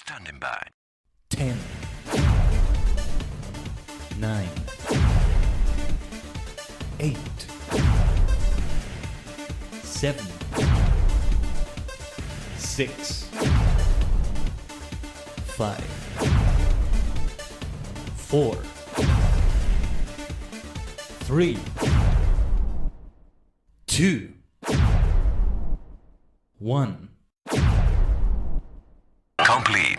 Standing by. 10, 9, 8, 7, 6, 5, 4, 3, 2, 1. Complete.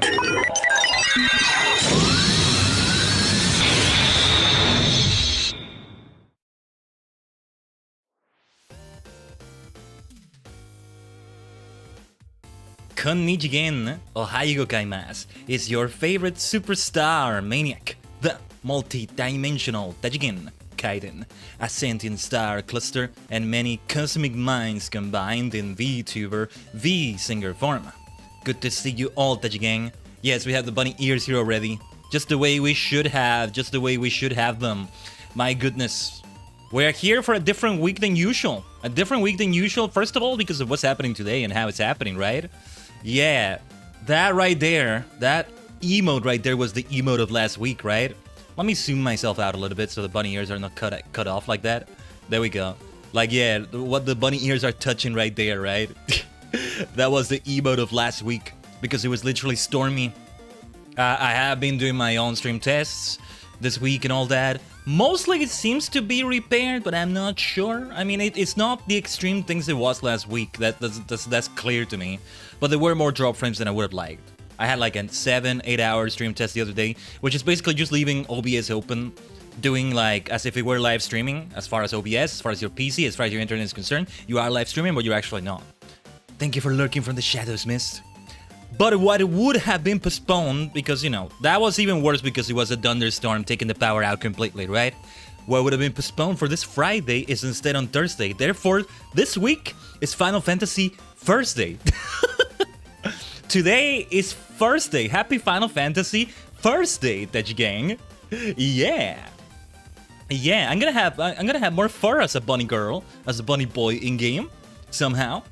Konnichigen, Ohayou gozaimasu, is your favorite superstar maniac, the multi-dimensional Tajigen, Khaiden, a sentient star cluster and many cosmic minds combined in VTuber V-singer form. Good to see you all, Tajigen. Yes, we have the bunny ears here already, just the way we should have, them. My goodness. We're here for a different week than usual. First of all, because of what's happening today and how it's happening, right? Yeah, that right there, that emote right there was the emote of last week, right? Let me zoom myself out a little bit so the bunny ears are not cut off like that. There we go. Like, yeah, what the bunny ears are touching right there, right? That was the emote of last week because it was literally stormy. I have been doing my own stream tests this week and all that. Mostly it seems to be repaired, but I'm not sure. I mean, it's not the extreme things it was last week. That's clear to me. But there were more drop frames than I would have liked. I had like a 7-8 hour stream test the other day, which is basically just leaving OBS open, doing like as if it were live streaming as far as OBS, as far as your PC, as far as your internet is concerned. You are live streaming, but you're actually not. Thank you for lurking from the shadows, Mist. But what would have been postponed, because, you know, that was even worse because it was a thunderstorm taking the power out completely, right? What would have been postponed for this Friday is instead on Thursday. Therefore, this week is Final Fantasy First Day. Today is First Day. Happy Final Fantasy First Day, Tajigen. Yeah. Yeah, I'm gonna have more fur as a bunny girl, as a bunny boy in game, somehow.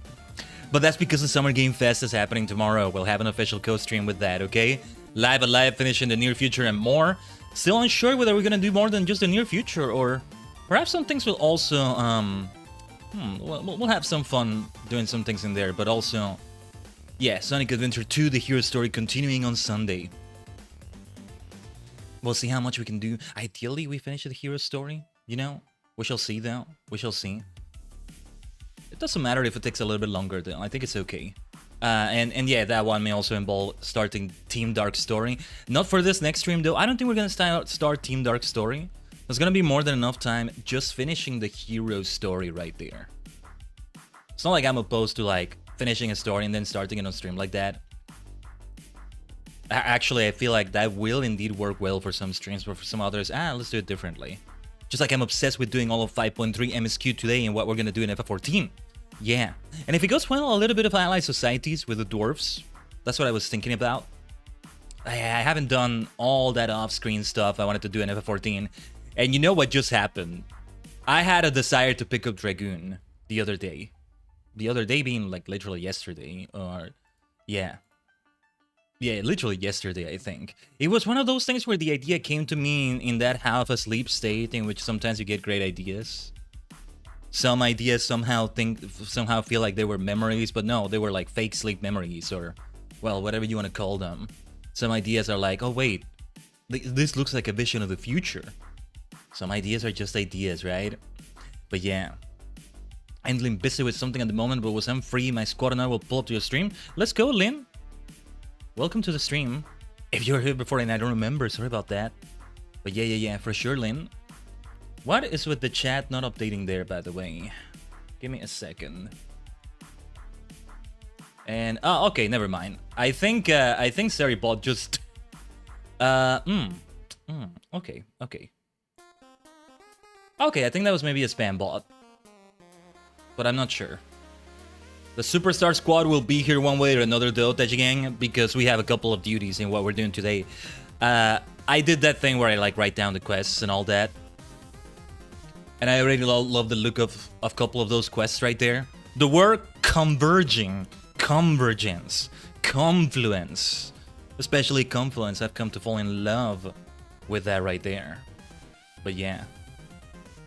But that's because the Summer Game Fest is happening tomorrow. We'll have an official co-stream with that, okay? Live Alive finish in the near future and more. Still unsure whether we're gonna do more than just the near future, or perhaps some things will also, we'll have some fun doing some things in there, but also, yeah, Sonic Adventure 2, the hero story, continuing on Sunday. We'll see how much we can do. Ideally, we finish the hero story, you know? We shall see, though. We shall see. It doesn't matter if it takes a little bit longer, though. I think it's okay. And yeah, that one may also involve starting Team Dark Story. Not for this next stream, though. I don't think we're gonna start Team Dark Story. There's gonna be more than enough time just finishing the hero story right there. It's not like I'm opposed to, like, finishing a story and then starting it on stream like that. Actually, I feel like that will indeed work well for some streams, but for some others, let's do it differently. Just like I'm obsessed with doing all of 5.3 MSQ today and what we're gonna do in FF14. Yeah. And if it goes well, a little bit of allied societies with the dwarves. That's what I was thinking about. I haven't done all that off-screen stuff I wanted to do in FF14. And you know what just happened? I had a desire to pick up Dragoon the other day. The other day being like literally yesterday, or yeah. Yeah, literally yesterday, I think. It was one of those things where the idea came to me in that half-asleep state in which sometimes you get great ideas. Some ideas somehow feel like they were memories, but no, they were like fake sleep memories, or, well, whatever you want to call them. Some ideas are like, oh wait, this looks like a vision of the future. Some ideas are just ideas, right? But yeah. I'm Lynn busy with something at the moment, but once I'm free, my squad and I will pull up to your stream. Let's go, Lynn. Welcome to the stream. If you were here before and I don't remember, sorry about that. But yeah, for sure, Lynn. What is with the chat not updating there, by the way? Give me a second. And oh, okay, never mind. I think Seribot just okay. Okay, I think that was maybe a spam bot. But I'm not sure. The Superstar Squad will be here one way or another, though, Tajigen, because we have a couple of duties in what we're doing today. I did that thing where I like write down the quests and all that. And I already love the look of a couple of those quests right there. The word converging, convergence, confluence. Especially Confluence, I've come to fall in love with that right there. But yeah,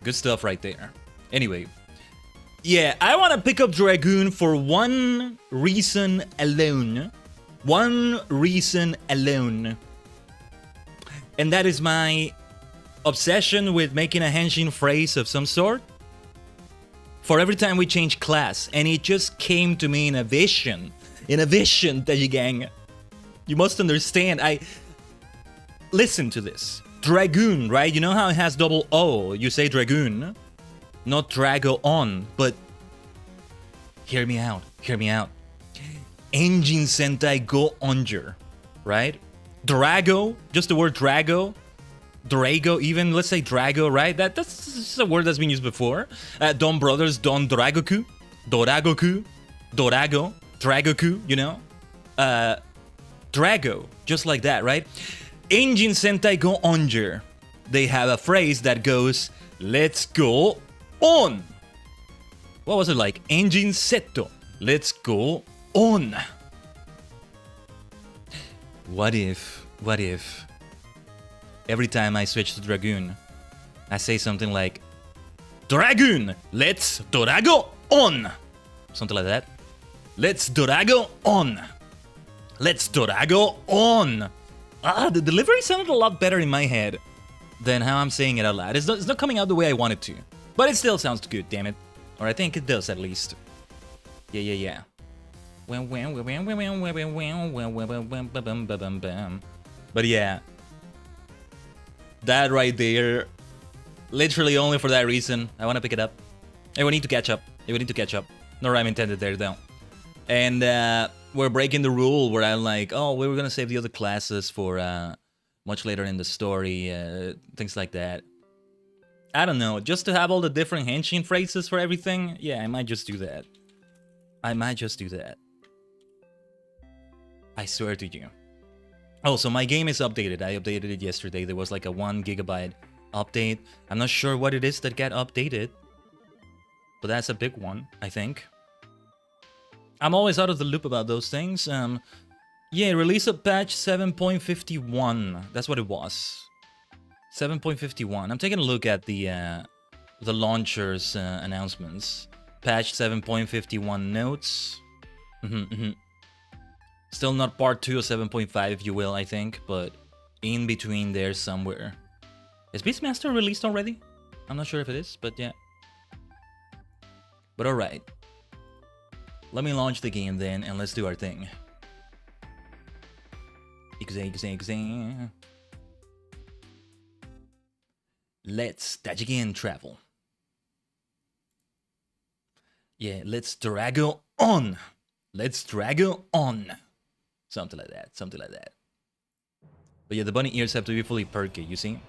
good stuff right there. Anyway, yeah, I want to pick up Dragoon for one reason alone. One reason alone. And that is my obsession with making a henshin phrase of some sort for every time we change class. And it just came to me in a vision. In a vision, Tajigen. You must understand. Listen to this. Dragoon, right? You know how it has double O? You say Dragoon, not Drago on. But hear me out. Hear me out. Engine Sentai Go Onjer, right? Drago, just the word Drago. Drago, even, let's say Drago, right? That's a word that's been used before. Don Brothers, Don Doragoku, Doragoku, Dorago, Dragoku, you know? Drago, just like that, right? Engine Sentai Go Onjer. They have a phrase that goes, let's go on. What was it like? Engine Seto, let's go on. What if every time I switch to Dragoon, I say something like, Dragoon, let's Dorago on. Something like that. Let's Dorago on. Let's Dorago on. The delivery sounded a lot better in my head than how I'm saying it out loud. It's not coming out the way I want it to. But it still sounds good, damn it. Or I think it does, at least. Yeah. But yeah. That right there, literally only for that reason, I want to pick it up. And we need to catch up. No rhyme intended there, though. And we're breaking the rule where I'm like, oh, we were going to save the other classes for much later in the story, things like that. I don't know, just to have all the different henshin phrases for everything? Yeah, I might just do that. I swear to you. Oh, so my game is updated. I updated it yesterday. There was like a 1 GB update. I'm not sure what it is that got updated, but that's a big one, I think. I'm always out of the loop about those things. Yeah, release of patch 7.51. That's what it was. 7.51. I'm taking a look at the launcher's announcements. Patch 7.51 notes. Still not part 2 of 7.5, if you will, I think, but in between there somewhere. Is Beastmaster released already? I'm not sure if it is, but yeah. But alright. Let me launch the game then, and let's do our thing. Let's Tajigen travel. Yeah, let's Drago on. Let's Drago on. Something like that, But yeah, the bunny ears have to be fully perky, you see?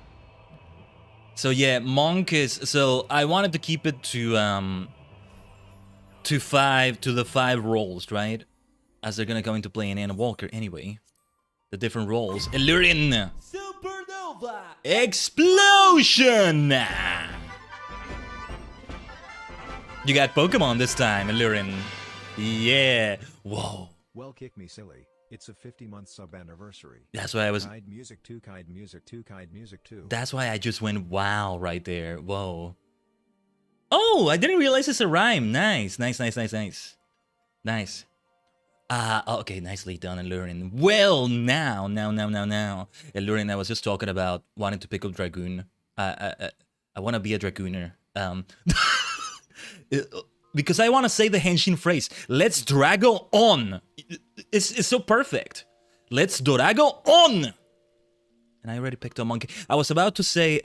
So yeah, Monk is... So I wanted to keep it to the 5 roles, right? As they're gonna come into play in Anna Walker anyway. The different roles. Illyrian! Supernova! Explosion! You got Pokemon this time, Illyrian. Yeah. Whoa. Well, kick me silly. It's a 50-month sub-anniversary. That's why I was... Khaiden Music 2, Khaiden Music 2, Khaiden Music 2. That's why I just went wow right there. Whoa. Oh, I didn't realize it's a rhyme. Nice. Okay, nicely done, Illyrian. Well, now. Illyrian, I was just talking about wanting to pick up Dragoon. I want to be a Dragooner. Because I want to say the henshin phrase. Let's Drago on. It's so perfect. Let's Dorago on. And I already picked a monkey. I was about to say,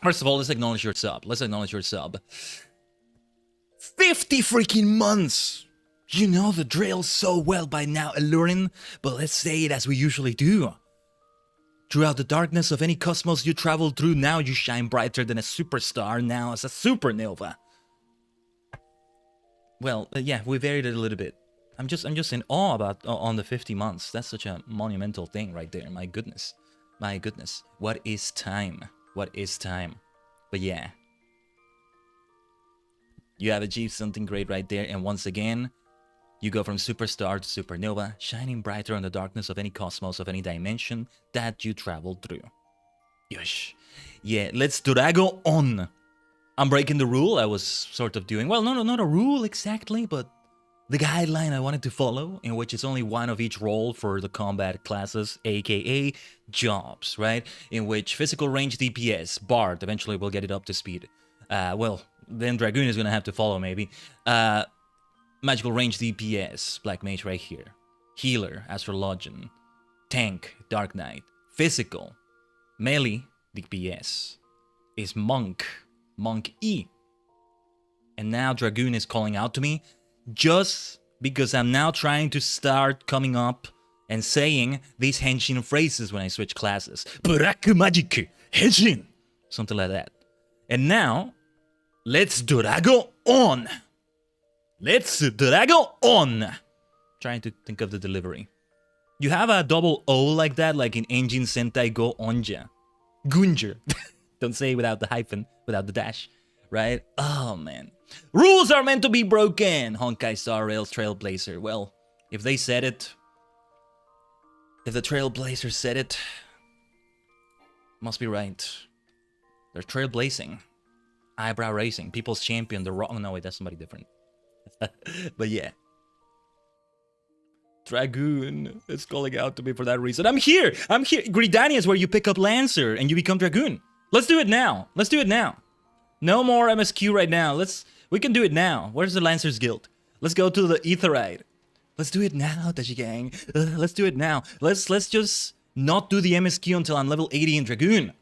first of all, let's acknowledge your sub. 50 freaking months. You know the drill so well by now, Illyrian, but let's say it as we usually do. Throughout the darkness of any cosmos you travel through, now you shine brighter than a superstar, now as a supernova. Well, yeah, we varied it a little bit. I'm just in awe about on the 50 months. That's such a monumental thing right there. My goodness. What is time? But yeah. You have achieved something great right there. And once again, You go from superstar to supernova, shining brighter in the darkness of any cosmos of any dimension that you travel through. Yosh. Yeah, let's Drago on. I'm breaking the rule I was sort of doing. Well, no, not a rule exactly, but the guideline I wanted to follow, in which it's only one of each role for the combat classes, aka jobs, right? In which physical range DPS, Bard, eventually we'll get it up to speed. Well, then Dragoon is gonna have to follow maybe. Magical range DPS, Black Mage right here. Healer, Astrologian. Tank, Dark Knight. Physical, melee DPS is Monk, Monk E. And now Dragoon is calling out to me just because I'm now trying to start coming up and saying these henshin phrases when I switch classes. Black Magic Henshin! Something like that. And now, let's Drago on! Let's Drago on! Trying to think of the delivery. You have a double O like that, like in Engine Sentai Go Onja. Gunja. Don't say it without the hyphen, without the dash. Right? Oh, man. Rules are meant to be broken! Honkai Star Rails Trailblazer. Well, if they said it... If the Trailblazer said it... Must be right. They're trailblazing. Eyebrow raising. People's champion. The wrong... No, wait, that's somebody different. But yeah. Dragoon is calling out to me for that reason. I'm here! I'm here! Gridania is where you pick up Lancer and you become Dragoon. Let's do it now. Let's do it now. No more MSQ right now. We can do it now. Where's the Lancers Guild? Let's go to the Aetherite. Let's do it now, Tajigen. Let's do it now. Let's just not do the MSQ until I'm level 80 in Dragoon.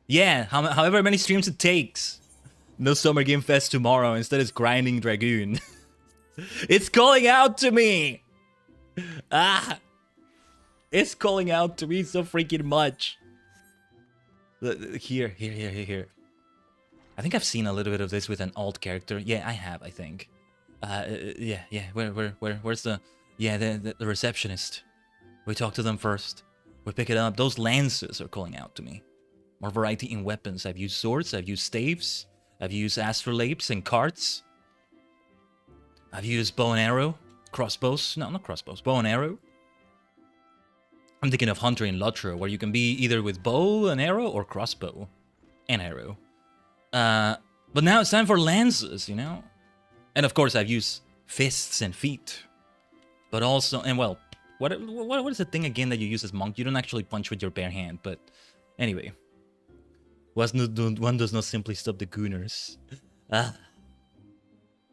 Yeah, however many streams it takes. No Summer Game Fest tomorrow. Instead, it's grinding Dragoon. It's calling out to me. Ah, it's calling out to me so freaking much. Here. I think I've seen a little bit of this with an alt character. Yeah, I have, I think. Yeah. Where's the... Yeah, the receptionist. We talk to them first. We pick it up. Those lances are calling out to me. More variety in weapons. I've used swords. I've used staves. I've used astrolapes and carts. I've used bow and arrow. Crossbows. No, not crossbows. Bow and arrow. I'm thinking of Hunter in Lotro, where you can be either with bow and arrow or crossbow and arrow. But now it's time for lances, you know? And of course I've used fists and feet. But also, and well, what is the thing again that you use as monk? You don't actually punch with your bare hand, but anyway. One does not simply stop the gooners.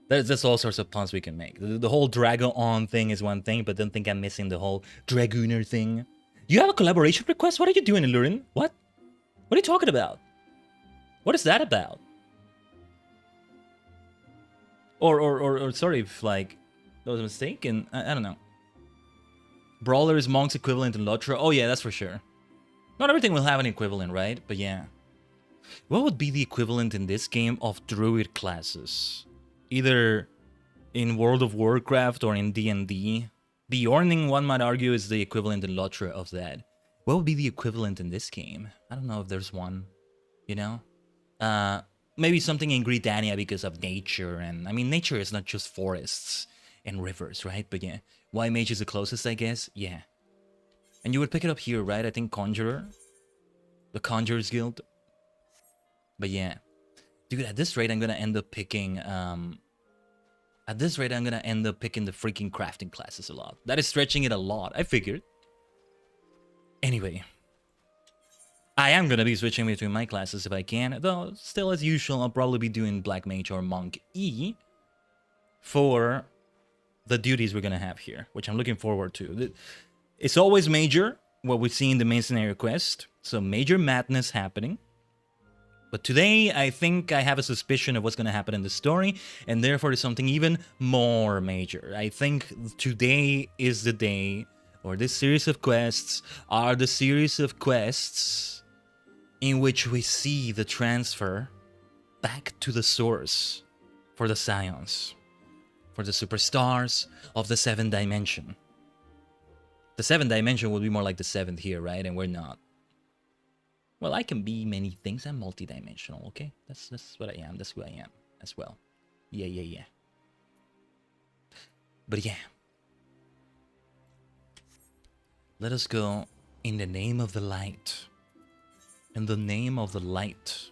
There's all sorts of puns we can make. The whole Drago on thing is one thing, but don't think I'm missing the whole Dragooner thing. You have a collaboration request? What are you doing, Illurin? What? What are you talking about? What is that about? Or sorry if, like, that was a mistake, and I don't know. Brawler is Monk's equivalent in Lotro. Oh yeah, that's for sure. Not everything will have an equivalent, right? But yeah. What would be the equivalent in this game of Druid classes? Either in World of Warcraft or in D&D. The Orning, one might argue, is the equivalent in Lotro of that. What would be the equivalent in this game? I don't know if there's one, you know? Maybe something in Gridania because of nature, and I mean, nature is not just forests and rivers, right? But yeah, Y Mage is the closest, I guess. Yeah. And you would pick it up here, right? I think Conjurer. The Conjurer's Guild. But yeah. Dude, at this rate, I'm gonna end up picking, At this rate, I'm gonna end up picking the freaking crafting classes a lot. That is stretching it a lot, I figured. Anyway. I am gonna be switching between my classes if I can, though still as usual, I'll probably be doing Black Mage or Monk E for the duties we're gonna have here, which I'm looking forward to. It's always major, what we see in the main scenario quest, so major madness happening. But today, I think I have a suspicion of what's gonna happen in the story, and therefore there's something even more major. I think today is the day, or this series of quests are the series of quests in which we see the transfer back to the source for the Scions, for the superstars of the 7th dimension. The 7th dimension would be more like the 7th here, right? And we're not. Well, I can be many things. I'm multidimensional, okay? That's what I am. That's who I am as well. Yeah. But yeah. Let us go in the name of the light. In the name of the light.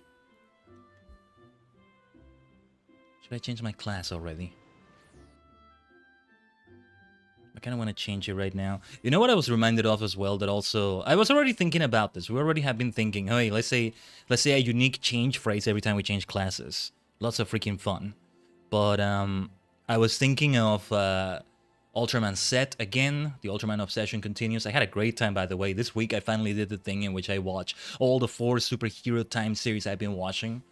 Should I change my class already? I kind of want to change it right now. You know what I was reminded of as well, that also... I was already thinking about this. We already have been thinking, hey, let's say a unique change phrase every time we change classes. Lots of freaking fun. But I was thinking of Ultraman Set again. The Ultraman obsession continues. I had a great time, by the way. This week I finally did the thing in which I watch all the 4 superhero time series I've been watching.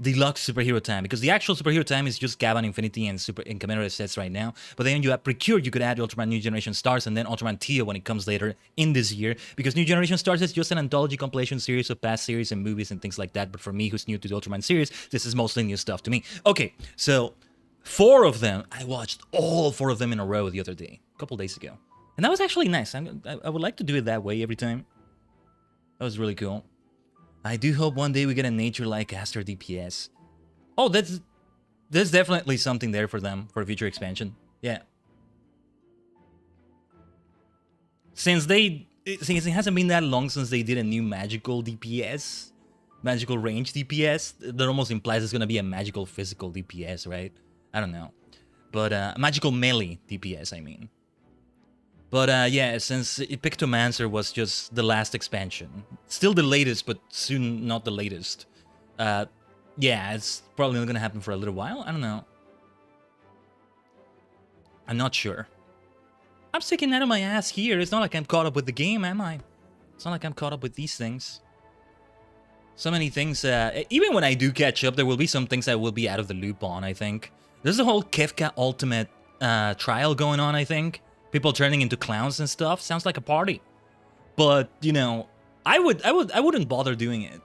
Deluxe superhero time, because the actual superhero time is just Gavan Infinity and Super in commemorative sets right now. But then you have Precure, you could add Ultraman New Generation Stars and then Ultraman Tio when it comes later in this year, because New Generation Stars is just an anthology compilation series of past series and movies and things like that. But for me, who's new to the Ultraman series, this is mostly new stuff to me. Okay, so 4 of them, I watched all 4 of them in a row the other day, a couple days ago. And that was actually nice. I would like to do it that way every time. That was really cool. I do hope one day we get a nature-like Aster DPS. Oh, there's definitely something there for them, for a future expansion. Yeah. Since it hasn't been that long since they did a new magical DPS, magical range DPS, that almost implies it's going to be a magical physical DPS, right? I don't know. But, magical melee DPS, I mean. But yeah, since Pictomancer was just the last expansion, still the latest, but soon not the latest. Yeah, it's probably not gonna happen for a little while. I don't know. I'm not sure. I'm sticking out of my ass here. It's not like I'm caught up with the game, am I? It's not like I'm caught up with these things. So many things. Even when I do catch up, there will be some things I will be out of the loop on, I think. There's a whole Kefka Ultimate trial going on, I think. People turning into clowns and stuff. Sounds like a party. But, you know, I wouldn't bother doing it.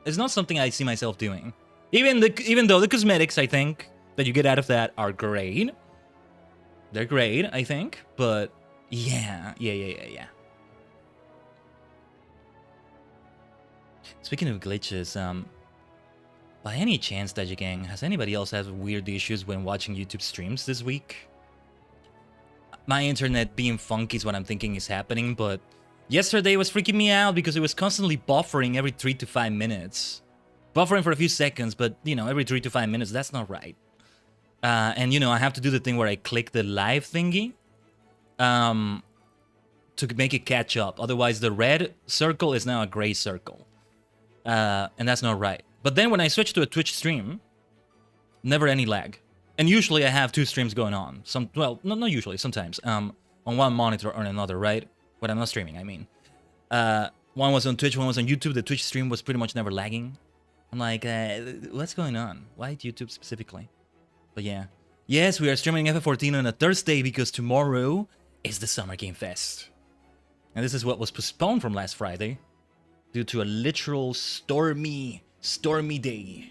It's not something I see myself doing. Even though the cosmetics, I think, that you get out of that are great. They're great, I think. But, yeah. Speaking of glitches, by any chance, Tajigen, has anybody else had weird issues when watching YouTube streams this week? My internet being funky is what I'm thinking is happening, but yesterday was freaking me out because it was constantly buffering every 3 to 5 minutes. Buffering for a few seconds, but, you know, every 3 to 5 minutes, that's not right. And, you know, I have to do the thing where I click the live thingy to make it catch up. Otherwise, the red circle is now a gray circle. And that's not right. But then when I switch to a Twitch stream, never any lag. And usually I have 2 streams going on. Well, not usually, sometimes. On one monitor or another, right? When I'm not streaming, I mean. One was on Twitch, one was on YouTube. The Twitch stream was pretty much never lagging. I'm like, what's going on? Why YouTube specifically? But yeah. Yes, we are streaming FF14 on a Thursday because tomorrow is the Summer Game Fest. And this is what was postponed from last Friday due to a literal stormy day.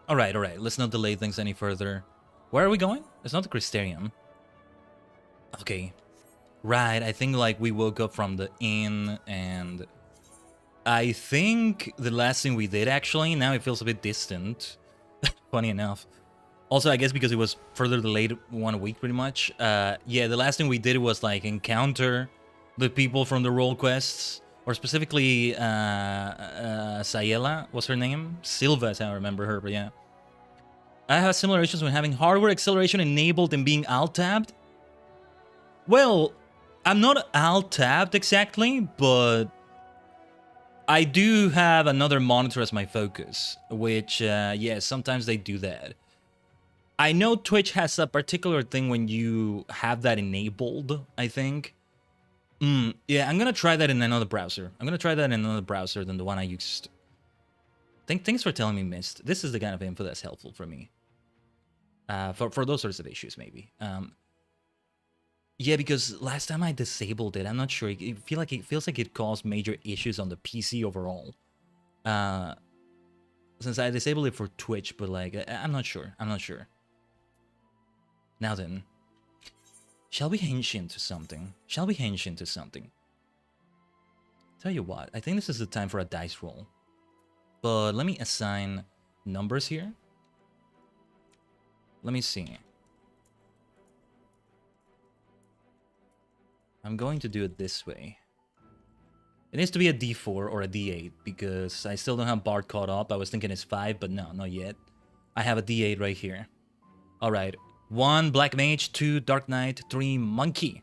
Alright, let's not delay things any further. Where are we going? It's not the Crystarium. Okay. Right, I think like we woke up from the inn and... I think the last thing we did actually, now it feels a bit distant. Funny enough. Also, I guess because it was further delayed 1 week pretty much. Yeah, the last thing we did was like encounter the people from the role quests. Or specifically, Sayela was her name? Silva is how I remember her, but yeah. I have similar issues when having hardware acceleration enabled and being alt-tabbed. Well, I'm not alt-tabbed exactly, but I do have another monitor as my focus, which, yeah, sometimes they do that. I know Twitch has a particular thing when you have that enabled, I think. Yeah, I'm gonna try that in another browser. I'm gonna try that in another browser than the one I used. Thanks for telling me, Mist. This is the kind of info that's helpful for me. For those sorts of issues, maybe. Yeah, because last time I disabled it, I'm not sure. It feels like it caused major issues on the PC overall. Since I disabled it for Twitch, but like, I'm not sure. Now then. Shall we hinge into something? Tell you what, I think this is the time for a dice roll. But let me assign numbers here. Let me see. I'm going to do it this way. It needs to be a D4 or a D8 because I still don't have Bard caught up. I was thinking it's 5, but no, not yet. I have a D8 right here. Alright. 1 Black Mage, 2 Dark Knight, 3 Monkey,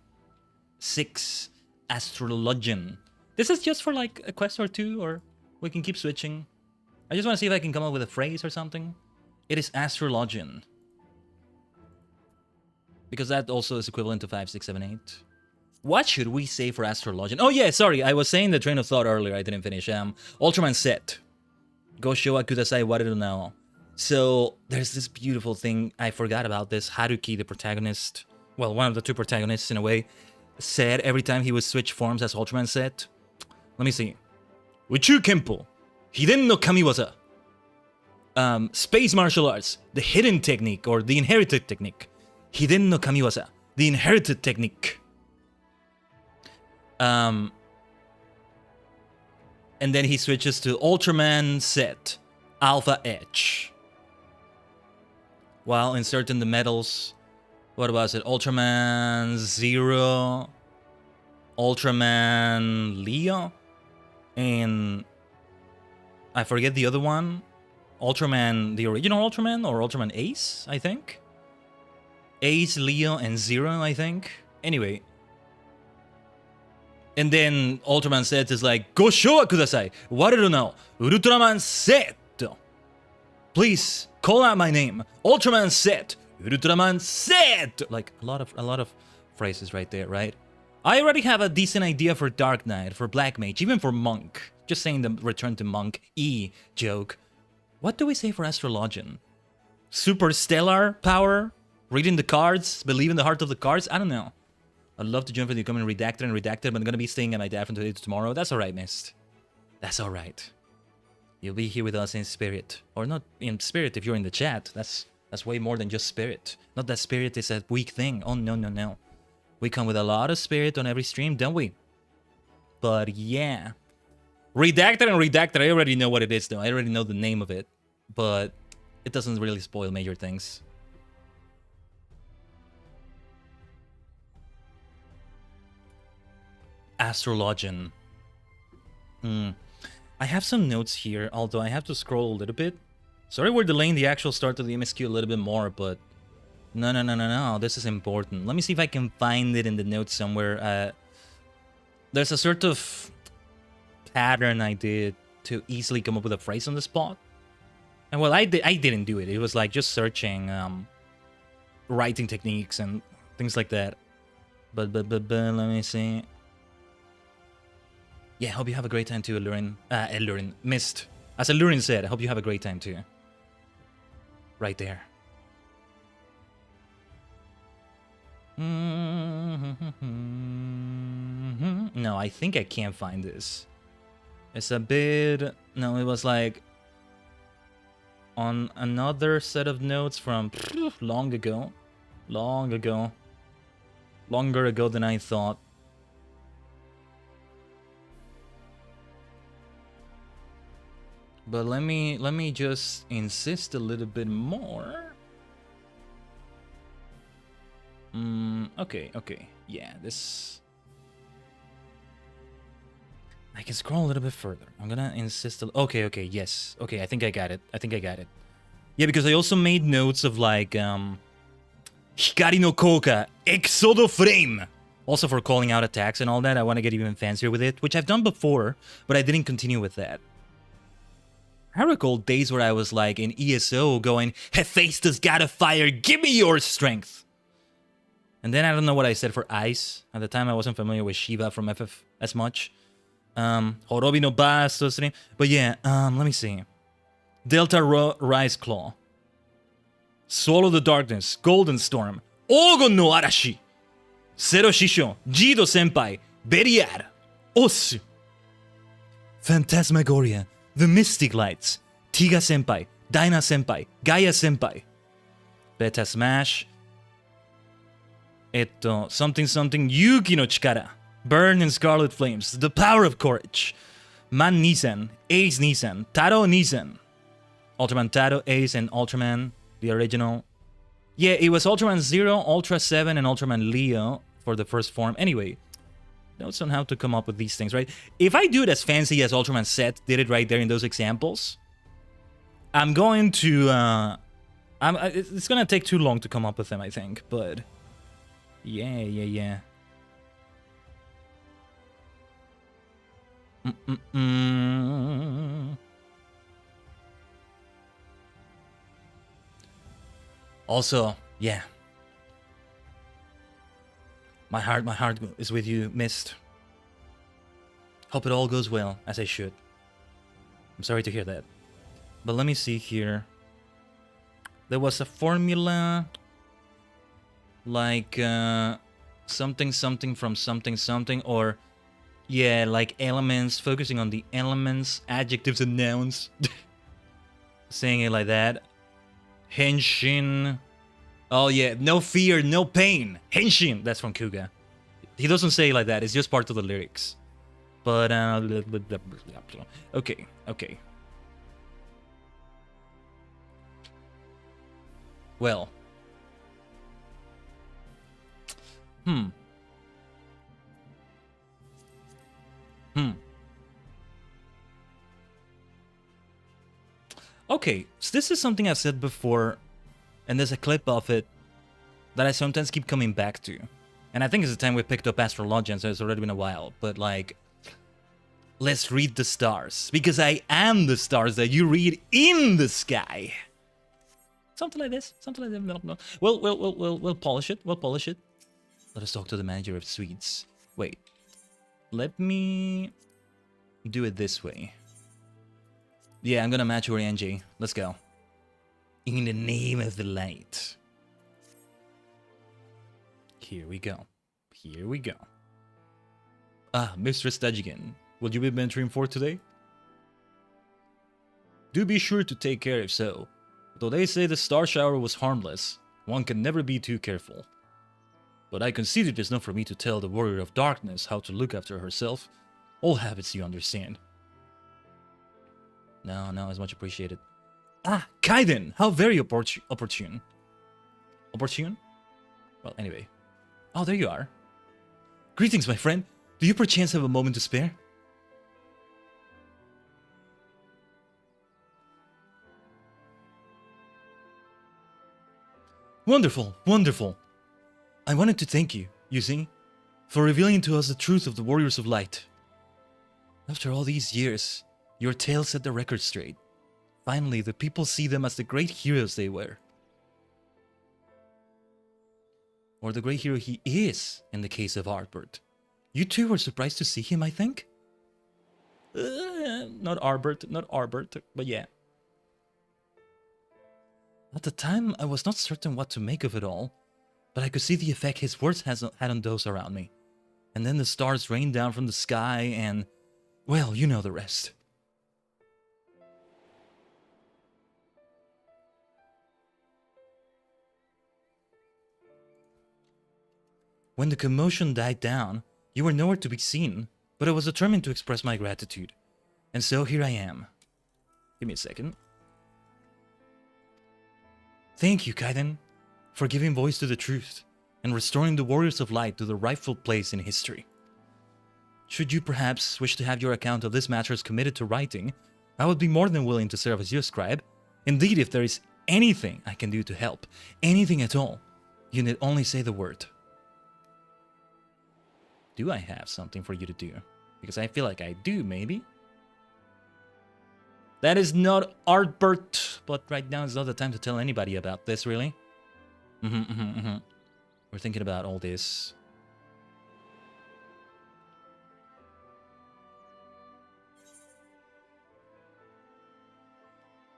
6 Astrologian. This is just for like a quest or two, or we can keep switching. I just want to see if I can come up with a phrase or something. It is Astrologian. Because that also is equivalent to 5, 6, 7, 8. What should we say for Astrologian? Oh yeah, sorry, I was saying the train of thought earlier, I didn't finish. Ultraman set. Go show kudasai wariru now. So, there's this beautiful thing, I forgot about this. Haruki, the protagonist, well, one of the two protagonists in a way, said every time he would switch forms as Ultraman set. Let me see. Uchu Kempo, Hiden no Kamiwaza. Space martial arts, the hidden technique, or the inherited technique. Hiden no Kamiwaza, the inherited technique. And then he switches to Ultraman set, Alpha Edge. While inserting the medals, what was it? Ultraman Zero, Ultraman Leo, and I forget the other one. Ultraman, the original Ultraman, or Ultraman Ace, I think. Ace, Leo, and Zero, I think. Anyway. And then Ultraman set is like, Go show kudasai, wariru now, Ultraman set. Please call out my name, Ultraman set, Ultraman set. Like a lot of phrases right there, right? I already have a decent idea for Dark Knight, for Black Mage, even for Monk. Just saying the Return to Monk E joke. What do we say for Astrologian? Super stellar power, reading the cards, believe in the heart of the cards. I don't know. I'd love to join for the coming redacted, but I'm gonna be staying at my dad from today to tomorrow. That's alright, Mist. That's alright. You'll be here with us in spirit. Or not in spirit if you're in the chat. That's way more than just spirit. Not that spirit is a weak thing. Oh, no, no, no. We come with a lot of spirit on every stream, don't we? But yeah. Redacted and redacted, I already know what it is, though. I already know the name of it. But it doesn't really spoil major things. Astrologian. I have some notes here, although I have to scroll a little bit. Sorry we're delaying the actual start of the MSQ a little bit more, but... No, this is important. Let me see if I can find it in the notes somewhere. There's a sort of pattern I did to easily come up with a phrase on the spot. And well, I didn't do it. It was like just searching writing techniques and things like that. But let me see. Yeah, hope you have a great time too, Ellurin. Mist. As Ellurin said, I hope you have a great time too. Right there. No, I think I can't find this. It's a bit... No, it was like... on another set of notes from long ago. Long ago. Longer ago than I thought. But let me just insist a little bit more. Okay. Yeah, this... I can scroll a little bit further. I'm gonna insist okay, yes. Okay, I think I got it. Yeah, because I also made notes of like, Hikari no Koka, Exodo Frame! Also for calling out attacks and all that, I want to get even fancier with it, which I've done before, but I didn't continue with that. I recall days where I was like in ESO going, Hephaestus gotta fire, give me your strength! And then I don't know what I said for ice. At the time I wasn't familiar with Shiva from FF as much. Horobi no Bastos. But yeah, let me see. Delta Rise Claw. Swallow the Darkness, Golden Storm, Ogon no Arashi, Zero Shisho, Jido Senpai, Beriar, Osu, Phantasmagoria, The Mystic Lights, Tiga Senpai, Daina Senpai, Gaia Senpai, Beta Smash, something, Yuki no Chikara, Burn in Scarlet Flames, The Power of Courage, Man Nissan, Ace Nissan, Taro Nissan, Ultraman Taro, Ace, and Ultraman, the original. Yeah, it was Ultraman Zero, Ultra 7, and Ultraman Leo for the first form. Anyway, notes on how to come up with these things, right? If I do it as fancy as Ultraman Set did it right there in those examples, I'm going to... it's gonna take too long to come up with them, I think, but... Yeah. Also, yeah. My heart is with you, Mist. Hope it all goes well, as I should. I'm sorry to hear that. But let me see here. There was a formula... like, something from something, or... yeah, like elements, focusing on the elements, adjectives and nouns. Saying it like that. Henshin. Oh yeah, no fear, no pain. Henshin. That's from Kuga. He doesn't say it like that. It's just part of the lyrics. But okay. Well. Okay, so this is something I've said before, and there's a clip of it that I sometimes keep coming back to. And I think it's the time we picked up Astrologian, so it's already been a while. But like, let's read the stars, because I am the stars that you read in the sky. Something like this. No. We'll polish it. Let us talk to the manager of Sweets. Wait. Let me do it this way. Yeah, I'm gonna match your NJ. Let's go. In the name of the light. Here we go. Ah, Mistress Tajigen. Will you be mentoring for today? Do be sure to take care if so. Though they say the star shower was harmless, one can never be too careful. But I concede it is not for me to tell the warrior of darkness how to look after herself. All habits, you understand. No, it's much appreciated. Ah, Khaiden! How very opportune. Opportune? Well, anyway. Oh, there you are. Greetings, my friend. Do you perchance have a moment to spare? Wonderful. I wanted to thank you, Yuzi, for revealing to us the truth of the Warriors of Light. After all these years, your tale set the record straight. Finally, the people see them as the great heroes they were. Or the great hero he is, in the case of Arbert. You too were surprised to see him, I think? Not Arbert, but yeah. At the time, I was not certain what to make of it all, but I could see the effect his words had on those around me. And then the stars rained down from the sky and, well, you know the rest. When the commotion died down, you were nowhere to be seen, but I was determined to express my gratitude. And so here I am. Give me a second. Thank you, Khaiden, for giving voice to the truth and restoring the Warriors of Light to their rightful place in history. Should you perhaps wish to have your account of this matters committed to writing, I would be more than willing to serve as your scribe. Indeed, if there is anything I can do to help, anything at all, you need only say the word. Do I have something for you to do? Because I feel like I do, maybe? That is not Arbert, but right now is not the time to tell anybody about this, really. We're thinking about all this.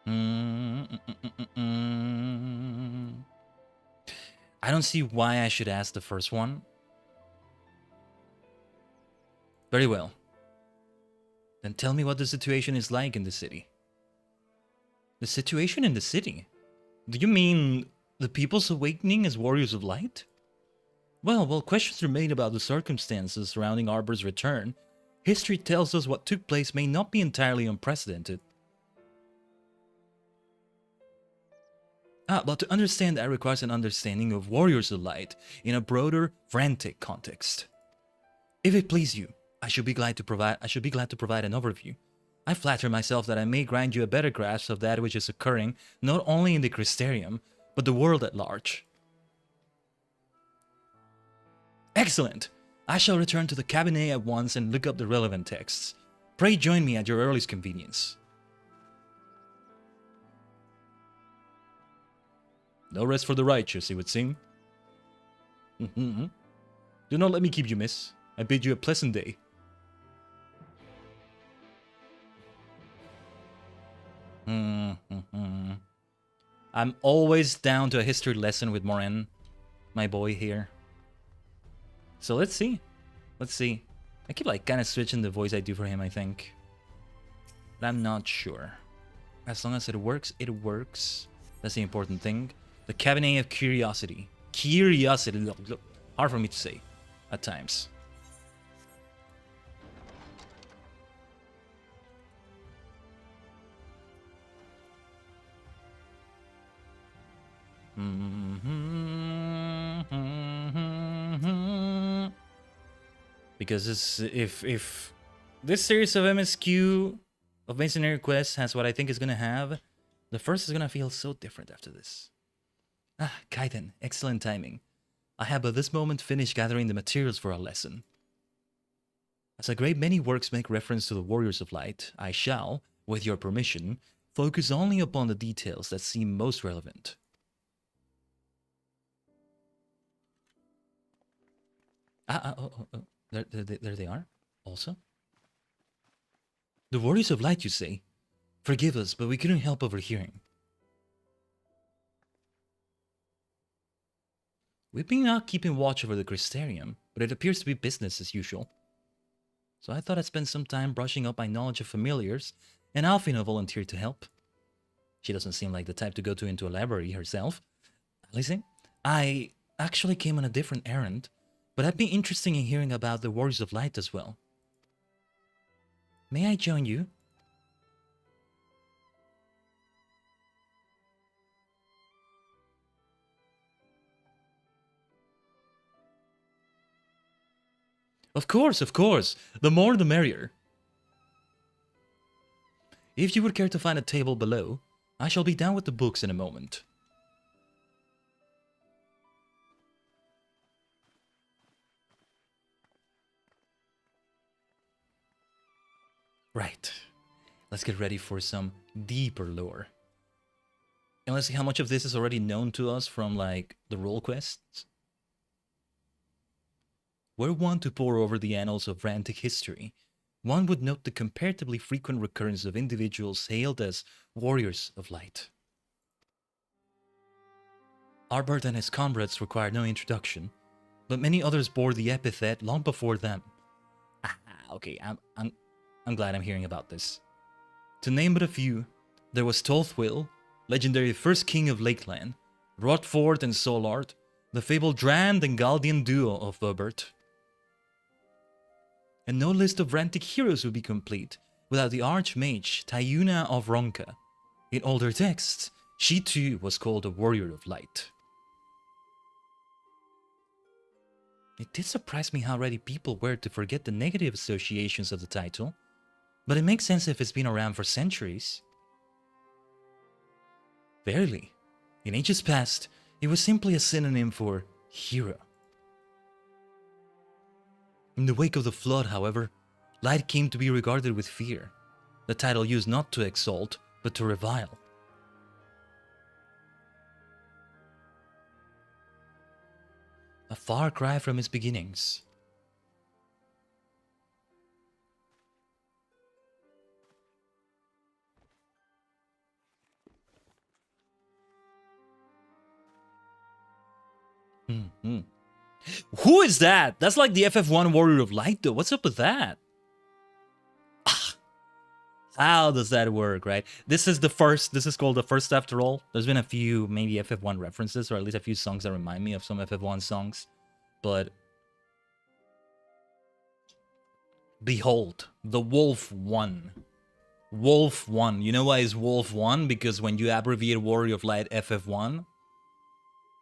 I don't see why I should ask the first one. Very well. Then tell me what the situation is like in the city. The situation in the city? Do you mean the people's awakening as warriors of light? Well, while questions remain about the circumstances surrounding Arbor's return, history tells us what took place may not be entirely unprecedented. But to understand that requires an understanding of Warriors of Light in a broader, frantic context. If it please you, I should be glad to provide an overview. I flatter myself that I may grant you a better grasp of that which is occurring not only in the Crystarium, but the world at large. Excellent! I shall return to the cabinet at once and look up the relevant texts. Pray join me at your earliest convenience. No rest for the righteous, it would seem. Do not let me keep you, miss. I bid you a pleasant day. I'm always down to a history lesson with Morin, my boy here. So let's see. Let's see. I keep like kind of switching the voice I do for him, I think. But I'm not sure. As long as it works, it works. That's the important thing. The Cabinet of Curiosity. Curiosity. Look, hard for me to say at times. Because if this series of MSQ of Masonry Quest has what I think is gonna have, the first is gonna feel so different after this. Ah, Khaiden, excellent timing. I have at this moment finished gathering the materials for our lesson. As a great many works make reference to the Warriors of Light, I shall, with your permission, focus only upon the details that seem most relevant. There they are, also. The Warriors of Light, you say? Forgive us, but we couldn't help overhearing. We've been out keeping watch over the Crystarium, but it appears to be business as usual. So I thought I'd spend some time brushing up my knowledge of familiars, and Alfina volunteered to help. She doesn't seem like the type to go into a library herself. Listen, I actually came on a different errand, but I'd be interested in hearing about the Warriors of Light as well. May I join you? Of course, of course. The more the merrier. If you would care to find a table below, I shall be down with the books in a moment. Right. Let's get ready for some deeper lore. And let's see how much of this is already known to us from, like, the role quests. Were one to pore over the annals of Rantic history, one would note the comparatively frequent recurrence of individuals hailed as Warriors of Light. Arbert and his comrades required no introduction, but many others bore the epithet long before them. Okay, I'm glad I'm hearing about this. To name but a few, there was Tolthwill, legendary first king of Lakeland, Rodford and Solard, the fabled Drand and Galdian duo of Verbert. And no list of Rantic heroes would be complete without the Archmage Tayuna of Ronka. In older texts, she too was called a Warrior of Light. It did surprise me how ready people were to forget the negative associations of the title, but it makes sense if it's been around for centuries. Verily, in ages past, it was simply a synonym for hero. In the wake of the flood, however, light came to be regarded with fear, the title used not to exalt, but to revile. A far cry from its beginnings. Who is that? That's like the FF1 Warrior of Light though. What's up with that? How does that work, right? This is called the first after all. There's been a few maybe FF1 references, or at least a few songs that remind me of some FF1 songs. But behold, the Wolf 1. Wolf 1. You know why it's Wolf 1? Because when you abbreviate Warrior of Light FF1,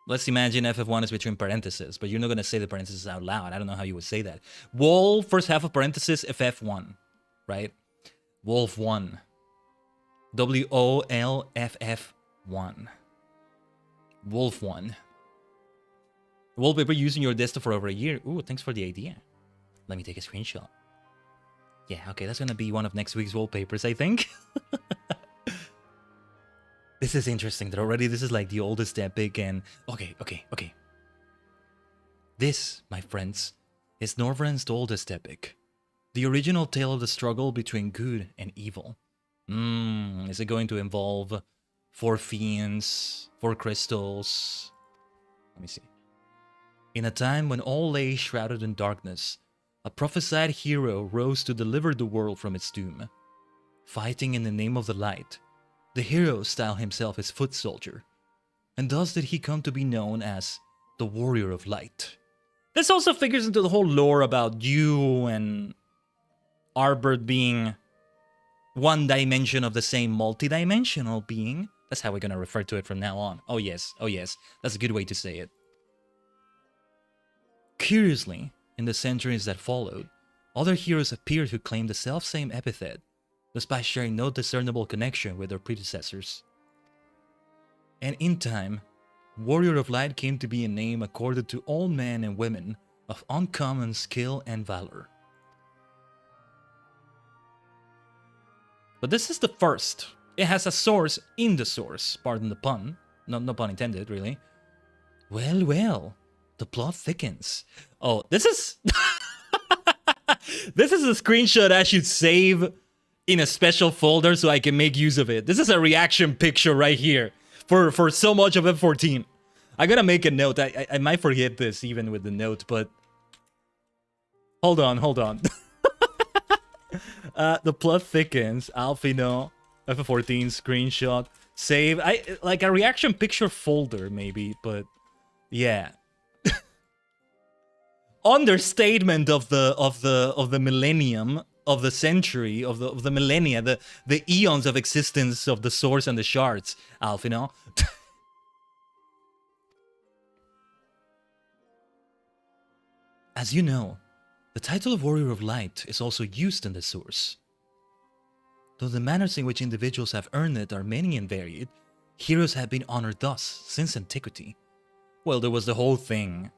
let's imagine FF1 is between parentheses, but you're not going to say the parentheses out loud. I don't know how you would say that. Wol, first half of parentheses, FF1, right? Wolf 1. WOLFF1. Wolf 1. Wallpaper using your desktop for over a year. Ooh, thanks for the idea. Let me take a screenshot. Yeah, okay, that's gonna be one of next week's wallpapers, I think. This is interesting that already this is like the oldest epic and... Okay. This, my friends, is Norvrand's oldest epic. The original tale of the struggle between good and evil. Is it going to involve 4 fiends, 4 crystals? Let me see. In a time when all lay shrouded in darkness, a prophesied hero rose to deliver the world from its doom. Fighting in the name of the light, the hero styled himself his foot soldier, and thus did he come to be known as the Warrior of Light. This also figures into the whole lore about you and Arbert being one dimension of the same multidimensional being. That's how we're gonna refer to it from now on. Oh yes, that's a good way to say it. Curiously, in the centuries that followed, other heroes appeared who claimed the self-same epithet, despite sharing no discernible connection with their predecessors. And in time, Warrior of Light came to be a name accorded to all men and women of uncommon skill and valor. But this is the first. It has a source in the source, pardon the pun, no pun intended, really. Well, the plot thickens. Oh, this is... This is a screenshot I should save in a special folder so I can make use of it. This is a reaction picture right here for so much of F14. I gotta make a note. I might forget this even with the note, but... Hold on. The plot thickens. Alfino, F14 screenshot, save. Like a reaction picture folder maybe, but yeah. Understatement of the millennium, of the century, of the millennia, the eons of existence of the source and the shards, Alfino. As you know, the title of Warrior of Light is also used in the source. Though the manners in which individuals have earned it are many and varied, heroes have been honored thus since antiquity. Well, there was the whole thing.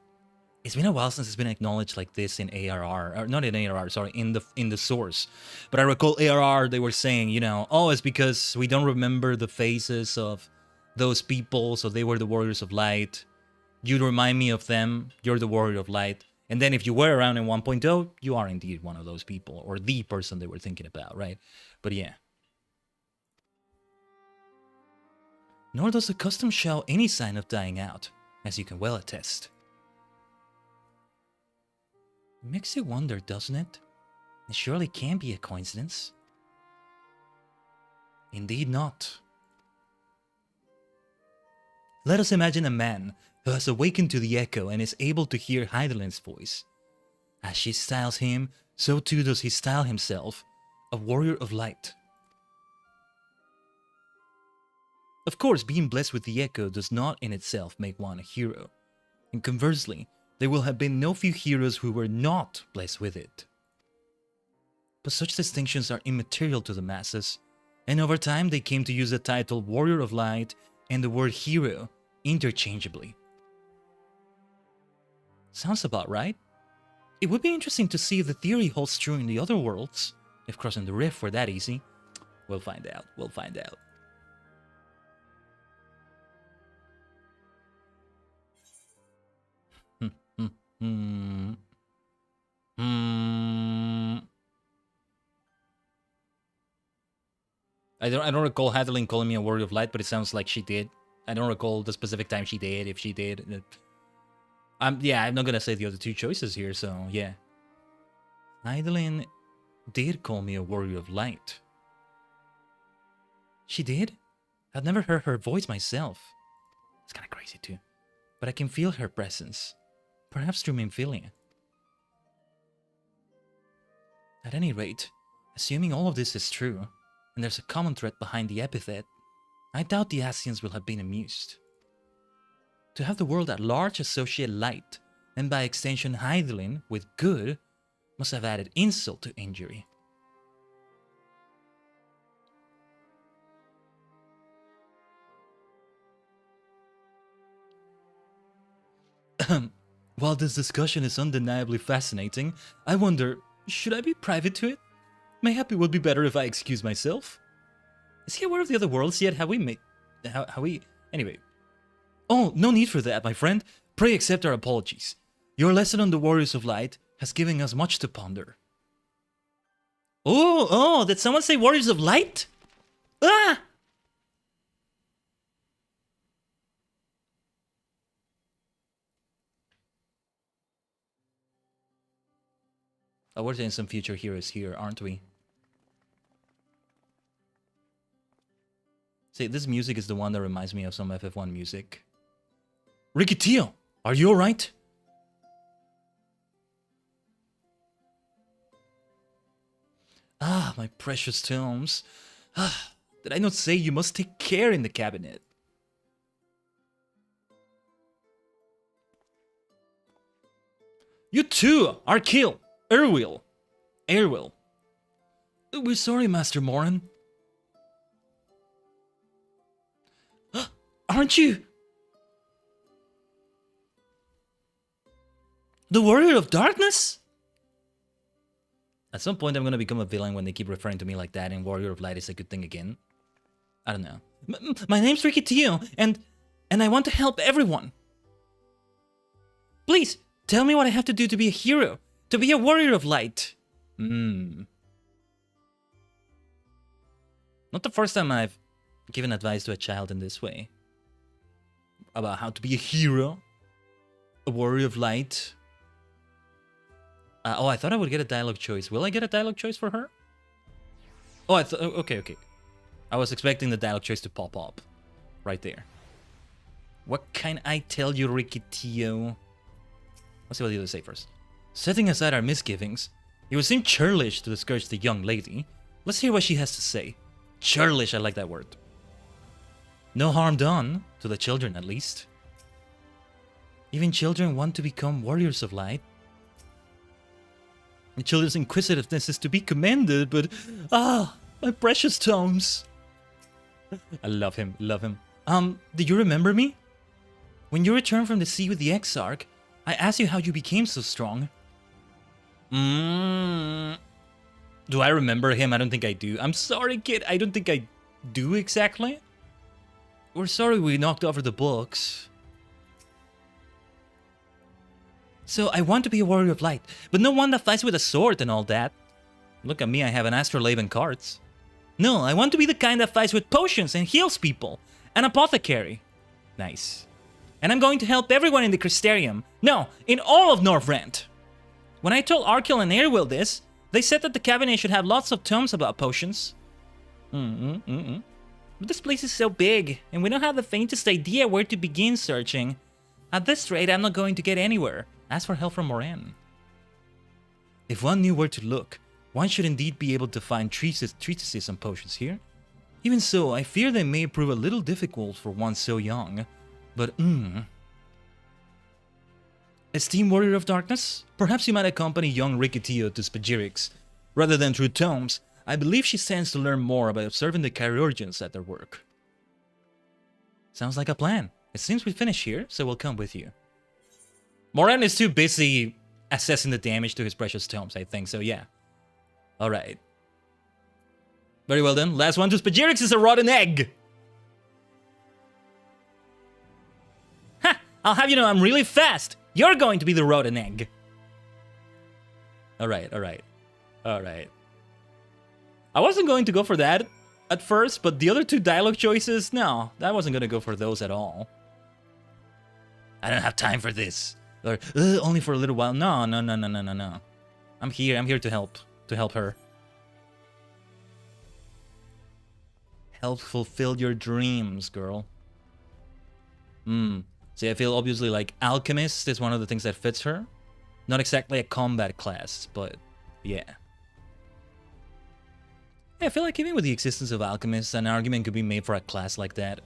It's been a while since it's been acknowledged like this in ARR, or not in ARR, sorry, in the source. But I recall ARR, they were saying, you know, oh, it's because we don't remember the faces of those people, so they were the Warriors of Light. You remind me of them, you're the Warrior of Light. And then if you were around in 1.0, you are indeed one of those people, or the person they were thinking about, right? But yeah. Nor does the custom show any sign of dying out, as you can well attest. It makes you wonder, doesn't it? It surely can't be a coincidence. Indeed not. Let us imagine a man who has awakened to the echo and is able to hear Heidelin's voice. As she styles him, so too does he style himself, a Warrior of Light. Of course, being blessed with the echo does not in itself make one a hero, and conversely, there will have been no few heroes who were not blessed with it. But such distinctions are immaterial to the masses, and over time they came to use the title Warrior of Light and the word hero interchangeably. Sounds about right. It would be interesting to see if the theory holds true in the other worlds, if crossing the rift were that easy. We'll find out, I don't recall Hadeline calling me a Warrior of Light, but it sounds like she did. I don't recall the specific time she did, if she did. Yeah, I'm not gonna say the other two choices here, so yeah. Hadeline did call me a Warrior of Light. She did? I've never heard her voice myself. It's kinda crazy too. But I can feel her presence. Perhaps through Minfilia. At any rate, assuming all of this is true, and there's a common thread behind the epithet, I doubt the Asians will have been amused. To have the world at large associate light, and by extension Hydaelyn, with good, must have added insult to injury. While this discussion is undeniably fascinating, I wonder, should I be private to it? Mayhap it would be better if I excuse myself. Is he aware of the other worlds yet? Have we made... Anyway. Oh, no need for that, my friend. Pray accept our apologies. Your lesson on the Warriors of Light has given us much to ponder. Oh, did someone say Warriors of Light? Ah! Oh, we're seeing some future heroes here, aren't we? See, this music is the one that reminds me of some FF1 music. Ricky Tio, are you alright? Ah, my precious tomes. Ah, did I not say you must take care in the cabinet? You too are killed. Erwill. We're sorry, Master Moran. Aren't you? The Warrior of Darkness? At some point I'm gonna become a villain when they keep referring to me like that and Warrior of Light is a good thing again. I don't know. My name's Ricky Tio, and I want to help everyone. Please, tell me what I have to do to be a hero. To be a Warrior of Light. Not the first time I've given advice to a child in this way. About how to be a hero. A Warrior of Light. Oh, I thought I would get a dialogue choice. Will I get a dialogue choice for her? Oh, okay. I was expecting the dialogue choice to pop up. Right there. What can I tell you, Ricky Tio? Let's see what the others say first. Setting aside our misgivings, it would seem churlish to discourage the young lady. Let's hear what she has to say. Churlish, I like that word. No harm done, to the children at least. Even children want to become warriors of light. The children's inquisitiveness is to be commended, but... Ah, my precious tomes. I love him. Do you remember me? When you returned from the sea with the Exarch, I asked you how you became so strong. Do I remember him? I don't think I do. I'm sorry, kid. I don't think I do exactly. We're sorry we knocked over the books. So I want to be a warrior of light, but no one that fights with a sword and all that. Look at me, I have an astrolabe and cards. No, I want to be the kind that fights with potions and heals people. An apothecary. Nice. And I'm going to help everyone in the Crystarium. No, in all of Northrend. When I told Arkell and Erwill this, they said that the cabinet should have lots of tomes about potions. But this place is so big, and we don't have the faintest idea where to begin searching. At this rate, I'm not going to get anywhere. Ask for help from Moran. If one knew where to look, one should indeed be able to find treatises on potions here. Even so, I fear they may prove a little difficult for one so young. But, Esteemed Warrior of Darkness, perhaps you might accompany young Ricky Tio to Spagyrix. Rather than through tomes, I believe she stands to learn more by observing the Chirurgeons at their work. Sounds like a plan. It seems we finish here, so we'll come with you. Moran is too busy assessing the damage to his precious tomes, I think, so yeah. Alright. Very well then, last one to Spagyrix is a rotten egg! Ha! I'll have you know I'm really fast! You're going to be the rotten egg! Alright. I wasn't going to go for that at first, but the other two dialogue choices, no, I wasn't going to go for those at all. I don't have time for this. Or, only for a little while. No. I'm here to help her. Help fulfill your dreams, girl. See, I feel obviously like Alchemist is one of the things that fits her. Not exactly a combat class, but yeah. Yeah, I feel like even with the existence of alchemists, an argument could be made for a class like that.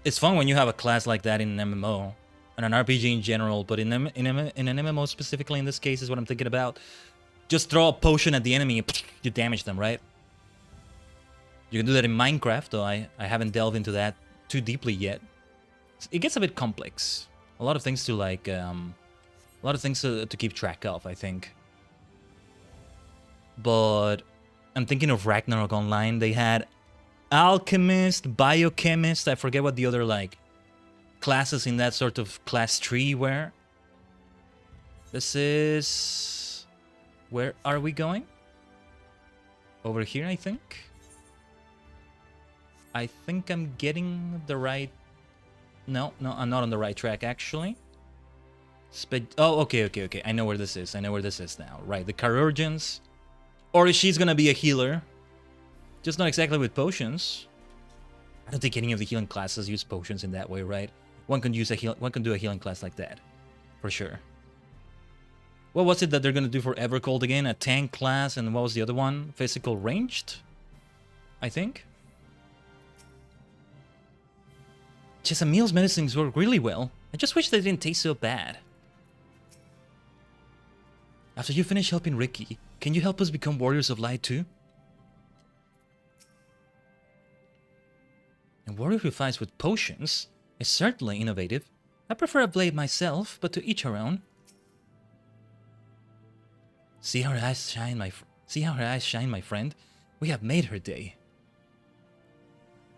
It's fun when you have a class like that in an MMO, and an RPG in general, but in an MMO specifically in this case is what I'm thinking about. Just throw a potion at the enemy and you damage them, right? You can do that in Minecraft, though I haven't delved into that too deeply yet. It gets a bit complex. A lot of things to like, a lot of things to keep track of, I think. But I'm thinking of Ragnarok Online. They had alchemist, biochemist. I forget what the other like classes in that sort of class tree were. This is... Where are we going? Over here, I think. I think I'm getting the right... No, I'm not on the right track, actually. Oh, okay. I know where this is. I know where this is now. Right, the chirurgeons. Or she's gonna be a healer. Just not exactly with potions. I don't think any of the healing classes use potions in that way, right? One can do a healing class like that. For sure. What was it that they're gonna do for Evercold again? A tank class, and what was the other one? Physical ranged? I think. Chesameel's medicines work really well. I just wish they didn't taste so bad. After you finish helping Ricky, can you help us become Warriors of Light too? A warrior who fights with potions is certainly innovative. I prefer a blade myself, but to each her own. See how her eyes shine, my friend. We have made her day.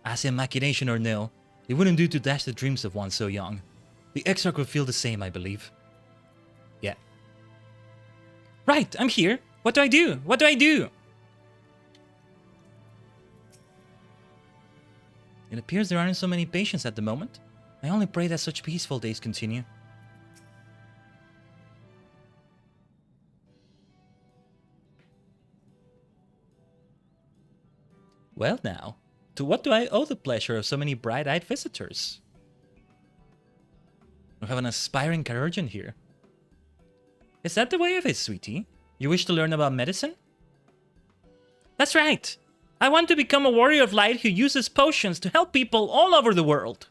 As in machination or no, it wouldn't do to dash the dreams of one so young. The Exarch would feel the same, I believe. Yeah. Right, I'm here. What do I do? What do I do? It appears there aren't so many patients at the moment. I only pray that such peaceful days continue. Well now, to what do I owe the pleasure of so many bright-eyed visitors? We have an aspiring chirurgeon here. Is that the way of it, sweetie? You wish to learn about medicine? That's right! I want to become a warrior of light who uses potions to help people all over the world.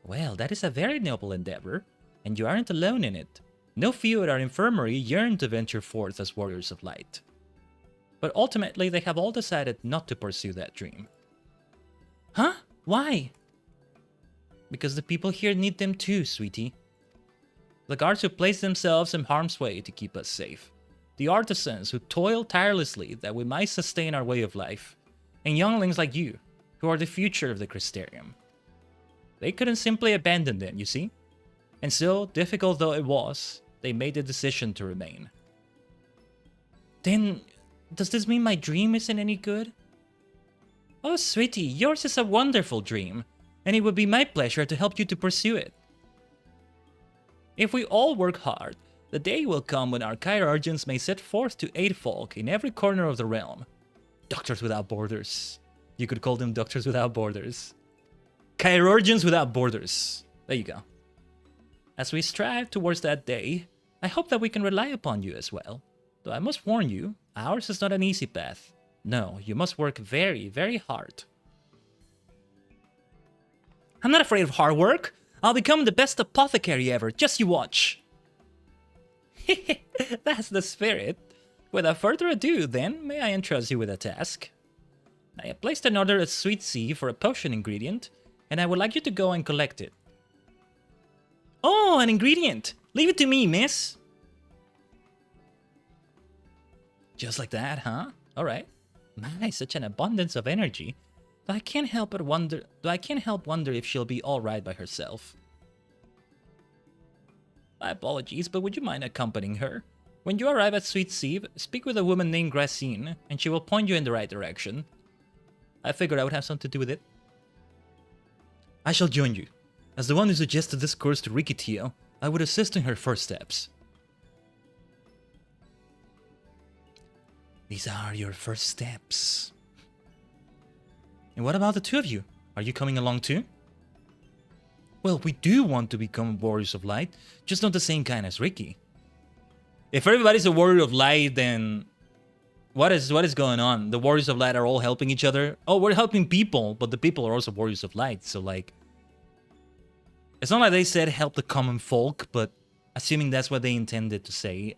Well, that is a very noble endeavor, and you aren't alone in it. No few at our infirmary yearn to venture forth as warriors of light. But ultimately, they have all decided not to pursue that dream. Huh? Why? Because the people here need them too, sweetie. The guards who place themselves in harm's way to keep us safe. The artisans who toil tirelessly that we might sustain our way of life. And younglings like you, who are the future of the Crystarium. They couldn't simply abandon them, you see? And so, difficult though it was, they made the decision to remain. Then, does this mean my dream isn't any good? Oh, sweetie, yours is a wonderful dream, and it would be my pleasure to help you to pursue it. If we all work hard, the day will come when our chirurgeons may set forth to aid folk in every corner of the realm. Doctors without borders. You could call them Doctors without borders. Chirurgeons without borders. There you go. As we strive towards that day, I hope that we can rely upon you as well. Though I must warn you, ours is not an easy path. No, you must work very, very hard. I'm not afraid of hard work. I'll become the best apothecary ever, just you watch. That's the spirit. Without further ado, then, may I entrust you with a task? I have placed an order at Sweet Sea for a potion ingredient, and I would like you to go and collect it. Oh, an ingredient! Leave it to me, miss! Just like that, huh? Alright. My, such an abundance of energy. Though I can't help wonder if she'll be alright by herself. My apologies, but would you mind accompanying her? When you arrive at Sweet Sea, speak with a woman named Gracine, and she will point you in the right direction. I figured I would have something to do with it. I shall join you. As the one who suggested this course to Riki Tio, I would assist in her first steps. These are your first steps. And what about the two of you? Are you coming along too? Well, we do want to become Warriors of Light, just not the same kind as Ricky. If everybody's a Warrior of Light, then What is going on? The Warriors of Light are all helping each other. Oh, we're helping people, but the people are also Warriors of Light. So like, it's not like they said help the common folk, but assuming that's what they intended to say,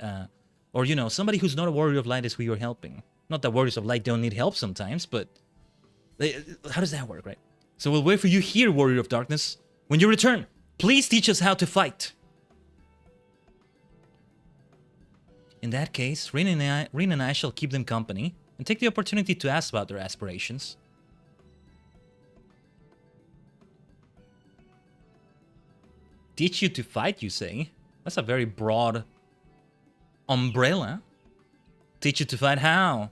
or you know, somebody who's not a Warrior of Light is who you're helping. Not that Warriors of Light don't need help sometimes, but how does that work, right? So we'll wait for you here, Warrior of Darkness. When you return, please teach us how to fight. In that case, Rin and I shall keep them company and take the opportunity to ask about their aspirations. Teach you to fight, you say? That's a very broad umbrella. Teach you to fight how?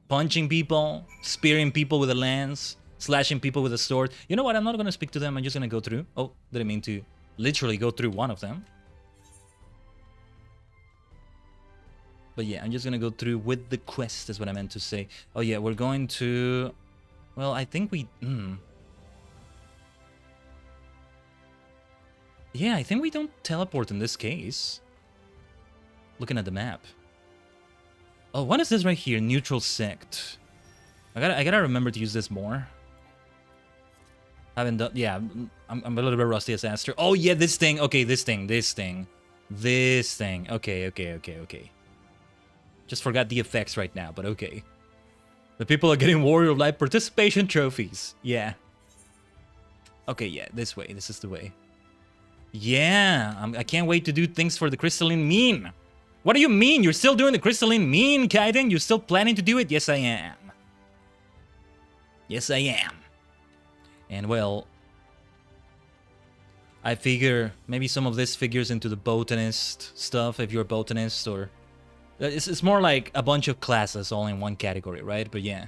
Punching people, spearing people with a lance, slashing people with a sword. You know what? I'm not going to speak to them. I'm just going to go through. Oh, didn't mean to literally go through one of them. But yeah, I'm just going to go through with the quest is what I meant to say. Oh yeah, we're going to... Well, I think we... Yeah, I think we don't teleport in this case. Looking at the map. Oh, what is this right here? Neutral sect. I gotta remember to use this more. Haven't done... Yeah, I'm a little bit rusty as Aster. Oh yeah, this thing. Okay, this thing. Okay. Just forgot the effects right now, but okay. The people are getting Warrior of Light participation trophies. Yeah. Okay, yeah, this way. This is the way. Yeah, I can't wait to do things for the crystalline mean. What do you mean? You're still doing the crystalline mean, Khaiden? You're still planning to do it? Yes, I am. Yes, I am. And well, I figure maybe some of this figures into the botanist stuff if you're a botanist, or... It's more like a bunch of classes all in one category, right? But yeah.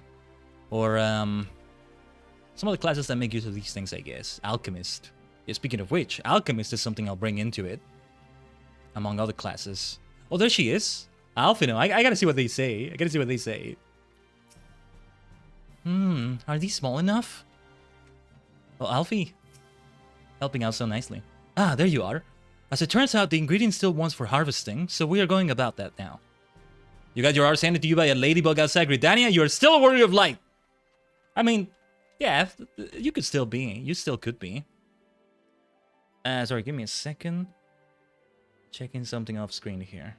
Or some of the classes that make use of these things, I guess. Alchemist. Yeah, speaking of which, Alchemist is something I'll bring into it. Among other classes. Oh, there she is. Alphino. I gotta see what they say. Are these small enough? Oh, Alfie. Helping out so nicely. Ah, there you are. As it turns out, the ingredient still wants for harvesting, so we are going about that now. You got your arse handed to you by a ladybug outside Gridania? You're still a Warrior of Light! I mean, yeah, you could still be. You still could be. Sorry, give me a second. Checking something off screen here.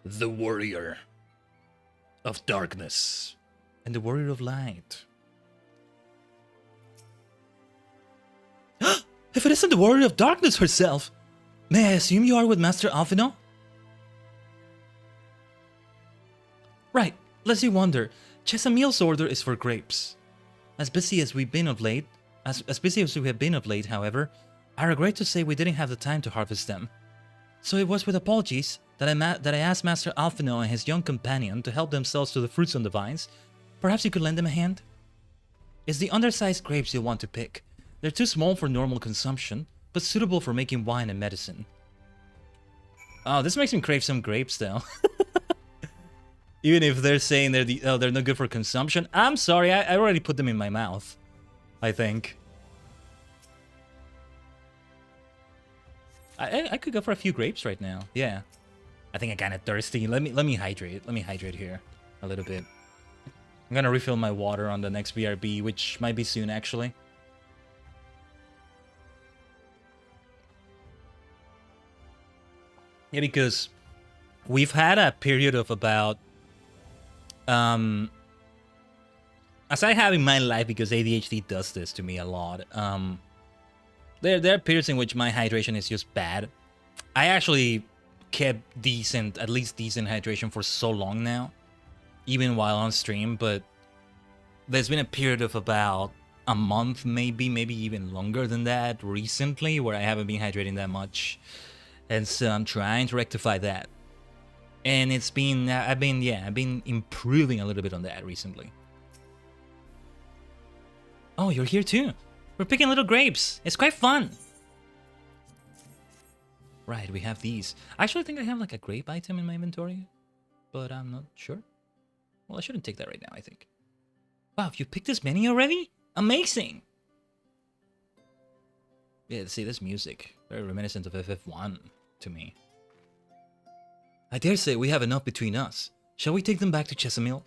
The Warrior of Darkness. And the Warrior of Light. If it isn't the Warrior of Darkness herself! May I assume you are with Master Alphino? Right, lest you wonder, Chesamil's order is for grapes. As busy as we have been of late, however, I regret to say we didn't have the time to harvest them. So it was with apologies that I asked Master Alphino and his young companion to help themselves to the fruits on the vines. Perhaps you could lend them a hand? It's the undersized grapes you'll want to pick. They're too small for normal consumption, but suitable for making wine and medicine. Oh, this makes me crave some grapes, though. Even if they're saying they're not good for consumption. I'm sorry, I already put them in my mouth. I think. I could go for a few grapes right now. Yeah. I think I'm kind of thirsty. Let me hydrate. Let me hydrate here a little bit. I'm gonna refill my water on the next BRB, which might be soon, actually. Yeah, because we've had a period of about... as I have in my life, because ADHD does this to me a lot, there are periods in which my hydration is just bad. I actually kept at least decent hydration for so long now, even while on stream, but there's been a period of about a month, maybe even longer than that recently, where I haven't been hydrating that much. And so I'm trying to rectify that. And it's been, I've been improving a little bit on that recently. Oh, you're here too. We're picking little grapes. It's quite fun. Right, we have these. I actually think I have like a grape item in my inventory, but I'm not sure. Well, I shouldn't take that right now, I think. Wow, have you picked this many already? Amazing! Yeah, see, this music. Very reminiscent of FF1 to me. I dare say we have enough between us. Shall we take them back to Chesamil?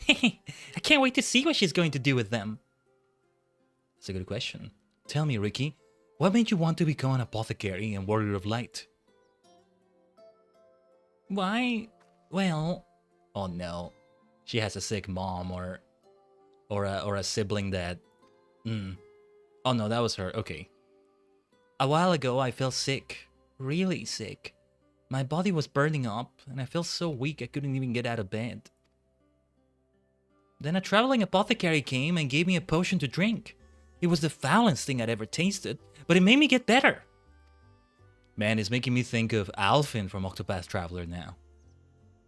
I can't wait to see what she's going to do with them. That's a good question. Tell me, Ricky, what made you want to become an apothecary and warrior of light? Why? Well... Oh no. She has a sick mom or a sibling that... Oh no, that was her. Okay. A while ago, I felt sick. Really sick. My body was burning up, and I felt so weak I couldn't even get out of bed. Then a traveling apothecary came and gave me a potion to drink. It was the foulest thing I'd ever tasted, but it made me get better. Man, it's making me think of Alfin from Octopath Traveler now.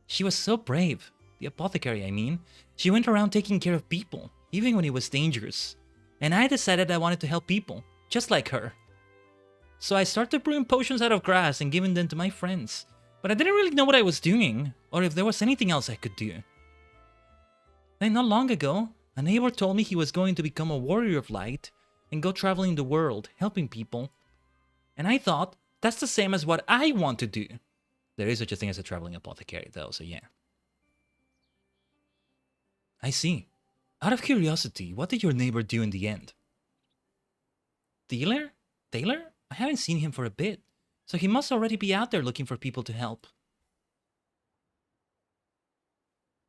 She was so brave. The apothecary, I mean. She went around taking care of people, even when it was dangerous. And I decided I wanted to help people, just like her. So I started brewing potions out of grass and giving them to my friends. But I didn't really know what I was doing, or if there was anything else I could do. Then not long ago, a neighbor told me he was going to become a warrior of light and go traveling the world, helping people. And I thought, that's the same as what I want to do. There is such a thing as a traveling apothecary though, so yeah. I see. Out of curiosity, what did your neighbor do in the end? Taylor? Taylor? I haven't seen him for a bit, so he must already be out there looking for people to help.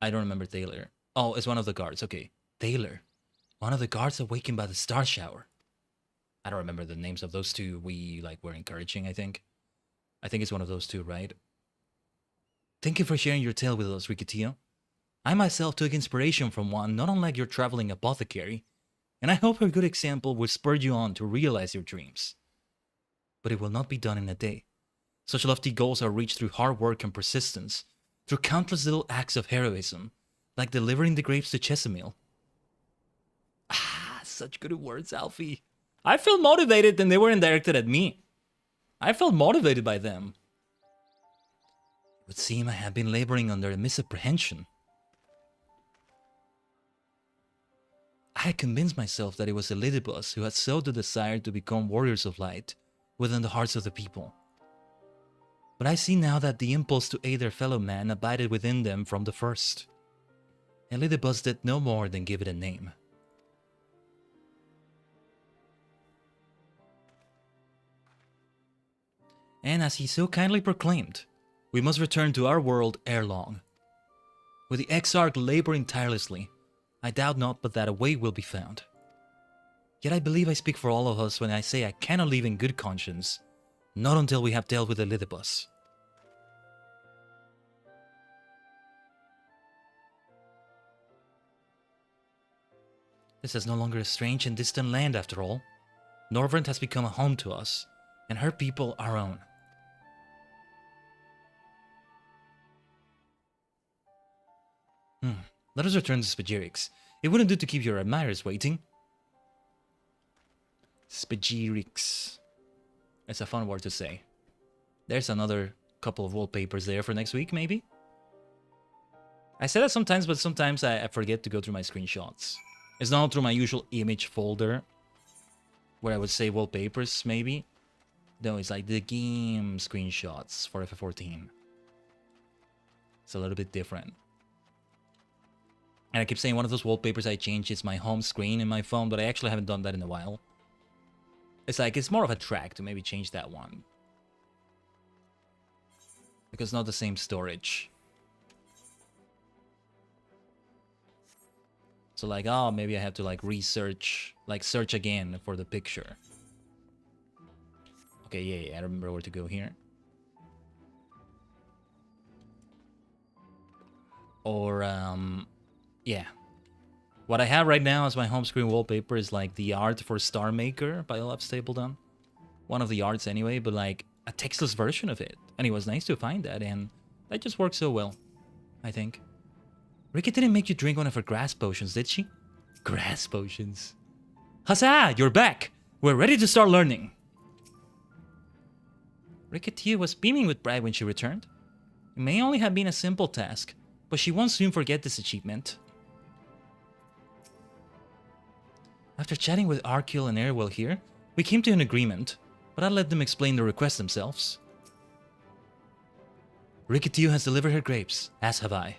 I don't remember Taylor. Oh, it's one of the guards, okay. Taylor. One of the guards awakened by the star shower. I don't remember the names of those two we were encouraging, I think. I think it's one of those two, right? Thank you for sharing your tale with us, Rikitio. I myself took inspiration from one not unlike your traveling apothecary, and I hope her good example will spur you on to realize your dreams. But it will not be done in a day. Such lofty goals are reached through hard work and persistence, through countless little acts of heroism, like delivering the grapes to Chesamil. Ah, such good words, Alfie. I felt motivated and they weren't directed at me. I felt motivated by them. It would seem I have been laboring under a misapprehension. I had convinced myself that it was Elidibus who had sowed the desire to become warriors of light within the hearts of the people. But I see now that the impulse to aid their fellow man abided within them from the first. Elidibus did no more than give it a name. And as he so kindly proclaimed, we must return to our world ere long. With the Exarch laboring tirelessly, I doubt not but that a way will be found. Yet I believe I speak for all of us when I say I cannot leave in good conscience, not until we have dealt with Elidibus. This is no longer a strange and distant land after all. Norvrent has become a home to us, and her people our own. Let us return to Spagirix. It wouldn't do to keep your admirers waiting. Spagirix. It's a fun word to say. There's another couple of wallpapers there for next week, maybe? I say that sometimes, but sometimes I forget to go through my screenshots. It's not through my usual image folder, where I would say wallpapers, maybe. No, it's like the game screenshots for FF14. It's a little bit different. And I keep saying one of those wallpapers I changed is my home screen in my phone, but I actually haven't done that in a while. It's more of a track to maybe change that one. Because it's not the same storage. So oh, maybe I have to research, search again for the picture. Okay, yeah, I remember where to go here. Or, yeah. What I have right now as my home screen wallpaper is the art for Star Maker by Olaf Stapledon. One of the arts anyway, but a textless version of it. And it was nice to find that, and that just worked so well, I think. Rika didn't make you drink one of her grass potions, did she? Grass potions. Huzzah! You're back! We're ready to start learning! Rikitio was beaming with pride when she returned. It may only have been a simple task, but she won't soon forget this achievement. After chatting with Arkil and Airwell here, we came to an agreement, but I'll let them explain the request themselves. Rikitio has delivered her grapes, as have I.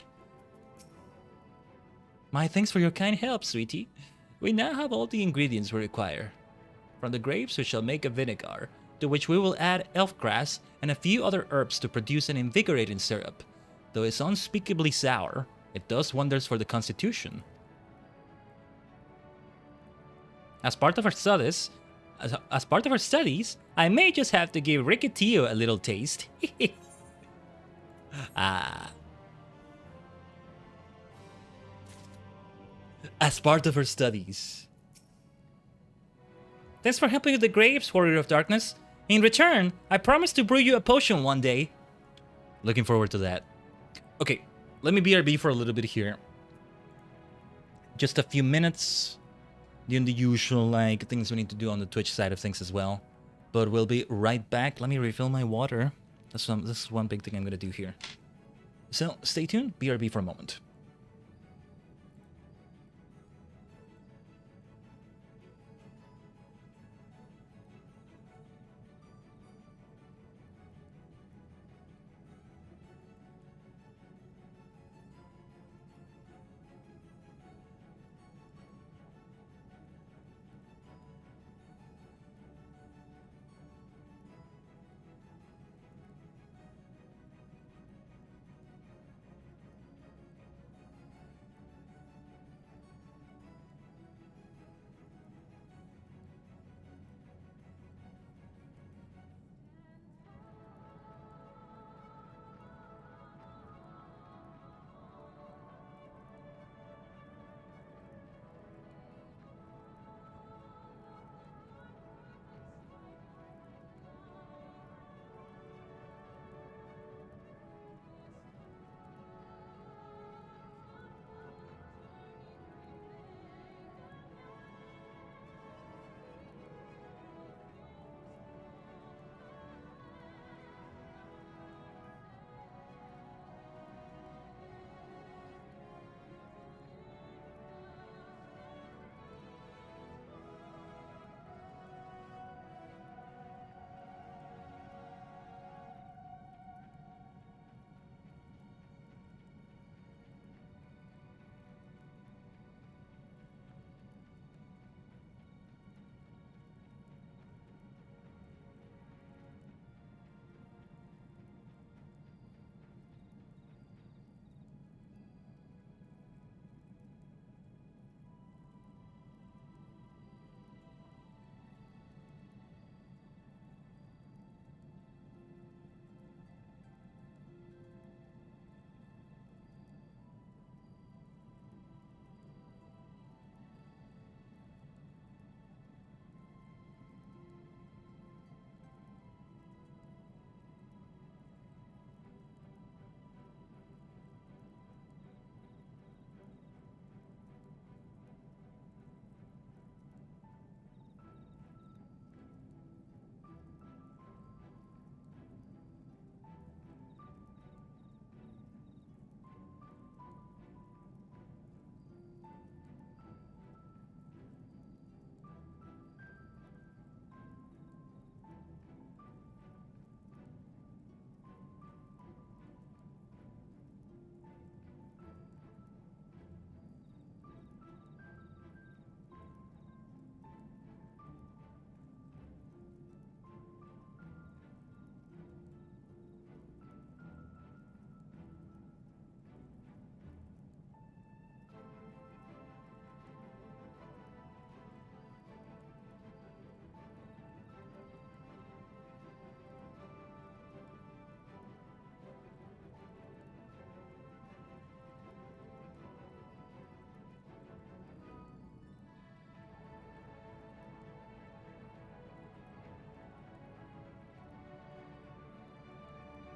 My thanks for your kind help, sweetie. We now have all the ingredients we require. From the grapes we shall make a vinegar, to which we will add elf grass and a few other herbs to produce an invigorating syrup. Though it's unspeakably sour, it does wonders for the constitution. As part of our studies, I may just have to give Rikitio a little taste. Ah. As part of her studies. Thanks for helping with the grapes, Warrior of Darkness. In return, I promise to brew you a potion one day. Looking forward to that. Okay, let me BRB for a little bit here. Just a few minutes. Doing the usual things we need to do on the Twitch side of things as well. But we'll be right back. Let me refill my water. This is one big thing I'm gonna do here. So stay tuned, BRB for a moment.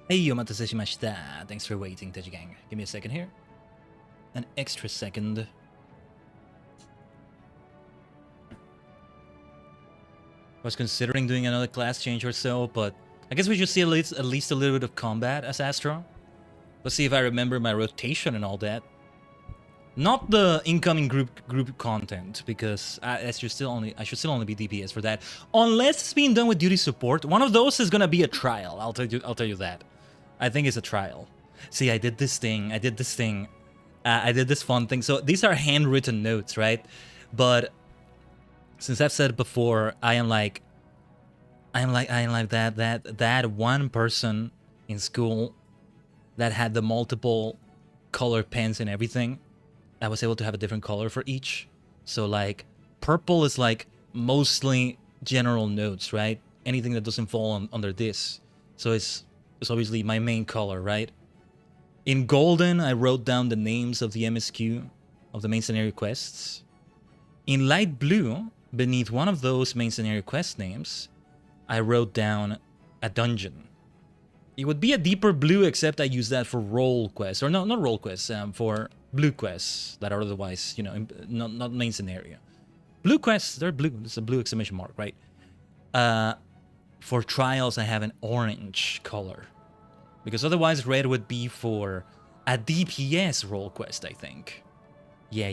Hey, omatase shimashita. Thanks for waiting, Tajigen. Give me a second here. An extra second. Was considering doing another class change or so, but I guess we should see at least a little bit of combat as Astro. Let's see if I remember my rotation and all that. Not the incoming group content, because I should still only be DPS for that. Unless it's being done with duty support. One of those is gonna be a trial. I'll tell you that. I think it's a trial. See, I did this thing. I did this fun thing. So these are handwritten notes, right? But since I've said it before, I am like that one person in school that had the multiple color pens and everything. I was able to have a different color for each. So like purple is like mostly general notes, right? Anything that doesn't fall under this. So it's obviously my main color, right? In golden, I wrote down the names of the MSQ of the main scenario quests. In light blue, beneath one of those main scenario quest names, I wrote down a dungeon. It would be a deeper blue, except I use that for role quests, or no, not role quests, for blue quests that are otherwise, you know, not main scenario. Blue quests, they're blue. It's a blue exclamation mark, right? For trials, I have an orange color. Because otherwise, red would be for a DPS role quest, I think. Yeah.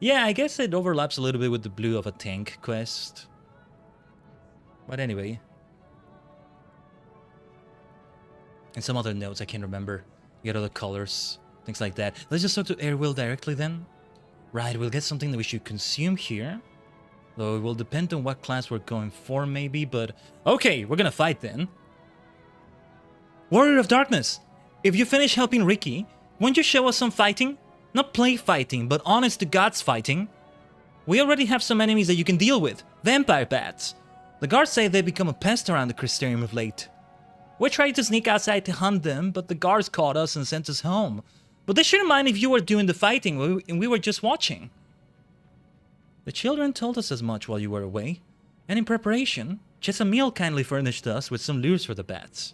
Yeah, I guess it overlaps a little bit with the blue of a tank quest. But anyway. And some other notes I can't remember. You get other colors, things like that. Let's just talk to Airwill directly then. Right, we'll get something that we should consume here. Though it will depend on what class we're going for, maybe, but... Okay, we're gonna fight then. Warrior of Darkness, if you finish helping Ricky, won't you show us some fighting? Not play fighting, but honest to God's fighting. We already have some enemies that you can deal with. Vampire bats. The guards say they've become a pest around the Crystarium of late. We're trying to sneak outside to hunt them, but the guards caught us and sent us home. But they shouldn't mind if you were doing the fighting and we were just watching. The children told us as much while you were away, and in preparation, Chesamil kindly furnished us with some lures for the bats.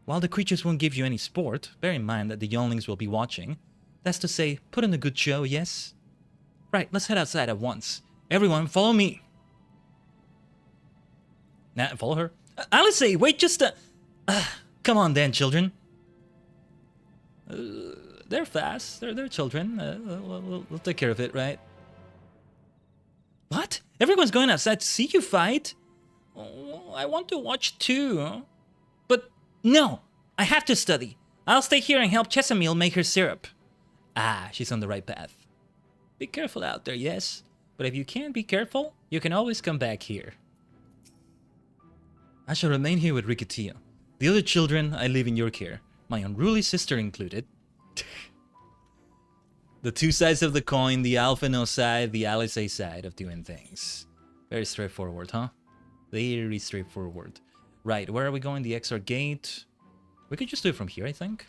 While the creatures won't give you any sport, bear in mind that the younglings will be watching. That's to say, put on a good show, yes? Right, let's head outside at once. Everyone, follow me. Nah, follow her. Alice, wait just a... come on then, children. They're fast. They're children. We'll take care of it, right? What? Everyone's going outside to see you fight? Oh, I want to watch too. But no, I have to study. I'll stay here and help Chesamil make her syrup. Ah, she's on the right path. Be careful out there, yes. But if you can't be careful, you can always come back here. I shall remain here with Rikitillo. The other children, I leave in your care. My unruly sister included. The two sides of the coin, the Alphino side, the Alice side of doing things. Very straightforward, huh? Very straightforward. Right, where are we going? The XR gate. We could just do it from here, I think.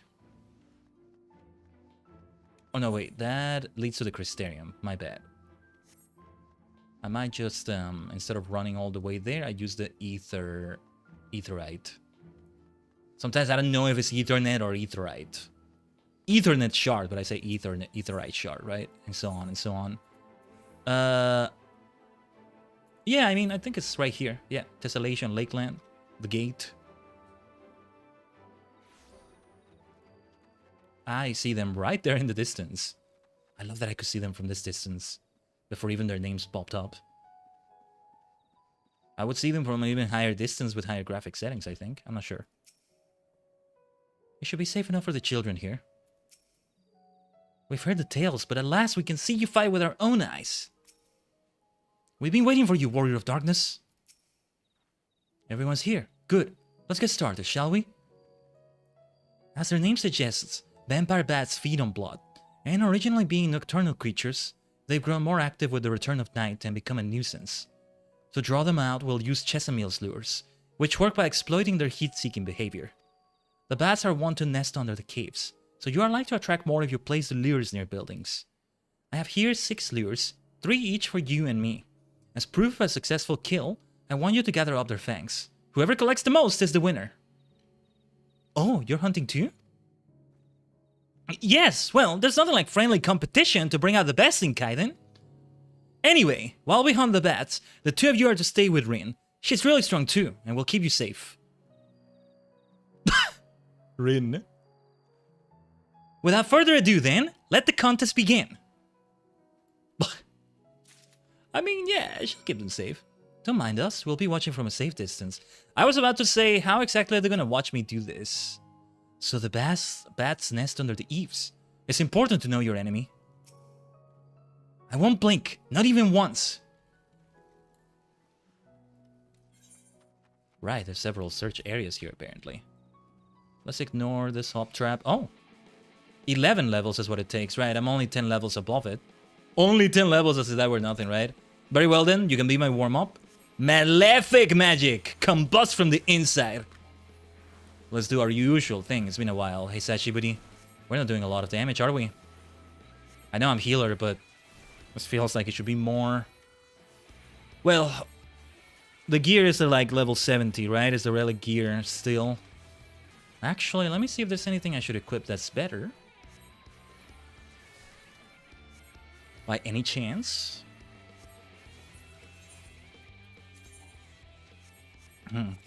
Oh no, wait, that leads to the Crystarium. My bad. I might just, instead of running all the way there, I use the Etherite. Sometimes I don't know if it's Ethernet or Etherite. Ethernet shard, but I say Etherite shard, right? And so on and so on. Yeah, I mean, I think it's right here. Yeah, Tessellation, Lakeland, the gate. I see them right there in the distance. I love that I could see them from this distance before even their names popped up. I would see them from an even higher distance with higher graphic settings, I think. I'm not sure. It should be safe enough for the children here. We've heard the tales, but at last we can see you fight with our own eyes. We've been waiting for you, Warrior of Darkness. Everyone's here. Good. Let's get started, shall we? As their name suggests, vampire bats feed on blood, and originally being nocturnal creatures, they've grown more active with the return of night and become a nuisance. To draw them out, we'll use Chesamil's lures, which work by exploiting their heat-seeking behavior. The bats are wont to nest under the caves, so you are likely to attract more if you place the lures near buildings. I have here 6 lures, 3 each for you and me. As proof of a successful kill, I want you to gather up their fangs. Whoever collects the most is the winner. Oh, you're hunting too? Yes, well, there's nothing like friendly competition to bring out the best in Khaiden. Anyway, while we hunt the bats, the 2 of you are to stay with Rin. She's really strong too, and will keep you safe. Rin. Without further ado then, let the contest begin. I mean, yeah, she'll keep them safe. Don't mind us, we'll be watching from a safe distance. I was about to say, how exactly are they gonna watch me do this? So the bats nest under the eaves. It's important to know your enemy. I won't blink, not even once. Right, there's several search areas here apparently. Let's ignore this hop trap. Oh, 11 levels is what it takes, right? I'm only 10 levels above it. Only 10 levels as if that were nothing, right? Very well then, you can be my warm-up. Malefic magic! Combust from the inside. Let's do our usual thing. It's been a while. Hey, Sachi buddy. We're not doing a lot of damage, are we? I know I'm healer, but this feels like it should be more. Well, the gear is like level 70, right? Is the relic gear still? Actually, let me see if there's anything I should equip that's better. By any chance?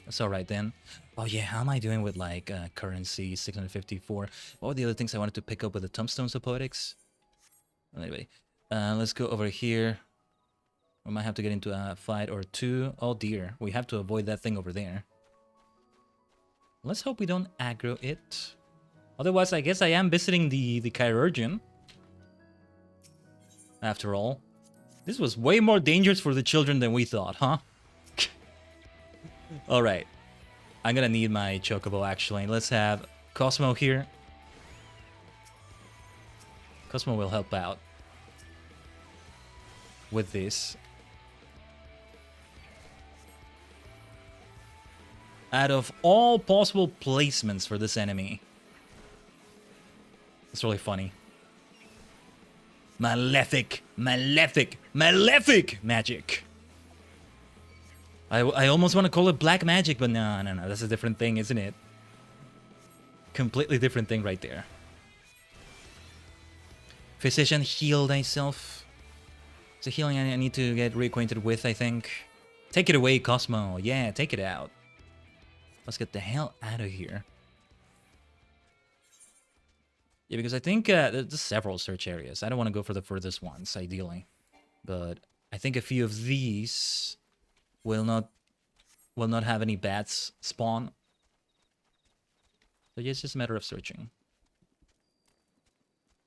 That's alright then. Oh yeah, how am I doing with like currency 654? What were the other things I wanted to pick up with the tombstones of poetics? Anyway, let's go over here. We might have to get into a fight or two. Oh dear, we have to avoid that thing over there. Let's hope we don't aggro it. Otherwise, I guess I am visiting the chirurgeon. After all, this was way more dangerous for the children than we thought, huh? Alright. I'm gonna need my chocobo, actually. Let's have Cosmo here. Cosmo will help out with this. Out of all possible placements for this enemy. It's really funny. Malefic, malefic, malefic magic. I almost want to call it black magic, but no, that's a different thing, isn't it? Completely different thing right there. Physician, heal thyself. It's a healing I need to get reacquainted with, I think. Take it away, Cosmo. Yeah, take it out. Let's get the hell out of here. Yeah, because I think there's several search areas. I don't want to go for the furthest ones, ideally. But I think a few of these will not have any bats spawn. So yeah, it's just a matter of searching.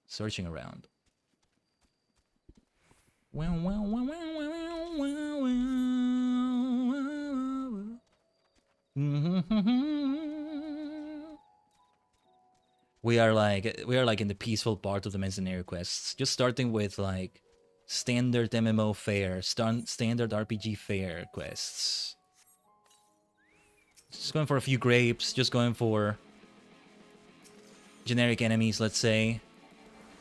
Searching around. We are like in the peaceful part of the Mercenary quests, just starting with like standard MMO fare, standard RPG fare quests. Just going for a few grapes, just going for generic enemies, let's say.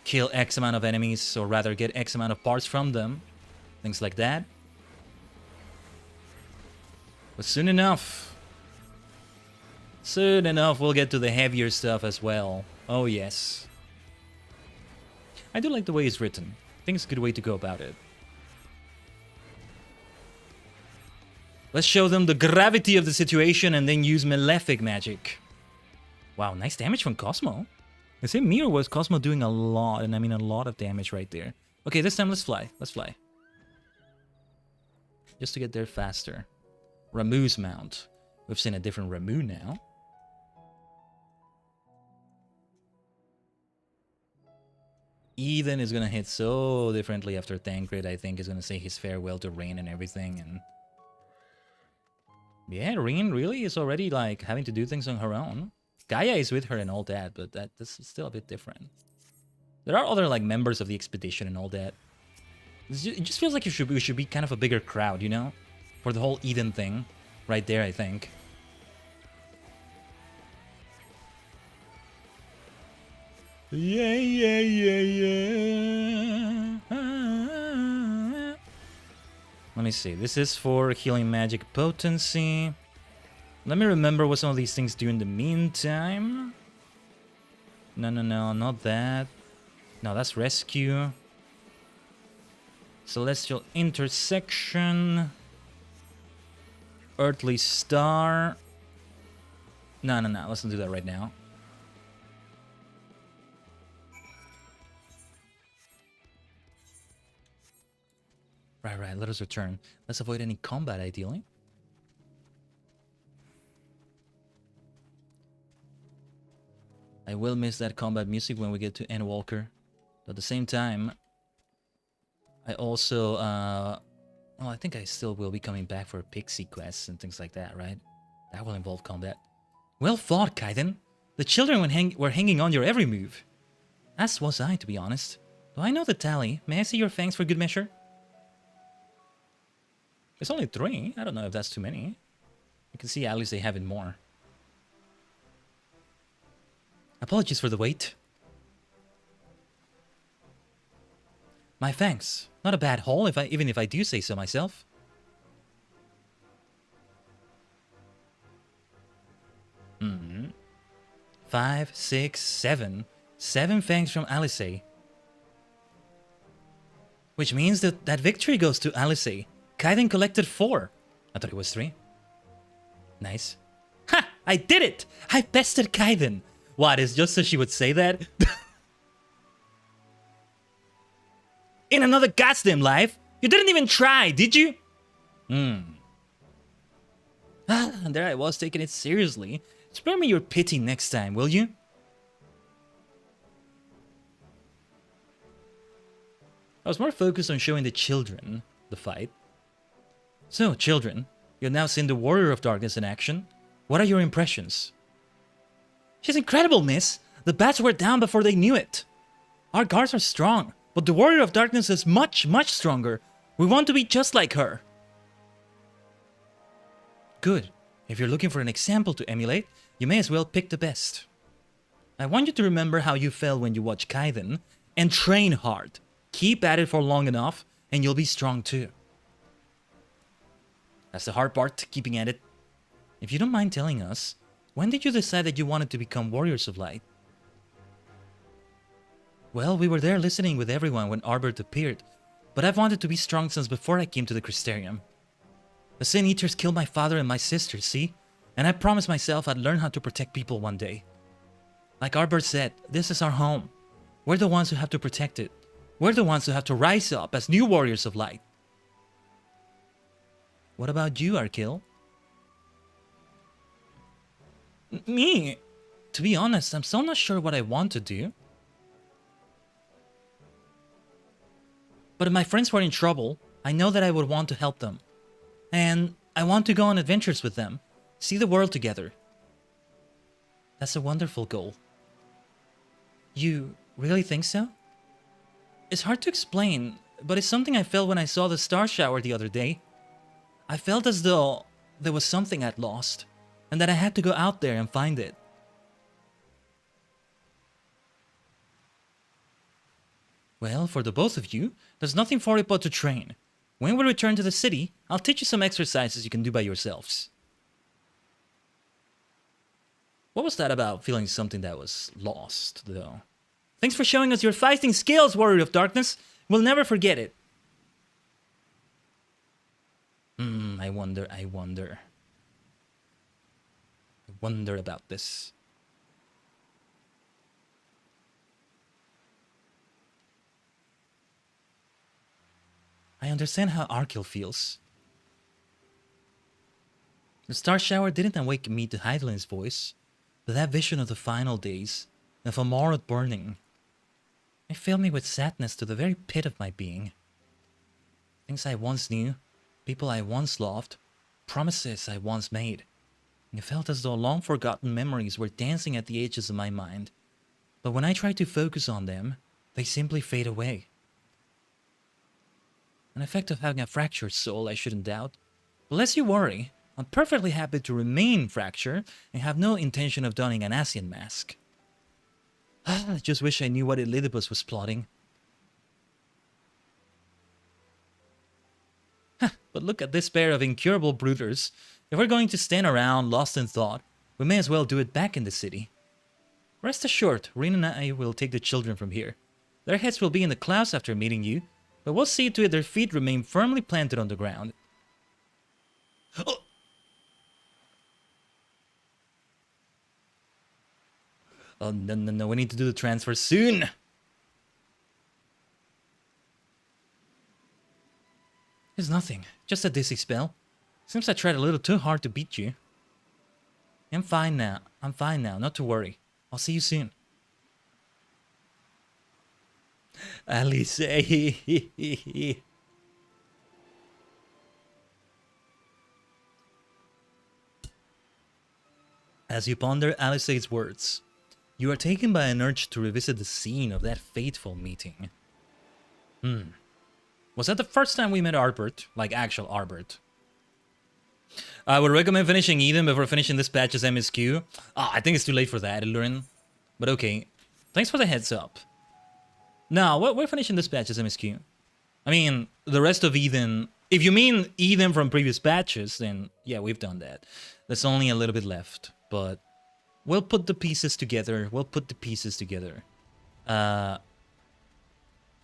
Kill X amount of enemies, or rather get X amount of parts from them. Things like that. But soon enough, we'll get to the heavier stuff as well. Oh yes. I do like the way it's written. I think it's a good way to go about it. Let's show them the gravity of the situation and then use malefic magic. Wow, nice damage from Cosmo. Is it me or was Cosmo doing a lot? And I mean a lot of damage right there. Okay, this time let's fly. Let's fly. Just to get there faster. Ramuh's mount. We've seen a different Ramuh now. Eden is gonna hit so differently after Tancred. I think is gonna say his farewell to Rain and everything. And yeah, Rain really is already like having to do things on her own. Gaia is with her and all that, but that's still a bit different. There are other like members of the expedition and all that. It just feels like we should be kind of a bigger crowd, you know, for the whole Eden thing, right there. I think. Yeah, yeah, yeah, yeah. Let me see. This is for healing magic potency. Let me remember what some of these things do in the meantime. No, not that. No, that's rescue. Celestial intersection. Earthly star. No. Let's not do that right now. Right. Let us return. Let's avoid any combat, ideally. I will miss that combat music when we get to Endwalker. But at the same time, I also, well, I think I still will be coming back for pixie quests and things like that, right? That will involve combat. Well fought, Khaiden. The children were hanging on your every move. As was I, to be honest. Do I know the tally? May I see your fangs for good measure? It's only 3. I don't know if that's too many. You can see at least they have it more. Apologies for the wait. My thanks. Not a bad haul, even if I do say so myself. Mm-hmm. 5, 6, 7. 7 fangs from Alice. Which means that victory goes to Alice. Khaiden collected 4. I thought it was 3. Nice. Ha! I did it! I bested Khaiden! What, is just so she would say that? In another goddamn life? You didn't even try, did you? Ah, there I was taking it seriously. Spare me your pity next time, will you? I was more focused on showing the children the fight. So, children, you have now seen the Warrior of Darkness in action. What are your impressions? She's incredible, miss. The bats were down before they knew it. Our guards are strong, but the Warrior of Darkness is much, much stronger. We want to be just like her. Good. If you're looking for an example to emulate, you may as well pick the best. I want you to remember how you felt when you watched Khaiden, and train hard. Keep at it for long enough, and you'll be strong too. That's the hard part, keeping at it. If you don't mind telling us, when did you decide that you wanted to become Warriors of Light? Well, we were there listening with everyone when Arbert appeared, but I've wanted to be strong since before I came to the Crystarium. The Sin Eaters killed my father and my sister, see? And I promised myself I'd learn how to protect people one day. Like Arbert said, this is our home. We're the ones who have to protect it. We're the ones who have to rise up as new Warriors of Light. What about you, Arkil? Me? To be honest, I'm still not sure what I want to do. But if my friends were in trouble, I know that I would want to help them. And I want to go on adventures with them, see the world together. That's a wonderful goal. You really think so? It's hard to explain, but it's something I felt when I saw the star shower the other day. I felt as though there was something I'd lost, and that I had to go out there and find it. Well, for the both of you, there's nothing for it but to train. When we return to the city, I'll teach you some exercises you can do by yourselves. What was that about feeling something that was lost, though? Thanks for showing us your fighting skills, Warrior of Darkness. We'll never forget it. I wonder about this. I understand how Arkil feels. The star shower didn't awaken me to Heidelin's voice, but that vision of the final days, of a Morroth burning, it filled me with sadness to the very pit of my being. Things I once knew, people I once loved, promises I once made. It felt as though long-forgotten memories were dancing at the edges of my mind, but when I try to focus on them, they simply fade away. An effect of having a fractured soul, I shouldn't doubt. But lest you worry, I'm perfectly happy to remain fractured and have no intention of donning an Asian mask. I just wish I knew what Elidibus was plotting. But look at this pair of incurable brooders. If we're going to stand around lost in thought, we may as well do it back in the city. Rest assured, Rin and I will take the children from here. Their heads will be in the clouds after meeting you, but we'll see to it their feet remain firmly planted on the ground. Oh, no, we need to do the transfer soon! It's nothing, just a dizzy spell. Seems I tried a little too hard to beat you. I'm fine now, not to worry. I'll see you soon. Alice. As you ponder Alice's words, you are taken by an urge to revisit the scene of that fateful meeting. Was that the first time we met Arbert? Like actual Arbert? I would recommend finishing Eden before finishing this patch's MSQ. I think it's too late for that, Lurin. But okay. Thanks for the heads up. No, we're finishing this patch's MSQ. I mean, the rest of Eden... If you mean Eden from previous patches, then yeah, we've done that. There's only a little bit left. But we'll put the pieces together.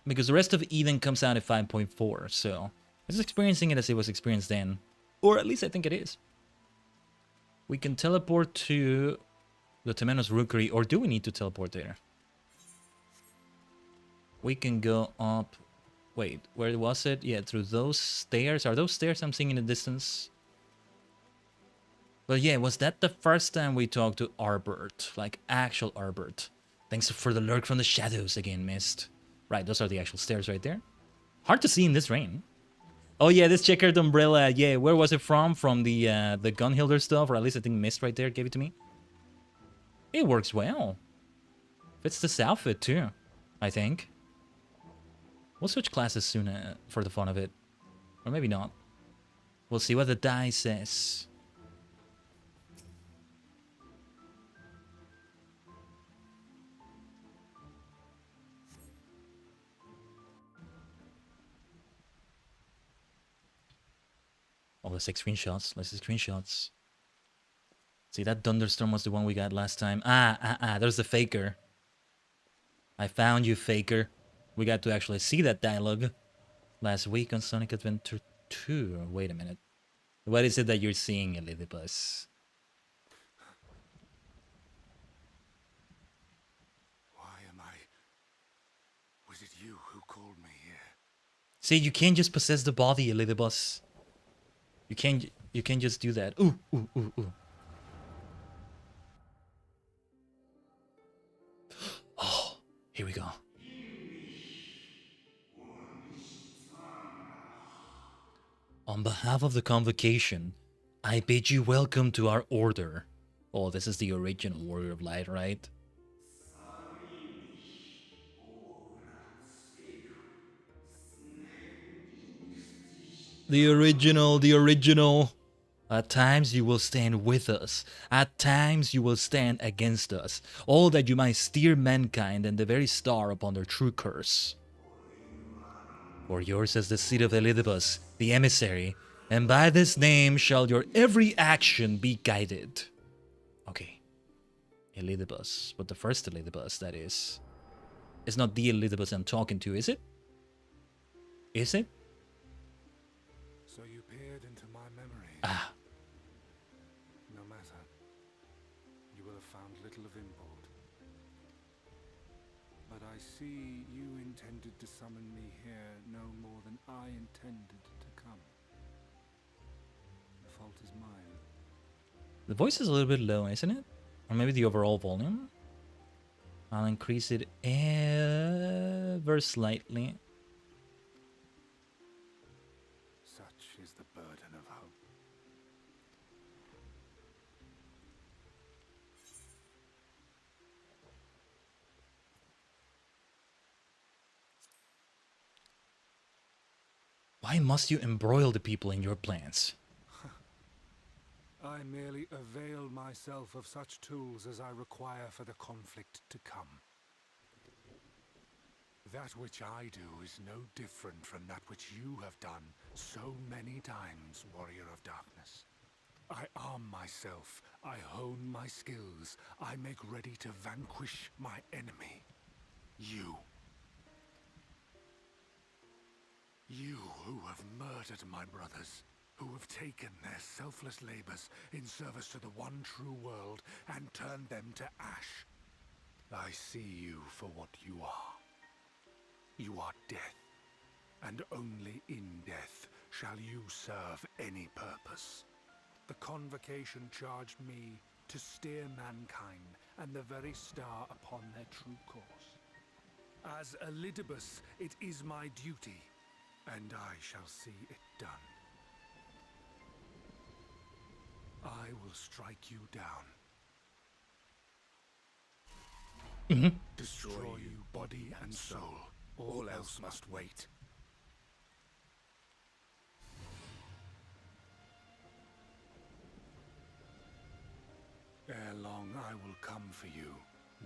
Because the rest of Eden comes out at 5.4, so it's experiencing it as it was experienced then. Or at least I think it is. We can teleport to the Temenos Rookery, or do we need to teleport there? We can go up... Wait, where was it? Yeah, through those stairs. Are those stairs I'm seeing in the distance? But yeah, was that the first time we talked to Arbert? Like, actual Arbert. Thanks for the lurk from the shadows again, Mist. Right, those are the actual stairs right there. Hard to see in this rain. Oh yeah, this checkered umbrella. Yeah, where was it from? From the Gunhilder stuff, or at least I think Mist right there gave it to me. It works well. Fits this outfit too, I think. We'll switch classes soon for the fun of it. Or maybe not. We'll see what the die says. Oh, let's take screenshots. See, that thunderstorm was the one we got last time. There's the faker. I found you, faker. We got to actually see that dialogue last week on Sonic Adventure 2. Wait a minute. What is it that you're seeing, Elidibus? Why am I... Was it you who called me here? See, you can't just possess the body, Elidibus. You can't just do that. Ooh. Oh, here we go. On behalf of the convocation, I bid you welcome to our order. Oh, this is the original Warrior of Light, right? The original. At times you will stand with us. At times you will stand against us. All that you might steer mankind and the very star upon their true curse. For yours is the seat of Elidibus, the emissary, and by this name shall your every action be guided. Okay. Elidibus. But the first Elidibus, that is. It's not the Elidibus I'm talking to, is it? Is it? So you peered into my memory. No matter. You will have found little of import. But I see you intended to summon me here no more than I intended to come. The fault is mine. The voice is a little bit low, isn't it? Or maybe the overall volume? I'll increase it ever slightly. Such is the burden of hope. Why must you embroil the people in your plans? I merely avail myself of such tools as I require for the conflict to come. That which I do is no different from that which you have done so many times, Warrior of Darkness. I arm myself, I hone my skills, I make ready to vanquish my enemy. You. You who have murdered my brothers, who have taken their selfless labors in service to the one true world and turned them to ash. I see you for what you are. You are death, and only in death shall you serve any purpose. The convocation charged me to steer mankind and the very star upon their true course. As Elidibus, it is my duty, and I shall see it done. I will strike you down. Destroy you body and soul. All else must wait. Ere long I will come for you,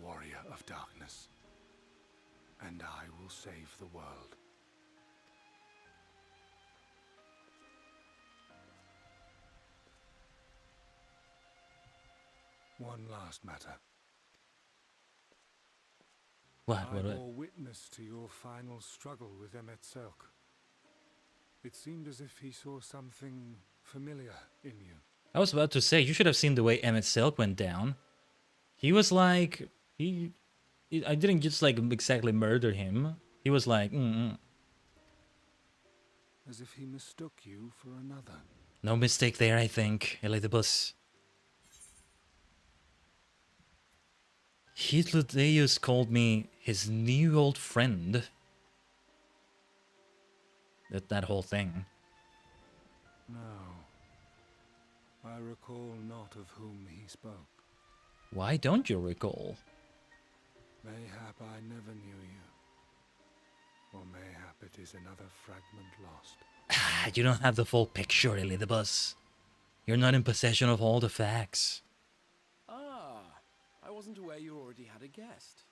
warrior of darkness, and I will save the world. One last matter. What? I bore witness to your final struggle with MSQ. It seemed as if he saw something familiar in you. I was about to say, you should have seen the way Emmett Silk went down. He was like, I didn't just like exactly murder him. He was like, As if he mistook you for another. No mistake there, I think, Elidibus. Hitludeus called me his new old friend. That whole thing. No. I recall not of whom he spoke. Why don't you recall? Mayhap I never knew you. Or mayhap it is another fragment lost. You don't have the full picture, Elidibus. You're not in possession of all the facts. Ah, I wasn't aware you already had a guest.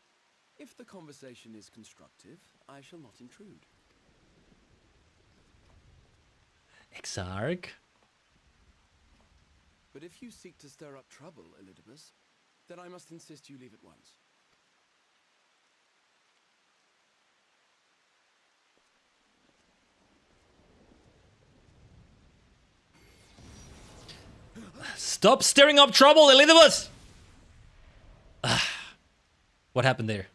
If the conversation is constructive, I shall not intrude. Exarch? But if you seek to stir up trouble, Elidibus, then I must insist you leave at once. Stop stirring up trouble, Elidibus! What happened there?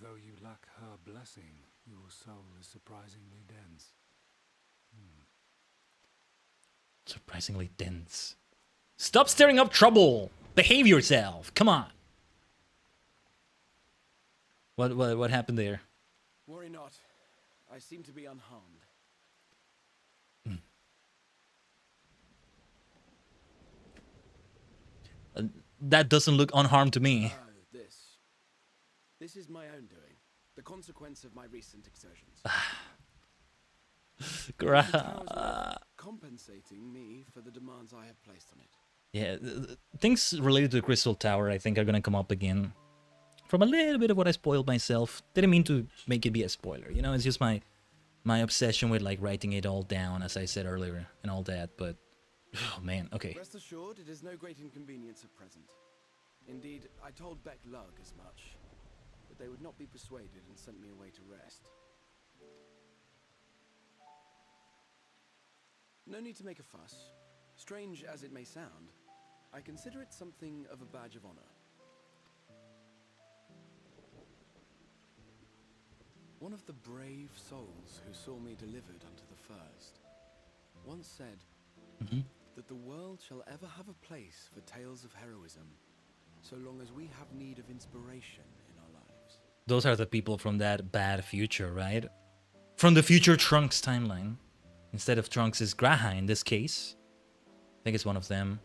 Though you lack her blessing, your soul is surprisingly dense. Surprisingly dense. Stop stirring up trouble! Behave yourself! Come on! What happened there? Worry not. I seem to be unharmed. That doesn't look unharmed to me. This is my own doing. The consequence of my recent exertions. The tower's worth compensating me for the demands I have placed on it. Yeah, things related to the Crystal Tower I think are gonna come up again. From a little bit of what I spoiled myself. Didn't mean to make it be a spoiler, you know, it's just my obsession with like writing it all down as I said earlier and all that, but oh man, okay. Rest assured, it is no great inconvenience at present. Indeed, I told Beck Lug as much, but they would not be persuaded and sent me away to rest. No need to make a fuss. Strange as it may sound, I consider it something of a badge of honor. One of the brave souls who saw me delivered unto the first once said that the world shall ever have a place for tales of heroism so long as we have need of inspiration in our lives. Those are the people from that bad future, right? From the future Trunks timeline. Instead of Trunks is Graha in this case. I think it's one of them.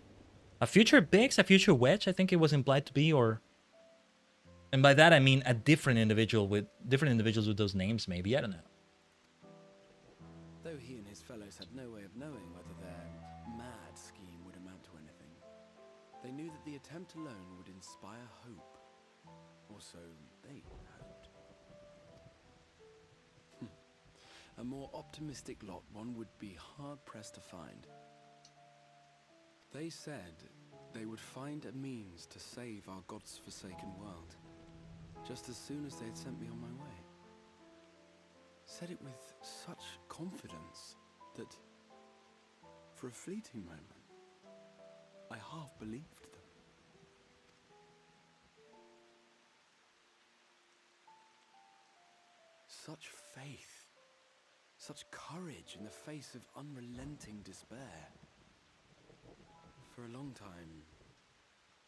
A future Biggs, a future Wedge, I think it was implied to be, or... And by that I mean a different individual with... different individuals with those names, maybe, I don't know. Though he and his fellows had no way of knowing whether their mad scheme would amount to anything, they knew that the attempt alone would inspire hope. Or so they hoped. A more optimistic lot one would be hard-pressed to find. They said they would find a means to save our God's forsaken world, just as soon as they had sent me on my way. Said it with such confidence that, for a fleeting moment, I half believed them. Such faith, such courage in the face of unrelenting despair. For a long time,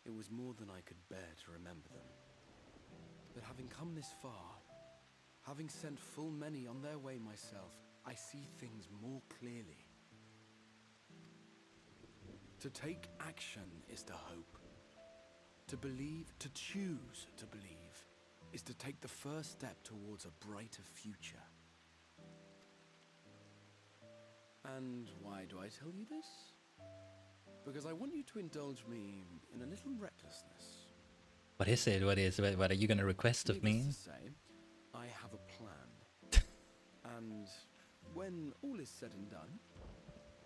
it was more than I could bear to remember them. come this far, having sent full many on their way myself, I see things more clearly. To take action is to hope. To believe, to choose to believe, is to take the first step towards a brighter future. And why do I tell you this? Because I want you to indulge me in a little recklessness. What is it? What are you gonna request of me? Needless to say, I have a plan. And when all is said and done,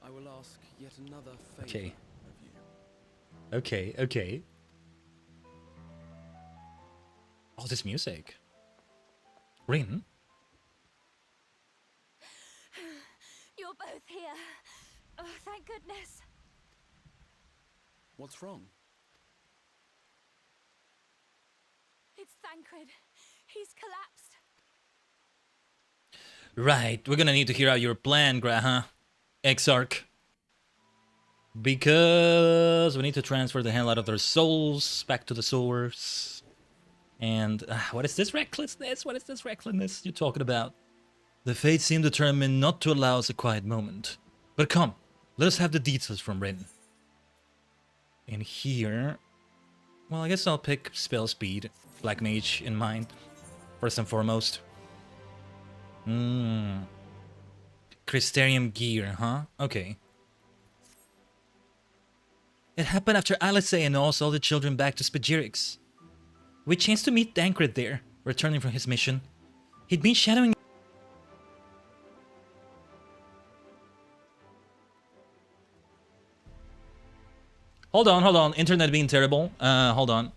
I will ask yet another favor Okay. of you. Okay, okay. Oh, this music. Rin? You're both here. Oh, thank goodness. What's wrong? It's Thancred. He's collapsed. Right, we're gonna need to hear out your plan, Graha. Exarch. Because we need to transfer the hell out of their souls back to the source. And what is this recklessness? What is this recklessness you're talking about? The fates seem determined not to allow us a quiet moment. But come, let us have the details from Rin. And here... Well, I guess I'll pick spell speed, Black Mage in mind, first and foremost. Crystarium gear, huh? Okay. It happened after Alice and all the children back to Spagirix. We chanced to meet Thancred there, returning from his mission. He'd been shadowing... Hold on. Internet being terrible. Hold on.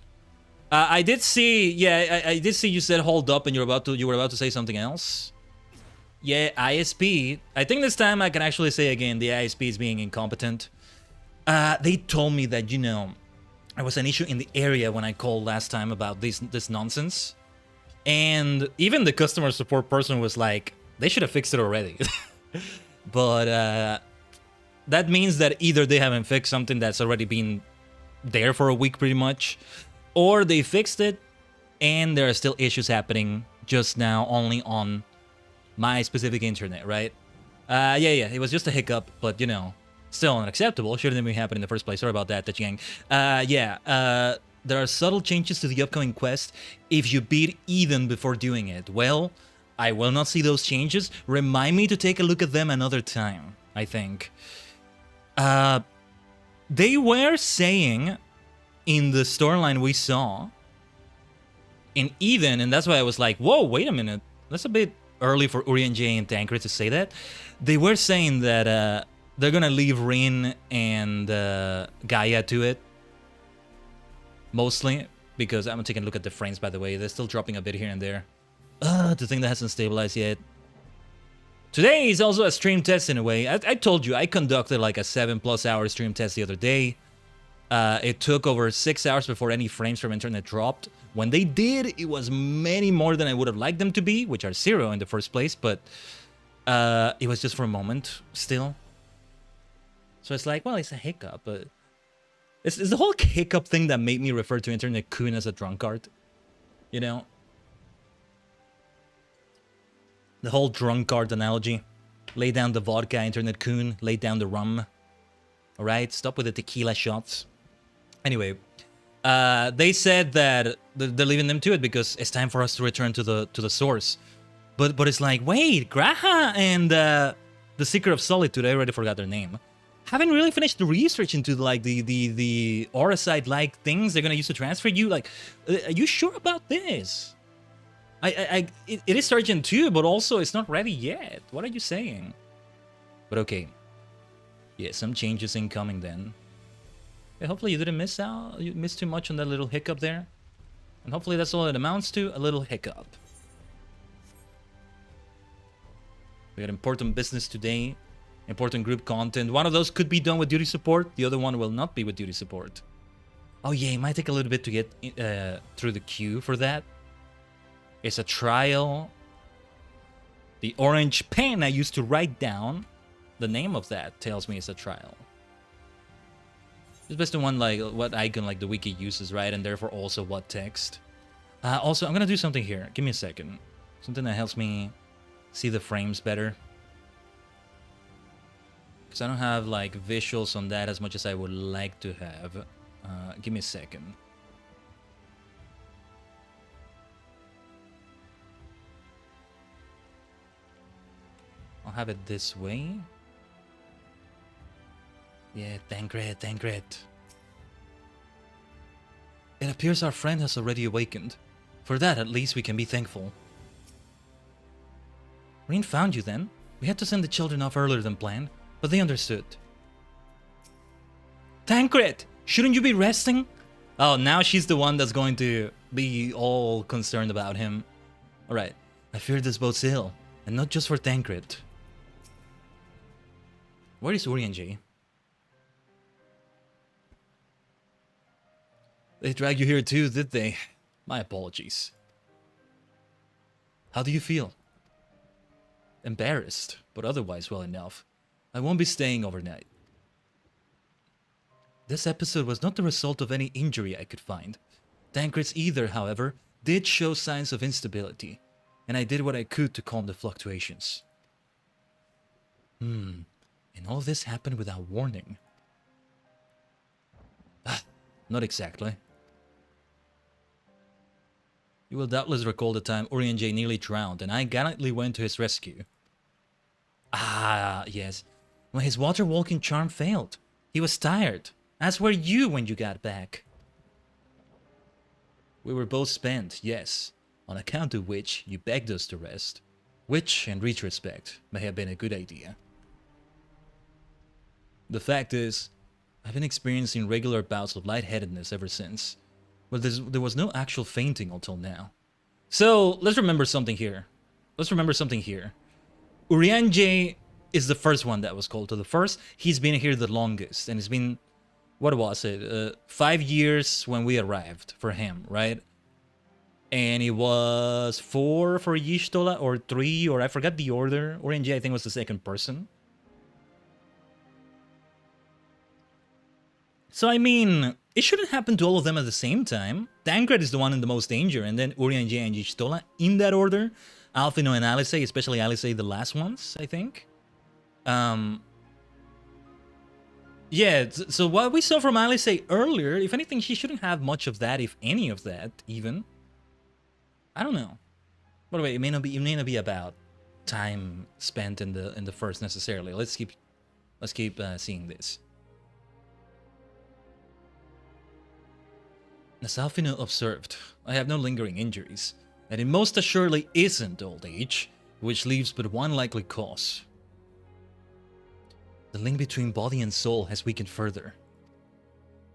I did see... Yeah, I did see you said hold up and you were about to say something else. Yeah, ISP. I think this time I can actually say again the ISP is being incompetent. They told me that, you know, there was an issue in the area when I called last time about this nonsense. And even the customer support person was like, they should have fixed it already. But that means that either they haven't fixed something that's already been there for a week pretty much, or they fixed it and there are still issues happening just now only on my specific internet, right? Yeah, it was just a hiccup, but you know, still unacceptable. Shouldn't have been happening in the first place. Sorry about that, Tajigen. There are subtle changes to the upcoming quest if you beat Eden before doing it. Well, I will not see those changes. Remind me to take a look at them another time, I think. They were saying in the storyline we saw in Eden, and that's why I was like, whoa, wait a minute. That's a bit early for Urian J and Thancred to say that. They were saying that they're gonna leave Rin and Gaia to it. Mostly, because I'm taking a look at the frames, by the way. They're still dropping a bit here and there. The thing that hasn't stabilized yet. Today is also a stream test in a way. I told you, I conducted like a 7+ hour stream test the other day. It took over 6 hours before any frames from internet dropped. When they did, it was many more than I would have liked them to be, which are 0 in the first place, but it was just for a moment still. So it's like, well, it's a hiccup, but it's the whole hiccup thing that made me refer to Internet Coon as a drunkard, you know? The whole drunkard analogy. Lay down the vodka, Internet Coon. Lay down the rum. Alright, stop with the tequila shots. Anyway, they said that they're leaving them to it because it's time for us to return to the source. But it's like, wait, Graha and the Seeker of Solitude, I already forgot their name, haven't really finished the research into like the Auracite-like things they're gonna use to transfer you. Like, are you sure about this? It is Sergeant 2, but also it's not ready yet. What are you saying? But okay. Yeah, some changes incoming then. Yeah, hopefully you didn't miss out. You missed too much on that little hiccup there. And hopefully that's all it amounts to, a little hiccup. We got important business today. Important group content. One of those could be done with duty support. The other one will not be with duty support. Oh yeah, it might take a little bit to get through the queue for that. It's a trial. The orange pen I used to write down, the name of that tells me it's a trial. It's based on one like what icon like the wiki uses, right? And therefore also what text. Also, I'm gonna do something here. Give me a second. Something that helps me see the frames better. Because I don't have like visuals on that as much as I would like to have. Give me a second. I'll have it this way. Yeah, Tancred, Tancred. It appears our friend has already awakened. For that, at least, we can be thankful. Rain found you then. We had to send the children off earlier than planned, but they understood. Tancred! Shouldn't you be resting? Oh, now she's the one that's going to be all concerned about him. Alright, I fear this bodes ill, and not just for Tancred. Where is Urianger? They dragged you here too, did they? My apologies. How do you feel? Embarrassed, but otherwise well enough. I won't be staying overnight. This episode was not the result of any injury I could find. Tancred's either, however, did show signs of instability, and I did what I could to calm the fluctuations. And all this happened without warning. Not exactly. You will doubtless recall the time Urianger nearly drowned, and I gallantly went to his rescue. Ah, yes. When his water-walking charm failed. He was tired, as were you when you got back. We were both spent, yes, on account of which you begged us to rest, which, in retrospect, may have been a good idea. The fact is, I've been experiencing regular bouts of lightheadedness ever since. Well, there was no actual fainting until now. So, let's remember something here. Urianger is the first one that was called to the first. He's been here the longest, and it's been, what was it, 5 years when we arrived for him, right? And it was 4 for Y'shtola, or 3, or I forgot the order. Urianger, I think, was the second person. So, I mean, it shouldn't happen to all of them at the same time. Tancred is the one in the most danger, and then Urianger and Y'shtola in that order. Alphino and Alice, especially Alice, the last ones, I think. Yeah, so what we saw from Alice earlier, if anything, she shouldn't have much of that, if any of that, even. I don't know. By the way, it may not be about time spent in the first necessarily. Let's keep seeing this. As Alphino observed, I have no lingering injuries, and it most assuredly isn't old age, which leaves but one likely cause. The link between body and soul has weakened further.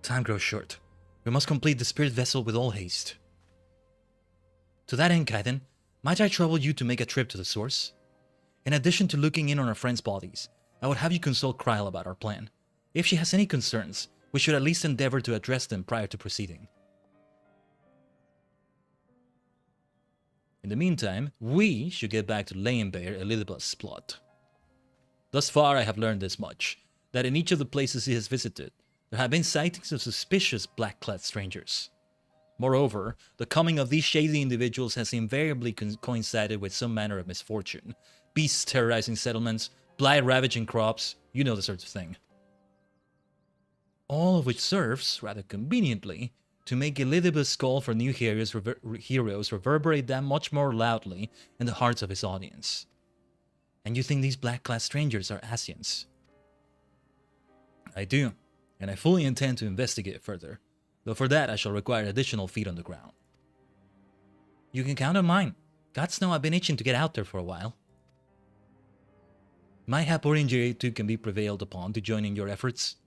Time grows short. We must complete the spirit vessel with all haste. To that end, Khaiden, might I trouble you to make a trip to the source? In addition to looking in on our friends' bodies, I would have you consult Kryl about our plan. If she has any concerns, we should at least endeavor to address them prior to proceeding. In the meantime, we should get back to laying bare Elizabeth's plot. Thus far, I have learned this much, that in each of the places he has visited, there have been sightings of suspicious black-clad strangers. Moreover, the coming of these shady individuals has invariably coincided with some manner of misfortune. Beasts terrorizing settlements, blight ravaging crops, you know the sort of thing. All of which serves, rather conveniently, to make Elizabeth's call for new heroes reverberate that much more loudly in the hearts of his audience. And you think these black-clad strangers are Asians? I do, and I fully intend to investigate further, though for that I shall require additional feet on the ground. You can count on mine. Gods know I've been itching to get out there for a while. My Urianger too can be prevailed upon to join in your efforts.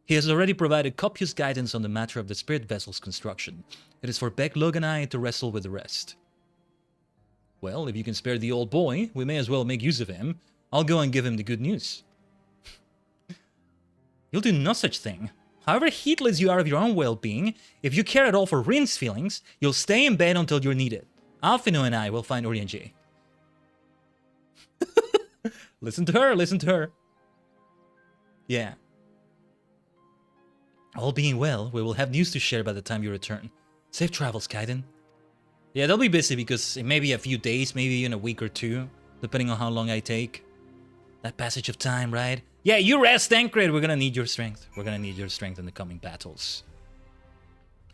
He has already provided copious guidance on the matter of the spirit vessel's construction. It is for Becklug and I to wrestle with the rest. Well, if you can spare the old boy, we may as well make use of him. I'll go and give him the good news. You'll do no such thing. However heedless you are of your own well-being, if you care at all for Rin's feelings, you'll stay in bed until you're needed. Alphino and I will find Urianger. Listen to her. Yeah. All being well, we will have news to share by the time you return. Safe travels, Khaiden. Yeah, they'll be busy because it may be a few days, maybe in a week or two, depending on how long I take. That passage of time, right? Yeah, you rest, Tancred. We're gonna need your strength. We're gonna need your strength in the coming battles.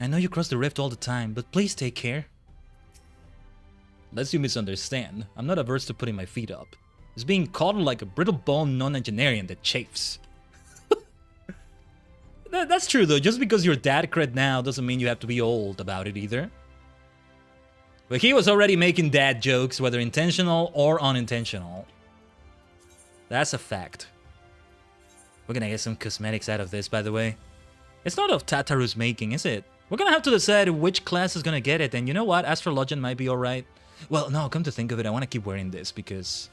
I know you cross the rift all the time, but please take care. Lest you misunderstand, I'm not averse to putting my feet up. It's being coddled like a brittle bone nonagenarian that chafes. That's true though, just because you're dad cred now doesn't mean you have to be old about it either. But he was already making dad jokes, whether intentional or unintentional. That's a fact. We're gonna get some cosmetics out of this, by the way. It's not of Tataru's making, is it? We're gonna have to decide which class is gonna get it, and you know what? Astrologian might be alright. Well, no, come to think of it, I want to keep wearing this because...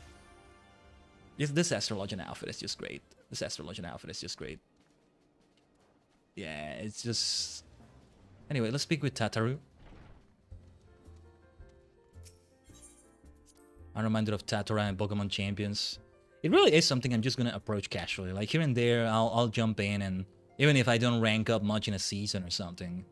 this Astrologian outfit is just great. This Astrologian outfit is just great. Yeah, it's just... Anyway, let's speak with Tataru. I'm reminded of Tatora and Pokemon Champions. It really is something I'm just gonna approach casually. Like here and there, I'll jump in, and even if I don't rank up much in a season or something,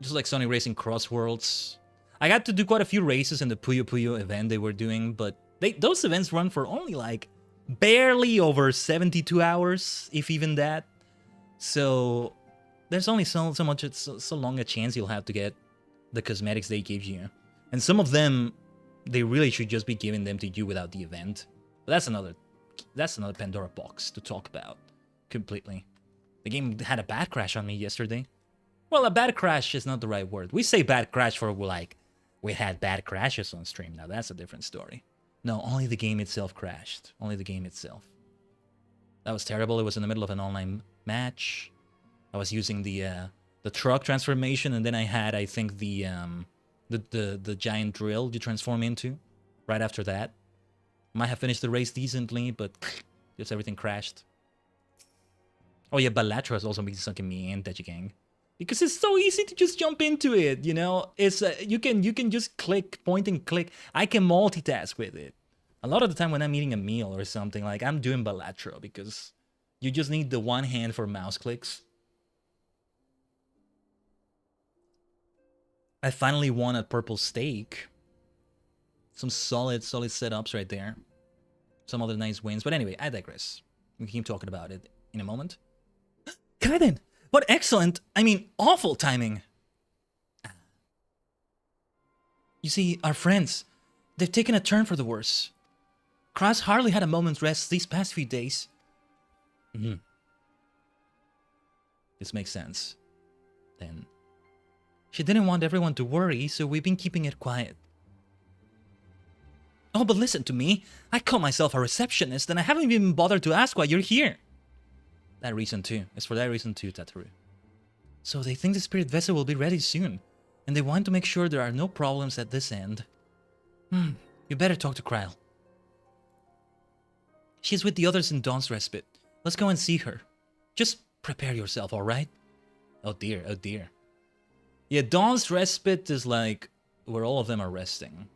just like Sonic Racing Cross Worlds. I got to do quite a few races in the Puyo Puyo event they were doing, but those events run for only like barely over 72 hours, if even that. So there's only so long a chance you'll have to get the cosmetics they give you, and some of them they really should just be giving them to you without the event. But that's another Pandora box to talk about completely. The game had a bad crash on me yesterday. Well, a bad crash is not the right word. We say bad crash for like we had bad crashes on stream. Now that's a different story. No, only the game itself crashed. Only the game itself. That was terrible. It was in the middle of an online match. I was using the truck transformation, and then I had, I think, the giant drill you transform into right after that. Might have finished the race decently, but just everything crashed. Oh yeah, Balatra has also been sucking me in Tajigen. Because it's so easy to just jump into it, you know? It's you can just click, point and click. I can multitask with it. A lot of the time when I'm eating a meal or something, like I'm doing Balatro because you just need the one hand for mouse clicks. I finally won a purple steak. Some solid setups right there. Some other nice wins. But anyway, I digress. We can keep talking about it in a moment. Khaiden! What excellent, I mean awful timing. You see, our friends, they've taken a turn for the worse. Kraz hardly had a moment's rest these past few days. This makes sense. Then, she didn't want everyone to worry, so we've been keeping it quiet. Oh, but listen to me. I call myself a receptionist, and I haven't even bothered to ask why you're here. That reason too. It's for that reason too, Tataru. So they think the spirit vessel will be ready soon, and they want to make sure there are no problems at this end. You better talk to Kryle. She's with the others in Dawn's Respite. Let's go and see her. Just prepare yourself, alright? Oh dear, oh dear. Yeah, Dawn's Respite is like where all of them are resting.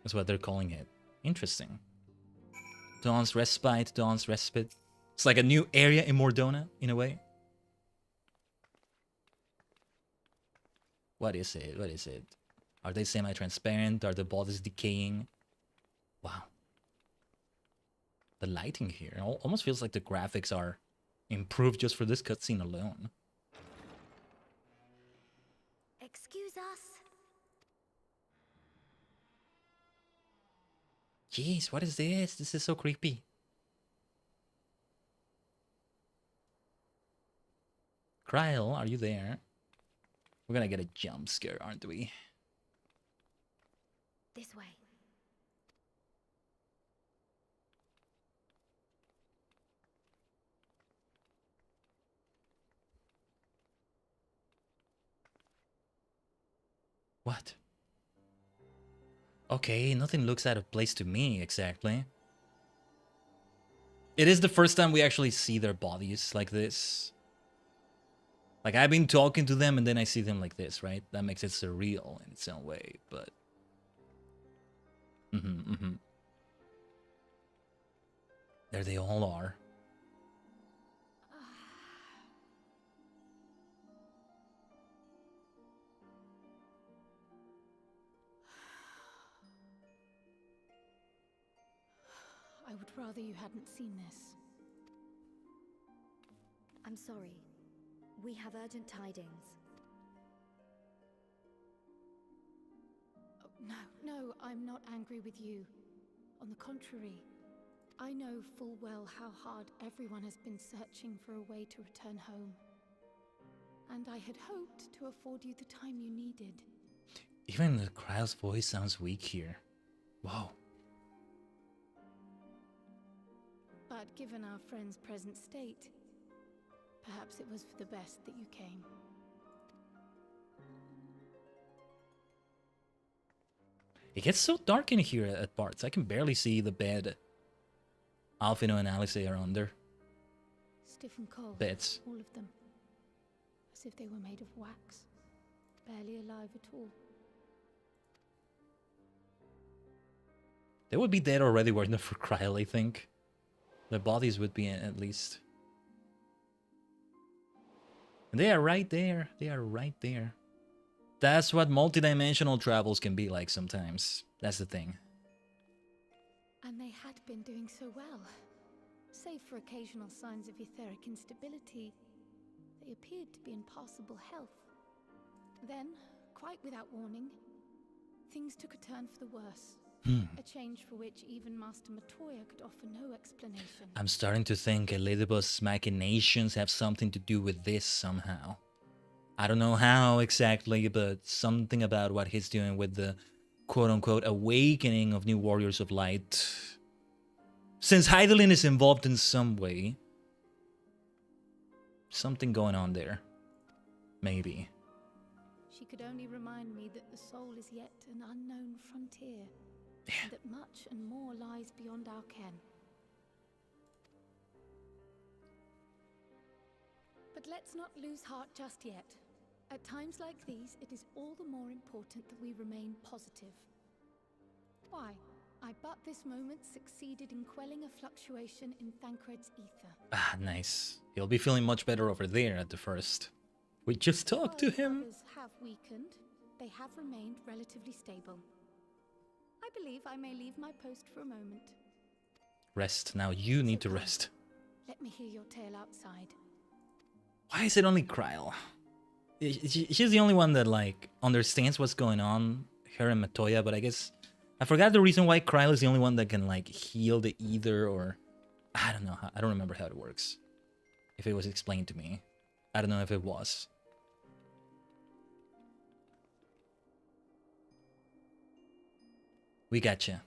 That's what they're calling it. Interesting. Dawn's Respite, Dawn's Respite. It's like a new area in Mordona, in a way. What is it? What is it? Are they semi-transparent? Are the bodies decaying? Wow. The lighting here almost feels like the graphics are improved just for this cutscene alone. Excuse us. Jeez, what is this? This is so creepy. Kryle, are you there? We're gonna get a jump scare, aren't we? This way. What? Okay, nothing looks out of place to me, exactly. It is the first time we actually see their bodies like this. Like, I've been talking to them and then I see them like this, right? That makes it surreal in its own way, but... There they all are. I would rather you hadn't seen this. I'm sorry. We have urgent tidings. Oh, no, I'm not angry with you. On the contrary, I know full well how hard everyone has been searching for a way to return home. And I had hoped to afford you the time you needed. Even the Kryle's voice sounds weak here. Whoa. But given our friend's present state, perhaps it was for the best that you came. It gets so dark in here at parts. I can barely see the bed Alfino and Alice are under. Stiff and cold. Beds. All of them. As if they were made of wax. Barely alive at all. They would be dead already were it not for Kryle, I think. Their bodies would be at least. And they are right there. They are right there. That's what multidimensional travels can be like sometimes. That's the thing. And they had been doing so well. Save for occasional signs of etheric instability, they appeared to be in passable health. Then, quite without warning, things took a turn for the worse. A change for which even Master Matoya could offer no explanation. I'm starting to think Elidibus' machinations have something to do with this somehow. I don't know how exactly, but something about what he's doing with the quote-unquote awakening of new warriors of light. Since Hydaelyn is involved in some way, something going on there. Maybe. She could only remind me that the soul is yet an unknown frontier. And that much and more lies beyond our ken. But let's not lose heart just yet. At times like these, it is all the more important that we remain positive. Why? I but this moment succeeded in quelling a fluctuation in Thancred's ether. Ah, nice. He'll be feeling much better over there at the first. We just talked to him. Others have weakened, they have remained relatively stable. I believe I may leave my post for a moment. Rest. Now you need to rest. Let me hear your tale outside. Why is it only Kryle? She's the only one that, like, understands what's going on. Her and Matoya, but I guess... I forgot the reason why Kryle is the only one that can, like, heal the ether or... I don't know. I don't remember how it works. If it was explained to me. I don't know if it was. We gotcha.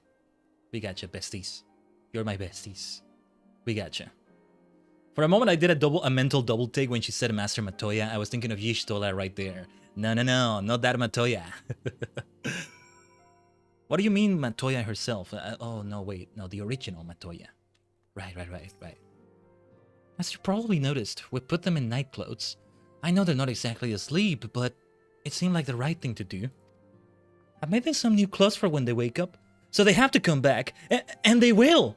We gotcha, besties. You're my besties. We gotcha. For a moment, I did a mental double take when she said Master Matoya. I was thinking of Y'shtola right there. No, not that Matoya. What do you mean Matoya herself? Oh, no, wait. No, the original Matoya. Right. As you probably noticed, we put them in night clothes. I know they're not exactly asleep, but it seemed like the right thing to do. I've made them some new clothes for when they wake up, so they have to come back, and they will!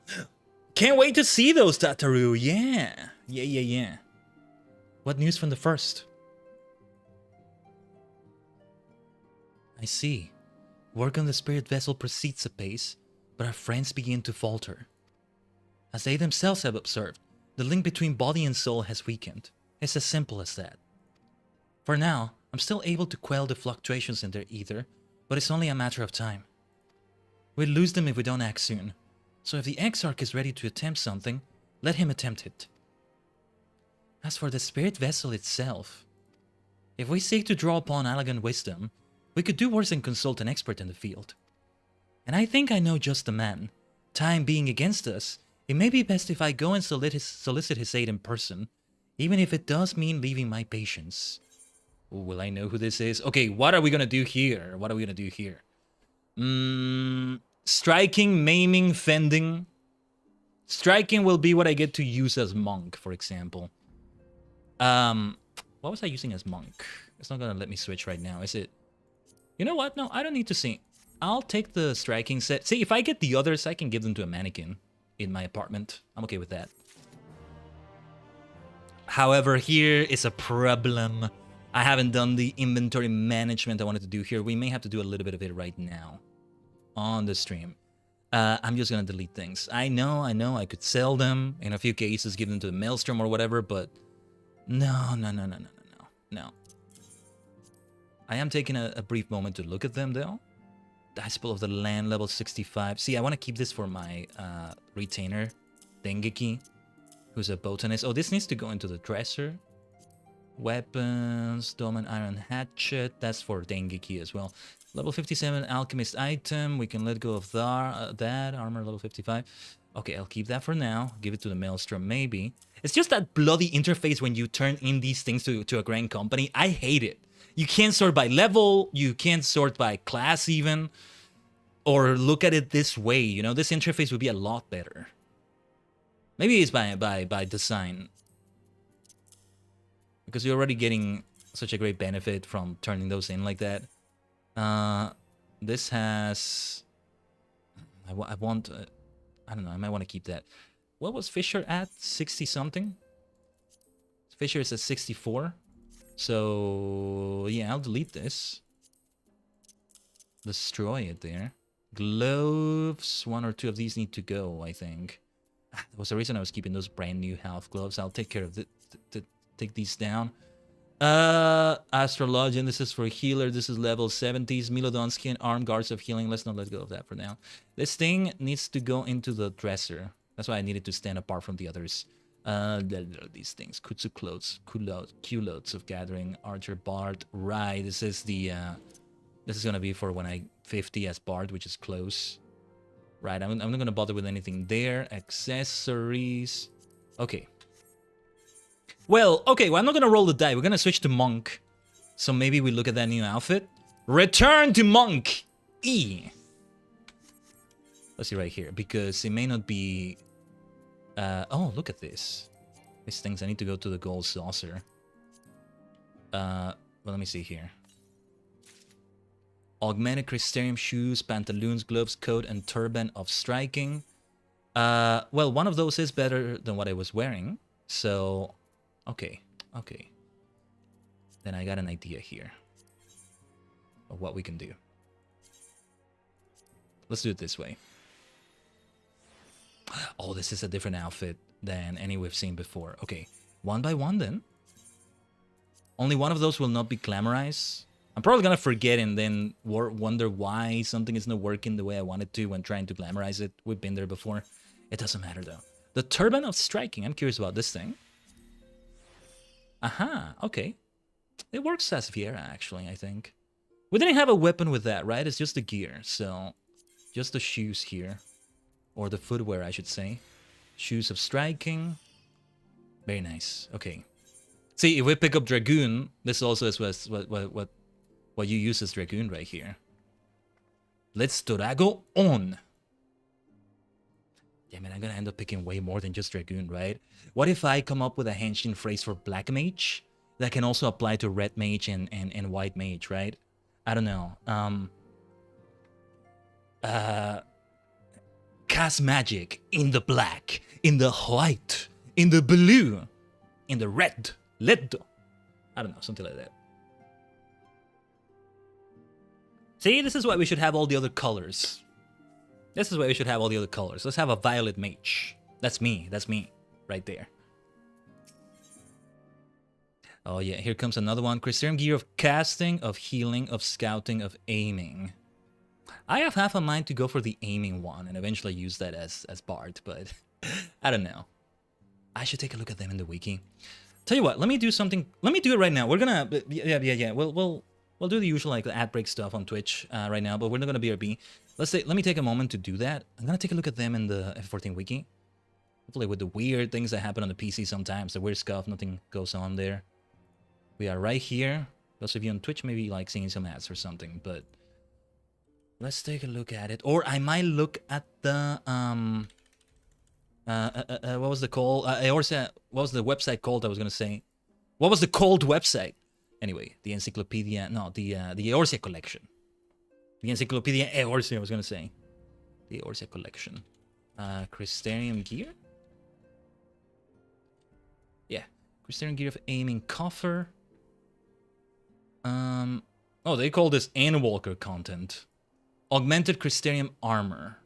Can't wait to see those, Tataru, yeah. What news from the first? I see. Work on the spirit vessel proceeds apace, but our friends begin to falter. As they themselves have observed, the link between body and soul has weakened. It's as simple as that. For now, I'm still able to quell the fluctuations in their ether, but it's only a matter of time. We'll lose them if we don't act soon. So if the Exarch is ready to attempt something, let him attempt it. As for the spirit vessel itself, if we seek to draw upon Allagan wisdom, we could do worse than consult an expert in the field. And I think I know just the man. Time being against us, it may be best if I go and solicit his aid in person, even if it does mean leaving my patients. Ooh, will I know who this is? Okay, what are we gonna do here? Striking, maiming, fending. Striking will be what I get to use as monk, for example. What was I using as monk? It's not gonna let me switch right now, is it? You know what? No, I don't need to see. I'll take the striking set. See, if I get the others, I can give them to a mannequin in my apartment. I'm okay with that. However, here is a problem. I haven't done the inventory management I wanted to do here. We may have to do a little bit of it right now on the stream. I'm just gonna delete things. I know, I could sell them, in a few cases give them to the Maelstrom or whatever, but no. I am taking a brief moment to look at them though. Dice Pool of the Land, level 65. See, I want to keep this for my retainer, Dengeki, who's a botanist. Oh, this needs to go into the dresser. Weapons, Dolmen Iron Hatchet, that's for Dengeki as well. Level 57 Alchemist item, we can let go of that. Armor level 55. Okay, I'll keep that for now. Give it to the Maelstrom, maybe. It's just that bloody interface when you turn in these things to a grand company. I hate it. You can't sort by level, you can't sort by class even. Or look at it this way, you know, this interface would be a lot better. Maybe it's by design. Because you're already getting such a great benefit from turning those in like that. This has... I want... I don't know, I might want to keep that. What was Fisher at? 60-something? Fisher is at 64. So, yeah, I'll delete this. Destroy it there. Gloves. 1 or 2 of these need to go, I think. That was the reason I was keeping those brand new half gloves. I'll take care of it. Take these down. Astrologian, this is for healer. This is level 70s. Milodon skin, arm, guards of healing. Let's not let go of that for now. This thing needs to go into the dresser. That's why I needed to stand apart from the others. These things. Kutsu clothes, culottes of gathering, archer, bard. Right, this is the this is gonna be for when I 50 as bard, which is close. Right, I'm not gonna bother with anything there. Accessories. Okay. Well, okay, well, I'm not gonna roll the die. We're gonna switch to monk. So maybe we look at that new outfit. Return to monk E. Let's see right here, because it may not be. Oh, look at this. These things. I need to go to the gold saucer. Well, let me see here. Augmented Crystarium shoes, pantaloons, gloves, coat, and turban of striking. Well, one of those is better than what I was wearing. So, okay. Then I got an idea here of what we can do. Let's do it this way. Oh, this is a different outfit than any we've seen before. Okay, 1 by 1 then. Only one of those will not be glamorized. I'm probably gonna forget and then wonder why something is not working the way I wanted to when trying to glamorize it. We've been there before. It doesn't matter though. The turban of striking. I'm curious about this thing. Aha, okay. It works as Viera actually, I think. We didn't have a weapon with that, right? It's just the gear, so just the shoes here. Or the footwear, I should say. Shoes of striking. Very nice. Okay. See, if we pick up Dragoon, this also is what you use as Dragoon right here. Let's Dorago on. Yeah, man, I'm gonna end up picking way more than just Dragoon, right? What if I come up with a henshin phrase for Black Mage that can also apply to Red Mage and White Mage, right? I don't know. Cast magic in the black, in the white, in the blue, in the red. I don't know, something like that. See, this is why we should have all the other colors. This is why we should have all the other colors. Let's have a violet mage. That's me, right there. Oh yeah, here comes another one. Crystarium gear of casting, of healing, of scouting, of aiming. I have half a mind to go for the aiming one and eventually use that as Bard, but I don't know. I should take a look at them in the wiki. Tell you what, let me do something. Let me do it right now. We're gonna, yeah. We'll do the usual like ad break stuff on Twitch right now, but we're not gonna BRB. Let me take a moment to do that. I'm gonna take a look at them in the FF14 wiki. Hopefully with the weird things that happen on the PC sometimes, the weird stuff, nothing goes on there. We are right here. Those of you on Twitch maybe like seeing some ads or something, but let's take a look at it. Or I might look at the what was the call? What was the website called? I was gonna say, what was the called website? Anyway, the encyclopedia. No, the Eorzea collection. The encyclopedia Eorzea. I was gonna say, the Eorzea collection. Crystarium gear. Yeah, Crystarium gear of aiming coffer. Oh, they call this Endwalker content. Augmented Crystarium armor.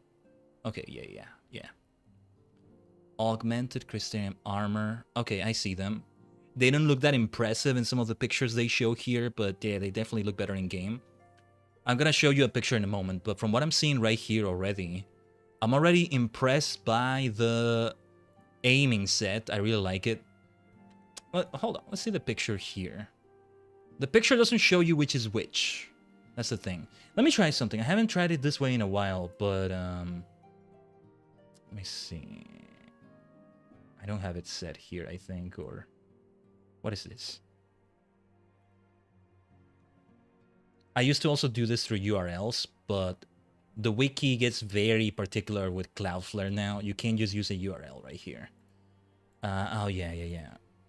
Okay, yeah. Augmented crystalline armor. Okay, I see them. They don't look that impressive in some of the pictures they show here, but yeah, they definitely look better in game. I'm gonna show you a picture in a moment, but from what I'm seeing right here already, I'm already impressed by the aiming set. I really like it. Well, hold on, let's see the picture here. The picture doesn't show you which is which. That's the thing. Let me try something. I haven't tried it this way in a while, but let me see. I don't have it set here, I think, or what is this? I used to also do this through URLs, but the wiki gets very particular with Cloudflare now. You can't just use a URL right here. Oh, yeah.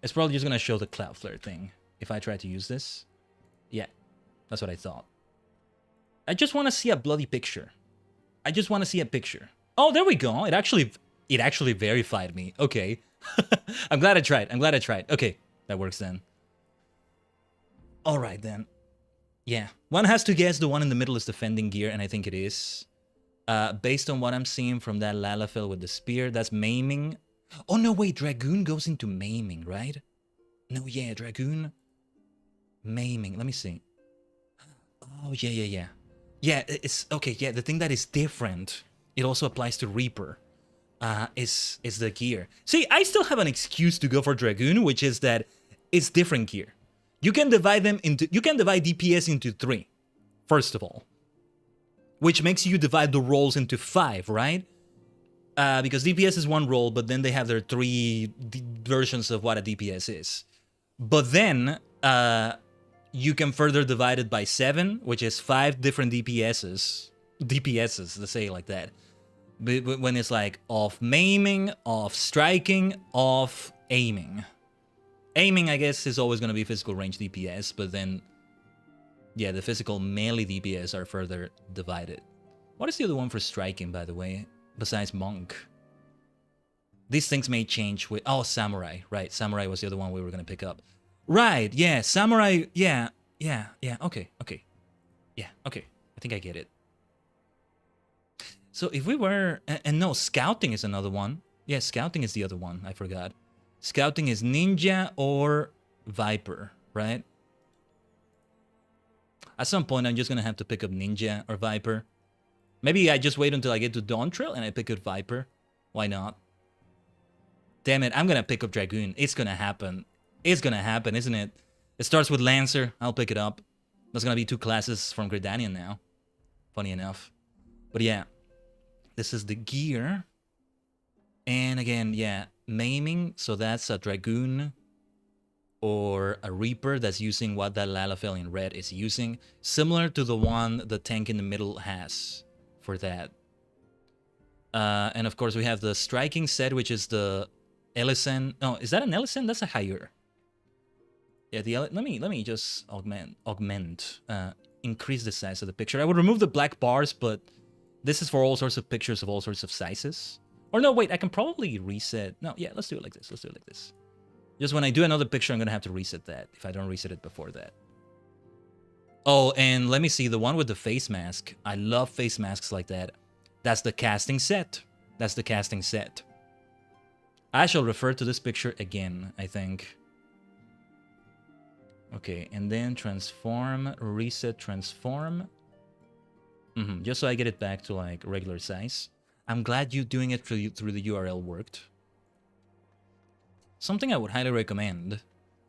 It's probably just going to show the Cloudflare thing. If I try to use this. Yeah, that's what I thought. I just want to see a bloody picture. I just want to see a picture. Oh, there we go. It actually verified me. Okay. I'm glad I tried. Okay, that works then. All right, then. Yeah, one has to guess the one in the middle is defending gear, and I think it is. Based on what I'm seeing from that Lalafell with the spear, that's maiming. Oh, no, wait, Dragoon goes into maiming, right? No, yeah, Dragoon. Maiming, let me see. Oh, yeah. Yeah, it's, okay, yeah, the thing that is different, it also applies to Reaper, is the gear. See, I still have an excuse to go for Dragoon, which is that it's different gear. You can divide DPS into 3, first of all. Which makes you divide the roles into 5, right? Because DPS is 1 role, but then they have their 3 versions of what a DPS is. But then, you can further divide it by 7, which is 5 different DPSs. DPSs, let's say it like that. But when it's like off maiming, off striking, off aiming. Aiming, I guess, is always going to be physical range DPS, but then, yeah, the physical melee DPS are further divided. What is the other one for striking, by the way, besides Monk? These things may change with... Oh, Samurai, right. Samurai was the other one we were going to pick up. Right, yeah, Samurai, yeah, okay. Yeah, okay, I think I get it. So if we were... And no, Scouting is another one. Yeah, Scouting is the other one, I forgot. Scouting is Ninja or Viper, right? At some point, I'm just going to have to pick up Ninja or Viper. Maybe I just wait until I get to Dawn Trail and I pick up Viper. Why not? Damn it, I'm going to pick up Dragoon. It's going to happen. It's going to happen, isn't it? It starts with Lancer. I'll pick it up. There's going to be 2 classes from Gridanian now. Funny enough. But yeah, this is the gear. And again, yeah, maiming. So that's a Dragoon or a Reaper that's using what that Lalafell in red is using. Similar to the one the tank in the middle has for that. And of course, we have the striking set, which is the Ellison. No, is that an Ellison? That's a higher. Yeah, let me just augment, increase the size of the picture. I would remove the black bars, but this is for all sorts of pictures of all sorts of sizes. Or no, wait, I can probably reset. No, yeah, let's do it like this. Just when I do another picture, I'm going to have to reset that if I don't reset it before that. Oh, and let me see, the one with the face mask. I love face masks like that. That's the casting set. I shall refer to this picture again, I think. Okay, and then transform, reset, transform. Just so I get it back to like regular size. I'm glad you doing it through the URL worked. Something I would highly recommend.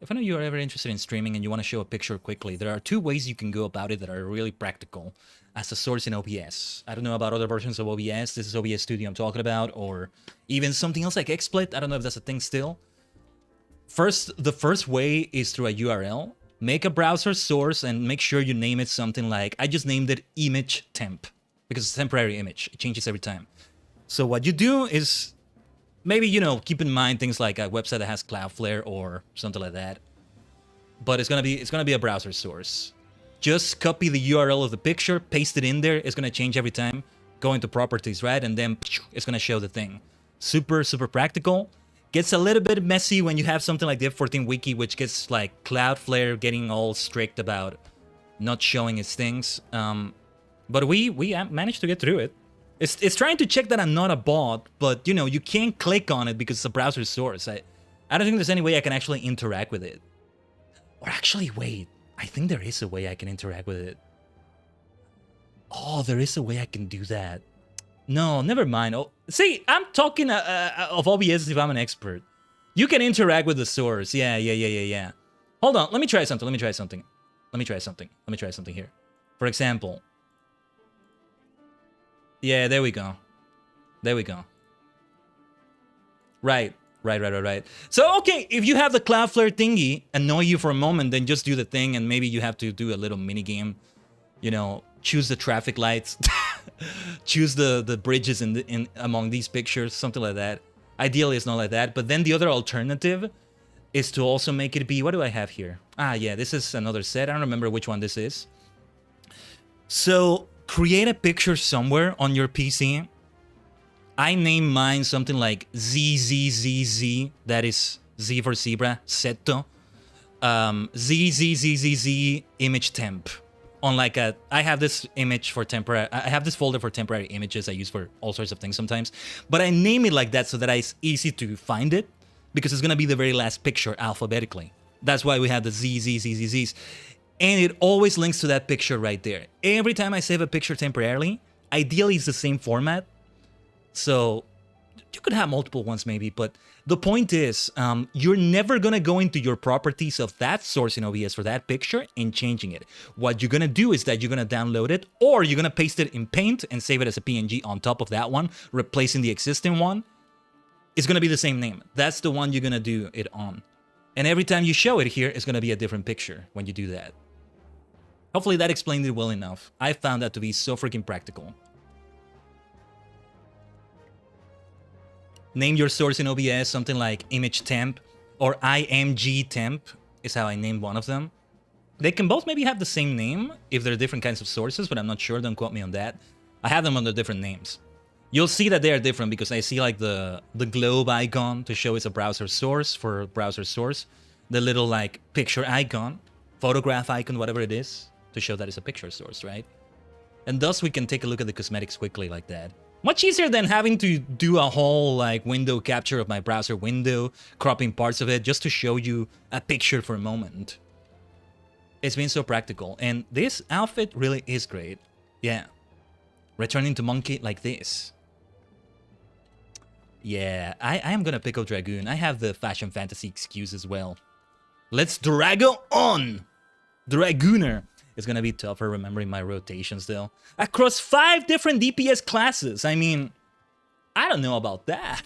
If I know you are ever interested in streaming and you want to show a picture quickly, there are 2 ways you can go about it that are really practical as a source in OBS. I don't know about other versions of OBS. This is OBS Studio I'm talking about, or even something else like XSplit. I don't know if that's a thing still. The first way is through a URL. Make a browser source and make sure you name it something like, I just named it image temp, because it's a temporary image. It changes every time. So what you do is maybe, you know, keep in mind things like a website that has Cloudflare or something like that. But it's gonna be a browser source. Just copy the URL of the picture, paste it in there. It's gonna change every time. Go into properties, right? And then it's gonna show the thing. Super practical. Gets a little bit messy when you have something like the F14 wiki, which gets like Cloudflare getting all strict about not showing its things. But we managed to get through it. It's trying to check that I'm not a bot, but you know, you can't click on it because it's a browser source. I don't think there's any way I can actually interact with it. Or actually, wait, I think there is a way I can interact with it. Oh, there is a way I can do that. No, never mind. Oh, see, I'm talking of OBS as if I'm an expert. You can interact with the source. Yeah. Hold on, let me try something. Let me try something here. For example. Yeah, there we go. Right. So, okay, if you have the Cloudflare thingy annoy you for a moment, then just do the thing, and maybe you have to do a little mini game. You know, choose the traffic lights, choose the bridges in among these pictures, something like that. Ideally, it's not like that. But then the other alternative is to also make it be. What do I have here? Ah, yeah, this is another set. I don't remember which one this is. So create a picture somewhere on your PC. I name mine something like ZZZZ, that is Z for zebra, Seto. ZZZZZ image temp. On like a, I have this image for temporary, I have this folder for temporary images I use for all sorts of things sometimes. But I name it like that so that it's easy to find it, because it's gonna be the very last picture alphabetically. That's why we have the ZZZZZs. And it always links to that picture right there. Every time I save a picture temporarily, ideally it's the same format. So you could have multiple ones maybe, but the point is, you're never gonna go into your properties of that source in OBS for that picture and changing it. What you're gonna do is that you're gonna download it, or you're gonna paste it in Paint and save it as a PNG on top of that one, replacing the existing one. It's gonna be the same name. That's the one you're gonna do it on. And every time you show it here, it's gonna be a different picture when you do that. Hopefully that explained it well enough. I found that to be so freaking practical. Name your source in OBS something like image temp or img temp is how I named one of them. They can both maybe have the same name if they're different kinds of sources, but I'm not sure. Don't quote me on that. I have them under different names. You'll see that they are different because I see like the globe icon to show it's a browser source for browser source. The little like picture icon, photograph icon, whatever it is, to show that it's a picture source, right? And thus we can take a look at the cosmetics quickly like that. Much easier than having to do a whole like window capture of my browser window, cropping parts of it just to show you a picture for a moment. It's been so practical, and this outfit really is great. Yeah. Returning to monkey like this. Yeah, I am gonna pick up Dragoon. I have the fashion fantasy excuse as well. Let's Drago on! Dragooner. It's gonna be tougher remembering my rotations though. Across 5 different DPS classes. I mean, I don't know about that.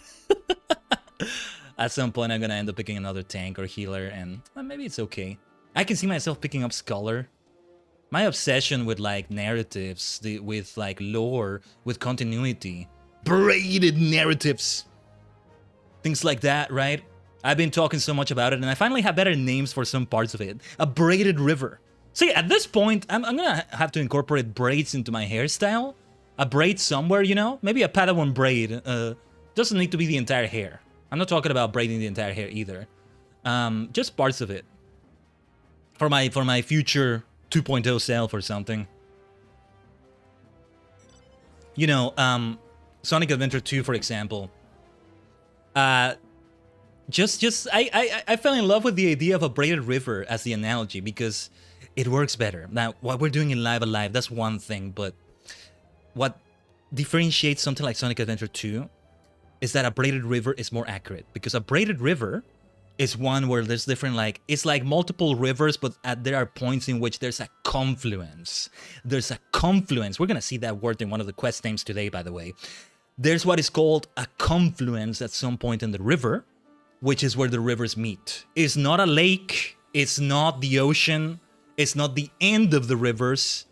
At some point I'm gonna end up picking another tank or healer, and well, maybe it's okay. I can see myself picking up Scholar. My obsession with like narratives, with like lore, with continuity, braided narratives, things like that, right? I've been talking so much about it, and I finally have better names for some parts of it. A braided river. See, at this point, I'm gonna have to incorporate braids into my hairstyle. A braid somewhere, you know? Maybe a Padawan braid. Doesn't need to be the entire hair. I'm not talking about braiding the entire hair either. Just parts of it. For my future 2.0 self or something. You know, Sonic Adventure 2, for example. I fell in love with the idea of a braided river as the analogy because it works better. Now, what we're doing in Live Alive, that's one thing, but what differentiates something like Sonic Adventure 2 is that a braided river is more accurate, because a braided river is one where there's different, like, it's like multiple rivers, but there are points in which there's a confluence. There's a confluence. We're gonna see that word in one of the quest names today, by the way. There's what is called a confluence at some point in the river, which is where the rivers meet. It's not a lake, it's not the ocean, it's not the end of the rivers.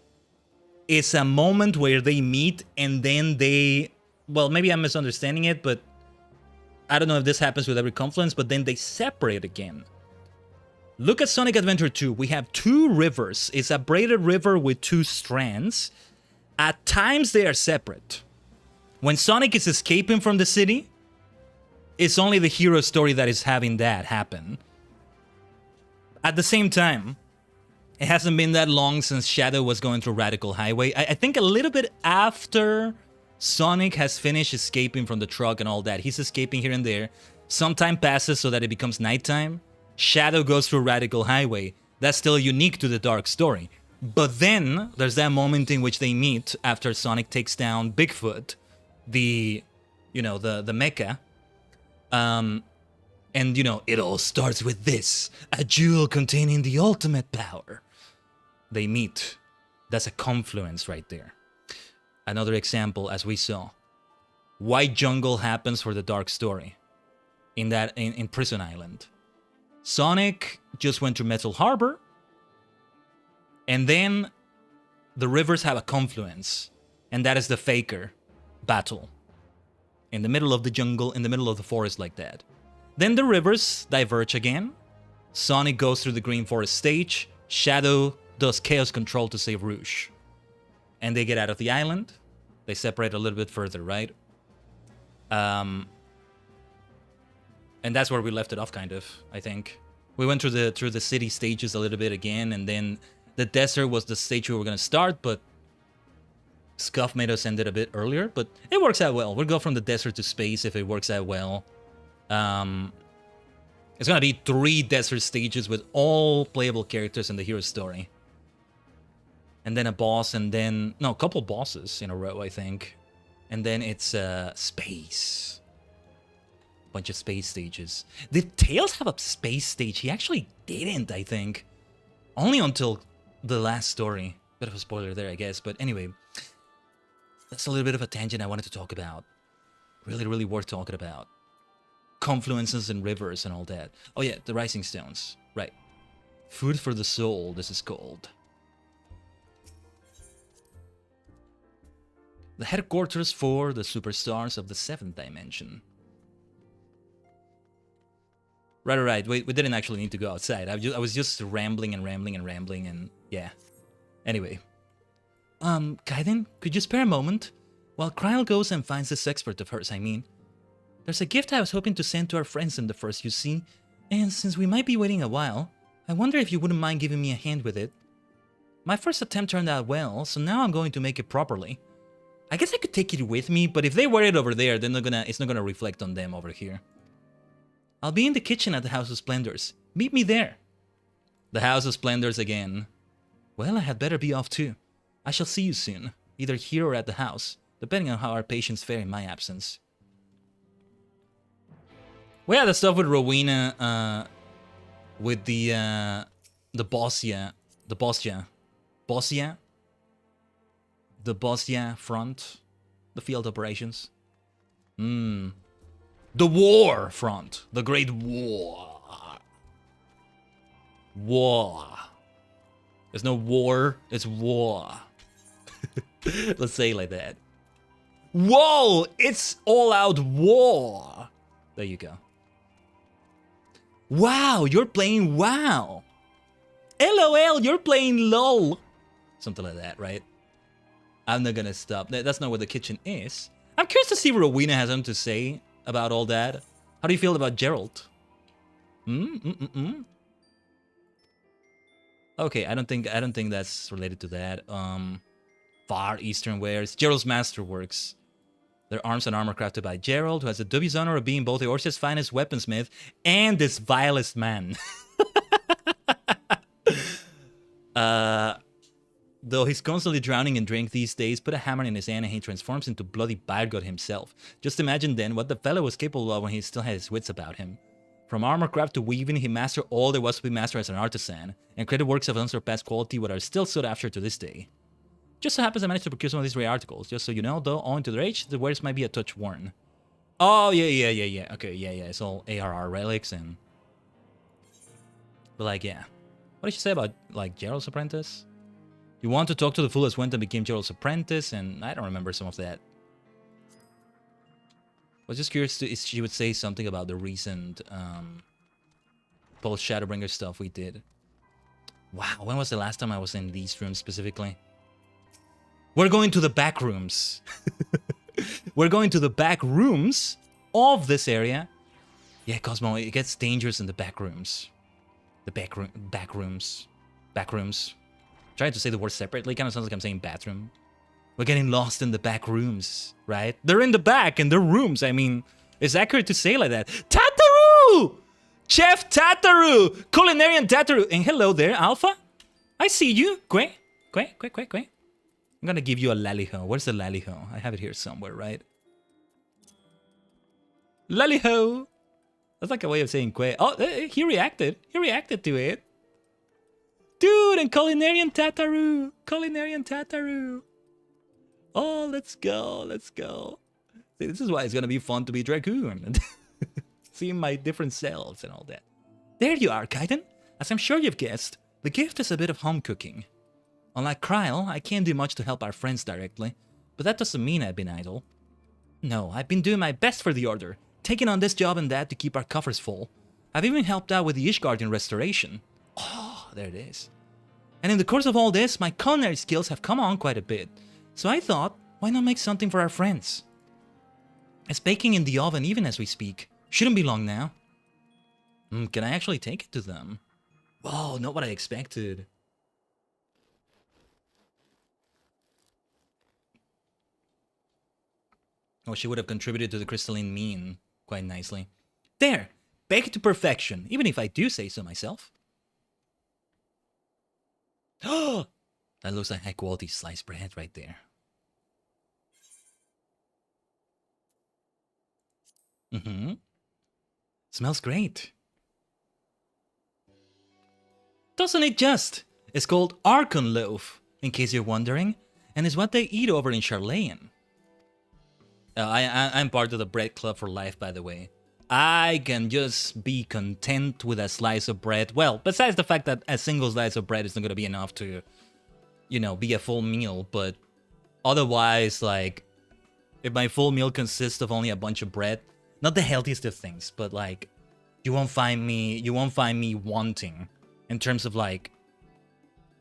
It's a moment where they meet and then they... Well, maybe I'm misunderstanding it, but I don't know if this happens with every confluence, but then they separate again. Look at Sonic Adventure 2. We have 2 rivers. It's a braided river with 2 strands. At times they are separate. When Sonic is escaping from the city, it's only the hero story that is having that happen. At the same time, it hasn't been that long since Shadow was going through Radical Highway. I think a little bit after Sonic has finished escaping from the truck and all that. He's escaping here and there. Some time passes so that it becomes nighttime. Shadow goes through Radical Highway. That's still unique to the Dark story. But then there's that moment in which they meet after Sonic takes down Bigfoot, the mecha. And it all starts with this, a jewel containing the ultimate power. They meet. That's a confluence right there. Another example, as we saw. White Jungle happens for the Dark story. In Prison Island. Sonic just went to Metal Harbor. And then the rivers have a confluence. And that is the Faker battle. In the middle of the jungle, in the middle of the forest like that. Then the rivers diverge again. Sonic goes through the Green Forest stage. Shadow does Chaos Control to save Rouge. And they get out of the island. They separate a little bit further, right? And that's where we left it off, kind of, I think. We went through the city stages a little bit again, and then the desert was the stage we were going to start, but Scuff made us end it a bit earlier, but it works out well. We'll go from the desert to space if it works out well. It's going to be 3 desert stages with all playable characters in the hero story. And then a boss, and then... No, a couple bosses in a row, I think. And then it's space. Bunch of space stages. Did Tails have a space stage? He actually didn't, I think. Only until the last story. Bit of a spoiler there, I guess. But anyway, that's a little bit of a tangent I wanted to talk about. Really, really worth talking about. Confluences and rivers and all that. Oh yeah, the Rising Stones. Right. Food for the Soul, this is called. The headquarters for the superstars of the 7th dimension. Right. We didn't actually need to go outside. I was just rambling and yeah. Anyway. Khaiden, could you spare a moment? While Kryl goes and finds this expert of hers, I mean. There's a gift I was hoping to send to our friends in the first, you see. And since we might be waiting a while, I wonder if you wouldn't mind giving me a hand with it. My first attempt turned out well, so now I'm going to make it properly. I guess I could take it with me, but if they wear it over there, then it's not gonna reflect on them over here. I'll be in the kitchen at the House of Splendors. Meet me there. The House of Splendors again. Well, I had better be off too. I shall see you soon, either here or at the house, depending on how our patients fare in my absence. Well, yeah, the stuff with Rowena, with the Bosnia front, the field operations. The war front, the Great War. There's no war, it's war. Let's say it like that. Whoa, it's all out war. There you go. Wow, you're playing WoW. LOL, you're playing LOL. Something like that, right? I'm not gonna stop. That's not where the kitchen is. I'm curious to see what Rowena has something to say about all that. How do you feel about Gerald? Okay, I don't think that's related to that. Far Eastern wares. Gerald's masterworks. Their arms and armor crafted by Gerald, who has the dubious honor of being both Eorzea's finest weaponsmith and his vilest man. Though he's constantly drowning in drink these days, put a hammer in his hand and he transforms into bloody Byrgod himself. Just imagine then what the fellow was capable of when he still had his wits about him. From armor craft to weaving, he mastered all there was to be mastered as an artisan, and created works of unsurpassed quality that are still sought after to this day. Just so happens I managed to procure some of these rare articles. Just so you know, though, owing to their age, the wares might be a touch worn. Oh, yeah. Okay, yeah. It's all ARR relics and... But like, yeah. What did you say about, like, Gerald's apprentice? You want to talk to the fool as went and became Gerald's apprentice, and I don't remember some of that. I was just curious if she would say something about the recent post-Shadowbringer stuff we did. Wow, when was the last time I was in these rooms specifically? We're going to the back rooms. We're going to the back rooms of this area. Yeah, Cosmo, it gets dangerous in the back rooms. The back rooms. Trying to say the word separately kind of sounds like I'm saying bathroom. We're getting lost in the back rooms, right? They're in the back, in their rooms. I mean, it's accurate to say like that. Tataru! Chef Tataru! Culinarian Tataru! And hello there, Alpha. I see you. Quay. I'm gonna give you a laliho. Where's the laliho? I have it here somewhere, right? Laliho! That's like a way of saying quay. Oh, he reacted. He reacted to it. Dude, and Culinarian Tataru! Culinarian Tataru! Oh, let's go, let's go. See, this is why it's gonna be fun to be Dragoon and seeing my different selves and all that. There you are, Khaiden. As I'm sure you've guessed, the gift is a bit of home cooking. Unlike Kryle, I can't do much to help our friends directly, but that doesn't mean I've been idle. No, I've been doing my best for the Order, taking on this job and that to keep our coffers full. I've even helped out with the Ishgardian restoration. Oh, there it is. And in the course of all this, my culinary skills have come on quite a bit. So I thought, why not make something for our friends? It's baking in the oven even as we speak. Shouldn't be long now. Can I actually take it to them? Whoa, not what I expected. Oh, she would have contributed to the crystalline mean quite nicely. There! Bake it to perfection, even if I do say so myself. Oh! That looks like high-quality sliced bread right there. Smells great. Doesn't it just? It's called Archon loaf, in case you're wondering, and is what they eat over in Charlayan. I'm part of the bread club for life, by the way. I can just be content with a slice of bread. Well, besides the fact that a single slice of bread isn't going to be enough to, you know, be a full meal, but otherwise, like, if my full meal consists of only a bunch of bread, not the healthiest of things, but like, you won't find me wanting in terms of like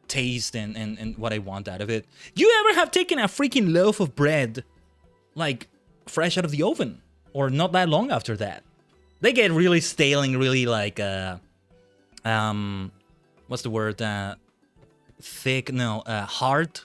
taste and what I want out of it. You ever have taken a freaking loaf of bread, like, fresh out of the oven, or not that long after that? They get really stale and really like what's the word? Thick? No, hard.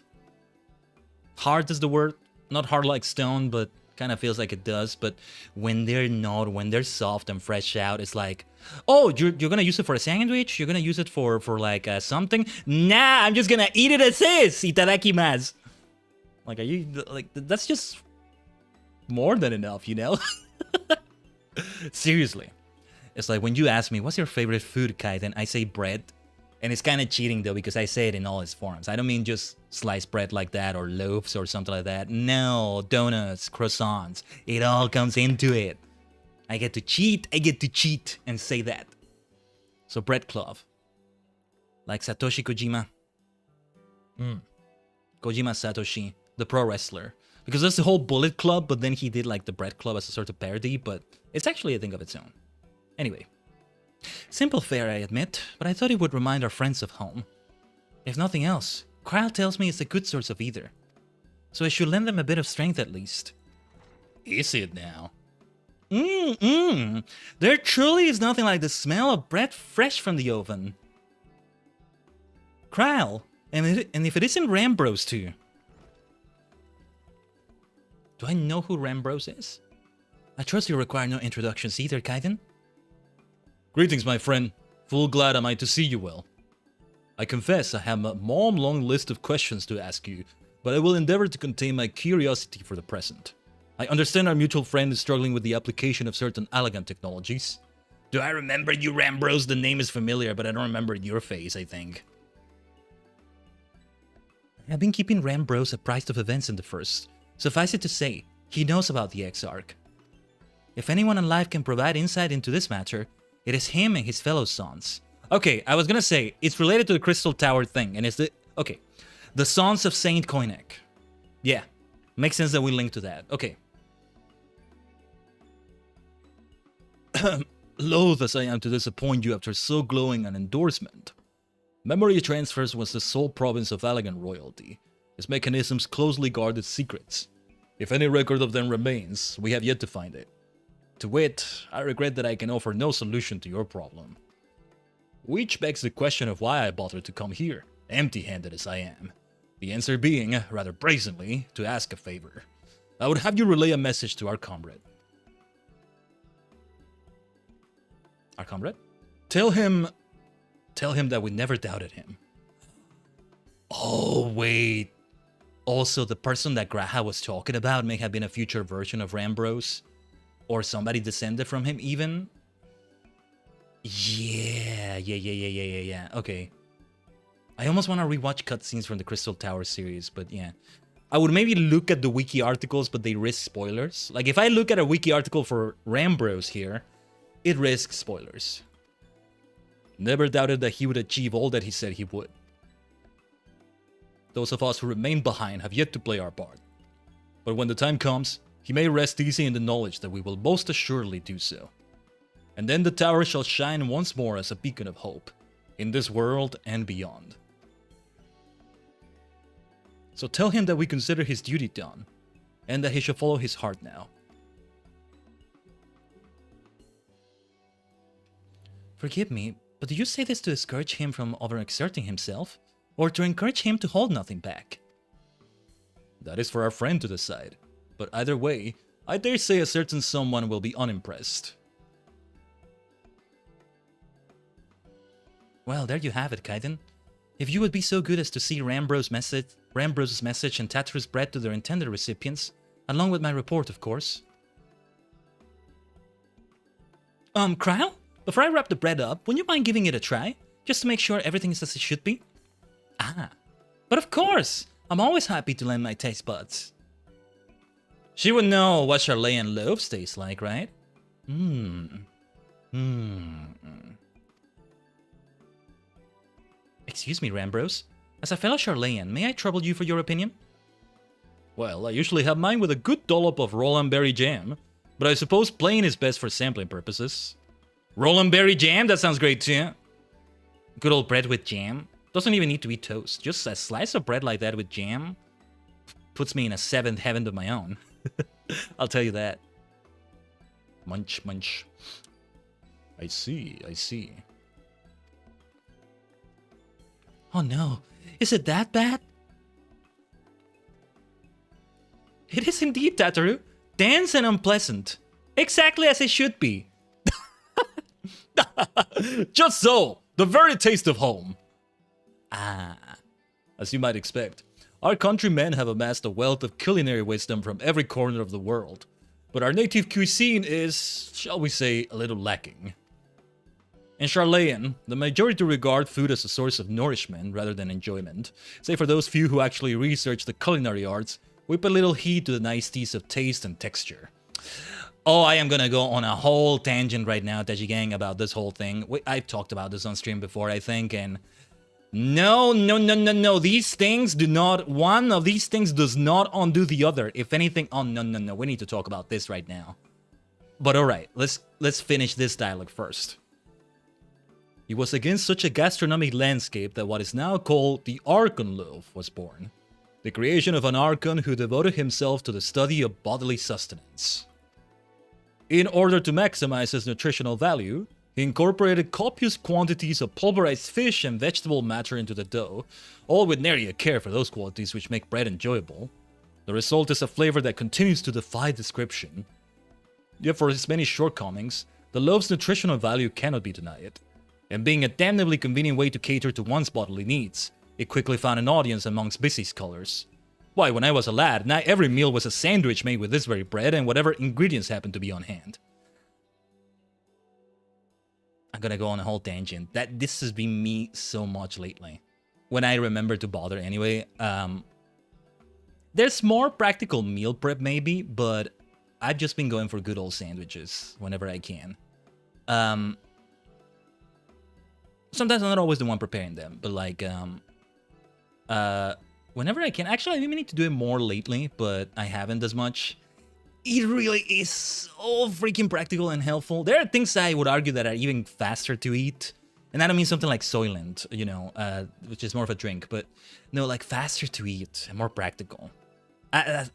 Hard is the word. Not hard like stone, but kind of feels like it does. But when they're soft and fresh out, it's like, oh, you're gonna use it for a sandwich? You're gonna use it for like something? Nah, I'm just gonna eat it as is. Itadakimasu. Like, are you like, that's just more than enough, you know? Seriously. It's like when you ask me, what's your favorite food, Khaiden? I say bread. And it's kind of cheating, though, because I say it in all its forms. I don't mean just sliced bread like that, or loaves, or something like that. No, donuts, croissants. It all comes into it. I get to cheat and say that. So bread cloth. Like Satoshi Kojima. Kojima Satoshi, the pro wrestler. Because there's the whole Bullet Club, but then he did like the Bread Club as a sort of parody, but it's actually a thing of its own. Anyway. Simple fare, I admit, but I thought it would remind our friends of home. If nothing else, Kryle tells me it's a good source of either. So I should lend them a bit of strength at least. Is it now? There truly is nothing like the smell of bread fresh from the oven. Kryle, and if it isn't Rambros too. Do I know who Rambros is? I trust you require no introductions either, Khaiden. Greetings, my friend. Full glad am I to see you well. I confess I have a long list of questions to ask you, but I will endeavor to contain my curiosity for the present. I understand our mutual friend is struggling with the application of certain elegant technologies. Do I remember you, Rambros? The name is familiar, but I don't remember your face, I think. I've been keeping Rambros apprised of events in the First. Suffice it to say, he knows about the Exarch. If anyone alive can provide insight into this matter, it is him and his fellow sons. Okay, I was gonna say, it's related to the Crystal Tower thing, and it's the... Okay. The Sons of Saint Koinek. Yeah. Makes sense that we link to that. Okay. Loath as I am to disappoint you after so glowing an endorsement. Memory transfers was the sole province of Allegan royalty. Its mechanisms closely guarded secrets. If any record of them remains, we have yet to find it. To wit, I regret that I can offer no solution to your problem. Which begs the question of why I bothered to come here, empty-handed as I am. The answer being, rather brazenly, to ask a favor. I would have you relay a message to our comrade. Our comrade? Tell him that we never doubted him. Oh, wait. Also, the person that Graha was talking about may have been a future version of Rambros. Or somebody descended from him, even. Yeah. Okay. I almost want to rewatch cutscenes from the Crystal Tower series, but yeah. I would maybe look at the wiki articles, but they risk spoilers. Like, if I look at a wiki article for Rambros here, it risks spoilers. Never doubted that he would achieve all that he said he would. Those of us who remain behind have yet to play our part. But when the time comes, he may rest easy in the knowledge that we will most assuredly do so. And then the tower shall shine once more as a beacon of hope, in this world and beyond. So tell him that we consider his duty done, and that he shall follow his heart now. Forgive me, but do you say this to discourage him from overexerting himself, or to encourage him to hold nothing back? That is for our friend to decide, but either way, I dare say a certain someone will be unimpressed. Well, there you have it, Khaiden. If you would be so good as to see Rambros' message and Tatru's bread to their intended recipients, along with my report, of course. Cryo? Before I wrap the bread up, would you mind giving it a try? Just to make sure everything is as it should be? Ah, but of course! I'm always happy to lend my taste buds. She would know what Charlayan loaves taste like, right? Excuse me, Rambros. As a fellow Charlayan, may I trouble you for your opinion? Well, I usually have mine with a good dollop of Roland Berry jam, but I suppose plain is best for sampling purposes. Roland Berry jam? That sounds great too. Good old bread with jam. Doesn't even need to be toast. Just a slice of bread like that with jam puts me in a seventh heaven of my own. I'll tell you that. Munch, munch. I see, I see. Oh no, is it that bad? It is indeed, Tataru. Dense and unpleasant. Exactly as it should be. Just so, the very taste of home. Ah, as you might expect, our countrymen have amassed a wealth of culinary wisdom from every corner of the world, but our native cuisine is, shall we say, a little lacking. In Charlayan, the majority regard food as a source of nourishment rather than enjoyment, save for those few who actually research the culinary arts, we pay little heed to the niceties of taste and texture. Oh, I am gonna go on a whole tangent right now, Tajigen, about this whole thing. I've talked about this on stream before, I think, and no. These things do not, one of these things does not undo the other. If anything, oh, no. We need to talk about this right now. But alright, let's finish this dialogue first. It was against such a gastronomic landscape that what is now called the Archon Loaf was born. The creation of an Archon who devoted himself to the study of bodily sustenance. In order to maximize its nutritional value, he incorporated copious quantities of pulverized fish and vegetable matter into the dough, all with nary a care for those qualities which make bread enjoyable. The result is a flavor that continues to defy description. Yet for its many shortcomings, the loaf's nutritional value cannot be denied. And being a damnably convenient way to cater to one's bodily needs, it quickly found an audience amongst busy scholars. Why, when I was a lad, not every meal was a sandwich made with this very bread and whatever ingredients happened to be on hand. I'm gonna go on a whole tangent. This has been me so much lately. When I remember to bother anyway. There's more practical meal prep maybe, but I've just been going for good old sandwiches whenever I can. Sometimes I'm not always the one preparing them, but like, whenever I can. Actually, I even need to do it more lately, but I haven't as much. It really is so freaking practical and helpful. There are things I would argue that are even faster to eat. And I don't mean something like Soylent, you know, which is more of a drink, but no, like faster to eat and more practical.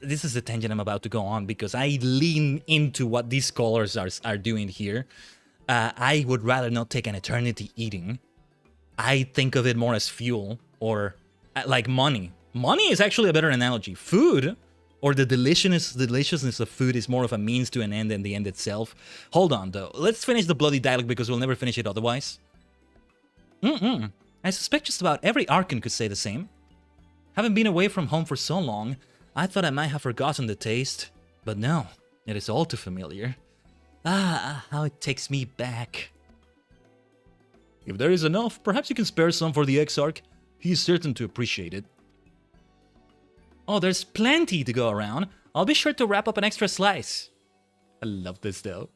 This is the tangent I'm about to go on because I lean into what these scholars are doing here. I would rather not take an eternity eating. I think of it more as fuel or like money Money is actually a better analogy. Food, or the deliciousness of food, is more of a means to an end than the end itself. Hold on, though. Let's finish the bloody dialogue because we'll never finish it otherwise. I suspect just about every Archon could say the same. Having been away from home for so long, I thought I might have forgotten the taste. But no, it is all too familiar. Ah, how it takes me back. If there is enough, perhaps you can spare some for the Exarch. He is certain to appreciate it. Oh, there's plenty to go around. I'll be sure to wrap up an extra slice. I love this though.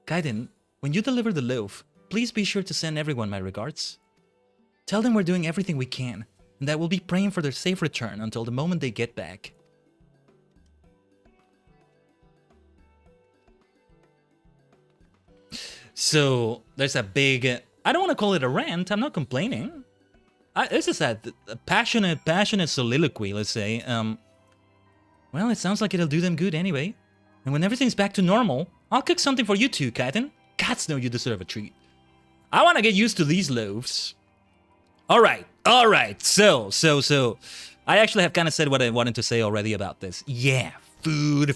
Khaiden, when you deliver the loaf, please be sure to send everyone my regards. Tell them we're doing everything we can, and that we'll be praying for their safe return until the moment they get back. So, there's a big... I don't want to call it a rant, I'm not complaining. This is a passionate soliloquy, let's say. Well, it sounds like it'll do them good anyway. And when everything's back to normal, I'll cook something for you too, Khaiden. Cats know you deserve a treat. I want to get used to these loaves. Alright. So. I actually have kind of said what I wanted to say already about this. Yeah, food.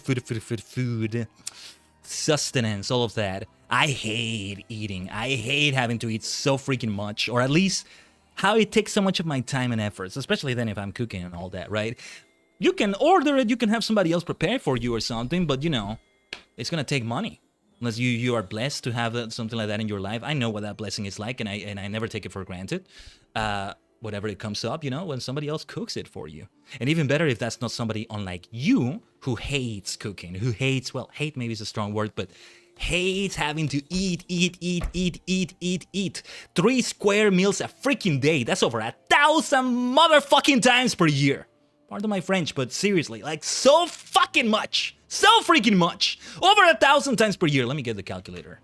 Sustenance, all of that. I hate eating. I hate having to eat so freaking much. Or at least how it takes so much of my time and efforts. Especially then if I'm cooking and all that, right? You can order it, you can have somebody else prepare for you or something. But, you know, it's going to take money. Unless you are blessed to have something like that in your life. I know what that blessing is like, and I never take it for granted. Whatever it comes up, you know, when somebody else cooks it for you. And even better if that's not somebody unlike you who hates cooking, who hates, well, hate maybe is a strong word, but hates having to eat. 3 square meals a freaking day. That's over 1,000 motherfucking times per year. Pardon my French, but seriously, like so fucking much. So freaking much. Over 1,000 times per year. Let me get the calculator.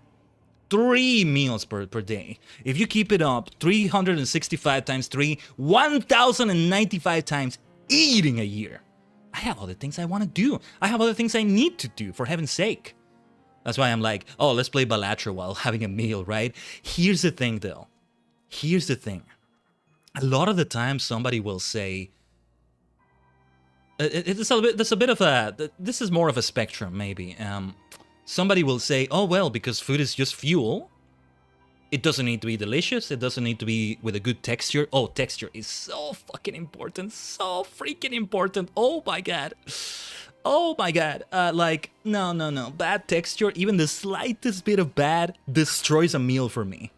3 meals per day. If you keep it up, 365 times 3, 1,095 times eating a year. I have other things I want to do. I have other things I need to do, for heaven's sake. That's why I'm like, oh, let's play Balatro while having a meal, right? Here's the thing, though. Here's the thing. A lot of the time, somebody will say... This is more of a spectrum, maybe. Somebody will say, oh, well, because food is just fuel, it doesn't need to be delicious, it doesn't need to be with a good texture. Oh, texture is so fucking important, so freaking important. Oh my god. Oh my god. Like, no. Bad texture, even the slightest bit of bad, destroys a meal for me.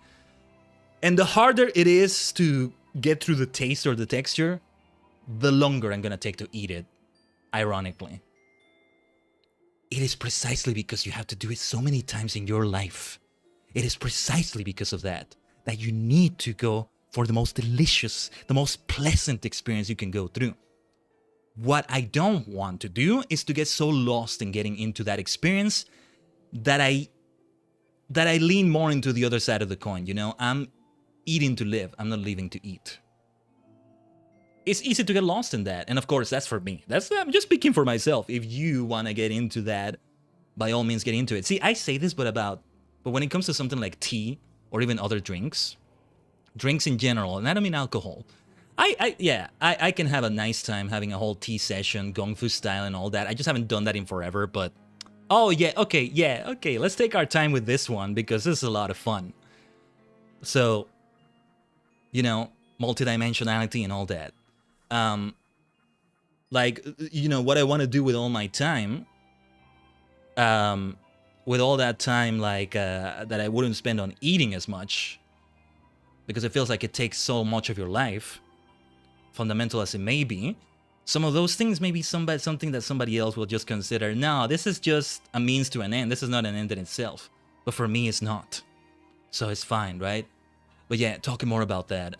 And the harder it is to get through the taste or the texture, the longer I'm gonna take to eat it, ironically. It is precisely because you have to do it so many times in your life. It is precisely because of that you need to go for the most delicious, the most pleasant experience you can go through. What I don't want to do is to get so lost in getting into that experience that I lean more into the other side of the coin, you know? I'm eating to live, I'm not living to eat. It's easy to get lost in that, and of course, that's for me. I'm just speaking for myself. If you want to get into that, by all means, get into it. See, I say this, but when it comes to something like tea, or even other drinks in general, and I don't mean alcohol, I can have a nice time having a whole tea session, gong fu style and all that. I just haven't done that in forever, but... Oh, yeah, okay, let's take our time with this one, because this is a lot of fun. So, you know, multidimensionality and all that. Like, you know, what I want to do with all my time, with all that time, like, that I wouldn't spend on eating as much, because it feels like it takes so much of your life, fundamental as it may be, some of those things may be something that somebody else will just consider, no, this is just a means to an end, this is not an end in itself, but for me it's not, so it's fine, right? But yeah, talking more about that,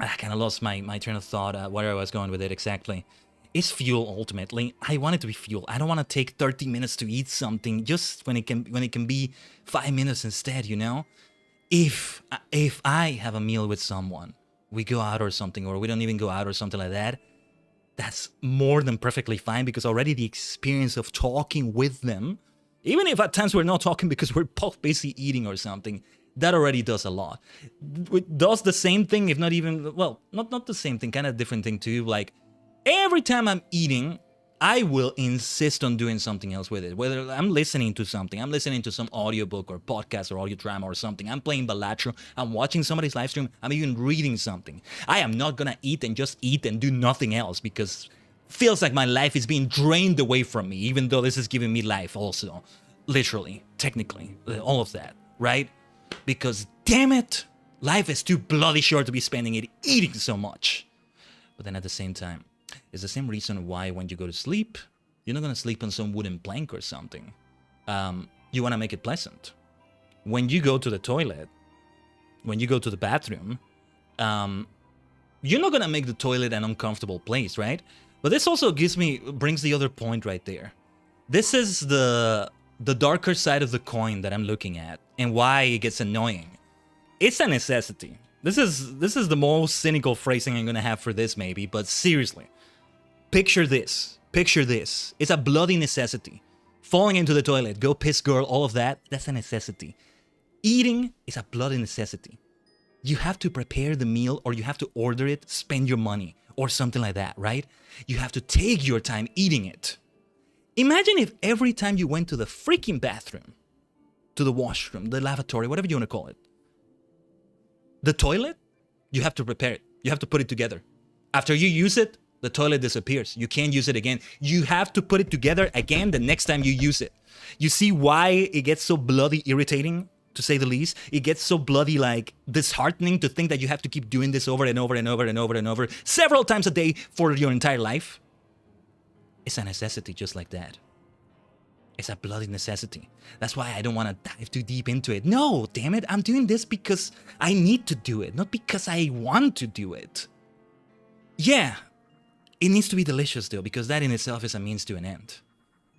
I kind of lost my train of thought, where I was going with it exactly. It's fuel, ultimately. I want it to be fuel. I don't want to take 30 minutes to eat something just when it can be 5 minutes instead, you know? If I have a meal with someone, we go out or something, or we don't even go out or something like that, that's more than perfectly fine, because already the experience of talking with them, even if at times we're not talking because we're both busy eating or something, that already does a lot. It does the same thing, if not even, well, not the same thing, kind of different thing too, like Every time I'm eating, I will insist on doing something else with it. Whether I'm listening to something, I'm listening to some audiobook or podcast or audio drama or something, I'm playing Balatro, I'm watching somebody's live stream, I'm even reading something. I am not gonna eat and just eat and do nothing else because feels like my life is being drained away from me, even though this is giving me life also. Literally, technically, all of that, right? Because damn it, life is too bloody short to be spending it eating so much. But then at the same time, it's the same reason why when you go to sleep, you're not going to sleep on some wooden plank or something. You want to make it pleasant. When you go to the toilet, when you go to the bathroom, you're not going to make the toilet an uncomfortable place, right? But this also brings the other point right there. This is the darker side of the coin that I'm looking at and why it gets annoying. It's a necessity. This is the most cynical phrasing I'm going to have for this maybe, but seriously. Picture this. Picture this. It's a bloody necessity. Falling into the toilet, go piss girl, all of that, that's a necessity. Eating is a bloody necessity. You have to prepare the meal or you have to order it, spend your money or something like that, right? You have to take your time eating it. Imagine if every time you went to the freaking bathroom, to the washroom, the lavatory, whatever you want to call it, the toilet, you have to prepare it. You have to put it together. After you use it, the toilet disappears. You can't use it again. You have to put it together again the next time you use it. You see why it gets so bloody irritating, to say the least? It gets so bloody, like, disheartening to think that you have to keep doing this over and over and over and over and over several times a day for your entire life. It's a necessity just like that. It's a bloody necessity. That's why I don't want to dive too deep into it. No, damn it, I'm doing this because I need to do it, not because I want to do it. Yeah, it needs to be delicious though, because that in itself is a means to an end.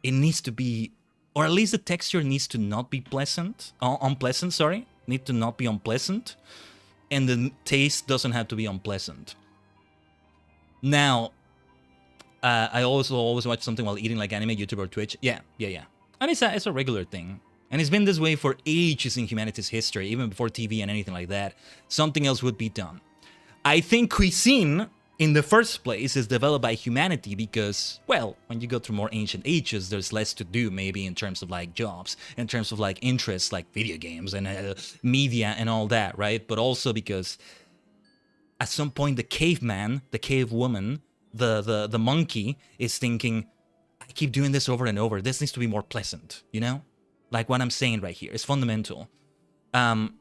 It needs to be, or at least the texture needs to not be unpleasant, sorry. Need to not be unpleasant. And the taste doesn't have to be unpleasant. Now, I also always watch something while eating, like anime, YouTube, or Twitch. Yeah. And it's a regular thing. And it's been this way for ages in humanity's history, even before TV and anything like that. Something else would be done. I think cuisine, in the first place, is developed by humanity because, well, when you go through more ancient ages, there's less to do, maybe in terms of like jobs, in terms of like interests, like video games and media and all that, right? But also because at some point the caveman, the cave woman, the monkey is thinking, I keep doing this over and over. This needs to be more pleasant, you know? Like what I'm saying right here. It's fundamental. But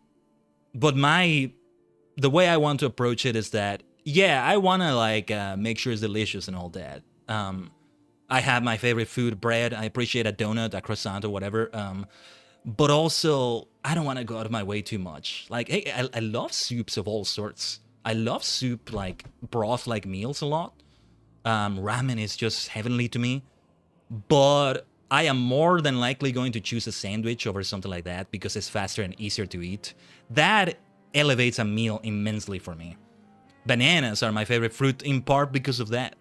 the way I want to approach it is that, yeah, I want to like make sure it's delicious and all that. I have my favorite food, bread. I appreciate a donut, a croissant, or whatever. But also, I don't want to go out of my way too much. Like, hey, I love soups of all sorts. I love soup, like broth-like meals a lot. Ramen is just heavenly to me. But I am more than likely going to choose a sandwich over something like that because it's faster and easier to eat. That elevates a meal immensely for me. Bananas are my favorite fruit in part because of that.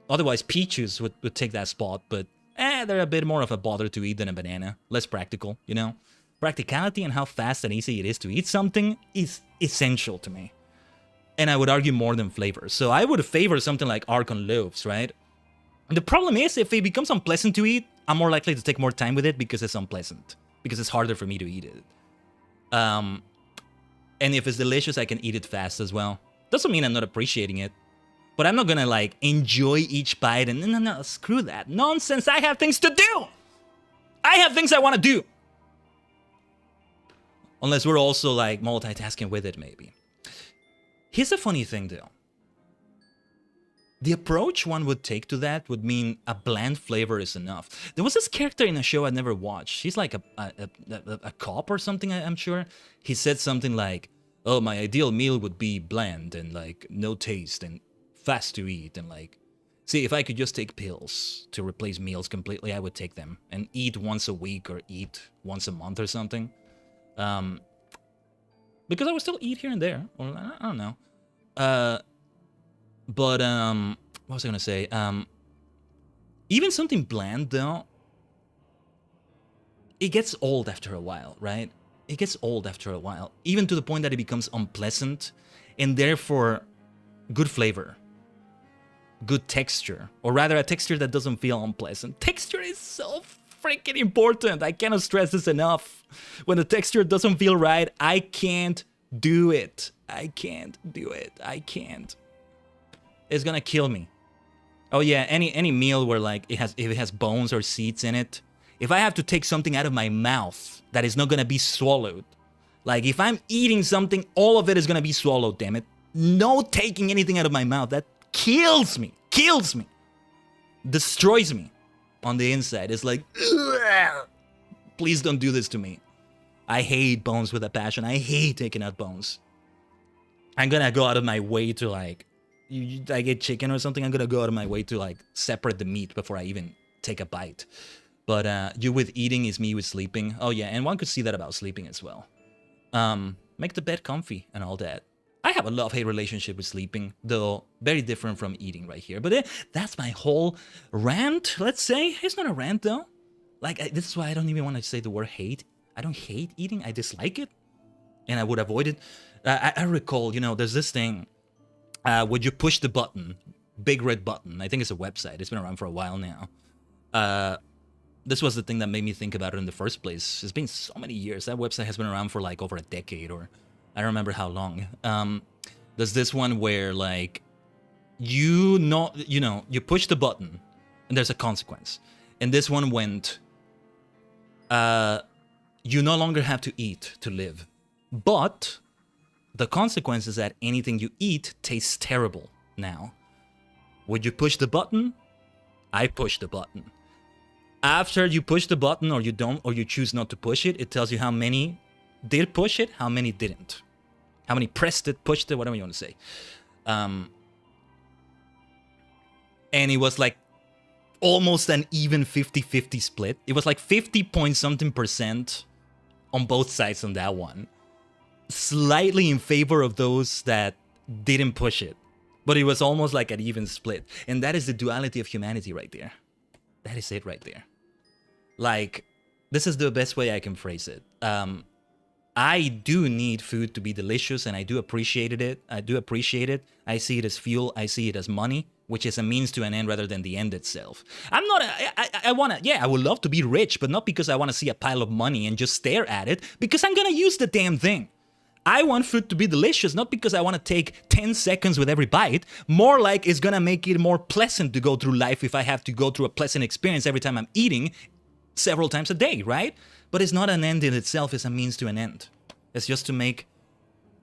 Otherwise, peaches would take that spot, but they're a bit more of a bother to eat than a banana. Less practical, you know? Practicality and how fast and easy it is to eat something is essential to me. And I would argue more than flavor. So I would favor something like Archon loaves, right? And the problem is, if it becomes unpleasant to eat, I'm more likely to take more time with it because it's unpleasant. Because it's harder for me to eat it. And if it's delicious, I can eat it fast as well. Doesn't mean I'm not appreciating it. But I'm not gonna like enjoy each bite and no, screw that. Nonsense, I have things to do! I have things I want to do! Unless we're also like multitasking with it, maybe. Here's the funny thing though. The approach one would take to that would mean a bland flavor is enough. There was this character in a show I never watched. She's like a cop or something, I'm sure. He said something like, oh, my ideal meal would be bland and like no taste and fast to eat and like, see, if I could just take pills to replace meals completely, I would take them and eat once a week or eat once a month or something. Because I would still eat here and there, or I don't know. But what was I gonna say? Even something bland though, it gets old after a while, right? It gets old after a while, even to the point that it becomes unpleasant, and therefore, good flavor. good texture, or rather a texture that doesn't feel unpleasant. Texture is so freaking important. I cannot stress this enough. When the texture doesn't feel right, I can't do it. I can't do it. I can't. It's gonna kill me. Oh yeah, any meal where like if it has bones or seeds in it, if I have to take something out of my mouth that is not gonna be swallowed, like if I'm eating something, all of it is gonna be swallowed, damn it. No taking anything out of my mouth, that kills me, destroys me on the inside. It's like, ugh, please don't do this to me. I hate bones with a passion. I hate taking out bones. I'm gonna go out of my way to like, I get chicken or something, I'm gonna go out of my way to like separate the meat before I even take a bite. But you with eating is me with sleeping. Oh yeah, and one could see that about sleeping as well. Make the bed comfy and all that. I have a love-hate relationship with sleeping, though very different from eating right here. But that's my whole rant, let's say. It's not a rant though. Like, this is why I don't even want to say the word hate. I don't hate eating, I dislike it. And I would avoid it. I recall, you know, there's this thing. Would you push the button, big red button? I think it's a website. It's been around for a while now. This was the thing that made me think about it in the first place. It's been so many years. That website has been around for like over a decade, or I don't remember how long. There's this one where like you push the button and there's a consequence. And this one went, you no longer have to eat to live, but the consequence is that anything you eat tastes terrible now. Would you push the button? I push the button. After you push the button, or you don't, or you choose not to push it, it tells you how many did push it, how many didn't. How many pressed it, pushed it, whatever you want to say. And it was like almost an even 50-50 split. It was like 50-point-something% on both sides on that one. Slightly in favor of those that didn't push it. But it was almost like an even split. And that is the duality of humanity right there. That is it right there. Like, this is the best way I can phrase it. I do need food to be delicious, and I do appreciate it. I see it as fuel. I see it as money, which is a means to an end rather than the end itself. I'm not, I would love to be rich, but not because I want to see a pile of money and just stare at it, because I'm going to use the damn thing. I want food to be delicious, not because I want to take 10 seconds with every bite. More like it's going to make it more pleasant to go through life if I have to go through a pleasant experience every time I'm eating several times a day, right? But it's not an end in itself, it's a means to an end. It's just to make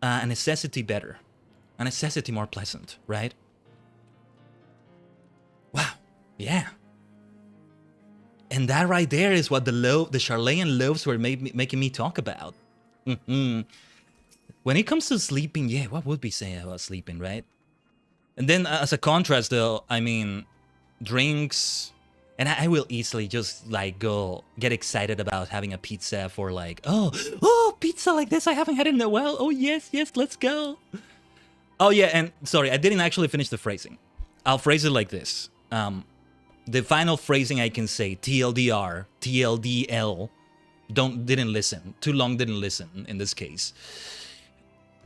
a necessity better, a necessity more pleasant, right? Wow, yeah. And that right there is what the Charlayan loaves were making me talk about. When it comes to sleeping, yeah, what would we say about sleeping, right? And then as a contrast, though, I mean, drinks, and I will easily just like go get excited about having a pizza for like, oh, pizza like this, I haven't had it in a while. Oh, yes, let's go. Oh, yeah, and sorry, I didn't actually finish the phrasing. I'll phrase it like this. The final phrasing I can say, TLDR, TLDL, didn't listen. Too long didn't listen in this case.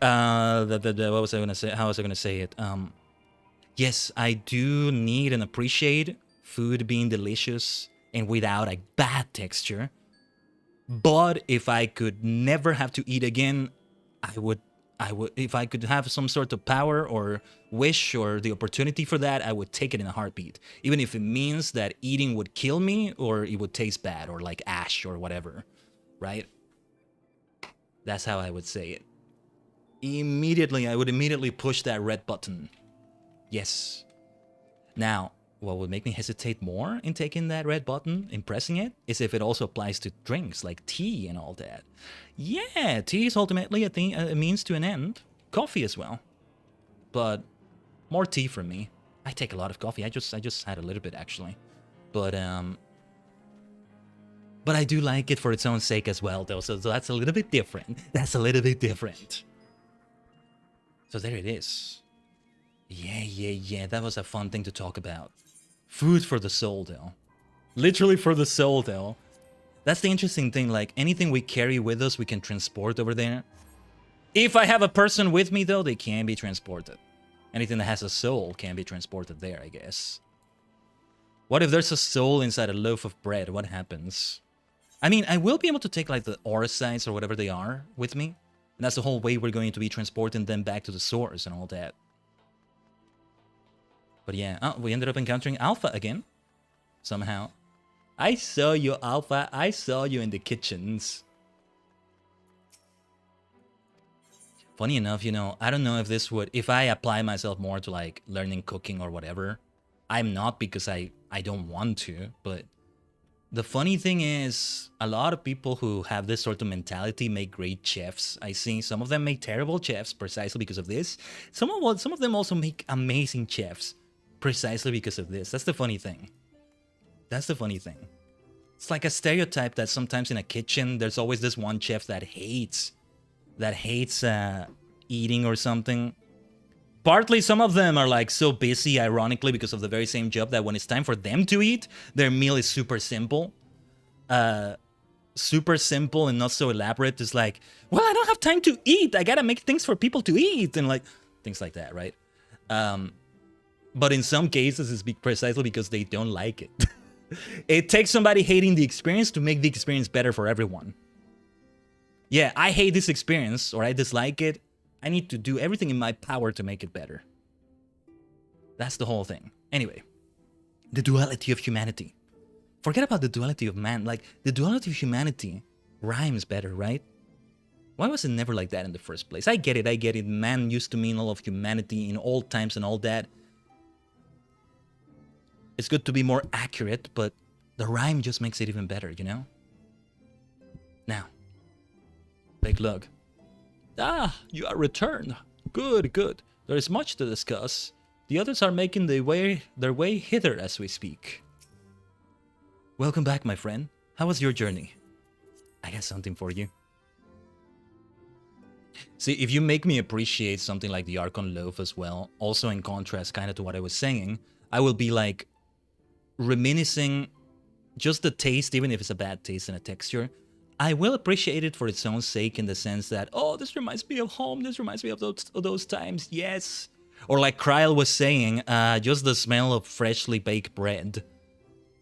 What was I gonna say? How was I gonna say it? Yes, I do need and appreciate food being delicious and without a bad texture. But if I could never have to eat again, I would. If I could have some sort of power or wish or the opportunity for that, I would take it in a heartbeat. Even if it means that eating would kill me or it would taste bad or like ash or whatever, right? That's how I would say it. I would immediately push that red button. Yes. Now, what would make me hesitate more in taking that red button, in pressing it, is if it also applies to drinks like tea and all that. Yeah, tea is ultimately a means to an end. Coffee as well. But more tea for me. I take a lot of coffee. I just had a little bit actually. But I do like it for its own sake as well though. So that's a little bit different. So there it is. Yeah. That was a fun thing to talk about. Food for the soul, though. Literally for the soul, though. That's the interesting thing. Like, anything we carry with us, we can transport over there. If I have a person with me, though, they can be transported. Anything that has a soul can be transported there, I guess. What if there's a soul inside a loaf of bread? What happens? I mean, I will be able to take like the aura sites or whatever they are with me. And that's the whole way we're going to be transporting them back to the source and all that. But yeah, oh, we ended up encountering Alpha again. Somehow. I saw you, Alpha. I saw you in the kitchens. Funny enough, you know, I don't know if this would... If I apply myself more to like learning cooking or whatever. I'm not because I don't want to, but... The funny thing is, a lot of people who have this sort of mentality make great chefs. I see some of them make terrible chefs precisely because of this. Some of them also make amazing chefs precisely because of this. That's the funny thing. That's the funny thing. It's like a stereotype that sometimes in a kitchen, there's always this one chef that hates eating or something. Partly, some of them are like so busy, ironically, because of the very same job that when it's time for them to eat, their meal is super simple. Super simple and not so elaborate. It's like, well, I don't have time to eat. I gotta make things for people to eat. And like, things like that, right? But in some cases, it's precisely because they don't like it. It takes somebody hating the experience to make the experience better for everyone. Yeah, I hate this experience, or I dislike it. I need to do everything in my power to make it better. That's the whole thing. Anyway, the duality of humanity. Forget about the duality of man. Like, the duality of humanity rhymes better, right? Why was it never like that in the first place? I get it. Man used to mean all of humanity in old times and all that. It's good to be more accurate, but the rhyme just makes it even better, you know? Now, take a look. Ah, you are returned. Good, good. There is much to discuss. The others are making their way hither as we speak. Welcome back, my friend. How was your journey? I got something for you. See, if you make me appreciate something like the Archon Loaf as well, also in contrast kind of to what I was saying, I will be like reminiscing just the taste, even if it's a bad taste and a texture. I will appreciate it for its own sake in the sense that, oh, this reminds me of home, this reminds me of those times, yes. Or like Kryl was saying, just the smell of freshly baked bread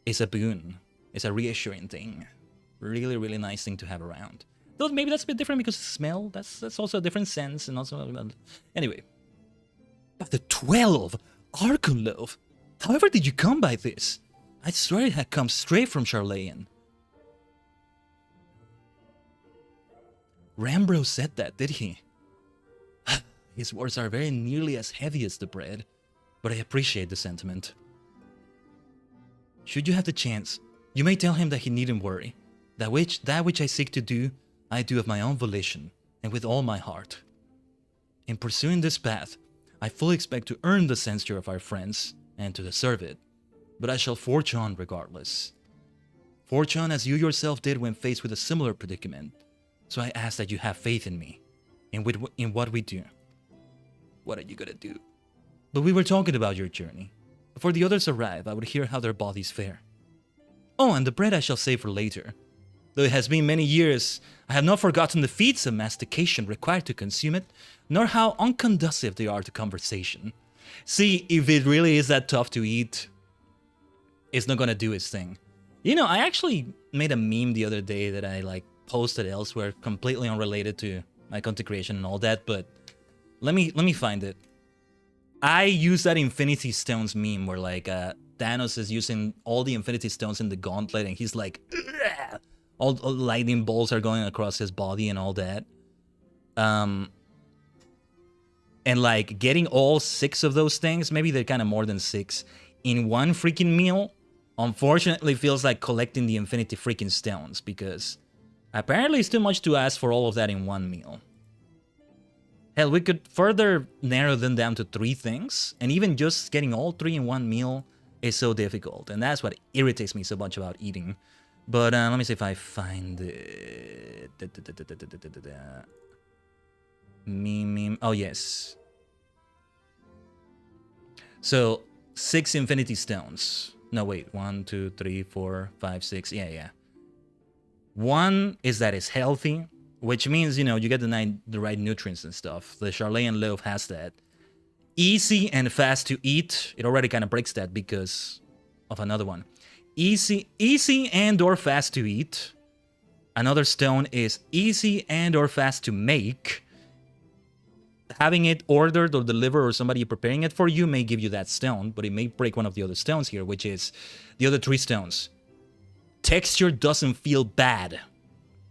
is a boon. It's a reassuring thing. Really, really nice thing to have around. Though maybe that's a bit different because the smell, that's also a different sense and also... Anyway. But the 12 Archon Loaf! However did you come by this? I swear it had come straight from Charlayan. Rambro said that, did he? His words are very nearly as heavy as the bread, but I appreciate the sentiment. Should you have the chance, you may tell him that he needn't worry. That which I seek to do, I do of my own volition, and with all my heart. In pursuing this path, I fully expect to earn the censure of our friends, and to deserve it, but I shall forge on regardless. Forge on as you yourself did when faced with a similar predicament. So I ask that you have faith in me, in what we do. What are you gonna do? But we were talking about your journey. Before the others arrive, I would hear how their bodies fare. Oh, and the bread I shall save for later. Though it has been many years, I have not forgotten the feats of mastication required to consume it, nor how unconducive they are to conversation. See, if it really is that tough to eat, it's not gonna do its thing. You know, I actually made a meme the other day that I like posted elsewhere, completely unrelated to my content creation and all that, but let me find it. I use that Infinity Stones meme where like Thanos is using all the Infinity Stones in the gauntlet and he's like, ugh! all lightning bolts are going across his body and all that. And like getting all 6 of those things, maybe they're kind of more than 6, in one freaking meal, unfortunately feels like collecting the Infinity freaking Stones because apparently it's too much to ask for all of that in one meal. Hell, we could further narrow them down to 3 things, and even just getting all 3 in one meal is so difficult, and that's what irritates me so much about eating. But let me see if I find it. Meme. Oh, yes. So, 6 Infinity Stones. No, wait. 1, 2, 3, 4, 5, 6. Yeah. 1 is that it's healthy, which means, you know, you get the right nutrients and stuff. The Charlayan loaf has that. Easy and fast to eat. It already kind of breaks that because of another one. Easy and or fast to eat. Another stone is easy and or fast to make. Having it ordered or delivered or somebody preparing it for you may give you that stone, but it may break one of the other stones here, which is the other 3 stones. Texture doesn't feel bad.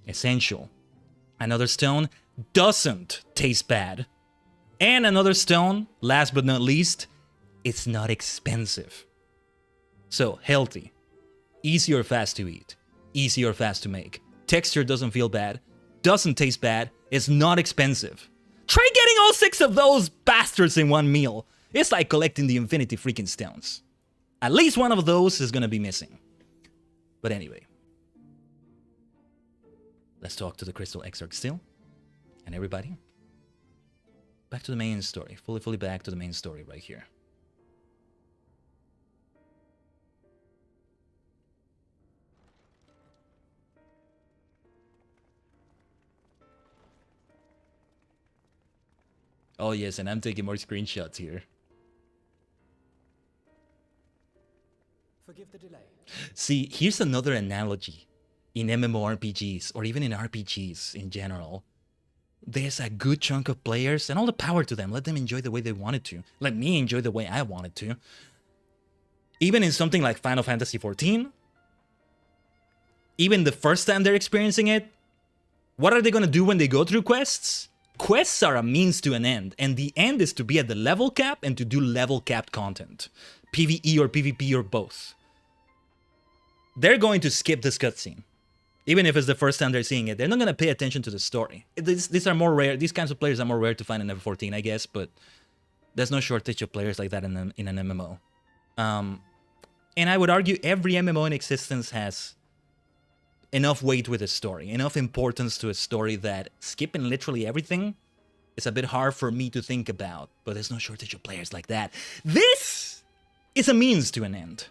Essential. Another stone doesn't taste bad. And another stone, last but not least, it's not expensive. So, healthy. Easy or fast to eat. Easy or fast to make. Texture doesn't feel bad. Doesn't taste bad. It's not expensive. Try getting all 6 of those bastards in one meal. It's like collecting the infinity freaking stones. At least one of those is gonna be missing. But anyway. Let's talk to the Crystal Exarch still. And everybody. Back to the main story. Fully back to the main story right here. Oh yes, and I'm taking more screenshots here. Forgive the delay. See, here's another analogy in MMORPGs, or even in RPGs in general. There's a good chunk of players, and all the power to them. Let them enjoy the way they wanted to. Let me enjoy the way I wanted to. Even in something like Final Fantasy XIV, even the first time they're experiencing it, what are they going to do when they go through quests? Quests are a means to an end, and the end is to be at the level cap and to do level capped content. PvE or PvP or both. They're going to skip this cutscene. Even if it's the first time they're seeing it, they're not going to pay attention to the story. These are more rare. These kinds of players are more rare to find in FF14, I guess, but there's no shortage of players like that in an MMO. And I would argue every MMO in existence has enough weight with a story, enough importance to a story that skipping literally everything is a bit hard for me to think about, but there's no shortage of players like that. This is a means to an end.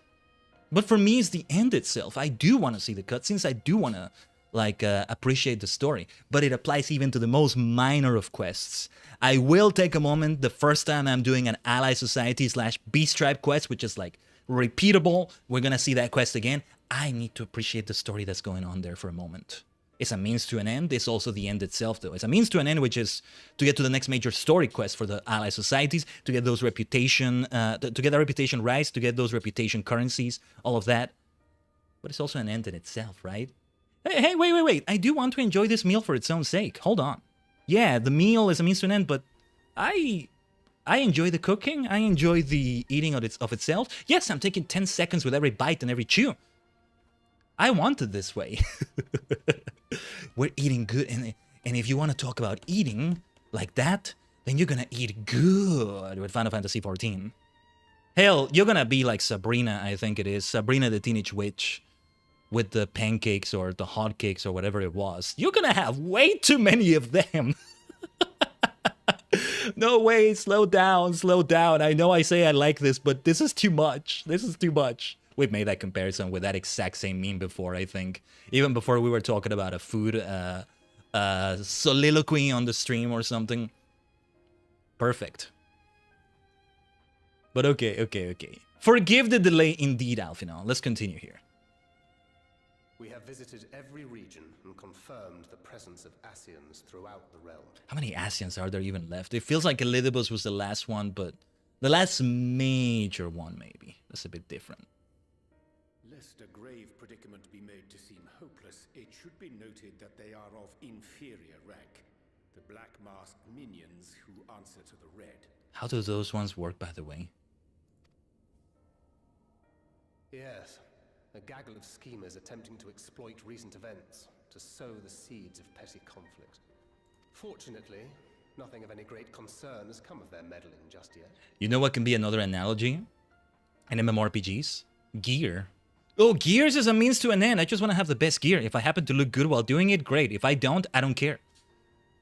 But for me, it's the end itself. I do want to see the cutscenes. I do want to appreciate the story. But it applies even to the most minor of quests. I will take a moment the first time I'm doing an Ally Society / Beast Tribe quest, which is like repeatable. We're going to see that quest again. I need to appreciate the story that's going on there for a moment. It's a means to an end. It's also the end itself, though. It's a means to an end, which is to get to the next major story quest for the ally societies, to get those reputation, to get a reputation rise, to get those reputation currencies, all of that. But it's also an end in itself, right? Hey, wait. I do want to enjoy this meal for its own sake. Hold on. Yeah, the meal is a means to an end, but I enjoy the cooking. I enjoy the eating of itself. Yes, I'm taking 10 seconds with every bite and every chew. I want it this way. We're eating good, and if you want to talk about eating like that, then you're gonna eat good with Final Fantasy XIV. Hell, you're gonna be like Sabrina, I think it is. Sabrina the Teenage Witch with the pancakes or the hotcakes or whatever it was. You're gonna have way too many of them. No way, slow down. I know I say I like this, but this is too much. We've made that comparison with that exact same meme before, I think. Even before we were talking about a food soliloquy on the stream or something. Perfect. But okay. Forgive the delay indeed, Alphinaud. Let's continue here. We have visited every region and confirmed the presence of Ascians throughout the realm. How many Ascians are there even left? It feels like Elidibus was the last one, but the last major one, maybe. That's a bit different. Lest a grave predicament be made to seem hopeless, it should be noted that they are of inferior rank. The black-masked minions who answer to the red. How do those ones work, by the way? Yes, a gaggle of schemers attempting to exploit recent events to sow the seeds of petty conflict. Fortunately, nothing of any great concern has come of their meddling just yet. You know what can be another analogy in MMORPGs? Gear. Oh, gears is a means to an end. I just want to have the best gear. If I happen to look good while doing it, great. If I don't, I don't care.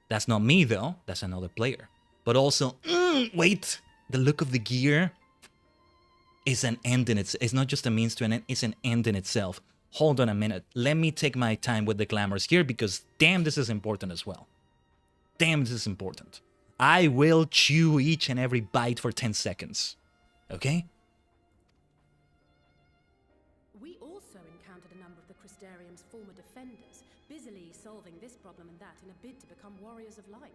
That's not me, though. That's another player. But also, wait. The look of the gear is an end in itself. It's not just a means to an end. It's an end in itself. Hold on a minute. Let me take my time with the glamours here because damn, this is important as well. Damn, this is important. I will chew each and every bite for 10 seconds. Okay? We also encountered a number of the Crystarium's former defenders, busily solving this problem and that in a bid to become warriors of light.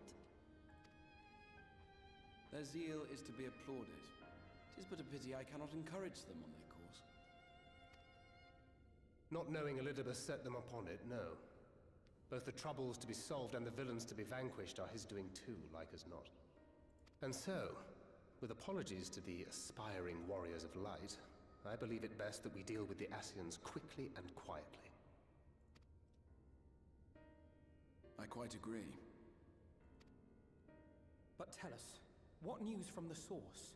Their zeal is to be applauded. 'Tis but a pity I cannot encourage them on their course. Not knowing Elizabeth set them upon it, no. Both the troubles to be solved and the villains to be vanquished are his doing too, like as not. And so, with apologies to the aspiring warriors of light, I believe it best that we deal with the Ascians quickly and quietly. I quite agree. But tell us, what news from the source?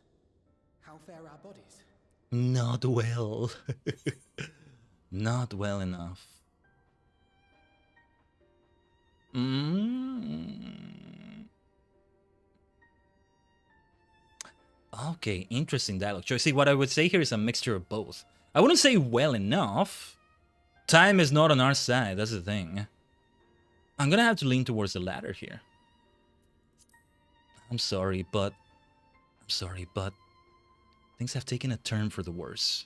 How fare our bodies? Not well. Not well enough. Okay, interesting dialogue choice. See, what I would say here is a mixture of both. I wouldn't say well enough. Time is not on our side, that's the thing. I'm gonna have to lean towards the latter here. I'm sorry, but things have taken a turn for the worse.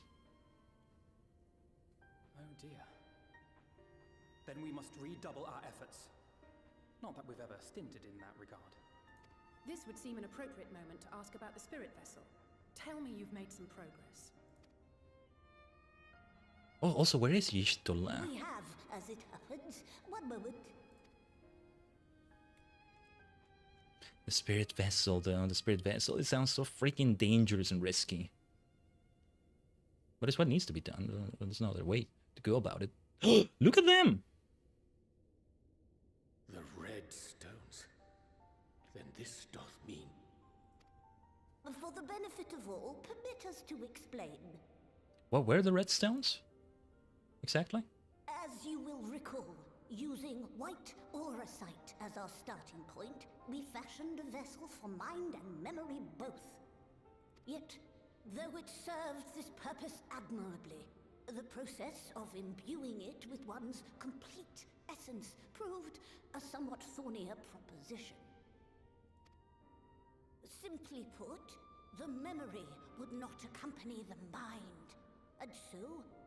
Oh dear. Then we must redouble our efforts. Not that we've ever stinted in that regard. This would seem an appropriate moment to ask about the spirit vessel. Tell me you've made some progress. Oh, also, where is Y'shtola? We have, as it happens. One moment. The spirit vessel, though. The spirit vessel. It sounds so freaking dangerous and risky. But it's what needs to be done. There's no other way to go about it. Look at them! The red stones. Then this doth mean... For the benefit of all, permit us to explain. What were the red stones? Exactly? As you will recall, using white auracite as our starting point, we fashioned a vessel for mind and memory both. Yet, though it served this purpose admirably, the process of imbuing it with one's complete essence proved a somewhat thornier proposition. Simply put, the memory would not accompany the mind, and so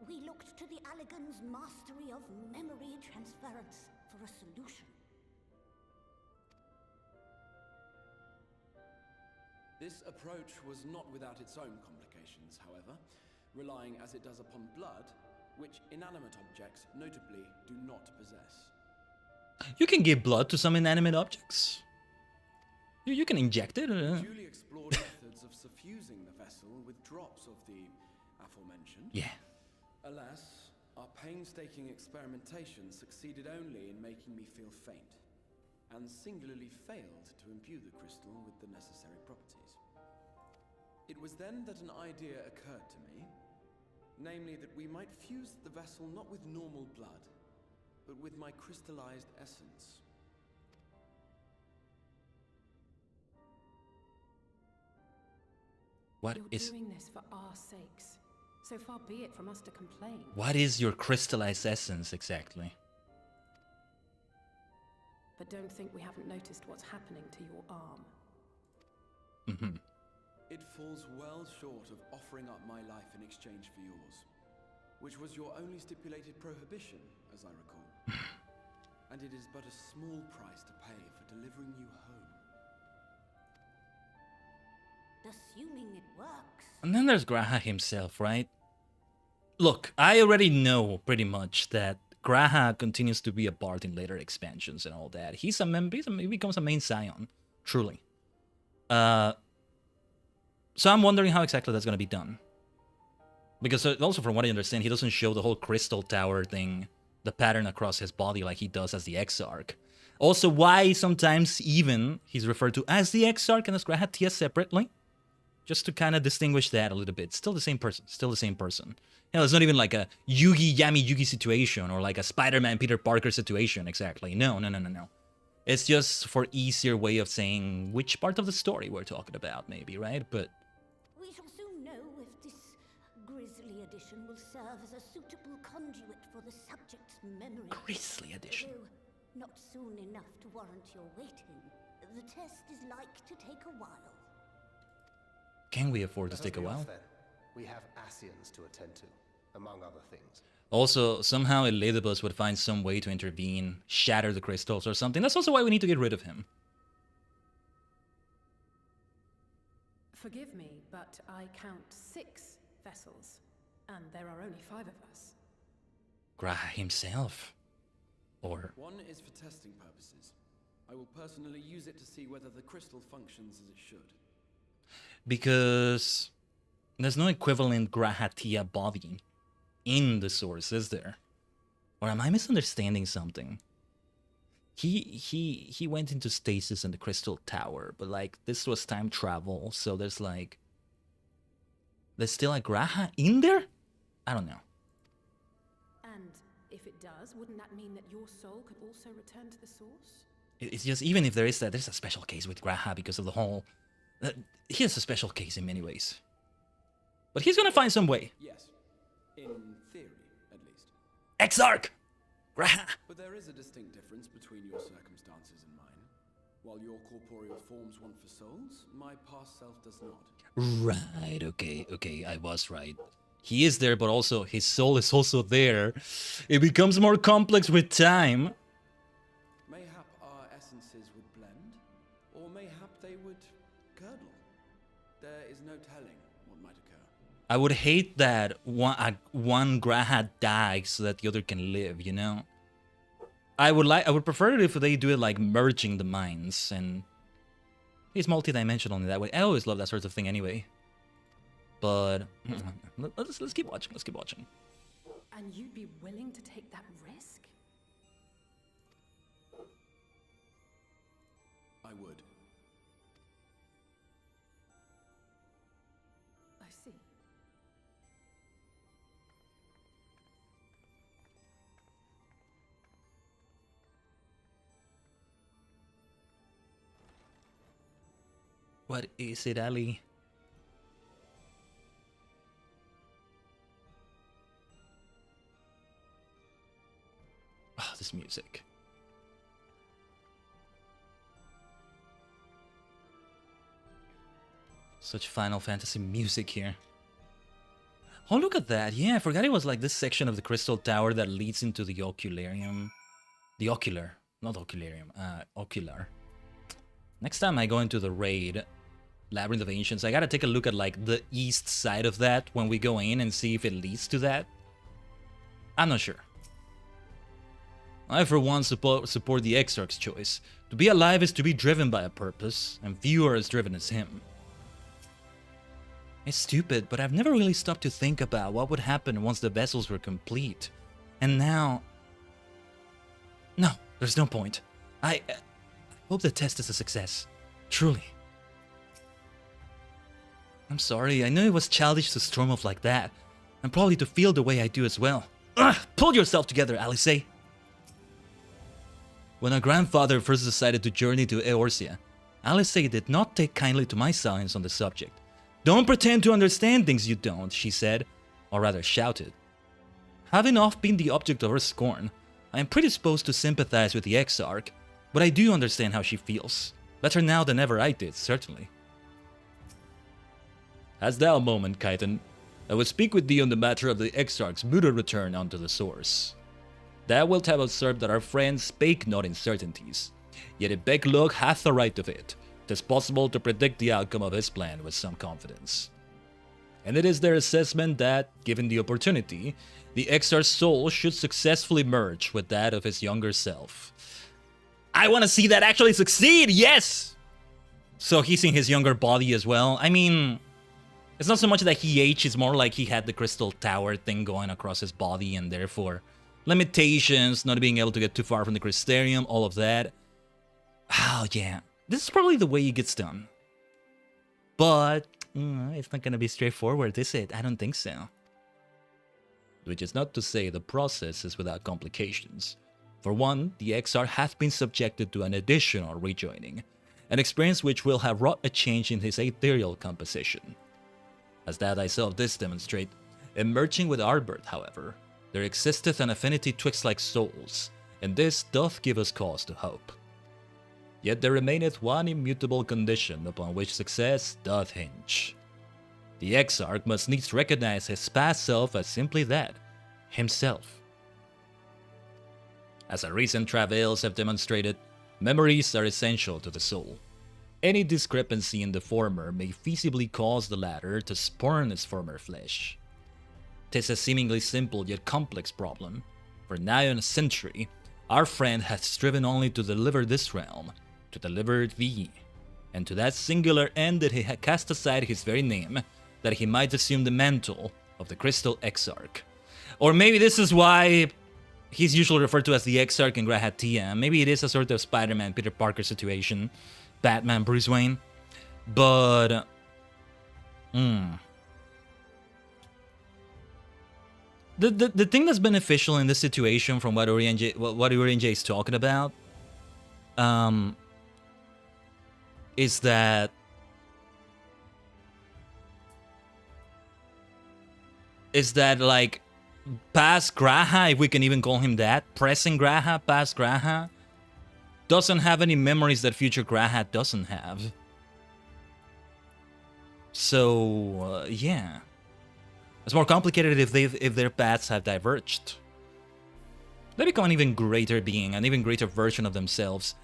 we looked to the Alligan's mastery of memory transference for a solution. This approach was not without its own complications, however, relying as it does upon blood, which inanimate objects notably do not possess. You can give blood to some inanimate objects. You can inject it. Julie explored methods of suffusing the vessel with drops of the aforementioned. Yeah. Alas, our painstaking experimentation succeeded only in making me feel faint, and singularly failed to imbue the crystal with the necessary properties. It was then that an idea occurred to me, namely that we might fuse the vessel not with normal blood, but with my crystallized essence. What You're is... doing this for our sakes. So far be it from us to complain. What is your crystallized essence, exactly? But don't think we haven't noticed what's happening to your arm. Mm-hmm. It falls well short of offering up my life in exchange for yours, which was your only stipulated prohibition, as I recall. And it is but a small price to pay for delivering you home. Assuming it works. And then there's Graha himself, right? Look, I already know pretty much that Graha continues to be a bard in later expansions and all that. He becomes a main scion, truly. So I'm wondering how exactly that's going to be done. Because also from what I understand, he doesn't show the whole crystal tower thing, the pattern across his body like he does as the Exarch. Also, why sometimes even he's referred to as the Exarch and as Graha Tia separately. Just to kind of distinguish that a little bit. Still the same person. Still the same person. You know, it's not even like a Yugi Yami Yugi situation or like a Spider-Man Peter Parker situation exactly. No. It's just for easier way of saying which part of the story we're talking about, maybe, right? But We shall soon know if this grisly addition will serve as a suitable conduit for the subject's memory. Grisly addition. Although, Not soon enough to warrant your waiting. The test is like to take a while. Can we afford to take a while? Then. We have Asians to attend to, among other things. Also, somehow Elidibus would find some way to intervene, shatter the crystals or something. That's also why we need to get rid of him. Forgive me, but I count 6 vessels, and there are only 5 of us. Graha himself. Or... One is for testing purposes. I will personally use it to see whether the crystal functions as it should. Because there's no equivalent Grahatia body in the source, is there? Or am I misunderstanding something? He went into stasis in the crystal tower, but like this was time travel, so there's still a Graha in there? I don't know. And if it does, wouldn't that mean that your soul could also return to the source? It's just, even if there is that, there's a special case with Graha because of the whole... he has a special case in many ways. But he's gonna find some way. Yes. In theory, at least. Exarch! Graha! But there is a distinct difference between your circumstances and mine. While your corporeal forms want for souls, my past self does not. Right, okay, I was right. He is there, but also his soul is also there. It becomes more complex with time. Mayhap our essences would blend, or mayhap they would curdle. There is no telling what might occur. I would hate that one Graha dies so that the other can live, you know? I would prefer it if they do it like merging the minds, and he's multi-dimensional in that way. I always love that sort of thing anyway. But let's keep watching. Let's keep watching. And you'd be willing to take that risk? I would. I see. What is it, Ali? Oh, this music. Such Final Fantasy music here. Oh, look at that. Yeah, I forgot it was like this section of the Crystal Tower that leads into the Ocularium. The Ocular. Not Ocularium. Ocular. Next time I go into the raid, Labyrinth of Ancients, I gotta take a look at like the east side of that when we go in and see if it leads to that. I'm not sure. I, for one, support the Exarch's choice. To be alive is to be driven by a purpose, and few are as driven as him. It's stupid, but I've never really stopped to think about what would happen once the vessels were complete. And now... No, there's no point. I hope the test is a success. Truly. I'm sorry, I know it was childish to storm off like that, and probably to feel the way I do as well. Ugh, pull yourself together, Alice. When our grandfather first decided to journey to Eorzea, Alice did not take kindly to my silence on the subject. Don't pretend to understand things you don't, she said, or rather shouted. Having oft been the object of her scorn, I am predisposed to sympathize with the Exarch, but I do understand how she feels. Better now than ever I did, certainly. Hast thou a moment, Khaiden? I will speak with thee on the matter of the Exarch's muted return unto the source. Thou wilt have observed that our friends spake not in certainties, yet if Beglug hath the right of it, 'tis possible to predict the outcome of his plan with some confidence. And it is their assessment that, given the opportunity, the Exarch's soul should successfully merge with that of his younger self. I want to see that actually succeed, yes! So he's in his younger body as well. I mean, it's not so much that he aged, it's more like he had the Crystal Tower thing going across his body and therefore limitations, not being able to get too far from the Crystarium, all of that. Oh yeah, this is probably the way it gets done. But it's not gonna be straightforward, is it? I don't think so. Which is not to say the process is without complications. For one, the Exarch hath been subjected to an additional rejoining, an experience which will have wrought a change in his ethereal composition. As thou thyself didst demonstrate, in merging with Arbert, however, there existeth an affinity twixt like souls, and this doth give us cause to hope. Yet there remaineth one immutable condition upon which success doth hinge. The Exarch must needs recognize his past self as simply that, himself. As our recent travails have demonstrated, memories are essential to the soul. Any discrepancy in the former may feasibly cause the latter to spurn its former flesh. 'Tis a seemingly simple yet complex problem. For nigh on a century, our friend hath striven only to deliver this realm, to deliver thee, and to that singular end that he had cast aside his very name, that he might assume the mantle of the Crystal Exarch. Or maybe this is why he's usually referred to as the Exarch in Grahat TM. Maybe it is a sort of Spider-Man, Peter Parker situation, Batman, Bruce Wayne. But the thing that's beneficial in this situation, from what Urian J is talking about, is that like past Graha, if we can even call him that, present Graha, past Graha, doesn't have any memories that future Graha doesn't have. So yeah, it's more complicated if their paths have diverged. They become an even greater being, an even greater version of themselves,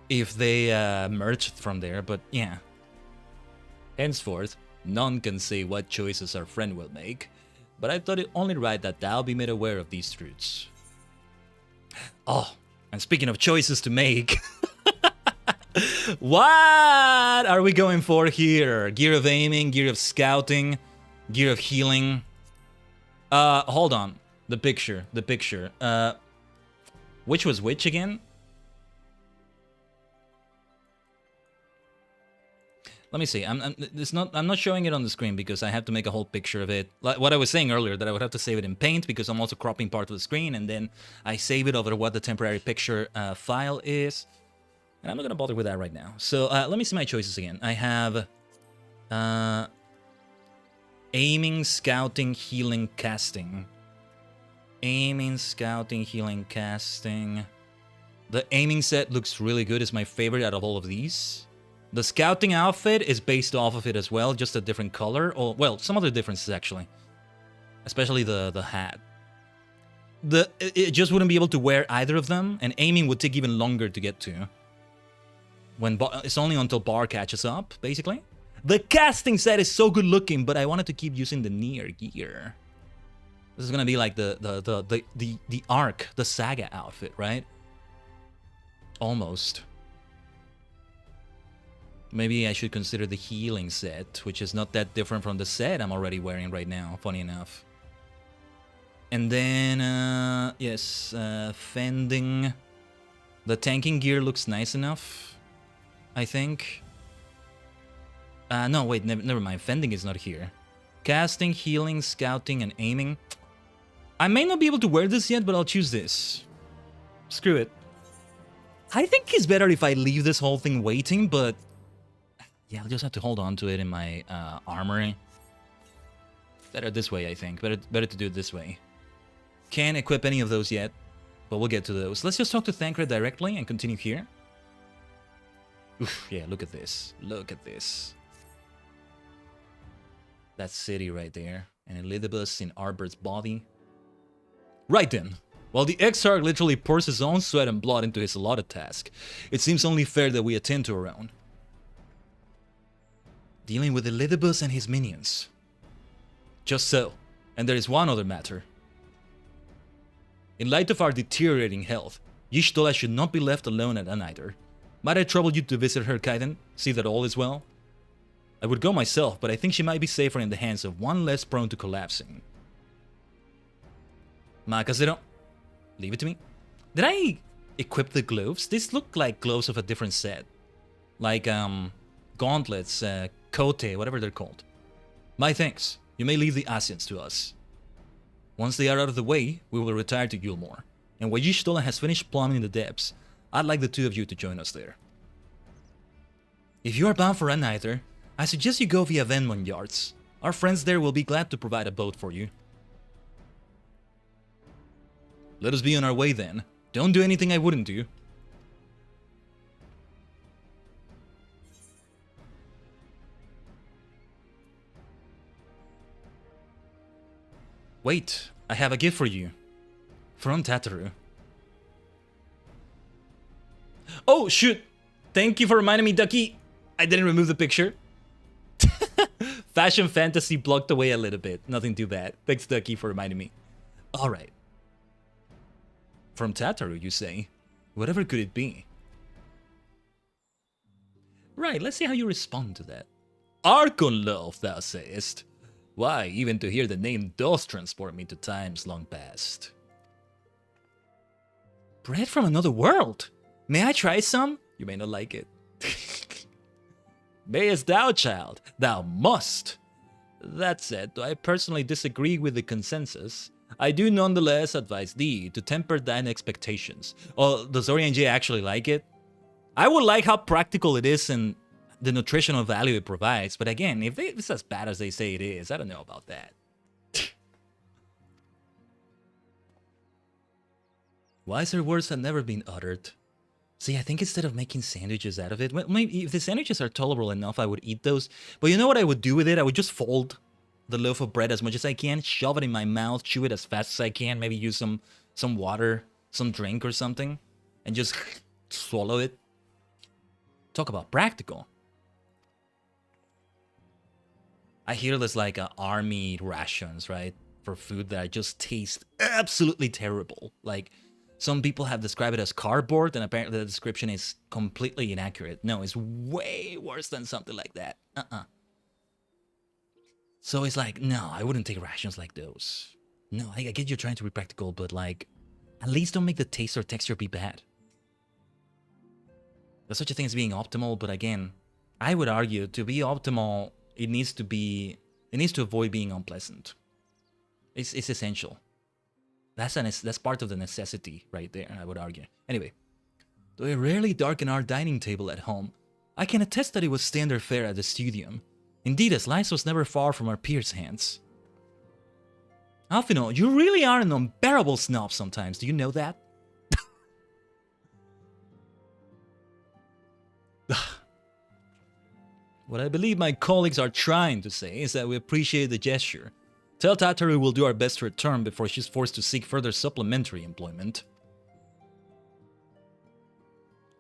if they merged from there. But yeah, henceforth, none can say what choices our friend will make, but I thought it only right that thou be made aware of these truths. Oh, and speaking of choices to make, what are we going for here? Gear of aiming, gear of scouting, gear of healing. Hold on. The picture. Which was which again? Let me see. I'm not showing it on the screen because I have to make a whole picture of it. Like what I was saying earlier, that I would have to save it in Paint because I'm also cropping part of the screen, and then I save it over what the temporary picture file is. And I'm not gonna bother with that right now. So let me see my choices again. I have aiming, scouting, healing, casting. Aiming, scouting, healing, casting. The aiming set looks really good. It's my favorite out of all of these. The scouting outfit is based off of it as well, just a different color. Or, well, some other differences actually. Especially the hat. It just wouldn't be able to wear either of them, and aiming would take even longer to get to. It's only until bar catches up, basically. The casting set is so good looking, but I wanted to keep using the near gear. This is gonna be like the arc, the saga outfit, right? Almost. Maybe I should consider the healing set, which is not that different from the set I'm already wearing right now, funny enough. And then, yes, fending. The tanking gear looks nice enough, I think. No, wait, never mind. Fending is not here. Casting, healing, scouting, and aiming. I may not be able to wear this yet, but I'll choose this. Screw it. I think it's better if I leave this whole thing waiting, but yeah, I'll just have to hold on to it in my armory. Better this way, I think. Better to do it this way. Can't equip any of those yet, but we'll get to those. Let's just talk to Thancred directly and continue here. Oof, yeah, look at this. Look at this. That city right there. And Elidibus in Arbert's body. Right then. While the Exarch literally pours his own sweat and blood into his allotted task, it seems only fair that we attend to our own. Dealing with Elidibus and his minions. Just so. And there is one other matter. In light of our deteriorating health, Y'shtola should not be left alone at Aniter. Might I trouble you to visit her, Khaiden? See that all is well? I would go myself, but I think she might be safer in the hands of one less prone to collapsing. Makazero, leave it to me. Did I equip the gloves? These look like gloves of a different set. Like, gauntlets, kote, whatever they're called. My thanks. You may leave the Asians to us. Once they are out of the way, we will retire to Gilmore. And when Y'shtola has finished plumbing the depths, I'd like the two of you to join us there. If you are bound for Aniter, I suggest you go via Venmon Yards. Our friends there will be glad to provide a boat for you. Let us be on our way then. Don't do anything I wouldn't do. Wait, I have a gift for you. From Tataru. Oh, shoot! Thank you for reminding me, Ducky. I didn't remove the picture. Fashion fantasy blocked away a little bit. Nothing too bad. Thanks, Ducky, for reminding me. Alright. From Tataru, you say? Whatever could it be? Right, let's see how you respond to that. Archon love, thou sayest. Why, even to hear the name does transport me to times long past. Bread from another world? May I try some? You may not like it. Mayest thou, child? Thou must! That said, though I personally disagree with the consensus, I do nonetheless advise thee to temper thine expectations. Oh, does Orion J actually like it? I would like how practical it is and the nutritional value it provides, but again, if it's as bad as they say it is, I don't know about that. Wiser words have never been uttered. See, I think instead of making sandwiches out of it, well, maybe if the sandwiches are tolerable enough, I would eat those. But you know what I would do with it? I would just fold the loaf of bread as much as I can, shove it in my mouth, chew it as fast as I can, maybe use some water, some drink or something, and just swallow it. Talk about practical. I hear there's like army rations, right? For food that just taste absolutely terrible. Like, some people have described it as cardboard, and apparently the description is completely inaccurate. No, it's way worse than something like that. So it's like, no, I wouldn't take rations like those. No, I get you're trying to be practical, but like, at least don't make the taste or texture be bad. There's such a thing as being optimal, but again, I would argue to be optimal, it needs to avoid being unpleasant. It's essential. That's part of the necessity right there, I would argue. Anyway, though I rarely darken our dining table at home, I can attest that it was standard fare at the studium. Indeed, a slice was never far from our peers' hands. Alfino, you really are an unbearable snob sometimes, do you know that? What I believe my colleagues are trying to say is that we appreciate the gesture. Tell Tataru we'll do our best to return before she's forced to seek further supplementary employment.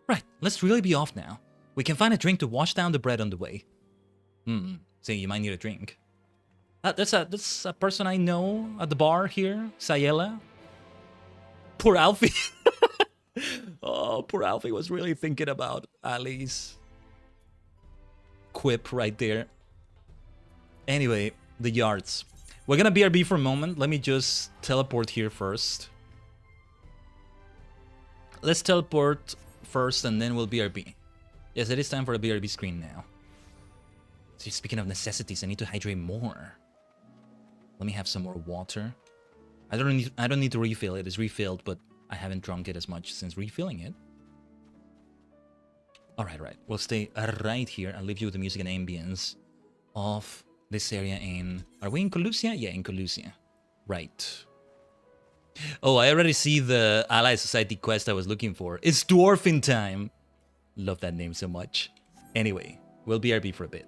Right, let's really be off now. We can find a drink to wash down the bread on the way. So you might need a drink. That's a person I know at the bar here, Sayela. Poor Alfie. Oh, poor Alfie was really thinking about Ali's quip right there. Anyway, the yards. We're gonna BRB for a moment. Let me just teleport here first. Let's teleport first and then we'll BRB. Yes, it is time for a BRB screen now. So speaking of necessities, I need to hydrate more. Let me have some more water. I don't need to refill it. It's refilled, but I haven't drunk it as much since refilling it. Alright. We'll stay right here. I'll leave you with the music and ambience of this area in... Are we in Colusia? Yeah, in Colusia. Right. Oh, I already see the Ally Society quest I was looking for. It's Dwarfing time! Love that name so much. Anyway, we'll BRB for a bit.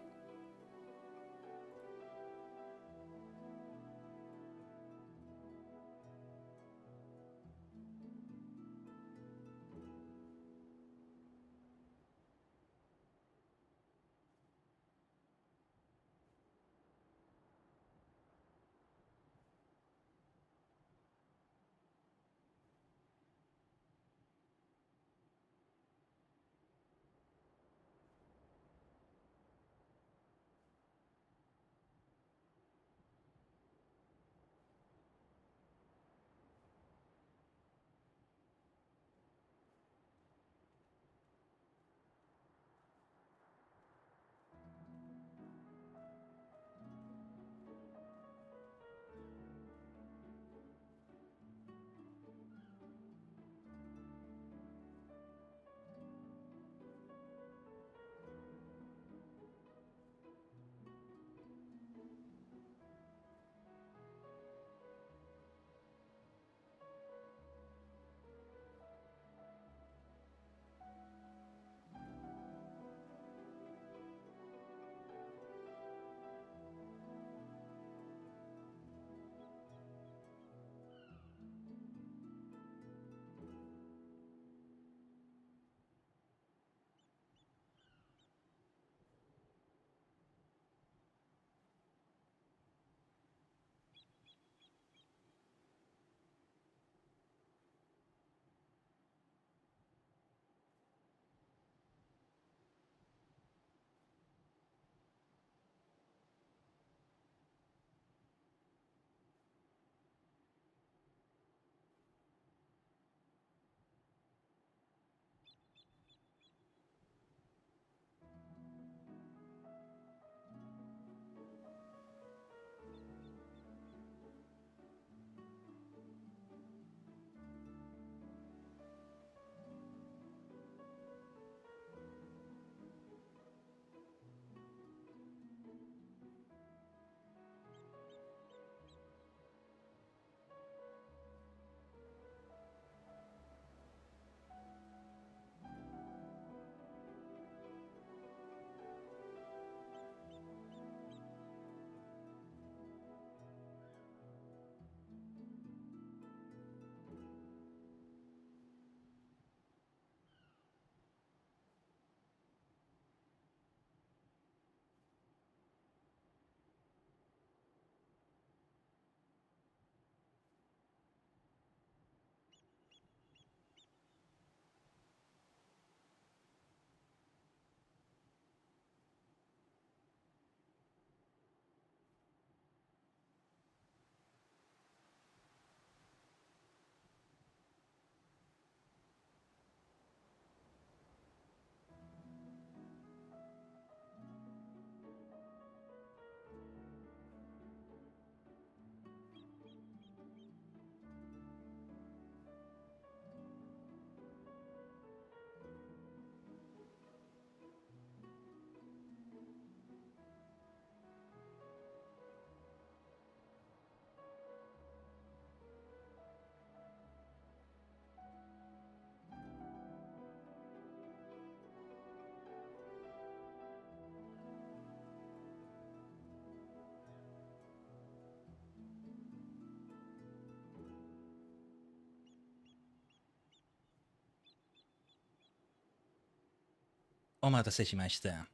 Omatase shimashita.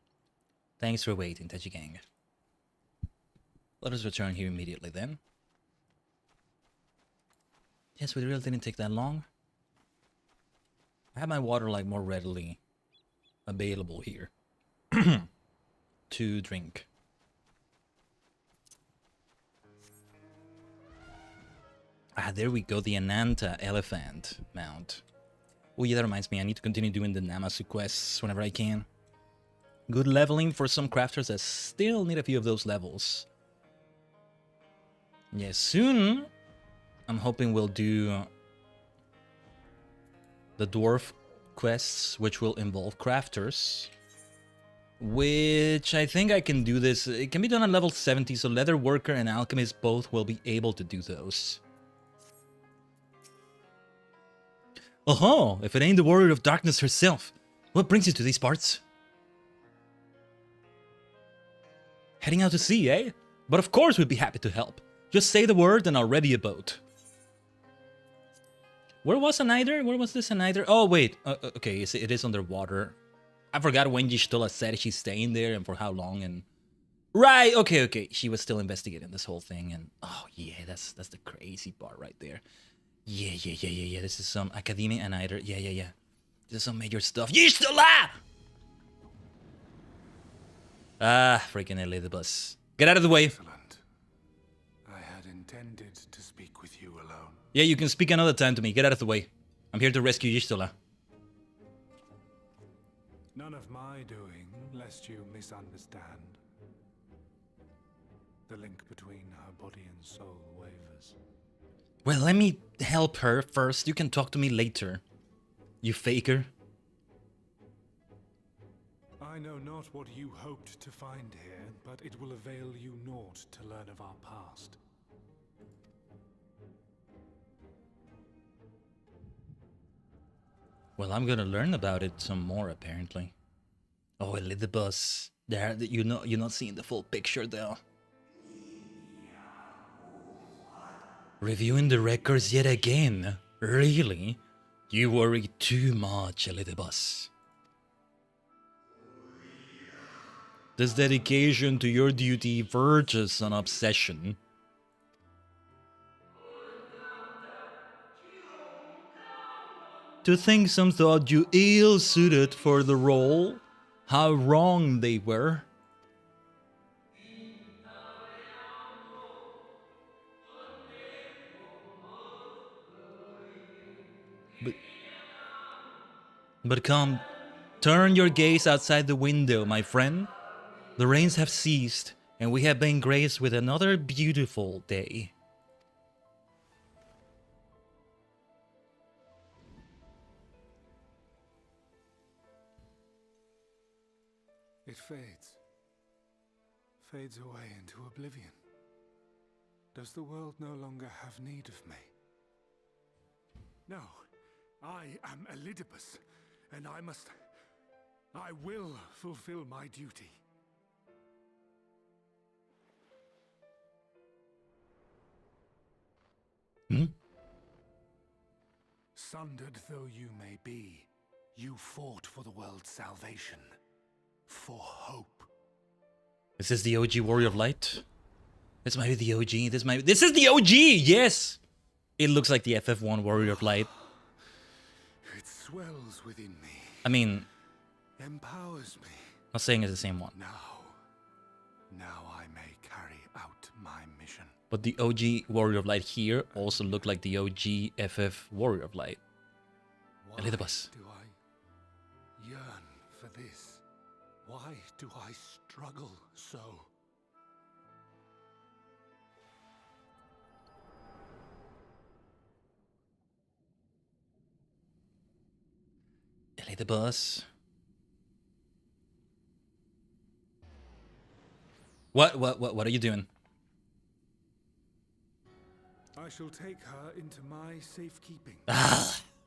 Thanks for waiting, Tajigen. Let us return here immediately then. Yes, we really didn't take that long. I have my water like more readily available here to drink. Ah, there we go, the Ananta elephant mount. Oh yeah, that reminds me, I need to continue doing the Namasu quests whenever I can. Good leveling for some crafters that still need a few of those levels. Yeah, soon I'm hoping we'll do the dwarf quests, which will involve crafters. Which I think I can do this. It can be done at level 70, so leather worker and alchemist both will be able to do those. Oh, if it ain't the warrior of darkness herself, what brings you to these parts? Heading out to sea, eh? But of course we'd be happy to help. Just say the word and I'll ready a boat. Where was Anither? Where was this Anither? Oh, wait. Okay, it is underwater. I forgot when Y'shtola said she's staying there and for how long and... Right, okay. She was still investigating this whole thing and... Oh, yeah, that's the crazy part right there. Yeah. This is some Academia Anither. Yeah. This is some major stuff. Y'shtola! Ah, freaking Elizabeth. Get out of the way. Excellent. I had intended to speak with you alone. Yeah, you can speak another time to me. Get out of the way. I'm here to rescue Y'shtola. None of my doing, lest you misunderstand. The link between her body and soul wavers. Well, let me help her first. You can talk to me later. You faker. I know not what you hoped to find here, but it will avail you naught to learn of our past. Well, I'm gonna learn about it some more, apparently. Oh, Elizabeth. There, you're not seeing the full picture, though. Reviewing the records yet again? Really? You worry too much, Elizabeth. This dedication to your duty verges on obsession. To think some thought you ill-suited for the role, how wrong they were. But come, turn your gaze outside the window, my friend. The rains have ceased, and we have been graced with another beautiful day. It fades away into oblivion. Does the world no longer have need of me? No, I am Elidibus, and I will fulfill my duty. Sundered though you may be, you fought for the world's salvation. For hope. Is this the OG Warrior of Light? This might be the OG. This is the OG! Yes! It looks like the FF1 Warrior of Light. It swells within me. I mean... Empowers me. Not saying it's the same one. Now I may carry out my mission. But the OG Warrior of Light here also looked like the OG FF Warrior of Light. Why do I yearn for this? Why do I struggle so? Elidibus. What are you doing? I shall take her into my safekeeping.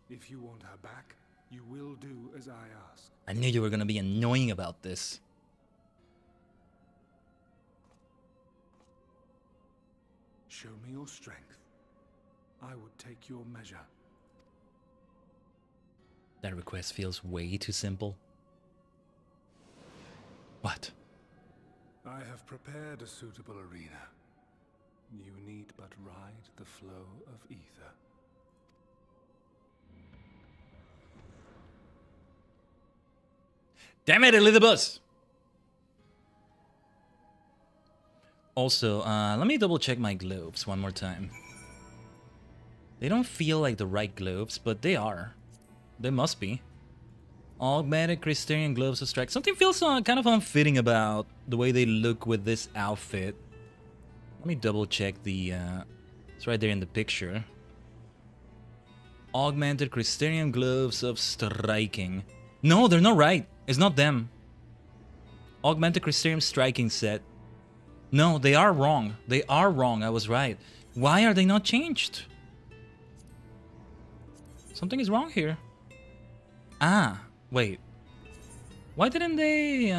If you want her back, you will do as I ask. I knew you were gonna be annoying about this. Show me your strength. I would take your measure. That request feels way too simple. What? I have prepared a suitable arena. You need but ride the flow of ether. Damn it, Elizabeth! Also, let me double check my globes one more time. They don't feel like the right globes, but they are. They must be. Augmented Christian gloves of strike. Something feels kind of unfitting about the way they look with this outfit. Let me double check the... it's right there in the picture. Augmented Christian gloves of striking. No, they're not right. It's not them. Augmented Christian striking set. No, they are wrong. They are wrong. I was right. Why are they not changed? Something is wrong here. Ah, wait. Why didn't they,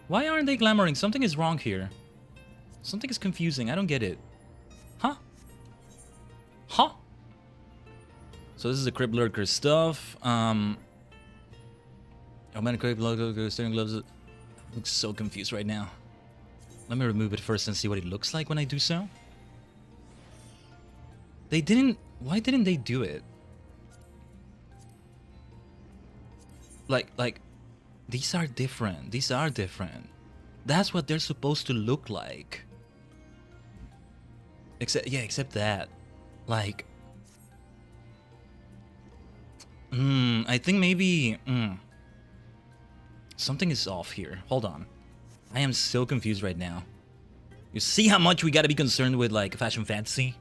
why aren't they glamoring? Something is wrong here. Something is confusing. I don't get it. Huh? Huh? So this is the Crypt Lurker stuff. Augmented Crypt Lurker steering gloves. I'm so confused right now. Let me remove it first and see what it looks like when I do so. They didn't... Why didn't they do it? Like... These are different. These are different. That's what they're supposed to look like. Except that. Like... I think maybe... Something is off here. Hold on. I am so confused right now. You see how much we gotta be concerned with, like, fashion fantasy?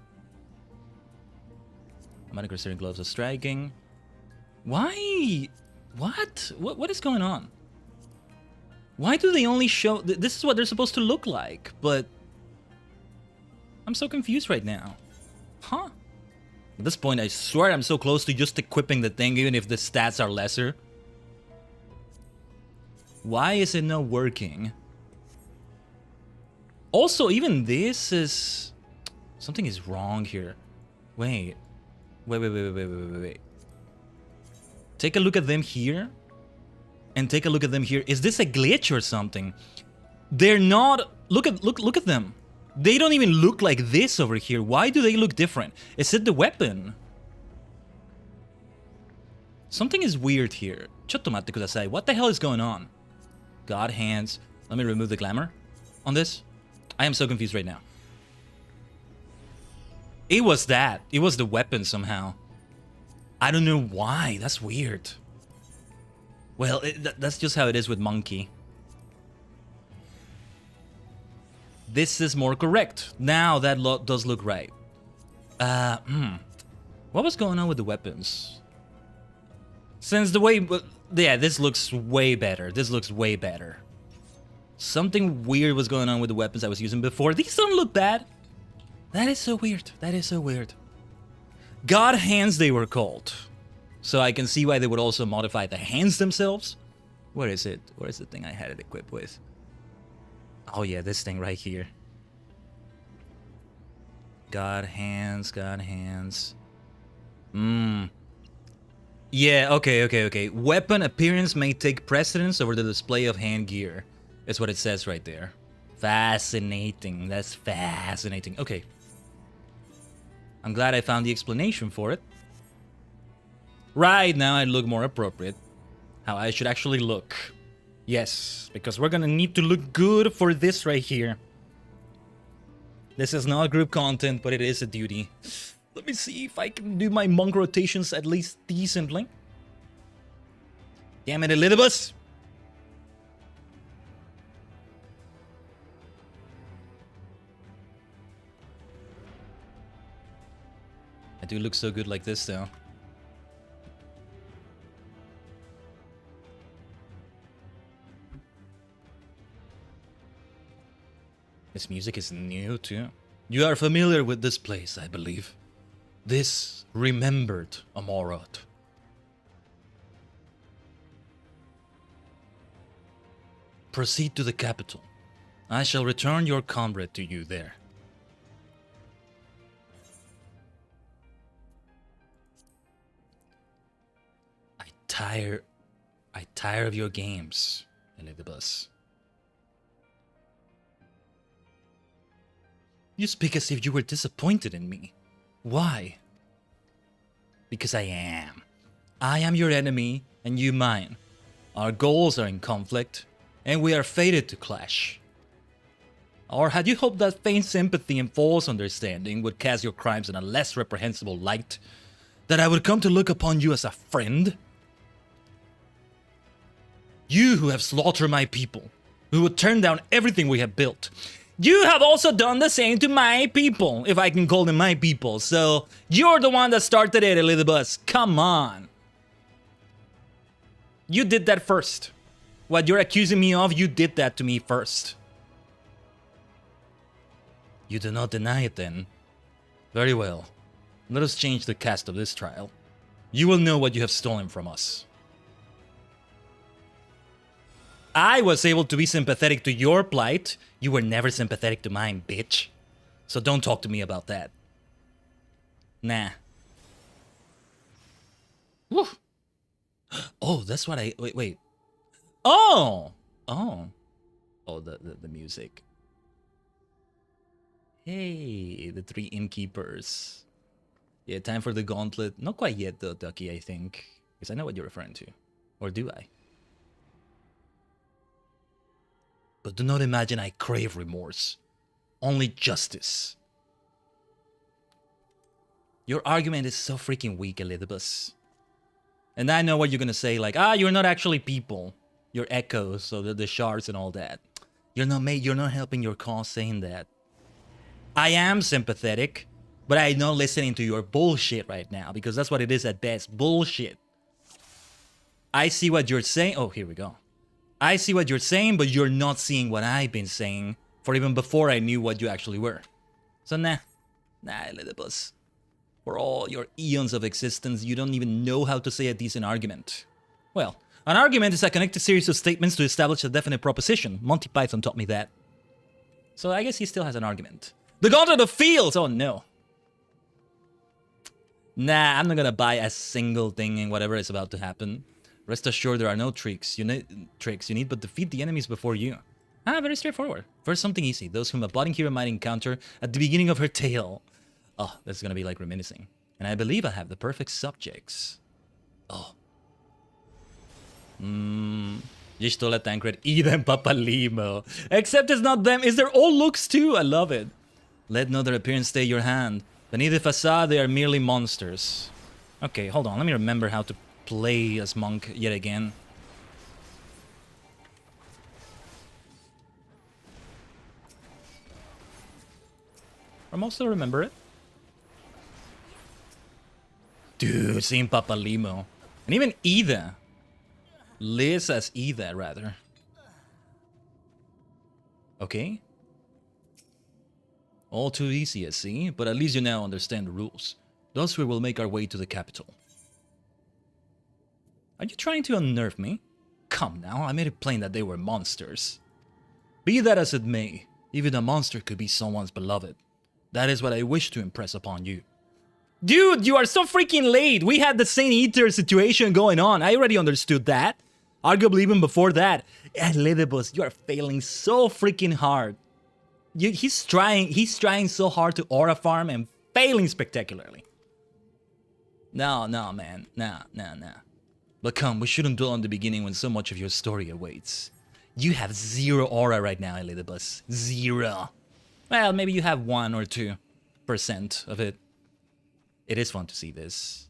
Augmented Christian gloves of striking. Why? What? What is going on? Why do they only show... This is what they're supposed to look like, but... I'm so confused right now. Huh? At this point, I swear I'm so close to just equipping the thing, even if the stats are lesser. Why is it not working? Also, even this is... Something is wrong here. Wait. Wait. Take a look at them here. And take a look at them here. Is this a glitch or something? They're not... Look at them. They don't even look like this over here. Why do they look different? Is it the weapon? Something is weird here. Chottomate kudasai. What the hell is going on? God hands. Let me remove the glamour on this. I am so confused right now. It was that. It was the weapon somehow. I don't know why. That's weird. Well, that's just how it is with Monkey. This is more correct. Now that does look right. What was going on with the weapons? Since the way... Yeah, this looks way better. This looks way better. Something weird was going on with the weapons I was using before. These don't look bad. That is so weird. That is so weird. God hands they were called. So I can see why they would also modify the hands themselves. Where is it? Where is the thing I had it equipped with? Oh yeah, this thing right here. God hands, God hands. Yeah, okay. Weapon appearance may take precedence over the display of hand gear. That's what it says right there. Fascinating. That's fascinating. Okay. I'm glad I found the explanation for it. Right now I look more appropriate. How I should actually look. Yes, because we're gonna need to look good for this right here. This is not group content, but it is a duty. Let me see if I can do my monk rotations at least decently. Damn it, Elizabeth! I do look so good like this, though. This music is new, too. You are familiar with this place, I believe. This remembered Amorot. Proceed to the capital. I shall return your comrade to you there. I tired of your games, Elizabeth. You speak as if you were disappointed in me. Why? Because I am. I am your enemy, and you mine. Our goals are in conflict, and we are fated to clash. Or had you hoped that faint sympathy and false understanding would cast your crimes in a less reprehensible light? That I would come to look upon you as a friend? You who have slaughtered my people, who would turn down everything we have built. You have also done the same to my people, if I can call them my people. So, you're the one that started it, Elizabeth. Come on. You did that first. What you're accusing me of, you did that to me first. You do not deny it then. Very well. Let us change the cast of this trial. You will know what you have stolen from us. I was able to be sympathetic to your plight. You were never sympathetic to mine, bitch. So don't talk to me about that. Nah. Woo. Oh, that's what I... Wait. Oh! Oh, the music. Hey, the 3 innkeepers. Yeah, time for the gauntlet. Not quite yet though, Ducky, I think. Because I know what you're referring to. Or do I? But do not imagine I crave remorse. Only justice. Your argument is so freaking weak, Elizabeth. And I know what you're gonna say, like, you're not actually people. You're echoes, so the shards and all that. You're not helping your cause saying that. I am sympathetic, but I'm not listening to your bullshit right now, because that's what it is at best, bullshit. I see what you're saying. Oh, here we go. I see what you're saying, but you're not seeing what I've been saying for even before I knew what you actually were. So nah, Elizabeth. For all your eons of existence, you don't even know how to say a decent argument. Well, an argument is a connected series of statements to establish a definite proposition. Monty Python taught me that. So I guess he still has an argument. The Gauntlet of Fields! Oh no. Nah, I'm not gonna buy a single thing in whatever is about to happen. Rest assured there are no tricks. You need but defeat the enemies before you. Very straightforward. First, something easy. Those whom a budding hero might encounter at the beginning of her tale. Oh, that's gonna be like reminiscing. And I believe I have the perfect subjects. Oh. Y'shtola, Tancred, Eden, Papalimo. Except it's not them, it's their old looks too. I love it. Let no their appearance stay your hand. Beneath the facade, they are merely monsters. Okay, hold on. Let me remember how to play as monk yet again. Or most still remember it. Dude, seeing Papalimo. And even Ida. Liz as Ida, rather. Okay. All too easy, I see, but at least you now understand the rules. Thus we will make our way to the capital. Are you trying to unnerve me? Come now, I made it plain that they were monsters. Be that as it may, even a monster could be someone's beloved. That is what I wish to impress upon you. Dude, you are so freaking late! We had the Saint Eater situation going on. I already understood that. Arguably even before that. And Elizabeth, you are failing so freaking hard. He's trying so hard to aura farm and failing spectacularly. No, man. Nah. But come, we shouldn't dwell on the beginning when so much of your story awaits. You have 0 aura right now, Elizabeth. 0. Well, maybe you have 1 or 2% of it. It is fun to see this.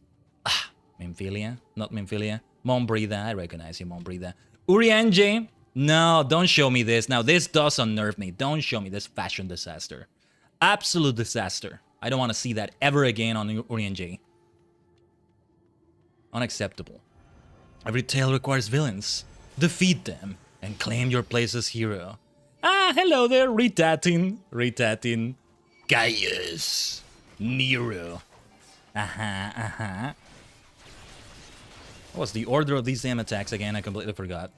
Memphilia? Not Memphilia. Mombrida, I recognize you, Mombrida. Urianger? No, don't show me this. Now, this does unnerve me. Don't show me this fashion disaster. Absolute disaster. I don't want to see that ever again on Urianger. Unacceptable. Every tale requires villains. Defeat them and claim your place as hero. Hello there, Retatin. Gaius. Nero. What was the order of these damn attacks again? I completely forgot.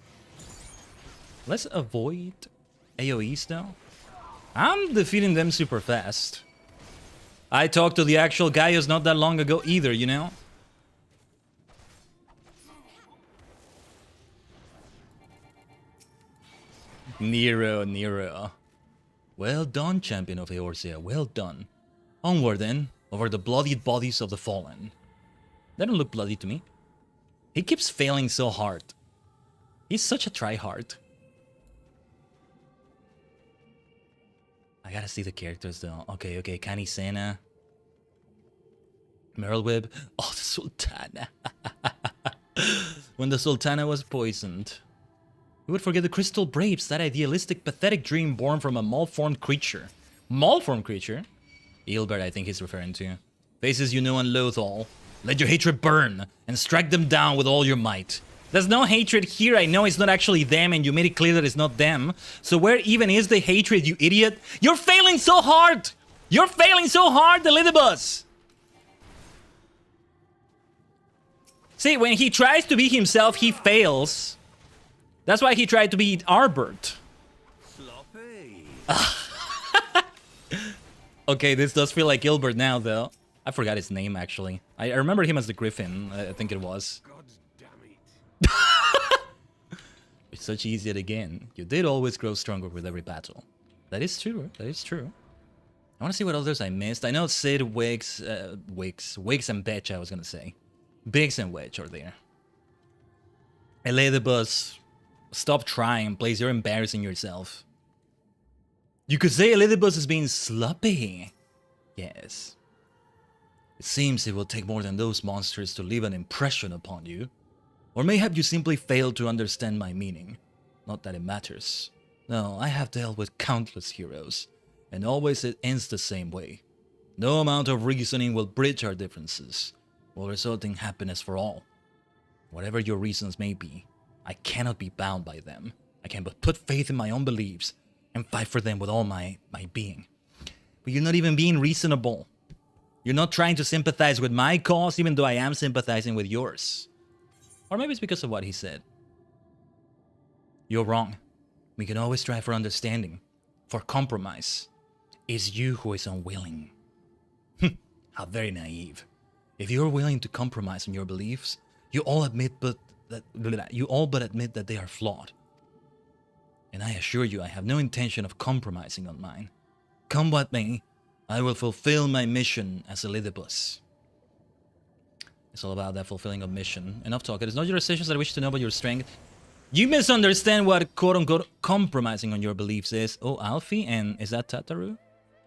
Let's avoid AoEs though. I'm defeating them super fast. I talked to the actual Gaius not that long ago either, you know? Nero. Well done, champion of Eorzea, well done. Onward then, over the bloodied bodies of the fallen. They don't look bloody to me. He keeps failing so hard. He's such a tryhard. I gotta see the characters though. Okay, Canisena. Merlweb. Oh, the Sultana. When the Sultana was poisoned. We would forget the Crystal Braves, that idealistic, pathetic dream born from a malformed creature. Malformed creature? Eilbert, I think he's referring to. Faces you know and loathe all. Let your hatred burn, and strike them down with all your might. There's no hatred here, I know it's not actually them, and you made it clear that it's not them. So where even is the hatred, you idiot? You're failing so hard! You're failing so hard, Elidibus! See, when he tries to be himself, he fails. That's why he tried to be Arbert. Okay, this does feel like Gilbert now, though. I forgot his name, actually. I remember him as the Griffin, I think it was. God damn it. It's such easy again. You did always grow stronger with every battle. That is true, that is true. I want to see what others I missed. I know Sid, Wiggs and Betch, I was gonna say. Biggs and Wedge are there. Elidibus, stop trying, please. You're embarrassing yourself. You could say Elidibus is being sloppy. Yes. It seems it will take more than those monsters to leave an impression upon you. Or mayhap you simply failed to understand my meaning. Not that it matters. No, I have dealt with countless heroes, and always it ends the same way. No amount of reasoning will bridge our differences, will result in happiness for all. Whatever your reasons may be, I cannot be bound by them. I can but put faith in my own beliefs and fight for them with all my being. But you're not even being reasonable. You're not trying to sympathize with my cause, even though I am sympathizing with yours. Or maybe it's because of what he said. You're wrong. We can always strive for understanding, for compromise. It's you who is unwilling. How very naive. If you're willing to compromise on your beliefs, you all admit but admit that they are flawed. And I assure you, I have no intention of compromising on mine. Come what may, I will fulfill my mission as Elidibus. It's all about that fulfilling of mission. Enough talk. It is not your decisions that I wish to know about your strength. You misunderstand what quote-unquote compromising on your beliefs is. Oh, Alfie, and is that Tataru?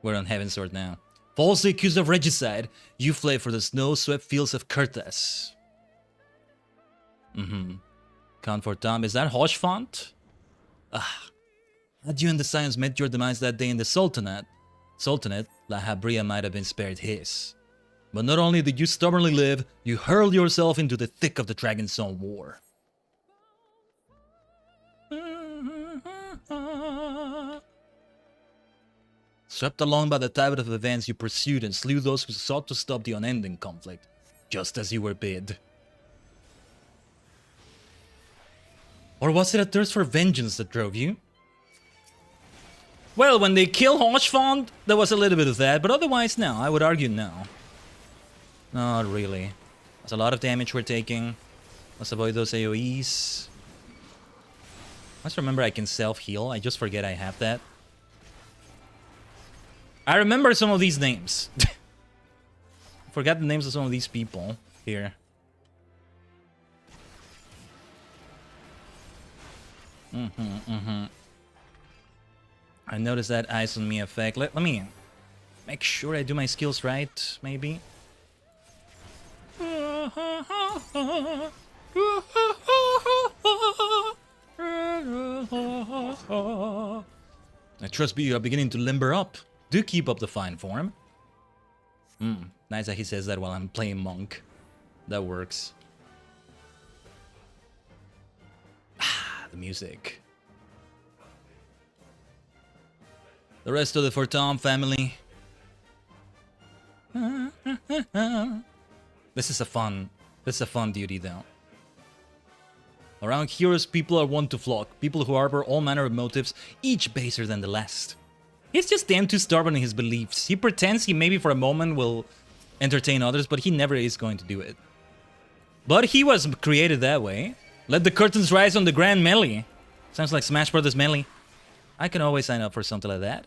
We're on Heaven's Sword now. Falsely accused of regicide, you fled for the snow-swept fields of Kurtas. Count for Tom, is that Hoshfont? Had you and the Scions met your demise that day in the Sultanate, La Habria might have been spared his. But not only did you stubbornly live, you hurled yourself into the thick of the Dragonstone War. Swept along by the tide of events, you pursued and slew those who sought to stop the unending conflict, just as you were bid. Or was it a thirst for vengeance that drove you? Well, when they kill Hoshfont, there was a little bit of that, but otherwise, no. I would argue no. Not really. There's a lot of damage we're taking. Let's avoid those AoEs. Let's remember I can self-heal. I just forget I have that. I remember some of these names. Forgot the names of some of these people here. I noticed that eyes on me effect. Let me make sure I do my skills right, maybe. I trust you are beginning to limber up. Do keep up the fine form. Nice that he says that while I'm playing Monk. That works. The music. The rest of the Fortom family. This is a fun duty though. Around heroes, people are one to flock. People who harbor all manner of motives, each baser than the last. He's just damn too stubborn in his beliefs. He pretends he maybe for a moment will entertain others, but he never is going to do it. But he was created that way. Let the curtains rise on the grand melee. Sounds like Smash Brothers Melee. I can always sign up for something like that.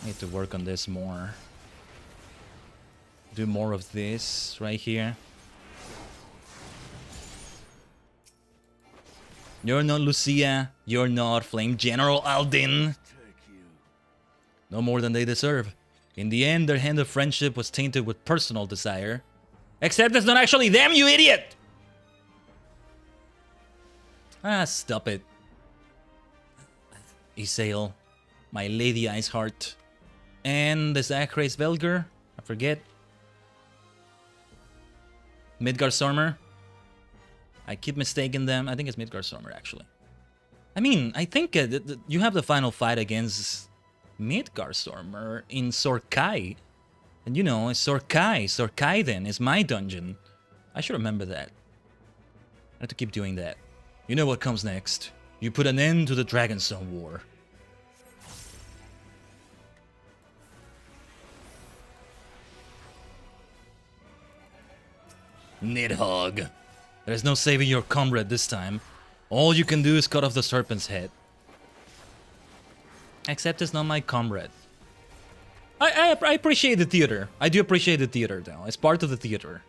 Need to work on this more. Do more of this right here. You're not Lucia. You're not Flame General Aldin. No more than they deserve. In the end, their hand of friendship was tainted with personal desire. Except it's not actually them, you idiot! Ah, stop it. Isael, my Lady Iceheart, and the Zachrace Velger, I forget. Midgarstormer. I keep mistaking them. I think it's Midgarstormer, actually. I mean, I think you have the final fight against Midgarstormer in Sorkai. And you know, Khaiden is my dungeon. I should remember that. I have to keep doing that. You know what comes next. You put an end to the Dragonstone War. Nidhogg. There's no saving your comrade this time. All you can do is cut off the serpent's head. Except it's not my comrade. I appreciate the theater. I do appreciate the theater, though. It's part of the theater.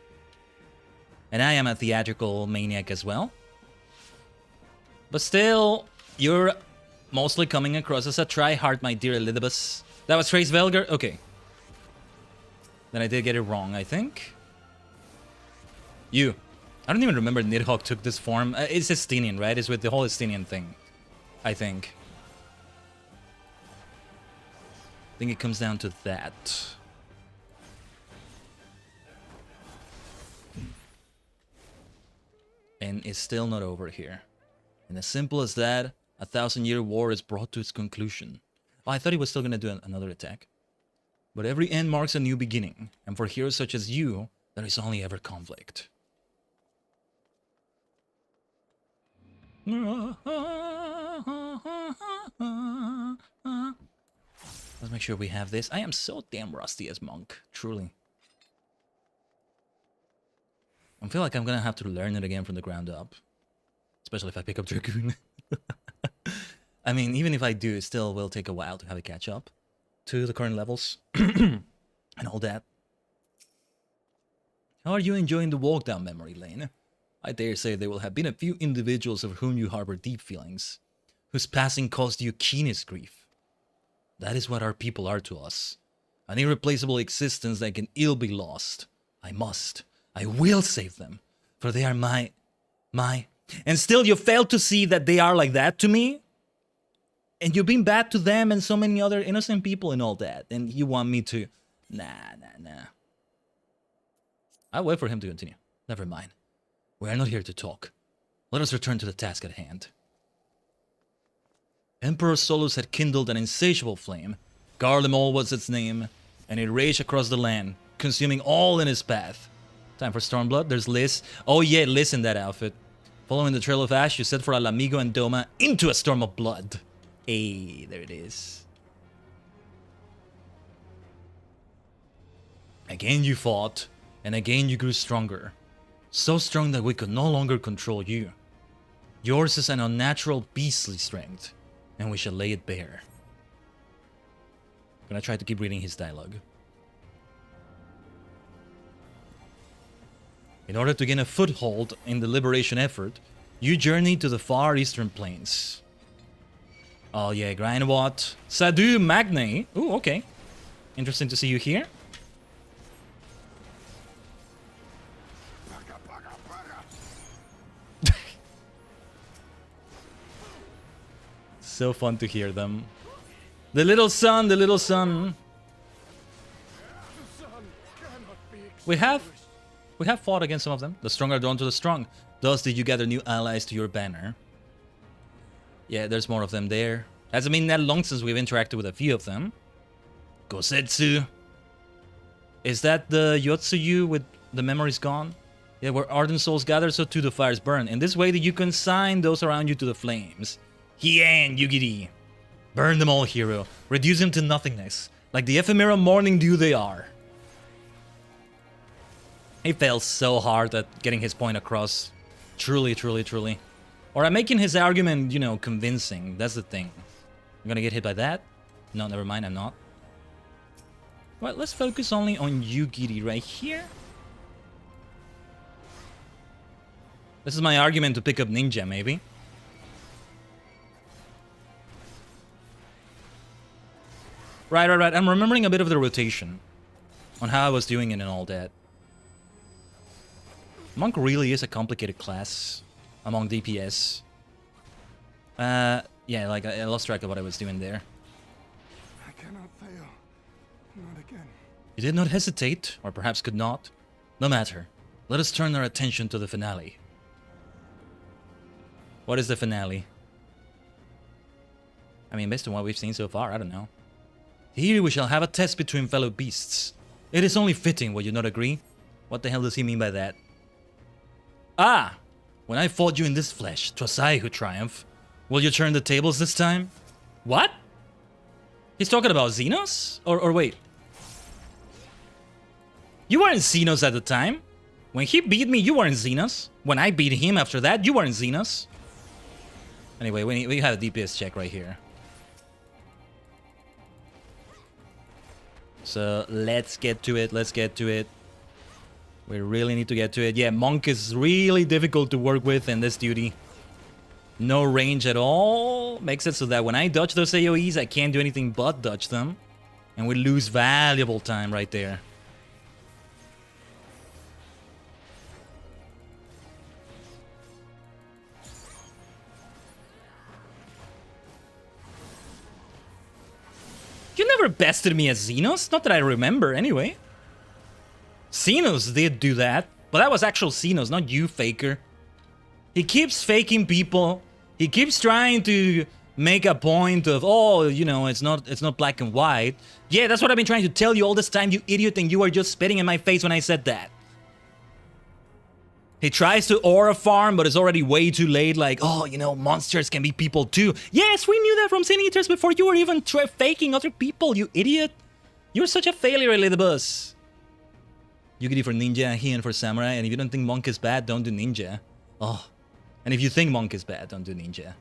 And I am a theatrical maniac as well. But still, you're mostly coming across as a try-hard, my dear Elizabeth. That was Trace Velger? Okay. Then I did get it wrong, I think. You. I don't even remember Nidhogg took this form. It's Estinian, right? It's with the whole Estinian thing. I think. I think it comes down to that. And it's still not over here. And as simple as that, a 1,000-year war is brought to its conclusion. Oh, I thought he was still going to do another attack. But every end marks a new beginning. And for heroes such as you, there is only ever conflict. Let's make sure we have this. I am so damn rusty as monk, truly. I feel like I'm gonna have to learn it again from the ground up. Especially if I pick up Dragoon. I mean, even if I do, it still will take a while to have it catch up to the current levels. And all that. How are you enjoying the walk down memory lane? I dare say there will have been a few individuals of whom you harbor deep feelings, whose passing caused you keenest grief. That is what our people are to us. An irreplaceable existence that can ill be lost. I will save them, for they are my... And still you fail to see that they are like that to me? And you've been bad to them and so many other innocent people and all that, and you want me to... Nah. I'll wait for him to continue. Never mind. We are not here to talk. Let us return to the task at hand. Emperor Solus had kindled an insatiable flame. Garlemald was its name, and it raged across the land, consuming all in its path. Time for Stormblood. There's Liz. Oh yeah, Liz in that outfit. Following the trail of ash, you set for Alamigo and Doma into a storm of blood. Hey, there it is. Again you fought, and again you grew stronger. So strong that we could no longer control you. Yours is an unnatural, beastly strength, and we shall lay it bare. I'm gonna try to keep reading his dialogue. In order to gain a foothold in the liberation effort, you journeyed to the far eastern plains. Oh yeah, Grindwat. Sadu Magne. Ooh, okay. Interesting to see you here. So fun to hear them. The little sun, the little sun. We have fought against some of them. The strong are drawn to the strong. Thus did you gather new allies to your banner. Yeah, there's more of them there. Hasn't been that long since we've interacted with a few of them. Gosetsu. Is that the Yotsuyu with the memories gone? Yeah, where ardent souls gather, so too the fires burn. In this way that you consign those around you to the flames. Hien, Yugiri. Burn them all, hero. Reduce them to nothingness. Like the ephemeral morning dew they are. He failed so hard at getting his point across. Truly, truly, truly. Or I'm making his argument, you know, convincing. That's the thing. I'm gonna get hit by that? No, never mind, I'm not. Well, let's focus only on you, Giri, right here. This is my argument to pick up Ninja, maybe. Right. I'm remembering a bit of the rotation. On how I was doing it and all that. Monk really is a complicated class among DPS. Yeah, like I lost track of what I was doing there. I cannot fail. Not again. You did not hesitate, or perhaps could not. No matter. Let us turn our attention to the finale. What is the finale? I mean, based on what we've seen so far, I don't know. Here we shall have a test between fellow beasts. It is only fitting, would you not agree? What the hell does he mean by that? Ah! When I fought you in this flesh, 'twas I who triumphed. Will you turn the tables this time? What? He's talking about Xenos? Or wait. You weren't Xenos at the time. When he beat me, you weren't Xenos. When I beat him after that, you weren't Xenos. Anyway, we have a DPS check right here. So let's get to it, We really need to get to it. Yeah, Monk is really difficult to work with in this duty. No range at all. Makes it so that when I dodge those AoEs, I can't do anything but dodge them. And we lose valuable time right there. You never bested me as Xenos? Not that I remember, anyway. Xenos did do that, but that was actual Xenos, not you, faker. He keeps faking people. He keeps trying to make a point of, oh, you know, it's not black and white. Yeah, that's what I've been trying to tell you all this time, you idiot, and you are just spitting in my face when I said that. He tries to aura farm, but it's already way too late, like, oh, you know, monsters can be people too. Yes, we knew that from Sin Eaters before you were even faking other people, you idiot. You're such a failure, Elizabeth. You get it for Ninja, Heian for Samurai, and if you don't think Monk is bad, don't do Ninja. Oh, and if you think Monk is bad, don't do Ninja.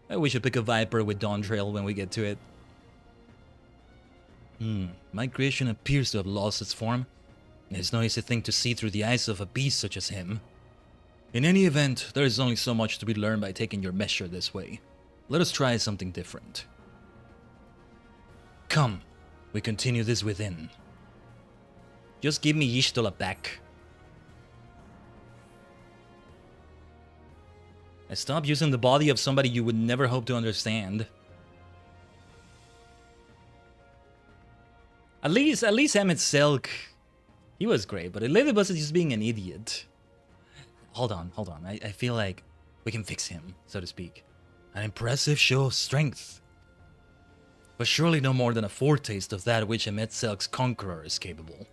We should pick a Viper with Dawn Trail when we get to it. My creation appears to have lost its form. It's no easy thing to see through the eyes of a beast such as him. In any event, there is only so much to be learned by taking your measure this way. Let us try something different. Come, we continue this within. Just give me Y'shtola back. I stop using the body of somebody you would never hope to understand. At least Emmett Silk, he was great, but Elizabeth is just being an idiot. Hold on. I feel like we can fix him, so to speak. An impressive show of strength. But surely no more than a foretaste of that which Emmett Silk's conqueror is capable.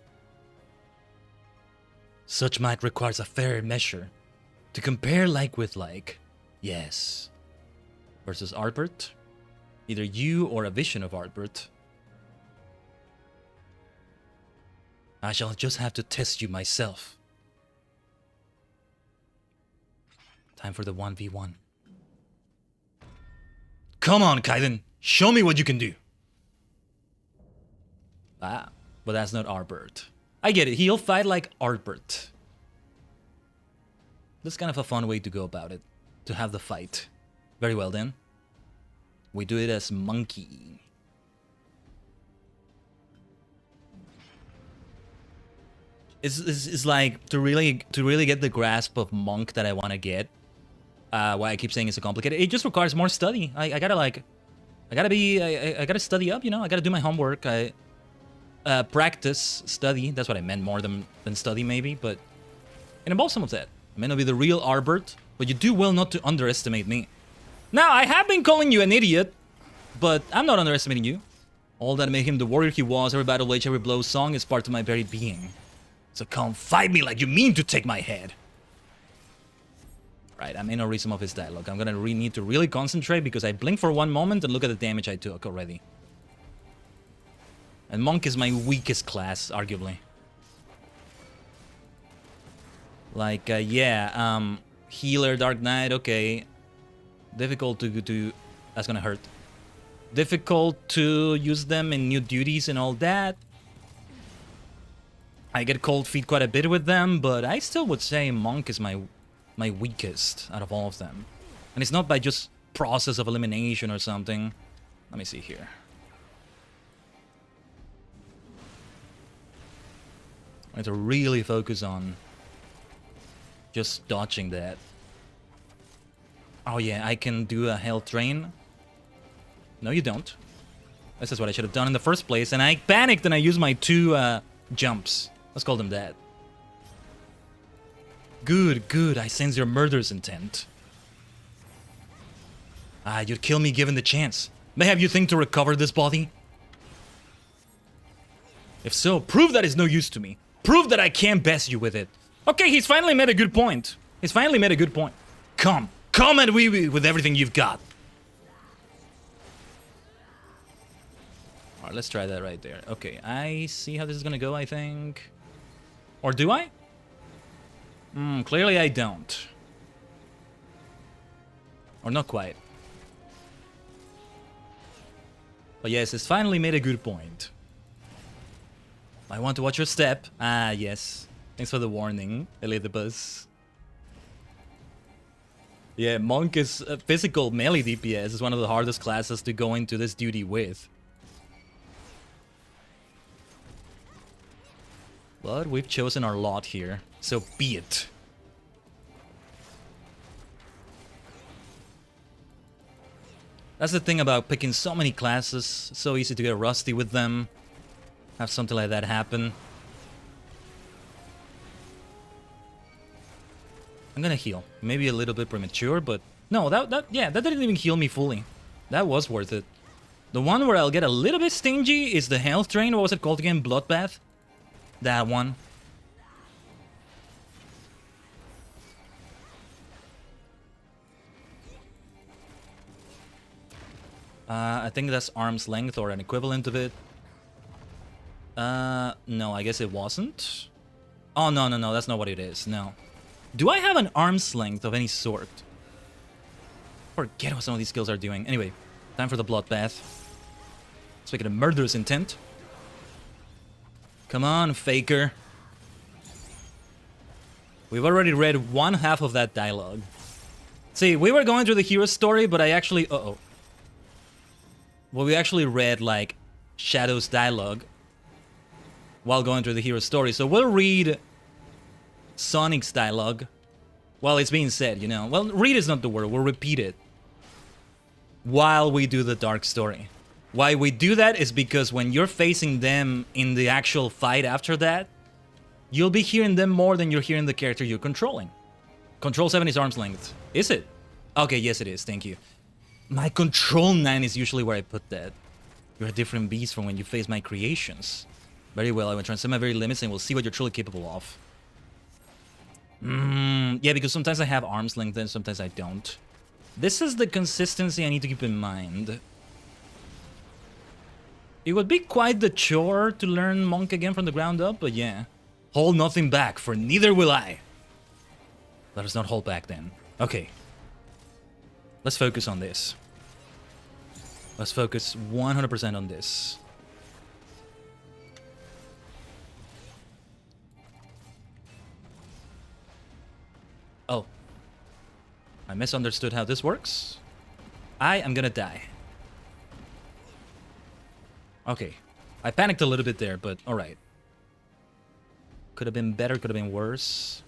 Such might requires a fair measure. To compare like with like. Yes. Versus Artbert? Either you or a vision of Artbert. I shall just have to test you myself. Time for the 1v1. Come on, Khaiden. Show me what you can do. Ah, but that's not Artbert. I get it. He'll fight like Artbert. That's kind of a fun way to go about it. To have the fight. Very well then. We do it as Monkey. It's like to really get the grasp of Monk that I want to get. Why I keep saying it's so complicated. It just requires more study. I gotta study up, you know. I gotta do my homework. Practice, study. That's what I meant more than study maybe, but it involves some of that. I may not be the real Arbert, but you do well not to underestimate me. Now, I have been calling you an idiot, but I'm not underestimating you. All that made him the warrior he was, every battle wage, every blow song is part of my very being. So come fight me like you mean to take my head. Right, I may not read some of his dialogue. I'm gonna need to really concentrate because I blinked for one moment and look at the damage I took already. And Monk is my weakest class, arguably. Like, Healer, Dark Knight, okay. Difficult to do. That's gonna hurt. Difficult to use them in new duties and all that. I get cold feet quite a bit with them, but I still would say Monk is my weakest out of all of them. And it's not by just process of elimination or something. Let me see here. I have to really focus on just dodging that. Oh yeah, I can do a health drain. No, you don't. This is what I should have done in the first place, and I panicked and I used my 2 jumps. Let's call them that. Good, good. I sense your murderous intent. Ah, you'd kill me given the chance. May have you think to recover this body? If so, prove that it's no use to me. Prove that I can't best you with it. Okay, he's finally made a good point. He's finally made a good point. Come at me with everything you've got. Alright, let's try that right there. Okay, I see how this is gonna go, I think. Or do I? Clearly I don't. Or not quite. But yes, it's finally made a good point. I want to watch your step. Ah, yes. Thanks for the warning, Elizabeth. Yeah, Monk is a physical melee DPS. Is one of the hardest classes to go into this duty with. But we've chosen our lot here, so be it. That's the thing about picking so many classes. It's so easy to get rusty with them. Have something like that happen. I'm gonna heal. Maybe a little bit premature, but no, that didn't even heal me fully. That was worth it. The one where I'll get a little bit stingy is the health drain. What was it called again? Bloodbath? That one. I think that's arm's length or an equivalent of it. No, I guess it wasn't. Oh, no, that's not what it is. No. Do I have an arm's length of any sort? Forget what some of these skills are doing. Anyway, time for the bloodbath. Let's make it a murderous intent. Come on, faker. We've already read one half of that dialogue. See, we were going through the hero story, but I actually... Well, we actually read, like, Shadow's dialogue while going through the hero story. So we'll read Sonic's dialogue while it's being said, you know. Well, read is not the word. We'll repeat it while we do the dark story. Why we do that is because when you're facing them in the actual fight after that, you'll be hearing them more than you're hearing the character you're controlling. Control 7 is arm's length. Is it? Okay, yes it is. Thank you. My control 9 is usually where I put that. You're a different beast from when you face my creations. Very well, I will transcend my very limits and we'll see what you're truly capable of. Yeah, because sometimes I have arm's length and sometimes I don't. This is the consistency I need to keep in mind. It would be quite the chore to learn Monk again from the ground up, but yeah. Hold nothing back, for neither will I. Let us not hold back then. Okay. Let's focus on this. Let's focus 100% on this. Oh. I misunderstood how this works. I am gonna die. Okay. I panicked a little bit there, but alright. Could have been better, could have been worse.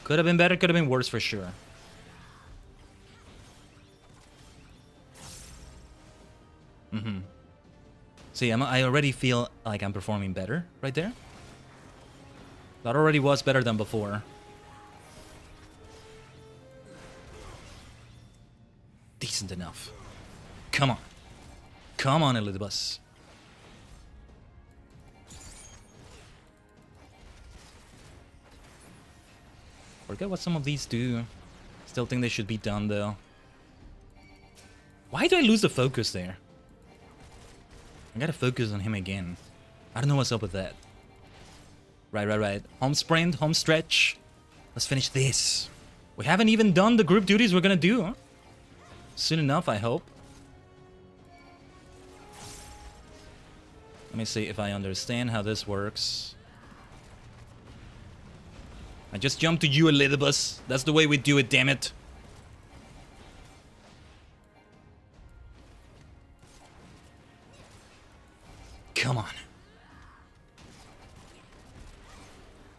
Could have been better, could have been worse for sure. See, I already feel like I'm performing better right there. That already was better than before. Decent enough. Come on. Come on, Elizabeth. Forget what some of these do. Still think they should be done, though. Why do I lose the focus there? I gotta focus on him again. I don't know what's up with that. Right. Home sprint, home stretch. Let's finish this. We haven't even done the group duties we're gonna do. Huh? Soon enough, I hope. Let me see if I understand how this works. I just jumped to you, Elizabeth. That's the way we do it, damn it. Come on.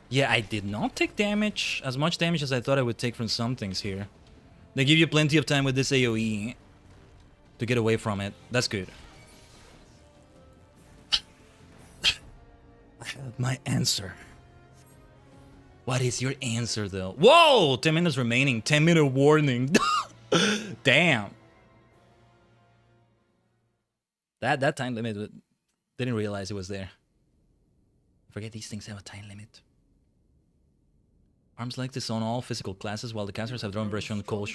Yeah, I did not take damage. As much damage as I thought I would take from some things here. They give you plenty of time with this AoE to get away from it. That's good. I have my answer. What is your answer, though? Whoa! 10 minutes remaining. 10-minute warning. Damn. That time limit, didn't realize it was there. Forget these things have a time limit. Arms like this on all physical classes, while the casters have their own version of call.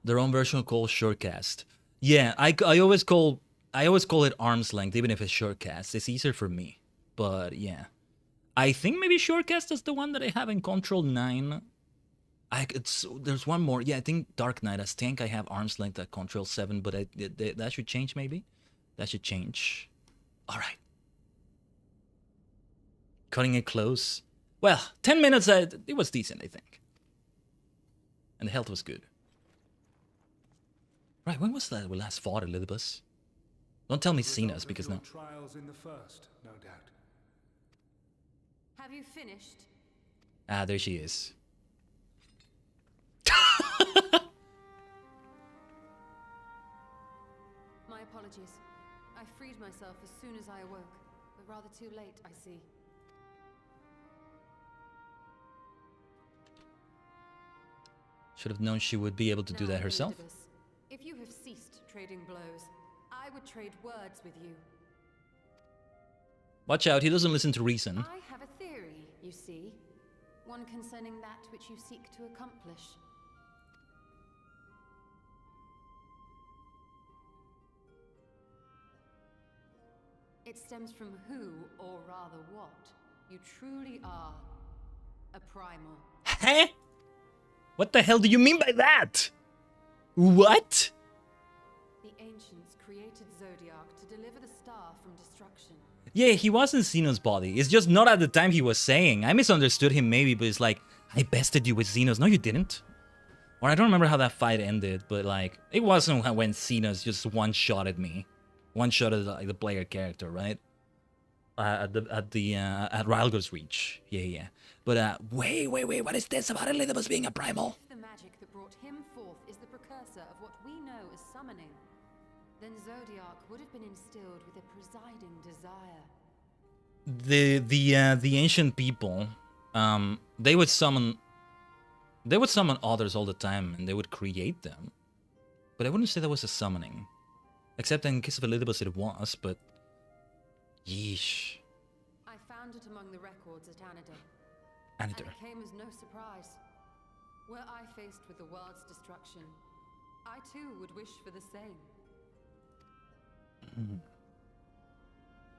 Their own version of call shortcast. Yeah, I always call it arm's length, even if it's shortcast. It's easier for me. But yeah, I think maybe shortcast is the one that I have in Control 9. There's one more. Yeah, I think Dark Knight as tank I have arm's length at Control 7, but that should change maybe. That should change. All right. Cutting it close. Well, 10 minutes, it was decent, I think. And the health was good. Right, when was that we last fought Elizabeth? Don't tell me Cena's, because no. Trials in the first, no doubt. Have you finished? Ah, there she is. My apologies. I freed myself as soon as I awoke, but rather too late, I see. Should have known she would be able to do that herself. If you have ceased trading blows, I would trade words with you. Watch out, he doesn't listen to reason. I have a theory, you see. One concerning that which you seek to accomplish. It stems from who, or rather what, you truly are. A primal. Huh? What the hell do you mean by that? What? The ancients created Zodiac to deliver the star from destruction. Yeah, he was in Xenos' body. It's just not at the time he was saying. I misunderstood him maybe, but it's like, I bested you with Xenos. No, you didn't. Or I don't remember how that fight ended, but like, it wasn't when Xenos just one-shotted me. One-shotted like the player character, right? At Rylgo's Reach. Yeah. But wait, what is this about Elizabeth being a primal? If the magic that brought him forth is the precursor of what we know as summoning, then Zodiac would have been instilled with a presiding desire. The ancient people, they would summon others all the time, and they would create them. But I wouldn't say that was a summoning. Except in case of Elizabeth it was, but yeesh. I found it among the records at Anadar. And it came as no surprise. Were I faced with the world's destruction, I too would wish for the same.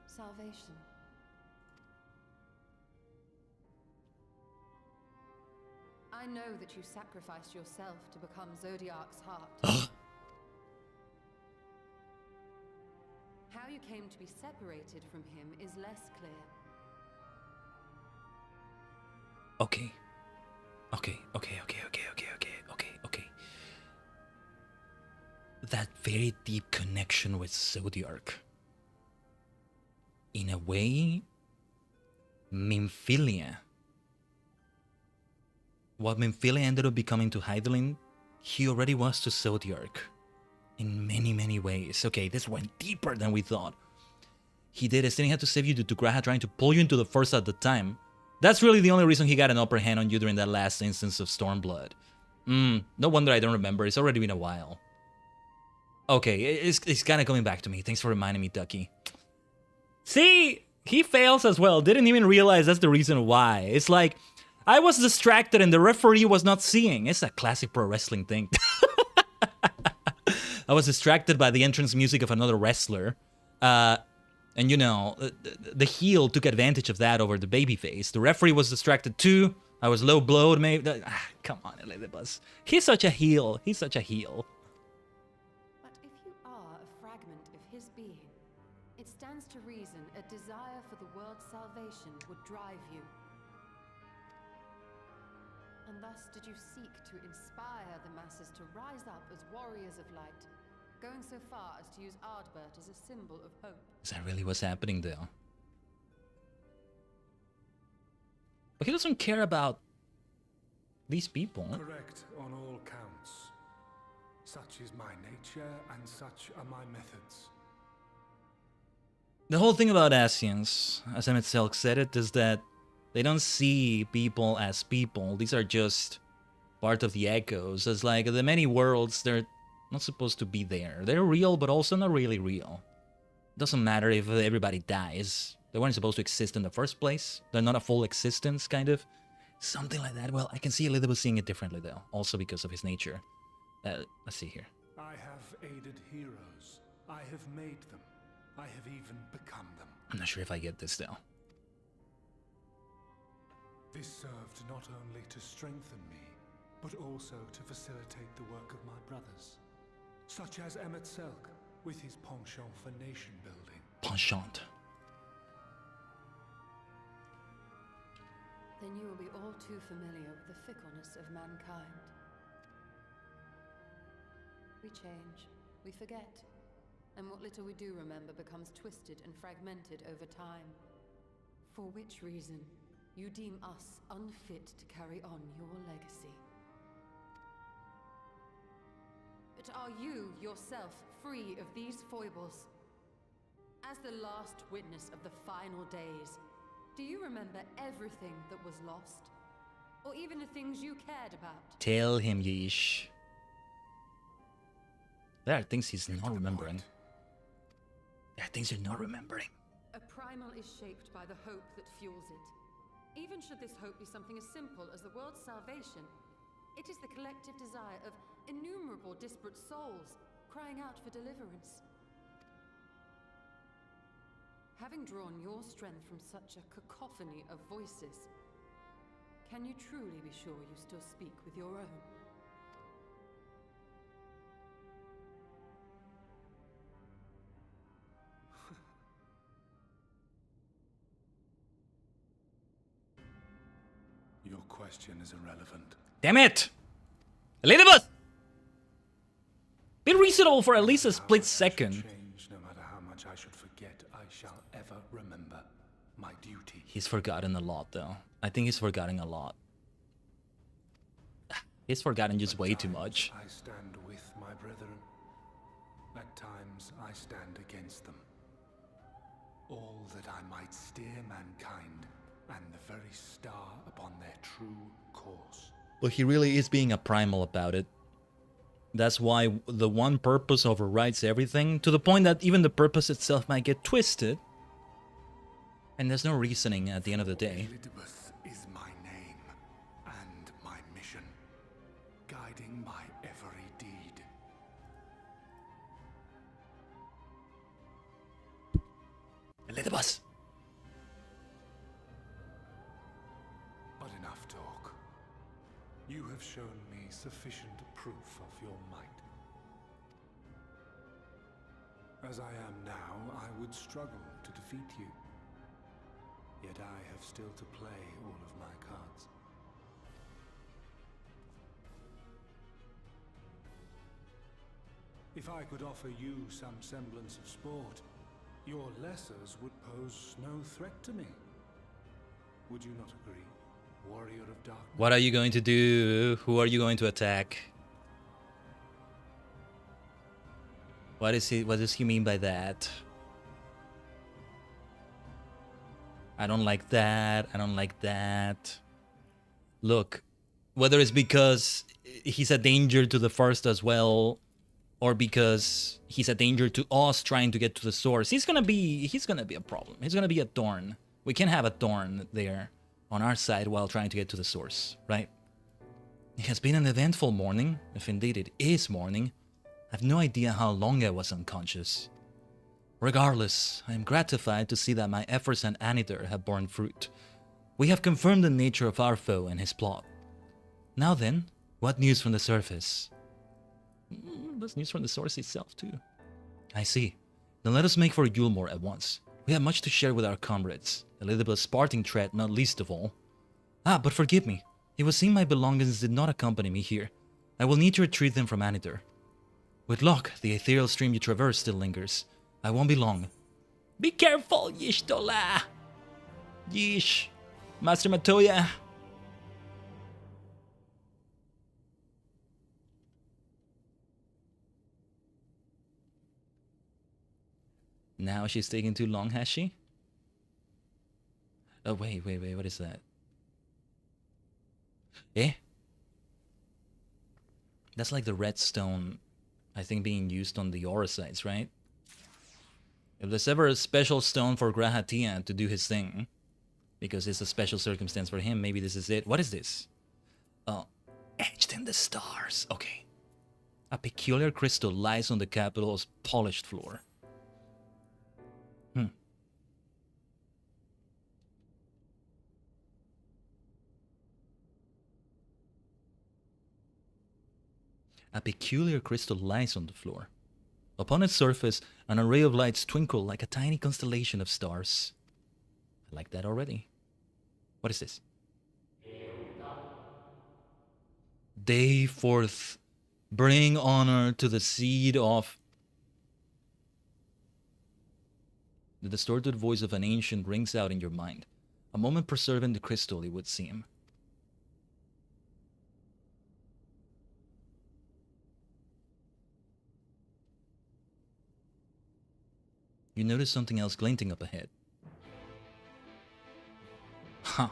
Salvation. I know that you sacrificed yourself to become Zodiac's heart. How you came to be separated from him is less clear. Okay. That very deep connection with Zodiac. In a way, Minfilia. What Minfilia ended up becoming to Hydaelyn, he already was to Zodiac. In many, many ways. Okay, this went deeper than we thought. He did it, and he had to save you to Graha trying to pull you into the Force at the time. That's really the only reason he got an upper hand on you during that last instance of Stormblood. No wonder I don't remember. It's already been a while. Okay, it's kind of coming back to me. Thanks for reminding me, Ducky. See? He fails as well. Didn't even realize that's the reason why. It's like, I was distracted and the referee was not seeing. It's a classic pro wrestling thing. I was distracted by the entrance music of another wrestler. And you know, the heel took advantage of that over the babyface. The referee was distracted too. I was low blowed, maybe. Come on, Elizabeth. He's such a heel. He's such a heel. But if you are a fragment of his being, it stands to reason a desire for the world's salvation would drive you. And thus did you seek to inspire the masses to rise up as warriors of light, going so far as to use Ardbert as a symbol of hope. Is that really what's happening though? But he doesn't care about these people. Correct on all counts. Such is my nature, and such are my methods. The whole thing about Asians, as Emmett Selk said it, is that they don't see people as people. These are just part of the echoes. It's like the many worlds, they're not supposed to be there. They're real, but also not really real. Doesn't matter if everybody dies. They weren't supposed to exist in the first place. They're not a full existence, kind of. Something like that. Well, I can see Elizabeth seeing it differently, though. Also because of his nature. Let's see here. I have aided heroes. I have made them. I have even become them. I'm not sure if I get this, though. This served not only to strengthen me, but also to facilitate the work of my brothers. Such as Emmett Selk, with his penchant for nation building. Penchant. Then you will be all too familiar with the fickleness of mankind. We change, we forget, and what little we do remember becomes twisted and fragmented over time. For which reason, you deem us unfit to carry on your legacy. But are you, yourself, free of these foibles? As the last witness of the final days, do you remember everything that was lost? Or even the things you cared about? Tell him, Yeesh. There are things he's not remembering. There are things you're not remembering. A primal is shaped by the hope that fuels it. Even should this hope be something as simple as the world's salvation, it is the collective desire of innumerable disparate souls crying out for deliverance. Having drawn your strength from such a cacophony of voices, can you truly be sure you still speak with your own? Your question is irrelevant. Damn it! Elizabeth! Be reasonable for at least a split second. Change, no matter how much I should forget, I shall ever remember my duty. He's forgotten a lot, though. I think he's forgotten a lot. He's forgotten just way too much. I stand with my brethren. At times, I stand against them. All that I might steer mankind and the very star upon their true course. But he really is being a primal about it. That's why the one purpose overrides everything, to the point that even the purpose itself might get twisted. And there's no reasoning at the end of the day. Elizabeth is my name and my mission, guiding my every deed. Elizabeth! But enough talk. You have shown me sufficient proof of your might. As I am now, I would struggle to defeat you. Yet I have still to play all of my cards. If I could offer you some semblance of sport, your lessers would pose no threat to me. Would you not agree, warrior of darkness? What are you going to do? Who are you going to attack? What does he mean by that? I don't like that. I don't like that. Look, whether it's because he's a danger to the first as well, or because he's a danger to us trying to get to the source, he's gonna be a problem. He's gonna be a thorn. We can't have a thorn there on our side while trying to get to the source, right? It has been an eventful morning, if indeed it is morning. I have no idea how long I was unconscious. Regardless, I am gratified to see that my efforts and antidote have borne fruit. We have confirmed the nature of our foe and his plot. Now then, what news from the surface? That's news from the source itself too. I see. Then let us make for Yulmore at once. We have much to share with our comrades. Elizabeth's parting threat not least of all. Ah, but forgive me. It would seem my belongings did not accompany me here. I will need to retrieve them from Aniter. With luck, the ethereal stream you traverse still lingers. I won't be long. Be careful, Yishtola! Yish! Master Matoya! Now she's taking too long, has she? Oh, wait, what is that? Eh? That's like the redstone, I think, being used on the aura sites, right? If there's ever a special stone for Grahatia to do his thing, because it's a special circumstance for him, maybe this is it. What is this? Oh, etched in the stars. Okay. A peculiar crystal lies on the capital's polished floor. A peculiar crystal lies on the floor. Upon its surface, an array of lights twinkle like a tiny constellation of stars. I like that already. What is this? Day 4th. Bring honor to the seed of... The distorted voice of an ancient rings out in your mind. A moment preserving the crystal, it would seem. You notice something else glinting up ahead. Huh.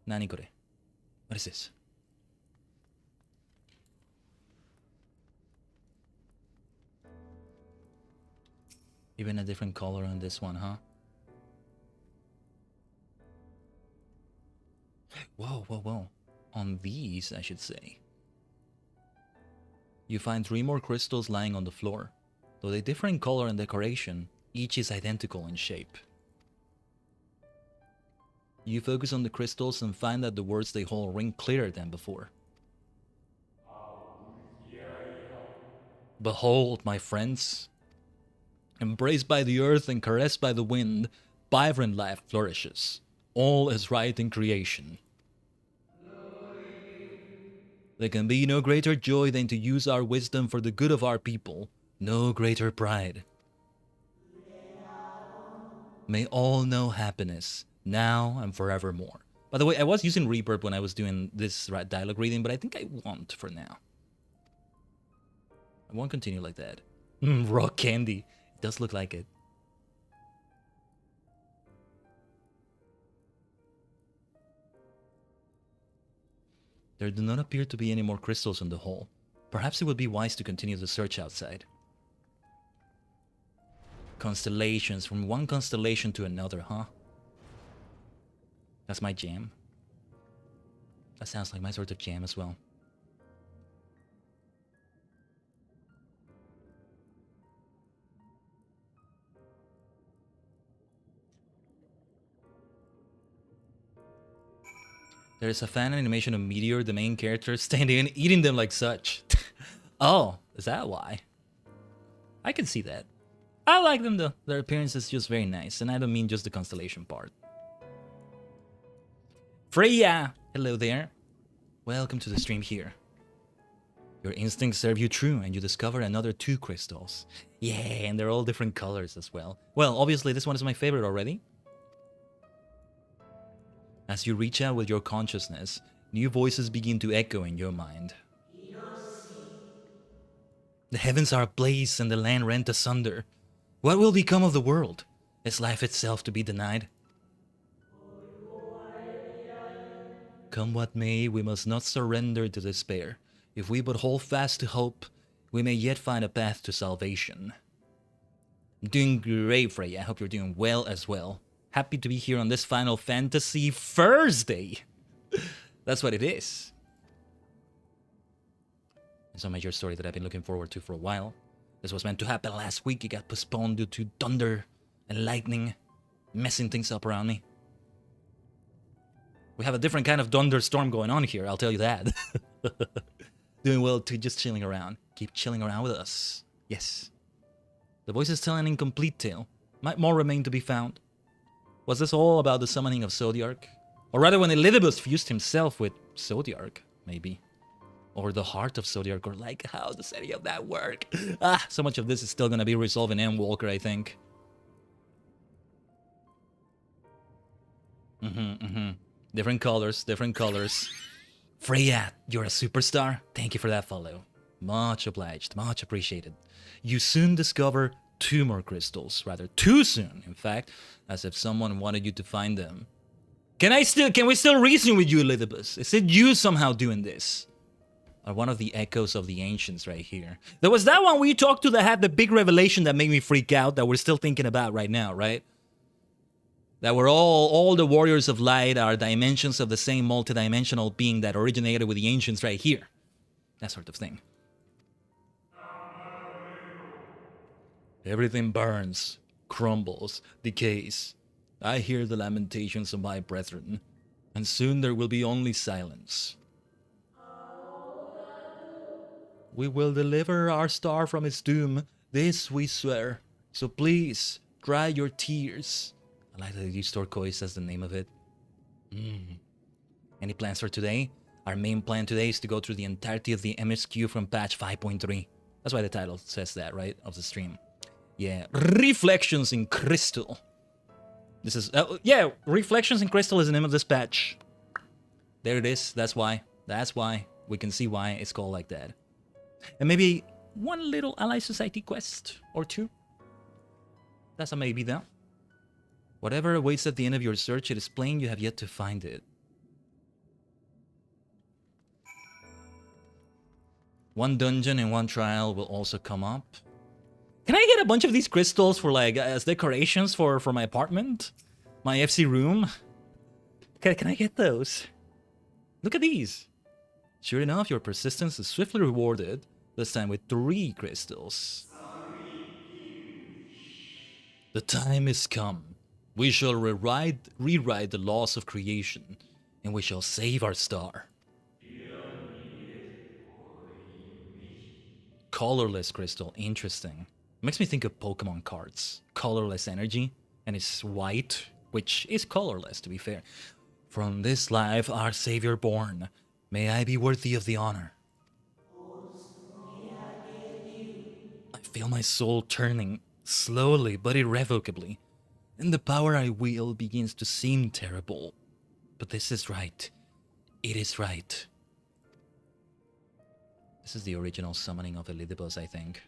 Nani kore? What is this? Even a different color on this one, huh? Whoa. On these, I should say. You find 3 more crystals lying on the floor. Though they differ in color and decoration, each is identical in shape. You focus on the crystals and find that the words they hold ring clearer than before. Behold, my friends. Embraced by the earth and caressed by the wind, vibrant life flourishes. All is right in creation. There can be no greater joy than to use our wisdom for the good of our people. No greater pride. May all know happiness, now and forevermore. By the way, I was using reverb when I was doing this dialogue reading, but I think I won't for now. I won't continue like that. Raw candy. It does look like it. There do not appear to be any more crystals in the hole. Perhaps it would be wise to continue the search outside. Constellations, from one constellation to another, huh? That's my jam. That sounds like my sort of jam as well. There is a fan animation of Meteor, the main character, standing and eating them like such. Oh, is that why? I can see that. I like them though. Their appearance is just very nice, and I don't mean just the constellation part. Freya! Hello there. Welcome to the stream here. Your instincts serve you true, and you discover another 2 crystals. Yeah, and they're all different colors as well. Well, obviously this one is my favorite already. As you reach out with your consciousness, new voices begin to echo in your mind. The heavens are ablaze and the land rent asunder. What will become of the world? Is life itself to be denied? Come what may, we must not surrender to despair. If we but hold fast to hope, we may yet find a path to salvation. I'm doing great, Freya. I hope you're doing well as well. Happy to be here on this Final Fantasy Thursday. That's what it is. It's a major story that I've been looking forward to for a while. This was meant to happen last week. It got postponed due to thunder and lightning messing things up around me. We have a different kind of thunderstorm going on here, I'll tell you that. Doing well to just chilling around. Keep chilling around with us. Yes. The voices tell an incomplete tale. Might more remain to be found. Was this all about the summoning of Zodiark? Or rather when Elidibus fused himself with Zodiark, maybe. Or the heart of Zodiark, or like, how does any of that work? So much of this is still gonna be resolved in Endwalker, I think. Different colors, different colors. Freya, you're a superstar. Thank you for that follow. Much obliged, much appreciated. You soon discover 2 more crystals. Rather, too soon, in fact. As if someone wanted you to find them. Can we still reason with you, Elidibus? Is it you somehow doing this? Or one of the echoes of the ancients right here? There was that one where you talked to that had the big revelation that made me freak out, that we're still thinking about right now, right? That we're all the warriors of light are dimensions of the same multidimensional being that originated with the ancients right here. That sort of thing. Everything burns, crumbles, decays. I hear the lamentations of my brethren, and soon there will be only silence. We will deliver our star from its doom, this we swear. So please, dry your tears. I like that they use turquoise as the name of it. Any plans for today? Our main plan today is to go through the entirety of the MSQ from patch 5.3. That's why the title says that, right? Of the stream. Yeah, Reflections in Crystal. This is, yeah, Reflections in Crystal is the name of this patch. There it is, that's why. That's why. We can see why it's called like that. And maybe one little Ally Society quest or 2. That's a maybe though. Whatever awaits at the end of your search, it is plain you have yet to find it. One dungeon and 1 trial will also come up. Can I get a bunch of these crystals for like as decorations for my apartment? My FC room? Can I get those? Look at these. Sure enough, your persistence is swiftly rewarded, this time with 3 crystals. The time is come. We shall rewrite the laws of creation, and we shall save our star. Colorless crystal, interesting. Makes me think of Pokemon cards. Colorless energy, and it's white, which is colorless to be fair. From this life our Savior born, may I be worthy of the honor. I feel my soul turning, slowly but irrevocably. And the power I wield begins to seem terrible. But this is right. It is right. This is the original summoning of Elidibus, I think.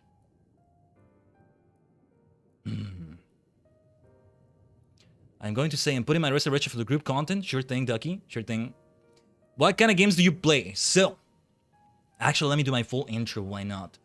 I'm going to say I'm putting my reservation for the group content. Sure thing, Ducky. Sure thing. What kind of games do you play? So, actually, let me do my full intro. Why not?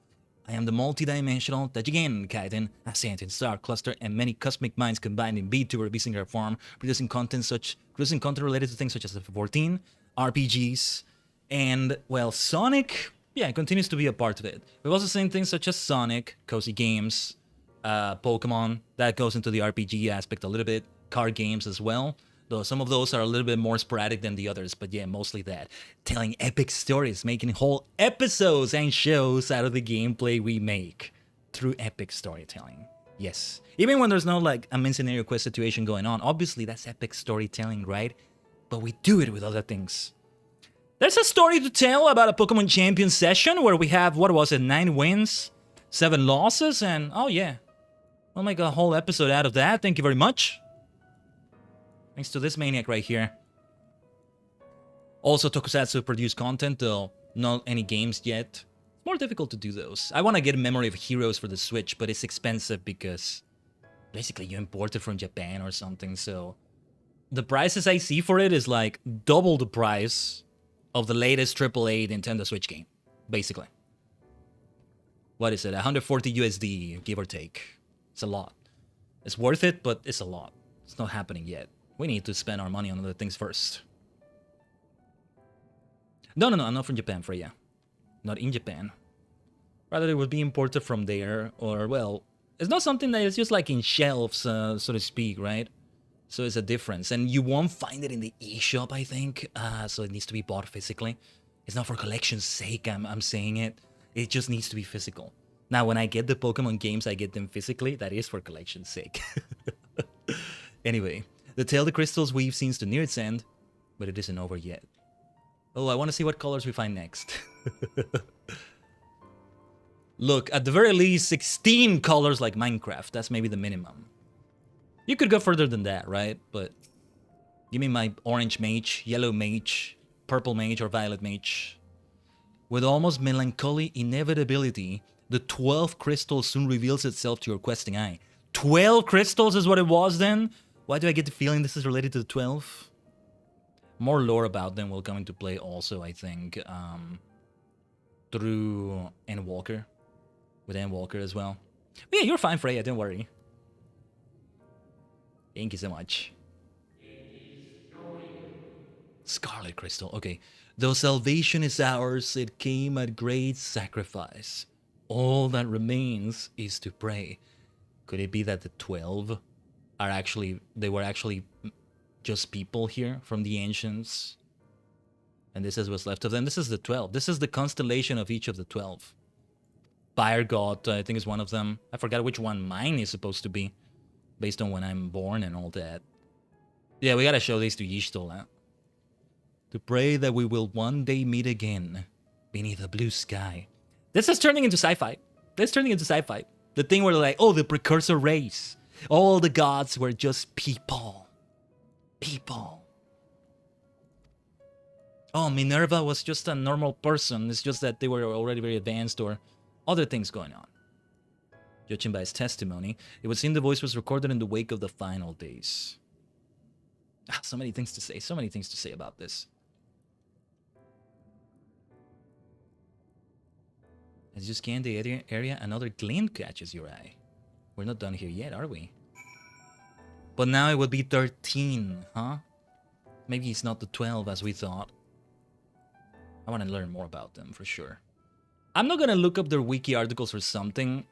I am the multi-dimensional Tajigen, Khaiden, a sentient star cluster, and many cosmic minds combined in VTuber visiting our farm, producing content related to things such as FF14, RPGs, and, well, Sonic, yeah, continues to be a part of it. We've also seen things such as Sonic, cozy games, Pokemon, that goes into the RPG aspect a little bit, card games as well. Though some of those are a little bit more sporadic than the others, but yeah, mostly that. Telling epic stories, making whole episodes and shows out of the gameplay we make through epic storytelling. Yes. Even when there's no like a main scenario quest situation going on, obviously that's epic storytelling, right? But we do it with other things. There's a story to tell about a Pokemon Champion session where we have, what was it, 9 wins, 7 losses, and oh yeah, we'll make a whole episode out of that. Thank you very much. Thanks to this maniac right here. Also, Tokusatsu produced content, though not any games yet. It's more difficult to do those. I want to get a Memory of Heroes for the Switch, but it's expensive because basically you import it from Japan or something, so the prices I see for it is like double the price of the latest AAA Nintendo Switch game, basically. What is it? 140 USD, give or take. It's a lot. It's worth it, but it's a lot. It's not happening yet. We need to spend our money on other things first. No, I'm not from Japan, Freya. Not in Japan. Rather, it would be imported from there, or, well, it's not something that is just like in shelves, so to speak, right? So it's a difference. And you won't find it in the eShop, I think. So it needs to be bought physically. It's not for collection's sake, I'm saying it. It just needs to be physical. Now, when I get the Pokemon games, I get them physically. That is for collection's sake. Anyway, the Tale of the Crystals weave seems to near its end, but it isn't over yet. Oh, I want to see what colors we find next. Look, at the very least, 16 colors like Minecraft. That's maybe the minimum. You could go further than that, right? But give me my orange mage, yellow mage, purple mage, or violet mage. With almost melancholy inevitability, the 12th crystal soon reveals itself to your questing eye. 12 crystals is what it was then? Why do I get the feeling this is related to the 12? More lore about them will come into play also, I think, through Endwalker. With Endwalker as well. But yeah, you're fine, Freya, don't worry. Thank you so much. Scarlet Crystal, okay. Though salvation is ours, it came at great sacrifice. All that remains is to pray. Could it be that the 12 are actually, they were actually just people here from the ancients? And this is what's left of them. This is the 12. This is the constellation of each of the 12. Fire God, I think, is one of them. I forgot which one mine is supposed to be, based on when I'm born and all that. Yeah, we gotta show these to Yishtol, huh? To pray that we will one day meet again beneath a blue sky. This is turning into sci-fi. This is turning into sci-fi. The thing where they're like, oh, the precursor race. All the gods were just people. People. Oh, Minerva was just a normal person. It's just that they were already very advanced or other things going on. Judging by his testimony, it would seem the voice was recorded in the wake of the final days. So many things to say. So many things to say about this. As you scan the area, another glint catches your eye. We're not done here yet, are we? But now it would be 13, huh? Maybe it's not the 12 as we thought. I want to learn more about them, for sure. I'm not going to look up their wiki articles or something,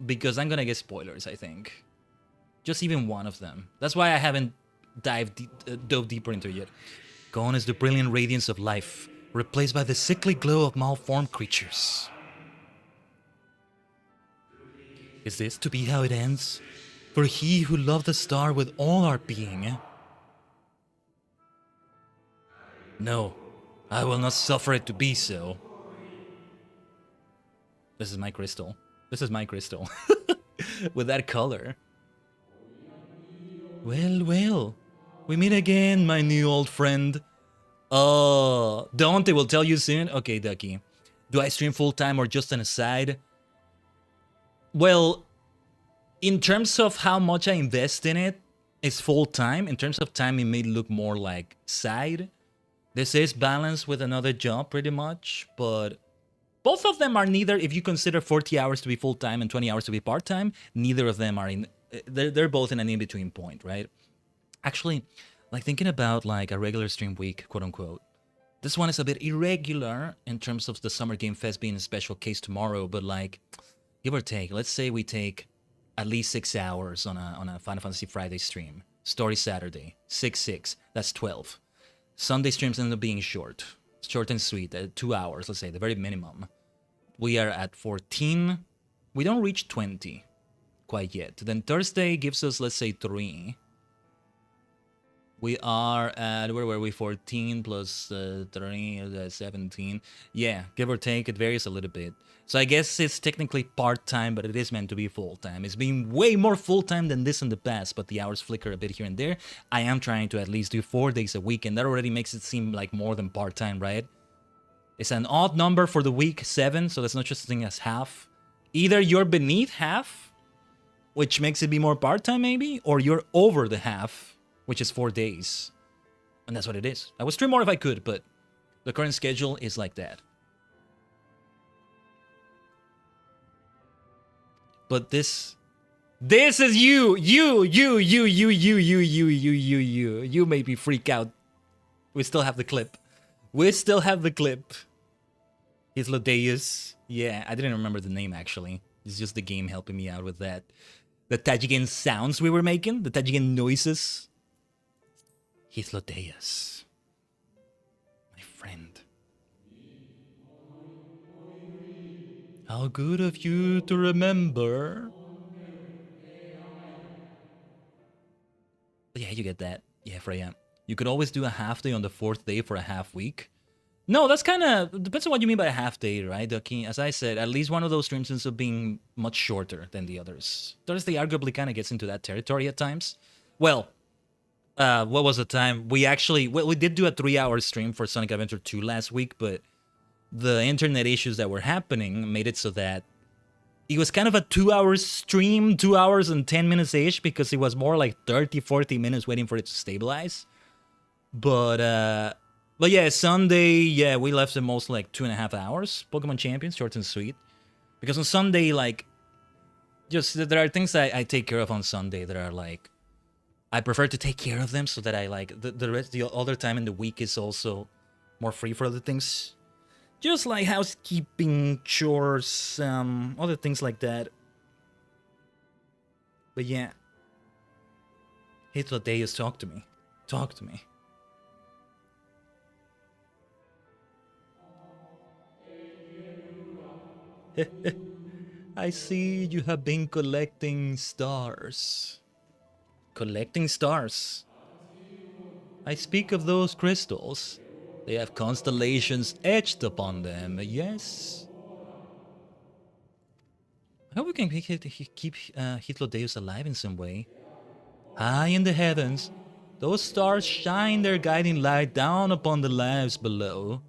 because I'm going to get spoilers, I think. Just even one of them. That's why I haven't dove deeper into it yet. Gone is the brilliant radiance of life, replaced by the sickly glow of malformed creatures. Is this to be how it ends? For he who loved the star with all our being? No, I will not suffer it to be so. This is my crystal. This is my crystal. With that color. Well, well. We meet again, my new old friend. Oh, Dante will tell you soon. Okay, Ducky. Do I stream full-time or just an aside? Well, in terms of how much I invest in it, it's full-time. In terms of time, it may look more like side. This is balanced with another job, pretty much, but both of them are neither, if you consider 40 hours to be full-time and 20 hours to be part-time, neither of them are in, they're both in an in-between point, right? Actually, like thinking about like a regular stream week, quote-unquote, this one is a bit irregular in terms of the Summer Game Fest being a special case tomorrow, but like, give or take, let's say we take at least 6 hours on a Final Fantasy Friday stream. Story Saturday, 6, that's 12. Sunday streams end up being short and sweet, 2 hours, let's say, the very minimum. We are at 14. We don't reach 20 quite yet. Then Thursday gives us, let's say, 3. We are at, where were we? 14 plus 3, 17. Yeah, give or take, it varies a little bit. So I guess it's technically part-time, but it is meant to be full-time. It's been way more full-time than this in the past, but the hours flicker a bit here and there. I am trying to at least do 4 days a week, and that already makes it seem like more than part-time, right? It's an odd number for the week, 7, so that's not just a thing as half. Either you're beneath half, which makes it be more part-time maybe, or you're over the half, which is 4 days. And that's what it is. I would stream more if I could, but the current schedule is like that. But this is you. You made me freak out. We still have the clip. He's Lodeus. Yeah, I didn't remember the name actually. It's just the game helping me out with that. The Tajigen sounds we were making, the Tajigen noises. Hythlodaeus, my friend. How good of you to remember. But yeah, you get that. Yeah, Freya. You could always do a half day on the 4th day for a half week. No, that's kind of... Depends on what you mean by a half day, right, Ducky? As I said, at least one of those streams ends up being much shorter than the others. Thursday arguably kind of gets into that territory at times. Well, what was the time? We actually... we did do a 3-hour stream for Sonic Adventure 2 last week, but the internet issues that were happening made it so that it was kind of a 2-hour stream, 2 hours and 10 minutes-ish, because it was more like 30, 40 minutes waiting for it to stabilize. But yeah, Sunday, yeah, we left it most like 2.5 hours. Pokemon Champions, short and sweet. Because on Sunday, like, just there are things that I take care of on Sunday that are like, I prefer to take care of them so that I like, the other time in the week is also more free for other things. Just like housekeeping, chores, other things like that. But yeah. Hythlodaeus, talk to me. Talk to me. I see you have been collecting stars. Collecting stars? I speak of those crystals. They have constellations etched upon them, yes? I hope we can keep Hythlodaeus alive in some way. High in the heavens, those stars shine their guiding light down upon the lives below.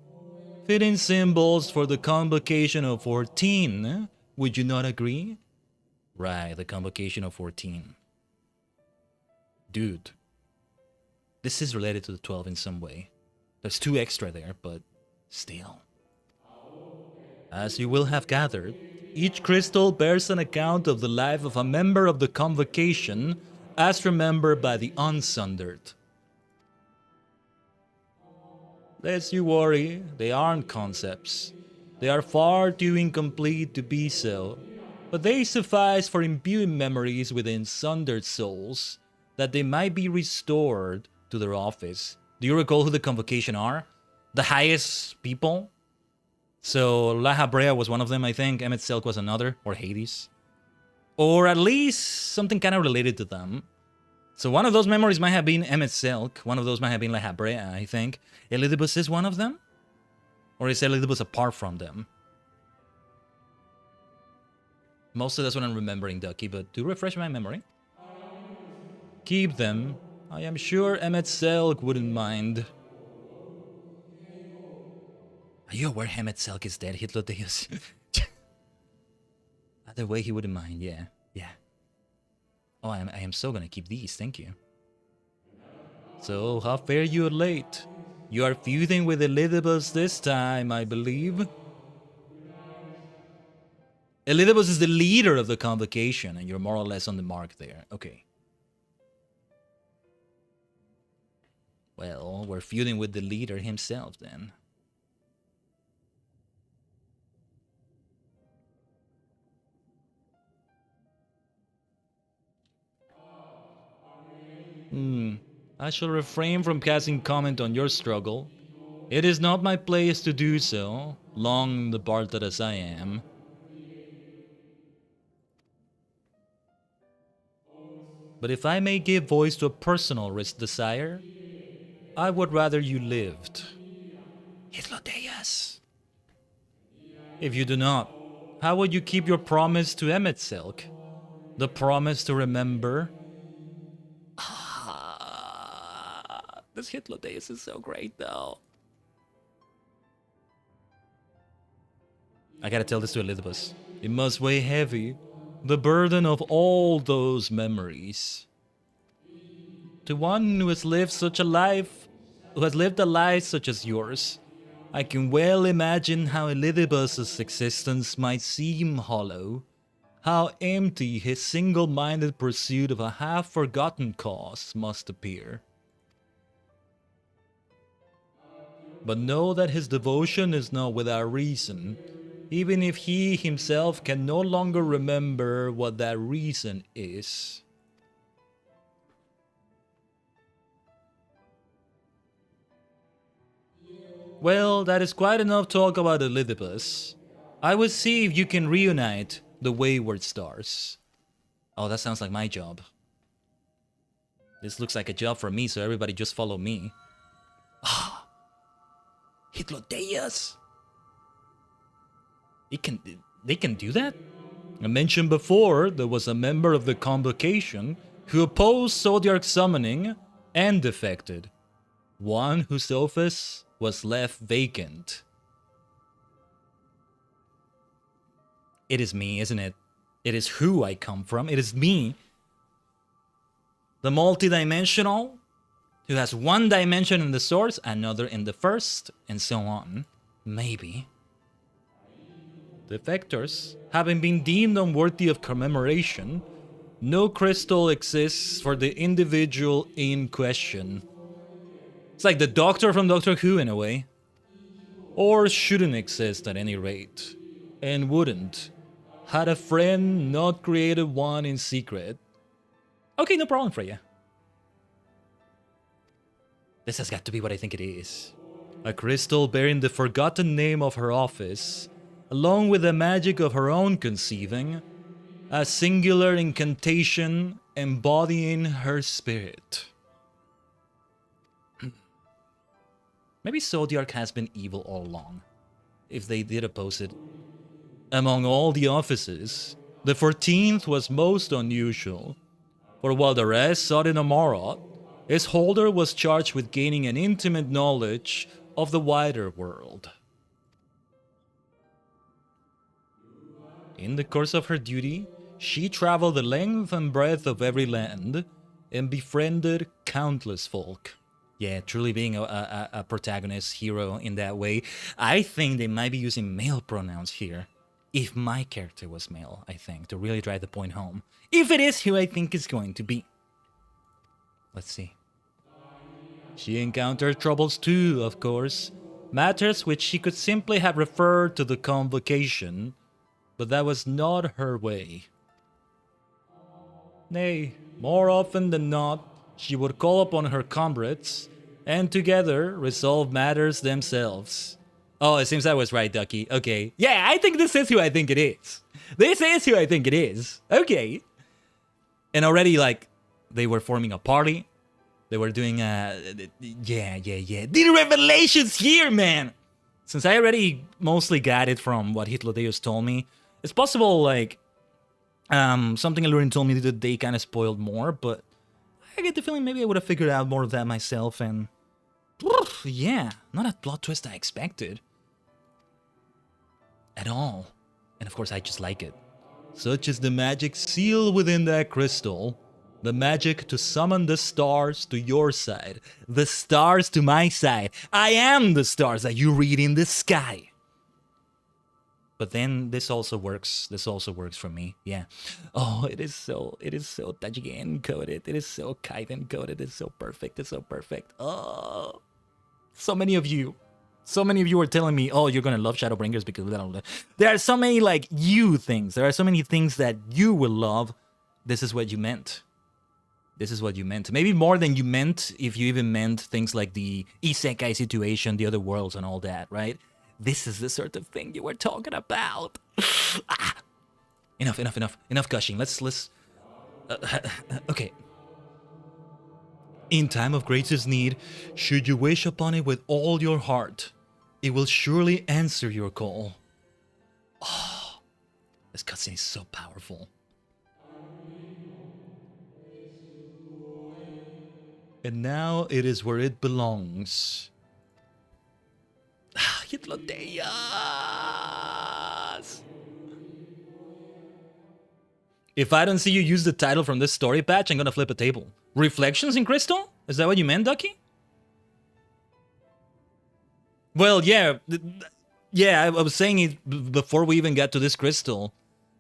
Fitting symbols for the convocation of 14, would you not agree? Right, the convocation of 14. Dude, this is related to the 12 in some way. There's 2 extra there, but still. As you will have gathered, each crystal bears an account of the life of a member of the convocation, as remembered by the Unsundered. Lest you worry, they aren't concepts. They are far too incomplete to be so, but they suffice for imbuing memories within sundered souls, that they might be restored to their office. Do you recall who the convocation are? The highest people? So La Habrea was one of them, I think. Emmet Silk was another, or Hades. Or at least something kind of related to them. So one of those memories might have been Emmet Silk. One of those might have been La Habrea, I think. Elidibus is one of them? Or is Elidibus apart from them? Mostly that's what I'm remembering, Ducky, but do refresh my memory. Keep them. I am sure Emmet Silk wouldn't mind. Are you aware Emmet Silk is dead, Hythlodaeus? Either way, he wouldn't mind, yeah. Yeah. Oh, I am so gonna keep these, thank you. So, how fare you late? You are feuding with Elidibus this time, I believe. Elidibus is the leader of the convocation, and you're more or less on the mark there. Okay. Well, we're feuding with the leader himself, then. I shall refrain from casting comment on your struggle. It is not my place to do so, long departed as I am. But if I may give voice to a personal desire, I would rather you lived. Hythlodaeus. If you do not, how would you keep your promise to Emmet Silk? The promise to remember? This Hythlodaeus is so great, though. I gotta tell this to Elidibus. It must weigh heavy, the burden of all those memories. To one who has lived such a life, who has lived a life such as yours, I can well imagine how Elidibus' existence might seem hollow, how empty his single-minded pursuit of a half-forgotten cause must appear. But know that his devotion is not without reason, even if he himself can no longer remember what that reason is. Well, that is quite enough talk about Elizabeth. I will see if you can reunite the wayward stars. Oh, that sounds like my job. This looks like a job for me, so everybody just follow me. Ah, Hitler-Deus. They can do that? I mentioned before, there was a member of the Convocation who opposed Zodiac summoning and defected. One whose office was left vacant. It is me, isn't it? It is who I come from. It is me. The multidimensional, who has one dimension in the source, another in the first, and so on. Maybe. Defectors, having been deemed unworthy of commemoration, no crystal exists for the individual in question. It's like the Doctor from Doctor Who in a way. Or shouldn't exist at any rate. And wouldn't. Had a friend not created one in secret. Okay, no problem, Freya. This has got to be what I think it is. A crystal bearing the forgotten name of her office, along with the magic of her own conceiving, a singular incantation embodying her spirit. Maybe Zodiac has been evil all along, if they did oppose it. Among all the offices, the 14th was most unusual, for while the rest sought in a Morot, its holder was charged with gaining an intimate knowledge of the wider world. In the course of her duty, she traveled the length and breadth of every land and befriended countless folk. Yeah, truly being a protagonist hero in that way. I think they might be using male pronouns here. If my character was male, I think, to really drive the point home. If it is who I think it's going to be. Let's see. She encountered troubles too, of course. Matters which she could simply have referred to the Convocation, but that was not her way. Nay, more often than not, she would call upon her comrades, and together resolve matters themselves. Oh, it seems I was right, Ducky. Okay. Yeah, I think this is who I think it is. This is who I think it is. Okay. And already, like, they were forming a party. They were doing, yeah. The revelations here, man! Since I already mostly got it from what Hitler-Deus told me, it's possible, like, something Alluring told me that they kind of spoiled more, but I get the feeling maybe I would have figured out more of that myself, and yeah, not a plot twist I expected. At all. And of course, I just like it. Such is the magic sealed within that crystal. The magic to summon the stars to your side. The stars to my side. I am the stars that you read in the sky. But then this also works. This also works for me. Yeah. Oh, it is so Tajigen coded. It is so Khaiden coded. It's so perfect. It's so perfect. Oh. So many of you are telling me, oh, you're gonna love Shadowbringers because blah, blah, blah. There are so many like you things. There are so many things that you will love. This is what you meant. This is what you meant. Maybe more than you meant if you even meant things like the isekai situation, the other worlds and all that, right? This is the sort of thing you were talking about. Enough gushing. Let's okay. In time of greatest need, should you wish upon it with all your heart, it will surely answer your call. Oh, this cutscene is so powerful. And now it is where it belongs. Hitler-Deus! If I don't see you use the title from this story patch, I'm gonna flip a table. Reflections in Crystal? Is that what you meant, Ducky? Well, yeah. Yeah, I was saying it before we even got to this crystal.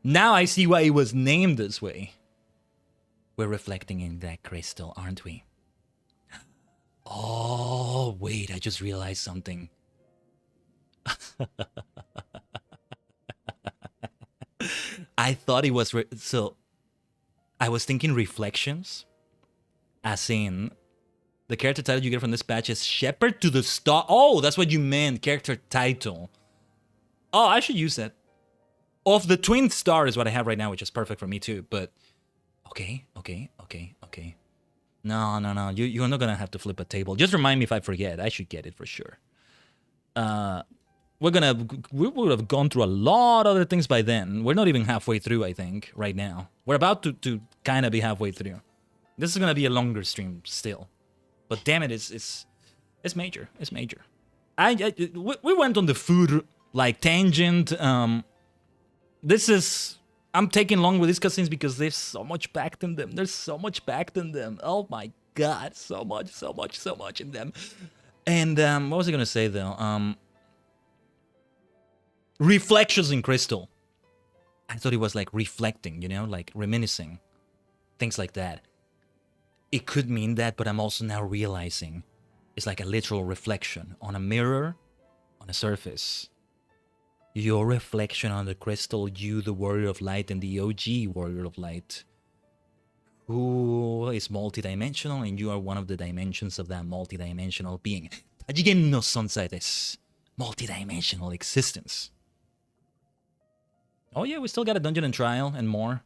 Now I see why it was named this way. We're reflecting in that crystal, aren't we? Oh, wait, I just realized something. I thought it was... so, I was thinking reflections, as in The character title you get from this patch is Shepherd to the Star. Oh, that's what you meant. Character title. Oh, I should use that. Of the Twin Star is what I have right now, which is perfect for me too. But okay. No. You're not gonna have to flip a table. Just remind me if I forget. I should get it for sure. We would have gone through a lot of other things by then. We're not even halfway through, I think, right now. We're about to kind of be halfway through. This is gonna be a longer stream still. But damn it, it's major. It's major. We went on the food like tangent. I'm taking long with these cutscenes because there's so much packed in them. There's so much packed in them. Oh my god, so much in them. And what was I gonna say though? Reflections in crystal. I thought it was like reflecting, you know, like reminiscing, things like that. It could mean that, but I'm also now realizing it's like a literal reflection on a mirror, on a surface. Your reflection on the crystal, you, the Warrior of Light, and the OG Warrior of Light, who is multidimensional, and you are one of the dimensions of that multidimensional being. Tajigen no Sonsai desu. Multidimensional existence. Oh yeah, we still got a dungeon and trial and more.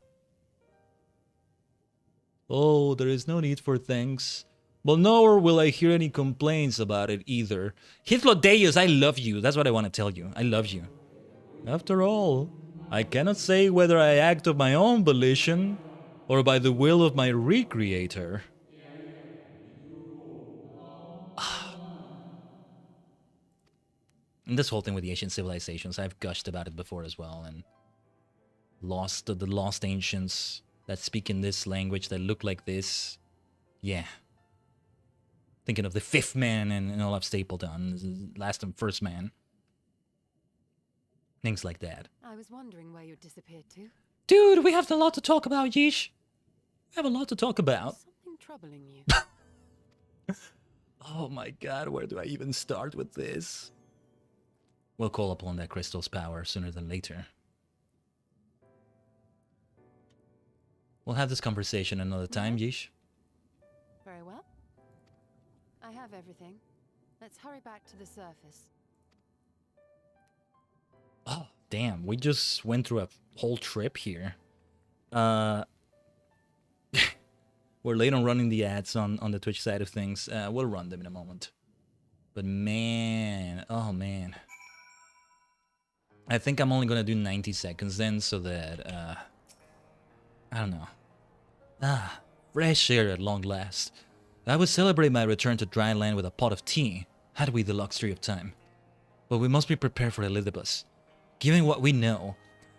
Oh, there is no need for thanks. But nor will I hear any complaints about it either. Hitlodeus, I love you. That's what I want to tell you. I love you. After all, I cannot say whether I act of my own volition or by the will of my recreator. And this whole thing with the ancient civilizations, I've gushed about it before as well, and the lost ancients that speak in this language that look like this. Yeah. Thinking of the fifth man and Olaf Stapledon, last and first man. Things like that. I was wondering where you disappeared to. Dude, we have a lot to talk about, Yeesh. We have a lot to talk about. Something troubling you. Oh my god, where do I even start with this? We'll call upon that crystal's power sooner than later. We'll have this conversation another time, Yeesh. Very well. I have everything. Let's hurry back to the surface. Oh, damn. We just went through a whole trip here. We're late on running the ads on the Twitch side of things. We'll run them in a moment. But man, oh man. I think I'm only gonna do 90 seconds then so that, I don't know. Fresh air at long last. I would celebrate my return to dry land with a pot of tea, had we the luxury of time. But we must be prepared for Elizabeth. Given what we know,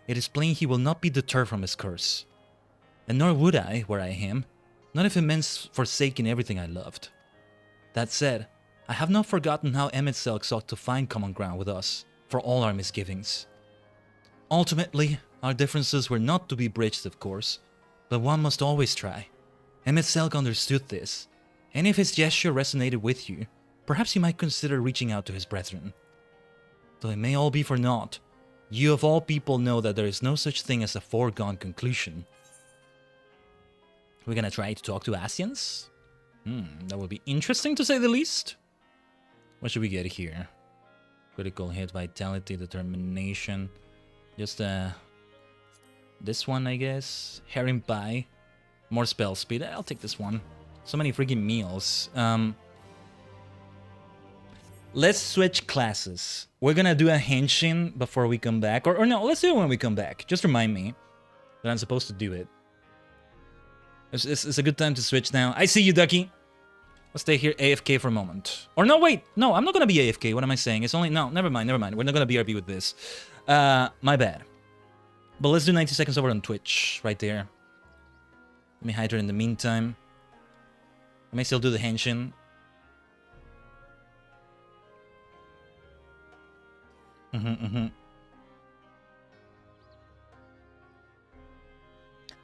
it is plain he will not be deterred from his curse. And nor would I, were I him, not if it meant forsaking everything I loved. That said, I have not forgotten how Emet-Selch sought to find common ground with us, for all our misgivings. Ultimately, our differences were not to be bridged, of course, but one must always try. Emet-Selch understood this, and if his gesture resonated with you, perhaps you might consider reaching out to his brethren. Though it may all be for naught, you of all people know that there is no such thing as a foregone conclusion. We're gonna try to talk to Asians? That would be interesting to say the least. What should we get here? Critical hit, vitality, determination. Just this one, I guess. Herring pie. More spell speed. I'll take this one. So many freaking meals. Let's switch classes. We're gonna do a henshin before we come back. Or no, let's do it when we come back. Just remind me that I'm supposed to do it. It's a good time to switch now. I see you, Ducky. Let's stay here AFK for a moment. Or no, wait. No, I'm not gonna be AFK. What am I saying? It's only... No, never mind. We're not gonna BRB with this. My bad. But let's do 90 seconds over on Twitch. Right there. Let me hydrate in the meantime. I may still do the henshin.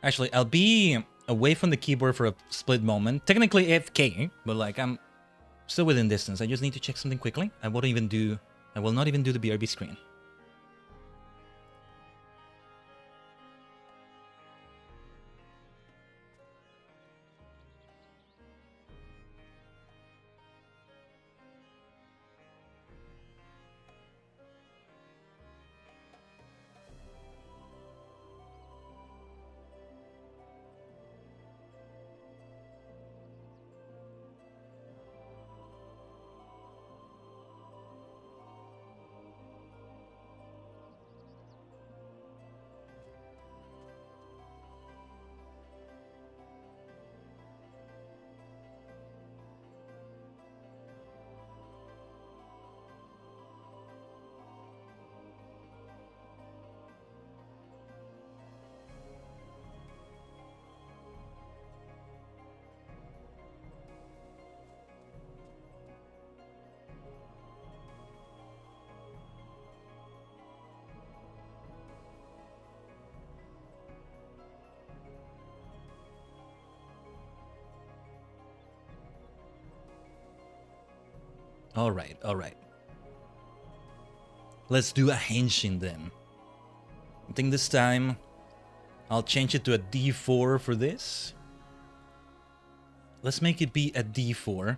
Actually, I'll be away from the keyboard for a split moment. Technically AFK, but like I'm still within distance. I just need to check something quickly. I will not even do the BRB screen. Alright, alright. Let's do a henshin then. I think this time I'll change it to a D4 for this. Let's make it be a D4.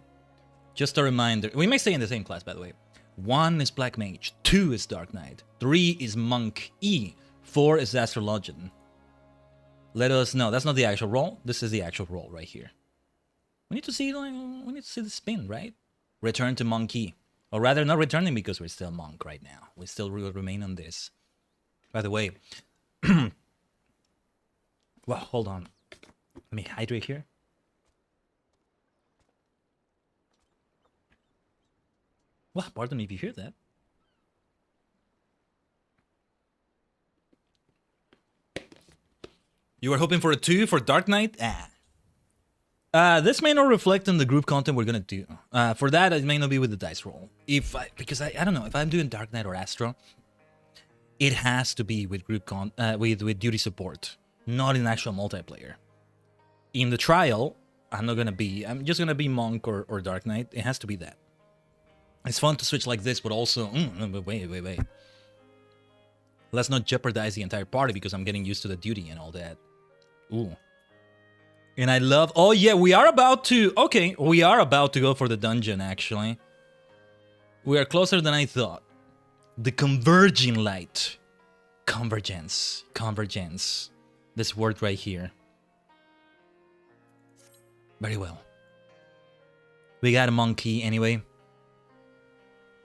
Just a reminder. We may stay in the same class, by the way. 1 is Black Mage, 2 is Dark Knight, 3 is Monk E, 4 is Astrologian. Let us know. That's not the actual roll. This is the actual roll right here. We need to see the spin, right? Return to Monk E. Or rather, not returning because we're still Monk right now. We still remain on this. By the way, well, hold on. Let me hydrate here. Well, pardon me if you hear that. You were hoping for a 2 for Dark Knight? This may not reflect on the group content we're gonna do. For that, it may not be with the dice roll. Because I don't know, if I'm doing Dark Knight or Astro, it has to be with group with duty support, not in actual multiplayer. In the trial, I'm just gonna be Monk or Dark Knight. It has to be that. It's fun to switch like this, but also, wait. Let's not jeopardize the entire party because I'm getting used to the duty and all that. Ooh. And I love, oh yeah, we are about to go for the dungeon, actually. We are closer than I thought. The converging light. Convergence. This word right here. Very well. We got a monkey anyway.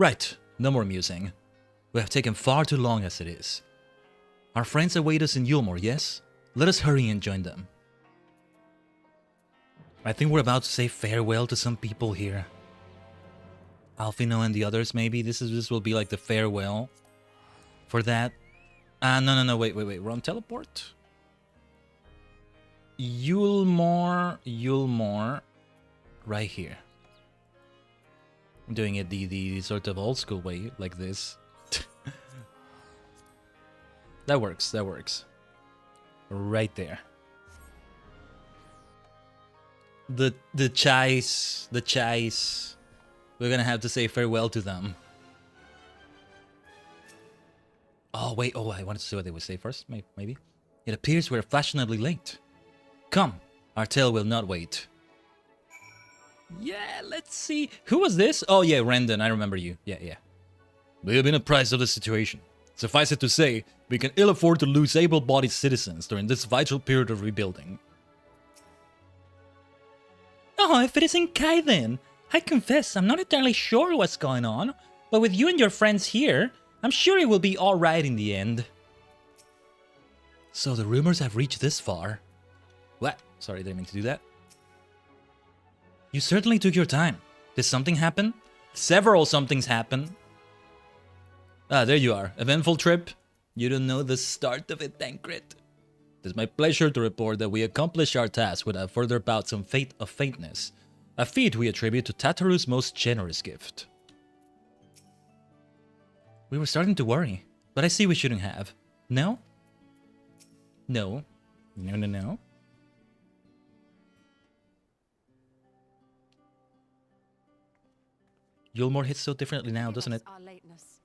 Right, no more musing. We have taken far too long as it is. Our friends await us in Yulmore, yes? Let us hurry and join them. I think we're about to say farewell to some people here. Alfino and the others, maybe? This will be like the farewell for that. No, wait. We're on teleport? Yulmore, right here. I'm doing it the sort of old school way, like this. That works. Right there. The chais. We're gonna have to say farewell to them. Oh, wait. Oh, I wanted to see what they would say first, maybe. It appears we're fashionably late. Come, our tale will not wait. Yeah, let's see. Who was this? Oh, yeah, Rendon. I remember you. Yeah. We have been apprised of the situation. Suffice it to say, we can ill afford to lose able-bodied citizens during this vital period of rebuilding. Oh, if it isn't Khaiden! I confess, I'm not entirely sure what's going on, but with you and your friends here, I'm sure it will be alright in the end. So the rumors have reached this far. What? Sorry, didn't mean to do that. You certainly took your time. Did something happen? Several somethings happen. Ah, there you are. Eventful trip. You don't know the start of it, Tancred. It is my pleasure to report that we accomplished our task without further bouts of faintness. A feat we attribute to Tataru's most generous gift. We were starting to worry, but I see we shouldn't have. No? No. No. Yulmore hits so differently now, doesn't it? Our lateness.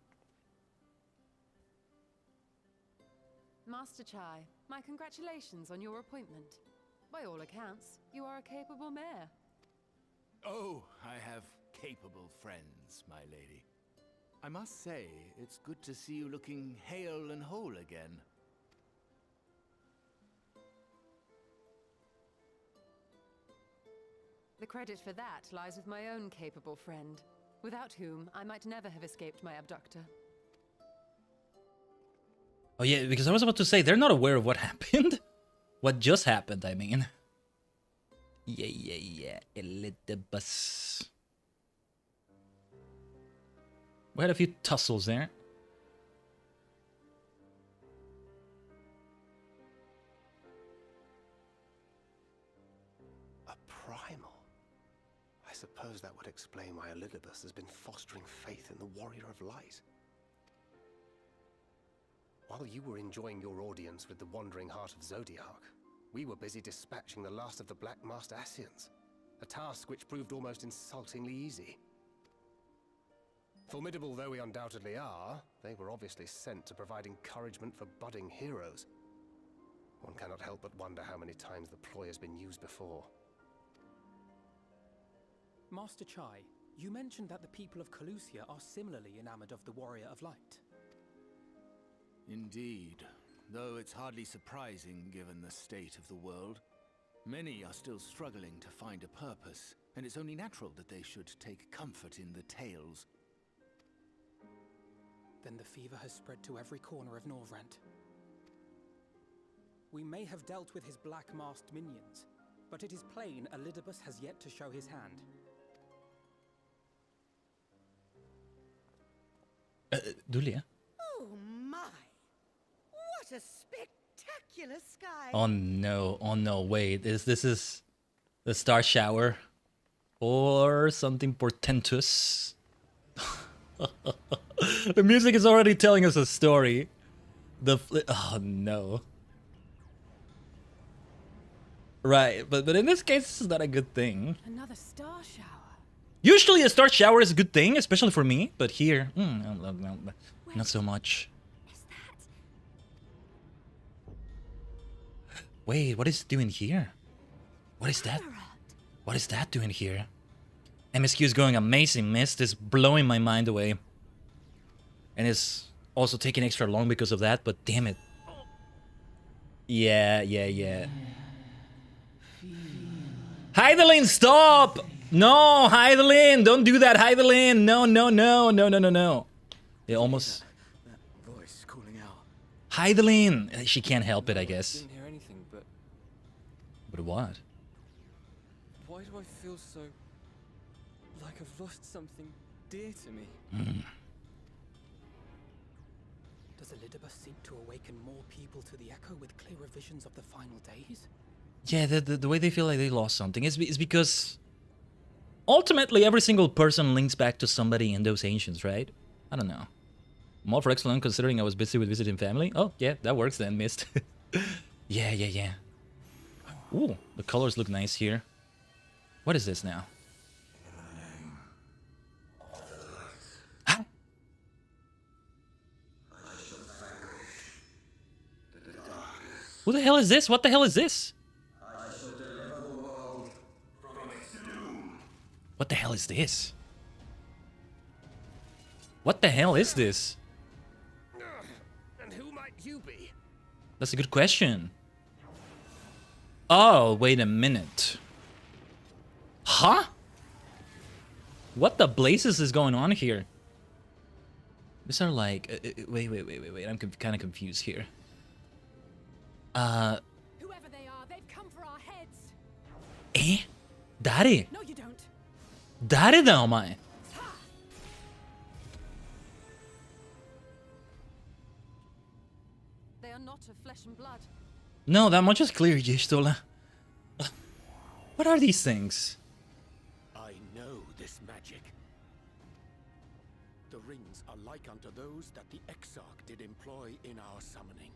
Master Chai, my congratulations on your appointment. By all accounts, you are a capable mayor. Oh, I have capable friends, my lady. I must say, it's good to see you looking hale and whole again. The credit for that lies with my own capable friend, without whom I might never have escaped my abductor. Oh yeah, because I was about to say, they're not aware of what happened. What just happened, I mean. Yeah. Elidibus. We had a few tussles there. A primal? I suppose that would explain why Elidibus has been fostering faith in the Warrior of Light. While you were enjoying your audience with the Wandering Heart of Zodiark, we were busy dispatching the last of the Black Master Ascians, a task which proved almost insultingly easy. Formidable though we undoubtedly are, they were obviously sent to provide encouragement for budding heroes. One cannot help but wonder how many times the ploy has been used before. Master Chai, you mentioned that the people of Calusia are similarly enamored of the Warrior of Light. Indeed, though it's hardly surprising given the state of the world. Many are still struggling to find a purpose, and it's only natural that they should take comfort in the tales. Then the fever has spread to every corner of Norvrant. We may have dealt with his black-masked minions, but it is plain Elidibus has yet to show his hand. Dulia? Oh my! What a spectacular sky! Oh no, wait. This is the star shower? Or something portentous? The music is already telling us a story. Oh no. Right, but in this case, this is not a good thing. Another star shower. Usually a star shower is a good thing, especially for me, but here, not so much. Wait, what is it doing here? What is that? What is that doing here? MSQ is going amazing. Mist is blowing my mind away. And it's also taking extra long because of that, but damn it. Yeah. Heidelin, stop! No, Heidelin, don't do that, Heidelin. No. It almost... That voice calling out. Heidelin! She can't help it, I guess. Didn't hear anything, but... But what? Why do I feel so... like I've lost something dear to me? Does Elidibus seek to awaken more people to the Echo with clearer visions of the final days? Yeah, the way they feel like they lost something is because... ultimately, every single person links back to somebody in those ancients, right? I don't know. More for excellent considering I was busy with visiting family. Oh, yeah, that works then, Mist. Yeah. Ooh, the colors look nice here. What is this now? Huh? Who the hell is this? What the hell is this? What the hell is this? What the hell is this? And who might you be? That's a good question. Oh, wait a minute. Huh? What the blazes is going on here? These are like... wait. I'm kind of confused here. Whoever they are, they've come for our heads. Eh? Daddy? No, you don't. Daddy da, omae. They are not of flesh and blood. No, that much is clear, Jistola. What are these things? I know this magic. The rings are like unto those that the Exarch did employ in our summoning.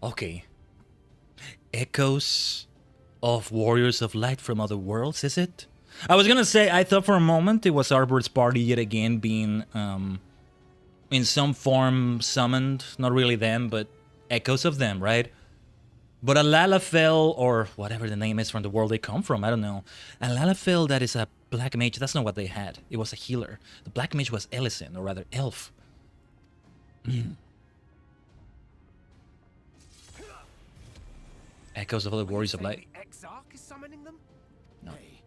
Okay. Echoes of warriors of light from other worlds, is it? I was gonna say, I thought for a moment it was Arbor's party yet again being, in some form summoned. Not really them, but echoes of them, right? But a Lalafell, or whatever the name is from the world they come from, I don't know. A Lalafell that is a black mage, that's not what they had. It was a healer. The black mage was Ellison, or rather elf. Echoes of other warriors of light. The Exarch is summoning them? No. Nay,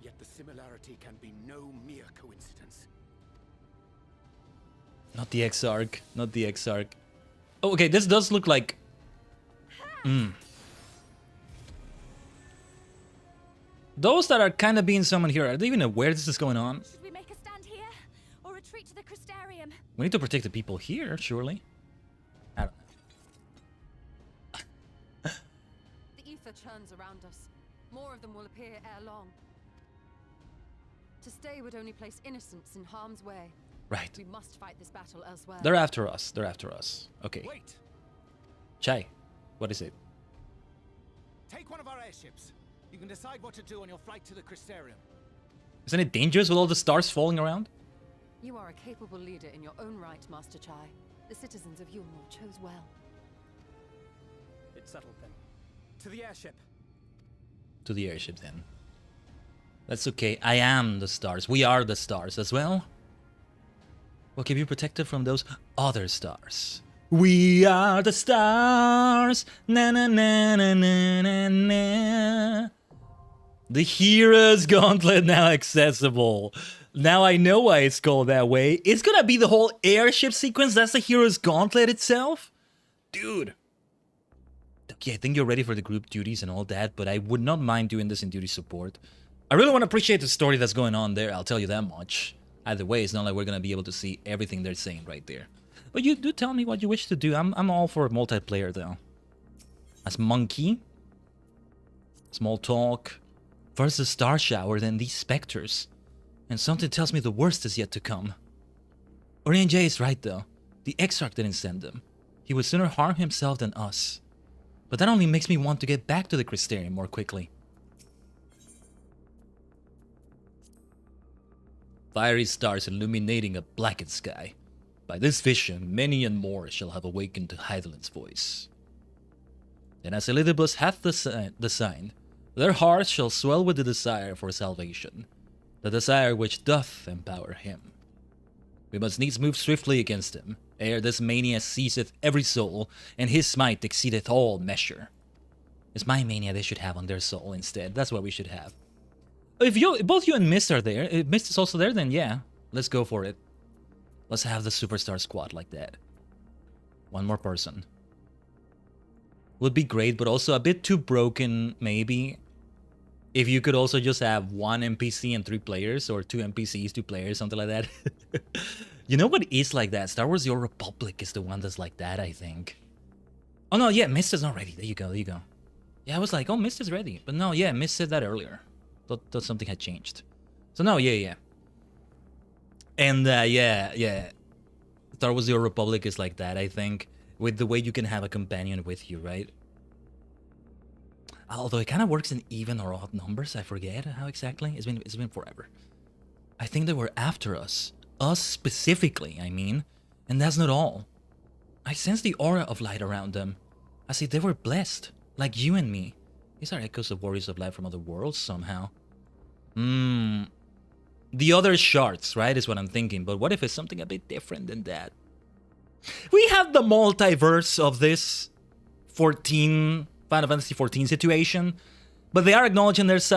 yet the similarity can be no mere coincidence. Not the Exarch. Not the Exarch. Oh, okay, this does look like... Those that are kind of being summoned here, are they even aware this is going on? Should we make a stand here or retreat to the Crystarium? We need to protect the people here, surely. I don't know. The ether churns around us. More of them will appear ere long. To stay would only place innocents in harm's way. Right. We must fight this battle elsewhere. They're after us. They're after us. Okay. Wait! Chai, what is it? Take one of our airships. You can decide what to do on your flight to the Crystarium. Isn't it dangerous with all the stars falling around? You are a capable leader in your own right, Master Chai. The citizens of Yulmore chose well. It's settled then. To the airship. To the airship then. That's okay. I am the stars. We are the stars as well. We'll keep you protected from those other stars. We are the stars. Na na na na na na na. The Hero's Gauntlet now accessible. Now I know why it's called that way. It's gonna be the whole airship sequence. That's the Hero's Gauntlet itself? Dude. Okay, I think you're ready for the group duties and all that, but I would not mind doing this in duty support. I really want to appreciate the story that's going on there, I'll tell you that much. Either way, it's not like we're gonna be able to see everything they're saying right there. But you do tell me what you wish to do. I'm all for multiplayer though. As Monkey. Small talk. First the Star Shower, then these specters. And something tells me the worst is yet to come. Orion J is right though. The Exarch didn't send them. He would sooner harm himself than us. But that only makes me want to get back to the Crystarium more quickly. Fiery stars illuminating a blackened sky. By this vision, many and more shall have awakened to Heidelin's voice. And as Elidibus hath the sign, their hearts shall swell with the desire for salvation, the desire which doth empower him. We must needs move swiftly against him, ere this mania seizeth every soul, and his might exceedeth all measure. It's my mania they should have on their soul instead. That's what we should have. If both you and Mist are there, if Mist is also there, then yeah, let's go for it. Let's have the Superstar Squad like that. One more person. Would be great, but also a bit too broken, maybe. If you could also just have one NPC and 3 players, or 2 NPCs, 2 players, something like that. You know what is like that? Star Wars The Old Republic is the one that's like that, I think. Oh no, yeah, Mist is not ready. There you go, there you go. Yeah, I was like, oh, Mist is ready. But no, yeah, Mist said that earlier. Thought something had changed. So no, yeah. And yeah. Star Wars The Old Republic is like that, I think. With the way you can have a companion with you, right? Although it kind of works in even or odd numbers, I forget how exactly. It's been forever. I think they were after us. Us specifically, I mean. And that's not all. I sense the aura of light around them. I see they were blessed, like you and me. These are echoes of warriors of light from other worlds somehow. The other shards, right, is what I'm thinking. But what if it's something a bit different than that? We have the multiverse of this Final Fantasy XIV situation, but they are acknowledging there's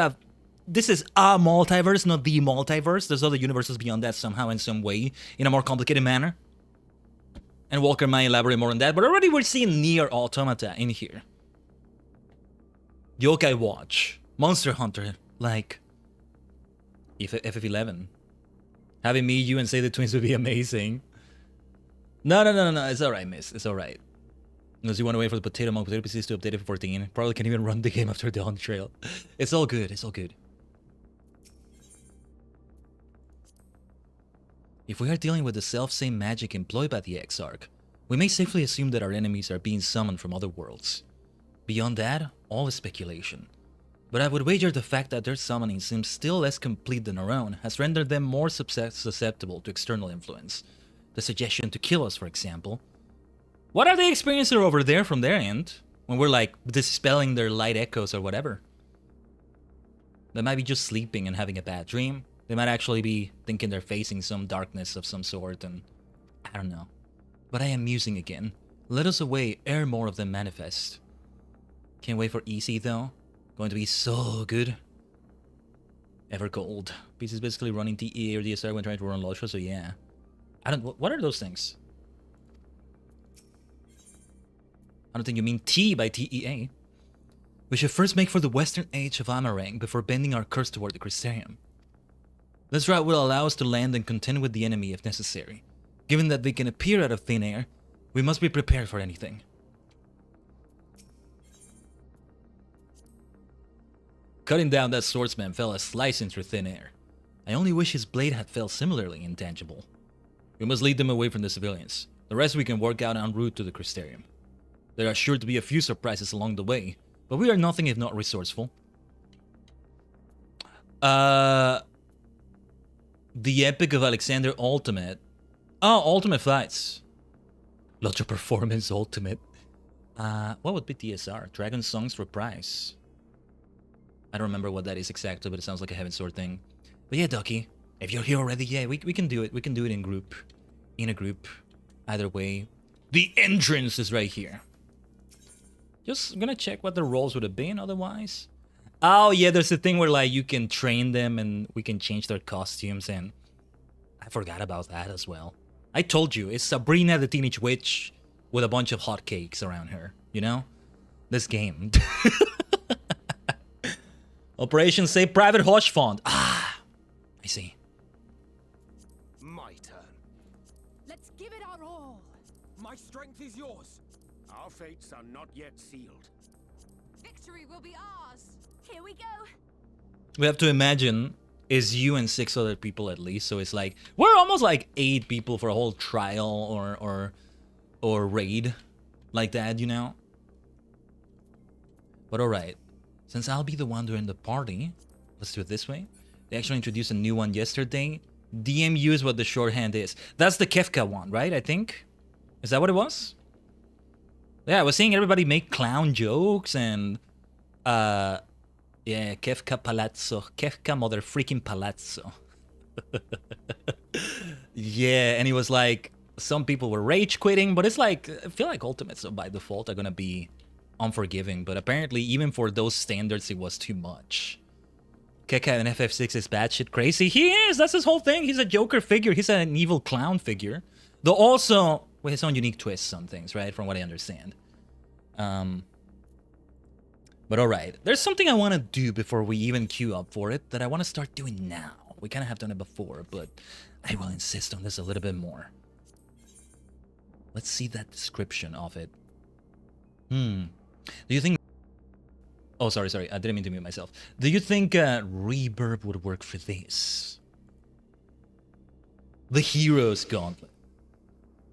this is a multiverse, not the multiverse. There's other universes beyond that somehow in some way, in a more complicated manner. And Walker might elaborate more on that, but already we're seeing Nier Automata in here. Yokai Watch, Monster Hunter, like FF11. Having me, you, and Say the Twins would be amazing. No, it's alright, miss. It's alright. Unless you want to wait for the Potato Monk Potato PCs to update it for 14. Probably can't even run the game after the Dawn Trail. It's all good, it's all good. If we are dealing with the self-same magic employed by the Exarch, we may safely assume that our enemies are being summoned from other worlds. Beyond that, all is speculation. But I would wager the fact that their summoning seems still less complete than our own has rendered them more susceptible to external influence. The suggestion to kill us, for example. What are they experiencing over there from their end? When we're like dispelling their light echoes or whatever. They might be just sleeping and having a bad dream. They might actually be thinking they're facing some darkness of some sort, and I don't know. But I am musing again. Let us away ere more of them manifest. Can't wait for EC though. Going to be so good. Ever cold. PC is basically running TEA or DSR when trying to run Losha, so yeah. What are those things? I don't think you mean T by TEA. We should first make for the western edge of Amarang before bending our course toward the Crystarium. This route will allow us to land and contend with the enemy if necessary. Given that they can appear out of thin air, we must be prepared for anything. Cutting down that swordsman fell a slicing through thin air. I only wish his blade had felt similarly intangible. We must lead them away from the civilians. The rest we can work out en route to the Crystarium. There are sure to be a few surprises along the way, but we are nothing if not resourceful. The Epic of Alexander Ultimate. Oh, Ultimate Fights. Logic Performance Ultimate. What would be TSR? Dragon Songs Reprise. I don't remember what that is exactly, but it sounds like a Heaven Sword thing. But yeah, Ducky, if you're here already, yeah, we can do it. We can do it in group. In a group. Either way. The entrance is right here. Just gonna check what the roles would have been otherwise. Oh yeah, there's a thing where like you can train them and we can change their costumes, and I forgot about that as well. I told you, it's Sabrina the Teenage Witch with a bunch of hotcakes around her, you know? This game. Operation Save Private Hush Font. Ah, I see. My turn. Let's give it our all. My strength is yours. Our fates are not yet sealed. Victory will be ours. Here we go. We have to imagine is you and 6 other people at least, so it's like we're almost like 8 people for a whole trial or raid like that, you know. But all right, since I'll be the one during the party, let's do it this way. They actually introduced a new one yesterday. DMU is what the shorthand is. That's the Kefka one, right? I think. Is that what it was? Yeah, I was seeing everybody make clown jokes and yeah, Kefka Palazzo. Kefka mother freaking Palazzo. Yeah, and he was like, some people were rage quitting, but it's like, I feel like Ultimates by default are gonna be unforgiving, but apparently even for those standards it was too much. Keka in FF6 is batshit crazy. He is, that's his whole thing. He's a Joker figure, he's an evil clown figure. Though also with his own unique twists on things, right? From what I understand. But alright, there's something I want to do before we even queue up for it that I want to start doing now. We kind of have done it before, but I will insist on this a little bit more. Let's see that description of it. Do you think... Oh, sorry, I didn't mean to mute myself. Do you think Reverb would work for this? The Hero's Gauntlet.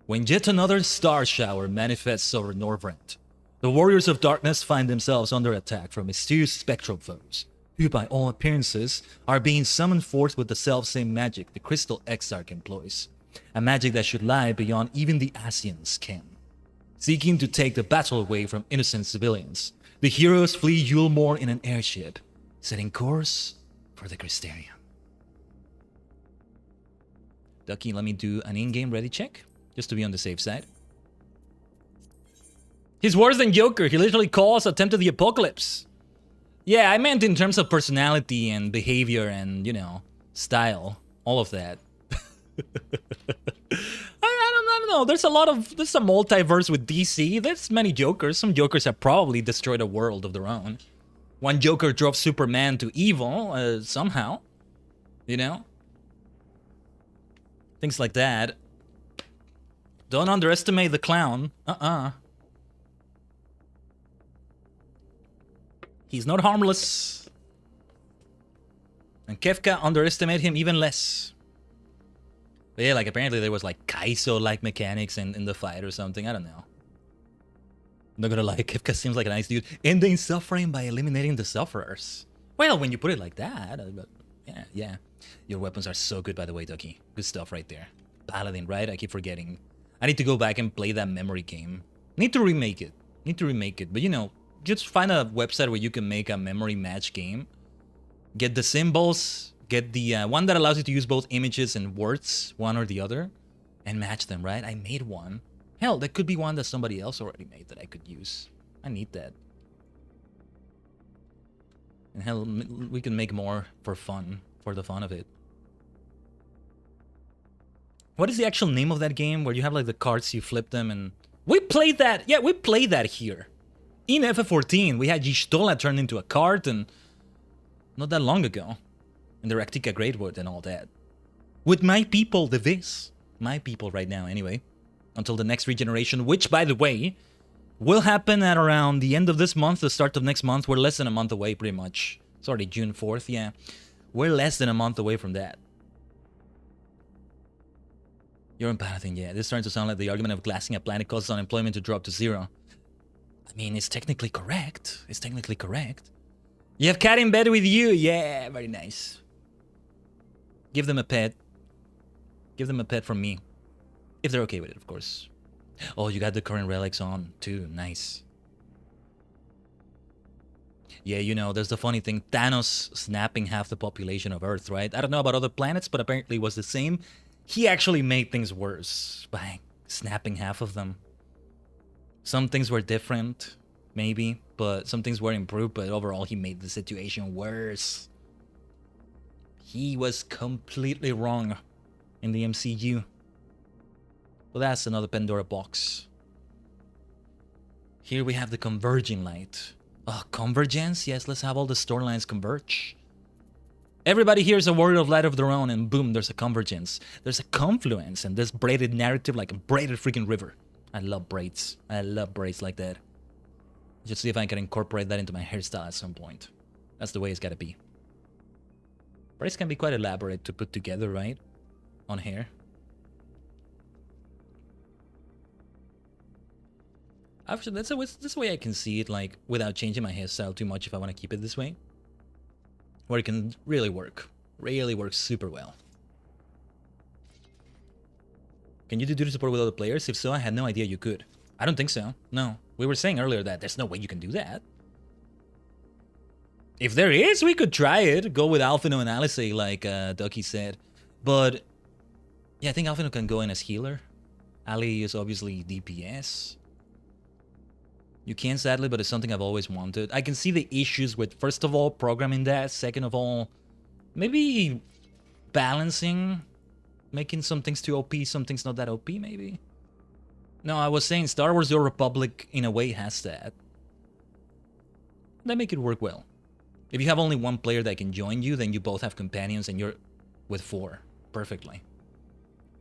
When yet another star shower manifests over Norvrent, the Warriors of Darkness find themselves under attack from mysterious spectral foes, who by all appearances are being summoned forth with the self-same magic the Crystal Exarch employs, a magic that should lie beyond even the Asians' ken. Seeking to take the battle away from innocent civilians, the heroes flee Yulmore in an airship, setting course for the Crystarium. Ducky, let me do an in-game ready check, just to be on the safe side. He's worse than Joker. He literally calls Attempted the Apocalypse. Yeah, I meant in terms of personality and behavior and, you know, style. All of that. I don't know. There's a multiverse with DC. There's many Jokers. Some Jokers have probably destroyed a world of their own. One Joker drove Superman to evil, somehow. You know? Things like that. Don't underestimate the clown. He's not harmless. And Kefka underestimate him even less. But yeah, like apparently there was like Kaizo-like mechanics in the fight or something. I don't know. I'm not gonna lie, Kefka seems like a nice dude. Ending suffering by eliminating the sufferers. Well, when you put it like that, but yeah. Your weapons are so good, by the way, Ducky. Good stuff right there. Paladin, right? I keep forgetting. I need to go back and play that memory game. Need to remake it. But you know, just find a website where you can make a memory match game. Get the symbols, get the one that allows you to use both images and words, one or the other, and match them, right? I made one. Hell, that could be one that somebody else already made that I could use. I need that. And hell, we can make more for fun, for the fun of it. What is the actual name of that game where you have like the cards, you flip them, and... We played that! Yeah, we played that here. In FF14, we had Y'shtola turned into a card, and not that long ago. And the Raktika Greatwood and all that. With my people, the Viz. My people right now, anyway. Until the next regeneration, which, by the way, will happen at around the end of this month, the start of next month. We're less than a month away, pretty much. It's already June 4th, yeah. We're less than a month away from that. You're in Paladin, yeah. This is starting to sound like the argument of glassing a planet causes unemployment to drop to 0. I mean, it's technically correct. You have cat in bed with you? Yeah, very nice. Give them a pet. Give them a pet from me. If they're okay with it, of course. Oh, you got the current relics on too. Nice. Yeah, you know, there's the funny thing. Thanos snapping half the population of Earth, right? I don't know about other planets, but apparently it was the same. He actually made things worse by snapping half of them. Some things were different, maybe, but some things were improved, but overall he made the situation worse. He was completely wrong in the MCU. Well, that's another Pandora box. Here we have the converging light. Oh, convergence? Yes, let's have all the storylines converge. Everybody hears a word of light of their own and boom, there's a convergence. There's a confluence and this braided narrative like a braided freaking river. I love braids. I love braids like that. Just see if I can incorporate that into my hairstyle at some point. That's the way it's gotta be. Braids can be quite elaborate to put together, right? On hair. Actually, that's the way I can see it, like, without changing my hairstyle too much if I want to keep it this way. Where it can really work. Really works super well. Can you do duty support with other players? If so, I had no idea you could. I don't think so. No. We were saying earlier that there's no way you can do that. If there is, we could try it. Go with Alphino and Alice, like Ducky said. But, yeah, I think Alphino can go in as healer. Ali is obviously DPS. You can, sadly, but it's something I've always wanted. I can see the issues with, first of all, programming that. Second of all, maybe balancing. Making some things too OP, some things not that OP, maybe. No, I was saying Star Wars The Old Republic, in a way, has that. They make it work well. If you have only one player that can join you, then you both have companions and you're with 4. Perfectly.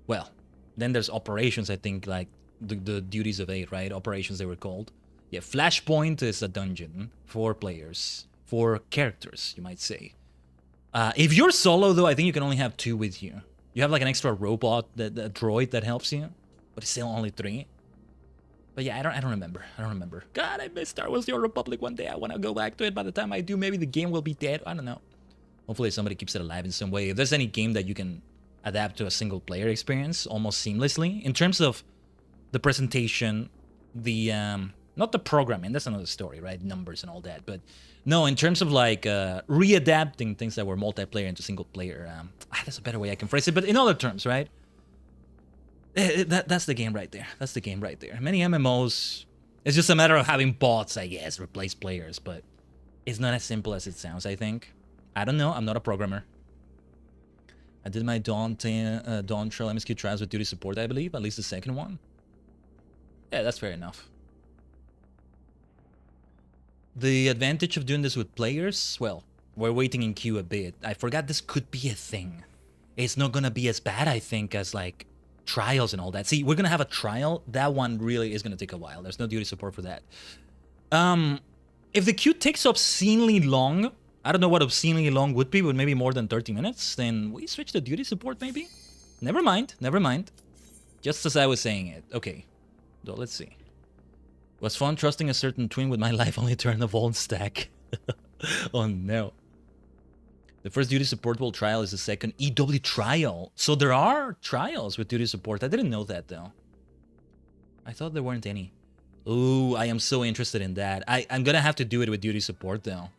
Well, then there's operations, I think, like the duties of 8, right? Operations, they were called. Yeah, Flashpoint is a dungeon. 4 players. 4 characters, you might say. If you're solo, though, I think you can only have 2 with you. You have like an extra robot, a droid that helps you. But it's still only 3. But yeah, I don't remember. I don't remember. God, I missed Star Wars The Old Republic one day. I want to go back to it. By the time I do, maybe the game will be dead. I don't know. Hopefully somebody keeps it alive in some way. If there's any game that you can adapt to a single player experience almost seamlessly. In terms of the presentation, the... not the programming, that's another story, right? Numbers and all that. But no, in terms of like readapting things that were multiplayer into single player. That's a better way I can phrase it. But in other terms, right? That's the game right there. That's the game right there. Many MMOs, it's just a matter of having bots, I guess, replace players. But it's not as simple as it sounds, I think. I don't know. I'm not a programmer. I did my Dawn Trail MSQ trials with duty support, I believe. At least the second one. Yeah, that's fair enough. The advantage of doing this with players, well, we're waiting in queue a bit. I forgot this could be a thing. It's not gonna be as bad, I think, as like trials and all that. See, we're gonna have a trial. That one really is gonna take a while. There's no duty support for that. If the queue takes obscenely long, I don't know what obscenely long would be, but maybe more than 30 minutes, then we switch to duty support maybe? Never mind, never mind. Just as I was saying it. Okay, so let's see. Was fun trusting a certain twin with my life only turn the Vault stack. Oh no. The first duty supportable trial is the second EW trial. So there are trials with duty support. I didn't know that though. I thought there weren't any. Ooh, I am so interested in that. I'm gonna have to do it with duty support though.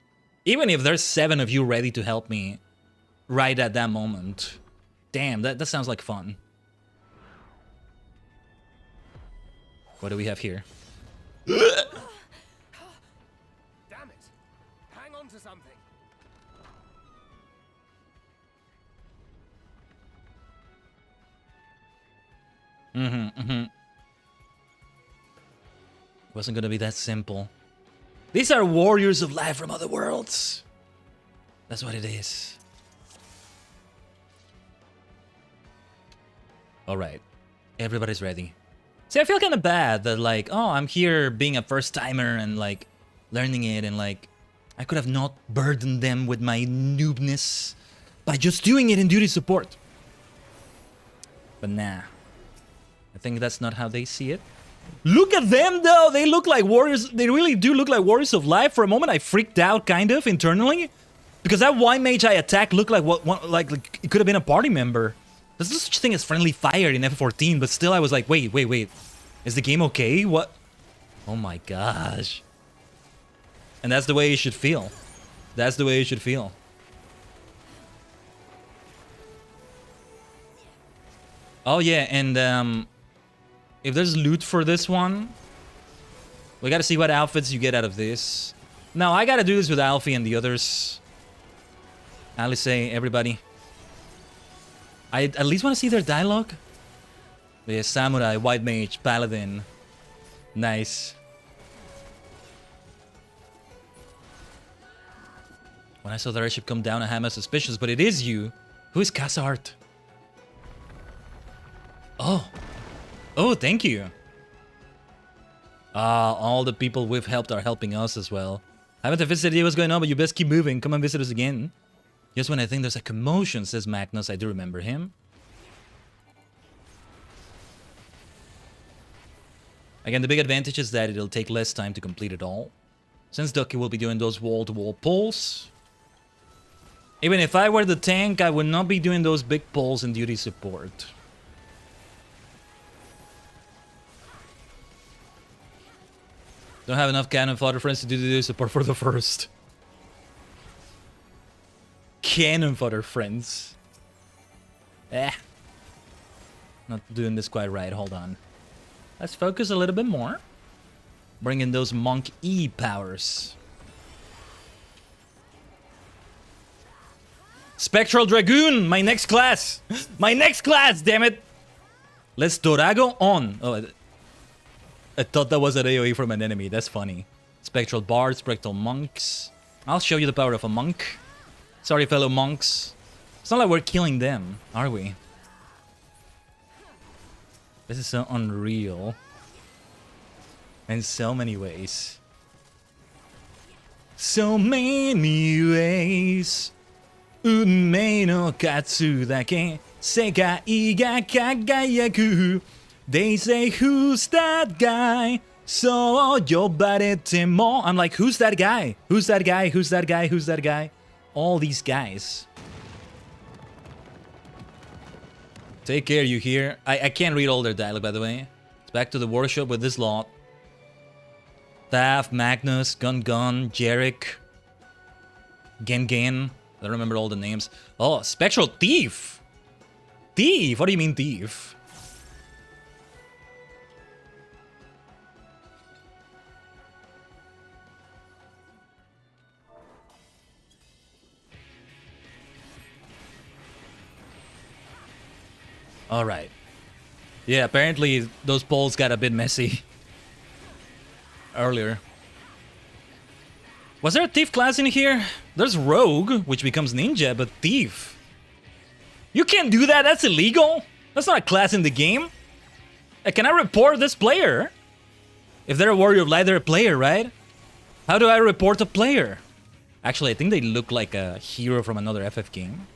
Even if there's 7 of you ready to help me right at that moment. Damn, that sounds like fun. What do we have here? Damn it! Hang on to something. Wasn't gonna be that simple. These are warriors of life from other worlds. That's what it is. Alright. Everybody's ready. See, I feel kind of bad that, like, oh, I'm here being a first-timer and, like, learning it and, like, I could have not burdened them with my noobness by just doing it in duty support. But nah. I think that's not how they see it. Look at them, though. They look like warriors. They really do look like warriors of life. For a moment, I freaked out, kind of, internally. Because that white mage I attacked looked like like it could have been a party member. There's no such thing as friendly fire in FF14, but still I was like, wait. Is the game okay? What? Oh my gosh. And that's the way you should feel. That's the way you should feel. Oh yeah, and if there's loot for this one, we gotta see what outfits you get out of this. No, I gotta do this with Alfie and the others. Alice, everybody. I at least want to see their dialogue. Yeah, samurai, white mage, paladin. Nice. When I saw the airship come down, I had my suspicions, but it is you. Who is Casart? Oh. Oh, thank you. All the people we've helped are helping us as well. I haven't visited you what's going on, but you best keep moving. Come and visit us again. Just when I think there's a commotion, says Magnus. I do remember him. Again, the big advantage is that it'll take less time to complete it all. Since Ducky will be doing those wall-to-wall pulls. Even if I were the tank, I would not be doing those big pulls in duty support. Don't have enough cannon fodder friends to do the duty support for the first. Cannon fodder friends. Not doing this quite right. Hold on. Let's focus a little bit more. Bring in those monk E powers. Spectral Dragoon, my next class. My next class, damn it. Let's Dorago on. Oh, I thought that was an AoE from an enemy. That's funny. Spectral Bard, Spectral Monks. I'll show you the power of a monk. Sorry, fellow monks. It's not like we're killing them, are we? This is so unreal. In so many ways. So many ways. Unmei no katsu dake sekai ga kagayaku. They say, who's that guy? So yobarete mo. I'm like, who's that guy? Who's that guy? Who's that guy? Who's that guy? All these guys. Take care, you hear? I can't read all their dialogue, by the way. It's back to the workshop with this lot. Taff, Magnus, Gun, Jarek, Gen. I don't remember all the names. Oh, Spectral Thief! Thief? What do you mean thief? Alright. Yeah, apparently those polls got a bit messy earlier. Was there a thief class in here? There's rogue, which becomes ninja, but thief. You can't do that, that's illegal. That's not a class in the game. Can I report this player? If they're a warrior of light, they're a player, right? How do I report a player? Actually, I think they look like a hero from another FF game.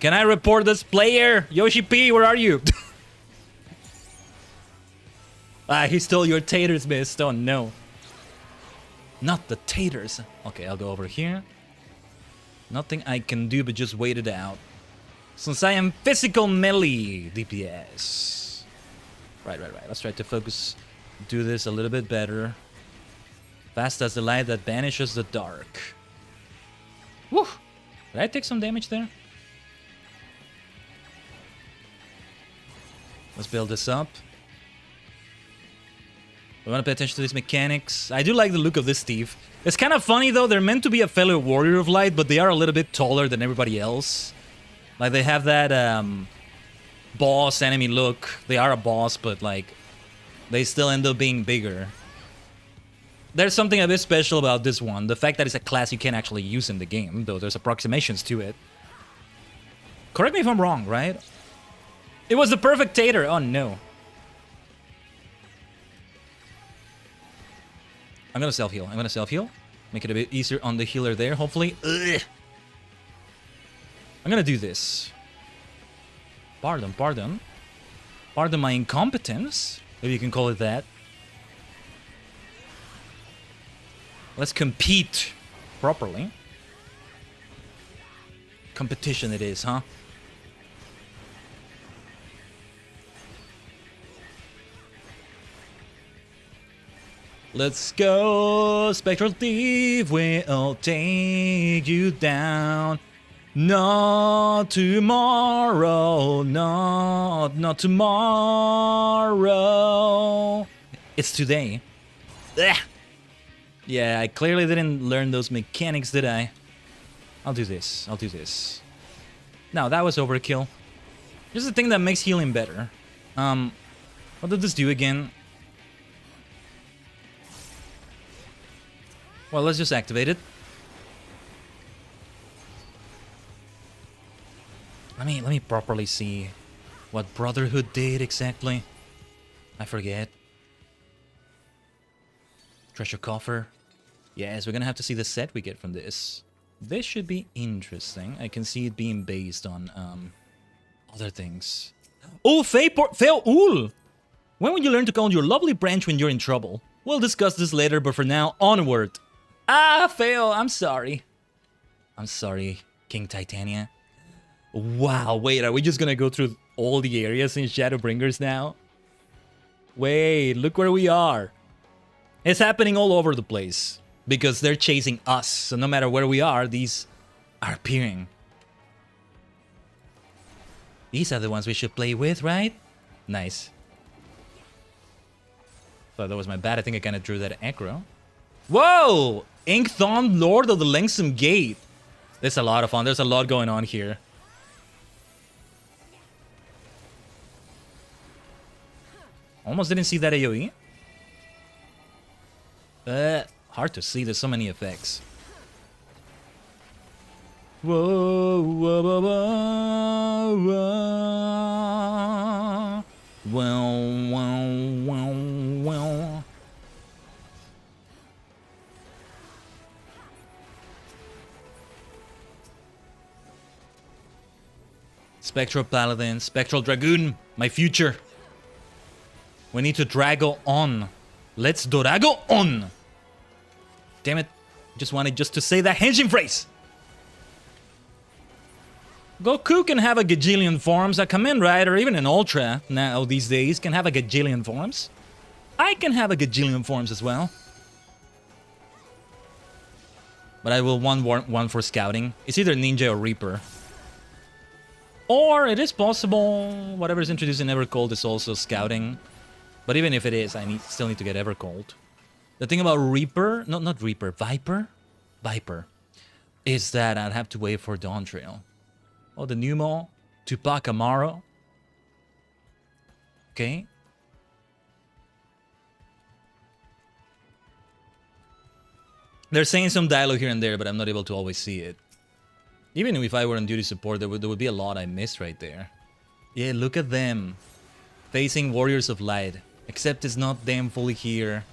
Can I report this player? Yoshi P, where are you? He stole your taters, miss. Oh no. Not the taters. Okay, I'll go over here. Nothing I can do but just wait it out. Since I am physical melee DPS. Right. Let's try to focus. Do this a little bit better. Fast as the light that banishes the dark. Woo! Did I take some damage there? Let's build this up. We want to pay attention to these mechanics. I do like the look of this thief. It's kind of funny though, they're meant to be a fellow warrior of light, but they are a little bit taller than everybody else. Like they have that boss enemy look. They are a boss, but like they still end up being bigger. There's something a bit special about this one. The fact that it's a class you can't actually use in the game, though there's approximations to it. Correct me if I'm wrong, right? It was the perfect tater. Oh no. I'm gonna self-heal. Make it a bit easier on the healer there, hopefully. Ugh. I'm gonna do this. Pardon. Pardon my incompetence, if you can call it that. Let's compete properly. Competition it is, huh? Let's go, Spectral Thief, we'll take you down. Not tomorrow, not tomorrow. It's today. Ugh. Yeah, I clearly didn't learn those mechanics, did I? I'll do this, I'll do this. Now, that was overkill. Here's the thing that makes healing better. What did this do again? Well, let's just activate it. Let me properly see what Brotherhood did exactly. I forget. Treasure coffer. Yes, we're gonna have to see the set we get from this. This should be interesting. I can see it being based on other things. Oh, Fail-ul! When will you learn to call your lovely branch when you're in trouble? We'll discuss this later, but for now, onward. Ah, Fail, I'm sorry. I'm sorry, King Titania. Wow, wait, are we just gonna go through all the areas in Shadowbringers now? Wait, look where we are. It's happening all over the place. Because they're chasing us, so no matter where we are, these are appearing. These are the ones we should play with, right? Nice. So that was my bad, I think I kinda drew that aggro. Whoa! Inkthon, Lord of the Longsome Gate. This is a lot of fun, there's a lot going on here. Almost didn't see that AoE. Hard to see, there's so many effects. Whoa, whoa, whoa, whoa, whoa. Well, well, well, well. Spectral Paladin, Spectral Dragoon, my future. We need to Drago on. Let's Dorago on! Damn it. Just wanted to say that henshin phrase! Goku can have a gajillion forms. A Kamen Rider, or even an Ultra, now these days, can have a gajillion forms. I can have a gajillion forms as well. But I will want one for scouting. It's either Ninja or Reaper. Or it is possible whatever is introduced in Evercold is also scouting. But even if it is, I still need to get Evercold. The thing about Reaper, not Reaper, Viper, is that I'd have to wait for Dawn Trail. Oh, the Numo, Tupac Amaro. Okay. They're saying some dialogue here and there, but I'm not able to always see it. Even if I were on duty support, there would be a lot I missed right there. Yeah, look at them. Facing Warriors of Light. Except it's not them fully here.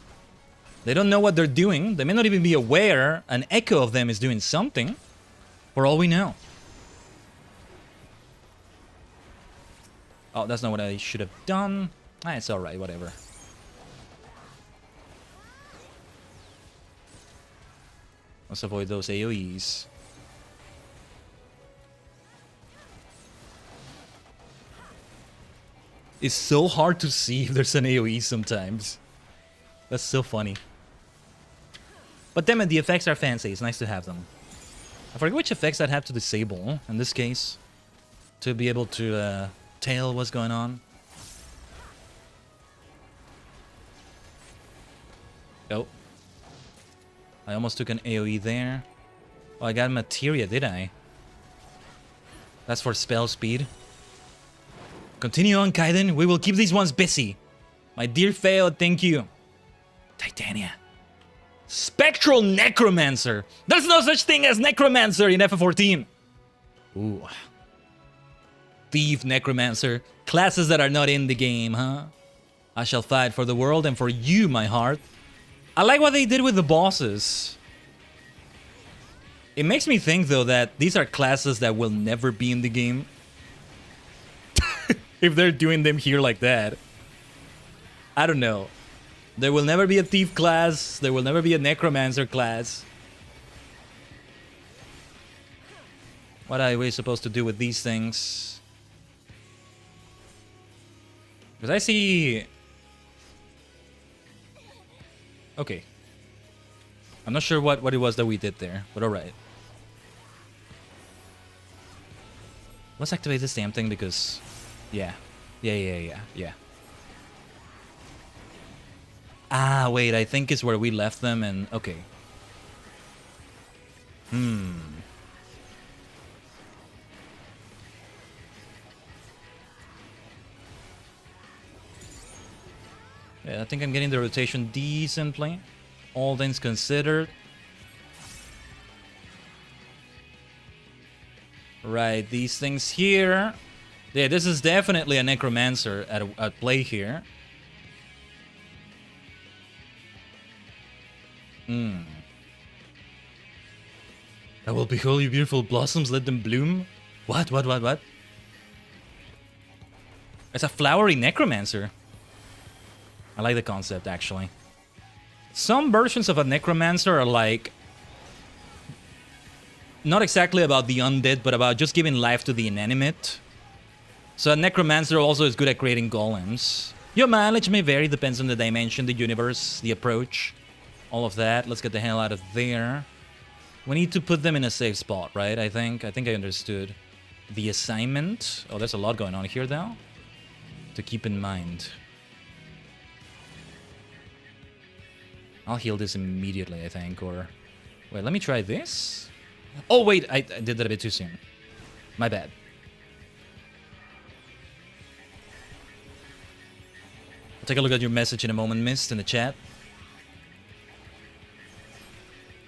They don't know what they're doing. They may not even be aware an echo of them is doing something. For all we know. Oh, that's not what I should have done. Ah, it's alright, whatever. Let's avoid those AoEs. It's so hard to see if there's an AoE sometimes. That's so funny. But damn it, the effects are fancy. It's nice to have them. I forget which effects I'd have to disable in this case. To be able to tell what's going on. Oh. I almost took an AoE there. Oh, I got materia, did I? That's for spell speed. Continue on, Khaiden. We will keep these ones busy. My dear Feo, thank you. Titania. Spectral Necromancer. There's no such thing as Necromancer in FF14. Ooh. Thief, Necromancer. Classes that are not in the game, huh? I shall fight for the world and for you, my heart. I like what they did with the bosses. It makes me think, though, that these are classes that will never be in the game. if they're doing them here like that. I don't know. There will never be a thief class. There will never be a necromancer class. What are we supposed to do with these things? Because I see... Okay. I'm not sure what it was that we did there, but alright. Let's activate this damn thing because... Yeah. Yeah. Ah, wait, I think it's where we left them and... Okay. Yeah, I think I'm getting the rotation decently. All things considered. Right, these things here. Yeah, this is definitely a necromancer at play here. I will behold your beautiful blossoms, let them bloom. What? It's a flowery necromancer. I like the concept, actually. Some versions of a necromancer are like... Not exactly about the undead, but about just giving life to the inanimate. So a necromancer also is good at creating golems. Your mileage may vary, depends on the dimension, the universe, the approach. All of that. Let's get the hell out of there. We need to put them in a safe spot, right? I think I understood. The assignment. Oh, there's a lot going on here, though. To keep in mind. I'll heal this immediately, I think, or... Wait, let me try this? Oh, wait, I did that a bit too soon. My bad. I'll take a look at your message in a moment, Mist, in the chat.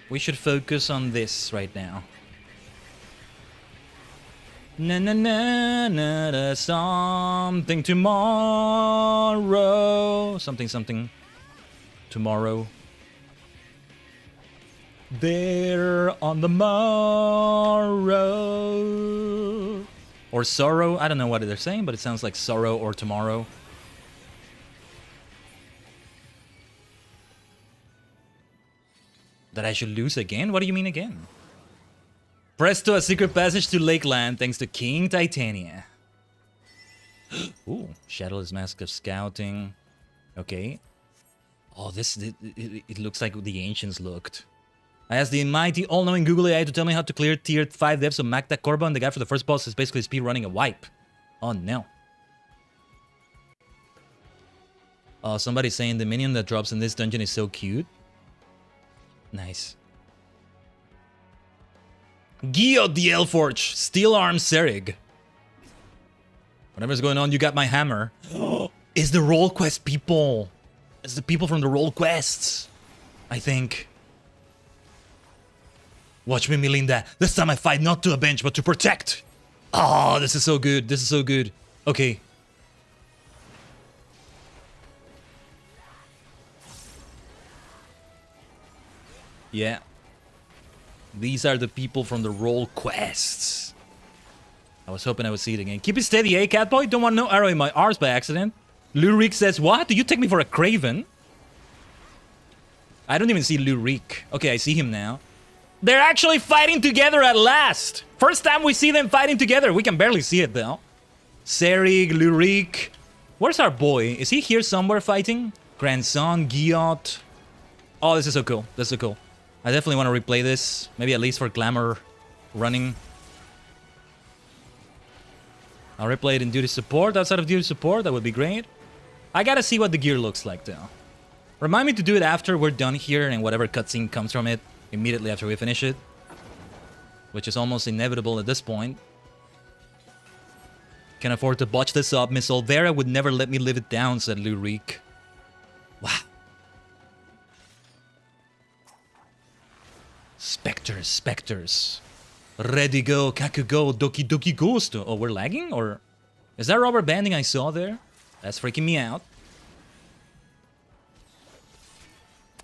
We should focus on this right now. Na na na na na something tomorrow. Something tomorrow. There on the morrow. Or sorrow. I don't know what they're saying, but it sounds like sorrow or tomorrow. That I should lose again? What do you mean again? Presto, a secret passage to Lakeland thanks to King Titania. Ooh, Shadowless Mask of Scouting. Okay. Oh, it looks like the ancients looked. I asked the mighty all-knowing Google AI to tell me how to clear tier 5 devs of Magda Korba, and the guy for the first boss is basically speedrunning a wipe. Oh no. Oh, somebody's saying the minion that drops in this dungeon is so cute. Nice. Gio the Elforge, Steel Arm Serig. Whatever's going on, you got my hammer. It's the roll quest people. It's the people from the roll quests. I think. Watch me, Melinda. This time I fight not to avenge, but to protect. Oh, this is so good. This is so good. Okay. Yeah. These are the people from the roll quests. I was hoping I would see it again. Keep it steady, eh, Catboy? Don't want no arrow in my arse by accident. Lurik says, what? Do you take me for a craven? I don't even see Lurik. Okay, I see him now. They're actually fighting together at last! First time we see them fighting together. We can barely see it, though. Serig, Lurik. Where's our boy? Is he here somewhere fighting? Grandson, Giot. Oh, this is so cool. This is so cool. I definitely want to replay this. Maybe at least for glamour running. I'll replay it in duty support. Outside of duty support, that would be great. I gotta see what the gear looks like, though. Remind me to do it after we're done here and whatever cutscene comes from it. Immediately after we finish it. Which is almost inevitable at this point. Can afford to botch this up. Miss Olvera would never let me live it down, said Lurik. Wow. Spectres, spectres. Ready go, kaku go, doki doki ghost. Oh, we're lagging? Or is that rubber banding I saw there? That's freaking me out.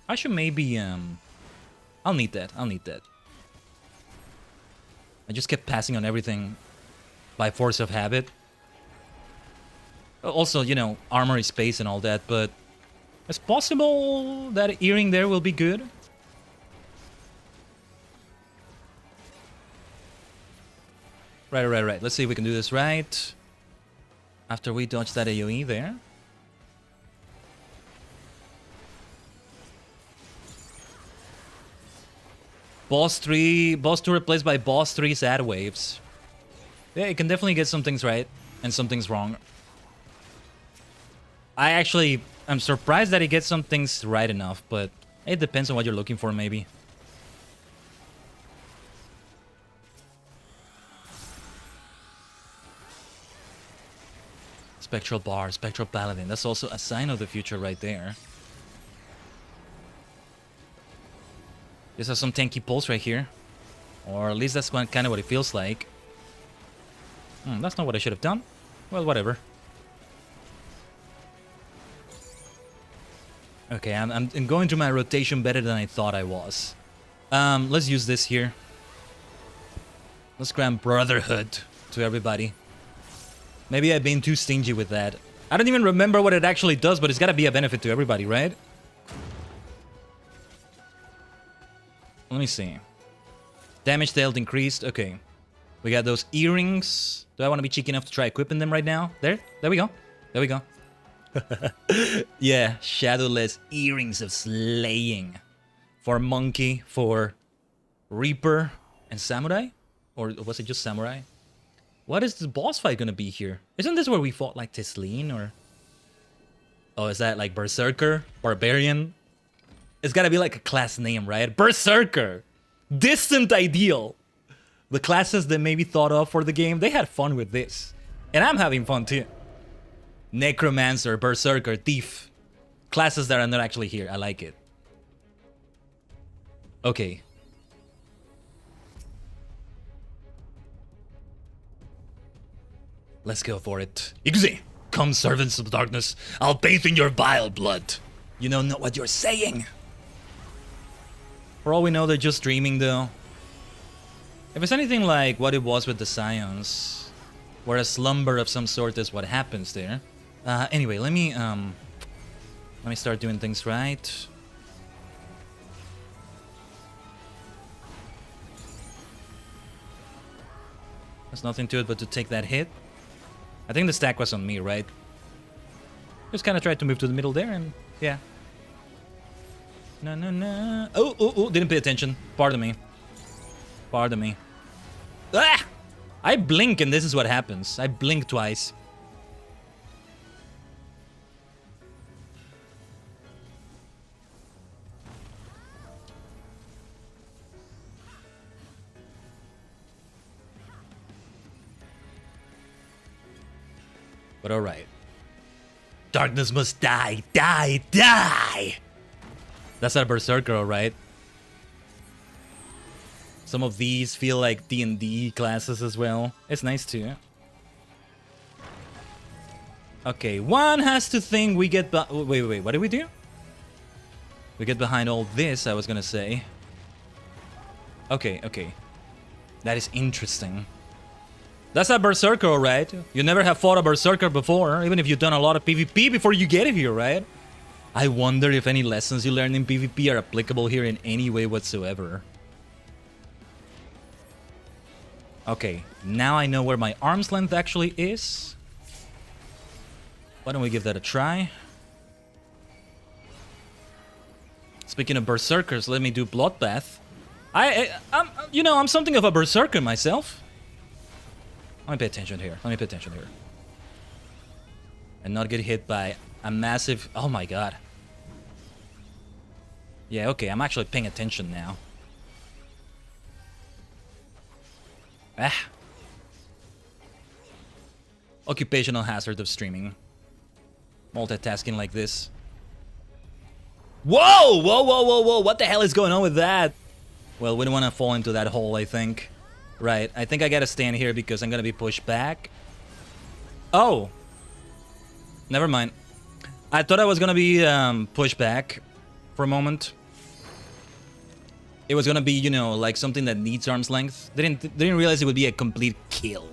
I should maybe, I'll need that. I'll need that. I just kept passing on everything by force of habit. Also, you know, armory space and all that, but it's possible that earring there will be good. Right. Let's see if we can do this right. After we dodge that AoE there. Boss 2 replaced by Boss 3 sad waves. Yeah, you can definitely get some things right and some things wrong. I'm surprised that he gets some things right enough, but it depends on what you're looking for, maybe. Spectral Bar, Spectral Paladin. That's also a sign of the future right there. This has some tanky pulse right here. Or at least that's kind of what it feels like. That's not what I should have done. Well, whatever. Okay, I'm going through my rotation better than I thought I was. Let's use this here. Let's grant Brotherhood to everybody. Maybe I've been too stingy with that. I don't even remember what it actually does, but it's gotta be a benefit to everybody, right? Let me see. Damage dealt increased. Okay. We got those earrings. Do I want to be cheeky enough to try equipping them right now? There we go. There we go. Yeah, shadowless earrings of slaying. For Monkey, for Reaper, and Samurai? Or was it just Samurai? What is the boss fight gonna be here? Isn't this where we fought like Tisleen or... Oh, is that like Berserker? Barbarian? It's gotta be like a class name, right? Berserker! Distant ideal! The classes that maybe thought of for the game, they had fun with this. And I'm having fun too. Necromancer, Berserker, Thief. Classes that are not actually here. I like it. Okay. Let's go for it. Iguzi! Come, servants of darkness. I'll bathe in your vile blood. You don't know what you're saying. For all we know, they're just dreaming though. If it's anything like what it was with the Scions, where a slumber of some sort is what happens there. Anyway, let me start doing things right. There's nothing to it but to take that hit. I think the stack was on me, right? Just kind of tried to move to the middle there, and yeah. No. Oh, didn't pay attention. Pardon me. Pardon me. Ah! I blink and this is what happens. I blink twice. But alright. Darkness must die, die, die! That's not a Berserker, alright? Some of these feel like D&D classes as well. It's nice too. Okay, one has to think we get... Wait, what did we do? We get behind all this, I was gonna say. Okay. That is interesting. That's a Berserker, alright? You never have fought a Berserker before, even if you've done a lot of PvP before you get here, right? I wonder if any lessons you learned in PvP are applicable here in any way whatsoever. Okay, now I know where my arm's length actually is. Why don't we give that a try? Speaking of Berserkers, let me do Bloodbath. I'm something of a Berserker myself. Let me pay attention here. And not get hit by a massive... Oh my god. Yeah, okay, I'm actually paying attention now. Ah. Occupational hazard of streaming. Multitasking like this. Whoa! What the hell is going on with that? Well, we don't want to fall into that hole, I think. Right, I think I gotta stand here because I'm gonna be pushed back. Oh! Never mind. I thought I was gonna be pushed back for a moment. It was gonna be, you know, like something that needs arm's length. Didn't realize it would be a complete kill.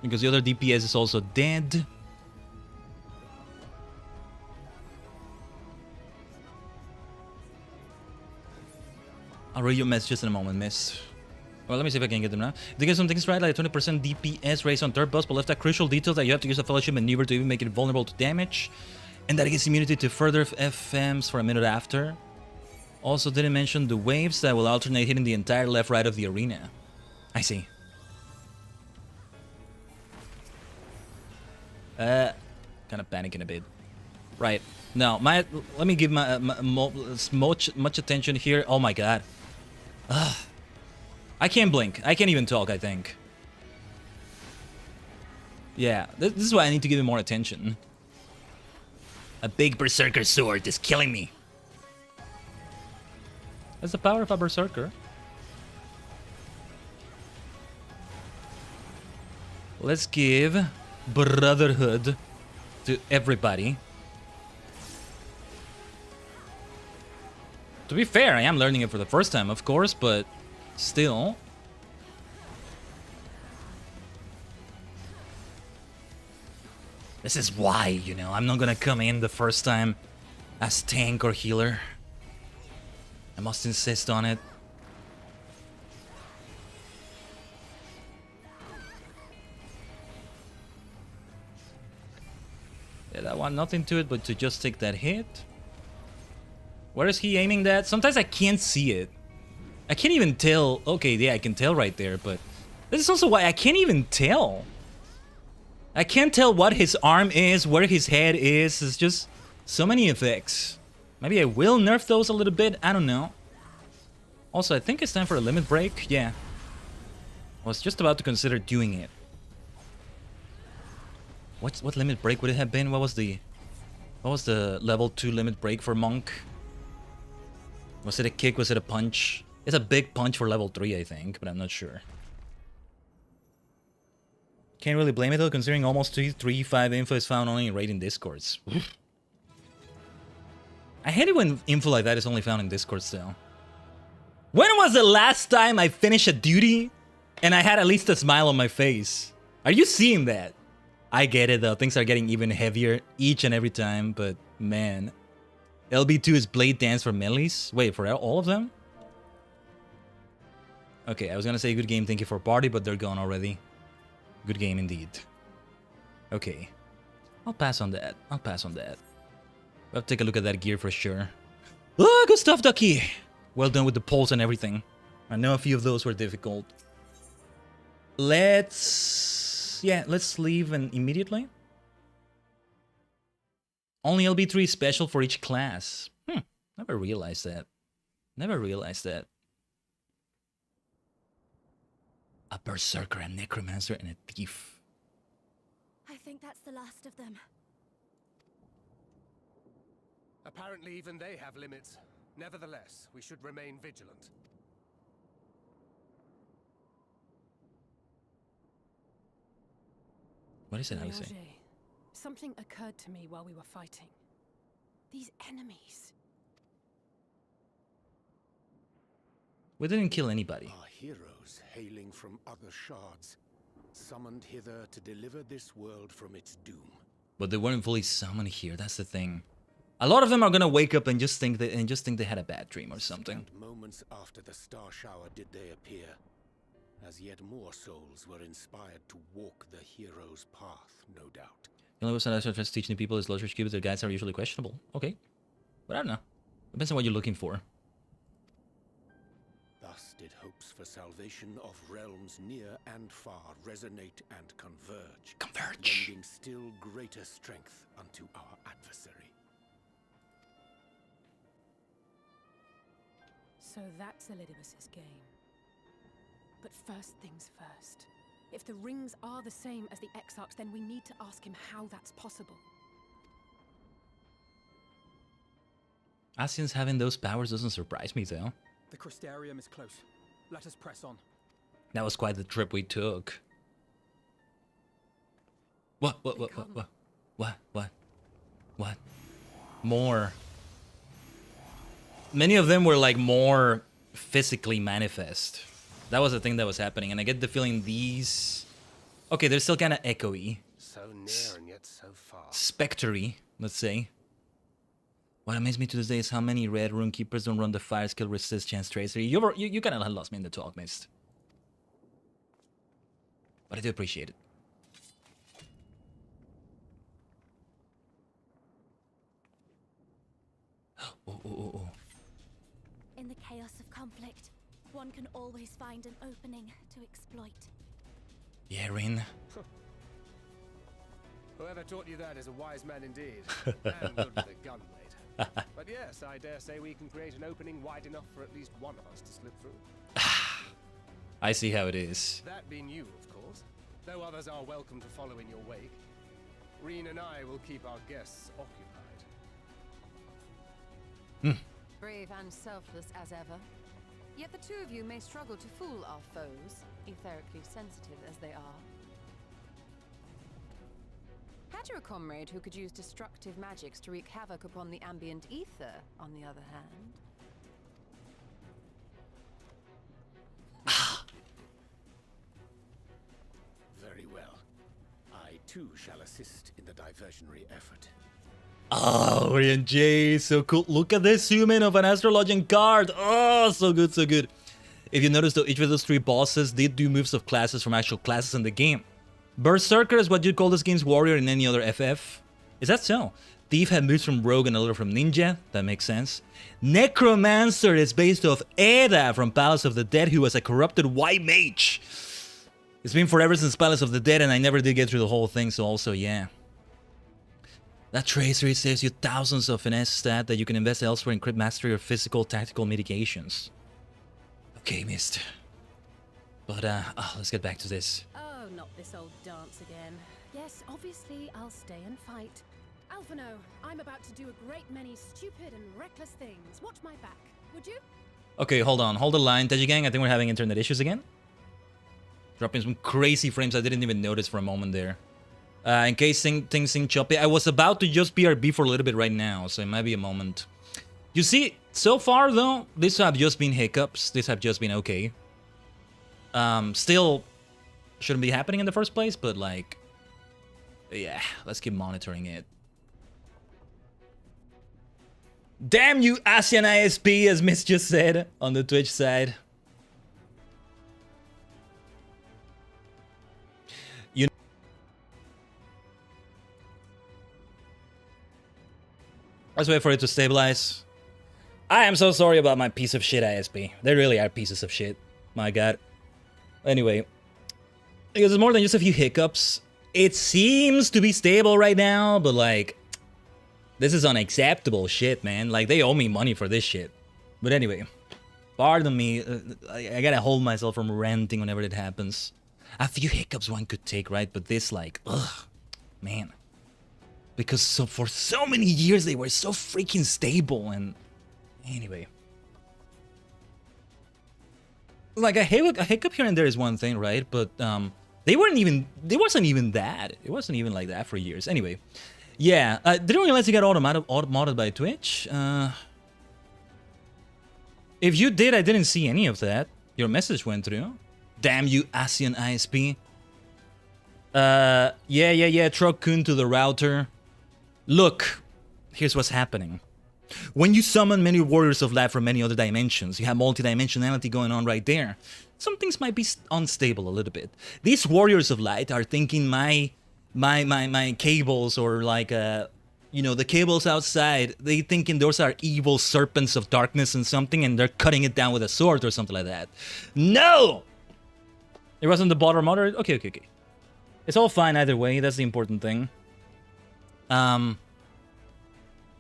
Because the other DPS is also dead. I'll read your messages in a moment, miss. Well, let me see if I can get them now. They get some things right, like a 20% DPS raise on third boss, but left out crucial details that you have to use a fellowship maneuver to even make it vulnerable to damage. And that it gets immunity to further FMs for a minute after. Also didn't mention the waves that will alternate hitting the entire left-right of the arena. I see. Kind of panicking a bit. Right. Now, let me give much attention here. Oh my god. Ugh. I can't blink. I can't even talk, I think. Yeah, this is why I need to give him more attention. A big berserker sword is killing me. That's the power of a berserker. Let's give brotherhood to everybody. To be fair, I am learning it for the first time, of course, but still. This is why, you know, I'm not gonna come in the first time as tank or healer. I must insist on it. Yeah, that one, nothing to it but to just take that hit. Where is he aiming that? Sometimes I can't see it. I can't even tell. Okay, yeah, I can tell right there, but this is also why I can't even tell. I can't tell what his arm is, where his head is. It's just so many effects. Maybe I will nerf those a little bit. I don't know. Also, I think it's time for a limit break. Yeah. I was just about to consider doing it. What limit break would it have been? What was the level 2 limit break for Monk? Was it a kick? Was it a punch? It's a big punch for level 3, I think, but I'm not sure. Can't really blame it though, considering almost 3.5 info is found only in raiding discords. I hate it when info like that is only found in discord still. When was the last time I finished a duty and I had at least a smile on my face? Are you seeing that? I get it though, things are getting even heavier each and every time, but man. LB2 is Blade Dance for melees? Wait, for all of them? Okay, I was gonna say good game, thank you for party, but they're gone already. Good game indeed. Okay. I'll pass on that. I'll pass on that. We'll take a look at that gear for sure. Oh, good stuff, Ducky! Well done with the pulse and everything. I know a few of those were difficult. Let's leave immediately. Only LB3 is special for each class. Never realized that. Never realized that. A berserker, a necromancer, and a thief. I think that's the last of them. Apparently even they have limits. Nevertheless, we should remain vigilant. What is it, Alice? Something occurred to me while we were fighting. These enemies. We didn't kill anybody. Our heroes hailing from other shards, summoned hither to deliver this world from its doom. But they weren't fully summoned here, that's the thing. A lot of them are gonna wake up and just think they had a bad dream or something. And moments after the star shower did they appear, as yet more souls were inspired to walk the hero's path, no doubt. The only way I suggest teaching people is low-search cubes. Their guides are usually questionable. Okay. But I don't know. Depends on what you're looking for. Thus did hopes for salvation of realms near and far resonate and converge. Lending still greater strength unto our adversary. So that's Elidibus's game. But first things first. If the rings are the same as the Exarchs, then we need to ask him how that's possible. Ascians having those powers doesn't surprise me, though. The Crystarium is close. Let us press on. That was quite the trip we took. What? More. Many of them were like more physically manifest. That was the thing that was happening, and I get the feeling these Okay, they're still kind of echoey. So near and yet so far. Spectre-y, let's say. What amazes me to this day is how many red rune keepers don't run the fire skill resist chance tracer. You kind of lost me in the talk, Mist. But I do appreciate it. Oh. In the chaos of conflict, one can always find an opening to exploit. Yeah, Rin. Whoever taught you that is a wise man indeed. And good with a gun blade. But yes, I dare say we can create an opening wide enough for at least one of us to slip through. I see how it is. That being you, of course. Though others are welcome to follow in your wake. Reen and I will keep our guests occupied. Brave and selfless as ever. Yet the two of you may struggle to fool our foes, etherically sensitive as they are. Had you a comrade who could use destructive magics to wreak havoc upon the ambient ether, on the other hand? Very well. I too shall assist in the diversionary effort. Oh, Orion J, so cool. Look at this human of an astrologian card. Oh, so good, so good. If you notice though, each of those three bosses did do moves of classes from actual classes in the game. Berserker is what you'd call this game's warrior in any other FF. Is that so? Thief had moves from rogue and a little from ninja. That makes sense. Necromancer is based off Eda from Palace of the Dead, who was a corrupted white mage. It's been forever since Palace of the Dead, and I never did get through the whole thing, so also, yeah. That tracery saves you thousands of finesse stat that you can invest elsewhere in crit mastery or physical tactical mitigations. Okay, Mist. But, let's get back to this. Oh, not this old dance again. Yes, obviously I'll stay and fight. Alphino, I'm about to do a great many stupid and reckless things. Watch my back, would you? Okay, hold on. Hold the line, Tajigen. I think we're having internet issues again. Dropping some crazy frames I didn't even notice for a moment there. In case things seem choppy, I was about to just BRB for a little bit right now, so it might be a moment. You see, so far though, these have just been hiccups. These have just been okay. Still shouldn't be happening in the first place, but like, yeah, let's keep monitoring it. Damn you, ASEAN ISP, as Miss just said on the Twitch side. Let's wait for it to stabilize. I am so sorry about my piece of shit ISP. They really are pieces of shit. My god. Anyway. Because it's more than just a few hiccups. It seems to be stable right now, but like... This is unacceptable shit, man. Like, they owe me money for this shit. But anyway. Pardon me. I gotta hold myself from ranting whenever it happens. A few hiccups one could take, right? But this, like... Ugh. Man. Because for so many years they were so freaking stable, and anyway, like a hiccup here and there is one thing, right? But they wasn't even that. It wasn't even like that for years. Anyway, yeah, didn't realize you got automodded by Twitch. If you did, I didn't see any of that. Your message went through. Damn you, ASEAN ISP. Yeah. Truck-kun to the router. Look, here's what's happening. When you summon many warriors of light from many other dimensions, you have multidimensionality going on right there. Some things might be unstable a little bit. These warriors of light are thinking my cables, or like you know, the cables outside, they thinking those are evil serpents of darkness and something, and they're cutting it down with a sword or something like that. No! It wasn't the bottom motor? Okay. It's all fine either way, that's the important thing.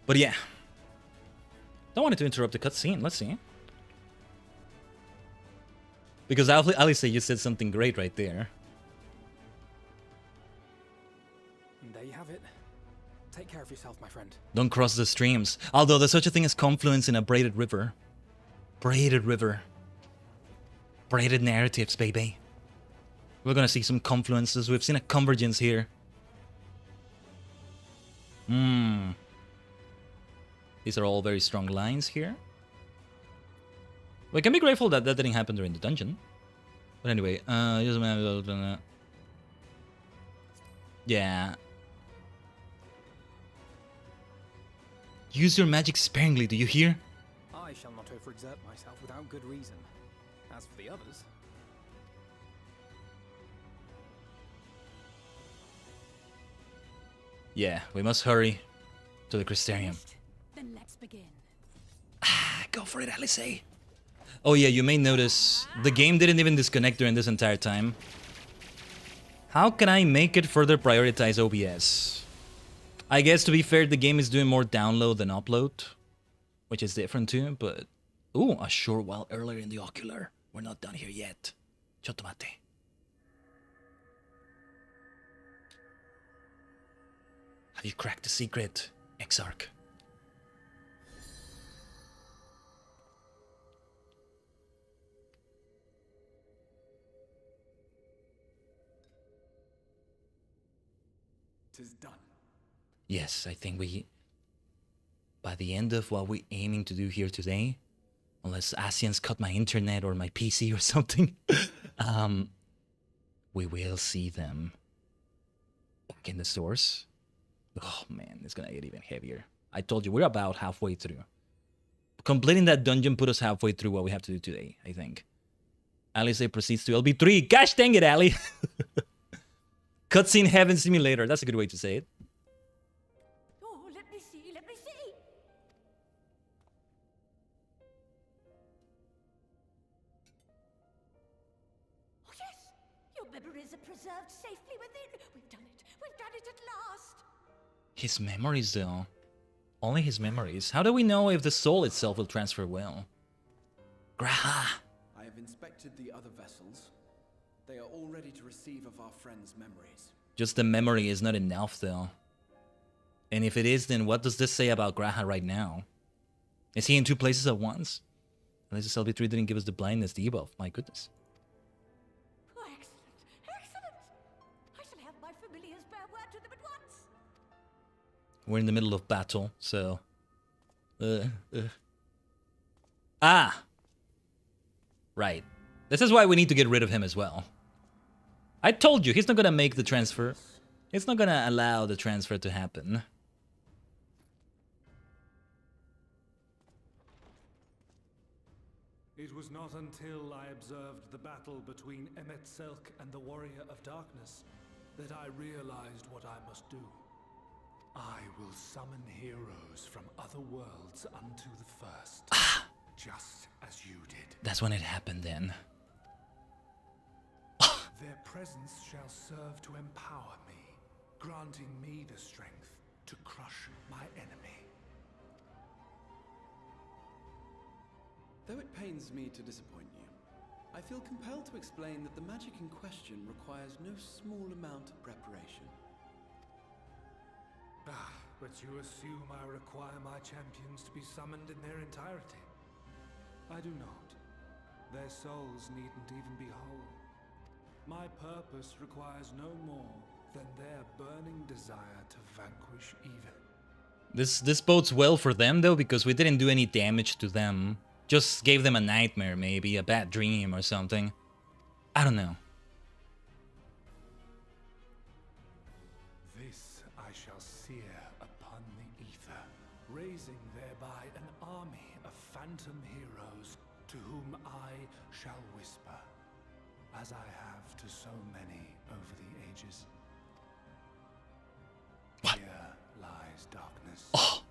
But yeah. Don't want it to interrupt the cutscene. Let's see. Because Alice, you said something great right there. And there you have it. Take care of yourself, my friend. Don't cross the streams. Although there's such a thing as confluence in a braided river. Braided river. Braided narratives, baby. We're gonna see some confluences. We've seen a convergence here. These are all very strong lines here. We can be grateful that that didn't happen during the dungeon. But anyway, Yeah. Use your magic sparingly, do you hear? I shall not overexert myself without good reason. As for the others... Yeah, we must hurry to the Crystarium. Then let's begin. Go for it, Alice. Oh yeah, you may notice the game didn't even disconnect during this entire time. How can I make it further prioritize OBS? I guess to be fair, the game is doing more download than upload, which is different too, but... Ooh, a short while earlier in the ocular. We're not done here yet. Chotomate. Have you cracked the secret, Exarch? Tis done. Yes, I think we... By the end of what we're aiming to do here today, unless Asians cut my internet or my PC or something, we will see them back in the stores. Oh man, it's gonna get even heavier. I told you, we're about halfway through. Completing that dungeon put us halfway through what we have to do today, I think. Alice proceeds to LB3. Gosh dang it, Ali! Cutscene Heaven Simulator. That's a good way to say it. Oh, let me see, let me see. Oh yes, your memories are preserved safely within. We've done it at last. His memories, though. Only his memories. How do we know if the soul itself will transfer well? Graha! I have inspected the other vessels. They are all ready to receive of our friends' memories. Just the memory is not enough, though. And if it is, then what does this say about Graha right now? Is he in two places at once? Unless the LB3 didn't give us the blindness debuff. My goodness. Oh, excellent, excellent. I shall have my familiars bear word to them at once. We're in the middle of battle, so... Ah! Right. This is why we need to get rid of him as well. I told you, he's not gonna make the transfer. He's not gonna allow the transfer to happen. It was not until I observed the battle between Emmet Selk and the Warrior of Darkness that I realized what I must do. I will summon heroes from other worlds unto the first, just as you did. That's when it happened then. Their presence shall serve to empower me, granting me the strength to crush my enemy. Though it pains me to disappoint you, I feel compelled to explain that the magic in question requires no small amount of preparation. But you assume I require my champions to be summoned in their entirety. I do not. Their souls needn't even be whole. My purpose requires no more than their burning desire to vanquish evil. This bodes well for them, though, because we didn't do any damage to them. Just gave them a nightmare, maybe, a bad dream or something. I don't know. This I shall sear upon the ether, raising thereby an army of phantom heroes to whom I shall whisper, as I have to so many over the ages. What? Here lies darkness. Oh.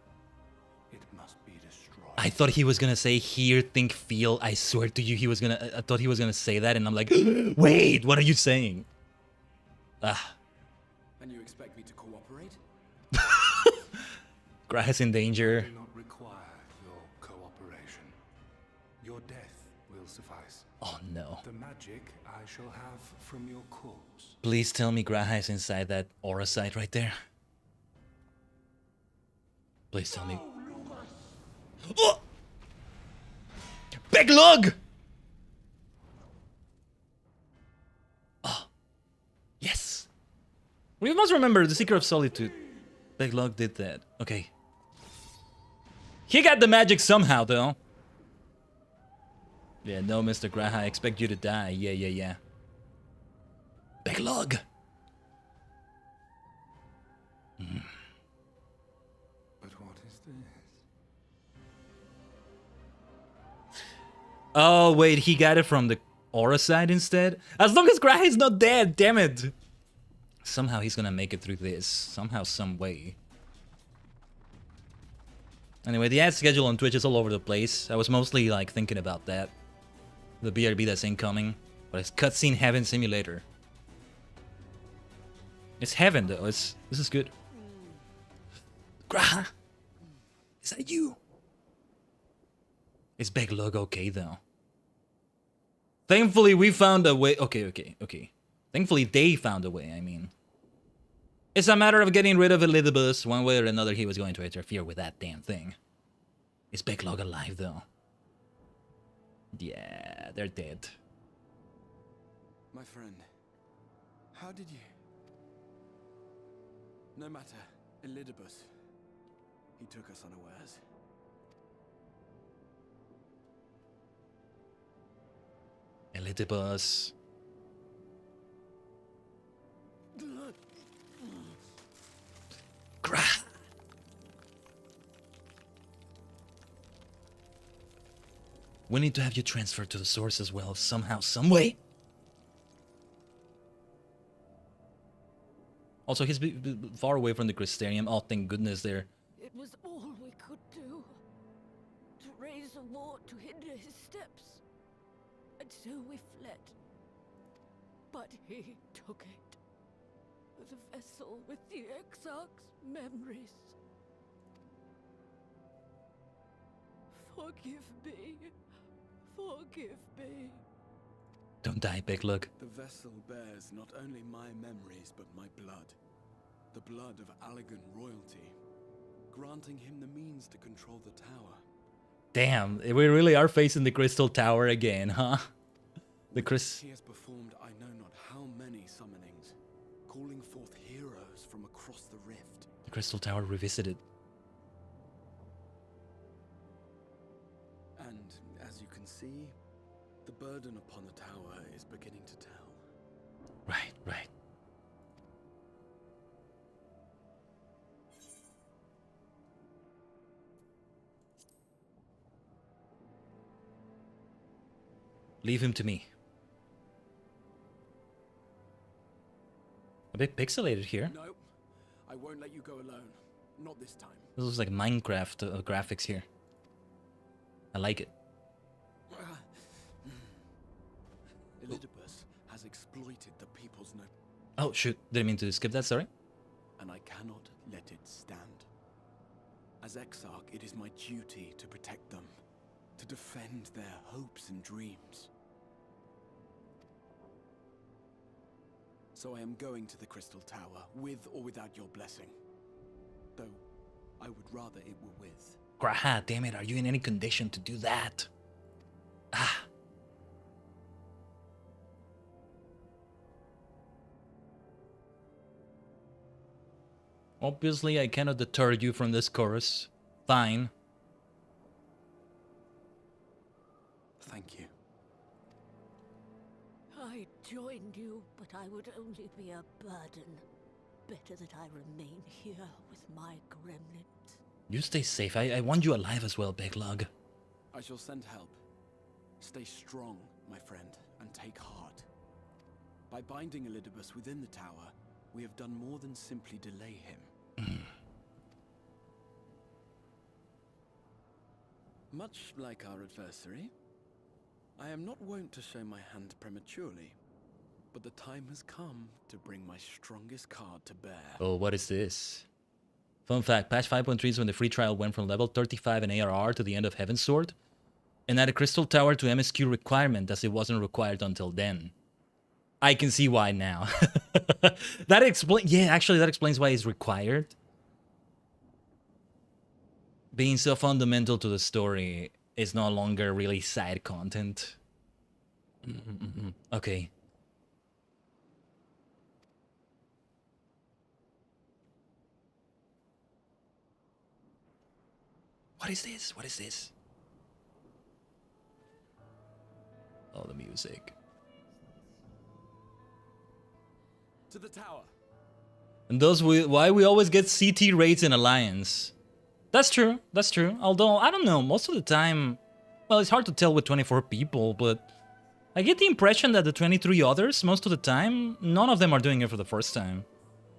It must be destroyed. I thought he was gonna say hear, think, feel. I swear to you, I thought he was gonna say that, and I'm like, wait, what are you saying? And you expect me to cooperate? Graha's in danger. I do not require your cooperation. Your death will suffice. Oh no. The magic I shall have from your corpse. Please tell me Graha is inside that aura site right there. Please tell me. Oh! Big lug! Oh. Yes! We must remember the Secret of Solitude. Big lug did that. Okay. He got the magic somehow, though. Yeah, no, Mr. Graha, I expect you to die. Yeah. Big lug! Oh, wait, he got it from the aura side instead? As long as Graha is not dead, damn it! Somehow he's gonna make it through this. Somehow, some way. Anyway, the ad schedule on Twitch is all over the place. I was mostly, like, thinking about that. The BRB that's incoming. But it's cutscene heaven simulator. It's heaven, though. This is good. Graha! Is that you? Is Backlog okay, though? Thankfully, we found a way. Okay. Thankfully, they found a way, I mean. It's a matter of getting rid of Elidibus. One way or another, he was going to interfere with that damn thing. Is Backlog alive, though? Yeah, they're dead. My friend, how did you... No matter, Elidibus, he took us unawares. Elidibus. Grah. We need to have you transferred to the source as well, somehow, some way. Also, he's far away from the Crystarium. Oh, thank goodness there. It was all we could do. To raise a war to hinder his steps. And so we fled. But he took it. The vessel with the Exarch's memories. Forgive me. Forgive me. Don't die, Backlog. The vessel bears not only my memories, but my blood. The blood of Allegan royalty, granting him the means to control the tower. Damn, we really are facing the Crystal Tower again, huh? The He has performed I know not how many summonings, calling forth heroes from across the rift. The Crystal Tower revisited. And as you can see, the burden upon the tower is beginning to tell. Right. Leave him to me. A bit pixelated here. No, I won't let you go alone. Not this time. This looks like Minecraft graphics here. I like it. Elidibus has exploited the people's no. Oh shoot, didn't mean to skip that, sorry. And I cannot let it stand. As Exarch, it is my duty to protect them, to defend their hopes and dreams. So I am going to the Crystal Tower, with or without your blessing. Though, I would rather it were with. Graha, damn it, are you in any condition to do that? Ah. Obviously, I cannot deter you from this chorus. Fine. Thank you. I joined you, but I would only be a burden. Better that I remain here with my gremlins. You stay safe. I want you alive as well, Backlog. I shall send help. Stay strong, my friend, and take heart. By binding Elidibus within the tower, we have done more than simply delay him. Much like our adversary, I am not wont to show my hand prematurely, but the time has come to bring my strongest card to bear. Oh, what is this? Fun fact, patch 5.3 is when the free trial went from level 35 in ARR to the end of Heaven's Sword, and added Crystal Tower to MSQ requirement as it wasn't required until then. I can see why now. That explains why it's required. Being so fundamental to the story is no longer really side content. Okay. What is this? What is this? Oh, the music. To the tower. And why we always get CT raids in Alliance. That's true, that's true. Although, I don't know, most of the time, Well, it's hard to tell with 24 people, but I get the impression that the 23 others, most of the time, none of them are doing it for the first time.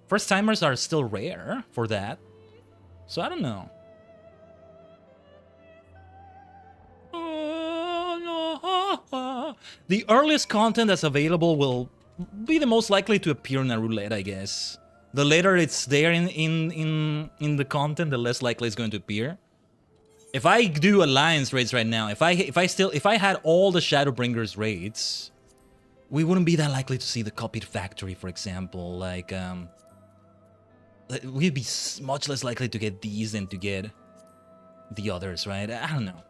First-timers are still rare for that. So I don't know. The earliest content that's available will be the most likely to appear in a roulette, I guess. The later it's there in the content, the less likely it's going to appear. If I do alliance raids right now, if I had all the Shadowbringers raids, we wouldn't be that likely to see the copied factory, for example. Like, we'd be much less likely to get these than to get the others, right? I don't know.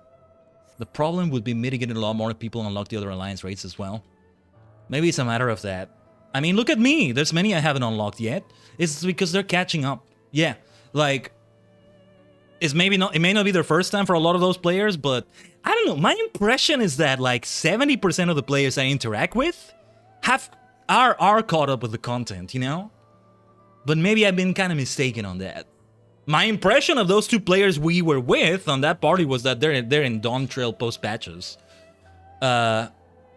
The problem would be mitigated a lot more if people unlock the other alliance raids as well. Maybe it's a matter of that. I mean, look at me. There's many I haven't unlocked yet. It's because they're catching up. Yeah, like, it may not be their first time for a lot of those players, but I don't know. My impression is that like 70% of the players I interact with are caught up with the content, you know? But maybe I've been kind of mistaken on that. My impression of those two players we were with on that party was that they're in Dawn Trail post patches. I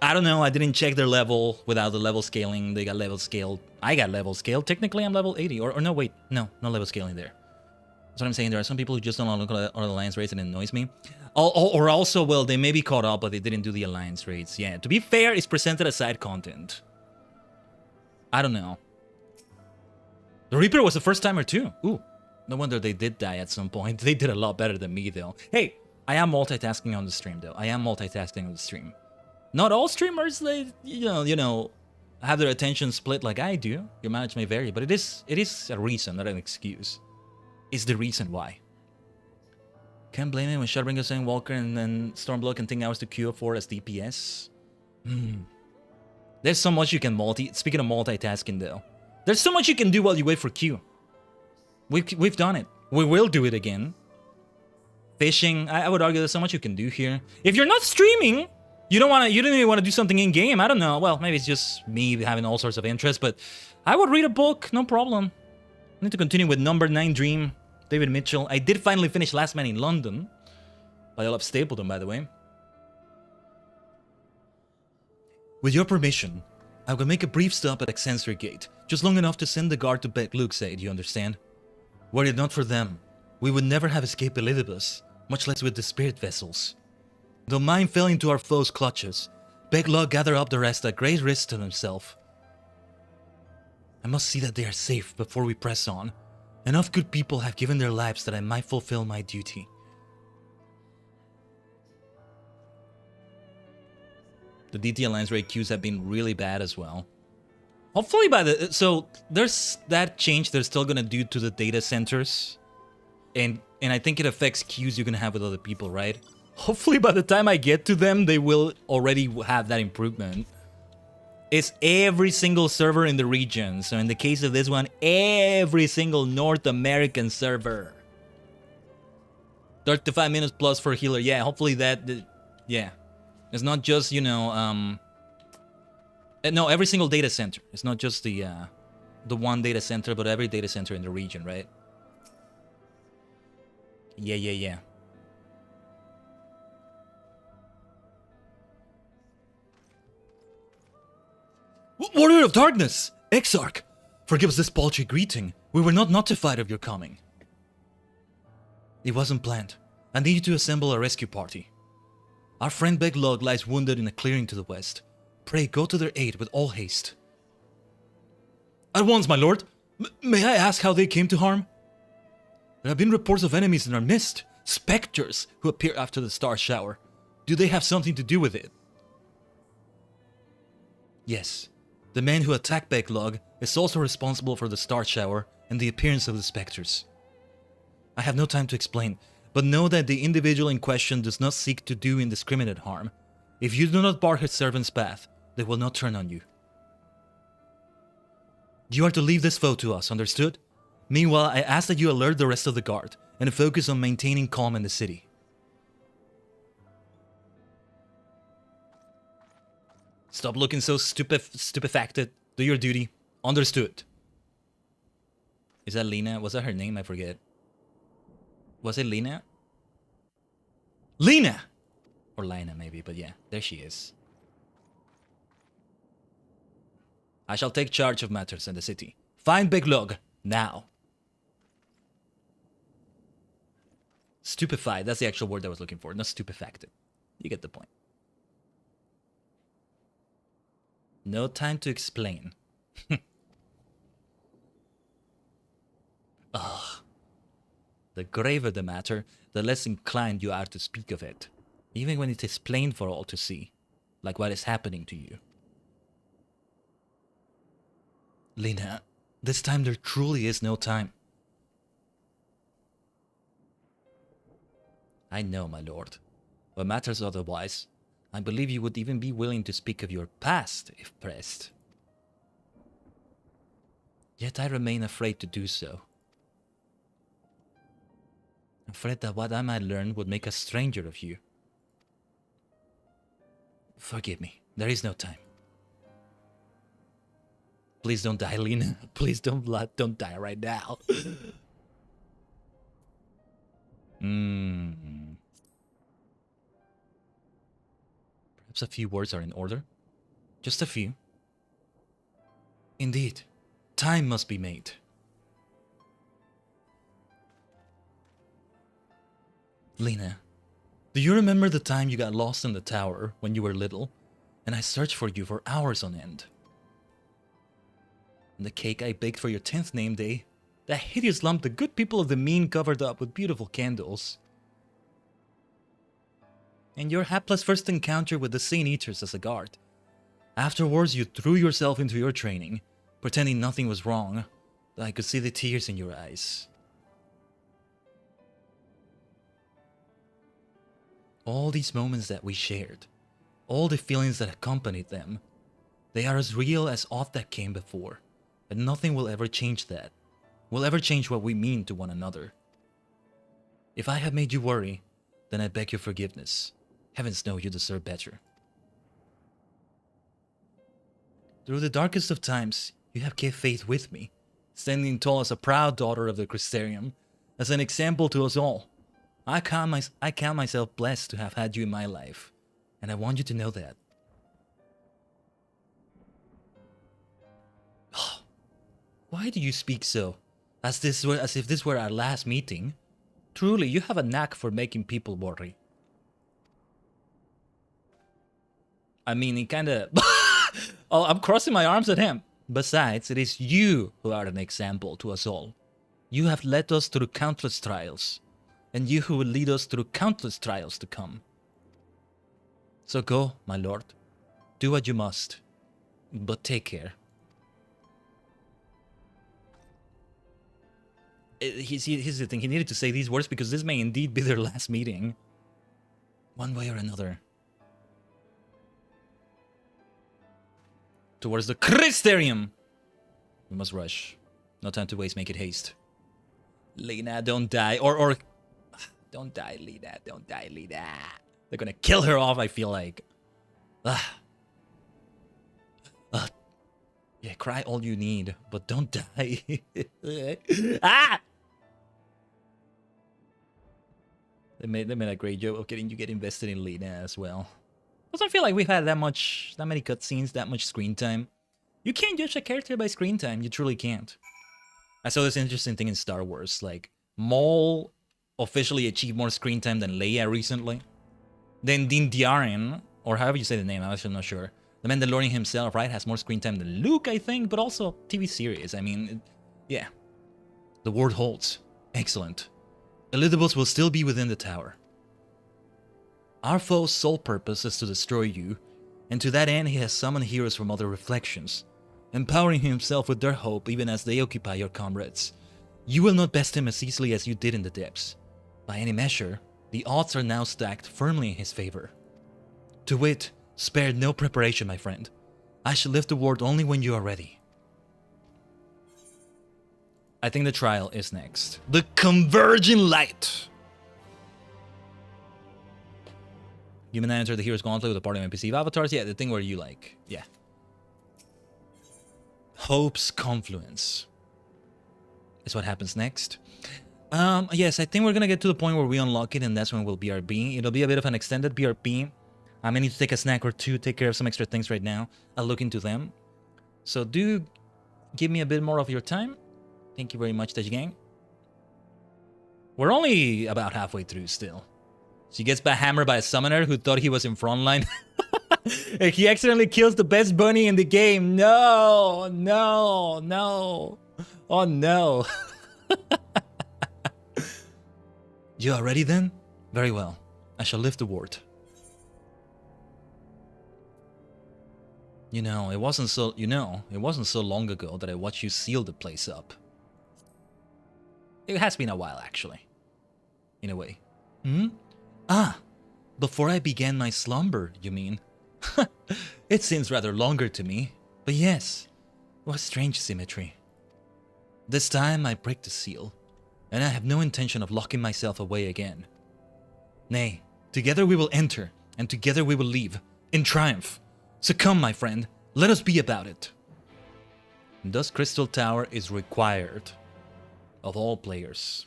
don't know, I didn't check their level without the level scaling. They got level scaled. I got level scaled. Technically, I'm level 80. Or no, wait. No level scaling there. That's what I'm saying. There are some people who just don't unlock the alliance raids and it annoys me. Or also, well, they may be caught up, but they didn't do the alliance raids. Yeah, to be fair, it's presented as side content. I don't know. The Reaper was the first timer too. Ooh, no wonder they did die at some point. They did a lot better than me, though. Hey, I am multitasking on the stream, though. I am multitasking on the stream. Not all streamers, they, you know, have their attention split like I do. Your mileage may vary, but it is a reason, not an excuse. It's the reason why. Can't blame him when Shadowbringers saying Walker and then Stormblood can take hours to queue up for as DPS. There's so much you can Speaking of multitasking, though, there's so much you can do while you wait for queue. We've done it. We will do it again. Fishing. I would argue there's so much you can do here. If you're not streaming, you don't even want to do something in game. I don't know. Well, maybe it's just me having all sorts of interests, but I would read a book, no problem. I need to continue with Number 9 Dream, David Mitchell. I did finally finish Last Man in London by Olaf Stapleton, by the way. With your permission, I will make a brief stop at Accenture Gate, just long enough to send the guard to beg Luke said, you understand? Were it not for them, we would never have escaped Elizabeth, much less with the spirit vessels. Though mine fell into our foes' clutches, Beglog gathered up the rest at great risk to himself. I must see that they are safe before we press on. Enough good people have given their lives that I might fulfill my duty. The DT Alliance raid queues have been really bad as well. Hopefully so there's that change they're still gonna do to the data centers. And I think it affects queues you're gonna have with other people, right? Hopefully by the time I get to them, they will already have that improvement. It's every single server in the region. So in the case of this one, every single North American server. 35 minutes plus for healer. Yeah, hopefully that... Yeah. It's not just, you know... No, every single data center. It's not just the one data center, but every data center in the region, right? Yeah. Warrior of Darkness! Exarch! Forgive us this paltry greeting. We were not notified of your coming. It wasn't planned. I need you to assemble a rescue party. Our friend Beglog lies wounded in a clearing to the west. Pray go to their aid with all haste. At once, my lord. May I ask how they came to harm? There have been reports of enemies in our midst. Spectres who appear after the star shower. Do they have something to do with it? Yes. The man who attacked Beglog is also responsible for the star shower and the appearance of the specters. I have no time to explain, but know that the individual in question does not seek to do indiscriminate harm. If you do not bar his servant's path, they will not turn on you. You are to leave this foe to us, understood? Meanwhile, I ask that you alert the rest of the guard and focus on maintaining calm in the city. Stop looking so stupefacted. Do your duty. Understood. Is that Lena? Was that her name? I forget. Was it Lena? Lena! Or Lina, maybe, but yeah, there she is. I shall take charge of matters in the city. Find Big Lug, now. Stupefied, that's the actual word I was looking for, not stupefacted. You get the point. No time to explain. Ugh. The graver the matter, the less inclined you are to speak of it, even when it is plain for all to see, like what is happening to you. Lina, this time there truly is no time. I know, my lord. What matters otherwise, I believe you would even be willing to speak of your past if pressed. Yet I remain afraid to do so. Afraid that what I might learn would make a stranger of you. Forgive me, there is no time. Please don't die, Lina. Please don't die right now. Perhaps a few words are in order. Just a few. Indeed, time must be made. Lina, do you remember the time you got lost in the tower when you were little, and I searched for you for hours on end? And the cake I baked for your 10th name day, that hideous lump the good people of the mean covered up with beautiful candles. And your hapless first encounter with the Saint Eaters as a guard. Afterwards, you threw yourself into your training, pretending nothing was wrong, that I could see the tears in your eyes. All these moments that we shared, all the feelings that accompanied them, they are as real as aught that came before, and nothing will ever change that, will ever change what we mean to one another. If I have made you worry, then I beg your forgiveness. Heavens know you deserve better. Through the darkest of times, you have kept faith with me, standing tall as a proud daughter of the Crystarium, as an example to us all. I count myself blessed to have had you in my life, and I want you to know that. Why do you speak so? As if this were our last meeting? Truly, you have a knack for making people worry. I mean, he kinda... Oh, I'm crossing my arms at him. Besides, it is you who are an example to us all. You have led us through countless trials, and you who will lead us through countless trials to come. So go, my lord. Do what you must, but take care. Here's the thing, he needed to say these words because this may indeed be their last meeting. One way or another. Towards the Crystarium! We must rush. No time to waste, make it haste. Lina, don't die. Or... Don't die, Lina. Don't die, Lina. They're gonna kill her off, I feel like. Yeah, cry all you need, but don't die. Ah! They made a great job of getting you get invested in Lina as well. Doesn't feel like we've had that many cutscenes, that much screen time. You can't judge a character by screen time. You truly can't. I saw this interesting thing in Star Wars, like Maul officially achieved more screen time than Leia recently. Then Din Djarin, or however you say the name, I'm actually not sure. The Mandalorian himself, right, has more screen time than Luke, I think, but also TV series. I mean, yeah. The word holds. Excellent. Elidibus will still be within the tower. Our foe's sole purpose is to destroy you, and to that end he has summoned heroes from other reflections, empowering himself with their hope even as they occupy your comrades. You will not best him as easily as you did in the depths. By any measure, the odds are now stacked firmly in his favor. To wit, spare no preparation, my friend. I shall lift the word only when you are ready. I think the trial is next. The Converging Light! You may enter the Hero's Gauntlet with a party of NPC avatars. Yeah, the thing where you like... Yeah. Hope's Confluence is what happens next. Yes, I think we're gonna get to the point where we unlock it, and that's when we'll BRB. It'll be a bit of an extended BRB. I may need to take a snack or two, take care of some extra things right now. I'll look into them. So do give me a bit more of your time. Thank you very much, Tajigen. We're only about halfway through still. She gets hammered by a summoner who thought he was in frontline. And he accidentally kills the best bunny in the game. No, no, no. Oh no. You are ready then? Very well. I shall lift the ward. It wasn't so long ago that I watched you seal the place up. It has been a while, actually. In a way. Ah, before I began my slumber, you mean? It seems rather longer to me. But yes, what strange symmetry. This time I break the seal, and I have no intention of locking myself away again. Nay, together we will enter, and together we will leave, in triumph. So come, my friend, let us be about it. Thus Crystal Tower is required of all players.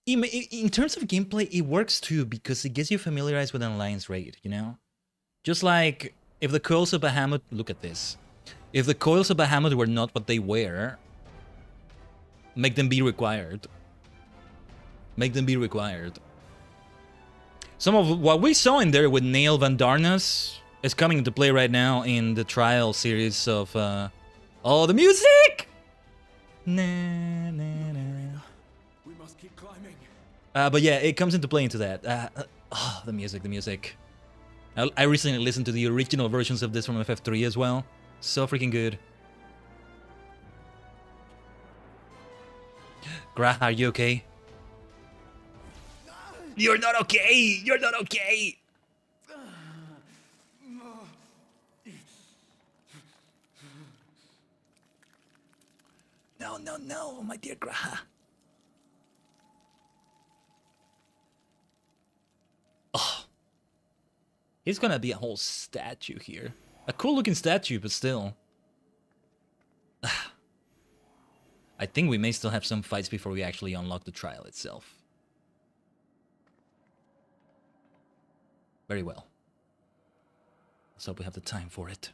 In terms of gameplay, it works too, because it gets you familiarized with an alliance raid, Just like, if the coils of Bahamut... Look at this. If the coils of Bahamut were not what they were, make them be required. Make them be required. Some of what we saw in there with Nail Van Darnus is coming into play right now in the trial series of... Oh, the music! Na, na, na. We must keep climbing. But yeah, it comes into play into that. The music. I recently listened to the original versions of this from FF3 as well. So freaking good. Grah, are you okay? You're not okay! You're not okay! No, my dear Grah. Oh. He's gonna be a whole statue here. A cool looking statue, but still. I think we may still have some fights before we actually unlock the trial itself. Very well. Let's hope we have the time for it.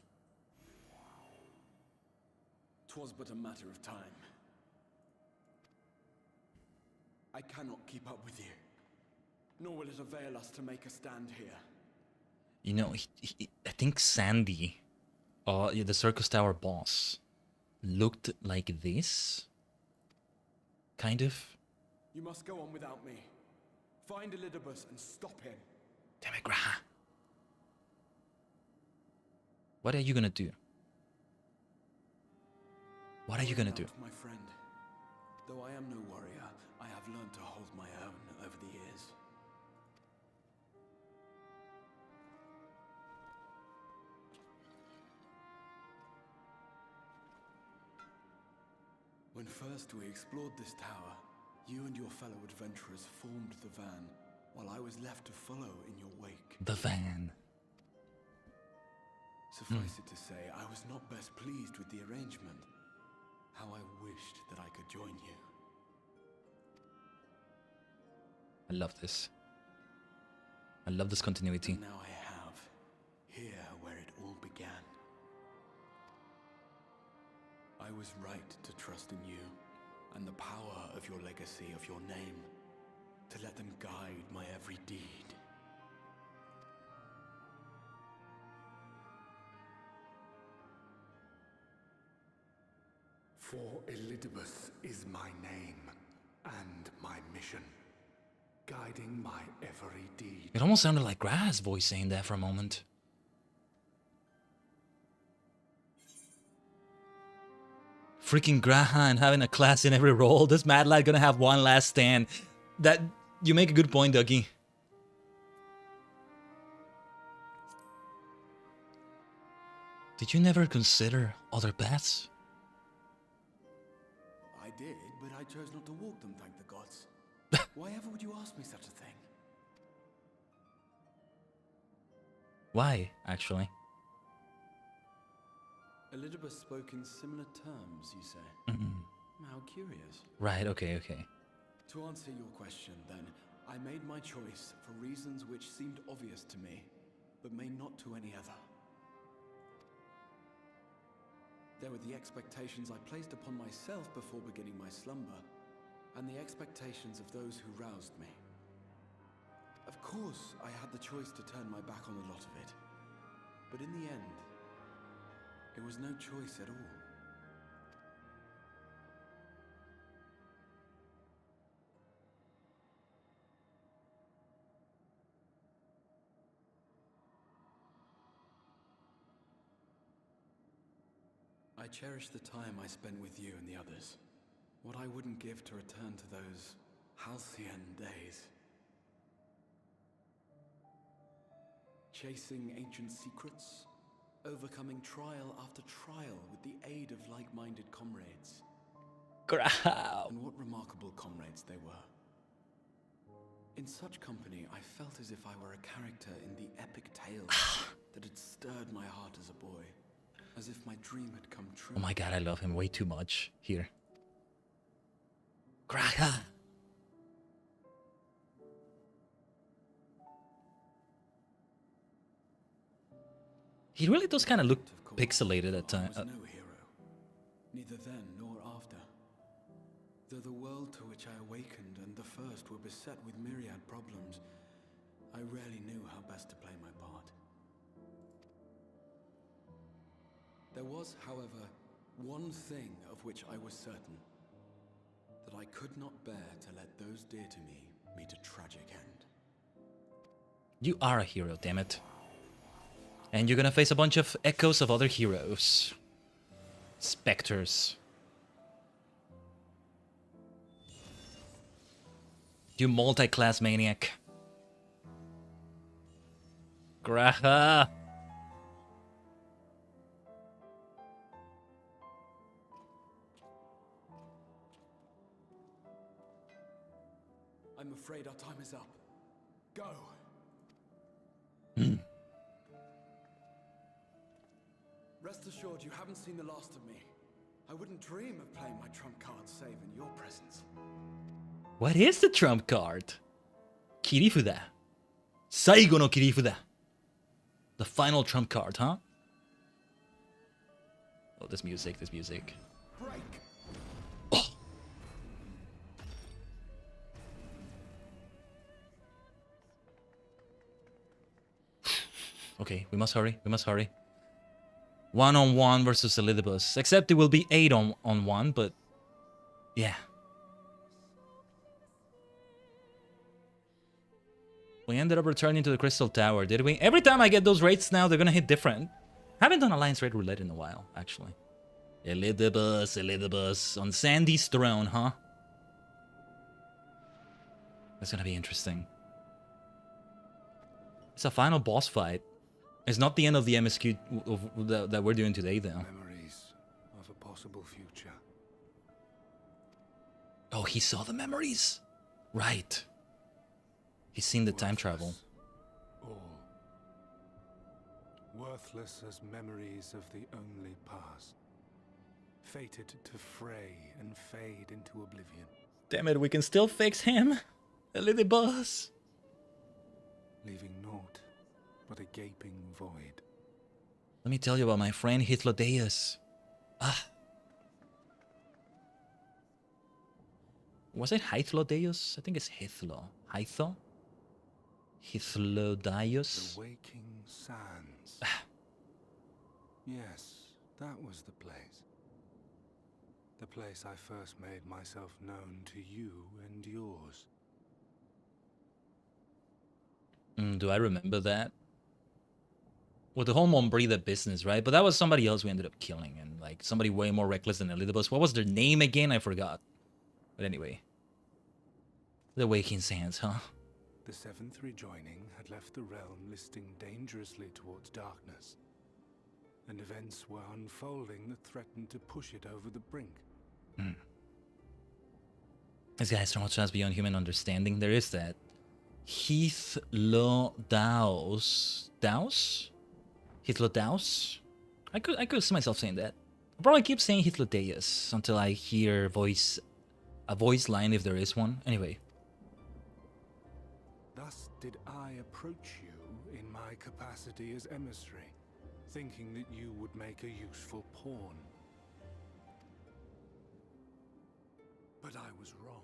'Twas but a matter of time. I cannot keep up with you, nor will it avail us to make a stand here. I think Sandy, the Circus Tower boss, looked like this. Kind of. You must go on without me. Find Elidibus and stop him. Damn it, Grah. What are you gonna do? What are you gonna do? My friend, though I am no warrior, I have learned to hold my own over the years. When first we explored this tower, you and your fellow adventurers formed the van, while I was left to follow in your wake. The van. Suffice it to say, I was not best pleased with the arrangement. How I wished that I could join you. I love this. I love this continuity. And now I have, here where it all began. I was right to trust in you, and the power of your legacy, of your name, to let them guide my every deed. For Elidibus is my name, and my mission, guiding my every deed. It almost sounded like Grah's voice saying that for a moment. Freaking Grahan having a class in every role. This mad lad gonna have one last stand. That you make a good point, Dougie. Did you never consider other paths? I did, but I chose not to walk them, thank the gods. Why ever would you ask me such a thing? Why, actually? Elidibus spoke in similar terms, you say? How curious. Right, okay, okay. To answer your question, then, I made my choice for reasons which seemed obvious to me, but may not to any other. There were the expectations I placed upon myself before beginning my slumber, and the expectations of those who roused me. Of course, I had the choice to turn my back on a lot of it, but in the end, it was no choice at all. I cherish the time I spent with you and the others. What I wouldn't give to return to those halcyon days. Chasing ancient secrets, overcoming trial after trial with the aid of like-minded comrades. Growl. And what remarkable comrades they were. In such company, I felt as if I were a character in the epic tale that had stirred my heart as a boy. As if my dream had come true. Oh my god, I love him way too much here. Graha. He really does kind of look pixelated at times. I was no hero, neither then nor after. Though the world to which I awakened and the first were beset with myriad problems, I rarely knew how best to play my part. There was, however, one thing of which I was certain. That I could not bear to let those dear to me meet a tragic end. You are a hero, damn it. And you're gonna face a bunch of echoes of other heroes. Spectres. You multi-class maniac. Graha. I'm afraid our time is up. Go! Rest assured you haven't seen the last of me. I wouldn't dream of playing my trump card save in your presence. What is the trump card? Kirifuda. Saigo no Kirifuda. The final trump card, huh? Oh, this music, this music. Break! Oh. Okay, we must hurry, we must hurry. 1-on-1 versus Elidibus. Except it will be 8-on-1, but yeah. We ended up returning to the Crystal Tower, did we? Every time I get those raids now, they're gonna hit different. Haven't done Alliance Raid Roulette in a while, actually. Elidibus, Elidibus. On Sandy's throne, huh? That's gonna be interesting. It's a final boss fight. It's not the end of the MSQ that we're doing today, though. Memories of a possible future. Oh, he saw the memories. Right. He's seen the time travel. All. Worthless as memories of the only past. Fated to fray and fade into oblivion. Damn it, we can still fix him. A little boss. Leaving naught but a gaping void. Let me tell you about my friend Hythlodaeus. Ah. Was it Hythlodaeus? I think it's Hythlo. Hytho? Hythlodaeus? The waking sands. Yes, that was the place. The place I first made myself known to you and yours. Do I remember that? Well, the whole Mombrida business, right? But that was somebody else we ended up killing, and like somebody way more reckless than Elidibus. What was their name again? I forgot. But anyway. The Waking Sands, huh? The seventh rejoining had left the realm listing dangerously towards darkness. And events were unfolding that threatened to push it over the brink. This guy has so much chance beyond human understanding. There is that. Hythlodaeus. Daus? Hythlodaeus? I could see myself saying that. I'll probably keep saying Hitlerdeus until I hear a voice line if there is one. Anyway. Thus did I approach you in my capacity as emissary, thinking that you would make a useful pawn. But I was wrong.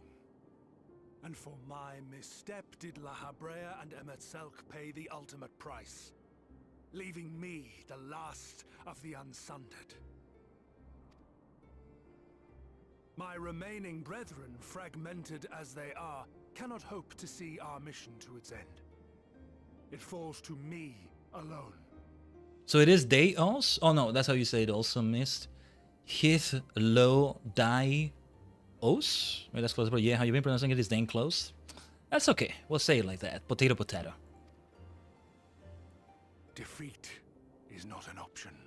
And for my misstep did La Habrea and Emetzelk pay the ultimate price, leaving me the last of the unsundered. My remaining brethren, fragmented as they are, cannot hope to see our mission to its end. It falls to me alone. So it is Deos? Oh no, that's how you say it also, missed. Hith lo die os? Wait, that's close, but yeah, how you been pronouncing it is dang close. That's okay, we'll say it like that. Potato, potato. Defeat is not an option.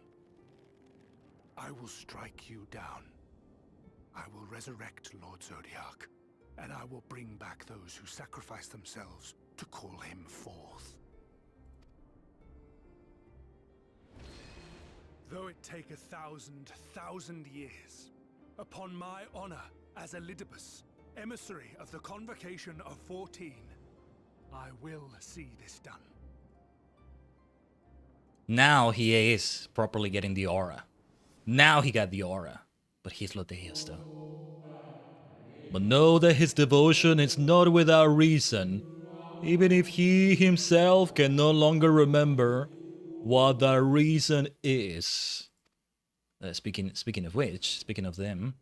I will strike you down. I will resurrect Lord Zodiac, and I will bring back those who sacrifice themselves to call him forth. Though it take 1,000 years, upon my honor as Elidibus, emissary of the Convocation of 14, I will see this done. Now he is properly getting the aura. Now he got the aura. But he's Lodeus though. But know that his devotion is not without reason, even if he himself can no longer remember what that reason is. Speaking of which, speaking of them,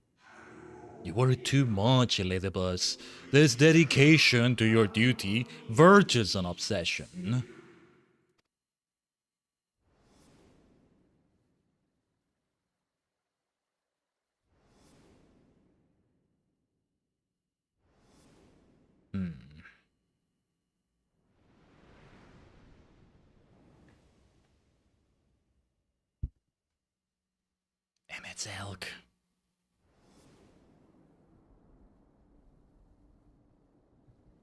you worry too much, Elidibus. This dedication to your duty verges on obsession. Emetzelk.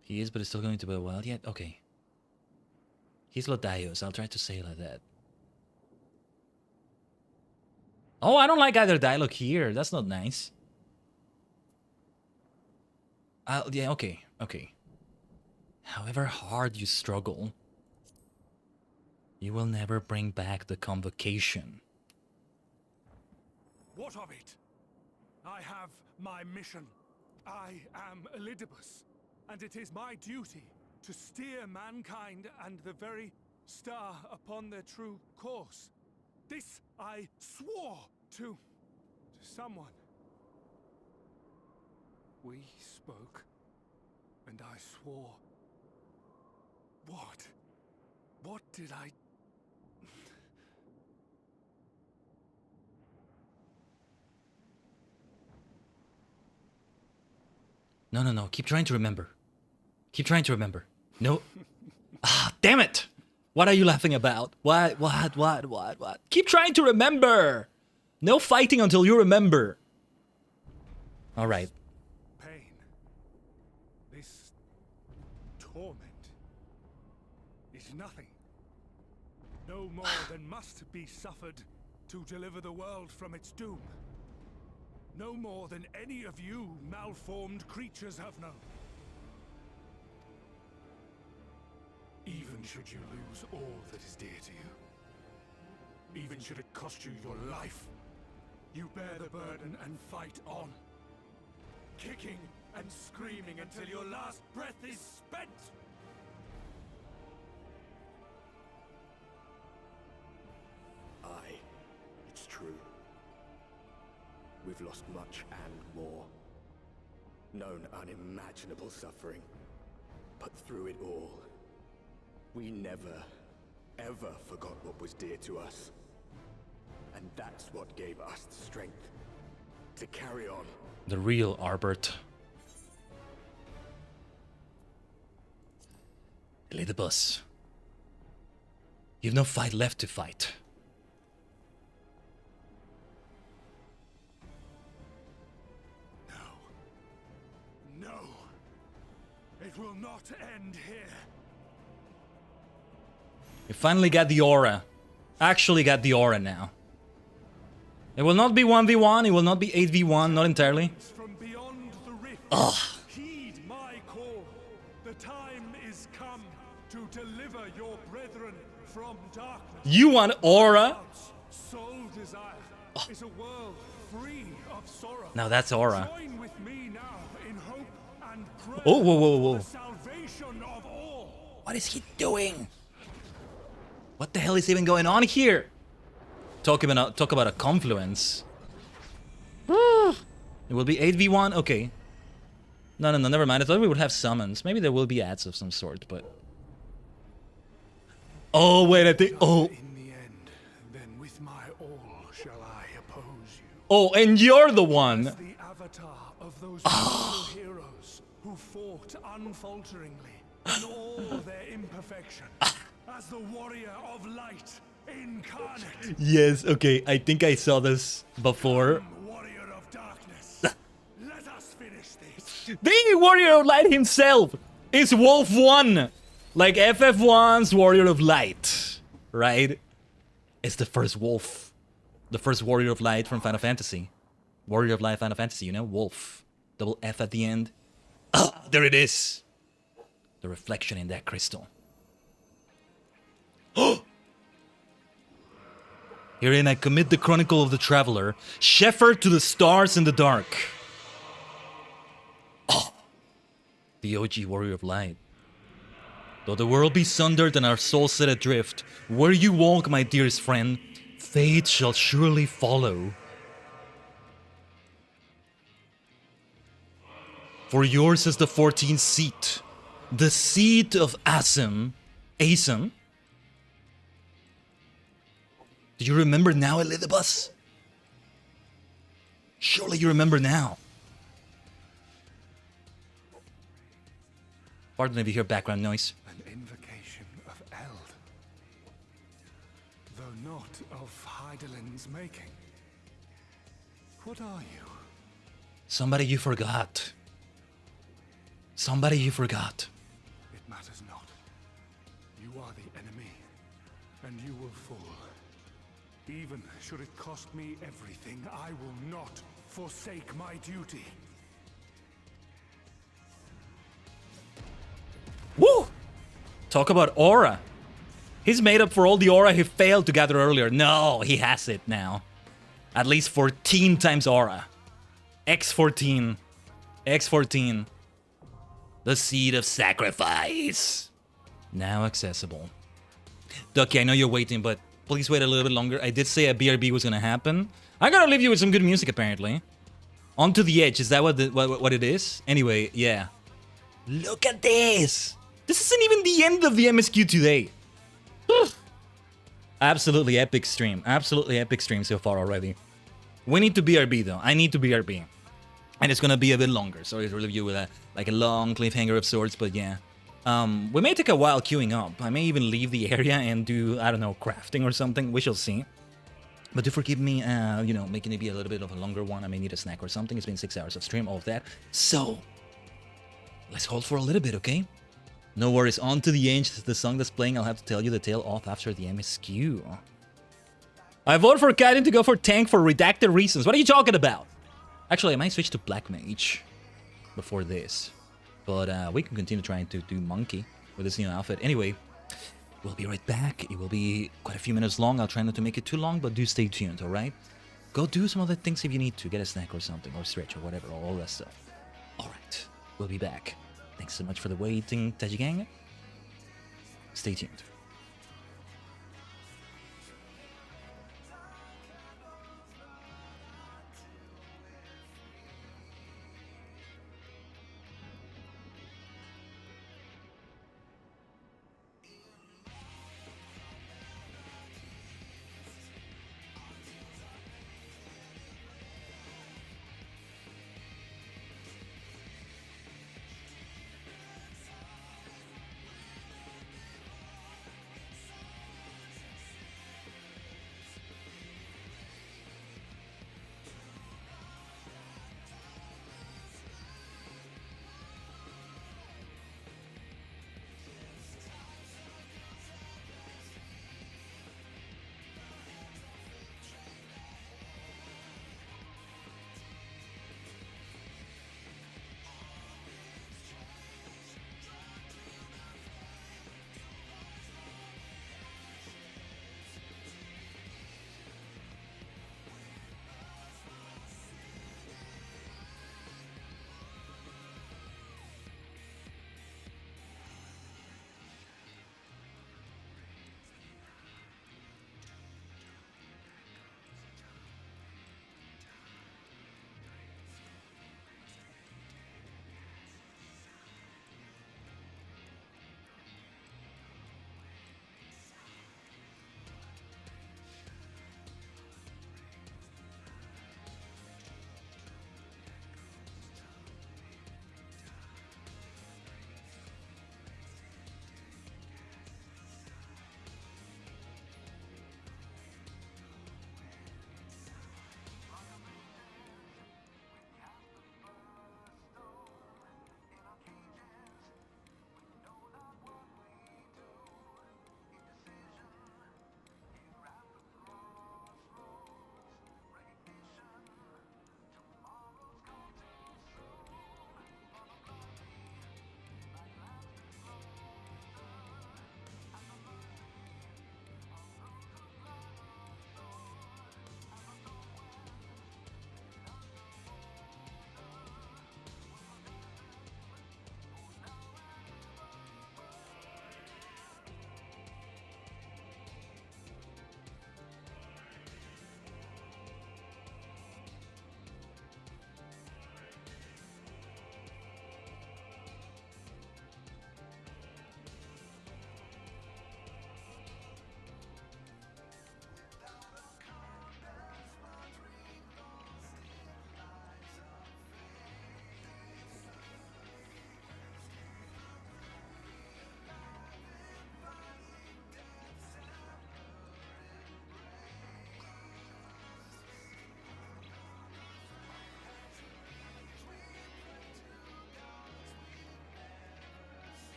He is, but it's still going to be a while yet? Okay. He's Lodios. I'll try to say it like that. Oh, I don't like either dialogue here. That's not nice. Yeah, okay. Okay. However hard you struggle, you will never bring back the convocation. What of it? I have my mission. I am Elidibus, and it is my duty to steer mankind and the very star upon their true course. This I swore to someone. We spoke, and I swore. What? What did I... No. Keep trying to remember. Keep trying to remember. No. Ah, damn it! What are you laughing about? What? Keep trying to remember! No fighting until you remember. Alright. Pain. This torment is nothing. No more than must be suffered to deliver the world from its doom. No more than any of you malformed creatures have known. Even should you lose all that is dear to you, even should it cost you your life, you bear the burden and fight on, kicking and screaming until your last breath is spent. Aye, it's true. We've lost much and more. Known unimaginable suffering. But through it all, we never, ever forgot what was dear to us. And that's what gave us the strength to carry on. The real Arbert. Elidibus. You've no fight left to fight. No. It will not end here. You finally got the aura. Actually got the aura now. It will not be 1v1, it will not be 8v1, not entirely. From beyond the rift, heed my call. The time is come to deliver your brethren from darkness. You want aura? Sole desire is a world free of sorrow. Now that's aura. Join with me now in hope and prayer Oh, whoa, whoa, whoa. for the salvation of all. What is he doing? What the hell is even going on here? Talk about a confluence. It will be 8v1? Okay. No, never mind. I thought we would have summons. Maybe there will be ads of some sort, but... Oh, wait, I think... Oh. In the end, then with my all shall I oppose you. Oh, and you're the one. As the avatar of those noble heroes who fought unfalteringly in all their imperfection. As the warrior of light incarnate. Yes, okay. I think I saw this before. Warrior of darkness. Let us finish this. The Warrior of Light himself is Wolf 1. Like FF1's Warrior of Light. Right? It's the first Wolf. The first Warrior of Light from Final Fantasy. Warrior of Light Final Fantasy, you know? Wolf. Double F at the end. Ah, there it is. The reflection in that crystal. Herein I commit the chronicle of the traveler, shepherd to the stars in the dark. Oh, the OG Warrior of Light. Though the world be sundered and our souls set adrift, where you walk, my dearest friend, fate shall surely follow. For yours is the 14th seat, the seat of Asum. Asum? Do you remember now, Elidibus? Surely you remember now. Pardon if you hear background noise. An invocation of Eld. Though not of Heidelin's making. What are you? Somebody you forgot. Somebody you forgot. It matters not. You are the enemy, and you will fall. Even should it cost me everything, I will not forsake my duty. Woo! Talk about aura. He's made up for all the aura he failed to gather earlier. No, he has it now. At least 14 times aura. X14. X14. The seed of sacrifice. Now accessible. Ducky, I know you're waiting, but please wait a little bit longer. I did say a BRB was gonna happen. I gotta leave you with some good music, apparently. Onto the Edge, is that what it is? Anyway, yeah. Look at this! This isn't even the end of the MSQ today. Absolutely epic stream. Absolutely epic stream so far already. We need to BRB though. I need to BRB. And it's gonna be a bit longer. Sorry to leave you with a long cliffhanger of sorts, but yeah. We may take a while queuing up. I may even leave the area and do, I don't know, crafting or something. We shall see. But do forgive me, you know, making it be a little bit of a longer one. I may need a snack or something. It's been 6 hours of stream, all of that. So, let's hold for a little bit, okay? No worries. On to the Edge. The song that's playing, I'll have to tell you the tale off after the MSQ. I vote for Khaiden to go for tank for redacted reasons. What are you talking about? Actually, I might switch to Black Mage before this. But we can continue trying to do Monkey with this new outfit. Anyway, we'll be right back. It will be quite a few minutes long. I'll try not to make it too long, but do stay tuned, alright? Go do some other things if you need to. Get a snack or something, or stretch or whatever, all that stuff. Alright, we'll be back. Thanks so much for the waiting, Tajigen. Stay tuned.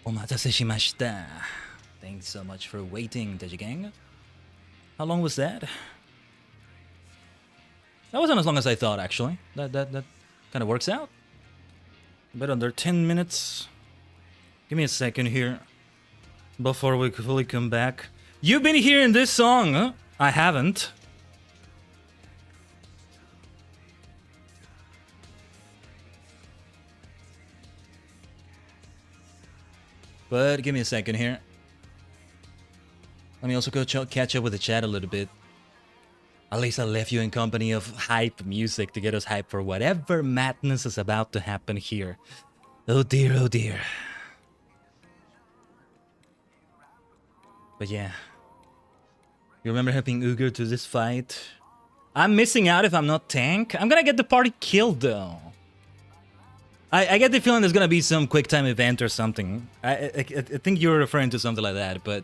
Omatase shimashita. Thanks so much for waiting, Tajigen. How long was that? That wasn't as long as I thought, actually. That kind of works out. A bit under 10 minutes. Give me a second here before we fully come back. You've been hearing this song, huh? I haven't. But give me a second here. Let me also go catch up with the chat a little bit. At least I left you in company of hype music to get us hyped for whatever madness is about to happen here. Oh dear, oh dear. But yeah. You remember helping Uger to this fight? I'm missing out if I'm not tank. I'm gonna get the party killed though. I get the feeling there's gonna be some quick time event or something. I think you're referring to something like that, but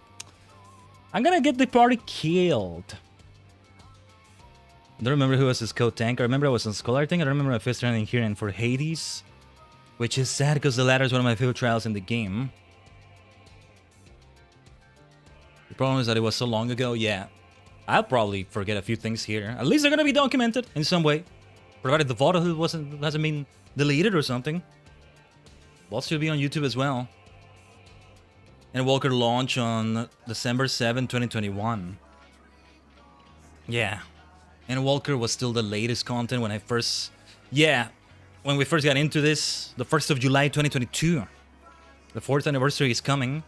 I'm gonna get the party killed. I don't remember who was his co-tank. I remember I was on Scholar Tank. I don't remember my fist running here and for Hades, which is sad because the latter is one of my favorite trials in the game. The problem is that it was so long ago. Yeah, I'll probably forget a few things here. At least they're gonna be documented in some way, provided the VOD hasn't been deleted or something. VOD should be on YouTube as well. And Walker launch on December 7, 2021. Yeah. And Walker was still the latest content when I first... Yeah, when we first got into this, the 1st of July 2022. The 4th anniversary is coming.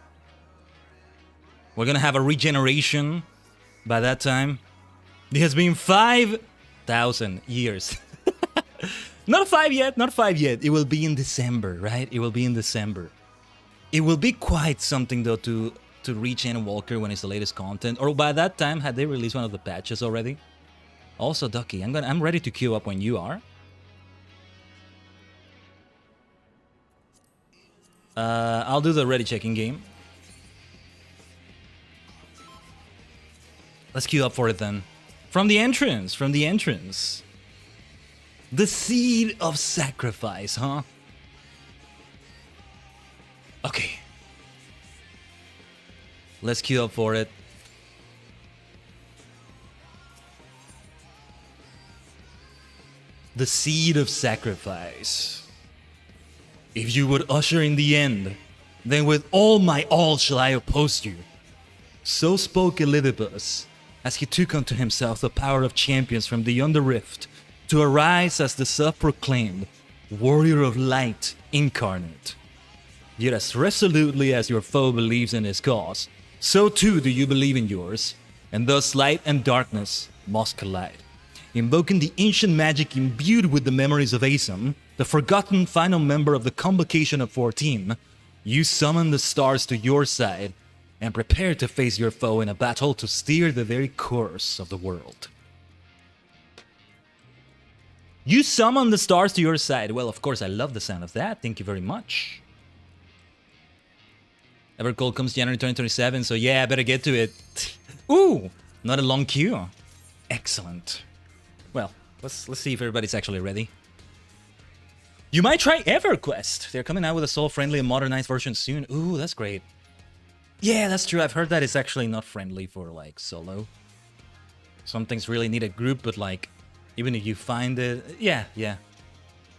We're gonna have a regeneration by that time. It has been 5,000 years. Not 5 yet, not 5 yet. It will be in December, right? It will be in December. It will be quite something though to reach in Walker when it's the latest content. Or by that time, had they released one of the patches already? Also, Ducky, I'm ready to queue up when you are. I'll do the ready checking game. Let's queue up for it then. From the entrance, from the entrance. The seed of sacrifice, huh? Okay. Let's queue up for it. The seed of sacrifice. If you would usher in the end, then with all my all shall I oppose you. So spoke Elidibus, as he took unto himself the power of champions from beyond the rift, to arise as the self-proclaimed warrior of light incarnate. Yet as resolutely as your foe believes in his cause, so too do you believe in yours, and thus light and darkness must collide. Invoking the ancient magic imbued with the memories of Asum, the forgotten final member of the Convocation of 14, you summon the stars to your side and prepare to face your foe in a battle to steer the very course of the world. You summon the stars to your side. Well, of course, I love the sound of that. Thank you very much. Evercold comes January 2027, so yeah, I better get to it. Ooh, not a long queue. Excellent. Well, let's see if everybody's actually ready. You might try EverQuest. They're coming out with a soul-friendly and modernized version soon. Ooh, that's great. Yeah, that's true. I've heard that it's actually not friendly for, like, solo. Some things really need a group, but, like, even if you find it... Yeah.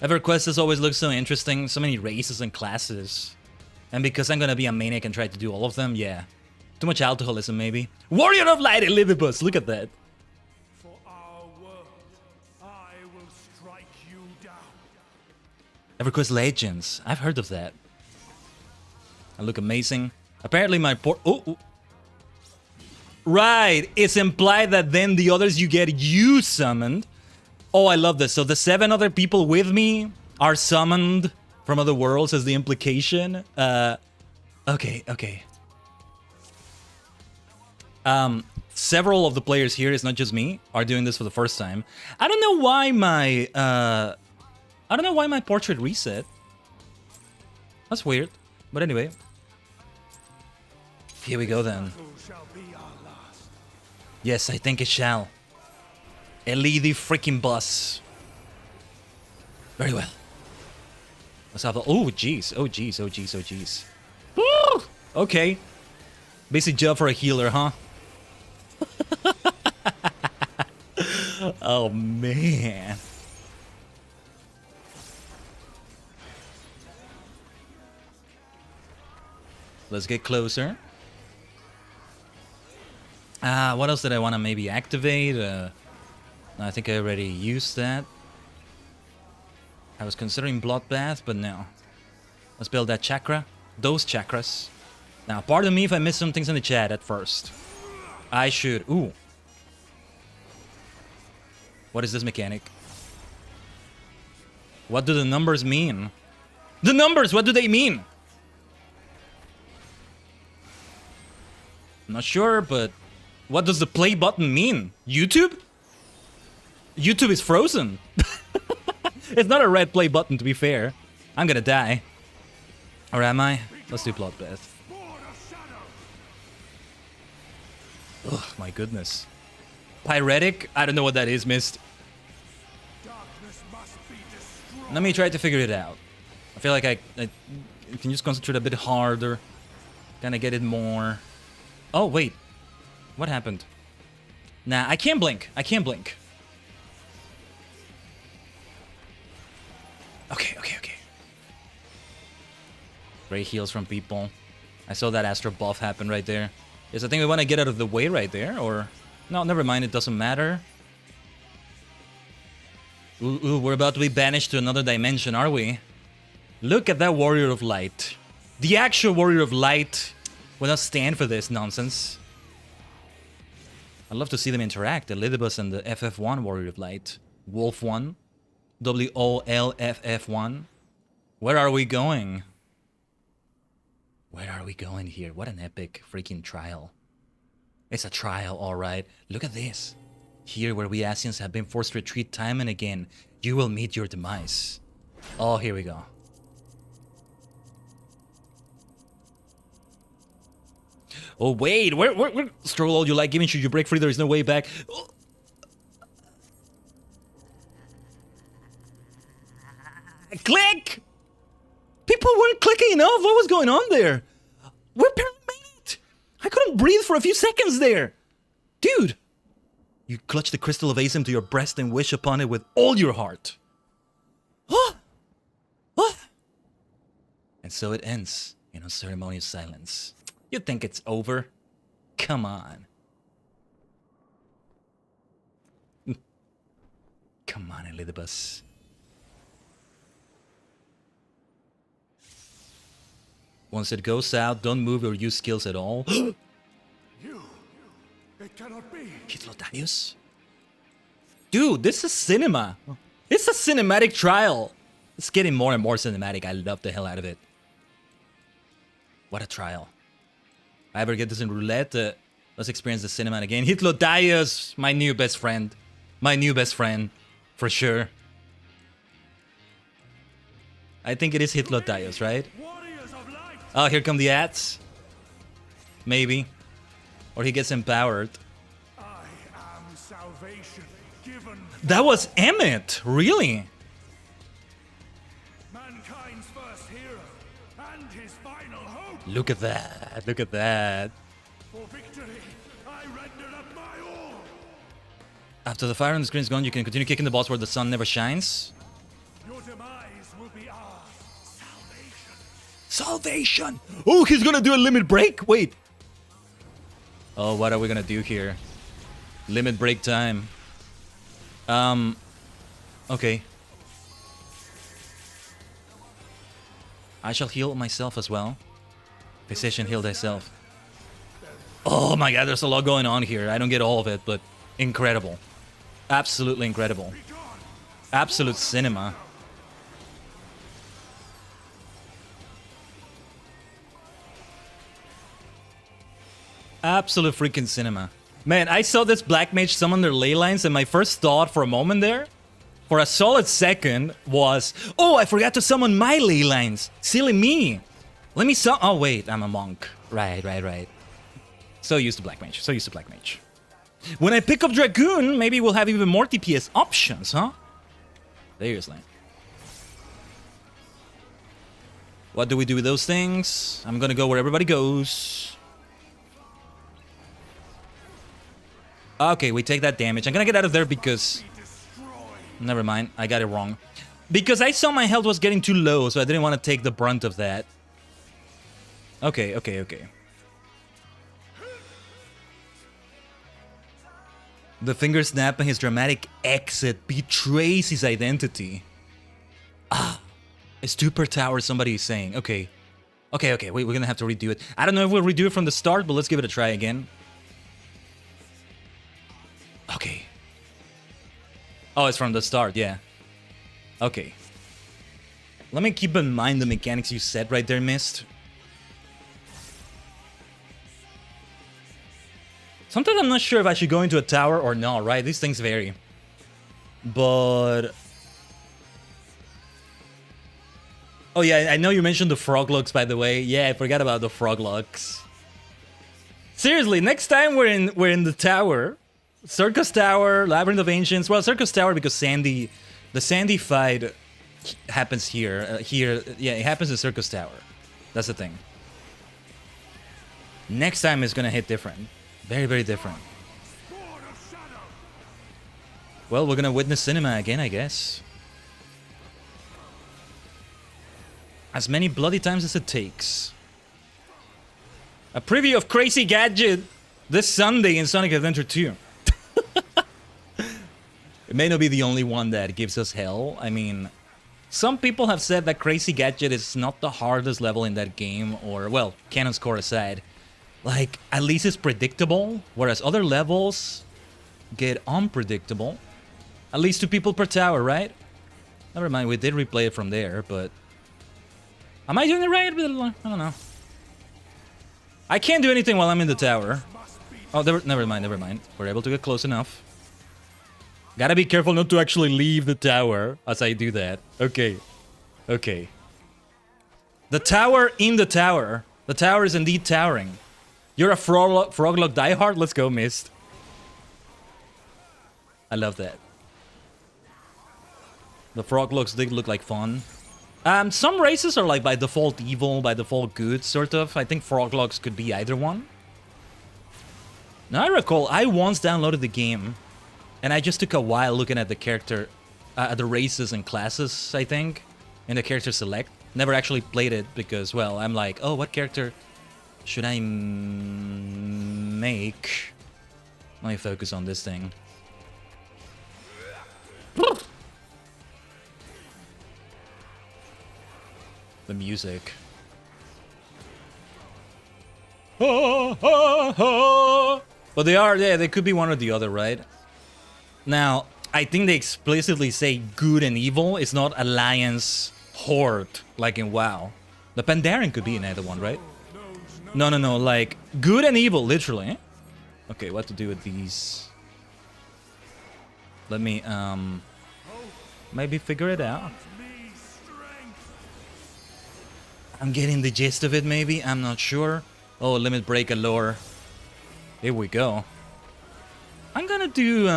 EverQuest has always looked so interesting. So many races and classes. And because I'm gonna be a maniac and try to do all of them, yeah. Too much alcoholism, maybe. Warrior of Light, Elidibus! Look at that. For our world, I will strike you down. EverQuest Legends. I've heard of that. I look amazing. Apparently my Oh! Right! It's implied that then the others you get you summoned. Oh, I love this. So the 7 other people with me are summoned from other worlds as the implication. Okay. Several of the players here, it's not just me, are doing this for the first time. I don't know why my portrait reset. That's weird. But anyway. Here we go then. Yes, I think it shall. LED freaking bus. Very well. Let's have a... Oh, jeez. Oh, jeez. Okay. Basic job for a healer, huh? Oh, man. Let's get closer. What else did I want to maybe activate? I think I already used that. I was considering Bloodbath, but no. Let's build that chakra. Those chakras. Now, pardon me if I missed some things in the chat at first. I should... Ooh. What is this mechanic? What do the numbers mean? The numbers, what do they mean? I'm not sure, but... What does the play button mean? YouTube? YouTube is frozen. It's not a red play button, to be fair. I'm gonna die. Or am I? Let's do Bloodbath. Ugh, my goodness. Pyretic? I don't know what that is, Mist. Let me try to figure it out. I feel like I can just concentrate a bit harder. Kinda get it more. Oh, wait. What happened? Nah, I can't blink. I can't blink. Okay. Great heals from people. I saw that Astro buff happen right there. Is the thing we want to get out of the way right there, or... No, never mind, it doesn't matter. Ooh, we're about to be banished to another dimension, are we? Look at that Warrior of Light. The actual Warrior of Light will not stand for this nonsense. I'd love to see them interact, the Lidibus and the FF1 Warrior of Light. Wolf 1. WOLFF1. Where are we going? Where are we going here? What an epic freaking trial. It's a trial, alright. Look at this. Here where we Asians have been forced to retreat time and again, you will meet your demise. Oh, here we go. Oh, wait. Where? Stroll all you like, even should you break free, there is no way back. Oh. Click! People weren't clicking enough. What was going on there? We're paramedic. I couldn't breathe for a few seconds there. Dude. You clutch the crystal of Azim to your breast and wish upon it with all your heart. What? And so it ends in unceremonious silence. You think it's over? Come on. Come on, Elidibus. Once it goes out, don't move or use skills at all. You! It cannot be! Hitlotarius? Dude, this is cinema. It's a cinematic trial. It's getting more and more cinematic. I love the hell out of it. What a trial. If I ever get this in roulette, let's experience the cinema again. Hitlotarius, my new best friend. My new best friend. For sure. I think it is Hitlotarius, right? Oh, here come the ads. Maybe. Or he gets empowered. I am salvation given. That was Emmett! Really? Mankind's first hero and his final hope. Look at that. Look at that. For victory, I render up my all. After the fire on the screen is gone, you can continue kicking the balls where the sun never shines. Your demise will be ours. Salvation! Oh, he's gonna do a limit break? Wait. Oh, what are we gonna do here? Limit break time. Okay. I shall heal myself as well. Physician, heal thyself. Oh my god, there's a lot going on here. I don't get all of it, but incredible. Absolutely incredible. Absolute cinema. Absolute freaking cinema. Man, I saw this black mage summon their ley lines, and my first thought for a moment there, for a solid second, was, oh, I forgot to summon my ley lines. Silly me. Let me oh wait, I'm a monk. Right. So used to black mage. So used to black mage. When I pick up Dragoon, maybe we'll have even more DPS options, huh? Seriously. What do we do with those things? I'm gonna go where everybody goes. Okay, we take that damage. I'm gonna get out of there because... Never mind, I got it wrong. Because I saw my health was getting too low, so I didn't want to take the brunt of that. Okay, okay, okay. The finger snap and his dramatic exit betrays his identity. Ah, it's 2 per tower, somebody is saying. Okay. Okay, okay, wait, we're gonna have to redo it. I don't know if we'll redo it from the start, but let's give it a try again. Okay. Oh, it's from the start, yeah. Okay. Let me keep in mind the mechanics you said right there, Mist. Sometimes I'm not sure if I should go into a tower or not, right? These things vary. But... Oh yeah, I know you mentioned the frog locks, by the way. Yeah, I forgot about the frog locks. Seriously, next time we're in the tower, Circus Tower, Labyrinth of Ancients. Well, Circus Tower because the Sandy fight happens here. Yeah, it happens in Circus Tower. That's the thing. Next time it's gonna hit different. Very, very different. Well, we're gonna witness cinema again, I guess. As many bloody times as it takes. A preview of Crazy Gadget this Sunday in Sonic Adventure 2. It may not be the only one that gives us hell. I mean, some people have said that Crazy Gadget is not the hardest level in that game, or, well, Canon Score aside. Like, at least it's predictable, whereas other levels get unpredictable. At least 2 people per tower, right? Never mind, we did replay it from there, but... Am I doing it right? I don't know. I can't do anything while I'm in the tower. Oh, never mind, never mind. We're able to get close enough. Gotta be careful not to actually leave the tower as I do that. Okay. Okay. The tower in the tower. The tower is indeed towering. You're a Froglok diehard? Let's go, Mist. I love that. The Froglocks did look like fun. Some races are like by default evil, by default good, sort of. I think Froglocks could be either one. Now I recall, I once downloaded the game, and I just took a while looking at the character, at the races and classes, I think, in the character select. Never actually played it because, well, I'm like, oh, what character should I make? Let me focus on this thing. The music. But they are, yeah, they could be one or the other, right? Now, I think they explicitly say good and evil. It's not alliance horde, like in WoW. The Pandaren could be in either one, right? No, no, no, like good and evil, literally. Okay, what to do with these? Let me, maybe figure it out. I'm getting the gist of it, maybe. I'm not sure. Oh, limit break allure. Here we go. I'm gonna do,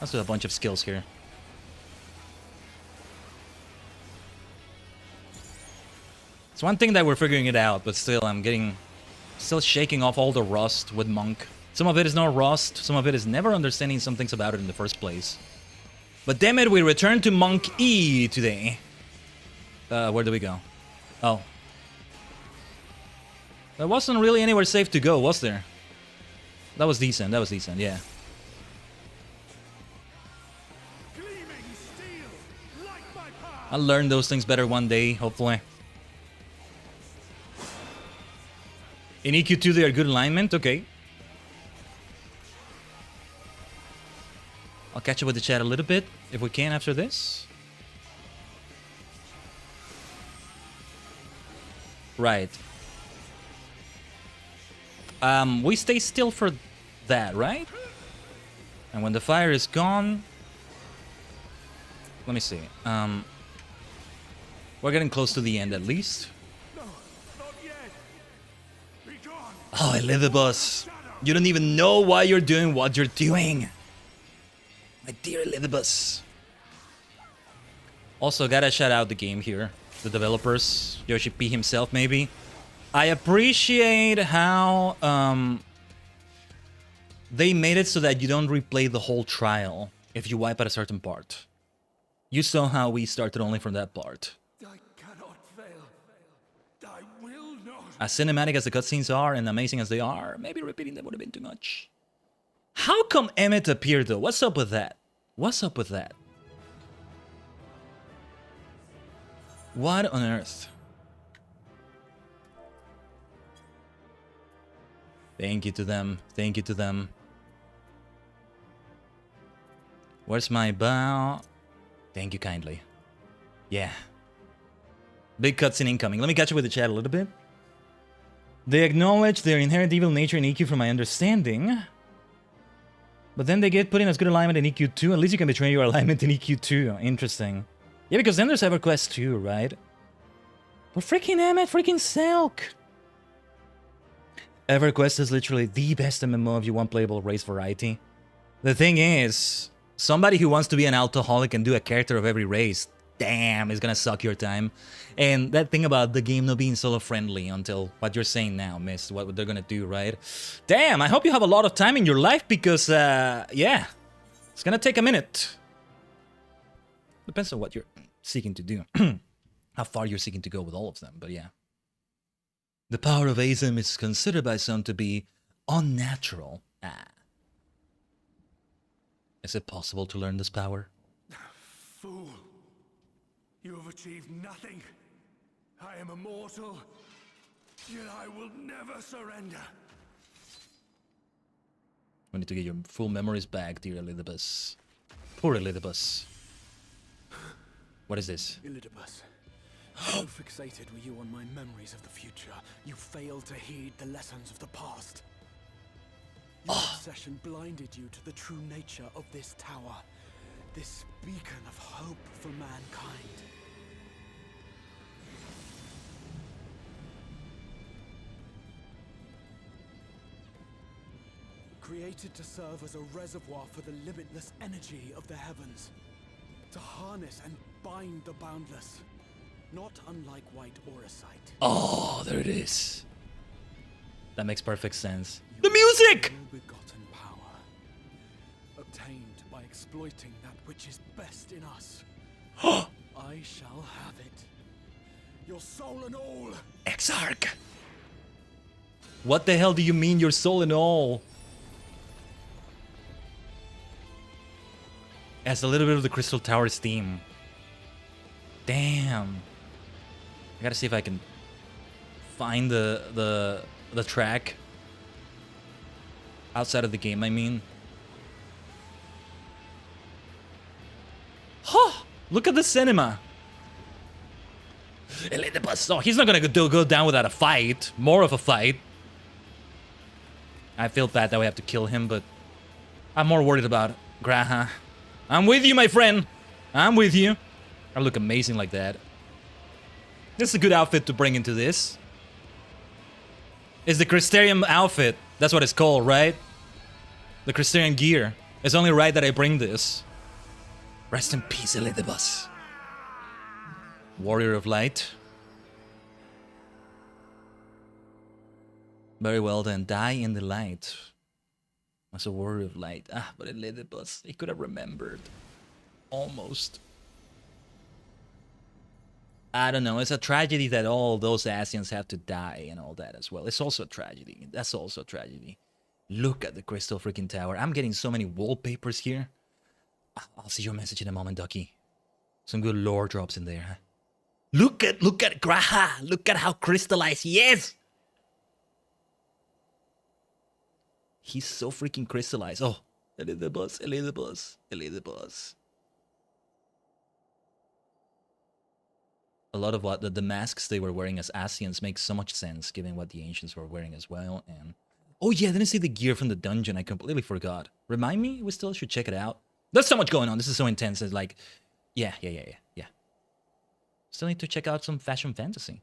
let's do a bunch of skills here. It's one thing that we're figuring it out, but still, still shaking off all the rust with Monk. Some of it is not rust, some of it is never understanding some things about it in the first place. But damn it, we return to Monk E today. Where do we go? Oh. There wasn't really anywhere safe to go, was there? That was decent, yeah. I'll learn those things better one day, hopefully. In EQ2 they are good alignment, okay. I'll catch up with the chat a little bit, if we can after this. Right. We stay still for that, right? And when the fire is gone... Let me see. We're getting close to the end at least. Oh, Elizabeth. You don't even know why you're doing what you're doing. My dear Elizabeth. Also, gotta shout out the game here. the developers, Yoshi P himself maybe. I appreciate how they made it so that you don't replay the whole trial if you wipe at a certain part. You saw how we started only from that part. I cannot fail. I will not. As cinematic as the cutscenes are and amazing as they are, maybe repeating them would have been too much. How come Emmett appeared though? What's up with that? What's up with that? What on earth? Thank you to them. Thank you to them. Where's my bow? Thank you kindly. Yeah. Big cutscene incoming. Let me catch up with the chat a little bit. They acknowledge their inherent evil nature in EQ from my understanding. But then they get put in as good alignment in EQ2. At least you can betray your alignment in EQ2. Interesting. Yeah, because then there's EverQuest 2, right? But freaking Emmett, freaking Silk! EverQuest is literally the best MMO if you want playable race variety. The thing is, somebody who wants to be an alcoholic and do a character of every race, damn, is gonna suck your time. And that thing about the game not being solo friendly until what you're saying now, miss, what they're gonna do, right? Damn, I hope you have a lot of time in your life because, yeah, it's gonna take a minute. Depends on what you're seeking to do. How far you're seeking to go with all of them, but yeah. The power of atheism is considered by some to be unnatural. Is it possible to learn this power? Fool! You have achieved nothing. I am immortal, yet I will never surrender. We need to get your full memories back, dear Elidibus. Poor Elidibus. What is this? Elidibus, how fixated were you on my memories of the future? You failed to heed the lessons of the past. Your obsession blinded you to the true nature of this tower. This beacon of hope for mankind. Created to serve as a reservoir for the limitless energy of the heavens. To harness and bind the boundless. Not unlike white auracite. Oh, there it is. That makes perfect sense. The music! Ill-begotten power. Obtained by exploiting that which is best in us. I shall have it. Your soul and all. Exarch! What the hell do you mean your soul and all? As a little bit of the Crystal Tower's theme. Damn. I gotta see if I can find the track outside of the game, I mean. Huh! Look at the cinema. Elidibus. Oh, he's not gonna go down without a fight. More of a fight. I feel bad that we have to kill him, but I'm more worried about Graha. I'm with you, my friend. I'm with you. I look amazing like that. This is a good outfit to bring into this. It's the Crystarium outfit. That's what it's called, right? The Crystarium gear. It's only right that I bring this. Rest in peace, Elidibus. Warrior of Light. Very well then. Die in the light. As a warrior of light. Ah, but Elidibus. He could have remembered. Almost. I don't know. It's a tragedy that all those Asians have to die and all that as well. It's also a tragedy. That's also a tragedy. Look at the Crystal freaking Tower. I'm getting so many wallpapers here. I'll see your message in a moment, Ducky. Some good lore drops in there, huh? Look at Graha. Look at how crystallized he is. He's so freaking crystallized. Oh, Elidibus, Elidibus, Elidibus. A lot of what the masks they were wearing as Asians makes so much sense, given what the ancients were wearing as well. And oh yeah, I didn't see the gear from the dungeon. I completely forgot. Remind me, we still should check it out. There's so much going on. This is so intense. It's like, yeah. Still need to check out some fashion fantasy.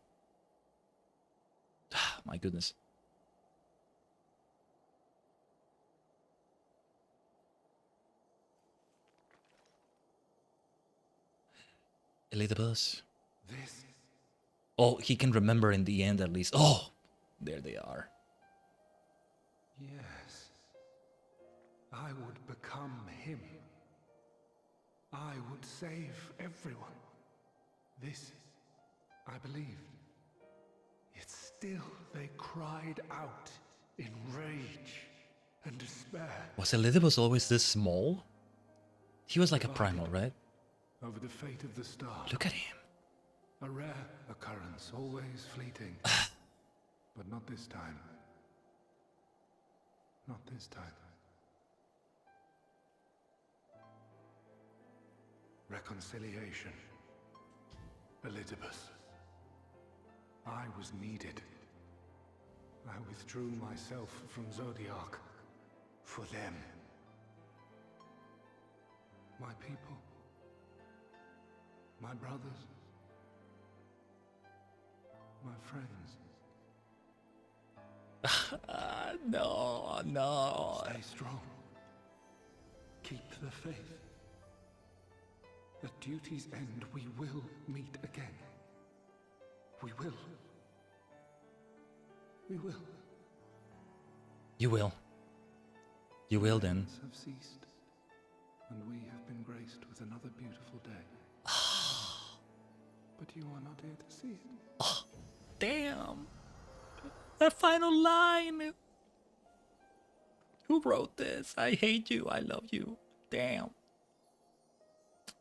My goodness. Elidibus. This Oh, he can remember in the end at least. Oh, there they are. Yes. I would become him. I would save everyone. This, I believed. Yet still they cried out in rage and despair. Was Elizabeth always this small? He was like a primal, right? Over the fate of the star. Look at him. A rare occurrence, always fleeting. But not this time. Not this time. Reconciliation. Elizabeth. I was needed. I withdrew myself from Zodiac. For them. My people. My brothers. My friends. No, no. Stay strong. Keep the faith. At duty's end, we will meet again. We will. We will. You will. You will then. Have ceased, and we have been graced with another beautiful day. But you are not here to see it. Oh, damn. That final line. Who wrote this? I hate you. I love you. Damn.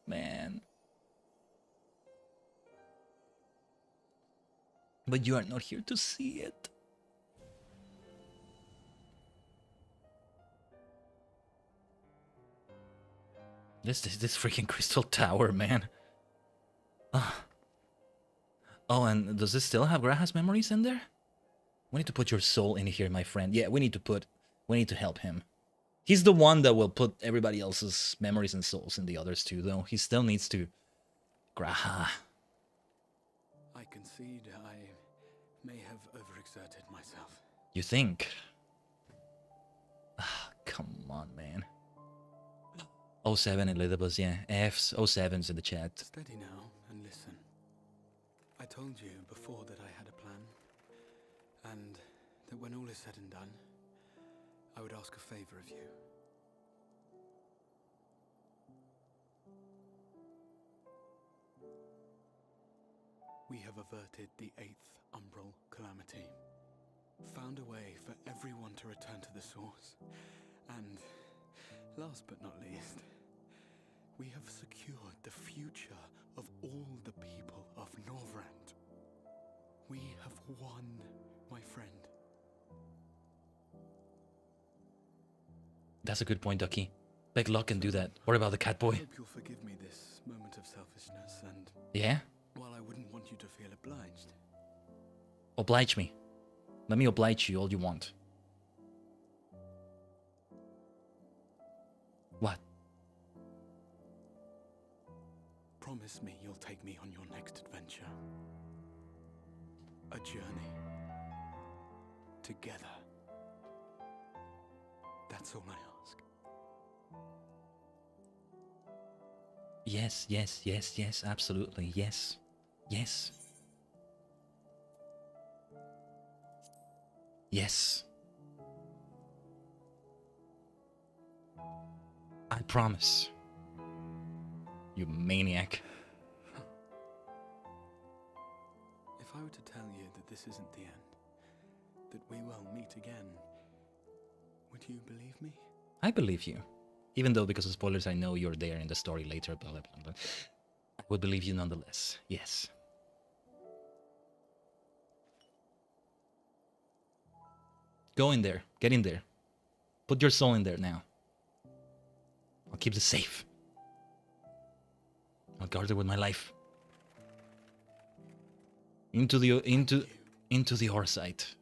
Man. But you are not here to see it. This freaking crystal tower, man. Oh, and does this still have Graha's memories in there? We need to put your soul in here, my friend. Yeah, we need to help him. He's the one that will put everybody else's memories and souls in the others too, though. He still needs to... Graha. I concede I may have overexerted myself. You think? Come on, man. 07 Elizabeth, yeah. F's 07's in the chat. Steady now and listen. I told you before that I had a plan, and that when all is said and done, I would ask a favor of you. We have averted the 8th Umbral Calamity, found a way for everyone to return to the source, and, last but not least, we have secured the future of all the people of Norvrand. We have won, my friend. That's a good point, Ducky. Beg luck and do that. What about the cat boy? I hope you'll forgive me this moment of selfishness, and yeah? while I wouldn't want you to feel obliged. Oblige me. Let me oblige you all you want. What? Promise me you'll take me on your next adventure. A journey. Together. That's all I ask. Yes, yes, yes, yes, absolutely, yes. Yes. Yes. I promise. You maniac. If I were to tell you that this isn't the end, that we will meet again, would you believe me? I believe you. Even though, because of spoilers, I know you're there in the story later, blah, blah, blah, blah. I would believe you nonetheless. Yes. Go in there. Get in there. Put your soul in there now. I'll keep it safe. I'll guard it with my life. Into the ore site.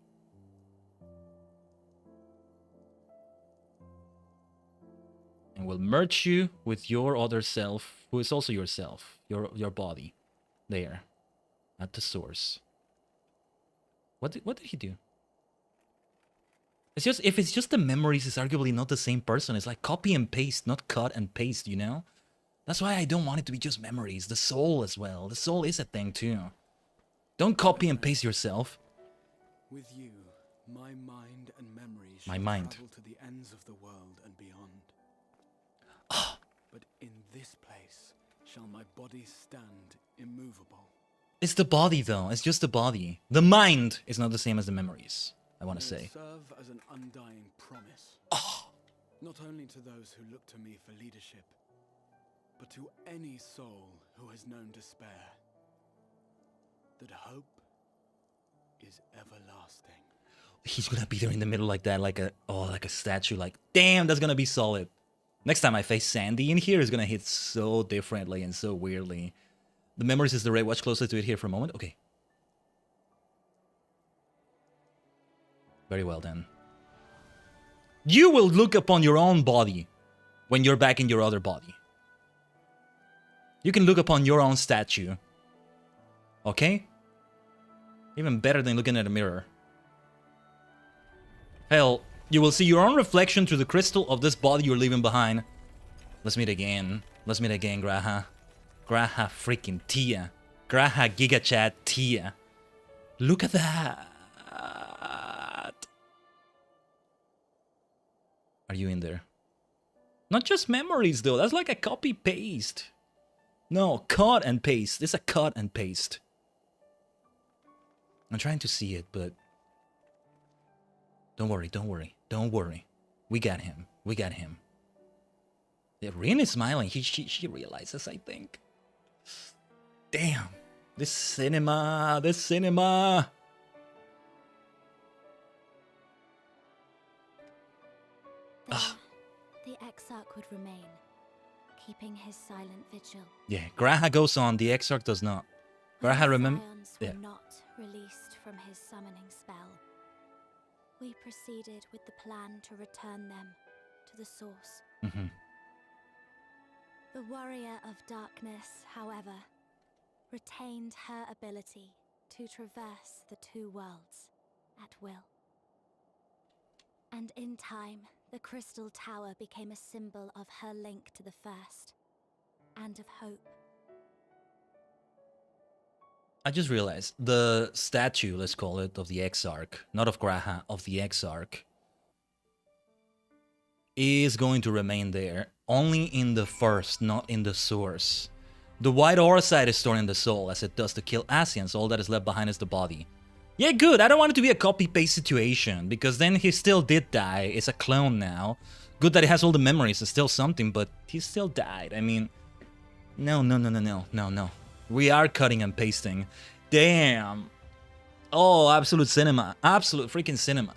And we'll merge you with your other self, who is also yourself, your body, there, at the source. What did he do? It's just, if it's just the memories, it's arguably not the same person. It's like copy and paste, not cut and paste, you know? That's why I don't want it to be just memories. The soul as well. The soul is a thing too. Don't copy and paste yourself. With you, my mind and memories My shall mind. travel to the ends of the world and beyond. But in this place shall my body stand immovable. It's the body though, it's just the body. The mind is not the same as the memories, I want to May say. it serve as an undying promise. Not only to those who look to me for leadership, but to any soul who has known despair, that hope is everlasting. He's gonna be there in the middle like that, like a statue, like, damn, that's gonna be solid. Next time I face Sandy in here, it's gonna hit so differently and so weirdly. The memories is the red. Watch closer to it here for a moment. Okay. Very well then. You will look upon your own body when you're back in your other body. You can look upon your own statue. Okay? Even better than looking at a mirror. Hell, you will see your own reflection through the crystal of this body you're leaving behind. Let's meet again. Let's meet again, Graha. Graha freaking Tia. Graha Gigachat Tia. Look at that. Are you in there? Not just memories though, that's like a copy paste. No, cut and paste. This is a cut and paste. I'm trying to see it, but don't worry, don't worry, don't worry. We got him. We got him. Yeah, Rin is smiling. She realizes, I think. Damn. This cinema. This cinema. Then, the Exarch would remain, keeping his silent vigil. Yeah, Graha goes on. The Exarch does not. Graha remember. Were not released from his summoning spell. We proceeded with the plan to return them to the source. The warrior of darkness, however, retained her ability to traverse the two worlds at will. And in time, the Crystal Tower became a symbol of her link to the First, and of hope. I just realized the statue, let's call it, of the Exarch, not of Graha, of the Exarch, is going to remain there, only in the First, not in the source. The white aura side is storing the soul, as it does to kill Asians. All that is left behind is the body. Yeah, good. I don't want it to be a copy-paste situation, because then he still did die. It's a clone now. Good that he has all the memories. It's still something, but he still died. I mean, no. We are cutting and pasting. Damn. Oh, absolute cinema. Absolute freaking cinema.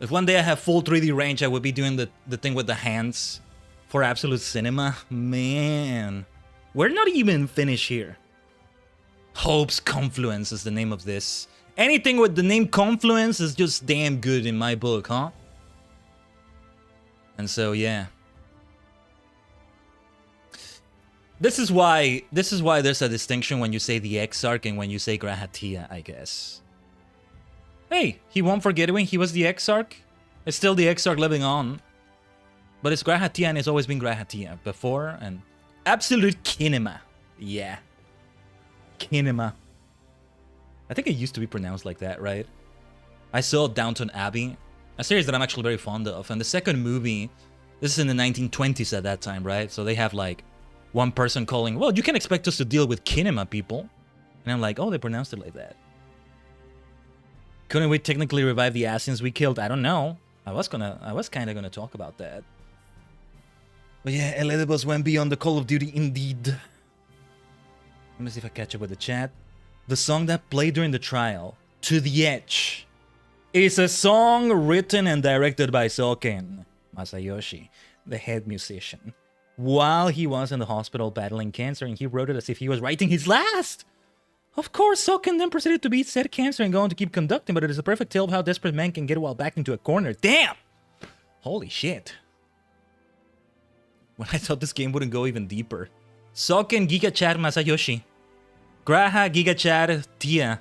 If one day I have full 3D range, I would be doing the thing with the hands for absolute cinema. Man. We're not even finished here. Hope's Confluence is the name of this. Anything with the name Confluence is just damn good in my book, huh? And so, yeah. This is why there's a distinction when you say the Exarch and when you say Grahatia, I guess. Hey, he won't forget when he was the Exarch. It's still the Exarch living on. But it's Grahatia and it's always been Grahatia before and absolute kinema. Yeah. Kinema. I think it used to be pronounced like that, right? I saw Downton Abbey, a series that I'm actually very fond of, and the second movie, this is in the 1920s at that time, right? So they have like one person calling, well, you can expect us to deal with kinema people. And I'm like, oh, they pronounced it like that. Couldn't we technically revive the Asians we killed? I don't know. I was kind of gonna talk about that. But yeah, Elidibus went beyond the Call of Duty indeed. Let me see if I catch up with the chat. The song that played during the trial, To the Edge, is a song written and directed by Soken Masayoshi, the head musician, while he was in the hospital battling cancer, and he wrote it as if he was writing his last. Of course, Soken then proceeded to beat said cancer and go on to keep conducting, but it is a perfect tale of how desperate men can get while backed into a corner. Damn! Holy shit. When I thought this game wouldn't go even deeper. Soken Gigachad Masayoshi. Graha Gigachad Tia.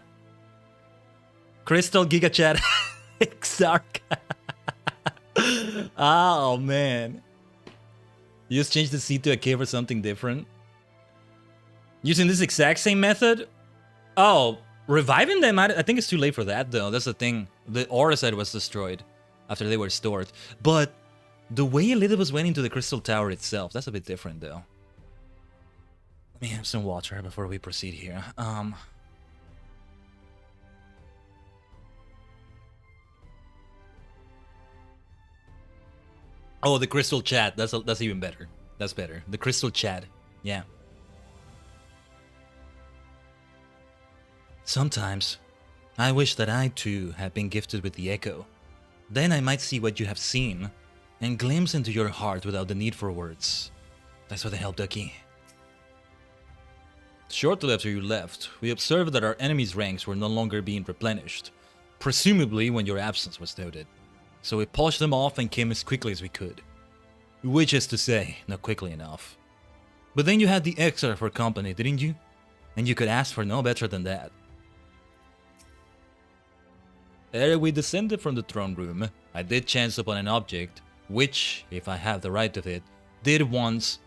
Crystal Gigachad Exarch. Oh man. You just changed the C to a K for something different. Using this exact same method? Oh, reviving them? I think it's too late for that, though. That's the thing. The aura set was destroyed after they were stored. But the way Elizabeth went into the Crystal Tower itself, that's a bit different, though. Let me have some water before we proceed here. Oh, the Crystal Chat. That's even better. That's better. The Crystal Chat. Yeah. Sometimes, I wish that I too had been gifted with the Echo. Then I might see what you have seen, and glimpse into your heart without the need for words. Thanks for the help, Ducky. Shortly after you left, we observed that our enemies' ranks were no longer being replenished, presumably when your absence was noted. So we polished them off and came as quickly as we could. Which is to say, not quickly enough. But then you had the Exar for company, didn't you? And you could ask for no better than that. Ere we descended from the throne room, I did chance upon an object, which, if I have the right of it, did once...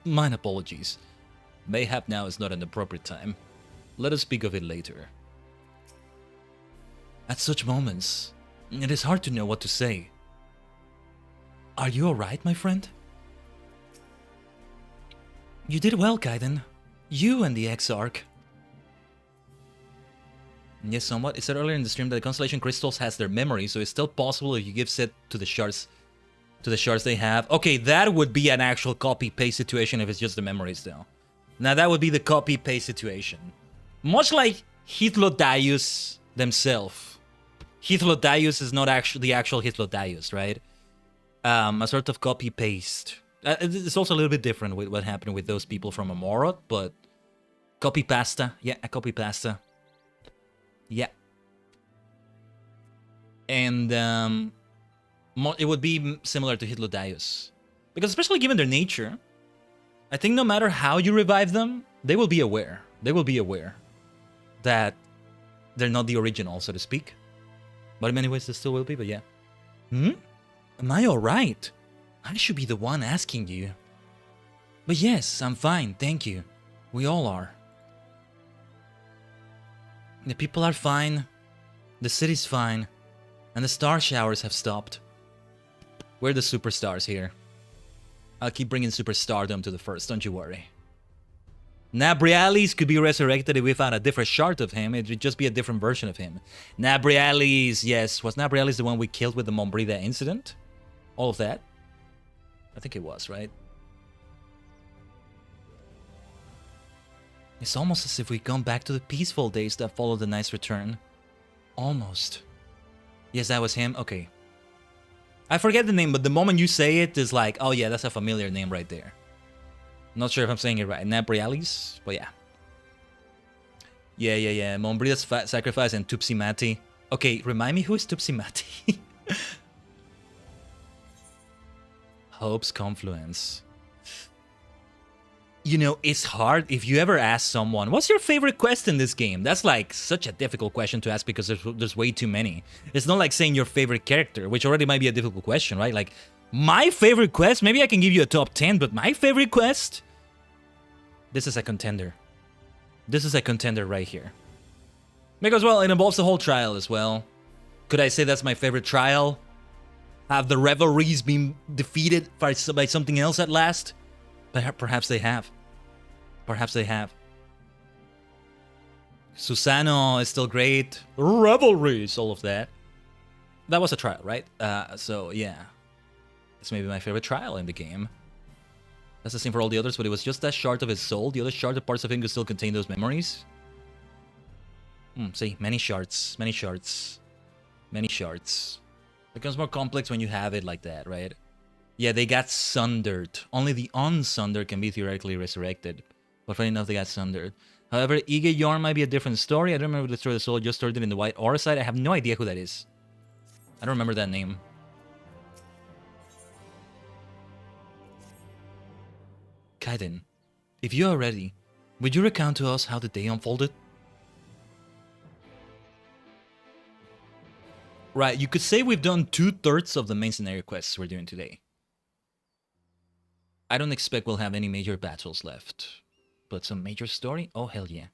mine apologies. Mayhap now is not an appropriate time. Let us speak of it later. At such moments, it is hard to know what to say. Are you alright, my friend? You did well, Khaiden. You and the Exarch. Yes, somewhat. It said earlier in the stream that the Constellation Crystals has their memory, so it's still possible if you give set to the shards they have. Okay, that would be an actual copy-paste situation if it's just the memories, though. Now, that would be the copy-paste situation. Much like Hithlodius themselves. Hithlodius is not actually the actual Hithlodius, right? A sort of copy-paste. It's also a little bit different with what happened with those people from Amorot, but... Copy-pasta. Yeah, a copy-pasta. Yeah. And it would be similar to Hithlodius. Because especially given their nature, I think no matter how you revive them, they will be aware. They will be aware that they're not the original, so to speak. But in many ways they still will be, but yeah. Am I alright? I should be the one asking you. But yes, I'm fine, thank you. We all are. The people are fine, the city's fine, and the star showers have stopped. We're the superstars here. I'll keep bringing superstardom to the first, don't you worry. Nabrialis could be resurrected if we found a different shard of him. It would just be a different version of him. Nabrialis, yes. Was Nabrialis the one we killed with the Mombrida incident? All of that? I think it was, right? It's almost as if we've gone back to the peaceful days that followed the Knight's return. Almost. Yes, that was him? Okay. I forget the name, but the moment you say it, it's like, oh yeah, that's a familiar name right there. Not sure if I'm saying it right. Nabrialis? But yeah. Yeah. Mombrida's sacrifice and Tupsi Mati. Okay, remind me, who is Tupsi Mati? Hope's Confluence. You know, it's hard if you ever ask someone, what's your favorite quest in this game? That's like such a difficult question to ask because there's way too many. It's not like saying your favorite character, which already might be a difficult question, right? Like, my favorite quest, maybe I can give you a top 10, but my favorite quest? This is a contender. This is a contender right here. Because, well, it involves the whole trial as well. Could I say that's my favorite trial? Have the revelries been defeated by something else at last? Perhaps they have. Perhaps they have. Susano is still great. Revelries, all of that. That was a trial, right? So, yeah. It's maybe my favorite trial in the game. That's the same for all the others, but it was just that shard of his soul. The other shard of parts of him could still contain those memories. See, many shards. Many shards. Many shards. It becomes more complex when you have it like that, right? Yeah, they got sundered. Only the unsundered can be theoretically resurrected. But funny enough, they got sundered. However, Ige Yarn might be a different story. I don't remember the story of the soul. Just started in the White Aura side. I have no idea who that is. I don't remember that name. Khaiden, if you are ready, would you recount to us how the day unfolded? Right, you could say we've done 2/3 of the main scenario quests we're doing today. I don't expect we'll have any major battles left. But some major story? Oh, hell yeah.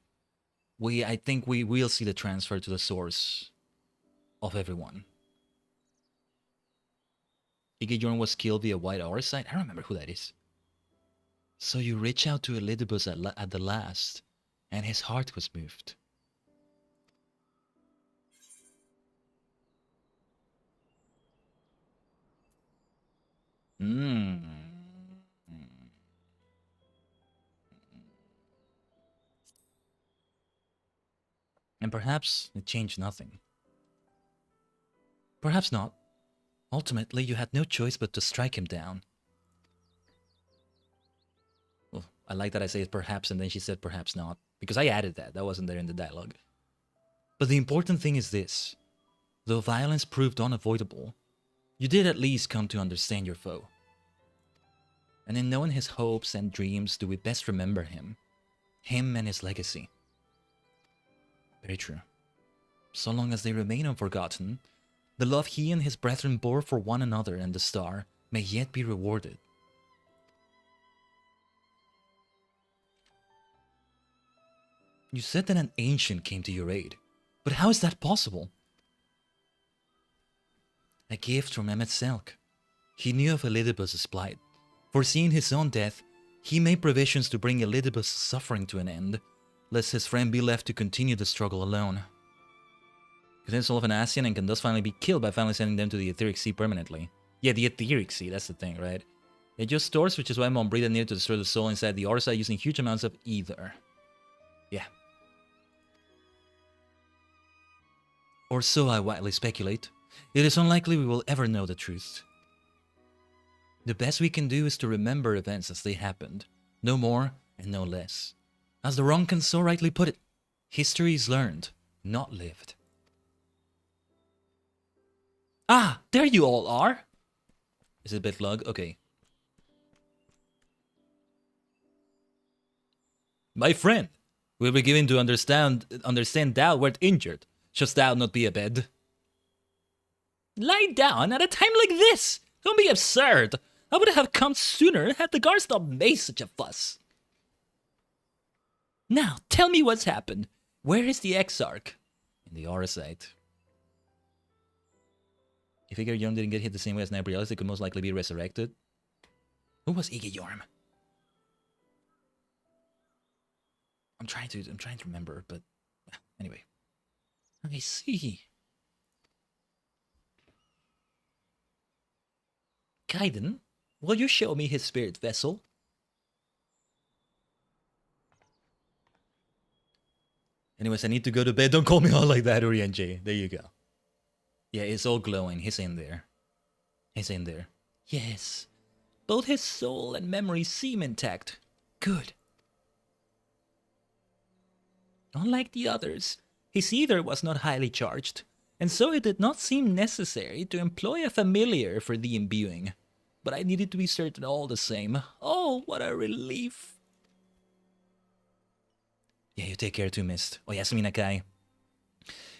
I think we will see the transfer to the source of everyone. Igejorn was killed via white oversight? I don't remember who that is. So you reach out to Elidibus at the last, and his heart was moved. And perhaps it changed nothing. Perhaps not. Ultimately, you had no choice but to strike him down. Well, I like that I say it perhaps and then she said perhaps not. Because I added that. That wasn't there in the dialogue. But the important thing is this. Though violence proved unavoidable, you did at least come to understand your foe. And in knowing his hopes and dreams do we best remember him. Him and his legacy. Very true. So long as they remain unforgotten, the love he and his brethren bore for one another and the star may yet be rewarded. You said that an ancient came to your aid, but how is that possible? A gift from Emet-Selch. He knew of Elidibus' plight. Foreseeing his own death, he made provisions to bring Elidibus' suffering to an end, lest his friend be left to continue the struggle alone. He is soul of an Asian and can thus finally be killed by finally sending them to the Etheric Sea permanently. Yeah, the Etheric Sea, that's the thing, right? It just stores, which is why Mom breathed needed to destroy the soul inside the Orsa using huge amounts of ether. Yeah. Or so I widely speculate. It is unlikely we will ever know the truth. The best we can do is to remember events as they happened. No more and no less. As the Ronkan so rightly put it, history is learned, not lived. Ah, there you all are! Is it a bit lug? Okay. My friend, we were given to understand thou wert injured. Shouldst thou not be abed? Lie down at a time like this! Don't be absurd! I would have come sooner had the guards not made such a fuss. Now, tell me what's happened. Where is the Exarch? In the Aura site. If Igejorm didn't get hit the same way as Nabrialis, they could most likely be resurrected. Who was Igejorm? I'm trying to remember, but anyway. I see. Khaiden, will you show me his spirit vessel? Anyways, I need to go to bed. Don't call me out like that, Urian-J. There you go. Yeah, it's all glowing. He's in there. He's in there. Yes. Both his soul and memory seem intact. Good. Unlike the others, his ether was not highly charged, and so it did not seem necessary to employ a familiar for the imbuing. But I needed to be certain all the same. Oh, what a relief. Yeah, you take care too, Mist. Oh, Yasmin Akai.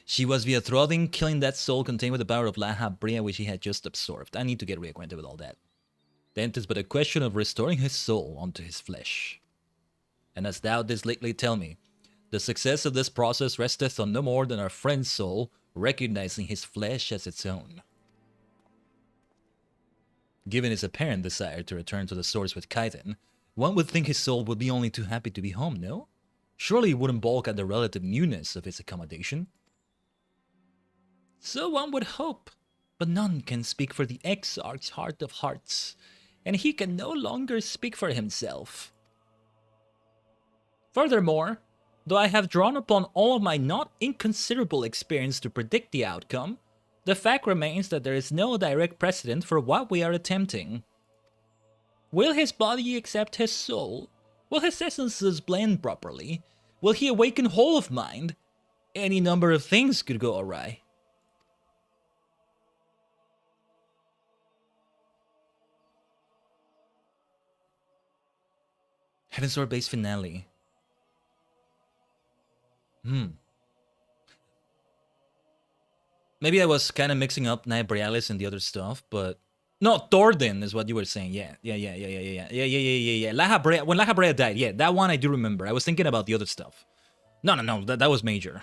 She was via throttling, killing that soul contained with the power of Laha Bria, which he had just absorbed. I need to get reacquainted with all that. Then it is but a question of restoring his soul onto his flesh. And as thou didst lately tell me, the success of this process resteth on no more than our friend's soul recognizing his flesh as its own. Given his apparent desire to return to the source with Khaiden, one would think his soul would be only too happy to be home, no? Surely he wouldn't balk at the relative newness of his accommodation. So one would hope, but none can speak for the Exarch's heart of hearts, and he can no longer speak for himself. Furthermore, though I have drawn upon all of my not inconsiderable experience to predict the outcome, the fact remains that there is no direct precedent for what we are attempting. Will his body accept his soul? Will his essences blend properly? Will he awaken whole of mind? Any number of things could go awry. Heaven's Door base finale. Maybe I was kind of mixing up Night Borealis and the other stuff, but No, Thorden is what you were saying. Yeah. When La Habrea died, yeah, that one I do remember. I was thinking about the other stuff. No, that was major.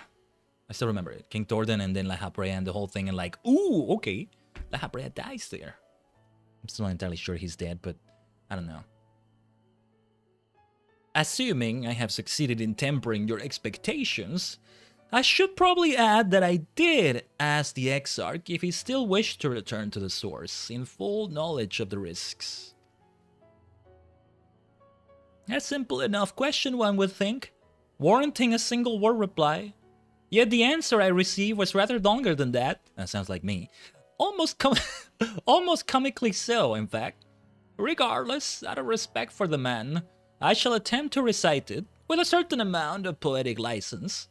I still remember it. King Thorden and then La Habrea and the whole thing, and like, ooh, okay, La Habrea dies there. I'm still not entirely sure he's dead, but I don't know. Assuming I have succeeded in tempering your expectations, I should probably add that I did ask the Exarch if he still wished to return to the source in full knowledge of the risks. A simple enough question, one would think, warranting a single word reply. Yet the answer I received was rather longer than that. That sounds like me. Almost comically so, in fact. Regardless, out of respect for the man, I shall attempt to recite it with a certain amount of poetic license.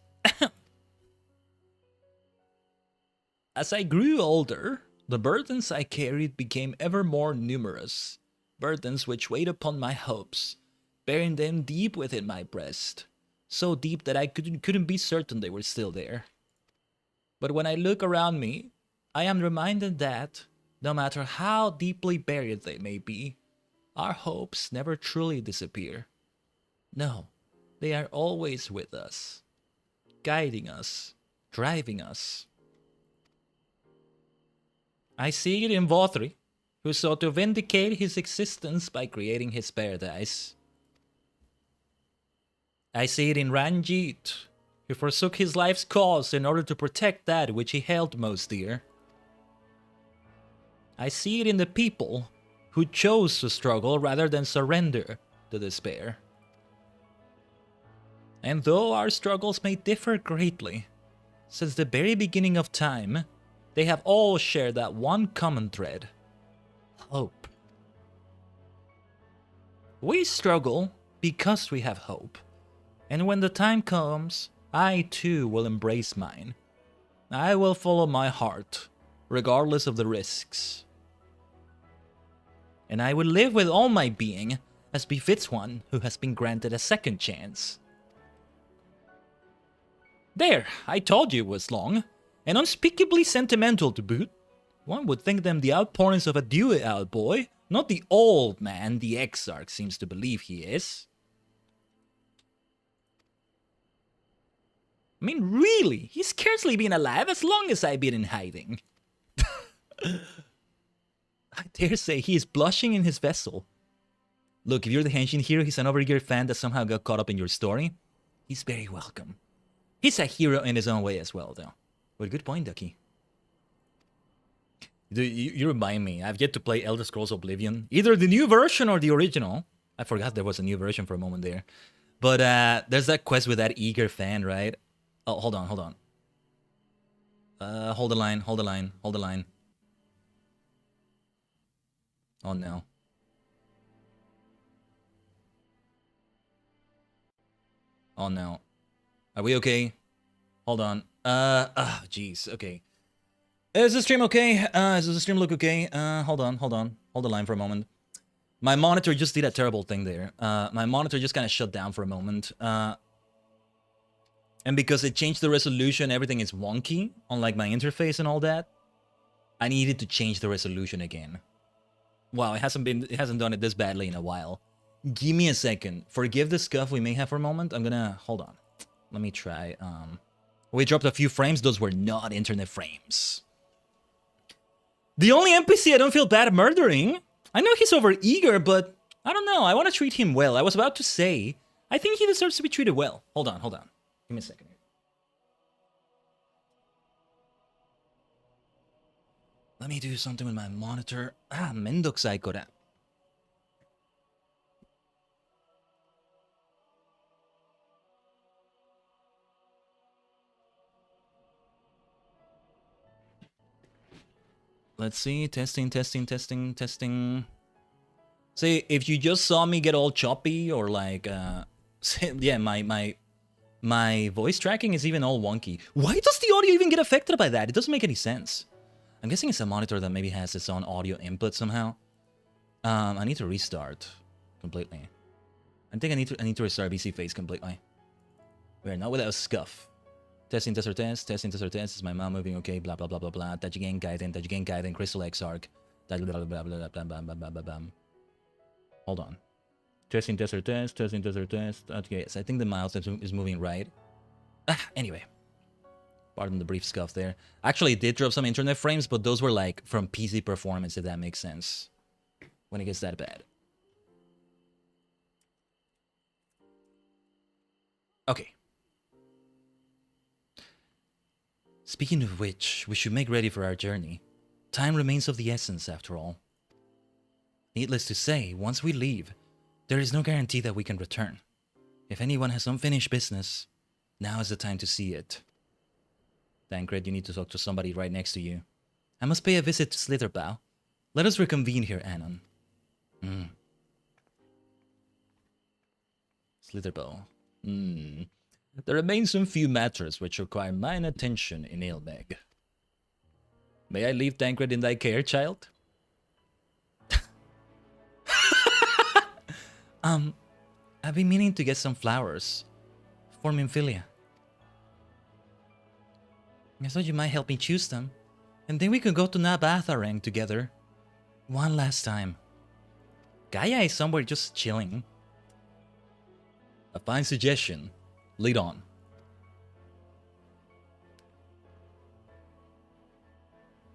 As I grew older, the burdens I carried became ever more numerous, burdens which weighed upon my hopes, bearing them deep within my breast, so deep that I couldn't be certain they were still there. But when I look around me, I am reminded that, no matter how deeply buried they may be, our hopes never truly disappear. No, they are always with us, guiding us, driving us. I see it in Vothri, who sought to vindicate his existence by creating his paradise. I see it in Ranjit, who forsook his life's cause in order to protect that which he held most dear. I see it in the people who chose to struggle rather than surrender to despair. And though our struggles may differ greatly, since the very beginning of time, they have all shared that one common thread: hope. We struggle because we have hope, and when the time comes, I too will embrace mine. I will follow my heart, regardless of the risks. And I will live with all my being, as befits one who has been granted a second chance. There, I told you it was long, and unspeakably sentimental to boot. One would think them the outpourings of a dewy-eyed boy, not the old man the Exarch seems to believe he is. I mean, really, he's scarcely been alive as long as I've been in hiding. I dare say he is blushing in his vessel. Look, if you're the Henshin hero, he's an overeager fan that somehow got caught up in your story. He's very welcome. He's a hero in his own way as well, though. But good point, Ducky. You remind me, I've yet to play Elder Scrolls Oblivion. Either the new version or the original. I forgot there was a new version for a moment there. But there's that quest with that eager fan, right? Oh, hold on. Hold the line. Oh, no. Oh, no. Are we okay? Hold on. Jeez. Okay. Is the stream okay? Does the stream look okay? Hold on. Hold the line for a moment. My monitor just did a terrible thing there. My monitor just kind of shut down for a moment. And because it changed the resolution, everything is wonky, unlike my interface and all that. I needed to change the resolution again. Wow, it hasn't done it this badly in a while. Give me a second. Forgive the scuff we may have for a moment. I'm gonna hold on. Let me try. We dropped a few frames. Those were not internet frames. The only NPC I don't feel bad murdering. I know he's overeager, but I don't know. I want to treat him well. I was about to say, I think he deserves to be treated well. Hold on. Give me a second here. Let me do something with my monitor. Mendokusai kore. Let's see. Testing. See, if you just saw me get all choppy or like, yeah, my voice tracking is even all wonky. Why does the audio even get affected by that? It doesn't make any sense. I'm guessing it's a monitor that maybe has its own audio input somehow. I need to restart completely. I think I need to restart BC Face completely. We're not without scuff. Testing, test. Is my mouth moving okay? Blah, blah, blah, blah, blah. Tajigen, Khaiden, Crystal Exarch. Hold on. Testing, tester, test, testing, tester, test. Okay, yes, I think the mouse is moving right. Anyway. Pardon the brief scuff there. Actually, it did drop some internet frames, but those were like from PC performance, if that makes sense. When it gets that bad. Okay. Speaking of which, we should make ready for our journey. Time remains of the essence, after all. Needless to say, once we leave, there is no guarantee that we can return. If anyone has unfinished business, now is the time to see it. Tancred, you need to talk to somebody right next to you. I must pay a visit to Slitherbow. Let us reconvene here, Anon. Slitherbow. There remain some few matters which require mine attention in Ilmeg. May I leave Tancred in thy care, child? I've been meaning to get some flowers for Minfilia. I thought you might help me choose them, and then we could go to Nabatharang together. One last time. Gaia is somewhere just chilling. A fine suggestion. Lead on.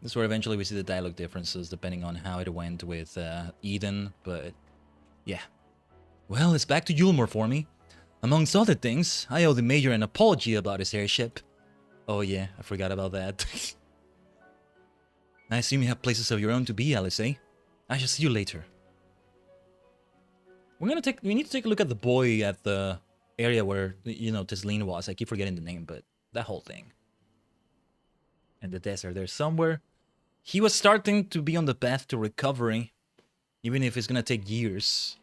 This is where eventually we see the dialogue differences depending on how it went with Eden, but yeah. Well, it's back to Yulmore for me. Amongst other things, I owe the Major an apology about his airship. Oh yeah, I forgot about that. I assume you have places of your own to be, Alice, eh? I shall see you later. We need to take a look at the boy at the area where, you know, Tesleen was. I keep forgetting the name, but that whole thing. And the desert there somewhere. He was starting to be on the path to recovery, even if it's gonna take years.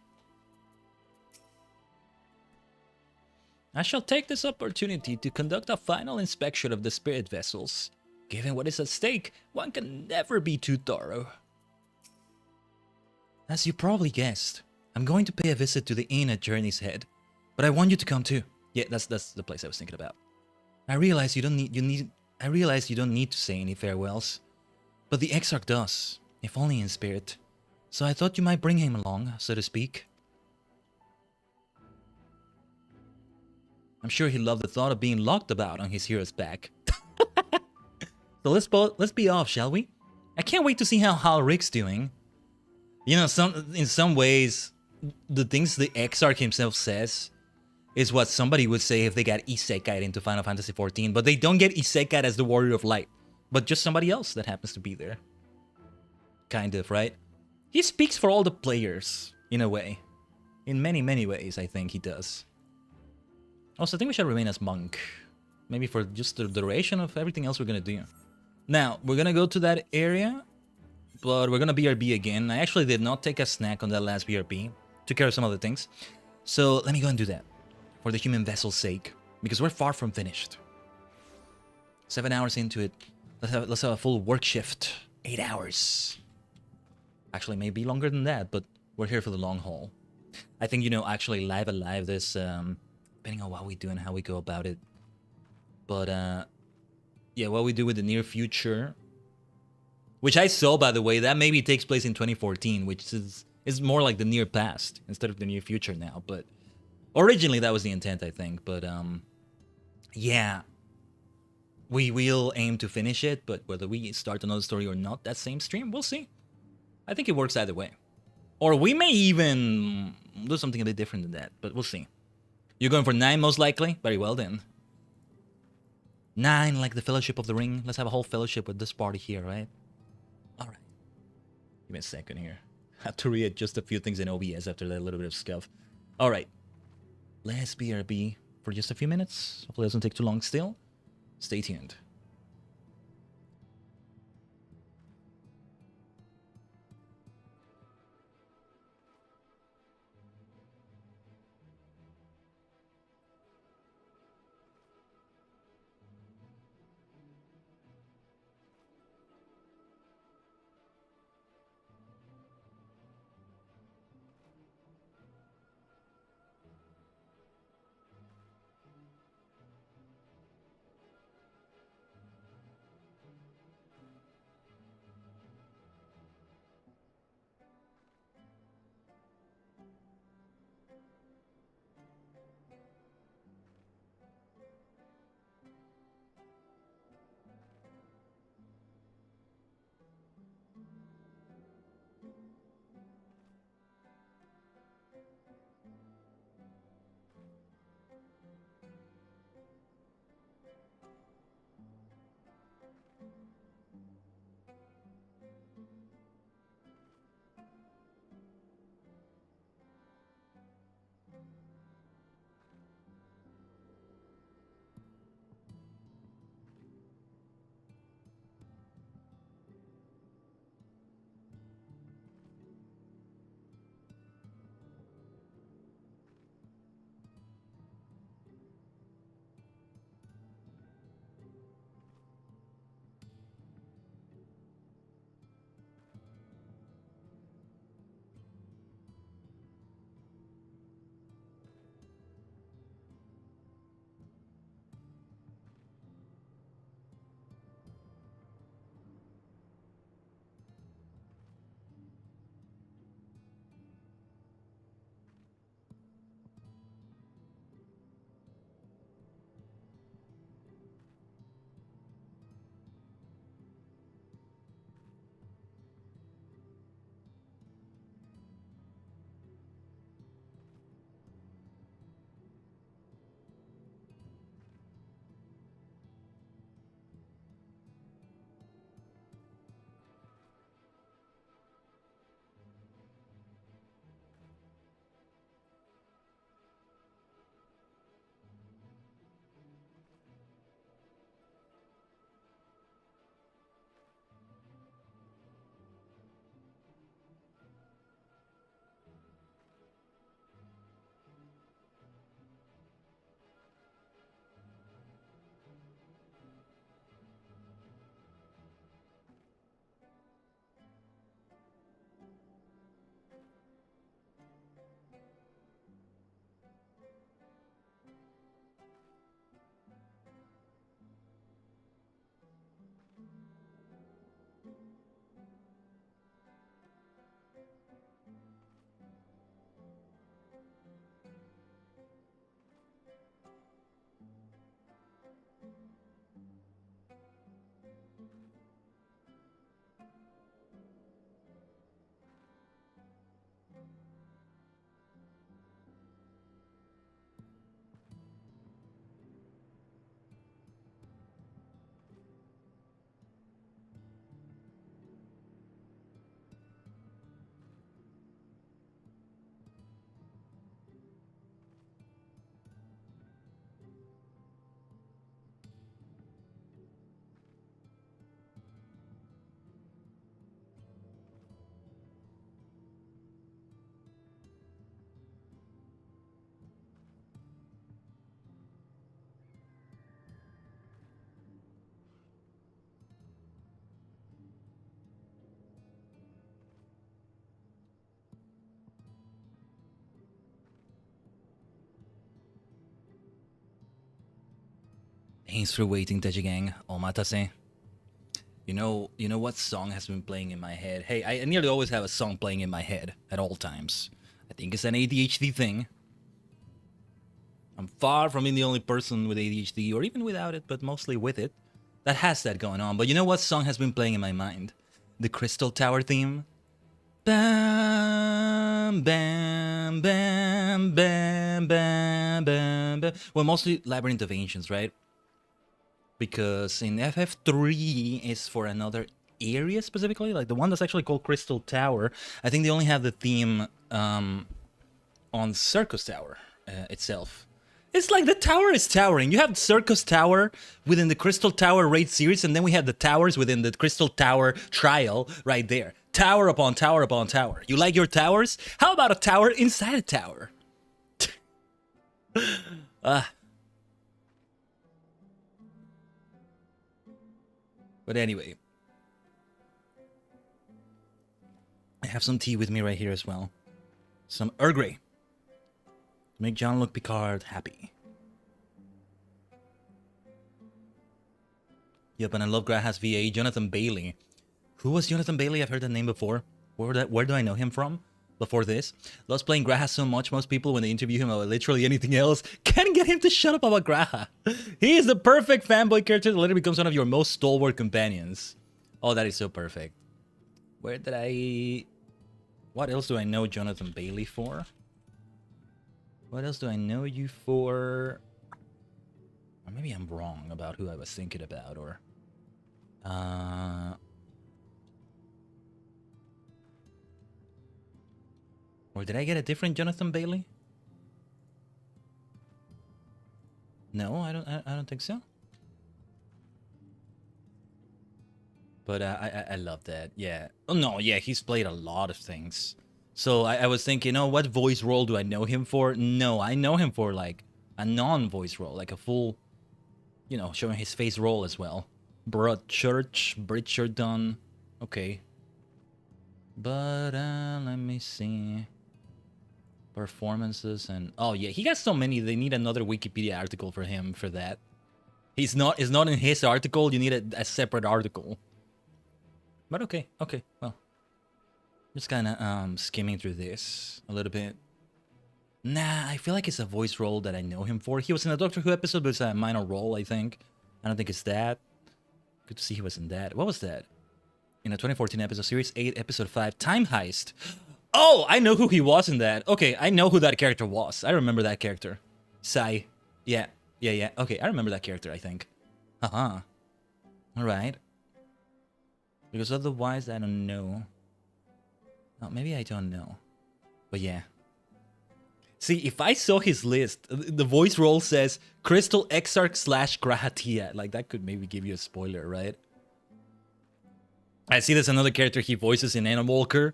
I shall take this opportunity to conduct a final inspection of the spirit vessels. Given what is at stake, one can never be too thorough. As you probably guessed, I'm going to pay a visit to the inn at Journey's Head, but I want you to come too. Yeah, that's the place I was thinking about. I realize you don't need to say any farewells, but the Exarch does, if only in spirit. So I thought you might bring him along, so to speak. I'm sure he loved the thought of being locked about on his hero's back. So let's be off, shall we? I can't wait to see how Halric's doing. You know, in some ways, the things the Exarch himself says is what somebody would say if they got isekai'd into Final Fantasy XIV, but they don't get isekai'd as the Warrior of Light, but just somebody else that happens to be there. Kind of, right? He speaks for all the players, in a way. In many, many ways, I think he does. Also, I think we should remain as monk. Maybe for just the duration of everything else we're gonna do. Now, we're gonna go to that area, but we're gonna BRB again. I actually did not take a snack on that last BRB. Took care of some other things. So, let me go and do that. For the human vessel's sake. Because we're far from finished. 7 hours into it. Let's have a full work shift. 8 hours. Actually, maybe longer than that, but we're here for the long haul. I think, you know, actually live alive this... depending on what we do and how we go about it. But, yeah, what we do with the near future, which I saw, by the way, that maybe takes place in 2014, which is more like the near past instead of the near future now. But originally, that was the intent, I think. But, yeah, we will aim to finish it, but whether we start another story or not that same stream, we'll see. I think it works either way. Or we may even do something a bit different than that, but we'll see. You're going for 9 most likely? Very well then. 9 like the Fellowship of the Ring. Let's have a whole fellowship with this party here, right? Alright. Give me a second here. I have to readjust a few things in OBS after that little bit of scuff. Alright. Let's BRB for just a few minutes. Hopefully it doesn't take too long still. Stay tuned. Thanks for waiting, Tajigen. Omatase. You know what song has been playing in my head? Hey, I nearly always have a song playing in my head at all times. I think it's an ADHD thing. I'm far from being the only person with ADHD, or even without it, but mostly with it, that has that going on. But you know what song has been playing in my mind? The Crystal Tower theme. Bam, bam, bam, bam, bam, bam, bam. Well, mostly Labyrinth of Ancients, right? Because in FF3 is for another area specifically, like the one that's actually called Crystal Tower. I think they only have the theme on Circus Tower itself. It's like the tower is towering. You have Circus Tower within the Crystal Tower raid series, and then we have the towers within the Crystal Tower trial right there. Tower upon tower upon tower. You like your towers? How about a tower inside a tower? But anyway, I have some tea with me right here as well. Some Earl Grey. To make Jean-Luc Picard happy. Yep, and I love Graha's VA, Jonathan Bailey. Who was Jonathan Bailey? I've heard that name before. Where do I know him from? Before this? Loves playing Graha so much, most people, when they interview him about literally anything else, can't get him to shut up about Graha. He is the perfect fanboy character that later becomes one of your most stalwart companions. Oh, that is so perfect. Where did I... What else do I know Jonathan Bailey for? What else do I know you for? Or maybe I'm wrong about who I was thinking about, or... Or did I get a different Jonathan Bailey? No, I don't think so. But I love that. Yeah. Oh no, yeah, he's played a lot of things. So I was thinking, oh, what voice role do I know him for? No, I know him for like a non-voice role, like a full, you know, showing his face role as well. Broadchurch, Bridgerton. Okay. But let me see. Performances and oh yeah, he got so many. They need another Wikipedia article for him for that. It's not in his article. You need a separate article. But okay, well, just kind of skimming through this a little bit. Nah, I feel like it's a voice role that I know him for. He was in a Doctor Who episode, but it's a minor role, I think. I don't think it's that. Good to see he was in that. What was that? In a 2014 episode, Series 8, Episode 5, Time Heist. Oh, I know who he was in that. Okay, I know who that character was. I remember that character. Sai. Yeah. Okay, I remember that character, I think. Haha. Alright. Because otherwise, I don't know. Oh, maybe I don't know. But yeah. See, if I saw his list, the voice role says Crystal Exarch / Grahatia. Like, that could maybe give you a spoiler, right? I see there's another character he voices in Animalker.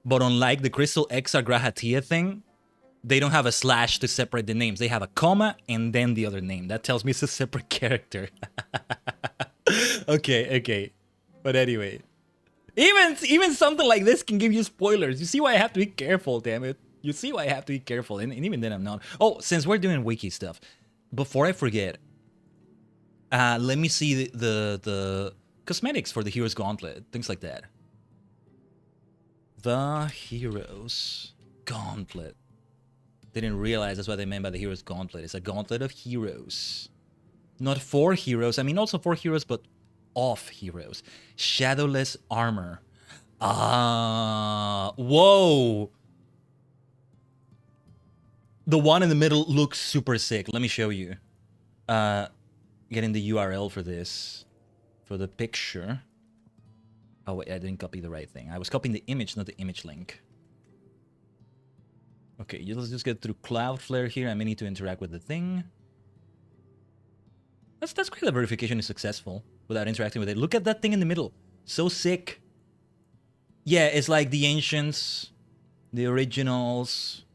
But unlike the Crystal Exarch Grahatia thing, they don't have a slash to separate the names. They have a comma and then the other name. That tells me it's a separate character. Okay. But anyway. Even something like this can give you spoilers. You see why I have to be careful, damn it. You see why I have to be careful. And even then I'm not. Oh, since we're doing wiki stuff, before I forget, let me see the cosmetics for the Hero's Gauntlet. Things like that. The Hero's Gauntlet. Didn't realize that's what they meant by the Hero's Gauntlet. It's a gauntlet of heroes. Not for heroes. I mean, also for heroes, but of heroes. Shadowless armor. Whoa. The one in the middle looks super sick. Let me show you. Getting the URL for this. For the picture. Oh, wait, I didn't copy the right thing. I was copying the image, not the image link. Okay, let's just get through Cloudflare here. I may need to interact with the thing. That's great that verification is successful without interacting with it. Look at that thing in the middle. So sick. Yeah, it's like the ancients, the originals,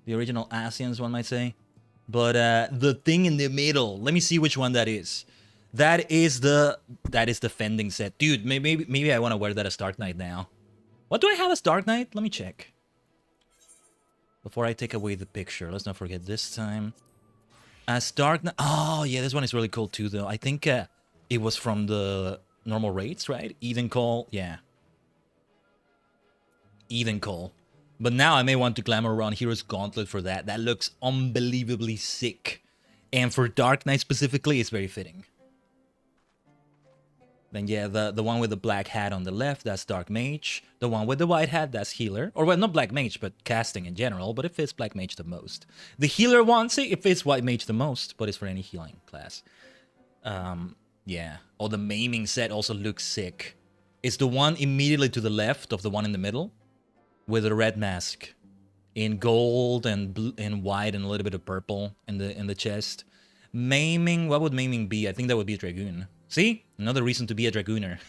the original Asians, one might say. But the thing in the middle, let me see which one that is. That is the Fending set. Dude, maybe I want to wear that as Dark Knight now. What do I have as Dark Knight? Let me check. Before I take away the picture, let's not forget this time. As Dark Knight... Oh, yeah, this one is really cool too, though. I think it was from the normal raids, right? Eden Call, yeah. Eden Call. But now I may want to glamour around Hero's Gauntlet for that. That looks unbelievably sick. And for Dark Knight specifically, it's very fitting. Then yeah, the one with the black hat on the left, that's Dark Mage. The one with the white hat, that's Healer. Or well, not Black Mage, but casting in general, but it fits Black Mage the most. The Healer one, see, it fits White Mage the most, but it's for any healing class. Yeah. Oh, the Maiming set also looks sick. It's the one immediately to the left of the one in the middle, with a red mask. In gold and blue and white and a little bit of purple in the chest. Maiming, what would Maiming be? I think that would be a Dragoon. See? Another reason to be a Dragooner.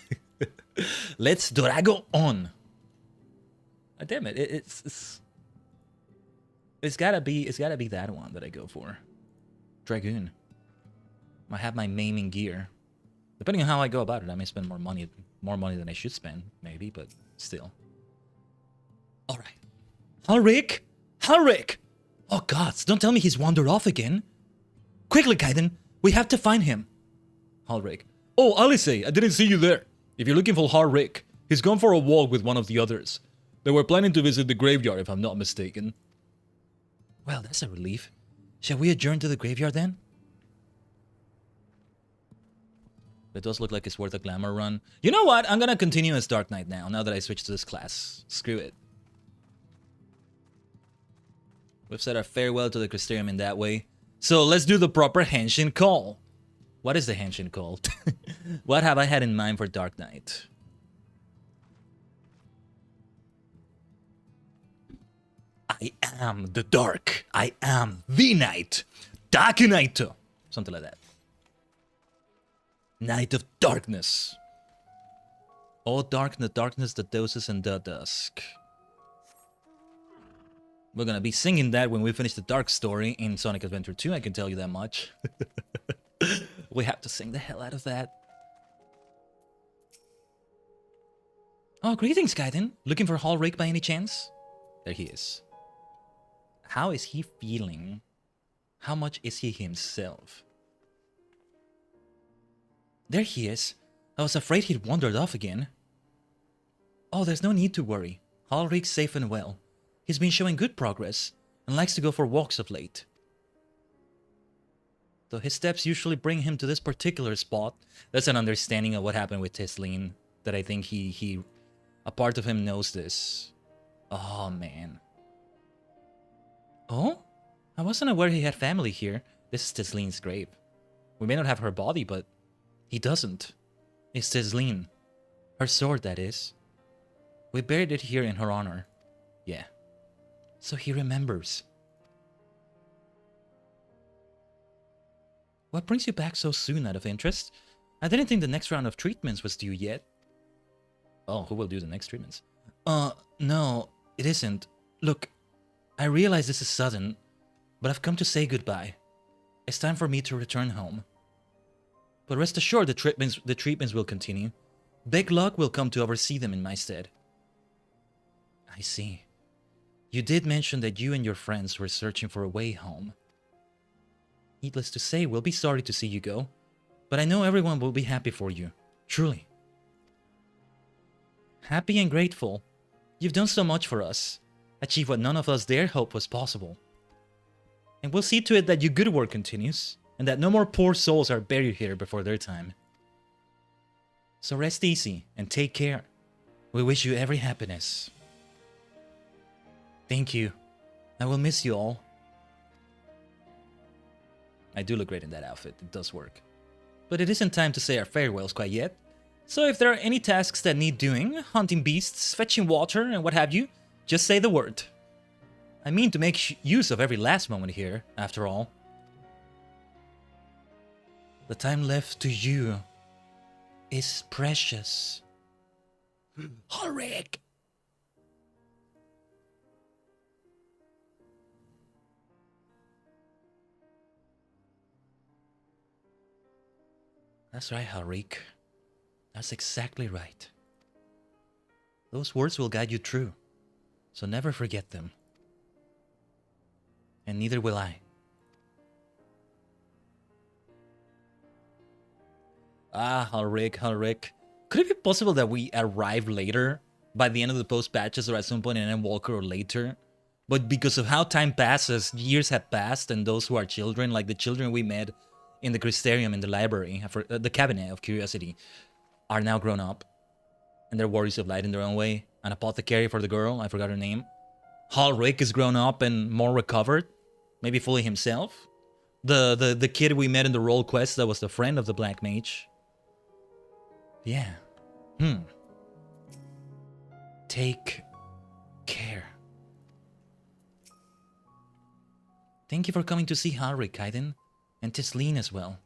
Let's Drago on. Oh, damn it. It's gotta be that one that I go for. Dragoon. I have my maiming gear. Depending on how I go about it, I may spend more money than I should spend, maybe, but still. Alright. Halrik! Halrik! Oh gods, don't tell me he's wandered off again. Quickly, Khaiden, we have to find him. Halrik. Oh, Alice, I didn't see you there. If you're looking for Halrik, he's gone for a walk with one of the others. They were planning to visit the graveyard, if I'm not mistaken. Well, that's a relief. Shall we adjourn to the graveyard then? It does look like it's worth a glamour run. You know what? I'm gonna continue as Dark Knight now that I switched to this class. Screw it. We've said our farewell to the Crystarium in that way. So let's do the proper Henshin call. What is the Henshin call? What have I had in mind for Dark Knight? I am the dark. I am the night. Dark Knight. Something like that. Night of darkness. Oh, darkness, darkness that doses in the dusk. We're gonna be singing that when we finish the Dark story in Sonic Adventure 2, I can tell you that much. We have to sing the hell out of that. Oh, greetings, Khaiden. Looking for Halrik by any chance? There he is. How is he feeling? How much is he himself? There he is. I was afraid he'd wandered off again. Oh, there's no need to worry. Halrik's safe and well. He's been showing good progress, and likes to go for walks of late. Though his steps usually bring him to this particular spot, that's an understanding of what happened with Tisleen, that I think a part of him knows this. Oh, man. Oh? I wasn't aware he had family here. This is Tisleen's grave. We may not have her body, but he doesn't. It's Tisleen. Her sword, that is. We buried it here in her honor. Yeah. So he remembers. What brings you back so soon out of interest? I didn't think the next round of treatments was due yet. Oh, who will do the next treatments? No, it isn't. Look, I realize this is sudden, but I've come to say goodbye. It's time for me to return home. But rest assured the treatments will continue. Big Luck will come to oversee them in my stead. I see. You did mention that you and your friends were searching for a way home. Needless to say, we'll be sorry to see you go, but I know everyone will be happy for you, truly. Happy and grateful. You've done so much for us, achieved what none of us dared hope was possible. And we'll see to it that your good work continues, and that no more poor souls are buried here before their time. So rest easy and take care. We wish you every happiness. Thank you. I will miss you all. I do look great in that outfit, it does work. But it isn't time to say our farewells quite yet. So if there are any tasks that need doing, hunting beasts, fetching water, and what have you, just say the word. I mean to make use of every last moment here, after all. The time left to you is precious. Halrik! That's right, Halrik. That's exactly right. Those words will guide you through, so never forget them. And neither will I. Ah, Ulrich. Could it be possible that we arrive later, by the end of the post-patches or at some point in Endwalker or later? But because of how time passes, years have passed, and those who are children, like the children we met in the Crystarium in the library, the Cabinet of Curiosity, are now grown up. And they're warriors of light in their own way. An apothecary for the girl, I forgot her name. Ulrich is grown up and more recovered, maybe fully himself. The kid we met in the role quest that was the friend of the Black Mage. Yeah. Take care. Thank you for coming to see Harry, Khaiden, and Tisleen as well.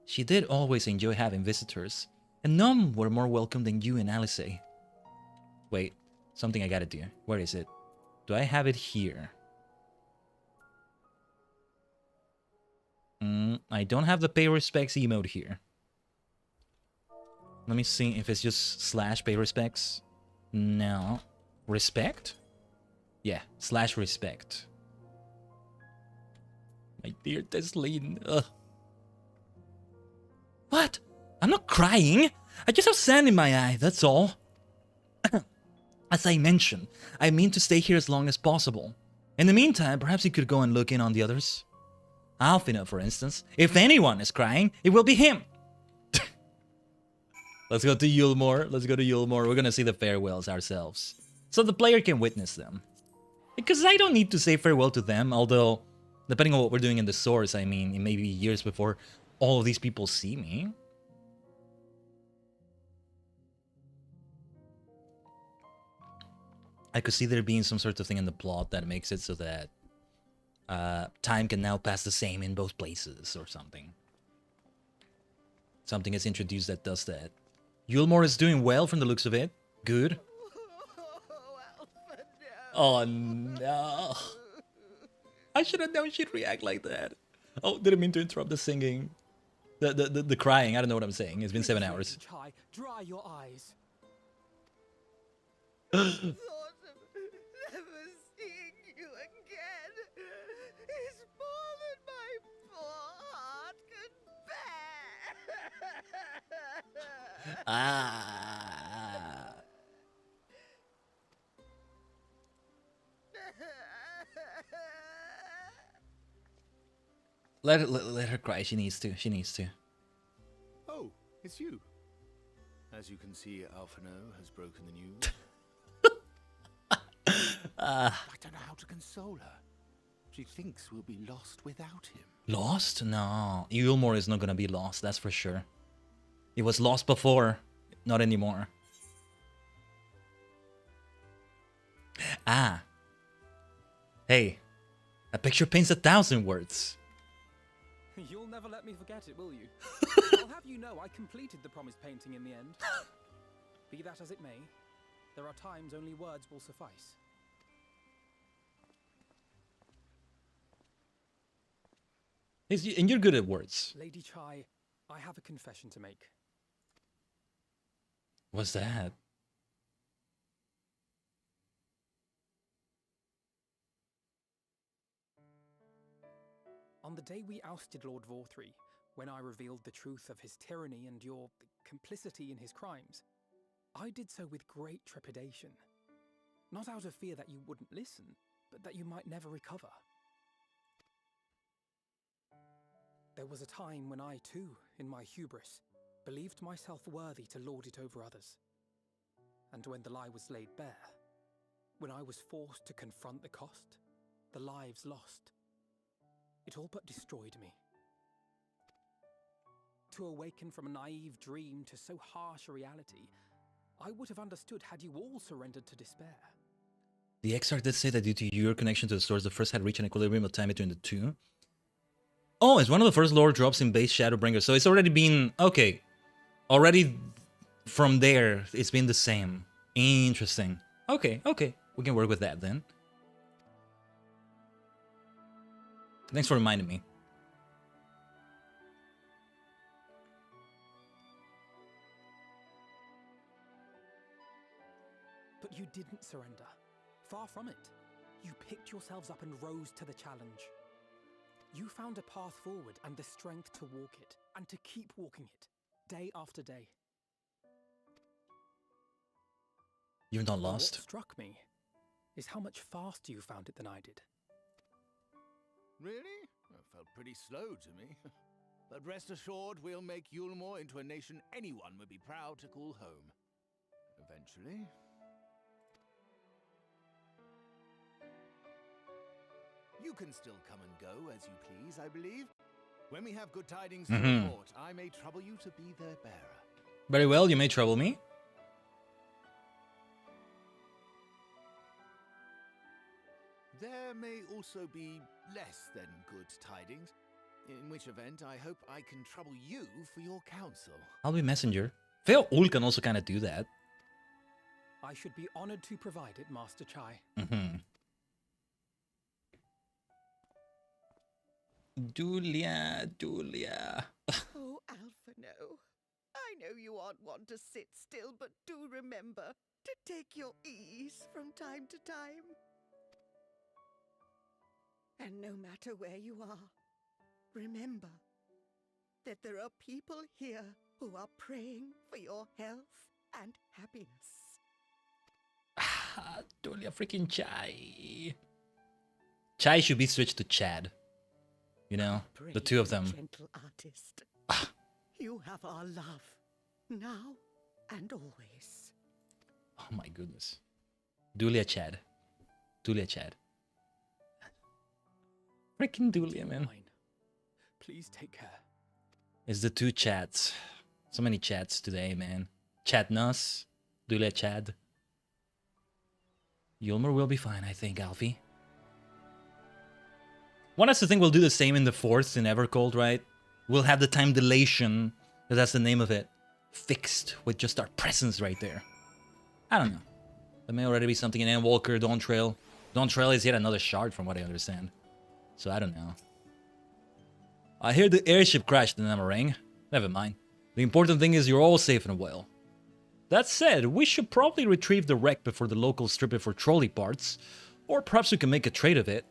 She did always enjoy having visitors, and none were more welcome than you and Alice. Wait, something I gotta do. Where is it? Do I have it here? I don't have the pay respects emote here. Let me see if it's just / pay respects. No. Respect? Yeah, / respect. My dear Tesleen. Ugh. What? I'm not crying. I just have sand in my eye, that's all. As I mentioned, I mean to stay here as long as possible. In the meantime, perhaps you could go and look in on the others. Alfina, for instance. If anyone is crying, it will be him. Let's go to Yulmore. We're gonna see the farewells ourselves, so the player can witness them. Because I don't need to say farewell to them, although, depending on what we're doing in the source, I mean, it may be years before all of these people see me. I could see there being some sort of thing in the plot that makes it so that time can now pass the same in both places or something. Something is introduced that does that. Yulmore is doing well from the looks of it. Good. Oh no. I should have known she'd react like that. Oh, didn't mean to interrupt the singing. The crying. I don't know what I'm saying. It's been 7 hours. Dry your eyes. Ah. Let her cry. She needs to. Oh, it's you. As you can see, Alphino has broken the news. I don't know how to console her. She thinks we'll be lost without him. Lost? No. Yulmore is not gonna be lost, that's for sure. It was lost before, not anymore. Ah. Hey. A picture paints 1,000 words. You'll never let me forget it, will you? I'll have you know I completed the promised painting in the end. Be that as it may, there are times only words will suffice. And you're good at words. Lady Chai, I have a confession to make. What's that? On the day we ousted Lord Vorthree, when I revealed the truth of his tyranny and your complicity in his crimes, I did so with great trepidation. Not out of fear that you wouldn't listen, but that you might never recover. There was a time when I too, in my hubris, believed myself worthy to lord it over others. And when the lie was laid bare, when I was forced to confront the cost, the lives lost, it all but destroyed me. To awaken from a naive dream to so harsh a reality, I would have understood had you all surrendered to despair. The Exarch did say that due to your connection to the source, the first had reached an equilibrium of time between the two. Oh, it's one of the first lore drops in base Shadowbringers, so it's already been... Okay. Already from there, it's been the same. Interesting. Okay. We can work with that then. Thanks for reminding me. But you didn't surrender. Far from it. You picked yourselves up and rose to the challenge. You found a path forward and the strength to walk it, and to keep walking it, day after day. You're not What lost? struck me is how much faster you found it than I did. Really? Well, felt pretty slow to me. But rest assured, we'll make Yulmore into a nation anyone would be proud to call home. Eventually. You can still come and go as you please, I believe. When we have good tidings to report, I may trouble you to be their bearer. Very well, you may trouble me. There may also be less than good tidings, in which event I hope I can trouble you for your counsel. I'll be messenger. Veel Ul can also kind of do that. I should be honored to provide it, Master Chai. Julia. Oh, Alpha, no. I know you aren't one to sit still, but do remember to take your ease from time to time. And no matter where you are, remember that there are people here who are praying for your health and happiness. Julia freaking Chai. Chai should be switched to Chad. You know, the two of them. Gentle artist. You have our love, now and always. Oh my goodness. Julia Chad. Julia Chad. Freaking Julia, man. Please take care. It's the two chats. So many chats today, man. Chat Nuss. Julia Chad. Yulmore will be fine, I think, Alfie. One has to think we'll do the same in the 4th in Evercold, right? We'll have the time dilation, that's the name of it, fixed with just our presence right there. I don't know. There may already be something in Endwalker, Dawntrail. Dawntrail is yet another shard from what I understand. So I don't know. I hear the airship crashed in Amarang. Never mind. The important thing is you're all safe and well. That said, we should probably retrieve the wreck before the locals strip it for trolley parts. Or perhaps we can make a trade of it.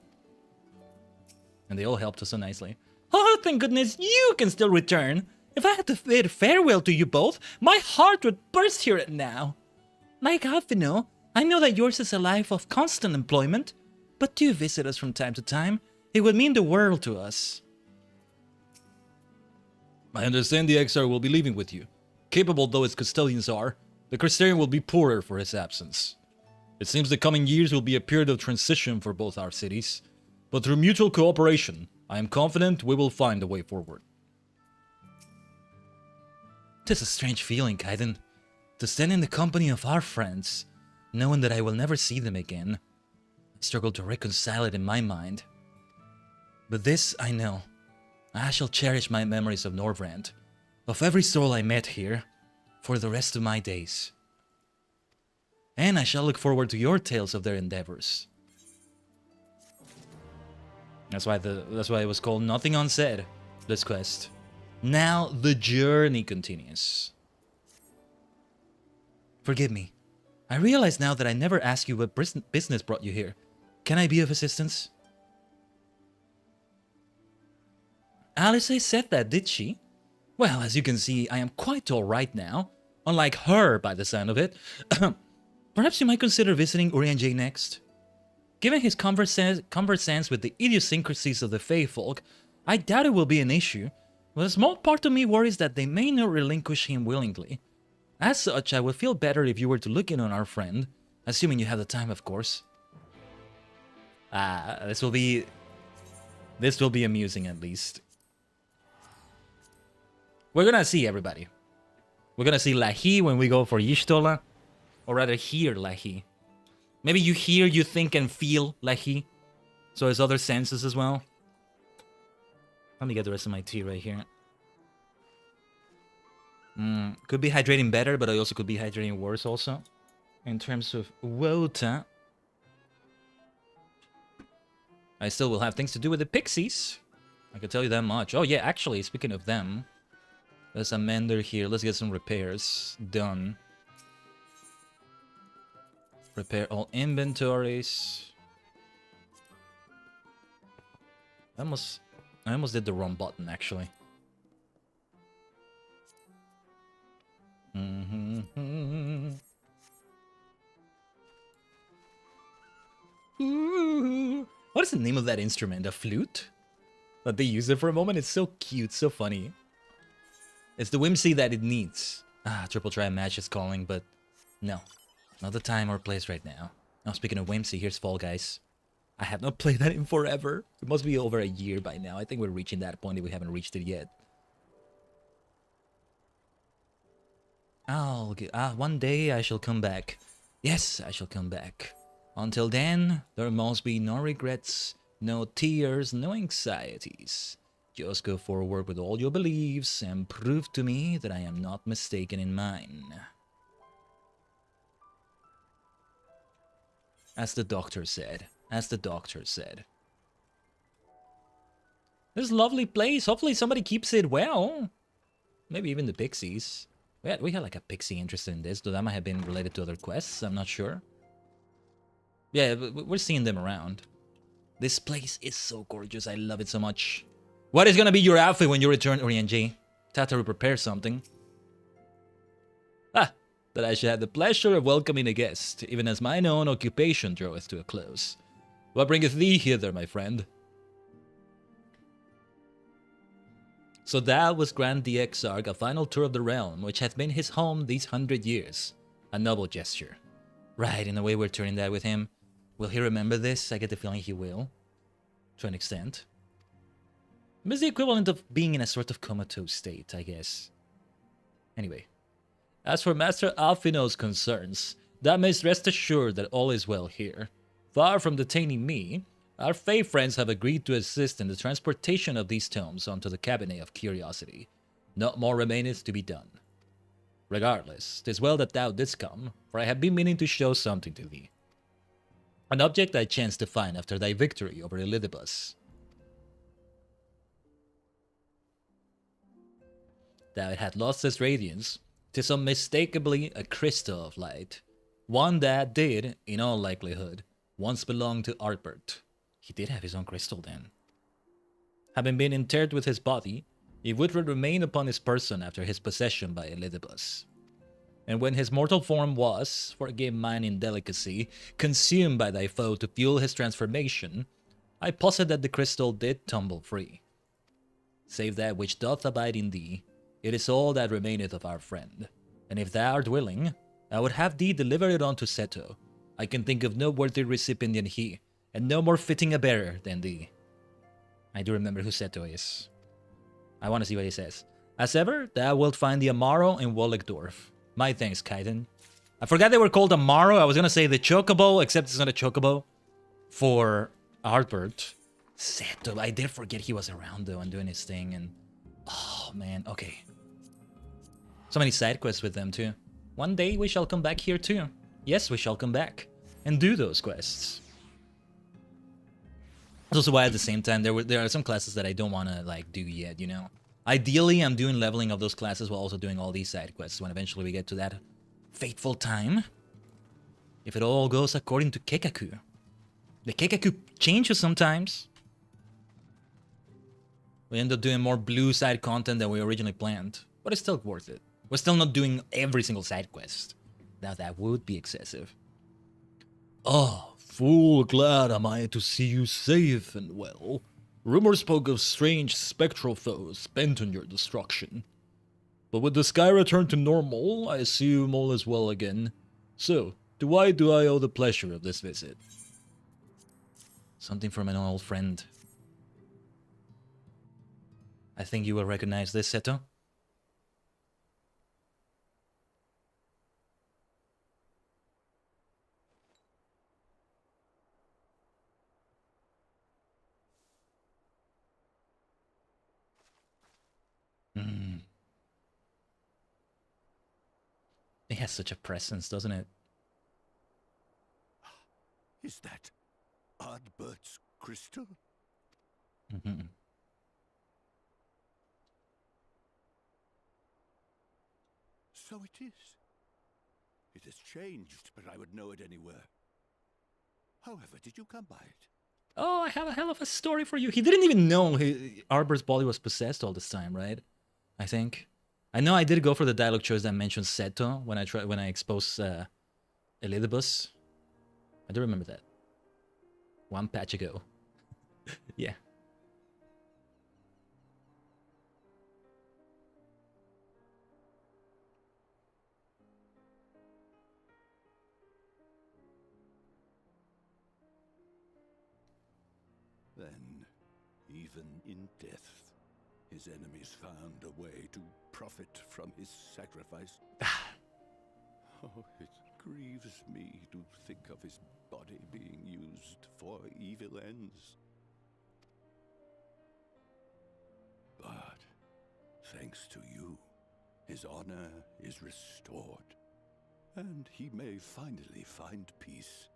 And they all helped us so nicely. Oh, thank goodness you can still return. If I had to bid farewell to you both, my heart would burst here and now. Like Alfino, I know that yours is a life of constant employment, but do visit us from time to time. It would mean the world to us. I understand the XR will be leaving with you. Capable though its custodians are, the Crystarian will be poorer for his absence. It seems the coming years will be a period of transition for both our cities. But through mutual cooperation, I am confident we will find a way forward. Tis a strange feeling, Khaiden, to stand in the company of our friends, knowing that I will never see them again. I struggle to reconcile it in my mind. But this I know. I shall cherish my memories of Norvrand, of every soul I met here, for the rest of my days. And I shall look forward to your tales of their endeavors. That's why it was called Nothing Unsaid, this quest. Now the journey continues. Forgive me. I realize now that I never asked you what business brought you here. Can I be of assistance? Alice said that, did she? Well, as you can see, I am quite alright now. Unlike her, by the sound of it. Perhaps you might consider visiting Urianger next. Given his conversance with the idiosyncrasies of the Fey folk, I doubt it will be an issue, but a small part of me worries that they may not relinquish him willingly. As such, I would feel better if you were to look in on our friend, assuming you have the time, of course. This will be amusing at least. We're gonna see everybody. We're gonna see Lahi when we go for Y'shtola, or rather hear Lahi. Maybe you hear, you think, and feel Lahi. So his other senses as well. Let me get the rest of my tea right here. Could be hydrating better, but I also could be hydrating worse also. In terms of water. I still will have things to do with the pixies. I can tell you that much. Oh yeah, actually, speaking of them. There's a mender here. Let's get some repairs done. Repair all inventories. I almost did the wrong button, actually. Ooh. What is the name of that instrument? A flute? That they use it for a moment? It's so cute, so funny. It's the whimsy that it needs. Triple try match is calling, but no. Not the time or place right now. Now, speaking of whimsy, here's Fall Guys. I have not played that in forever. It must be over a year by now. I think we're reaching that point if we haven't reached it yet. One day I shall come back. Yes, I shall come back. Until then, there must be no regrets, no tears, no anxieties. Just go forward with all your beliefs and prove to me that I am not mistaken in mine. As the doctor said. As the doctor said. This lovely place. Hopefully somebody keeps it well. Maybe even the pixies. We had like a pixie interested in this, though that might have been related to other quests. I'm not sure. Yeah, we're seeing them around. This place is so gorgeous. I love it so much. What is gonna be your outfit when you return, Orienji? Tataru, prepare something. That I should have the pleasure of welcoming a guest, even as mine own occupation draweth to a close. What bringeth thee hither, my friend? So that was Grand the Exarch, a final tour of the realm, which hath been his home these 100 years. A noble gesture. Right, in the way we're turning that with him. Will he remember this? I get the feeling he will. To an extent. It's the equivalent of being in a sort of comatose state, I guess. Anyway. As for Master Alfino's concerns, thou mayst rest assured that all is well here. Far from detaining me, our Fae friends have agreed to assist in the transportation of these tomes onto the Cabinet of Curiosity. Not more remaineth to be done. Regardless, 'tis well that thou didst come, for I have been meaning to show something to thee. An object I chanced to find after thy victory over Elidibus. Thou it had lost its radiance, 'tis unmistakably a crystal of light. One that did, in all likelihood, once belong to Artbert. He did have his own crystal then. Having been interred with his body, it would remain upon his person after his possession by Elidibus. And when his mortal form was, forgive mine indelicacy, consumed by thy foe to fuel his transformation, I posit that the crystal did tumble free. Save that which doth abide in thee, it is all that remaineth of our friend. And if thou art willing, I would have thee deliver it unto Seto. I can think of no worthy recipient than he, and no more fitting a bearer than thee. I do remember who Seto is. I want to see what he says. As ever, thou wilt find the Amaro in Wollegdorf. My thanks, Khaiden. I forgot they were called Amaro. I was going to say the Chocobo, except it's not a Chocobo. For Artbert. Seto, I did forget he was around though and doing his thing. And oh man, okay. So many side quests with them too. One day we shall come back here too. Yes, we shall come back and do those quests. That's also why at the same time there are some classes that I don't want to like do yet, you know. Ideally, I'm doing leveling of those classes while also doing all these side quests when eventually we get to that fateful time. If it all goes according to Keikaku. The Keikaku changes sometimes. We end up doing more blue side content than we originally planned, but it's still worth it. We're still not doing every single side quest. Now that would be excessive. Oh, full glad am I to see you safe and well. Rumors spoke of strange spectral foes bent on your destruction. But with the sky returned to normal, I assume all is well again. So, to why do I owe the pleasure of this visit? Something from an old friend. I think you will recognize this, Seto. It has such a presence, doesn't it? Is that Ardbert's crystal? So it is. It has changed, but I would know it anywhere. However, did you come by it? Oh, I have a hell of a story for you. He didn't even know Arber's body was possessed all this time, right? I think. I know I did go for the dialogue choice that mentioned Seto when I exposed Elidibus. I do remember that. One patch ago. Yeah. Then, even in death, his enemies found a way to profit from his sacrifice. Oh, it grieves me to think of his body being used for evil ends. But, thanks to you, his honor is restored, and he may finally find peace.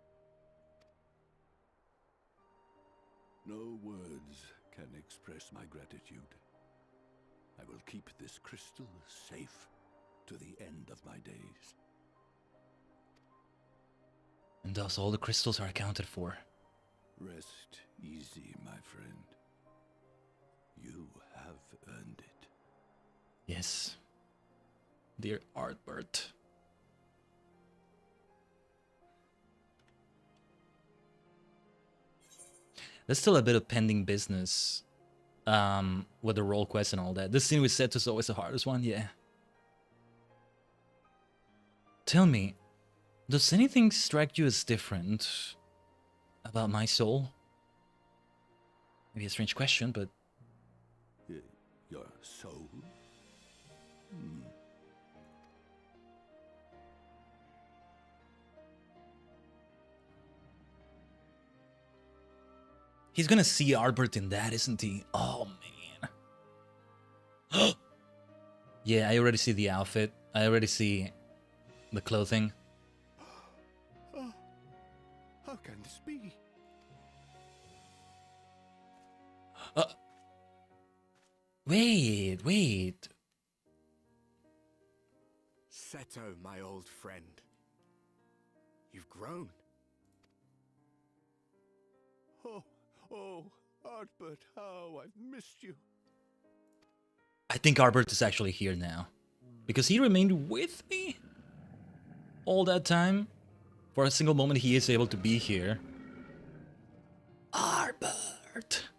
No words can express my gratitude. I will keep this crystal safe to the end of my days. And thus all the crystals are accounted for. Rest easy, my friend. You have earned it. Yes. Dear Artbert. There's still a bit of pending business with the role quest and all that. This scene with Seto is always the hardest one, yeah. Tell me, does anything strike you as different about my soul? Maybe a strange question, but... Your soul? He's gonna see Albert in that, isn't he? Oh, man. Yeah, I already see the outfit. I already see the clothing. How can this be? Wait. Seto, my old friend. You've grown. Oh, Artbert, how I've missed you. I think Albert is actually here now. Because he remained with me all that time. For a single moment he is able to be here. Albert!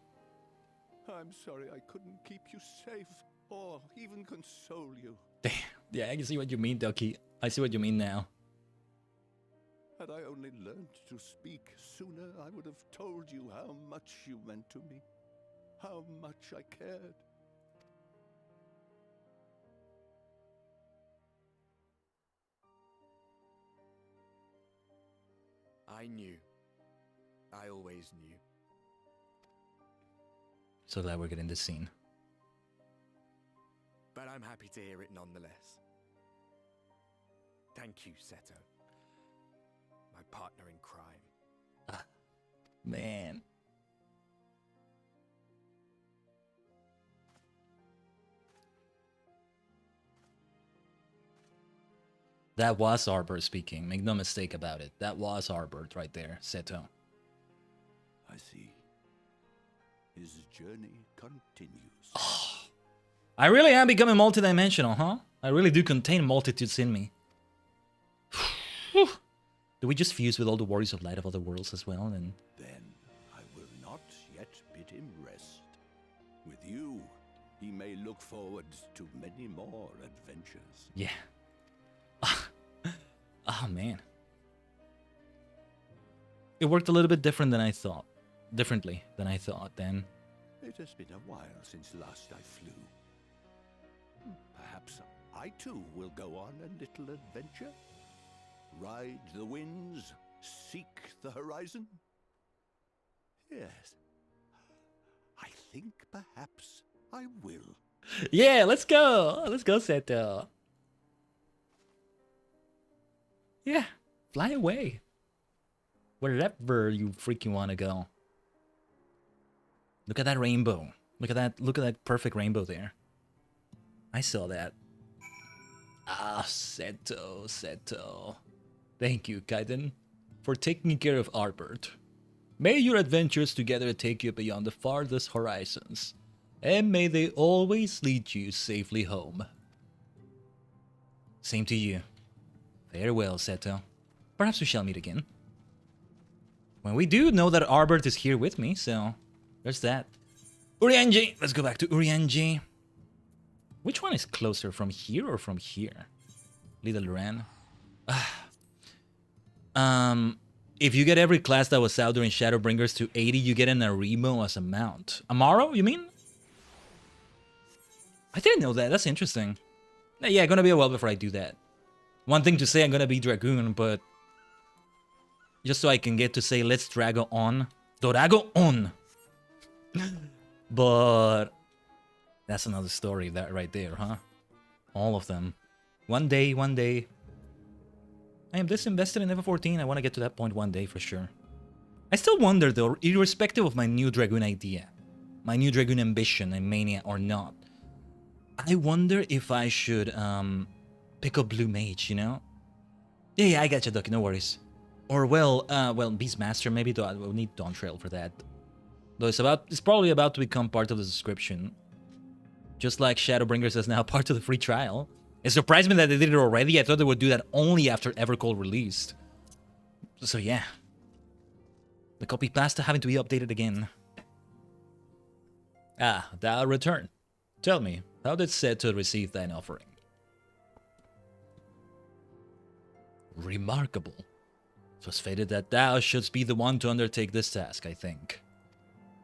I'm sorry I couldn't keep you safe or even console you. Damn. Yeah, I can see what you mean, Ducky. I see what you mean now. Had I only learned to speak sooner, I would have told you how much you meant to me. How much I cared. I knew. I always knew. So glad we're getting this scene. But I'm happy to hear it nonetheless. Thank you, Seto. My partner in crime. Man. That was Albert speaking. Make no mistake about it. That was Albert right there, Seto. I see. His journey continues. I really am becoming multidimensional, huh? I really do contain multitudes in me. Do we just fuse with all the warriors of light of other worlds as well? And Then I will not yet bid him rest. With you, he may look forward to many more adventures. yeah. Oh, man. It worked a little bit differently than I thought then. It has been a while since last I flew. Perhaps I too will go on a little adventure. Ride the winds, seek the horizon. Yes, I think perhaps I will. Yeah, let's go. Let's go, Seto. Yeah, fly away. Wherever you freaking want to go. Look at that rainbow. Look at that perfect rainbow there. I saw that. Ah, Seto. Thank you, Khaiden, for taking care of Albert. May your adventures together take you beyond the farthest horizons, and may they always lead you safely home. Same to you. Farewell, Seto. Perhaps we shall meet again. Well, we do know that Arbert is here with me, so there's that. Urianji! Let's go back to Urianji. Which one is closer, from here or from here? Little Ren. If you get every class that was out during Shadowbringers to 80, you get an Arimo as a mount. Amaro, you mean? I didn't know that. That's interesting. Yeah, gonna be a while before I do that. One thing to say, I'm gonna be Dragoon, but just so I can get to say, let's Drago on. Dorago on! But that's another story, that right there, huh? All of them. One day, one day. I am disinvested in FF14. I want to get to that point one day for sure. I still wonder though, irrespective of my new Dragoon idea, my new Dragoon ambition and mania or not, I wonder if I should pick up Blue Mage, you know? Yeah, I got you, Ducky, no worries. Or well, Beastmaster maybe, though I will need Dawn Trail for that. Though it's probably about to become part of the subscription. Just like Shadowbringers is now part of the free trial. It surprised me that they did it already. I thought they would do that only after Evercold released. So yeah. The copy pasta having to be updated again. Ah, thou return. Tell me, how did Seto receive thine offering? Remarkable. 'Twas fated that thou shouldst be the one to undertake this task, I think.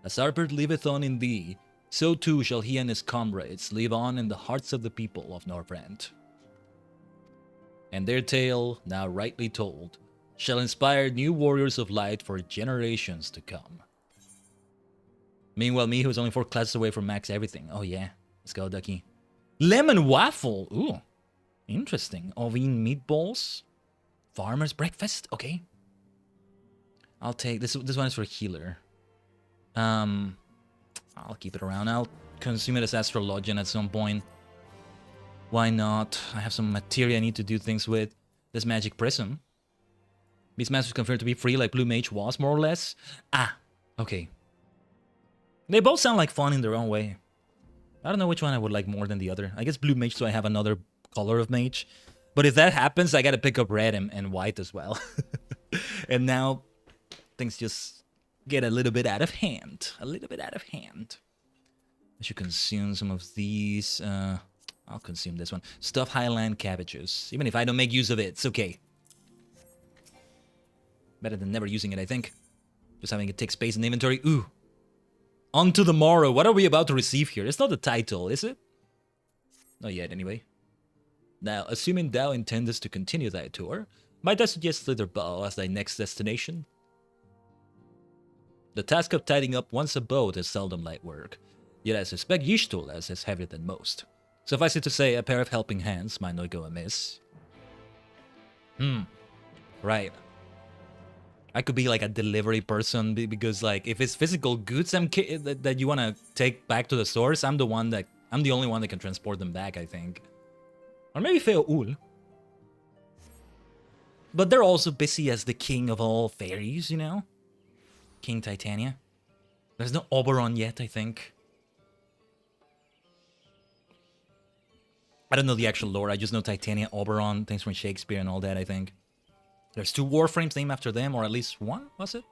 As Arbert liveth on in thee, so too shall he and his comrades live on in the hearts of the people of Norvrent. And their tale, now rightly told, shall inspire new warriors of light for generations to come. Meanwhile, me, who's only 4 classes away from max everything. Oh yeah, let's go, Ducky. Lemon waffle! Ooh, interesting. Ovine meatballs? Farmer's breakfast? Okay. I'll take... This one is for healer. I'll keep it around. I'll consume it as Astrologian at some point. Why not? I have some materia I need to do things with. This magic prism. Beastmaster is confirmed to be free like Blue Mage was, more or less. Ah, okay. They both sound like fun in their own way. I don't know which one I would like more than the other. I guess Blue Mage so I have another color of mage. But if that happens, I gotta pick up red and white as well. And now, things just get a little bit out of hand. A little bit out of hand. I should consume some of these. I'll consume this one. Stuffed Highland cabbages. Even if I don't make use of it, it's okay. Better than never using it, I think. Just having it take space in the inventory. Ooh. On to the morrow. What are we about to receive here? It's not the title, is it? Not yet, anyway. Now, assuming thou intendest to continue thy tour, might I suggest Slitherbow as thy next destination? The task of tidying up one's abode is seldom light work, yet I suspect Yishtul is heavier than most. Suffice it to say, a pair of helping hands might not go amiss. Right. I could be like a delivery person because, like, if it's physical goods that you want to take back to the source, I'm the only one that can transport them back, I think. Or maybe Feoul. But they're also busy as the king of all fairies, you know? King Titania. There's no Oberon yet, I think. I don't know the actual lore, I just know Titania, Oberon, things from Shakespeare and all that, I think. There's 2 warframes named after them, or at least 1, was it?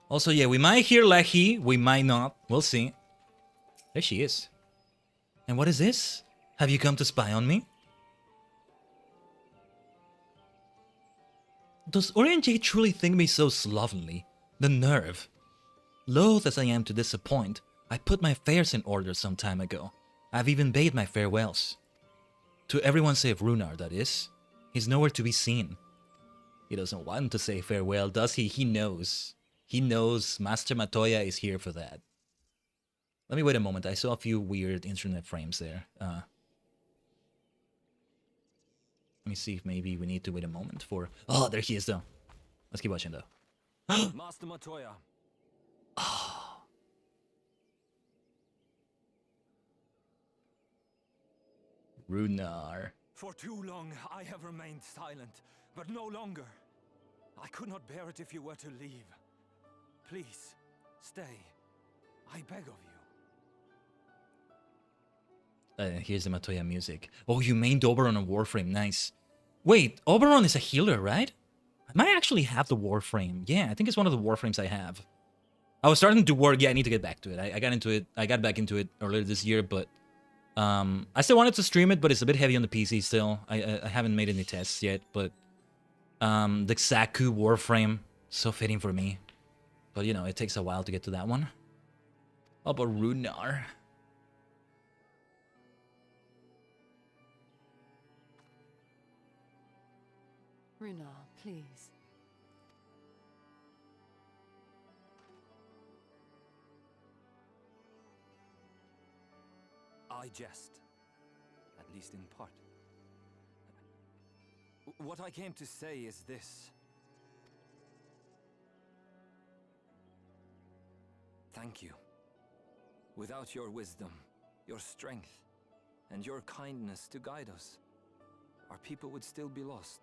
Also, yeah, we might hear Lehi, we might not. We'll see. There she is. And what is this? Have you come to spy on me? Does Urianger truly think me so slovenly? The nerve. Loath as I am to disappoint, I put my affairs in order some time ago. I've even bade my farewells. To everyone save Runar, that is. He's nowhere to be seen. He doesn't want to say farewell, does he? He knows. He knows Master Matoya is here for that. Let me wait a moment. I saw a few weird internet frames there. Let me see if maybe we need to wait a moment for... Oh, there he is, though. Let's keep watching, though. Master Matoya. Oh. Runar. For too long, I have remained silent, but no longer. I could not bear it if you were to leave. Please, stay. I beg of you. Here's the Matoya music. Oh, you mained Oberon on Warframe. Nice. Wait, Oberon is a healer, right? I might actually have the Warframe. Yeah, I think it's one of the Warframes I have. I was starting to work. Yeah, I need to get back to it. I got into it. I got back into it earlier this year, but I still wanted to stream it, but it's a bit heavy on the PC still. I haven't made any tests yet, but the Xaku Warframe, so fitting for me. But you know, it takes a while to get to that one. How about Runar? Runar, please. I jest, at least in part. What I came to say is this. Thank you. Without your wisdom, your strength, and your kindness to guide us, our people would still be lost.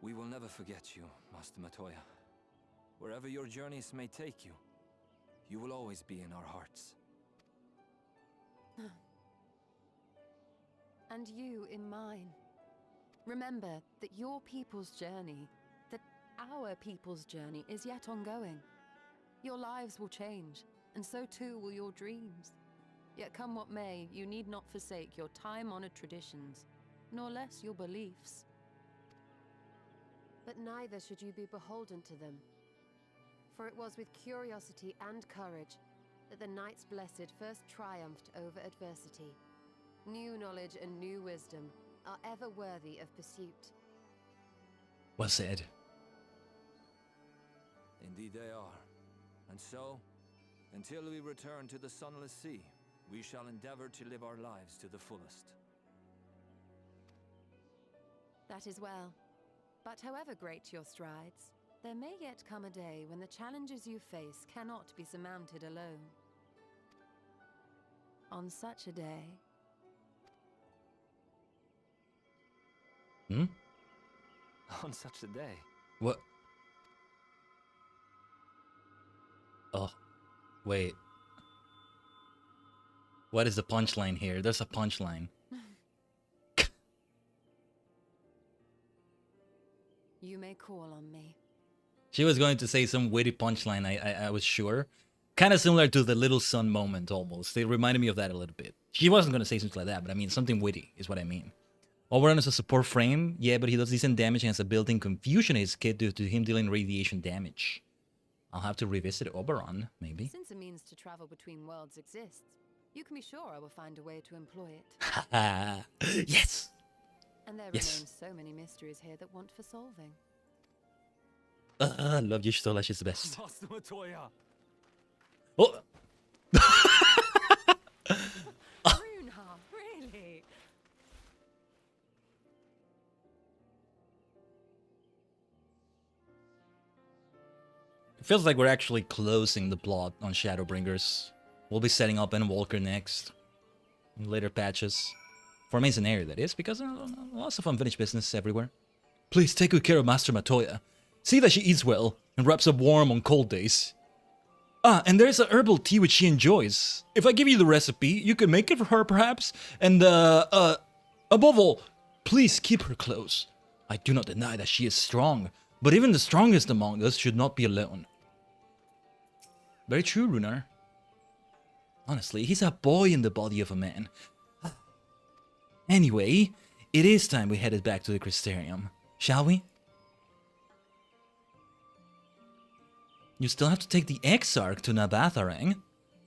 We will never forget you, Master Matoya. Wherever your journeys may take you, you will always be in our hearts. And you in mine. Remember that your people's journey, that our people's journey is yet ongoing. Your lives will change, and so too will your dreams. Yet come what may, you need not forsake your time-honored traditions, nor less your beliefs. But neither should you be beholden to them. For it was with curiosity and courage that the Knights Blessed first triumphed over adversity. New knowledge and new wisdom are ever worthy of pursuit. Well said. Indeed they are. And so, until we return to the Sunless Sea, we shall endeavor to live our lives to the fullest. That is well. But however great your strides, there may yet come a day when the challenges you face cannot be surmounted alone. On such a day... Hmm? On such a day? What? Oh, wait. What is the punchline here? There's a punchline. You may call on me. She was going to say some witty punchline, I was sure. Kind of similar to the little son moment, almost. They reminded me of that a little bit. She wasn't going to say something like that, but I mean, something witty is what I mean. Oberon is a support frame, yeah, but he does decent damage and has a built-in confusion in his kit due to him dealing radiation damage. I'll have to revisit Oberon, maybe. Since a means to travel between worlds exists, you can be sure I will find a way to employ it. Haha, yes! And there Yes. remain so many mysteries here that want for solving. Love you, Stola, she's the best. Master Matoya! Oh! Runar, really? It feels like we're actually closing the plot on Shadowbringers. We'll be setting up Endwalker next. In later patches. For main scenario, that is, because lots of unfinished business everywhere. Please take good care of Master Matoya. See that she eats well and wraps up warm on cold days. Ah, and there's a herbal tea which she enjoys. If I give you the recipe, you can make it for her perhaps. And above all, please keep her close. I do not deny that she is strong, but even the strongest among us should not be alone. Very true, Runar. Honestly, he's a boy in the body of a man. Anyway, it is time we headed back to the Crystarium, shall we? You still have to take the Exarch to Nabatharang.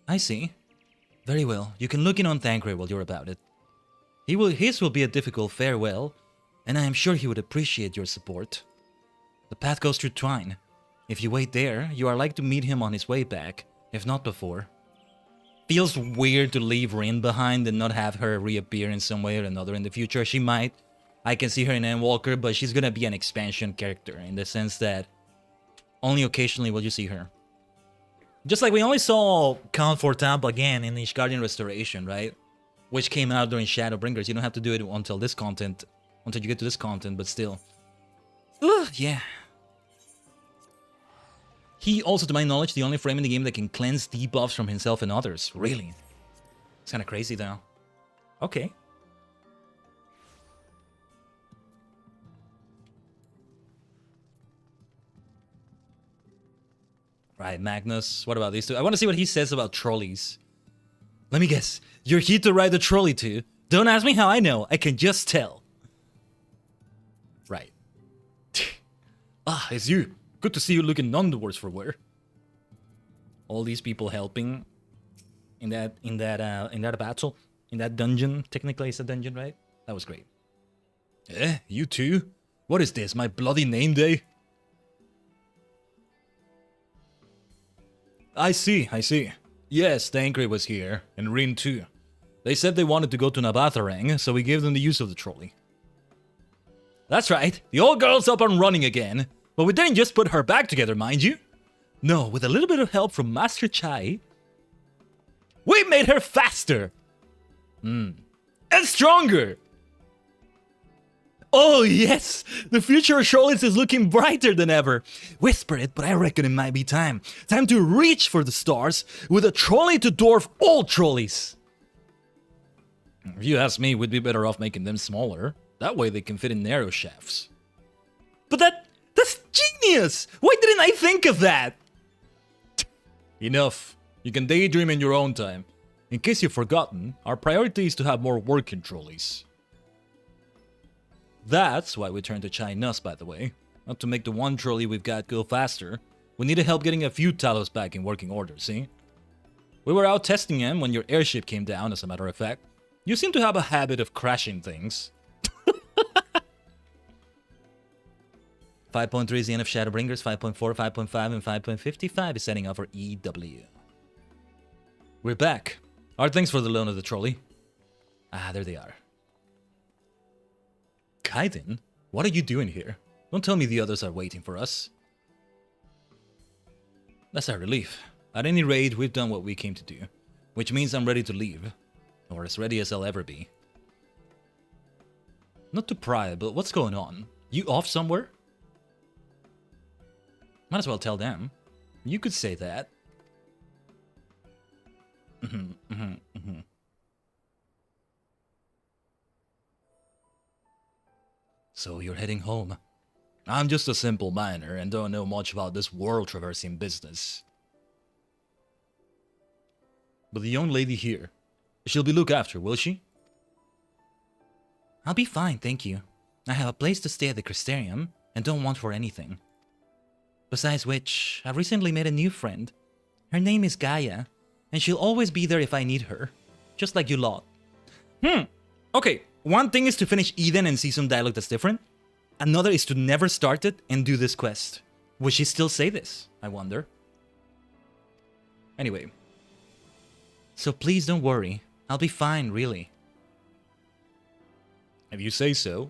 I see. Very well, you can look in on Thancred while you're about it. His will be a difficult farewell, and I am sure he would appreciate your support. The path goes through Twine. If you wait there, you are like to meet him on his way back, if not before. Feels weird to leave Rin behind and not have her reappear in some way or another in the future. She might. I can see her in Endwalker, but she's gonna be an expansion character in the sense that only occasionally will you see her. Just like we only saw Uncalled-for Tampa again in Ishgardian Restoration, right? Which came out during Shadowbringers. You don't have to do it until this content, until you get to this content, but still. Ugh, yeah. He also, to my knowledge, the only frame in the game that can cleanse debuffs from himself and others. Really? It's kind of crazy though. Okay. Right, Magnus. What about these two? I want to see what he says about trolleys. Let me guess. You're here to ride the trolley too. Don't ask me how I know. I can just tell. Right. Ah, it's you. Good to see you looking none the worse for wear. All these people helping in that battle, in that dungeon. Technically, it's a dungeon, right? That was great. Eh, you too? What is this? My bloody name day? I see. Yes, Thancred was here, and Rin too. They said they wanted to go to Nabatharang, so we gave them the use of the trolley. That's right, the old girl's up and running again. But we didn't just put her back together, mind you. No, with a little bit of help from Master Chai, we made her faster! And stronger! Oh yes! The future of trolleys is looking brighter than ever. Whisper it, but I reckon it might be time. Time to reach for the stars with a trolley to dwarf all trolleys. If you ask me, we'd be better off making them smaller. That way they can fit in narrow shafts. But that's genius! Why didn't I think of that? Enough. You can daydream in your own time. In case you've forgotten, our priority is to have more working trolleys. That's why we turned to Chai Nus, by the way. Not to make the one trolley we've got go faster. We needed help getting a few Talos back in working order, see? We were out testing him when your airship came down, as a matter of fact. You seem to have a habit of crashing things. 5.3 is the end of Shadowbringers, 5.4, 5.5, and 5.55 is setting up for EW. We're back. Our thanks for the loan of the trolley. Ah, there they are. Khaiden, what are you doing here? Don't tell me the others are waiting for us. That's a relief. At any rate, we've done what we came to do. Which means I'm ready to leave. Or as ready as I'll ever be. Not to pry, but what's going on? You off somewhere? Might as well tell them. You could say that. So you're heading home. I'm just a simple miner and don't know much about this world-traversing business. But the young lady here, she'll be looked after, will she? I'll be fine, thank you. I have a place to stay at the Crystarium and don't want for anything. Besides which, I've recently made a new friend. Her name is Gaia, and she'll always be there if I need her. Just like you lot. Okay, one thing is to finish Eden and see some dialogue that's different. Another is to never start it and do this quest. Would she still say this, I wonder? Anyway. So please don't worry. I'll be fine, really. If you say so.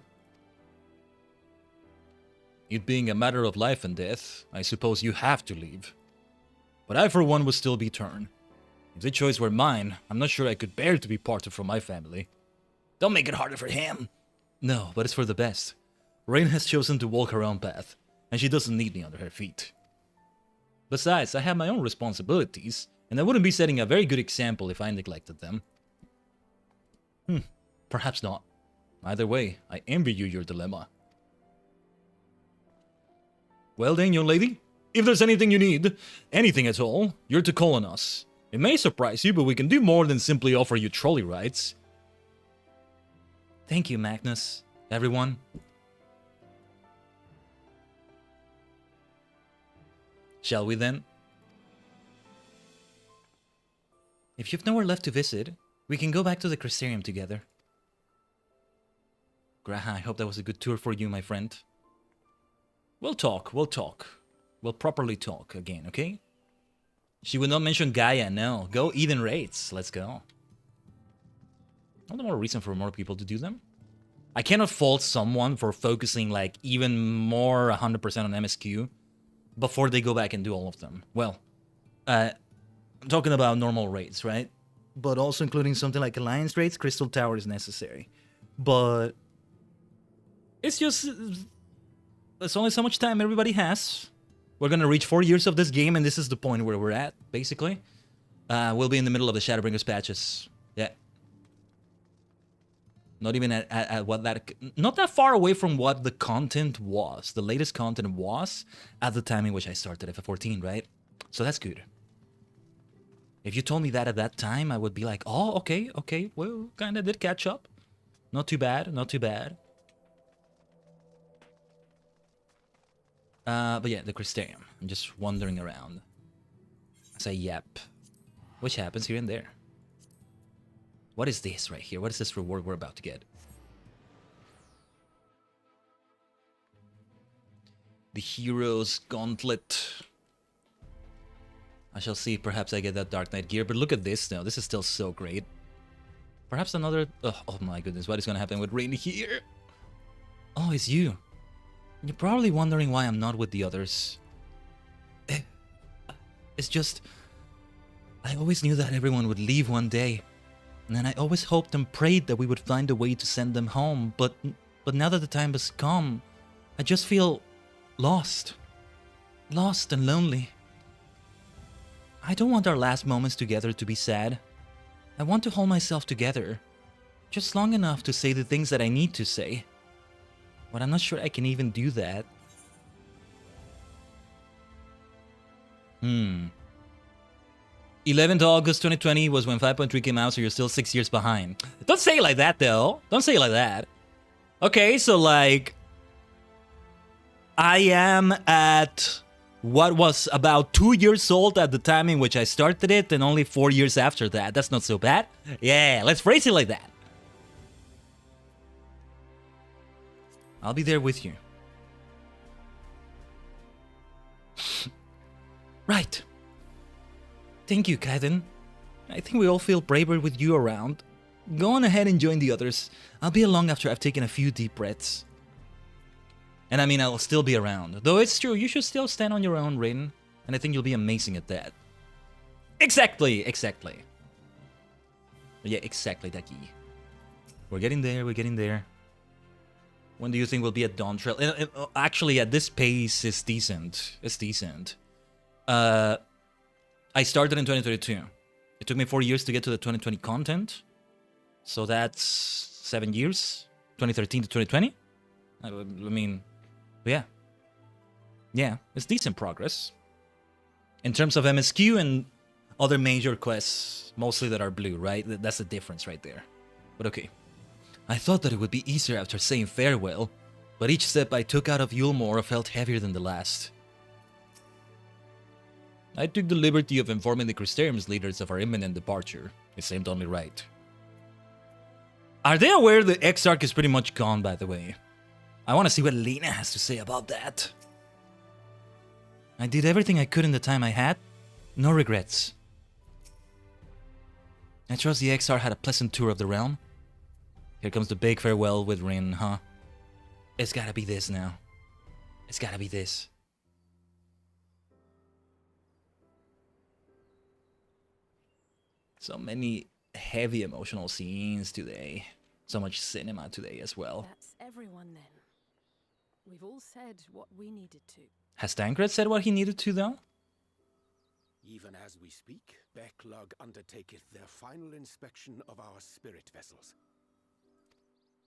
It being a matter of life and death, I suppose you have to leave. But I for one would still be turned. If the choice were mine, I'm not sure I could bear to be parted from my family. Don't make it harder for him. No, but it's for the best. Rain has chosen to walk her own path, and she doesn't need me under her feet. Besides, I have my own responsibilities, and I wouldn't be setting a very good example if I neglected them. Perhaps not. Either way, I envy you your dilemma. Well then, young lady, if there's anything you need, anything at all, you're to call on us. It may surprise you, but we can do more than simply offer you trolley rides. Thank you, Magnus. Everyone. Shall we then? If you've nowhere left to visit, we can go back to the Crystarium together. Graha, I hope that was a good tour for you, my friend. We'll talk. We'll properly talk again, okay? She would not mention Gaia, no. Go Eden raids, let's go. All the more reason for more people to do them. I cannot fault someone for focusing like even more 100% on MSQ before they go back and do all of them. Well, I'm talking about normal raids, right? But also including something like Alliance raids, Crystal Tower is necessary. But it's just... there's only so much time everybody has. We're gonna reach 4 years of this game, and this is the point where we're at, basically. We'll be in the middle of the Shadowbringers patches. Yeah. Not even at what that... Not that far away from what the content was. The latest content was at the time in which I started FF14, right? So that's good. If you told me that at that time, I would be like, oh, okay, well, kind of did catch up. Not too bad, not too bad. But yeah, the Crystarium. I'm just wandering around. I say, yep. Which happens here and there. What is this right here? What is this reward we're about to get? The Hero's Gauntlet. I shall see, perhaps I get that Dark Knight gear, but look at this now. This is still so great. Perhaps another... Oh my goodness, what is gonna happen with Rain here? Oh, it's you. You're probably wondering why I'm not with the others. It's just... I always knew that everyone would leave one day. And then I always hoped and prayed that we would find a way to send them home. But now that the time has come, I just feel lost. Lost and lonely. I don't want our last moments together to be sad. I want to hold myself together. Just long enough to say the things that I need to say. But I'm not sure I can even do that. 11th August 2020 was when 5.3 came out, so you're still 6 years behind. Don't say it like that, though. Don't say it like that. Okay, so like... I am at... what was about 2 years old at the time in which I started it, and only 4 years after that. That's not so bad. Yeah, let's phrase it like that. I'll be there with you. Right. Thank you, Khaiden. I think we all feel braver with you around. Go on ahead and join the others. I'll be along after I've taken a few deep breaths. And I mean, I'll still be around. Though it's true, you should still stand on your own, Raiden. And I think you'll be amazing at that. Exactly, exactly. Yeah, exactly, Daki. We're getting there, we're getting there. When do you think we'll be at Dawn Trail? Actually, at this pace, it's decent. It's decent. I started in 2022. It took me 4 years to get to the 2020 content. So that's 7 years. 2013 to 2020. I mean, yeah. Yeah, it's decent progress. In terms of MSQ and other major quests, mostly that are blue, right? That's the difference right there. But okay. I thought that it would be easier after saying farewell, but each step I took out of Yulmore felt heavier than the last. I took the liberty of informing the Crystarium's leaders of our imminent departure. It seemed only right. Are they aware the Exarch is pretty much gone, by the way? I want to see what Lena has to say about that. I did everything I could in the time I had. No regrets. I trust the Exarch had a pleasant tour of the realm. Here comes the big farewell with Rin, huh? It's gotta be this now. It's gotta be this. So many heavy emotional scenes today. So much cinema today as well. That's everyone then. We've all said what we needed to. Has Tancred said what he needed to, though? Even as we speak, Becklug undertaketh their final inspection of our spirit vessels.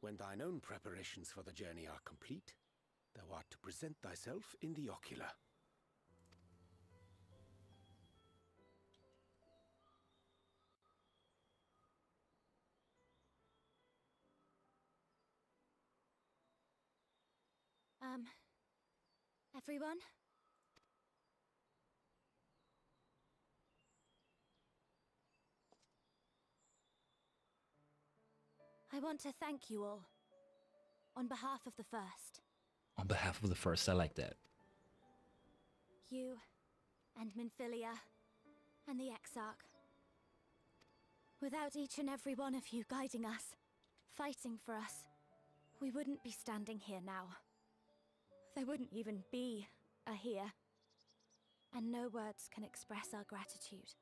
When thine own preparations for the journey are complete, thou art to present thyself in the ocular. Everyone? I want to thank you all. On behalf of the First. On behalf of the First, I like that. You, and Minfilia, and the Exarch. Without each and every one of you guiding us, fighting for us, we wouldn't be standing here now. There wouldn't even be a here. And no words can express our gratitude.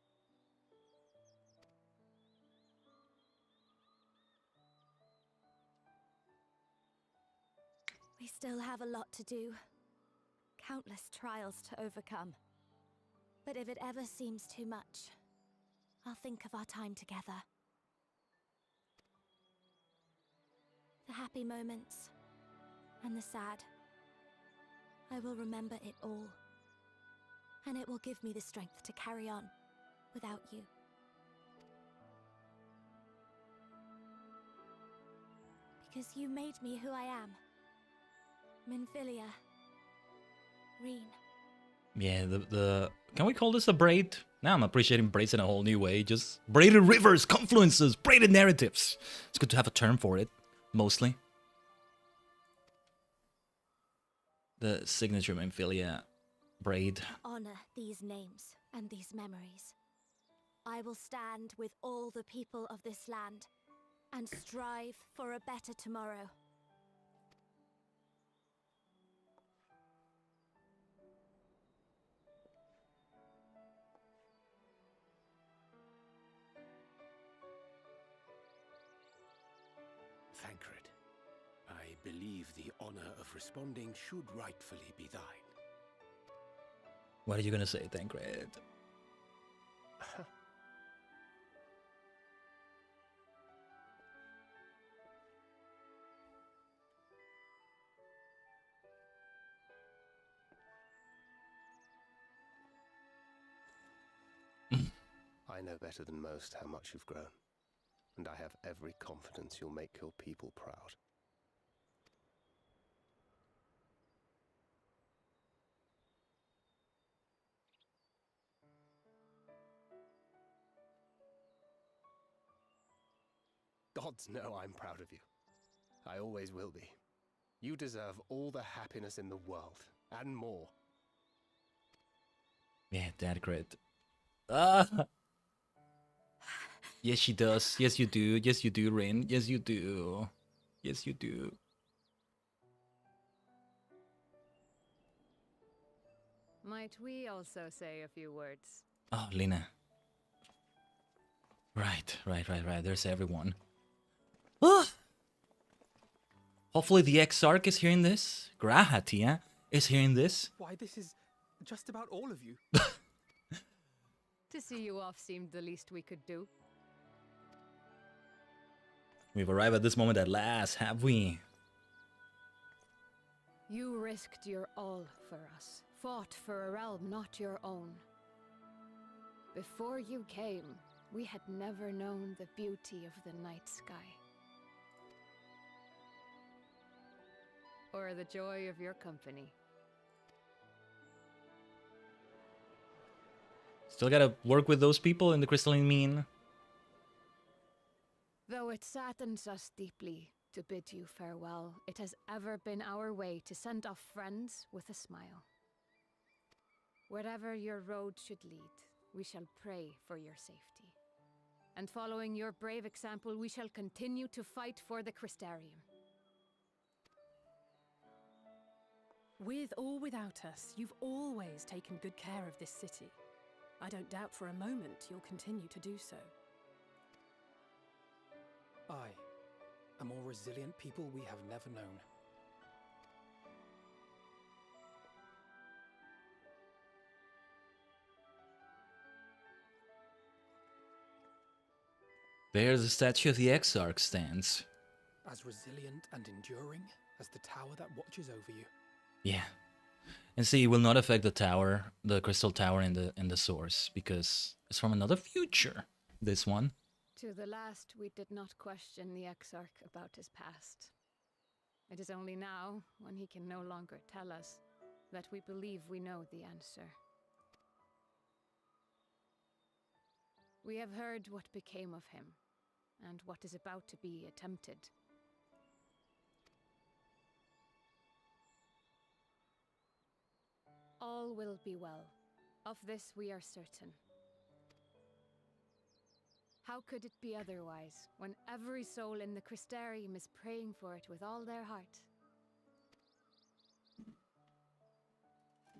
We still have a lot to do. Countless trials to overcome. But if it ever seems too much, I'll think of our time together. The happy moments and the sad. I will remember it all. And it will give me the strength to carry on without you. Because you made me who I am. Minfilia. Reen. Yeah, the can we call this a braid? Now I'm appreciating braids in a whole new way. Just braided rivers, confluences, braided narratives. It's good to have a term for it, mostly. The signature Minfilia braid. Honor these names and these memories. I will stand with all the people of this land and strive for a better tomorrow. Thancred, I believe the honor of responding should rightfully be thine. What are you gonna say, Tancred? I know better than most how much you've grown, and I have every confidence you'll make your people proud. Gods know I'm proud of you. I always will be. You deserve all the happiness in the world, and more. Yeah, Tancred. Ah! Yes, she does. Yes, you do. Yes, you do, Rin. Yes, you do. Yes, you do. Might we also say a few words? Oh, Lena. Right. There's everyone. Ah! Hopefully the Exarch is hearing this. Grahatia is hearing this. Why, this is just about all of you. To see you off seemed the least we could do. We've arrived at this moment at last, have we? You risked your all for us, fought for a realm not your own. Before you came, we had never known the beauty of the night sky. Or the joy of your company. Still gotta work with those people in the crystalline mean. Though it saddens us deeply to bid you farewell, it has ever been our way to send off friends with a smile. Wherever your road should lead, we shall pray for your safety. And following your brave example, we shall continue to fight for the Crystarium. With or without us, you've always taken good care of this city. I don't doubt for a moment you'll continue to do so. I, a more resilient people we have never known. There the statue of the Exarch stands. As resilient and enduring as the tower that watches over you. Yeah. And see, it will not affect the tower, the crystal tower in the source, because it's from another future, this one. To the last, we did not question the Exarch about his past. It is only now, when he can no longer tell us, that we believe we know the answer. We have heard what became of him, and what is about to be attempted. All will be well. Of this we are certain. How could it be otherwise, when every soul in the Crystarium is praying for it with all their heart?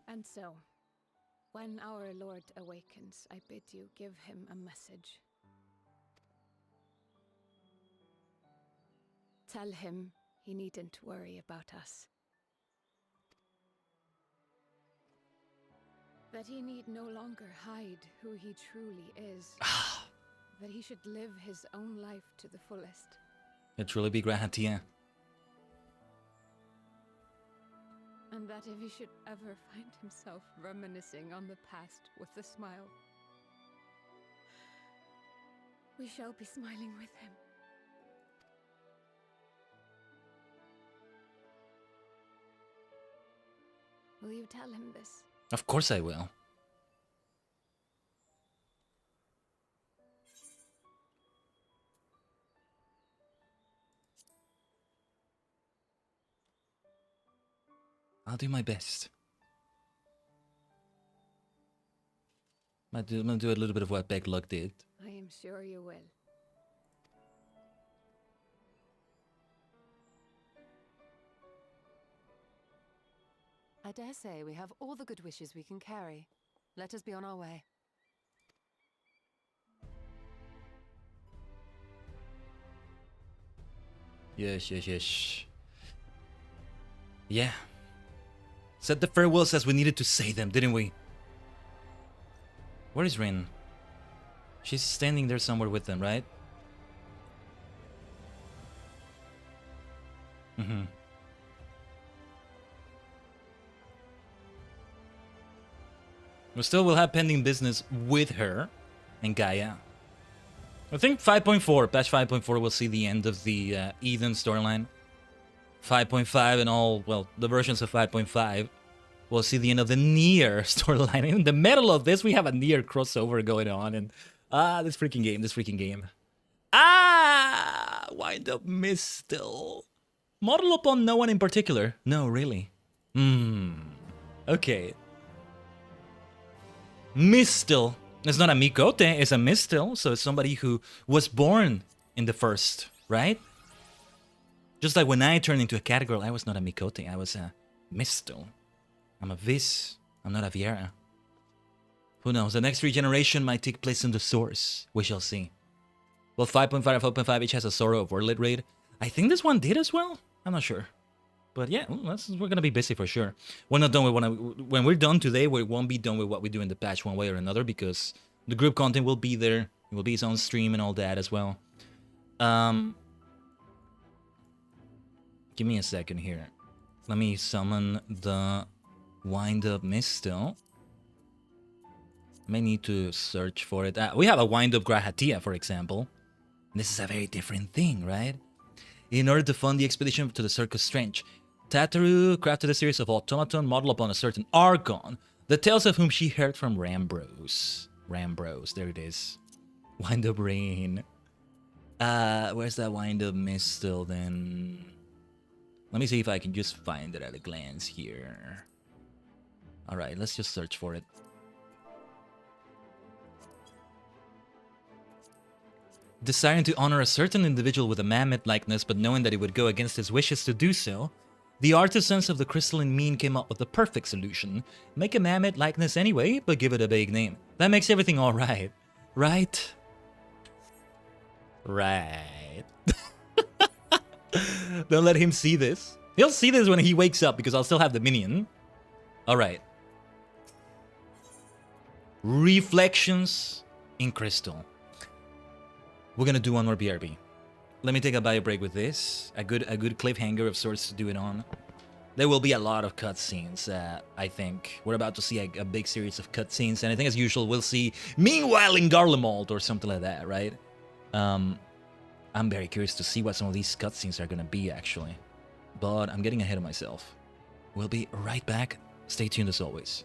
And so, when our Lord awakens, I bid you give him a message. Tell him he needn't worry about us. That he need no longer hide who he truly is. That he should live his own life to the fullest. It truly be Grahatia. And that if he should ever find himself reminiscing on the past with a smile, we shall be smiling with him. Will you tell him this? Of course I will. I'll do my best. I'm gonna do a little bit of what Backlog did. I am sure you will. I dare say we have all the good wishes we can carry. Let us be on our way. Yes, yes, yes. Yeah. Said the farewells as we needed to say them, didn't we? Where is Rin? She's standing there somewhere with them, right? Mm-hmm. We still will have pending business with her and Gaia. I think 5.4, patch 5.4 will see the end of the Eden storyline. 5.5 and all, well, the versions of 5.5 will see the end of the Nier storyline. In the middle of this, we have a Nier crossover going on, and this freaking game. Wind up miss still. Model upon no one in particular. No, really. Okay. Mistil. It's not a Mikote, it's a Mistil, so it's somebody who was born in the first, right? Just like when I turned into a catgirl, I was not a Mikote, I was a Mistil. I'm a Vis, I'm not a Viera. Who knows, the next regeneration might take place in the source. We shall see. Well, 5.5 and 4.5 each has a Sorrow of Warlid raid. I think this one did as well? I'm not sure. But yeah, we're gonna be busy for sure. We're not done with when we're done today. We won't be done with what we do in the patch one way or another because the group content will be there. It will be its own stream and all that as well. Give me a second here. Let me summon the Wind Up Mistil. May need to search for it. We have a Wind Up Grahatia, for example. This is a very different thing, right? In order to fund the expedition to the Circus Trench, Tataru crafted a series of automaton modeled upon a certain Archon, the tales of whom she heard from Rambros. Rambros, there it is. Wind Up Rain. Where's that Wind Up Mistil then? Let me see if I can just find it at a glance here. Alright, let's just search for it. Desiring to honor a certain individual with a mammoth likeness, but knowing that it would go against his wishes to do so, the artisans of the crystalline mean came up with the perfect solution. Make a mammoth likeness anyway, but give it a vague name. That makes everything alright. Right? Right. Don't let him see this. He'll see this when he wakes up because I'll still have the minion. Alright. Reflections in Crystal. We're gonna do one more BRB. Let me take a bio break with this. A good cliffhanger of sorts to do it on. There will be a lot of cutscenes, I think. We're about to see a big series of cutscenes, and I think as usual we'll see Meanwhile in Garlemald or something like that, right? I'm very curious to see what some of these cutscenes are gonna be, actually. But I'm getting ahead of myself. We'll be right back. Stay tuned as always.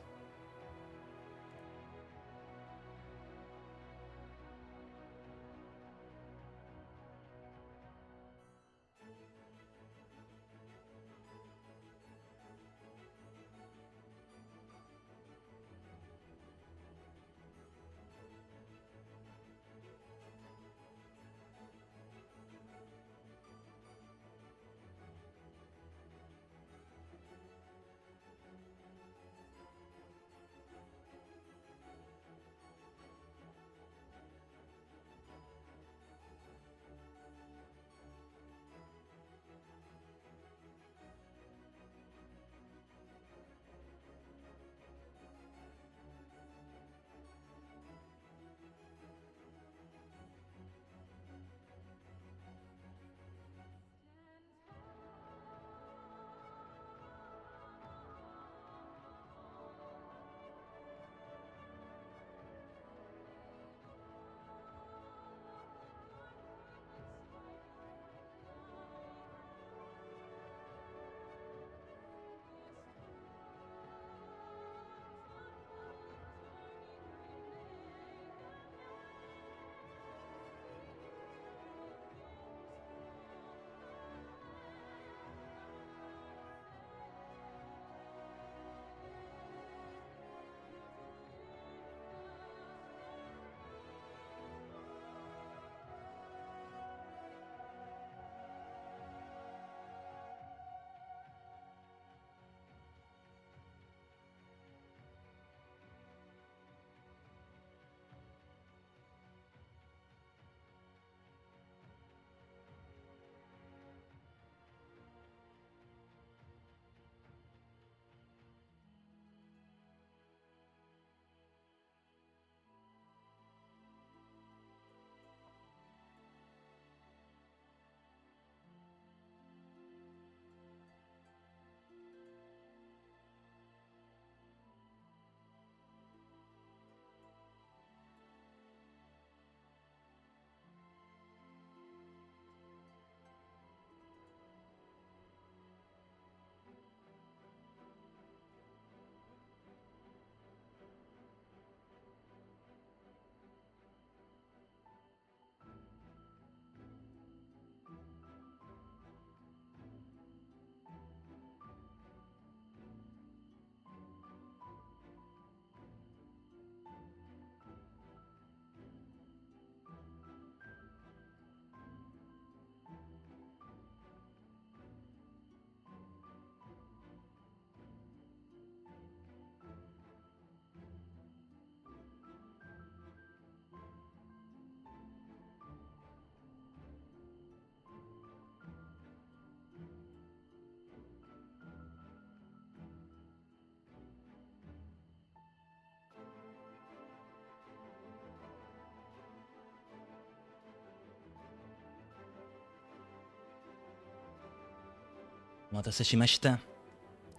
Watasai shimashita.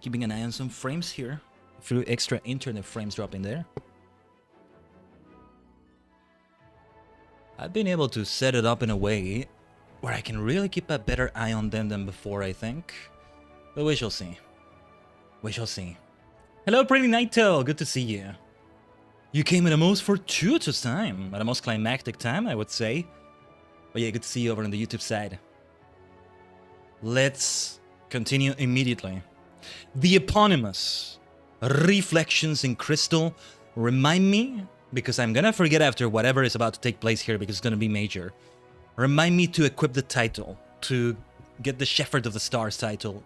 Keeping an eye on some frames here. A few extra internet frames dropping there. I've been able to set it up in a way where I can really keep a better eye on them than before, I think. But we shall see. We shall see. Hello, Pretty Naito. Good to see you. You came at a most fortuitous time. At a most climactic time, I would say. But yeah, good to see you over on the YouTube side. Let's continue immediately. The eponymous Reflections in Crystal. Remind me, because I'm gonna forget after whatever is about to take place here because it's gonna be major. Remind me to equip the title, to get the Shepherd of the Stars title.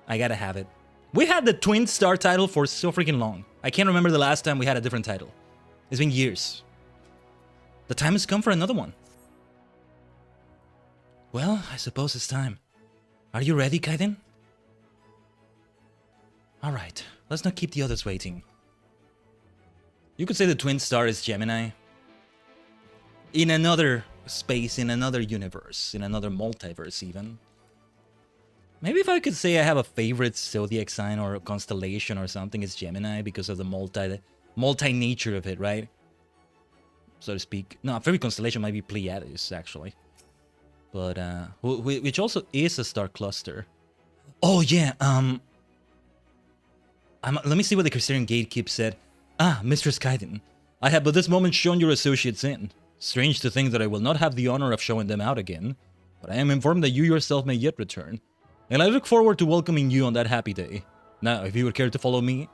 I gotta have it. We had the Twin Star title for so freaking long. I can't remember the last time we had a different title. It's been years. The time has come for another one. Well, I suppose it's time. Are you ready, Khaiden? Alright, let's not keep the others waiting. You could say the Twin Star is Gemini. In another space, in another universe, in another multiverse even. Maybe if I could say I have a favorite zodiac sign or constellation or something, it's Gemini because of the multi-nature of it, right? So to speak. No, a favorite constellation might be Pleiades, actually. But, which also is a star cluster. Oh, yeah, let me see what the Crystarian Gatekeep said. Ah, Mistress Khaiden, I have but this moment shown your associates in. Strange to think that I will not have the honor of showing them out again, but I am informed that you yourself may yet return, and I look forward to welcoming you on that happy day. Now, if you would care to follow me...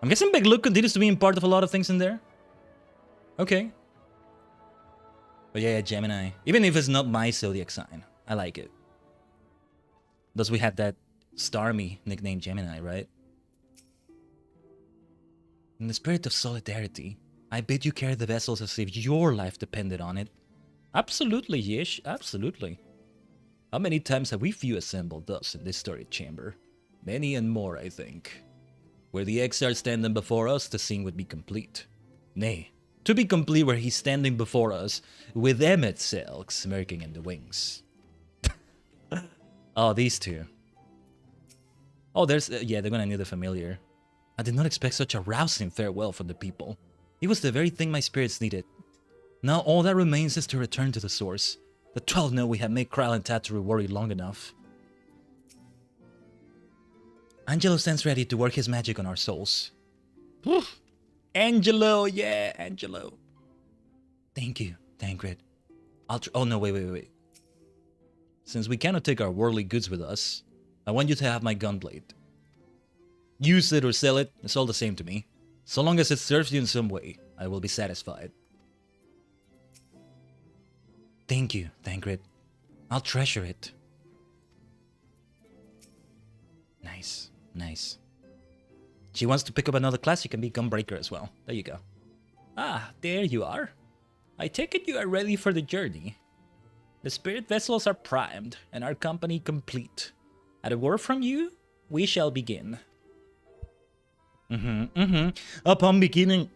I'm guessing Big Luke continues to be in part of a lot of things in there? Okay. But yeah, Gemini. Even if it's not my zodiac sign, I like it. Thus we had that Starmie nickname Gemini, right? In the spirit of solidarity, I bid you carry the vessels as if your life depended on it. Absolutely, Yish, absolutely. How many times have we few assembled thus in this storied chamber? Many and more, I think. Were the Exarch standing before us, the scene would be complete. Nay, to be complete were he standing before us, with Emmet Selk smirking in the wings. Oh, these two. Oh, there's... yeah, they're gonna need a familiar. I did not expect such a rousing farewell from the people. It was the very thing my spirits needed. Now all that remains is to return to the source. The 12 know we have made Kryle and Tataru worry long enough. Angelo stands ready to work his magic on our souls. Oof. Angelo, yeah, Angelo. Thank you, Tancred. Oh no, wait. Since we cannot take our worldly goods with us, I want you to have my gunblade. Use it or sell it, it's all the same to me. So long as it serves you in some way, I will be satisfied. Thank you, Tancred. I'll treasure it. Nice, nice. She wants to pick up another class, you can be Gunbreaker as well. There you go. Ah, there you are. I take it you are ready for the journey. The spirit vessels are primed, and our company complete. At a word from you, we shall begin. Upon beginning...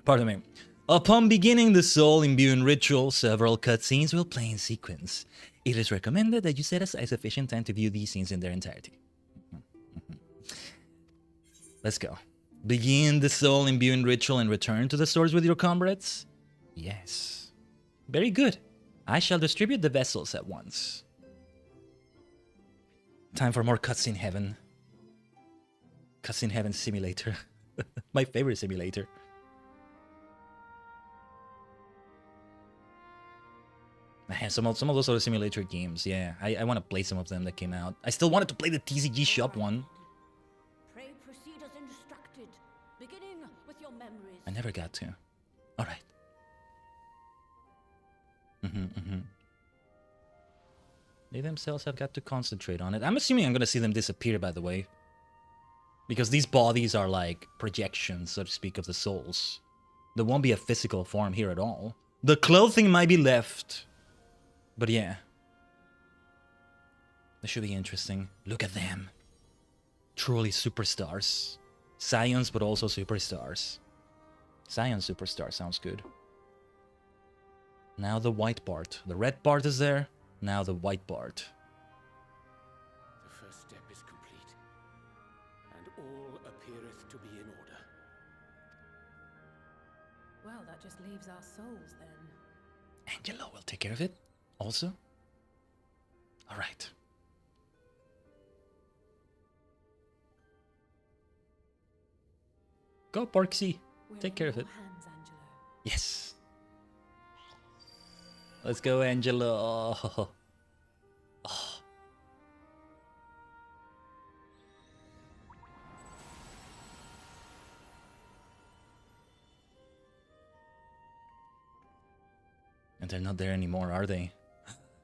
Pardon me. Upon beginning the soul-imbuing ritual, several cutscenes will play in sequence. It is recommended that you set aside sufficient time to view these scenes in their entirety. Let's go. Begin the soul-imbuing ritual and return to the source with your comrades? Yes. Very good. I shall distribute the vessels at once. Time for more cutscene heaven. Cutscene heaven simulator. My favorite simulator. Man, some of those other simulator games, yeah. I want to play some of them that came out. I still wanted to play the TCG Shop one. Pray proceed as instructed, beginning with your memories. I never got to. Alright. They themselves have got to concentrate on it. I'm assuming I'm gonna see them disappear, by the way. Because these bodies are like projections, so to speak, of the souls. There won't be a physical form here at all. The clothing might be left. But yeah. This should be interesting. Look at them. Truly superstars. Scions, but also superstars. Scion superstar sounds good. Now the white part. The red part is there. Now the white part. that just leaves our souls then. Angelo will take care of it, also. Alright. Go, Parksy. Take care of it. Yes. Let's go, Angelo. Oh. And they're not there anymore, are they?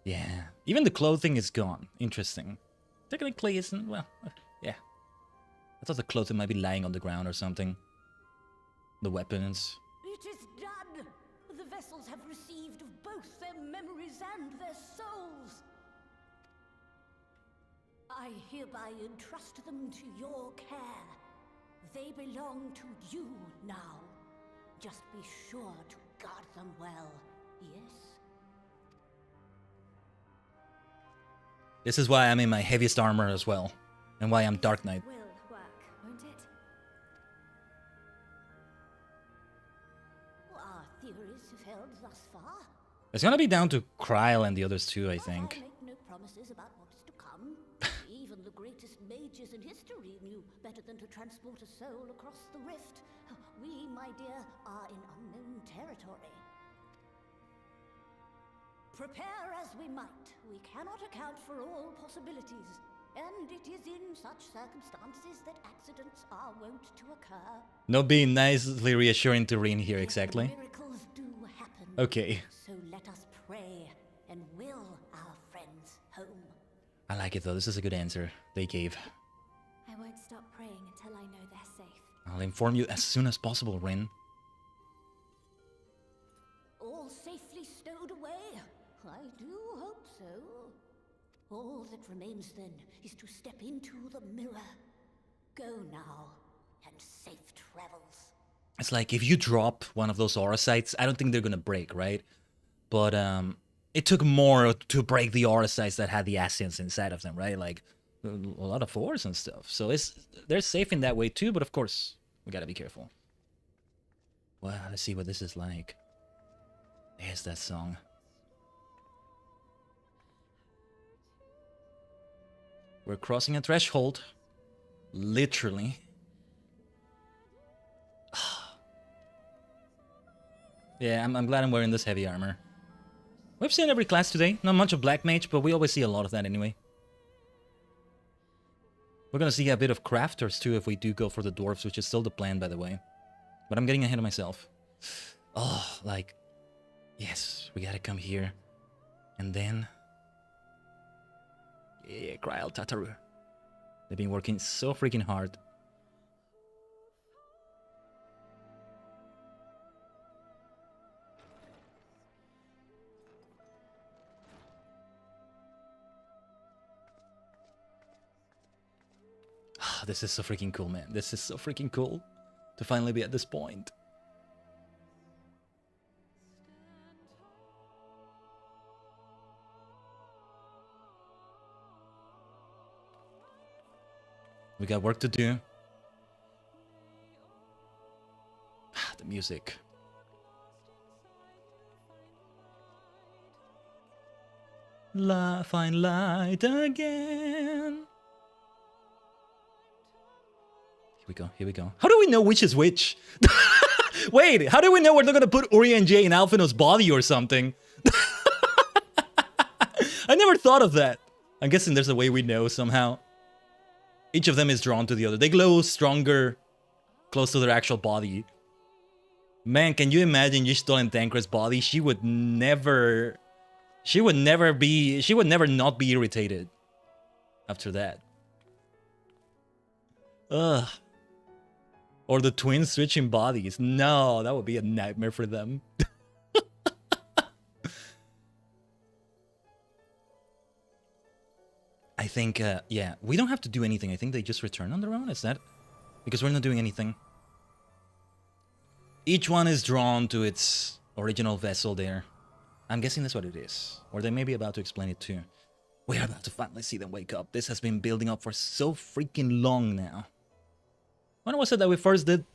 Yeah. Even the clothing is gone. Interesting. Technically, isn't... Well, yeah. I thought the clothing might be lying on the ground or something. The weapons. It is done! The vessels have received of both their memories and their souls. I hereby entrust them to your care. They belong to you now. Just be sure to guard them well, yes? This is why I'm in my heaviest armor as well. And why I'm Dark Knight. Will work, won't it? Our theories have held thus far. It's gonna be down to Kryl and the others too, I think. I make no promises about what is to come. Even the greatest mages in history knew better than to transport a soul across the rift. We, my dear, are in unknown territory. Prepare as we might, we cannot account for all possibilities. And it is in such circumstances that accidents are wont to occur. No being nicely reassuring to Rin here, exactly. Miracles do happen. Okay. So let us pray and will our friends home. I like it though, this is a good answer they gave. I won't stop praying until I know they're safe. I'll inform you as soon as possible, Rin. All safely stowed away? I do hope so. All that remains then is to step into the mirror. Go now, and safe travels. It's like if you drop one of those aura sites, I don't think they're gonna break, right? But it took more to break the aura sites that had the Ascians inside of them, right? Like a lot of force and stuff. So they're safe in that way too, but of course, we gotta be careful. Well, let's see what this is like. There's that song. We're crossing a threshold. Literally. Yeah, I'm glad I'm wearing this heavy armor. We've seen every class today. Not much of Black Mage, but we always see a lot of that anyway. We're gonna see a bit of Crafters too if we do go for the Dwarves, which is still the plan, by the way. But I'm getting ahead of myself. Oh, like... Yes, we gotta come here. And then... Yeah, Kryl Tataru. They've been working so freaking hard. This is so freaking cool, man. This is so freaking cool to finally be at this point. We got work to do. The music. Find light again. Here we go, here we go. How do we know which is which? Wait, how do we know we're not gonna put Uri and Jay in Alphinaud's body or something? I never thought of that. I'm guessing there's a way we know somehow. Each of them is drawn to the other. They glow stronger close to their actual body. Man, can you imagine Yishto and Tancred's body? She would never not be irritated after that. Ugh. Or the twins switching bodies. No, that would be a nightmare for them. I think, yeah, we don't have to do anything. I think they just return on their own. Is that? Because we're not doing anything. Each one is drawn to its original vessel there. I'm guessing that's what it is. Or they may be about to explain it too. We're about to finally see them wake up. This has been building up for so freaking long now. When was it that we first did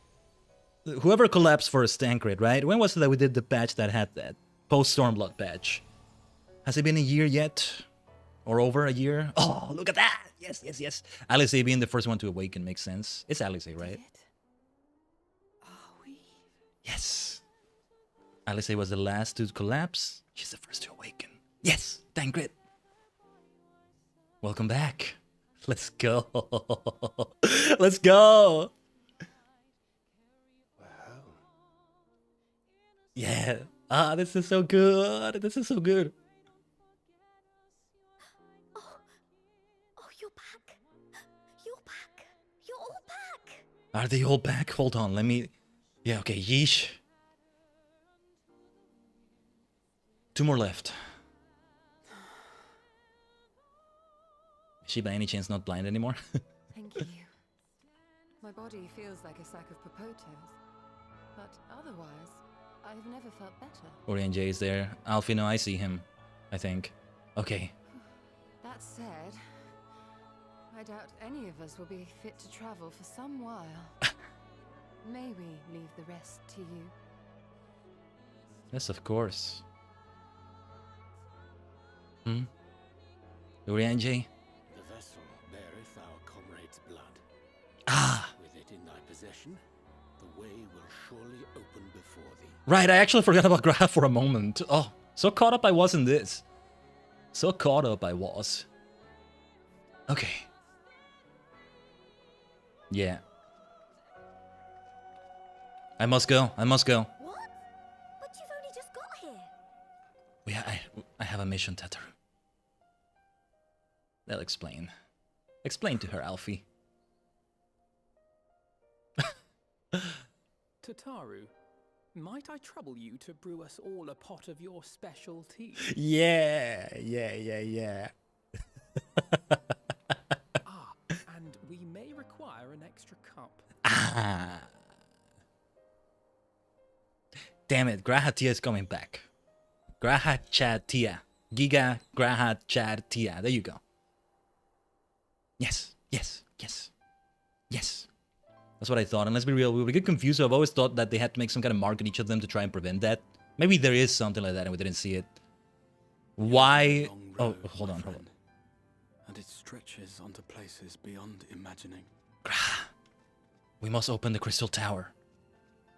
whoever collapsed for a Stancred, right? When was it that we did the patch that had that? Post-Stormblood patch. Has it been a year yet? Or over a year? Oh, look at that! Yes, yes, yes. Alice being the first one to awaken makes sense. It's Alice, right? Yes. Alice was the last to collapse. She's the first to awaken. Yes! Tancred! Welcome back. Let's go. Let's go! Yeah. Ah, this is so good. This is so good. Oh, you're back. You're back. You're all back. Are they all back? Hold on, let me... Yeah, okay, yeesh. 2 more left. Is she by any chance not blind anymore? Thank you. My body feels like a sack of potatoes, but otherwise, I've never felt better. Orion J is there. Alfino, I see him, I think. Okay. That said, I doubt any of us will be fit to travel for some while. May we leave the rest to you? Yes, of course. Orion J? The vessel beareth our comrade's blood. Ah! With it in thy possession, the way will surely open before thee. Right, I actually forgot about Graha for a moment. Oh, so caught up I was in this. So caught up I was. Okay. Yeah. I must go. I must go. What? But you've only just got here. I have a mission, Tataru. They'll explain. Explain to her, Alfie. Tataru, might I trouble you to brew us all a pot of your special tea? Yeah. And we may require an extra cup. Ah. Damn it, Graha Tia is coming back. Graha Chad Tia. Giga Graha Chad Tia. There you go. Yes. That's what I thought. And let's be real, we were get confused. So I've always thought that they had to make some kind of mark on each of them to try and prevent that. Maybe there is something like that and we didn't see it. Why? Oh, hold on. And it stretches onto places beyond imagining. We must open the Crystal Tower.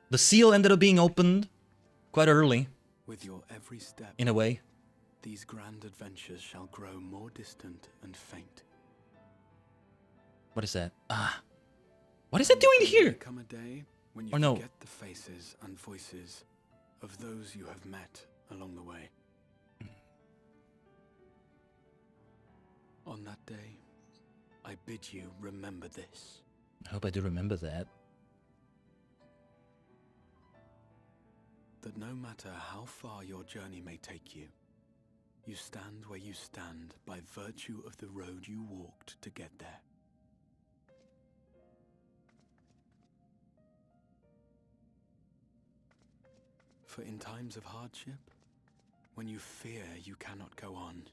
The seal ended up being opened quite early. With your every step, in a way. These grand adventures shall grow more distant and faint. What is that? What is it doing here? Come a day when you no? forget the faces and voices of those you have met along the way. On that day, I bid you remember this. I hope I do remember that. That no matter how far your journey may take you, you stand where you stand by virtue of the road you walked to get there. For in times of hardship, when you fear you cannot go on,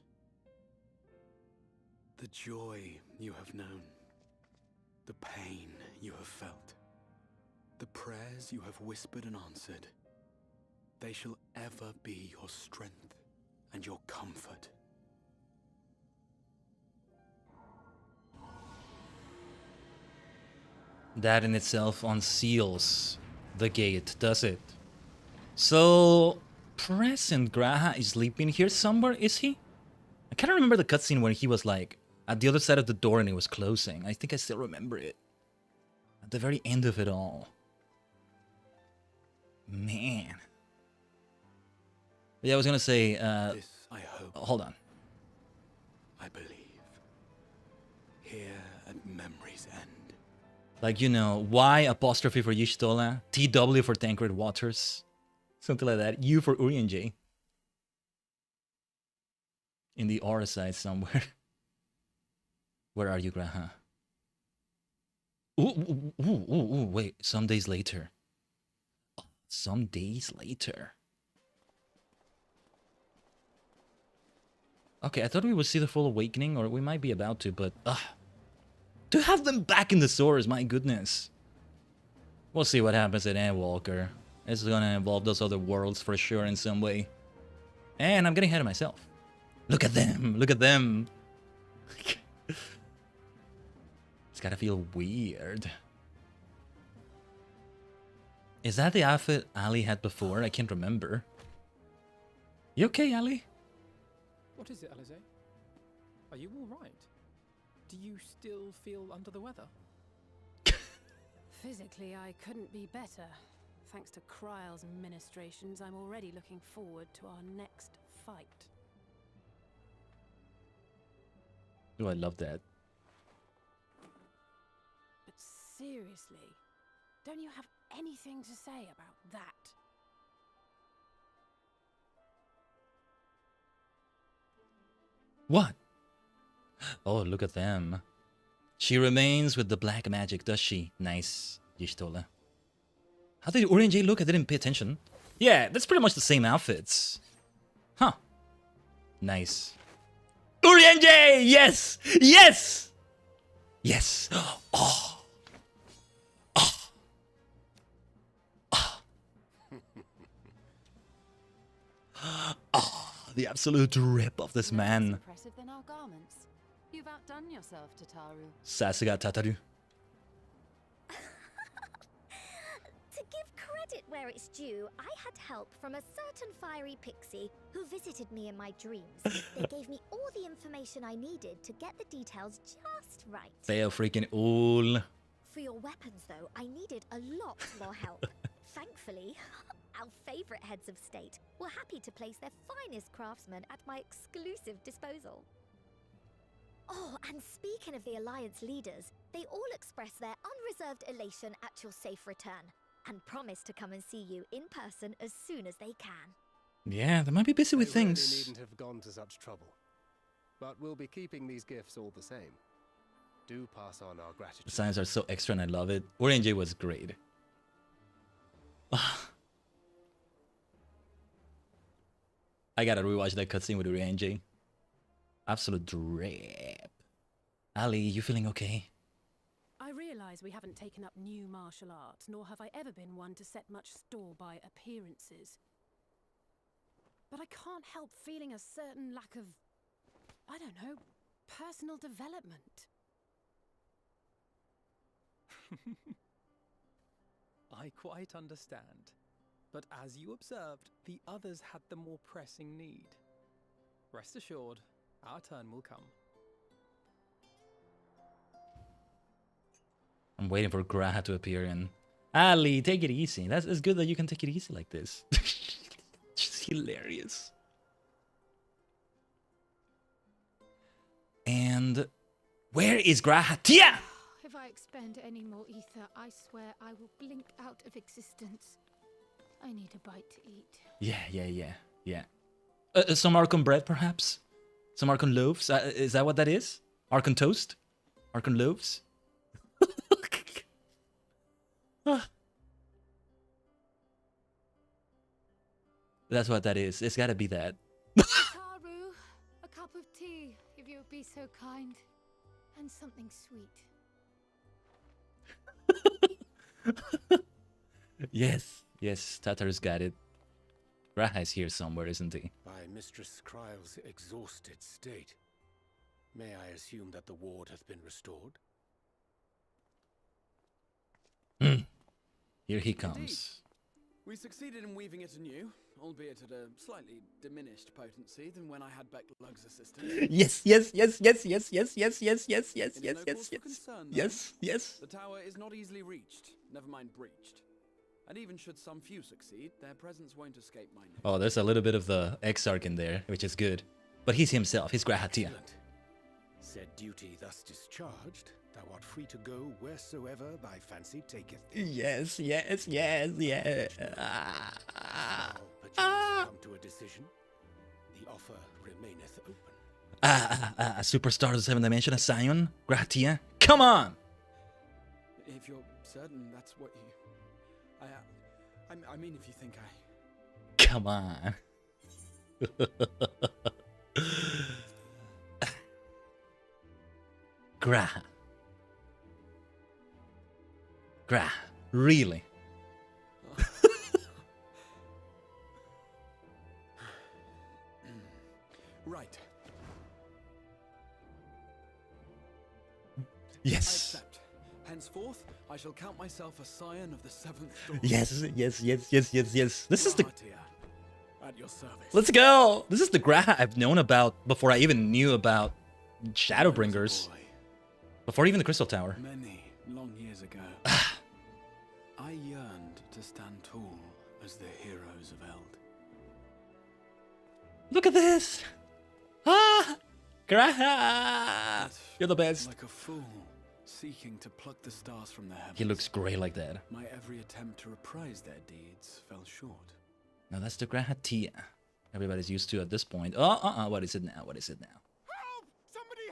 the joy you have known, the pain you have felt, the prayers you have whispered and answered, they shall ever be your strength and your comfort. That in itself unseals the gate, does it? So, present Graha is sleeping here somewhere, is he? I can't remember the cutscene where he was like at the other side of the door and it was closing. I think I still remember it. At the very end of it all. Man. Yeah, I was gonna say, this I hope. Hold on. I believe. Here at memory's end. Like, you know, Y apostrophe for Y'shtola, TW for Tancred Waters. Something like that. U for Urian J. In the aura side somewhere. Where are you, Graha? Ooh, wait. Some days later. Oh, some days later. Okay, I thought we would see the full awakening, or we might be about to, but... to have them back in the source, my goodness. We'll see what happens in Endwalker. It's gonna involve those other worlds for sure in some way. And I'm getting ahead of myself. Look at them! Look at them! It's gotta feel weird. Is that the outfit Ali had before? I can't remember. You okay, Ali? What is it, Alize? Are you all right? Do you still feel under the weather? Physically, I couldn't be better. Thanks to Kryle's ministrations, I'm already looking forward to our next fight. Oh, I love that. But seriously, don't you have anything to say about that? What? Oh, look at them. She remains with the black magic, does she? Nice, Y'shtola. How did Urianger look? I didn't pay attention. Yeah, that's pretty much the same outfits. Huh. Nice. Urianger! Yes! Yes! Yes! Oh! Oh! Oh! Oh! The absolute rip of this man. Impressive than our garments. You've outdone yourself, Tataru. Sasuga Tataru. To give credit where it's due, I had help from a certain fiery pixie who visited me in my dreams. They gave me all the information I needed to get the details just right. They are freaking all. For your weapons, though, I needed a lot more help. Thankfully, our favourite heads of state were happy to place their finest craftsmen at my exclusive disposal. Oh, and speaking of the Alliance leaders, they all expressed their unreserved elation at your safe return, and promise to come and see you in person as soon as they can. Yeah, they might be busy with They really things. needn't have gone to such trouble. But we'll be keeping these gifts all the same. Do pass on our gratitude. The signs are so extra and I love it. Urianger was great. I gotta rewatch that cutscene with Urianger. Absolute drip. Ali, you feeling okay? I realise we haven't taken up new martial arts, nor have I ever been one to set much store by appearances. But I can't help feeling a certain lack of, I don't know, personal development. I quite understand. But as you observed, the others had the more pressing need. Rest assured, our turn will come. I'm waiting for Graha to appear and Ali, take it easy. It's good that you can take it easy like this. Just hilarious. And where is Graha? Tia! If I expend any more ether, I swear I will blink out of existence. I need a bite to eat. Yeah. Some Archon bread, perhaps? Some Archon loaves? Is that what that is? Archon toast? Archon loaves? That's what that is. It's gotta be that. Taru, a cup of tea, if you would be so kind. And something sweet. Yes, Tataru's got it. Graha is here somewhere, isn't he? By Mistress Kryle's exhausted state, may I assume that the ward hath been restored? Here he comes. We succeeded in weaving it anew, albeit at a slightly diminished potency than when I had Beck-Lug's assistance. Yes. The tower is not easily reached, never mind breached. And even should some few succeed, their presence won't escape my notice. Oh, there's a little bit of the Exarch in there, which is good. But he's himself, he's Graha Tia. Said duty thus discharged, thou art free to go wheresoever thy fancy taketh thee. Yes. Now, perchance come to a decision. The offer remaineth open. A superstar of the 7th dimension, a Scion, Graha Tia. Come on! If you're certain that's what you... I mean, if you think I... Come on. Graha. Really? Right. Yes. I accept. Henceforth, I shall count myself a scion of the seventh dawn. Yes, yes, yes, yes, yes, yes. This is the... At your service. Let's go! This is the Graha I've known about before I even knew about Shadowbringers. Before even the Crystal Tower. Many long years ago, I yearned to stand tall as the heroes of Eld. Look at this! Ah! Graha! You're the best. Like a fool, seeking to pluck the stars from the heavens. He looks great like that. My every attempt to reprise their deeds fell short. Now that's the Graha Tia. Everybody's used to at this point. Oh, what is it now? What is it now? Help! Somebody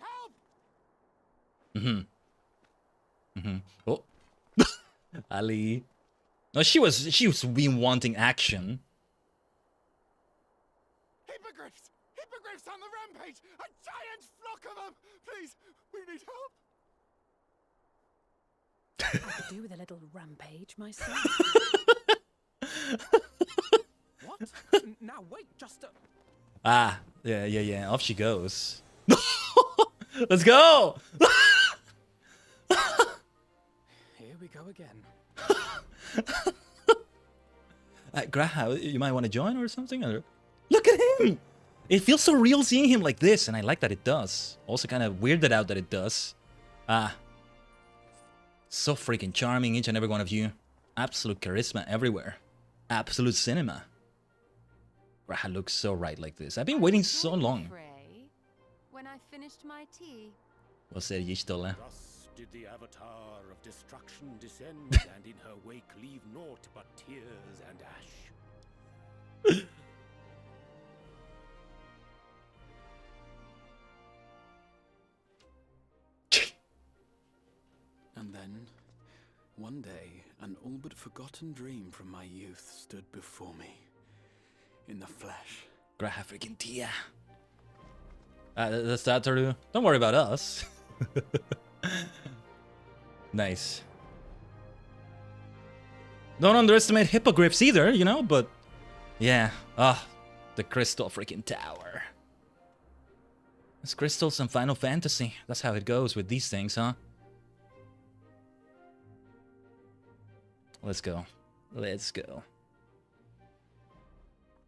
help! Oh. Ali. No, she was been wanting action. Hippogriffs! Hippogriffs on the rampage! A giant flock of them! Please, we need help! I could do with a little rampage myself. What? Now wait, just a... Ah, yeah. Off she goes. Let's go! Here we go again. Graha, you might want to join or something? Or... Look at him! It feels so real seeing him like this, and I like that it does. Also kind of weirded out that it does. Ah. So freaking charming, each and every one of you. Absolute charisma everywhere. Absolute cinema. Graha looks so right like this. I've been waiting so long. When I finished my tea. Vad säger Gishtole? Thus did the avatar of destruction descend, and in her wake leave naught but tears and ash. And then, one day, an all but forgotten dream from my youth stood before me. In the flesh. Graha freaking Tia. That's that, Taru. Don't worry about us. Nice. Don't underestimate hippogriffs either, you know, but... Yeah. The Crystal freaking Tower. It's crystals and Final Fantasy. That's how it goes with these things, huh? Let's go. Let's go.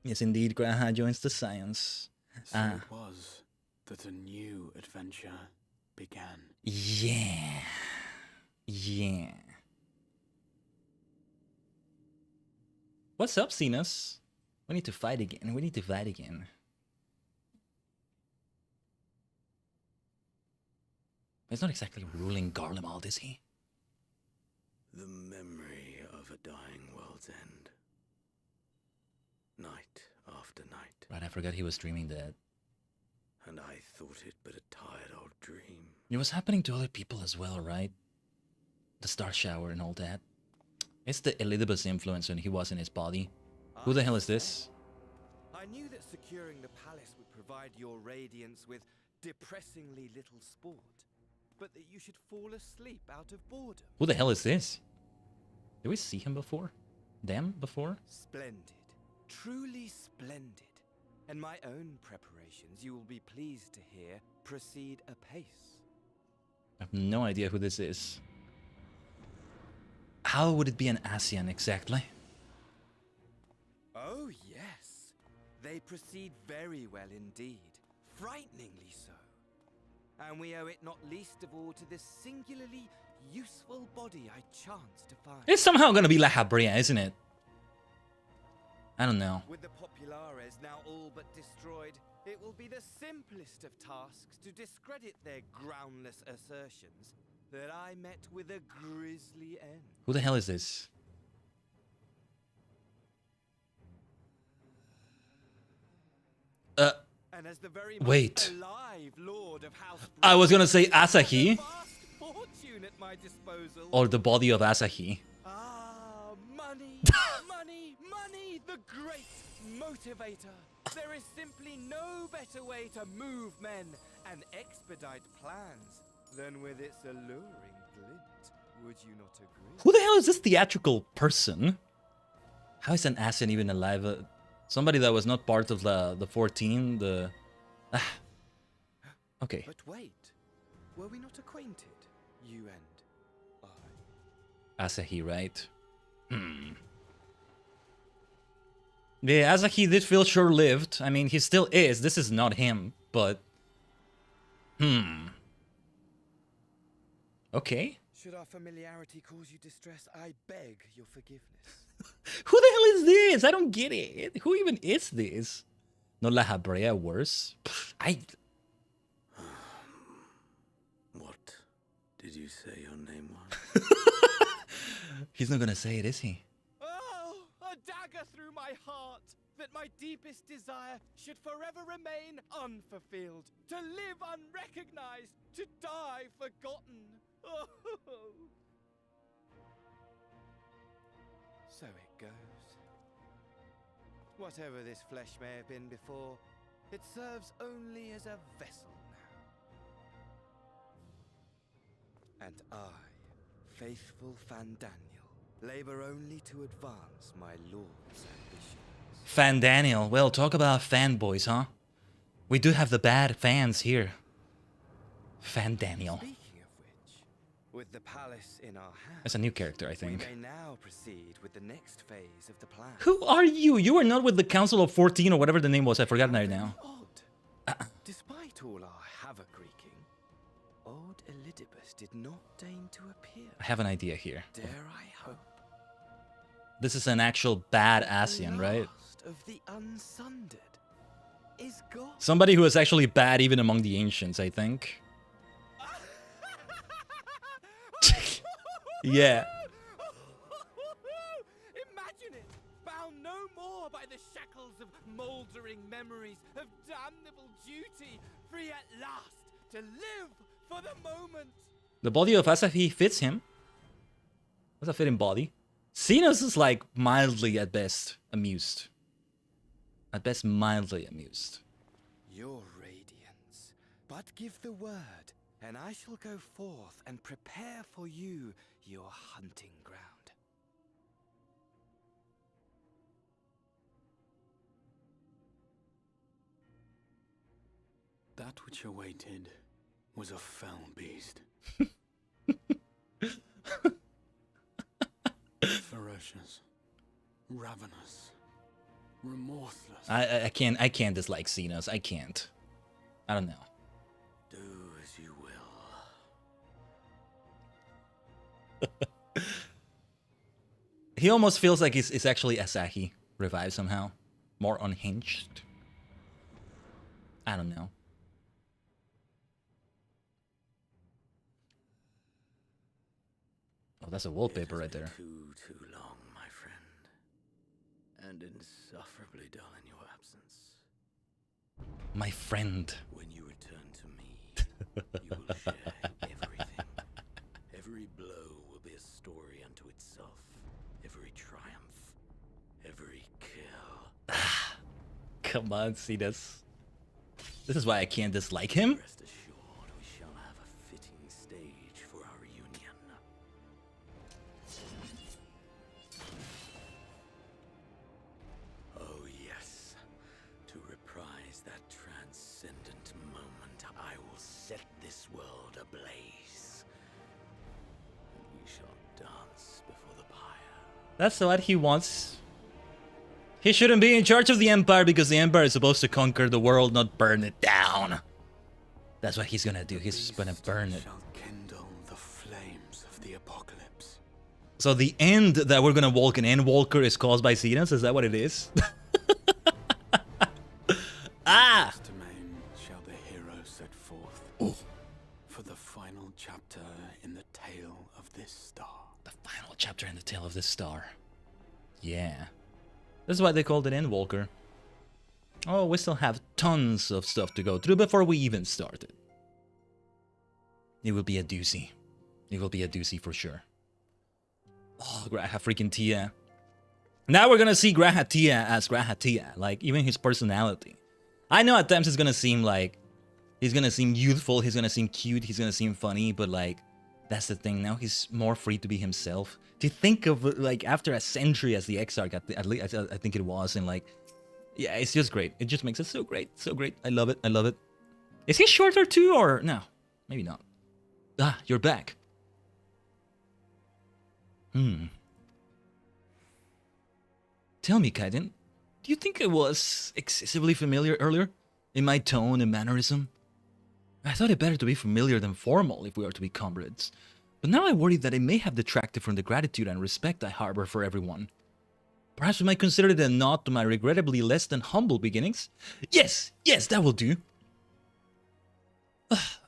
Yes, indeed, Graha joins the science. So it was that a new adventure began. Yeah. Yeah. What's up, Cenas? We need to fight again. We need to fight again. He's not exactly ruling Garlemald, is he? The memory of a dying world's end. Night after night. Right, I forgot he was dreaming that. And I thought it but a tired old dream. It was happening to other people as well, right? The star shower and all that. It's the Elidibus influence when he was in his body. Who the hell is this? I knew that securing the palace would provide your radiance with depressingly little sport, but that you should fall asleep out of boredom. Who the hell is this? Did we see him before? Them before? Splendid. Truly splendid. And my own preparations, you will be pleased to hear, proceed apace. I have no idea who this is. How would it be an ASEAN exactly? Oh, yes. They proceed very well indeed. Frighteningly so. And we owe it not least of all to this singularly useful body I chanced to find. It's somehow gonna be La Habrea, isn't it? I don't know. With the Populares now all but destroyed, it will be the simplest of tasks to discredit their groundless assertions that I met with a grisly end. Who the hell is this? And as the very wait. alive Lord of House I was gonna say Asahi. fortune at my disposal. Or the body of Asahi. Money, money, money, the great motivator. There is simply no better way to move men and expedite plans than with its alluring glint. Would you not agree? Who the hell is this theatrical person? How is an Ascian even alive? Somebody that was not part of the 14, the... Okay. But wait, were we not acquainted? You and I. Asahi, right? Yeah, Asahi did feel short-lived. I mean, he still is. This is not him, but... Okay. Should our familiarity cause you distress, I beg your forgiveness. Who the hell is this? I don't get it. Who even is this? No La Habrea worse? What did you say your name was? He's not gonna say it, is he? Oh, a dagger through my heart! That my deepest desire should forever remain unfulfilled. To live unrecognized, to die forgotten. Oh. So it goes. Whatever this flesh may have been before, it serves only as a vessel now. And I, faithful Fandaniel, labor only to advance my lord's ambitions. Fandaniel. Well, talk about fanboys, huh? We do have the bad fans here. Fandaniel. Speaking of which, with the palace in our hands, That's a new character, I think. we may now proceed with the next phase of the plan. Who are you? You are not with the Council of 14 or whatever the name was. I've forgotten that now. Despite all our havoc wreaking, old Elidibus did not deign to appear. I have an idea here. Dare I hope? This is an actual bad Ascian, right? Of the unsundered is gone. Somebody who is actually bad even among the ancients, I think. Yeah. Imagine it! Bound no more by the shackles of mouldering memories of damnable duty, free at last to live for the moment. The body of Asahi fits him. What's a fitting body? Xenos is like mildly at best amused. At best mildly amused. Your radiance, but give the word, and I shall go forth and prepare for you your hunting ground. That which awaited was a fell beast. Ferocious, ravenous, remorseless. I can't dislike Xenos. I can't. I don't know. Do as you will. He almost feels like it's actually Asahi revived somehow. More unhinged. I don't know. Oh, that's a wallpaper right there. Too long, my friend. And insufferably dull in your absence. My friend. When you return to me, you will share everything. Every blow will be a story unto itself. Every triumph. Every kill. Come on, see this. This is why I can't dislike him. Rest assured, we shall have a fitting stage for our reunion. Oh yes, to reprise that transcendent moment, I will set this world ablaze. And we shall dance before the pyre. That's what he wants. He shouldn't be in charge of the Empire because the Empire is supposed to conquer the world, not burn it down. That's what he's gonna do. He's gonna burn it. Kindle the flames of the apocalypse. So the end that we're gonna walk in Endwalker is caused by Xenos? Is that what it is? Ah! Domain shall the hero set forth. For the final chapter in the tale of this star. The final chapter in the tale of this star. Yeah. This is why they called it Endwalker. Oh, we still have tons of stuff to go through before we even started. It will be a doozy. It will be a doozy for sure. Oh, Graha freaking Tia. Now we're gonna see Graha Tia as Graha Tia. Like, even his personality. I know at times it's gonna seem like... He's gonna seem youthful, he's gonna seem cute, he's gonna seem funny, but like... That's the thing, now he's more free to be himself. To think of, like, after a century as the Exarch, at least I think it was, and like, yeah, it's just great. It just makes it so great, so great. I love it, I love it. Is he shorter too, or no? Maybe not. Ah, you're back. Tell me, Khaiden, do you think I was excessively familiar earlier? In my tone and mannerism? I thought it better to be familiar than formal if we are to be comrades. But now I worry that it may have detracted from the gratitude and respect I harbor for everyone. Perhaps we might consider it a nod to my regrettably less than humble beginnings? Yes, that will do.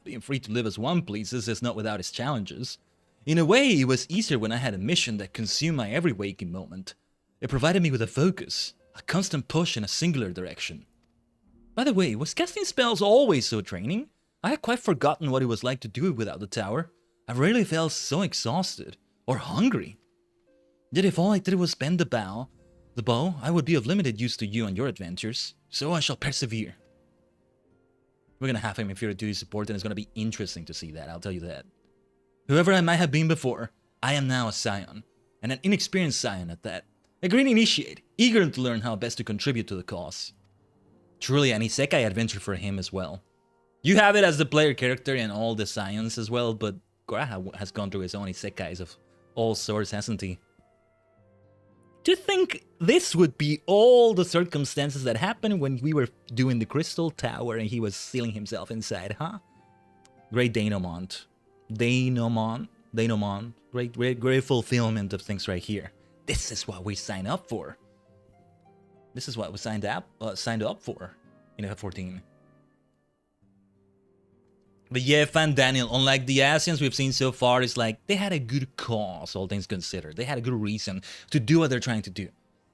Being free to live as one pleases is not without its challenges. In a way, it was easier when I had a mission that consumed my every waking moment. It provided me with a focus, a constant push in a singular direction. By the way, was casting spells always so draining? I had quite forgotten what it was like to do it without the tower. I rarely felt so exhausted, or hungry. Yet if all I did was bend the bow, I would be of limited use to you and your adventures, so I shall persevere. We're gonna have him inferior duty support, and it's gonna be interesting to see that, I'll tell you that. Whoever I might have been before, I am now a scion, and an inexperienced scion at that. A green initiate, eager to learn how best to contribute to the cause. Truly an isekai adventure for him as well. You have it as the player character and all the science as well, but Graha has gone through his own isekais of all sorts, hasn't he? Do you think this would be all the circumstances that happened when we were doing the Crystal Tower and he was sealing himself inside, huh? Great Dainomon. Great fulfillment of things right here. This is what we signed up for. This is what we signed up for in FF14. But yeah, Fan Daniel, unlike the Asians we've seen so far, it's like they had a good cause, all things considered. They had a good reason to do what they're trying to do.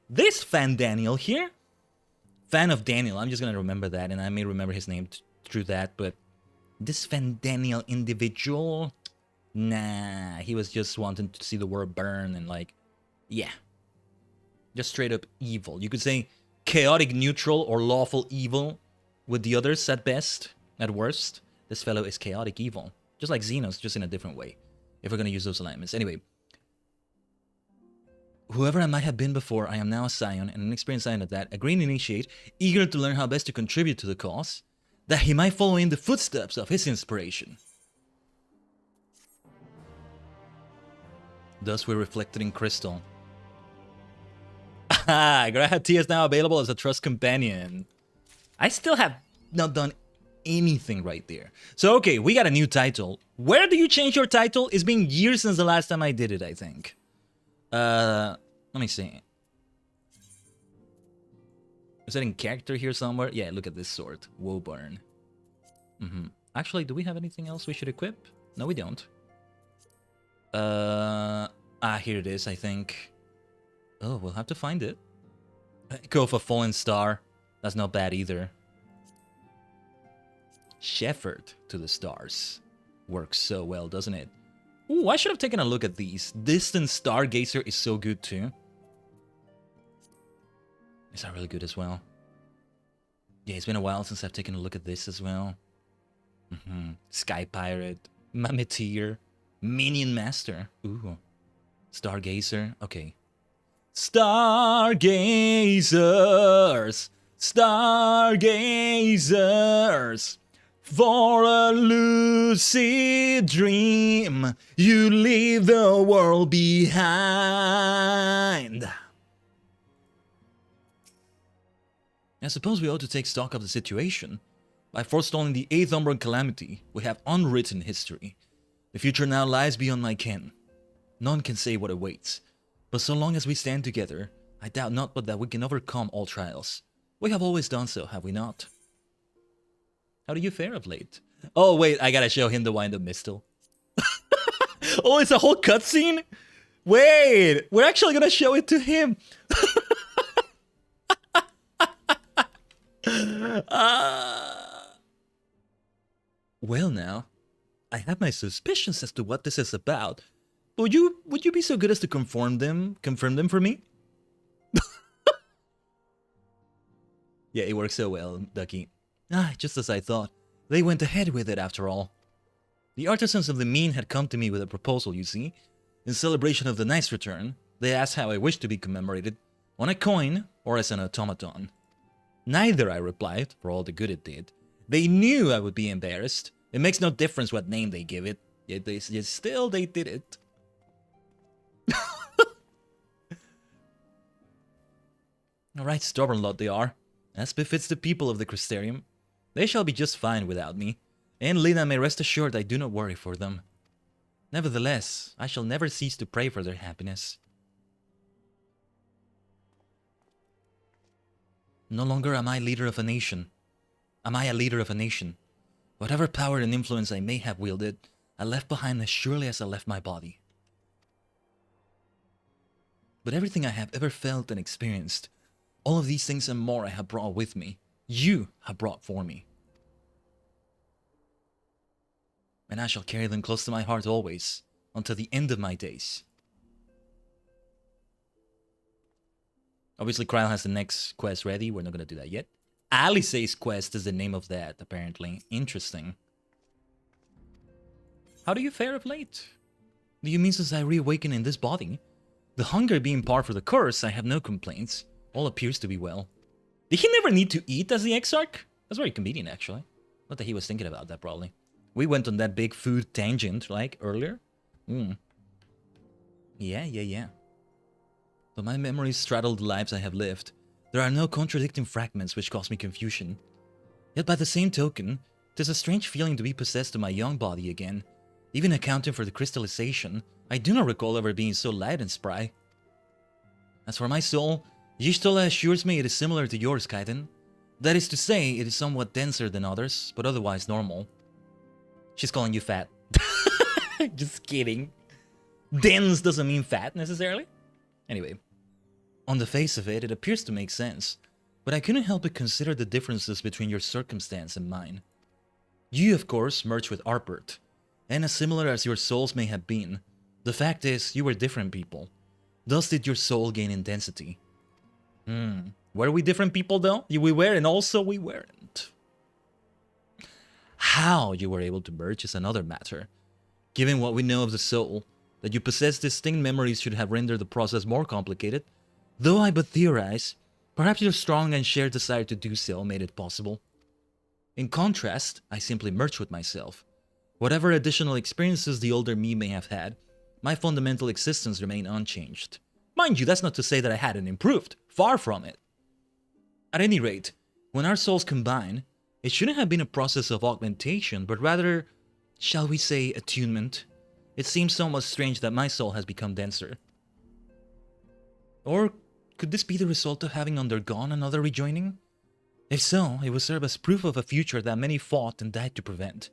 This Fan Daniel here, Fan of Daniel, I'm just gonna remember that, and I may remember his name through that, but this Fan Daniel individual, nah, he was just wanting to see the world burn and like, yeah. Just straight up evil. You could say chaotic neutral or lawful evil with the others at best, at worst. This fellow is chaotic evil. Just like Xenos, just in a different way. If we're gonna use those alignments. Anyway. Whoever I might have been before, I am now a scion, and an experienced scion at that, a green initiate, eager to learn how best to contribute to the cause, that he might follow in the footsteps of his inspiration. Thus we're reflected in Crystal. Ah, Graha T is now available as a trust companion. I still have not done anything right there. So okay, we got a new title. Where do you change your title? It's been years since the last time I did it, I think. Let me see. Is that in character here somewhere? Yeah, look at this sword. Woburn. Actually, do we have anything else we should equip? No, we don't. Here it is, I think. Oh, we'll have to find it. Go for Fallen Star. That's not bad either. Shepherd to the Stars. Works so well, doesn't it? Ooh, I should have taken a look at these. Distant Stargazer is so good too. Is that really good as well? Yeah, it's been a while since I've taken a look at this as well. Sky Pirate. Mameteer. Minion Master. Ooh. Stargazer. Okay. Stargazers. Stargazers. For a lucid dream, you leave the world behind. I suppose we ought to take stock of the situation. By forestalling the 8th Umbral Calamity, we have unwritten history. The future now lies beyond my ken. None can say what awaits. But so long as we stand together, I doubt not but that we can overcome all trials. We have always done so, have we not? How do you fare of late? Oh wait, I gotta show him the Wind of Mistle. Oh, it's a whole cutscene? Wait, we're actually gonna show it to him. Well now, I have my suspicions as to what this is about. Would you be so good as to confirm them for me? Yeah, it works so well, Ducky. Just as I thought. They went ahead with it after all. The artisans of the mean had come to me with a proposal, you see. In celebration of the knight's return, they asked how I wished to be commemorated, on a coin or as an automaton. Neither, I replied, for all the good it did. They knew I would be embarrassed. It makes no difference what name they give it, yet they did it. Alright, stubborn lot they are, as befits the people of the Crystarium. They shall be just fine without me, and Lina may rest assured I do not worry for them. Nevertheless, I shall never cease to pray for their happiness. No longer am I leader of a nation. Am I a leader of a nation? Whatever power and influence I may have wielded, I left behind as surely as I left my body. But everything I have ever felt and experienced, all of these things and more I have brought with me. You have brought for me. And I shall carry them close to my heart always, until the end of my days. Obviously, Kryle has the next quest ready. We're not going to do that yet. Alice's quest is the name of that, apparently. Interesting. How do you fare of late? Do you mean since I reawaken in this body? The hunger being par for the curse, I have no complaints. All appears to be well. Did he never need to eat as the Exarch? That's very convenient, actually. Not that he was thinking about that, probably. We went on that big food tangent, like, earlier. Yeah. Though my memories straddle the lives I have lived, there are no contradicting fragments which cause me confusion. Yet by the same token, 'tis a strange feeling to be possessed of my young body again. Even accounting for the crystallization, I do not recall ever being so light and spry. As for my soul, Y'shtola assures me it is similar to yours, Khaiden. That is to say, it is somewhat denser than others, but otherwise normal. She's calling you fat. Just kidding. Dense doesn't mean fat, necessarily. Anyway, on the face of it, it appears to make sense, but I couldn't help but consider the differences between your circumstance and mine. You, of course, merged with Arpert, and as similar as your souls may have been, the fact is, you were different people. Thus did your soul gain in density. Were we different people, though? We were, and also we weren't. How you were able to merge is another matter. Given what we know of the soul, that you possess distinct memories should have rendered the process more complicated. Though I but theorize, perhaps your strong and shared desire to do so made it possible. In contrast, I simply merged with myself. Whatever additional experiences the older me may have had, my fundamental existence remained unchanged. Mind you, that's not to say that I hadn't improved. Far from it. At any rate, when our souls combine, it shouldn't have been a process of augmentation, but rather, shall we say, attunement. It seems somewhat strange that my soul has become denser. Or could this be the result of having undergone another rejoining? If so, it would serve as proof of a future that many fought and died to prevent.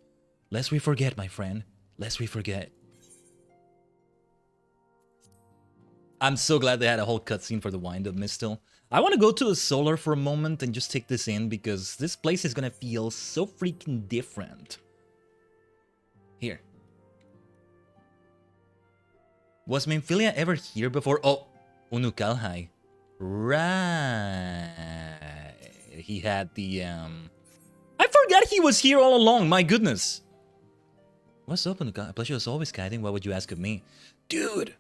Lest we forget, my friend. Lest we forget. I'm so glad they had a whole cutscene for the wind-up Mistil. I want to go to the solar for a moment and just take this in because this place is gonna feel so freaking different. Here. Was Memphilia ever here before? Oh, Unukalhai. Right. He had the, I forgot he was here all along, my goodness. What's up, Unukalhai? Pleasure as always, Khaiden. What would you ask of me? Dude!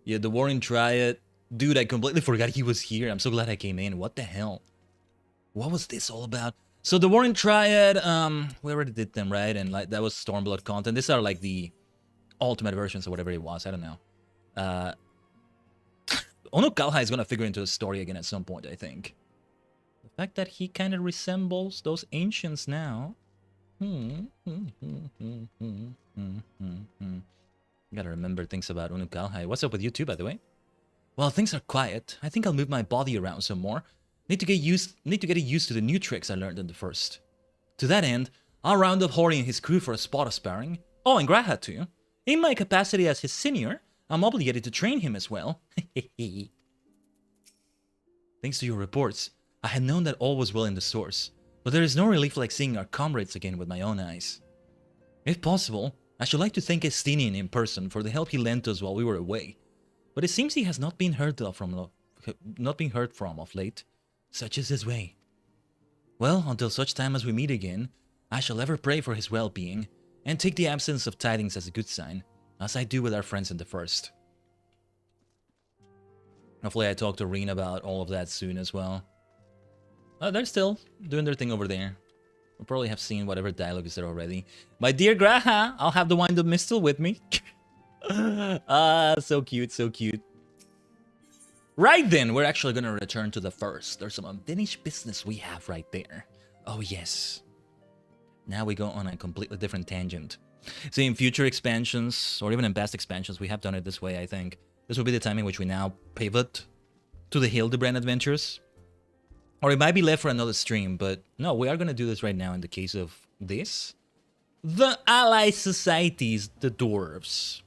Yeah, the Warring Triad. Dude, I completely forgot he was here. I'm so glad I came in. What the hell? What was this all about? So the Warring Triad, we already did them, right? And like that was Stormblood content. These are like the ultimate versions or whatever it was. I don't know. Unukalhai is gonna figure into the story again at some point, I think. The fact that he kind of resembles those ancients now. Gotta remember things about Unukalhai. What's up with you too, by the way? Well, things are quiet. I think I'll move my body around some more. Need to get used to the new tricks I learned in the first. To that end, I'll round up Hori and his crew for a spot of sparring. Oh, and Graha too. In my capacity as his senior, I'm obligated to train him as well. Thanks to your reports, I had known that all was well in the source, but there is no relief like seeing our comrades again with my own eyes. If possible, I should like to thank Estinian in person for the help he lent us while we were away, but it seems he has not been heard from of late. Such is his way. Well, until such time as we meet again, I shall ever pray for his well-being, and take the absence of tidings as a good sign, as I do with our friends in the first. Hopefully I talk to Reen about all of that soon as well. They're still doing their thing over there. We'll probably have seen whatever dialogue is there already. My dear Graha, I'll have the wind of Mistle with me. So cute, so cute. Right then, we're actually gonna return to the first. There's some unfinished business we have right there. Oh yes. Now we go on a completely different tangent. See, in future expansions, or even in past expansions, we have done it this way, I think. This will be the time in which we now pivot to the Hildebrand adventures. Or it might be left for another stream, but no, we are gonna do this right now in the case of this. The ally societies, the dwarves.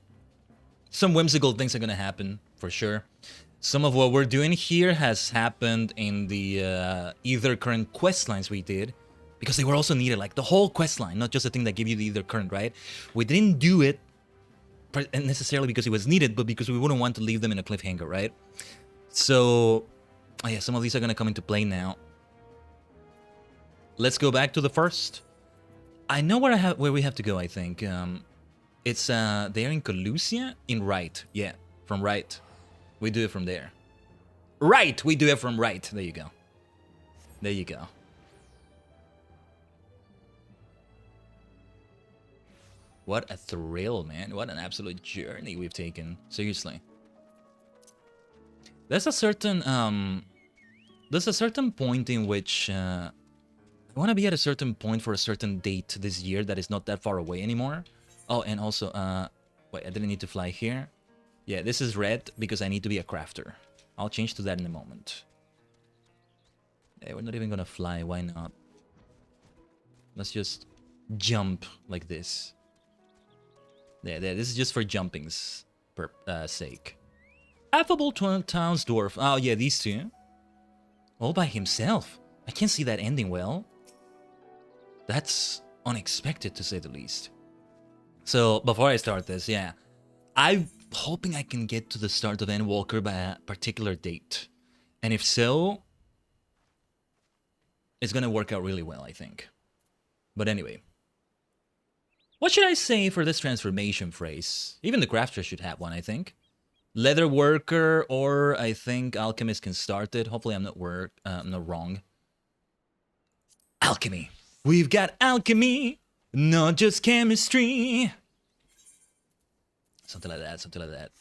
Some whimsical things are gonna happen, for sure. Some of what we're doing here has happened in the Either Current questlines we did, because they were also needed, like the whole questline, not just the thing that gave you the Either Current, right? We didn't do it necessarily because it was needed, but because we wouldn't want to leave them in a cliffhanger, right? So, oh yeah, some of these are gonna come into play now. Let's go back to the first. I know where we have to go, I think. It's there in Colusia? In right, yeah, from right. We do it from there. Right, we do it from right. There you go. There you go. What a thrill, man. What an absolute journey we've taken. Seriously. There's a certain point in which I want to be at a certain point for a certain date this year that is not that far away anymore. Oh, and also, wait, I didn't need to fly here. Yeah, this is red because I need to be a crafter. I'll change to that in a moment. Yeah, we're not even gonna fly, why not? Let's just jump like this. Yeah, this is just for jumping's sake. Affable Towns Dwarf. Oh yeah, these two. All by himself. I can't see that ending well. That's unexpected to say the least. So, before I start this, yeah. I'm hoping I can get to the start of Endwalker by a particular date. And if so, it's gonna work out really well, I think. But anyway. What should I say for this transformation phrase? Even the crafter should have one, I think. Leather worker, or I think alchemist can start it. Hopefully I'm not wrong. Alchemy. We've got alchemy, not just chemistry. Something like that, something like that.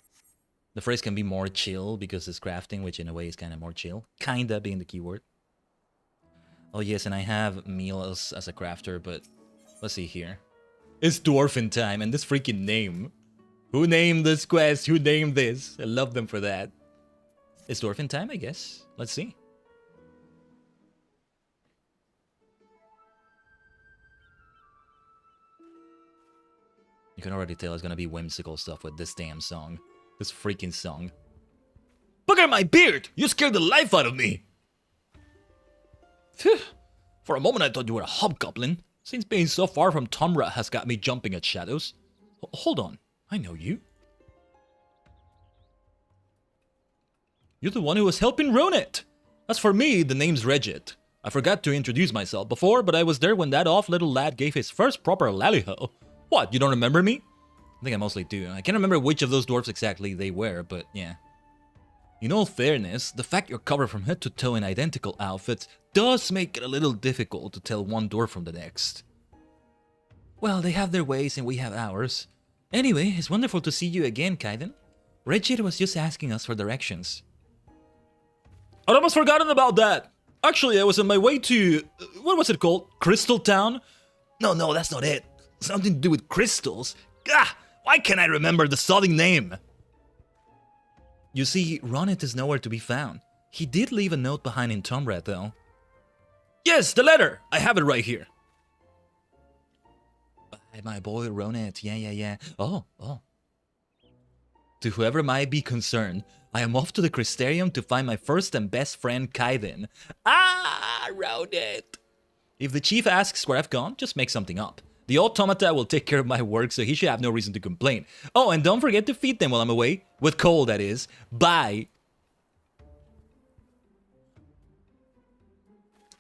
The phrase can be more chill because it's crafting, which in a way is kind of more chill. Kinda being the keyword. Oh yes, and I have Meals as a crafter, but let's see here. It's Dwarfin time, and this freaking name. Who named this quest? Who named this? I love them for that. It's Dwarfin time, I guess. Let's see. You can already tell it's gonna be whimsical stuff with this damn song. This freaking song. Look at my beard! You scared the life out of me! Phew. For a moment I thought you were a hobgoblin. Since being so far from Tomra has got me jumping at shadows. Hold on, I know you. You're the one who was helping ruin it! As for me, the name's Regit. I forgot to introduce myself before, but I was there when that off little lad gave his first proper lally-ho. What, you don't remember me? I think I mostly do. I can't remember which of those dwarfs exactly they were, but yeah. In all fairness, the fact you're covered from head to toe in identical outfits does make it a little difficult to tell one dwarf from the next. Well, they have their ways and we have ours. Anyway, it's wonderful to see you again, Khaiden. Regit was just asking us for directions. I'd almost forgotten about that! Actually, I was on my way to... what was it called? Crystal Town? No, that's not it. Something to do with crystals. Ah! Why can't I remember the sodding name? You see, Ronit is nowhere to be found. He did leave a note behind in Tomra, though. Yes, the letter! I have it right here. My boy Ronit, yeah. Oh. To whoever might be concerned, I am off to the Crystarium to find my first and best friend Khaiden. Ah, Ronit! If the chief asks where I've gone, just make something up. The automata will take care of my work, so he should have no reason to complain. Oh, and don't forget to feed them while I'm away. With coal, that is. Bye.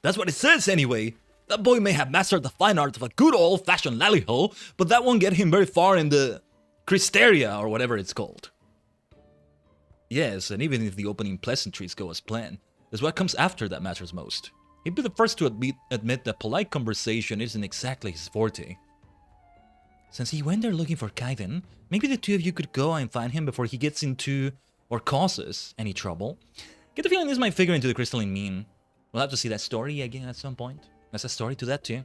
That's what it says, anyway. That boy may have mastered the fine art of a good old-fashioned lally-ho, but that won't get him very far in the Cristeria, or whatever it's called. Yes, and even if the opening pleasantries go as planned, it's what comes after that matters most. He'd be the first to admit that polite conversation isn't exactly his forte. Since he went there looking for Khaiden, maybe the two of you could go and find him before he gets into, or causes, any trouble. Get the feeling this might figure into the crystalline mean. We'll have to see that story again at some point. There's a story to that too.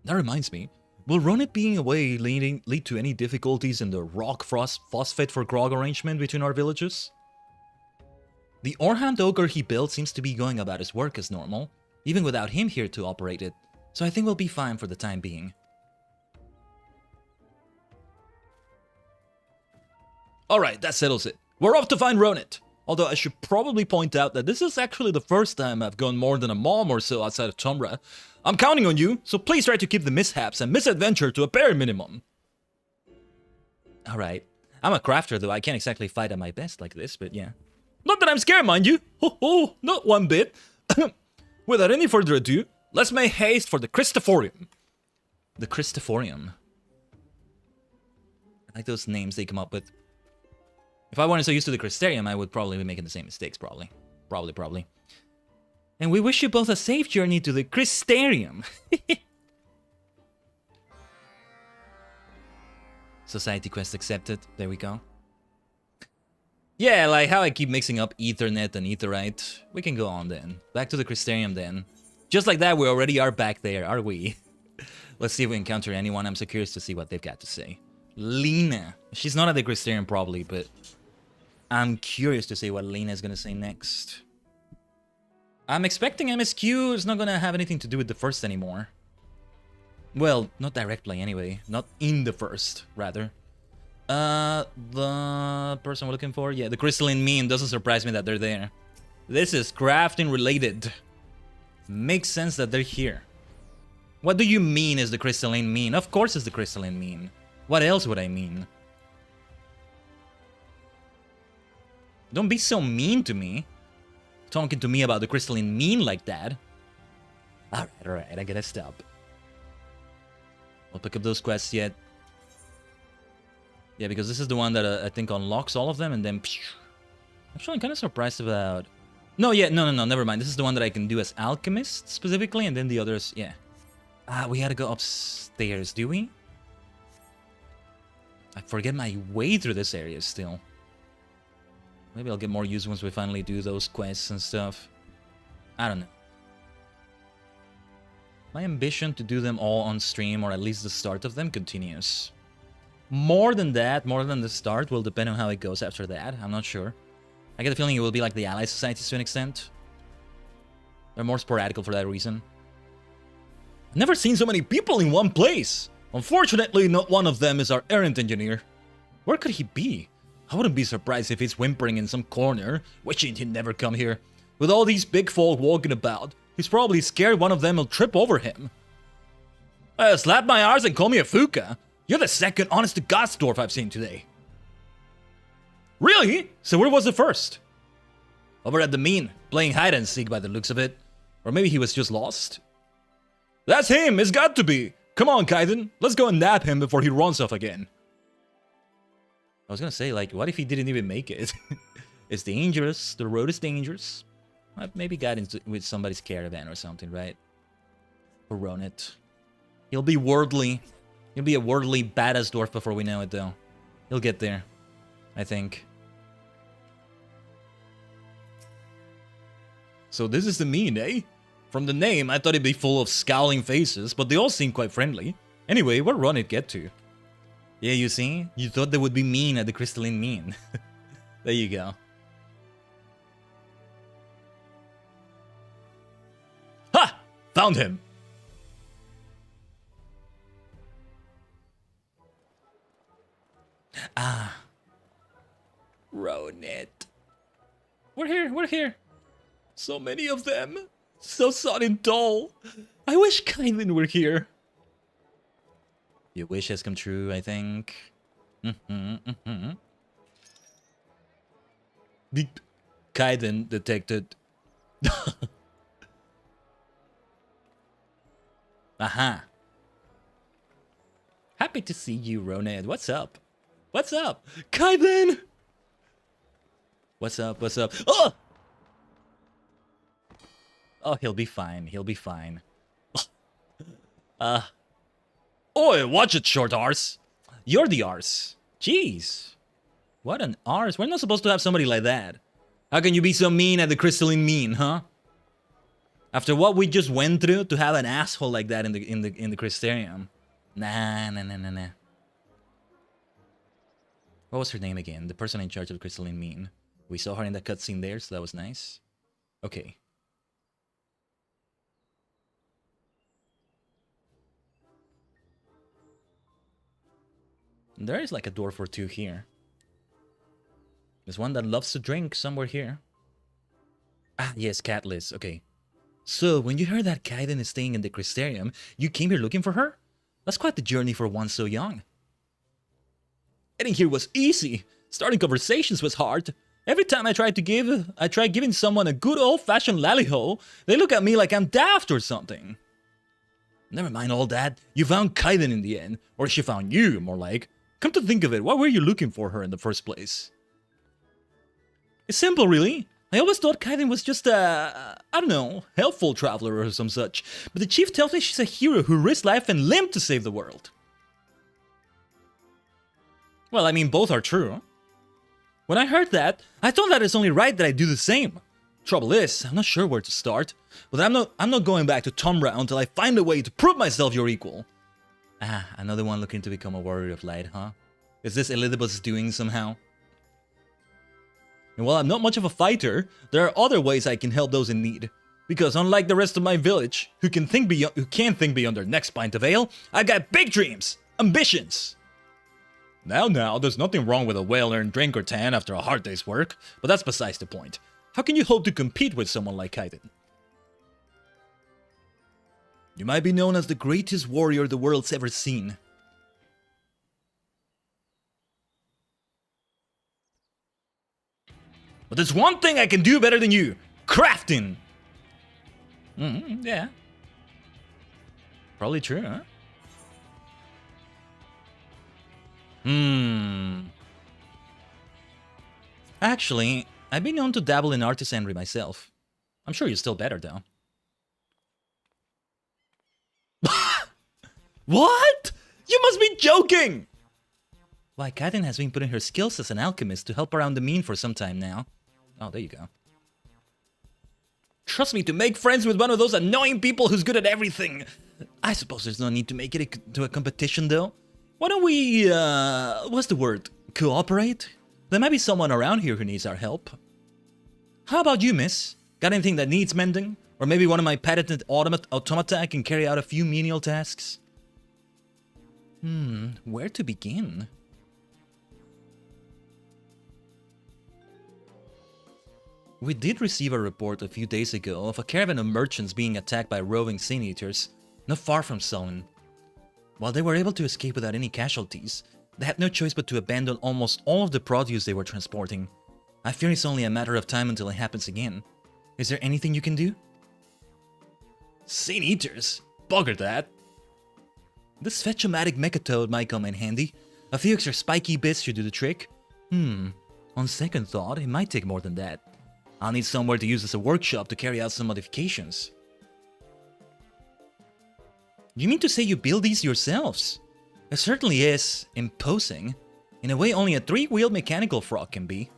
That reminds me, will Ronit being away lead to any difficulties in the rock frost phosphate for grog arrangement between our villages? The Orhand ogre he built seems to be going about his work as normal, even without him here to operate it, so I think we'll be fine for the time being. Alright, that settles it. We're off to find Ronit! Although I should probably point out that this is actually the first time I've gone more than a mom or so outside of Tomra. I'm counting on you, so please try to keep the mishaps and misadventure to a bare minimum. Alright. I'm a crafter, though I can't exactly fight at my best like this, but yeah. Not that I'm scared, mind you! Ho ho, not one bit! Without any further ado, let's make haste for the Christophorium. The Christophorium. I like those names they come up with. If I weren't so used to the Crystarium, I would probably be making the same mistakes, probably. Probably. And we wish you both a safe journey to the Crystarium. Society quest accepted. There we go. Yeah, like how I keep mixing up Ethernet and Aetherite. We can go on then. Back to the Crystarium then. Just like that, we already are back there, are we? Let's see if we encounter anyone. I'm so curious to see what they've got to say. Lena. She's not at the Crystarium probably, but I'm curious to see what Lena is going to say next. I'm expecting MSQ is not going to have anything to do with the first anymore. Well, not directly anyway. Not in the first, rather. The person we're looking for? Yeah, the crystalline mean. Doesn't surprise me that they're there. This is crafting related. Makes sense that they're here. What do you mean is the crystalline mean? Of course it's the crystalline mean. What else would I mean? Don't be so mean to me. Talking to me about the crystalline mean like that. Alright, I gotta stop. I'll pick up those quests yet. Yeah, because this is the one that I think unlocks all of them and then... Actually, I'm kind of surprised about... No, never mind. This is the one that I can do as alchemist, specifically, and then the others, yeah. We gotta go upstairs, do we? I forget my way through this area still. Maybe I'll get more use once we finally do those quests and stuff. I don't know. My ambition to do them all on stream, or at least the start of them, continues. More than that, more than the start, will depend on how it goes after that. I'm not sure. I get the feeling it will be like the Ally Societies to an extent. They're more sporadical for that reason. I've never seen so many people in one place! Unfortunately, not one of them is our errant engineer. Where could he be? I wouldn't be surprised if he's whimpering in some corner, wishing he'd never come here. With all these big folk walking about, he's probably scared one of them will trip over him. Slap my arse and call me a Fuka. You're the second honest-to-God dwarf I've seen today. Really? So where was the first? Over at the mean, playing hide-and-seek by the looks of it. Or maybe he was just lost? That's him! It's got to be! Come on, Khaiden, let's go and nab him before he runs off again. I was gonna say, like, what if he didn't even make it? It's dangerous. The road is dangerous. I maybe got into with somebody's caravan or something, right? Or run it. He'll be worldly. He'll be a worldly badass dwarf before we know it, though. He'll get there, I think. So this is the mean, eh? From the name, I thought it'd be full of scowling faces, but they all seem quite friendly. Anyway, where run it get to? Yeah, you see? You thought they would be mean at the crystalline mean. There you go. Ha! Found him! Ah. Ronit. We're here. So many of them. So sodden tall. I wish Khaiden were here. Your wish has come true, I think. Khaiden detected. Aha. Happy to see you, Roned. What's up? What's up? Khaiden! What's up? What's up? Oh! Oh, he'll be fine. He'll be fine. Oi, watch it, short arse. You're the arse. Jeez. What an arse. We're not supposed to have somebody like that. How can you be so mean at the crystalline mean, huh? After what we just went through, to have an asshole like that in the Crystarium. Nah. What was her name again? The person in charge of the crystalline mean. We saw her in the cutscene there, so that was nice. Okay. There is like a dwarf or two here. There's one that loves to drink somewhere here. Ah, yes, Catless. Okay. So, when you heard that Khaiden is staying in the Crystarium, you came here looking for her? That's quite the journey for one so young. Getting here was easy. Starting conversations was hard. Every time I try giving someone a good old-fashioned lally-ho, they look at me like I'm daft or something. Never mind all that. You found Khaiden in the end. Or she found you, more like. Come to think of it, why were you looking for her in the first place? It's simple, really. I always thought Khaiden was just a, I don't know, helpful traveler or some such. But the chief tells me she's a hero who risked life and limb to save the world. Well, I mean, both are true. When I heard that, I thought that it's only right that I do the same. Trouble is, I'm not sure where to start. But I'm not going back to Tomra until I find a way to prove myself your equal. Ah, another one looking to become a warrior of light, huh? Is this Elizabeth's doing somehow? And while I'm not much of a fighter, there are other ways I can help those in need. Because unlike the rest of my village, who can't think beyond their next pint of ale, I got big dreams, ambitions. Now, there's nothing wrong with a well-earned drink or 10 after a hard day's work, but that's besides the point. How can you hope to compete with someone like Khaiden? You might be known as the greatest warrior the world's ever seen. But there's one thing I can do better than you. Crafting! Yeah. Probably true, huh? Actually, I've been known to dabble in artisanry myself. I'm sure you're still better, though. What? You must be joking! Why, Khaiden has been putting her skills as an alchemist to help around the mean for some time now. Oh, there you go. Trust me, to make friends with one of those annoying people who's good at everything. I suppose there's no need to make it to a competition, though. Why don't we, what's the word? Cooperate? There might be someone around here who needs our help. How about you, miss? Got anything that needs mending? Or maybe one of my patented automata can carry out a few menial tasks? Where to begin? We did receive a report a few days ago of a caravan of merchants being attacked by roving sin eaters, not far from Sullen. While they were able to escape without any casualties, they had no choice but to abandon almost all of the produce they were transporting. I fear it's only a matter of time until it happens again. Is there anything you can do? Sin eaters? Bugger that. This fetch-o-matic mechatoad might come in handy. A few extra spiky bits should do the trick. On second thought, it might take more than that. I'll need somewhere to use as a workshop to carry out some modifications. You mean to say you build these yourselves? It certainly is imposing. In a way only a 3-wheeled mechanical frog can be.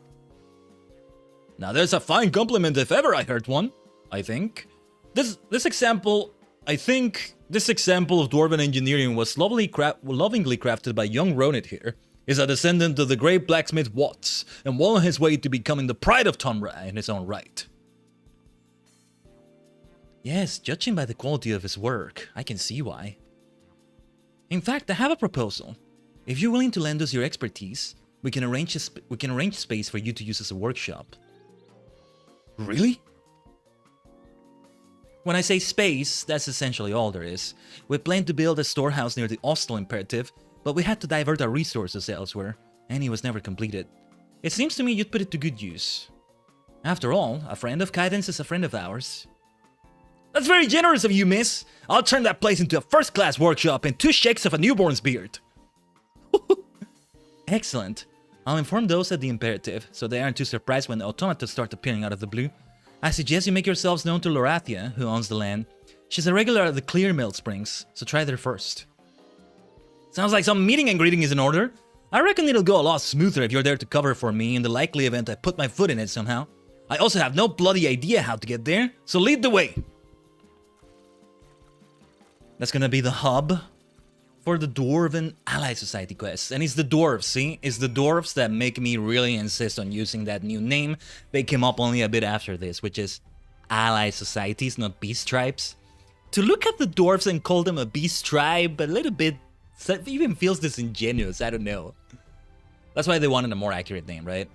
Now there's a fine compliment if ever I heard one, I think. This example of Dwarven engineering was lovingly crafted by young Ronit here. Is a descendant of the great blacksmith Watts, and well on his way to becoming the pride of Tomra in his own right. Yes, judging by the quality of his work, I can see why. In fact, I have a proposal. If you're willing to lend us your expertise, we can arrange space for you to use as a workshop. Really? When I say space, that's essentially all there is. We plan to build a storehouse near the Ostel Imperative, but we had to divert our resources elsewhere, and it was never completed. It seems to me you'd put it to good use. After all, a friend of Khaiden's is a friend of ours. That's very generous of you, miss! I'll turn that place into a first-class workshop and 2 shakes of a newborn's beard. Excellent. I'll inform those at the Imperative, so they aren't too surprised when the automatas start appearing out of the blue. I suggest you make yourselves known to Lorathia, who owns the land. She's a regular at the Clear Mill Springs, so try there first. Sounds like some meeting and greeting is in order. I reckon it'll go a lot smoother if you're there to cover for me in the likely event I put my foot in it somehow. I also have no bloody idea how to get there, so lead the way. That's gonna be the hub for the Dwarven Ally Society quest. And it's the dwarves, see? It's the dwarves that make me really insist on using that new name. They came up only a bit after this, which is Ally Societies, not Beast Tribes. To look at the dwarves and call them a Beast Tribe, a little bit, even feels disingenuous, I don't know. That's why they wanted a more accurate name, right?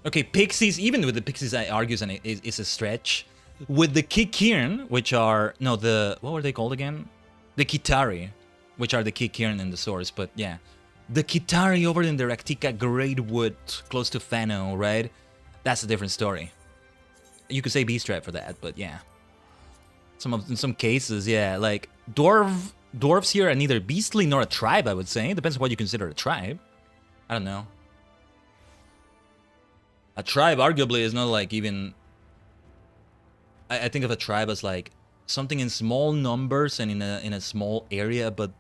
Okay, Pixies, even with the Pixies, I argue is a stretch. With the Kikirin, which are, no, what were they called again? The Kitari, which are the Kikirin in the source, but yeah. The Kitari over in the Raktika Great Wood, close to Fano, right? That's a different story. You could say Beast Tribe for that, but yeah. In some cases, yeah, like, dwarves here are neither beastly nor a tribe, I would say. Depends on what you consider a tribe. I don't know. A tribe, arguably, is not like even... I think of a tribe as like something in small numbers and in a small area, but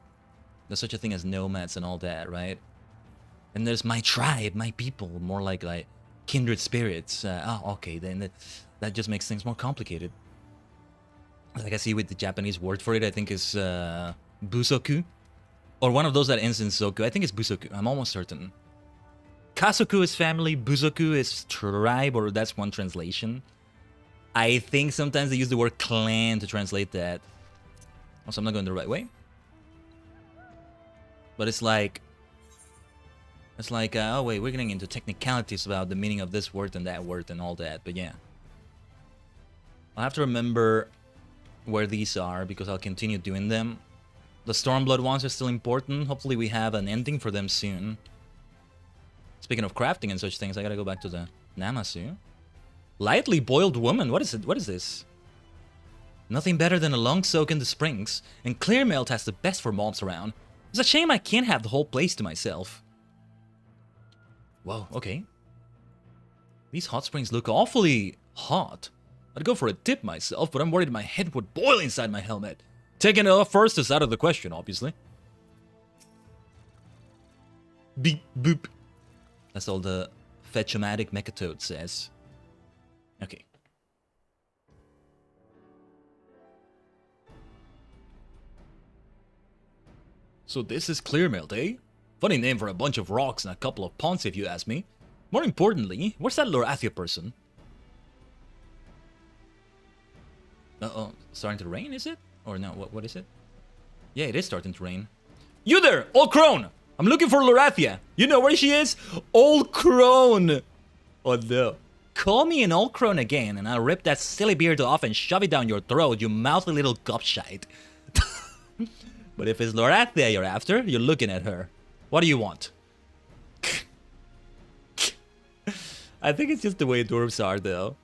there's such a thing as nomads and all that, right? And there's my tribe, my people, more like kindred spirits. Oh, okay, then that just makes things more complicated. Like I see with the Japanese word for it, I think is busoku, or one of those that ends in soku. I think it's busoku. I'm almost certain. Kasoku is family, busoku is tribe, or that's one translation. I think sometimes they use the word clan to translate that. Also, I'm not going the right way. But it's like, oh wait, we're getting into technicalities about the meaning of this word and that word and all that, but yeah. I'll have to remember where these are because I'll continue doing them. The Stormblood ones are still important. Hopefully we have an ending for them soon. Speaking of crafting and such things, I gotta go back to the Namasu. Lightly boiled woman, what is it? What is this? Nothing better than a long soak in the springs, and Clear Melt has the best for mobs around. It's a shame I can't have the whole place to myself. Whoa, okay. These hot springs look awfully hot. I'd go for a dip myself, but I'm worried my head would boil inside my helmet. Taking it off first is out of the question, obviously. Beep boop. That's all the Fetchomatic Mechatoad says. Okay. So this is Clearmelt, eh? Funny name for a bunch of rocks and a couple of ponds if you ask me. More importantly, where's that Lorathia person? Uh-oh, starting to rain, is it? Or no, what is it? Yeah, it is starting to rain. You there, Old Crone! I'm looking for Lorathia. You know where she is? Old Crone! Oh no. Call me an Old Crone again and I'll rip that silly beard off and shove it down your throat, you mouthy little gobshite. But if it's Lorathia you're after, you're looking at her. What do you want? I think it's just the way dwarves are, though.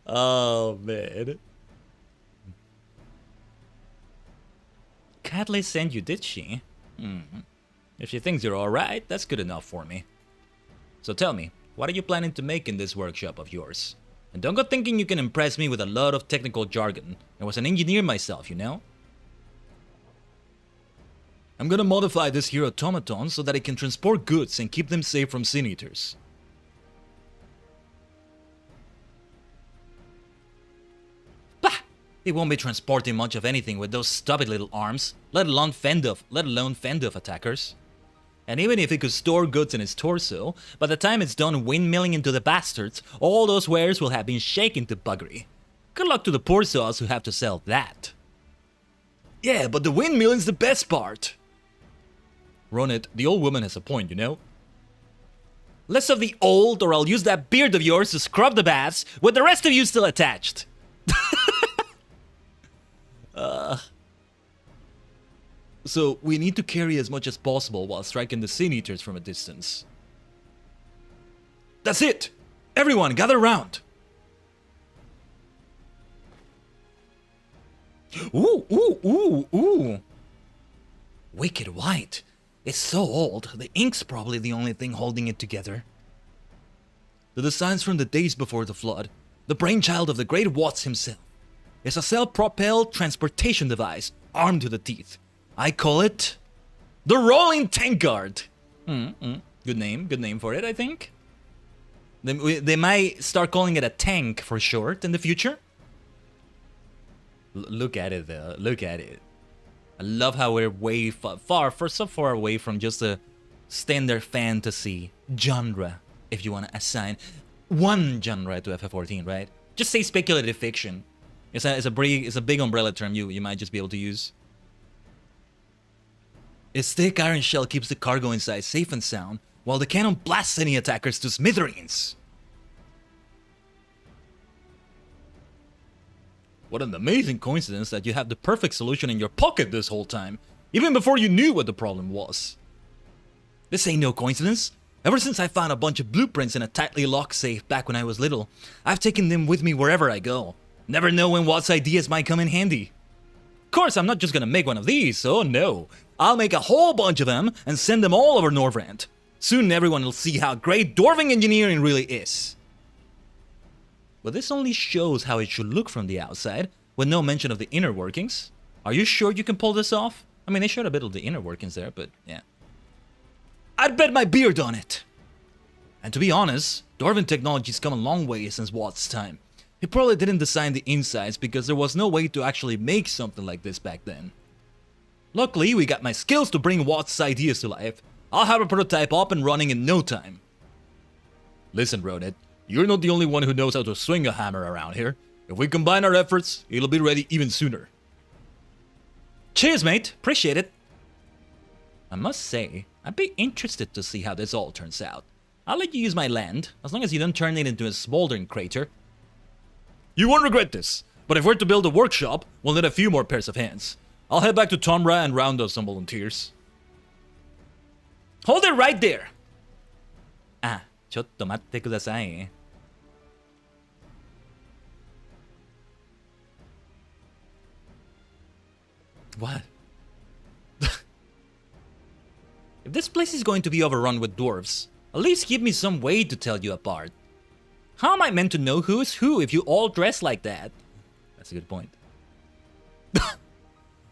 Oh, man. Catley sent you, did she? If she thinks you're alright, that's good enough for me. So tell me, what are you planning to make in this workshop of yours? And don't go thinking you can impress me with a lot of technical jargon. I was an engineer myself, you know? I'm gonna modify this here automaton so that it can transport goods and keep them safe from sin eaters. Bah! It won't be transporting much of anything with those stupid little arms, let alone fend off attackers. And even if it could store goods in its torso, by the time it's done windmilling into the bastards, all those wares will have been shaken to buggery. Good luck to the poor souls who have to sell that. Yeah, but the windmilling's the best part. Ronit, the old woman has a point, you know? Less of the old, or I'll use that beard of yours to scrub the baths, with the rest of you still attached. So, we need to carry as much as possible while striking the Sin Eaters from a distance. That's it! Everyone, gather round! Ooh. Wicked white. It's so old, the ink's probably the only thing holding it together. The designs from the days before the flood, the brainchild of the great Watts himself. It's a self-propelled transportation device, armed to the teeth. I call it the Rolling Tankard. Good name for it, I think. They might start calling it a tank for short in the future. Look at it though, look at it. I love how we're way so far away from just a standard fantasy genre, if you want to assign one genre to FF14, right? Just say speculative fiction. It's a big umbrella term you might just be able to use. Its thick iron shell keeps the cargo inside safe and sound, while the cannon blasts any attackers to smithereens. What an amazing coincidence that you have the perfect solution in your pocket this whole time, even before you knew what the problem was. This ain't no coincidence. Ever since I found a bunch of blueprints in a tightly locked safe back when I was little, I've taken them with me wherever I go. Never know when Watt's ideas might come in handy. Of course, I'm not just gonna make one of these, so no. I'll make a whole bunch of them and send them all over Norvrant. Soon everyone will see how great dwarving engineering really is. But this only shows how it should look from the outside, with no mention of the inner workings. Are you sure you can pull this off? I mean, they showed a bit of the inner workings there, but yeah. I'd bet my beard on it! And to be honest, dwarven technology's come a long way since Watt's time. He probably didn't design the insides because there was no way to actually make something like this back then. Luckily, we got my skills to bring Watt's ideas to life. I'll have a prototype up and running in no time. Listen, Ronet, you're not the only one who knows how to swing a hammer around here. If we combine our efforts, it'll be ready even sooner. Cheers, mate. Appreciate it. I must say, I'd be interested to see how this all turns out. I'll let you use my land, as long as you don't turn it into a smoldering crater. You won't regret this, but if we're to build a workshop, we'll need a few more pairs of hands. I'll head back to Tomra and round up some volunteers. Hold it right there! Ah, ちょっと待ってください. What? If this place is going to be overrun with dwarves, at least give me some way to tell you apart. How am I meant to know who's who if you all dress like that? That's a good point.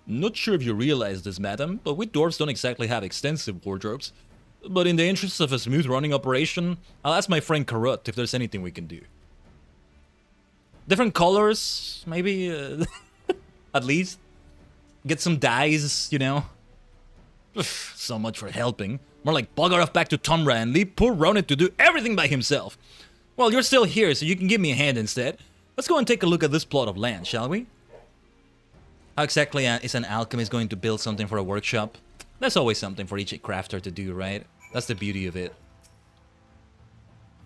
Not sure if you realize this, madam, but we dwarves don't exactly have extensive wardrobes. But in the interest of a smooth running operation, I'll ask my friend Karut if there's anything we can do. Different colors, maybe, at least. Get some dyes, you know. So much for helping. More like bugger off back to Tomra and leave poor Ronet to do everything by himself. Well, you're still here, so you can give me a hand instead. Let's go and take a look at this plot of land, shall we? How exactly is an alchemist going to build something for a workshop? There's always something for each crafter to do, right? That's the beauty of it.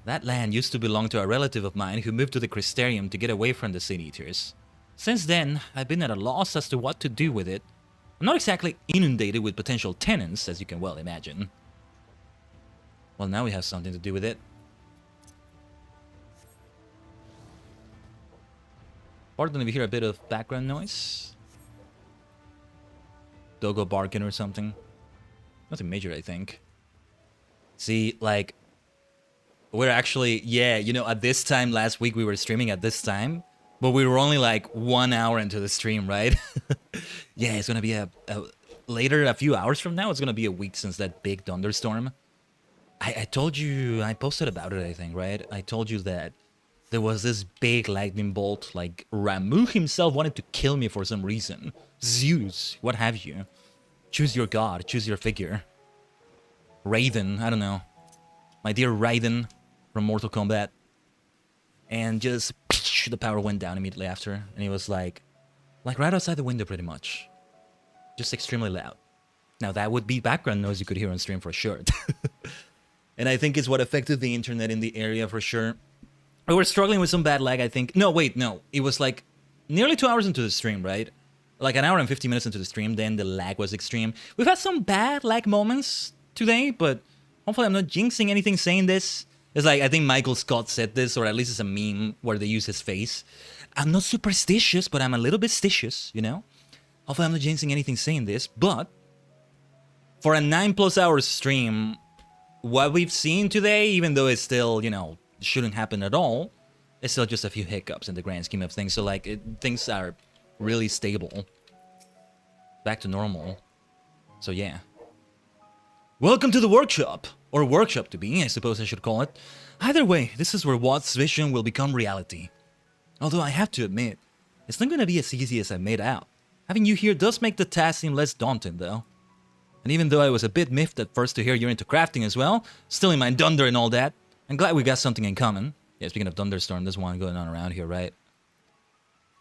That land used to belong to a relative of mine who moved to the Crystarium to get away from the Sin Eaters. Since then, I've been at a loss as to what to do with it. I'm not exactly inundated with potential tenants, as you can well imagine. Well, now we have something to do with it. Pardon if you hear a bit of background noise. Doggo barking or something. Nothing major, I think. See, like, we're actually, yeah, you know, at this time last week we were streaming at this time, but we were only like 1 hour into the stream, right? Yeah, it's gonna be later, a few hours from now, it's gonna be a week since that big thunderstorm. I told you, I posted about it, I think, right? I told you that there was this big lightning bolt, like Ramuh himself wanted to kill me for some reason. Zeus, what have you. Choose your god, choose your figure. Raiden, I don't know. My dear Raiden from Mortal Kombat. And just the power went down immediately after. And he was like right outside the window pretty much. Just extremely loud. Now that would be background noise you could hear on stream for sure. And I think it's what affected the internet in the area for sure. We were struggling with some bad lag, I think. No, wait, no. It was like nearly 2 hours into the stream, right? Like an hour and 50 minutes into the stream, then the lag was extreme. We've had some bad lag moments today, but hopefully I'm not jinxing anything saying this. It's like, I think Michael Scott said this, or at least it's a meme where they use his face. I'm not superstitious, but I'm a little bit stitious, you know? Hopefully I'm not jinxing anything saying this, but for a 9+ hour stream, what we've seen today, even though it's still, you know, shouldn't happen at all, it's still just a few hiccups in the grand scheme of things. So, like, things are really stable. Back to normal. So, yeah. Welcome to the workshop. Or workshop to be, I suppose I should call it. Either way, this is where Watt's vision will become reality. Although I have to admit, it's not going to be as easy as I made out. Having you here does make the task seem less daunting, though. And even though I was a bit miffed at first to hear you're into crafting as well, still in my Dunder and all that, I'm glad we got something in common. Yeah, speaking of Thunderstorm, there's one going on around here, right?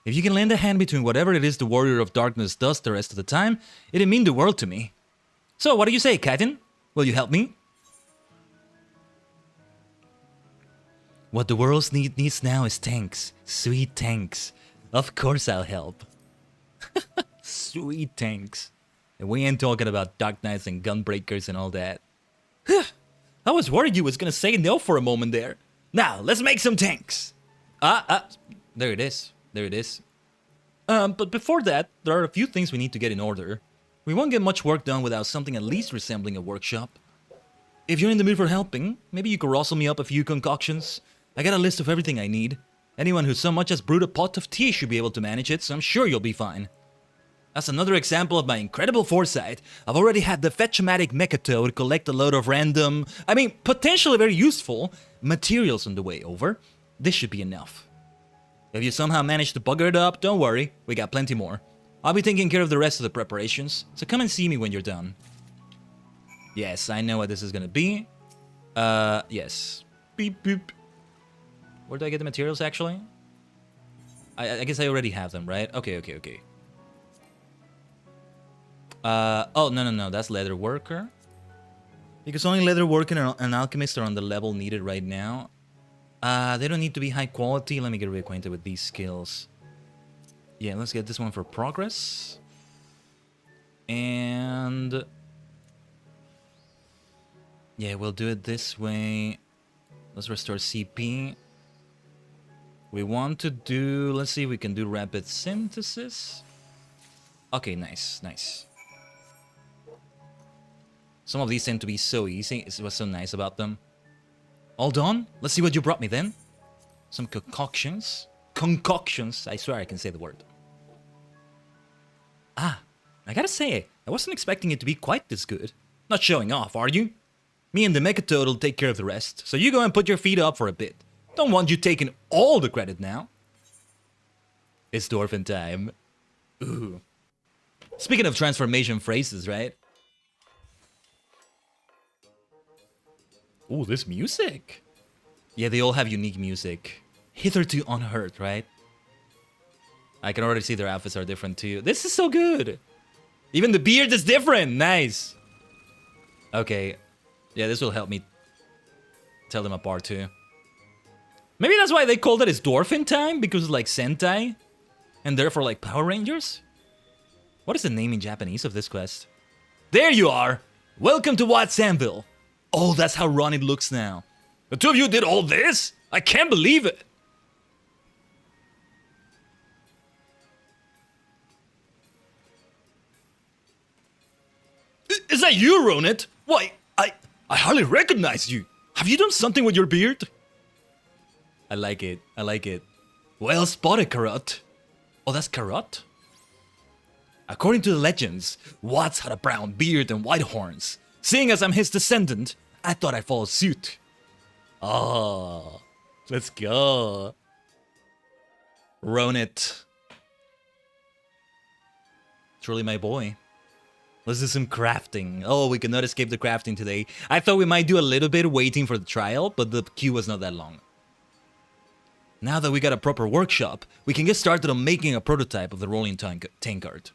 If you can lend a hand between whatever it is the Warrior of Darkness does the rest of the time, it'd mean the world to me. So, what do you say, Khaiden? Will you help me? What the world needs now is tanks. Sweet tanks. Of course I'll help. Sweet tanks. And we ain't talking about Dark Knights and Gunbreakers and all that. I was worried you was gonna say no for a moment there. Now, let's make some tanks. There it is. There it is. But before that, there are a few things we need to get in order. We won't get much work done without something at least resembling a workshop. If you're in the mood for helping, maybe you could rustle me up a few concoctions. I got a list of everything I need. Anyone who so much as brewed a pot of tea should be able to manage it, so I'm sure you'll be fine. As another example of my incredible foresight, I've already had the Fetch-O-Matic Mechatoad collect a load of random, potentially very useful, materials on the way over. This should be enough. If you somehow manage to bugger it up, don't worry, we got plenty more. I'll be taking care of the rest of the preparations, so come and see me when you're done. Yes, I know what this is gonna be. Yes. Beep boop. Where do I get the materials, actually? I guess I already have them, right? Okay. Oh, no, that's Leather Worker. Because only Leather Worker and Alchemist are on the level needed right now. They don't need to be high quality. Let me get reacquainted with these skills. Yeah, let's get this one for progress. And... yeah, we'll do it this way. Let's restore CP. We want to do... let's see if we can do rapid synthesis. Okay, nice. Some of these tend to be so easy. It's what's so nice about them. All done? Let's see what you brought me then. Some concoctions. Concoctions. I swear I can say the word. I gotta say, I wasn't expecting it to be quite this good. Not showing off, are you? Me and the Mechatoad will take care of the rest, so you go and put your feet up for a bit. Don't want you taking all the credit now. It's Dwarfen time. Ooh. Speaking of transformation phrases, right? Ooh, this music. Yeah, they all have unique music. Hitherto unheard, right? I can already see their outfits are different too. This is so good. Even the beard is different. Nice. Okay. Yeah, this will help me tell them apart too. Maybe that's why they called it as Dwarfen time, because it's like Sentai, and therefore like Power Rangers. What is the name in Japanese of this quest? There you are! Welcome to Watt's Anvil! Oh, that's how Ron it looks now. The two of you did all this? I can't believe it! Is that you, Ronit? Why, I hardly recognize you. Have you done something with your beard? I like it. Well spotted, Carrot. Oh, that's Carrot? According to the legends, Watts had a brown beard and white horns. Seeing as I'm his descendant, I thought I'd follow suit. Oh, let's go. Ronit. Truly my boy. Let's do some crafting. Oh, we cannot escape the crafting today. I thought we might do a little bit waiting for the trial, but the queue was not that long. Now that we got a proper workshop, we can get started on making a prototype of the rolling tankard.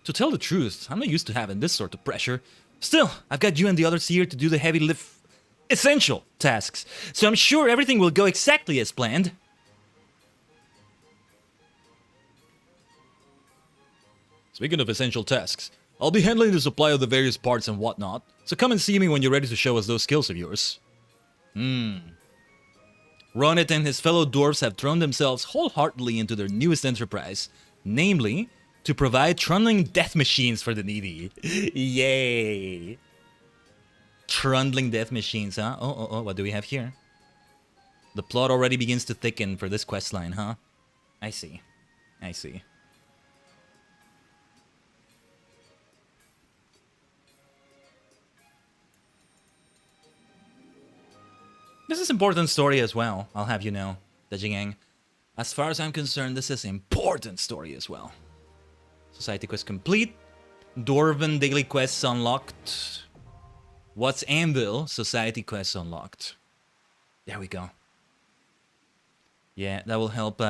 To tell the truth, I'm not used to having this sort of pressure. Still, I've got you and the others here to do the heavy essential tasks, so I'm sure everything will go exactly as planned. Speaking of essential tasks, I'll be handling the supply of the various parts and whatnot, so come and see me when you're ready to show us those skills of yours. Ronit and his fellow dwarves have thrown themselves wholeheartedly into their newest enterprise, namely, to provide trundling death machines for the needy. Yay! Trundling death machines, huh? Oh, what do we have here? The plot already begins to thicken for this questline, huh? I see. I see. This is important story as well, I'll have you know, Tajigen. As far as I'm concerned, this is important story as well. Society quest complete. Dwarven daily quests unlocked. What's Anvil? Society quests unlocked. There we go. Yeah, that will help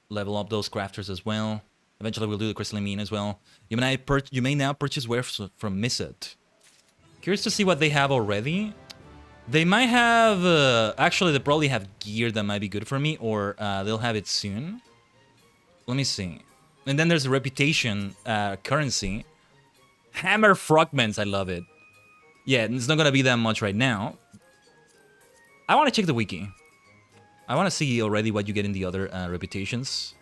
level up those crafters as well. Eventually we'll do the crystalline mean as well. You may now purchase wares from Misset. Curious to see what they have already. They might have... actually, they probably have gear that might be good for me, or they'll have it soon. Let me see. And then there's a reputation currency. Hammer fragments, I love it. Yeah, it's not gonna be that much right now. I want to check the wiki. I want to see already what you get in the other reputations.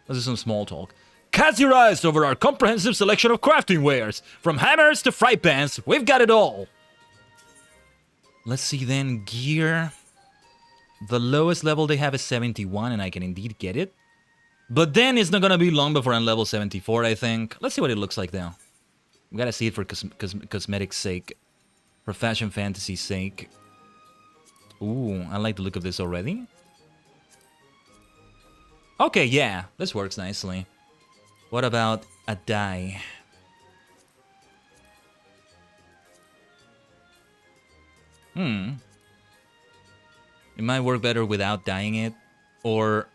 Let's do some small talk. Cast your eyes over our comprehensive selection of crafting wares. From hammers to fry pans, we've got it all. Let's see then, gear. The lowest level they have is 71, and I can indeed get it. But then it's not gonna be long before I'm level 74, I think. Let's see what it looks like now. We gotta see it for cosmetic sake. For fashion fantasy's sake. Ooh, I like the look of this already. Okay, yeah, this works nicely. What about a dye? It might work better without dyeing it. Or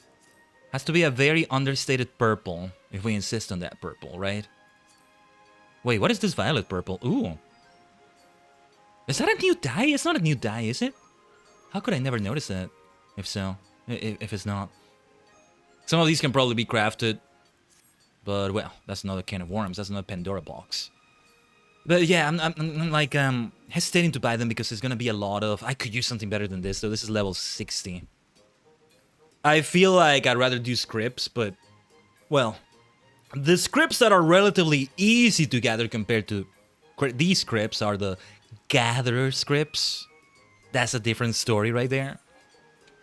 has to be a very understated purple if we insist on that purple, right? Wait, what is this violet purple? Ooh. Is that a new dye? It's not a new dye, is it? How could I never notice that? If so, if it's not. Some of these can probably be crafted. But, well, that's another can of worms. That's another Pandora box. But yeah, I'm like hesitating to buy them because there's gonna be a lot of... I could use something better than this, though. This is level 60. I feel like I'd rather do scripts, but... Well, the scripts that are relatively easy to gather compared to... These scripts are the gatherer scripts. That's a different story right there.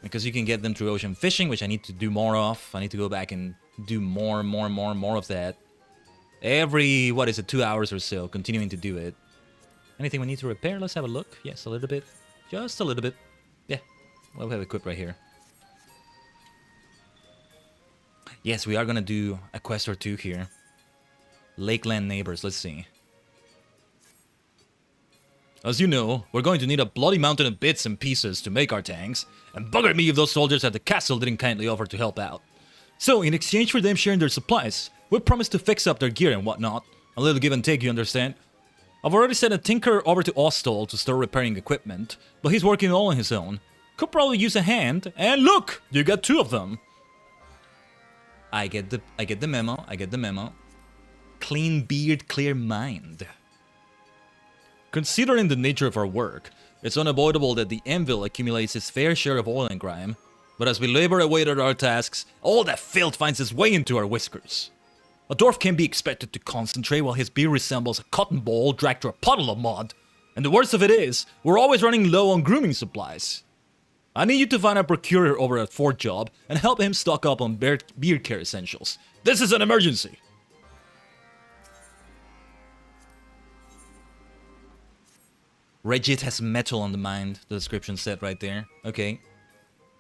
Because you can get them through ocean fishing, which I need to do more of. I need to go back and do more of that. Every, what is it, 2 hours or so, continuing to do it. Anything we need to repair? Let's have a look. Yes, a little bit. Just a little bit. Yeah, well, we have equipped right here. Yes, we are gonna do a quest or two here. Lakeland neighbors, let's see. As you know, we're going to need a bloody mountain of bits and pieces to make our tanks, and bugger me if those soldiers at the castle didn't kindly offer to help out. So, in exchange for them sharing their supplies, we promised to fix up their gear and whatnot. A little give and take, you understand? I've already sent a tinker over to Ostol to start repairing equipment, but he's working all on his own. Could probably use a hand, and look! You got two of them! I get the memo. Clean beard, clear mind. Considering the nature of our work, it's unavoidable that the anvil accumulates its fair share of oil and grime, but as we labor away at our tasks, all that filth finds its way into our whiskers. A dwarf can't be expected to concentrate while his beard resembles a cotton ball dragged through a puddle of mud. And the worst of it is, we're always running low on grooming supplies. I need you to find a procurer over at Fort Job and help him stock up on beard care essentials. This is an emergency! Regit has metal on the mind, the description said right there. Okay.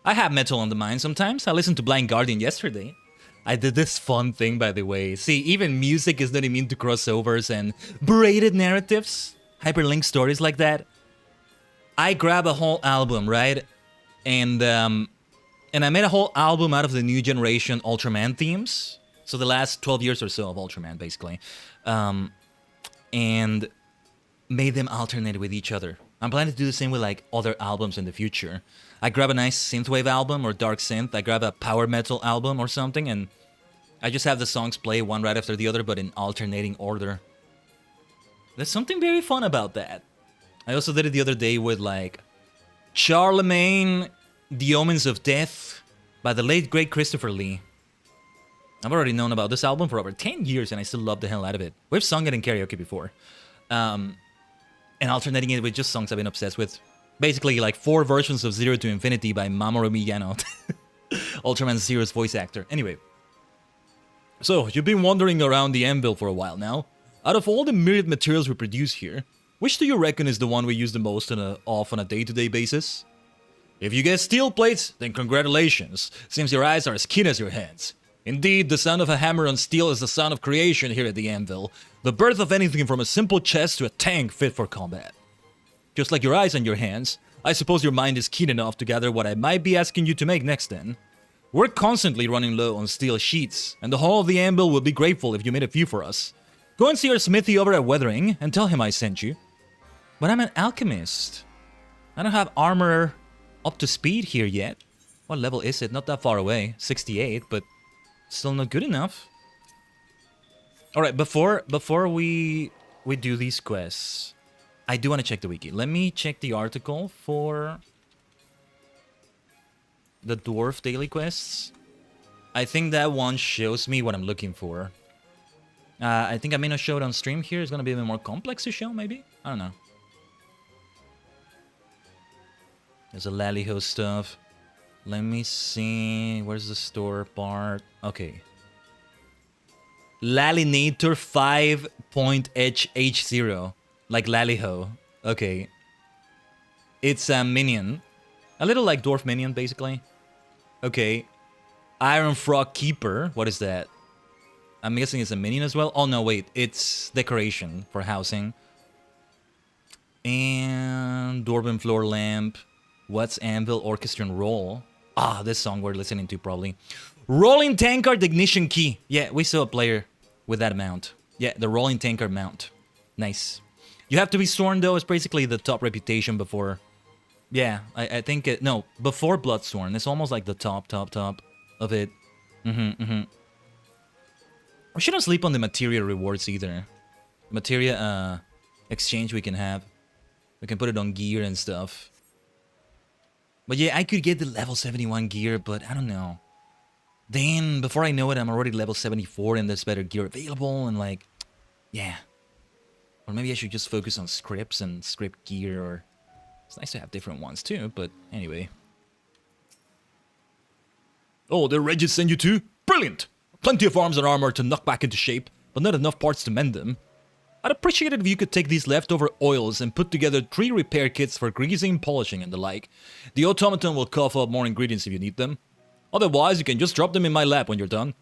I have metal on the mind sometimes. I listened to Blind Guardian yesterday. I did this fun thing, by the way. See, even music is not immune to crossovers and braided narratives. Hyperlink stories like that. I grab a whole album, right? And I made a whole album out of the new generation Ultraman themes. So the last 12 years or so of Ultraman, basically. And made them alternate with each other. I'm planning to do the same with like other albums in the future. I grab a nice synthwave album or dark synth. I grab a power metal album or something, and I just have the songs play one right after the other, but in alternating order. There's something very fun about that. I also did it the other day with like Charlemagne, The Omens of Death by the late great Christopher Lee. I've already known about this album for over 10 years and I still love the hell out of it. We've sung it in karaoke before. And alternating it with just songs I've been obsessed with. Basically like 4 versions of Zero to Infinity by Mamoru Miyano. Ultraman Zero's voice actor. Anyway. So, you've been wandering around the anvil for a while now. Out of all the myriad materials we produce here, which do you reckon is the one we use the most on a day-to-day basis? If you guess steel plates, then congratulations, since your eyes are as keen as your hands. Indeed, the sound of a hammer on steel is the sound of creation here at the anvil, the birth of anything from a simple chest to a tank fit for combat. Just like your eyes and your hands, I suppose your mind is keen enough to gather what I might be asking you to make next then. We're constantly running low on steel sheets, and the Hall of the Anvil will be grateful if you made a few for us. Go and see our smithy over at Weathering, and tell him I sent you. But I'm an alchemist. I don't have armor up to speed here yet. What level is it? Not that far away. 68, but still not good enough. Alright, before we do these quests, I do want to check the wiki. Let me check the article for the dwarf daily quests. I think that one shows me what I'm looking for. I think I may not show it on stream here. It's going to be a bit more complex to show, maybe? I don't know. There's a Laliho stuff. Let me see. Where's the store part? Okay. Lalinator 5.H0. Like Laliho. Okay. It's a minion. A little like Dwarf Minion, basically. Okay. Iron Frog Keeper. What is that? I'm guessing it's a minion as well. Oh, no, wait. It's decoration for housing. And Dwarven Floor Lamp. What's Anvil Orchestrion Roll? Ah, this song we're listening to, probably. Rolling Tankard Ignition Key. Yeah, we saw a player with that mount. Yeah, the Rolling Tankard mount. Nice. You have to be sworn, though. It's basically the top reputation before... Yeah, I think it... No, before Bloodsworn. It's almost like the top of it. We shouldn't sleep on the materia rewards either. Materia exchange we can have. We can put it on gear and stuff. But yeah, I could get the level 71 gear, but I don't know. Then, before I know it, I'm already level 74 and there's better gear available and like... Yeah. Or maybe I should just focus on scripts and script gear or... It's nice to have different ones too, but anyway. Oh, the Regis send you too? Brilliant! Plenty of arms and armor to knock back into shape, but not enough parts to mend them. I'd appreciate it if you could take these leftover oils and put together 3 repair kits for greasing, polishing, and the like. The automaton will cough up more ingredients if you need them. Otherwise, you can just drop them in my lab when you're done.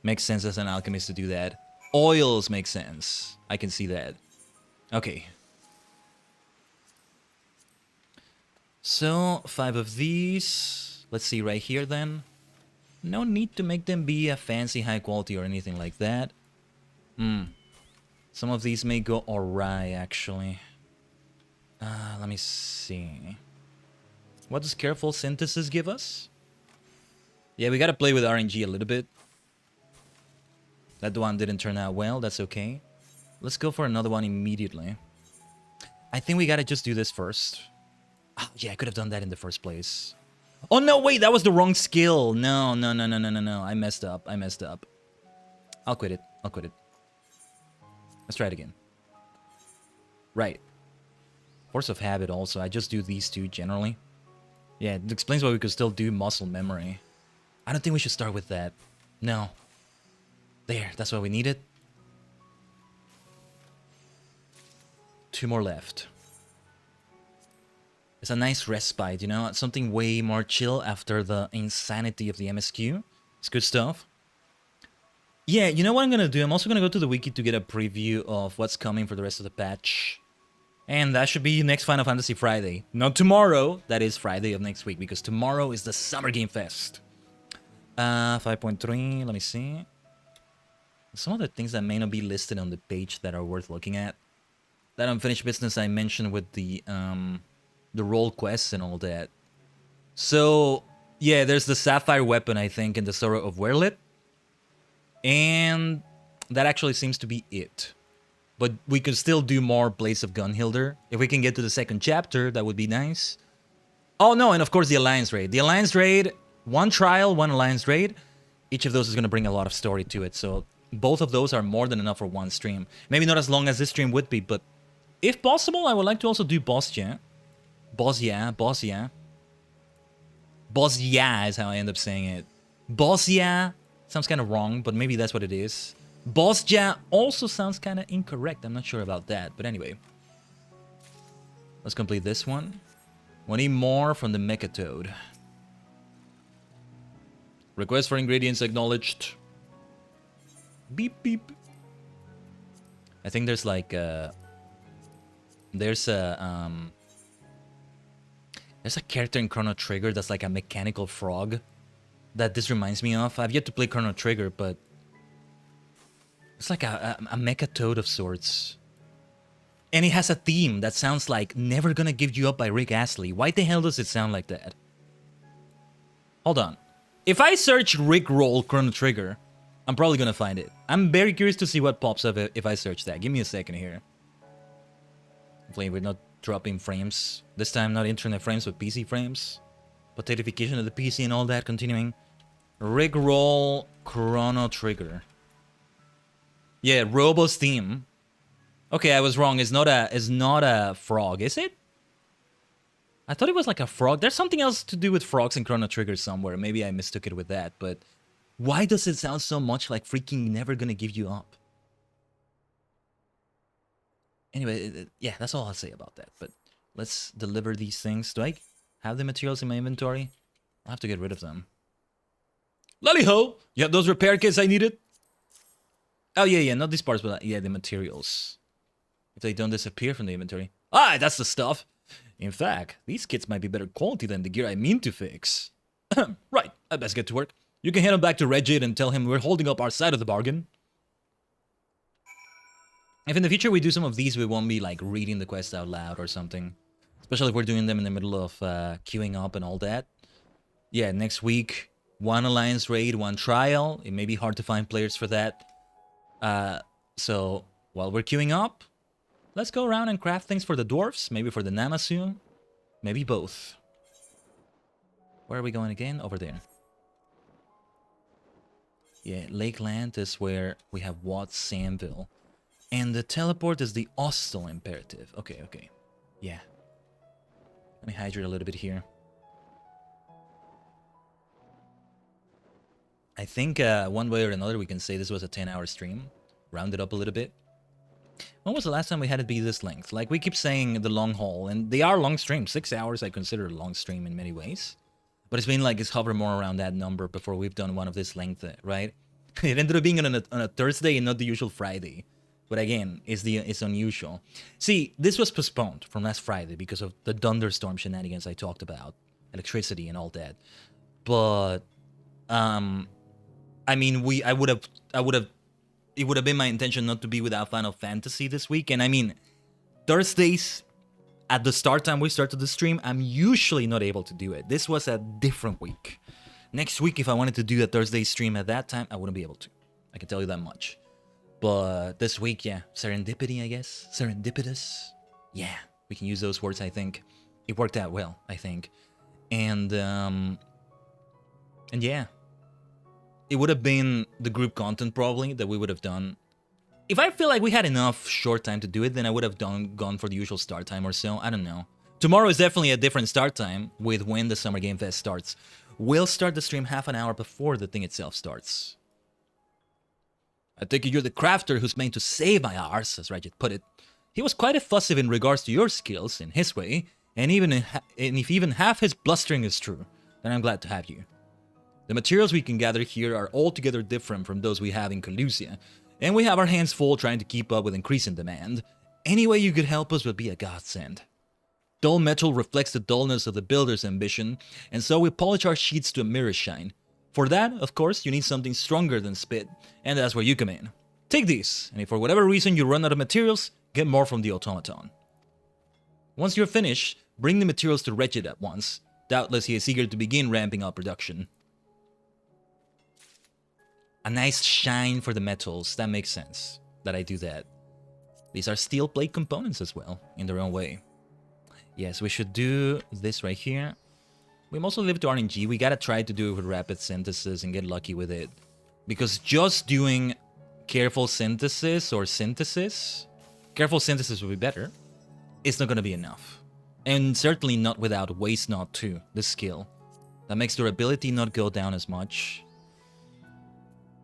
Makes sense as an alchemist to do that. Oils make sense. I can see that. Okay. So, 5 of these. Let's see right here then. No need to make them be a fancy high quality or anything like that. Some of these may go awry, actually. Let me see. What does Careful Synthesis give us? Yeah, we gotta play with RNG a little bit. That one didn't turn out well, that's okay. Let's go for another one immediately. I think we gotta just do this first. Oh, yeah, I could have done that in the first place. Oh, no, wait, that was the wrong skill. No. I messed up. I'll quit it. Let's try it again. Right. Force of Habit also. I just do these two generally. Yeah, it explains why we could still do muscle memory. I don't think we should start with that. No. There, that's what we needed. 2 more left. It's a nice respite, you know? Something way more chill after the insanity of the MSQ. It's good stuff. Yeah, you know what I'm gonna do? I'm also gonna go to the wiki to get a preview of what's coming for the rest of the patch. And that should be next Final Fantasy Friday. Not tomorrow, that is Friday of next week, because tomorrow is the Summer Game Fest. 5.3, let me see. Some other things that may not be listed on the page that are worth looking at. That unfinished business I mentioned with the role quests and all that. So, yeah, there's the Sapphire Weapon, I think, in the Sorrow of Werlit. And that actually seems to be it. But we can still do more Blaze of Gunhilder. If we can get to the second chapter, that would be nice. Oh no, and of course the Alliance Raid. The Alliance Raid, one trial, one Alliance Raid. Each of those is going to bring a lot of story to it, so both of those are more than enough for one stream. Maybe not as long as this stream would be, but if possible, I would like to also do Boss Yeah. Boss Yeah, Boss Yeah. Boss Yeah is how I end up saying it. Boss Yeah sounds kind of wrong, but maybe that's what it is. Boss Yeah also sounds kind of incorrect. I'm not sure about that, but anyway. Let's complete this one. We need more from the Mecha Toad. Request for ingredients acknowledged. Beep beep. I think there's like there's a character in Chrono Trigger that's like a mechanical frog that this reminds me of. I've yet to play Chrono Trigger, but it's like a Mecha Toad of sorts. And it has a theme that sounds like Never Gonna Give You Up by Rick Astley. Why the hell does it sound like that? Hold on. If I search Rickroll Chrono Trigger, I'm probably gonna find it. I'm very curious to see what pops up if I search that. Give me a second here. Hopefully we're not dropping frames. This time not internet frames, but PC frames. Potatification of the PC and all that continuing. Rickroll Chrono Trigger. Yeah, Robo's theme. Okay, I was wrong. It's not a frog, is it? I thought it was like a frog. There's something else to do with frogs in Chrono Trigger somewhere. Maybe I mistook it with that, but why does it sound so much like freaking Never Gonna Give You Up? Anyway, yeah, that's all I'll say about that. But let's deliver these things. Do I have the materials in my inventory? I'll have to get rid of them. Lolly-ho! You have those repair kits I needed? Oh, yeah, not these parts, but yeah, the materials. If they don't disappear from the inventory. Ah, that's the stuff! In fact, these kits might be better quality than the gear I mean to fix. Right, I best get to work. You can head on back to Regid and tell him we're holding up our side of the bargain. If in the future we do some of these, we won't be like reading the quest out loud or something. Especially if we're doing them in the middle of queuing up and all that. Yeah, next week, one Alliance Raid, one Trial. It may be hard to find players for that. So, while we're queuing up, let's go around and craft things for the dwarfs, maybe for the Namasu, maybe both. Where are we going again? Over there. Yeah, Lakeland is where we have Watts Samville. And the teleport is the Ostel Imperative. Okay. Yeah. Let me hydrate a little bit here. I think one way or another we can say this was a 10-hour stream. Round it up a little bit. When was the last time we had it be this length? Like, we keep saying the long haul, and they are long streams. 6 hours I consider a long stream in many ways. But it's been like it's hovered more around that number before we've done one of this length, right? It ended up being on a Thursday and not the usual Friday. But again, it's unusual. See, this was postponed from last Friday because of the thunderstorm shenanigans I talked about. Electricity and all that. But, I mean, it would have been my intention not to be without Final Fantasy this week. And I mean, Thursdays, at the start time we started the stream, I'm usually not able to do it. This was a different week. Next week, if I wanted to do a Thursday stream at that time, I wouldn't be able to. I can tell you that much. But this week, yeah, serendipity, I guess. Serendipitous. Yeah, we can use those words, I think. It worked out well, I think. And yeah. It would have been the group content, probably, that we would have done. If I feel like we had enough short time to do it, then I would have gone for the usual start time or so. I don't know. Tomorrow is definitely a different start time with when the Summer Game Fest starts. We'll start the stream half an hour before the thing itself starts. I take it you're the crafter who's meant to save my arse, as Regid put it. He was quite effusive in regards to your skills, in his way, and if even half his blustering is true, then I'm glad to have you. The materials we can gather here are altogether different from those we have in Colusia, and we have our hands full trying to keep up with increasing demand. Any way you could help us would be a godsend. Dull metal reflects the dullness of the builder's ambition, and so we polish our sheets to a mirror shine. For that, of course, you need something stronger than spit, and that's where you come in. Take these, and if for whatever reason you run out of materials, get more from the automaton. Once you're finished, bring the materials to Regid at once. Doubtless he is eager to begin ramping up production. A nice shine for the metals, that makes sense, that I do that. These are steel plate components as well, in their own way. Yes, we should do this right here. We mostly leave it to RNG. We gotta try to do it with rapid synthesis and get lucky with it. Because just doing careful synthesis or synthesis, careful synthesis would be better, it's not gonna be enough. And certainly not without Waste Not 2, the skill. That makes durability not go down as much.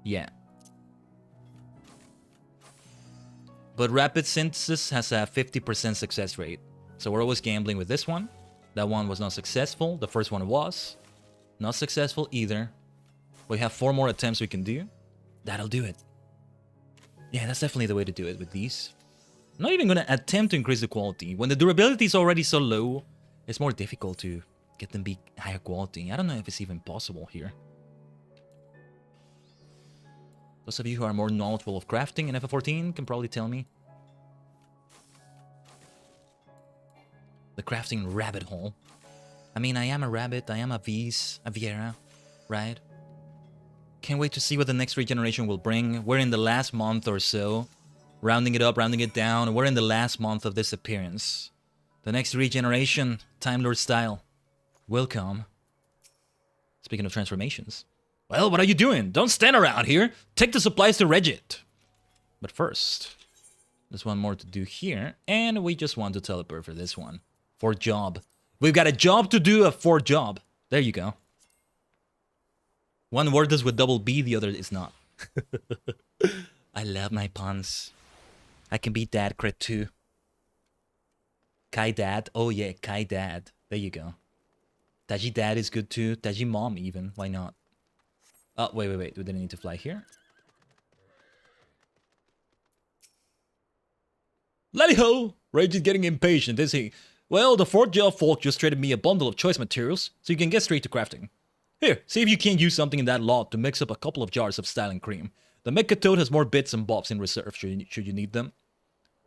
Yeah. But rapid synthesis has a 50% success rate. So we're always gambling with this one. That one was not successful. The first one was. Not successful either. We have 4 more attempts we can do. That'll do it. Yeah, that's definitely the way to do it with these. I'm not even going to attempt to increase the quality. When the durability is already so low, it's more difficult to get them be higher quality. I don't know if it's even possible here. Those of you who are more knowledgeable of crafting in FF14 can probably tell me. The crafting rabbit hole. I mean, I am a rabbit, I am a Viera, right? Can't wait to see what the next regeneration will bring. We're in the last month or so. Rounding it up, rounding it down. We're in the last month of this appearance. The next regeneration, Time Lord style, will come. Speaking of transformations. Well, what are you doing? Don't stand around here. Take the supplies to Regit. But first, there's one more to do here. And we just want to teleport for this one. For job. We've got a job to do, a for job. There you go. One word is with double B, the other is not. I love my puns. I can be dad crit too. Kai dad. Oh yeah, Kai dad. There you go. Taji dad is good too. Taji mom even. Why not? Oh, wait. We didn't need to fly here. Letty-ho! Rage is getting impatient, is he? Well, the Fort Jail folk just traded me a bundle of choice materials, so you can get straight to crafting. Here, see if you can't use something in that lot to mix up a couple of jars of styling cream. The Mecha Toad has more bits and bobs in reserve should you need them.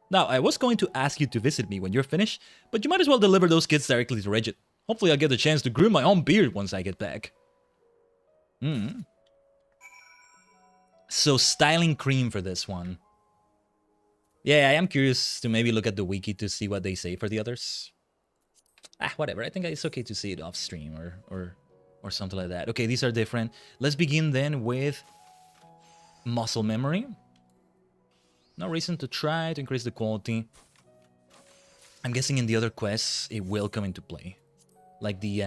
Now, I was going to ask you to visit me when you're finished, but you might as well deliver those kits directly to Regit. Hopefully I'll get the chance to groom my own beard once I get back. So, styling cream for this one. Yeah, I am curious to maybe look at the wiki to see what they say for the others. Whatever. I think it's okay to see it off stream or something like that. Okay, these are different. Let's begin then with muscle memory. No reason to try to increase the quality. I'm guessing in the other quests it will come into play. Like the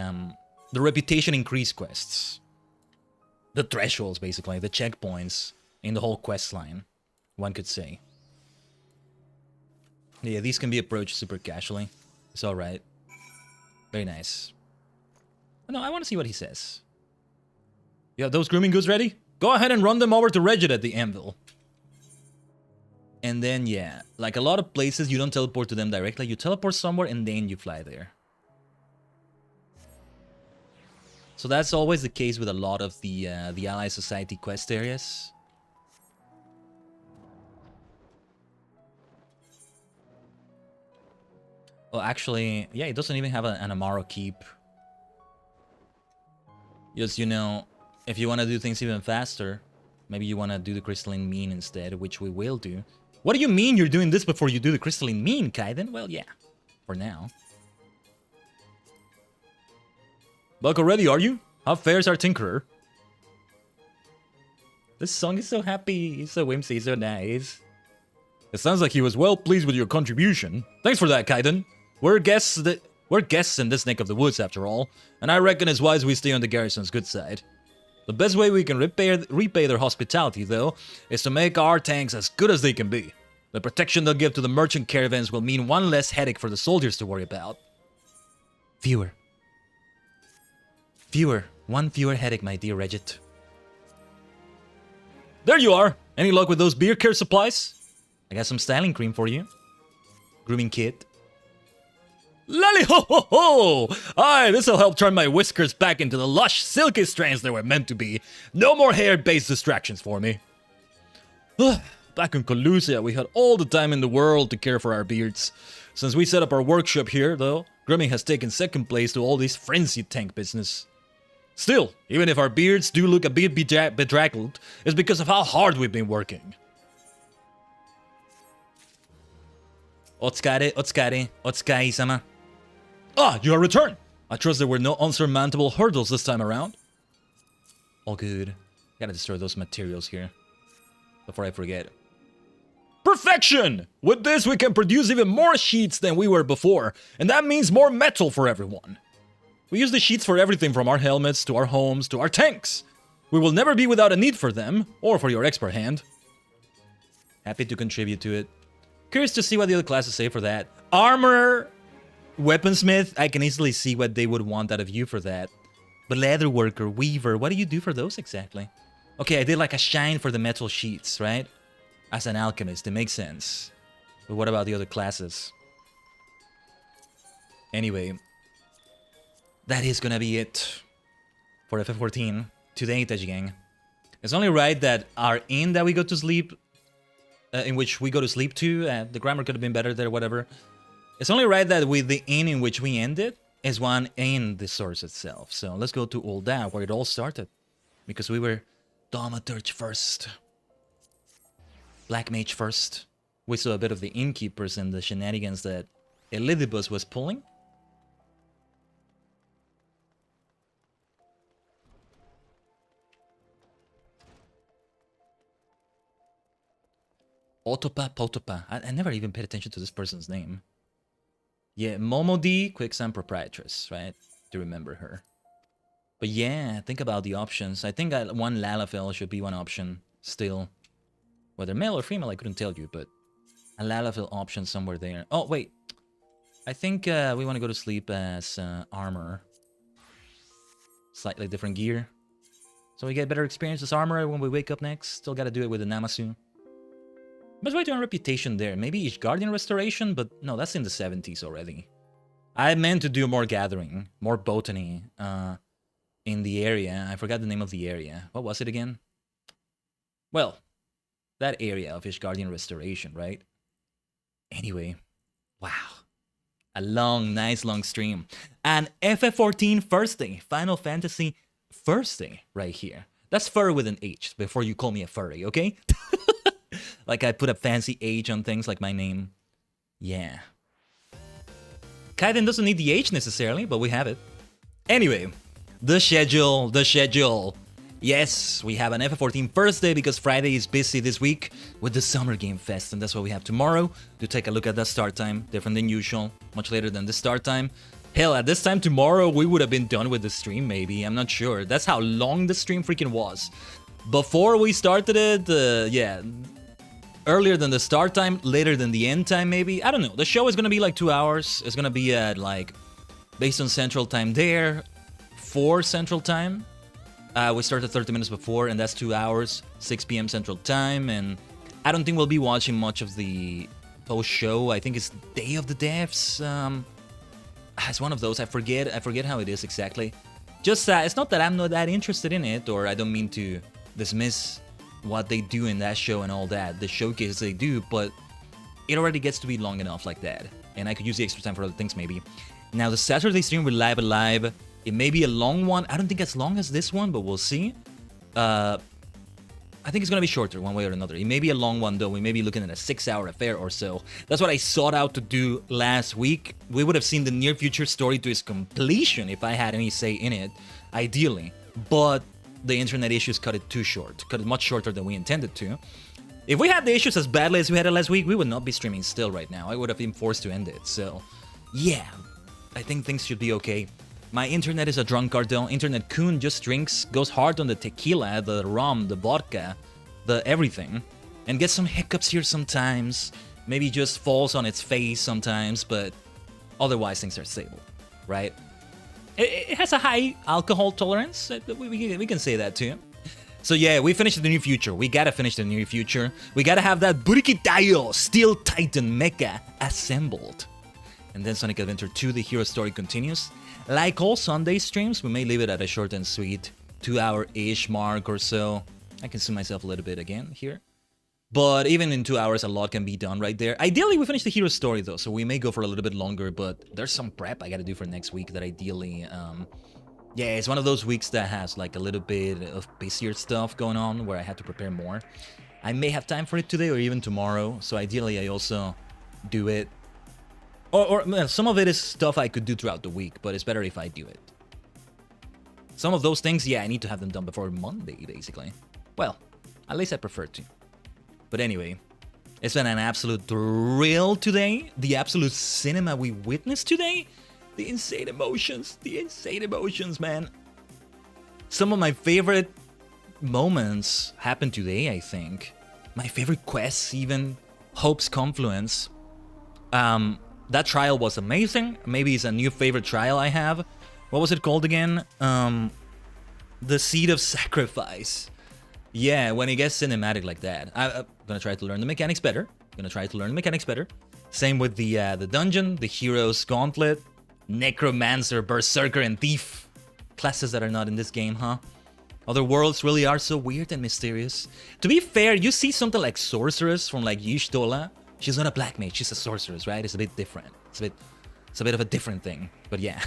reputation increase quests. The thresholds, basically. The checkpoints in the whole quest line, one could say. Yeah, these can be approached super casually. It's alright. Very nice. No, I want to see what he says. You have those grooming goods ready? Go ahead and run them over to Regit at the anvil. And then, yeah, like a lot of places, you don't teleport to them directly. You teleport somewhere and then you fly there. So that's always the case with a lot of the Ally Society quest areas. Well, actually, yeah, it doesn't even have an Amaro keep. Just, you know, if you want to do things even faster, maybe you want to do the crystalline mean instead, which we will do. What do you mean you're doing this before you do the crystalline mean, Khaiden? Well, yeah, for now. Buck already, are you? How fares our Tinkerer? This song is so happy, he's so whimsy, he's so nice. It sounds like he was well pleased with your contribution. Thanks for that, Khaiden. We're guests in this neck of the woods, after all, and I reckon it's wise we stay on the garrison's good side. The best way we can repay their hospitality, though, is to make our tanks as good as they can be. The protection they'll give to the merchant caravans will mean one less headache for the soldiers to worry about. Fewer. One fewer headache, my dear Regit. There you are! Any luck with those beer care supplies? I got some styling cream for you. Grooming kit. Lally ho ho ho! Aye, this'll help turn my whiskers back into the lush, silky strands they were meant to be. No more hair-based distractions for me. Back in Colusia, we had all the time in the world to care for our beards. Since we set up our workshop here, though, grooming has taken second place to all this frenzied tank business. Still, even if our beards do look a bit bedraggled, it's because of how hard we've been working. Otskare, Otskare, Otskare-sama. Ah, you are returned! I trust there were no unsurmountable hurdles this time around. All good. Gotta destroy those materials here before I forget. Perfection! With this, we can produce even more sheets than we were before, and that means more metal for everyone. We use the sheets for everything from our helmets, to our homes, to our tanks. We will never be without a need for them, or for your expert hand. Happy to contribute to it. Curious to see what the other classes say for that. Armor, weaponsmith, I can easily see what they would want out of you for that. But leatherworker, weaver, what do you do for those exactly? Okay, I did like a shine for the metal sheets, right? As an alchemist, it makes sense. But what about the other classes? Anyway, that is gonna be it for FF14 today, Tajigen. It's only right that our inn that we go to sleep, in which we go to sleep to, the grammar could have been better there, whatever. It's only right that with the inn in which we ended is one in the source itself. So let's go to Ul'dah, where it all started. Because we were Thaumaturge first. Black Mage first. We saw a bit of the innkeepers and the shenanigans that Elidibus was pulling. Otopa Potopa. I never even paid attention to this person's name. Yeah, Momodi, Quicksand Proprietress, right? To remember her. But yeah, think about the options. I think one Lalafell should be one option still. Whether male or female, I couldn't tell you, but a Lalafell option somewhere there. Oh, wait. I think we want to go to sleep as armor. Slightly different gear. So we get better experience as armor when we wake up next. Still got to do it with the Namasu. Let's wait on reputation there. Maybe Ishgardian Restoration, but no, that's in the 70s already. I meant to do more gathering, more botany in the area. I forgot the name of the area. What was it again? Well, that area of Ishgardian Restoration, right? Anyway, wow. A long, nice long stream. And FF14 first day. Final Fantasy first day right here. That's fur with an H before you call me a furry, okay? Like I put a fancy H on things like my name. Yeah. Khaiden doesn't need the H necessarily, but we have it. Anyway, the schedule. Yes, we have an FF14 first day because Friday is busy this week with the Summer Game Fest, and that's what we have tomorrow to take a look at the start time. Different than usual, much later than the start time. Hell, at this time tomorrow, we would have been done with the stream, maybe. I'm not sure. That's how long the stream freaking was. Before we started it, yeah, earlier than the start time, later than the end time, maybe. I don't know. The show is going to be like 2 hours. It's going to be at, like, based on Central Time there, 4 Central Time. We started 30 minutes before, and that's 2 hours, 6 p.m. Central Time, and I don't think we'll be watching much of the post-show. I think it's Day of the Devs. It's one of those. I forget how it is exactly. Just, it's not that I'm not that interested in it, or I don't mean to dismiss what they do in that show and all that, the showcases they do, but it already gets to be long enough like that, and I could use the extra time for other things maybe. Now, the Saturday stream with Live Alive, it may be a long one. I don't think as long as this one, but we'll see. I think it's gonna be shorter one way or another. It may be a long one though. We may be looking at a 6-hour affair or so. That's what I sought out to do last week. We would have seen the near future story to its completion if I had any say in it, ideally. But the internet issues cut it too short. Cut it much shorter than we intended to. If we had the issues as badly as we had it last week, we would not be streaming still right now. I would have been forced to end it. So, yeah, I think things should be okay. My internet is a drunkard though. Internet Kun just drinks, goes hard on the tequila, the rum, the vodka, the everything, and gets some hiccups here sometimes. Maybe just falls on its face sometimes, but otherwise things are stable, right? It has a high alcohol tolerance. We can say that too. So yeah, we finished the near future. We gotta finish the near future. We gotta have that Burikitayo Steel Titan mecha assembled. And then Sonic Adventure 2, the hero story continues. Like all Sunday streams, we may leave it at a short and sweet 2-hour-ish mark or so. I can see myself a little bit again here. But even in 2 hours, a lot can be done right there. Ideally, we finish the hero story though, so we may go for a little bit longer, but there's some prep I gotta do for next week that ideally... yeah, it's one of those weeks that has like a little bit of busier stuff going on where I have to prepare more. I may have time for it today or even tomorrow, so ideally I also do it Or some of it is stuff I could do throughout the week, but it's better if I do it. Some of those things, yeah, I need to have them done before Monday, basically. Well, at least I prefer to. But anyway, it's been an absolute thrill today. The absolute cinema we witnessed today. The insane emotions, man. Some of my favorite moments happened today, I think. My favorite quests, even. Hope's Confluence. That trial was amazing. Maybe it's a new favorite trial I have. What was it called again? The Seed of Sacrifice. Yeah, when it gets cinematic like that. I'm gonna try to learn the mechanics better. Same with the dungeon, the Hero's Gauntlet, Necromancer, Berserker, and Thief. Classes that are not in this game, huh? Other worlds really are so weird and mysterious. To be fair, you see something like Sorceress from like Y'shtola. She's not a black mage, she's a sorceress, right? It's a bit different. It's a bit of a different thing. But yeah,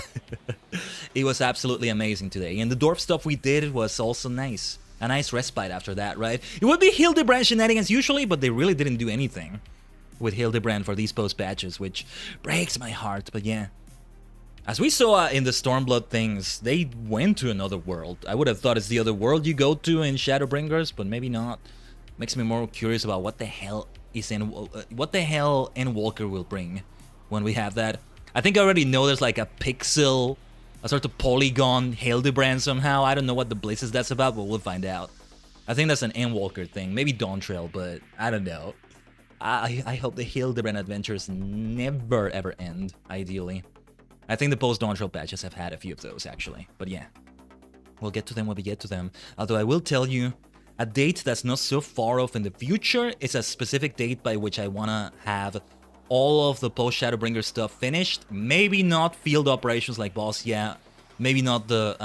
it was absolutely amazing today. And the dwarf stuff we did was also nice. A nice respite after that, right? It would be Hildebrand shenanigans usually, but they really didn't do anything with Hildebrand for these post patches, which breaks my heart, but yeah. As we saw in the Stormblood things, they went to another world. I would have thought it's the other world you go to in Shadowbringers, but maybe not. Makes me more curious about what the hell Endwalker will bring when we have that. I think I already know there's like a pixel, a sort of polygon Hildebrand somehow. I don't know what the blizz that's about, but we'll find out. I think that's an Endwalker thing, maybe Dawntrail, but I don't know. I hope the Hildebrand adventures never ever end, ideally. I think the post-Dawntrail patches have had a few of those, actually. But yeah, we'll get to them when we get to them. Although I will tell you, a date that's not so far off in the future is a specific date by which I want to have all of the post-Shadowbringer stuff finished. Maybe not field operations like boss, yeah. Maybe not the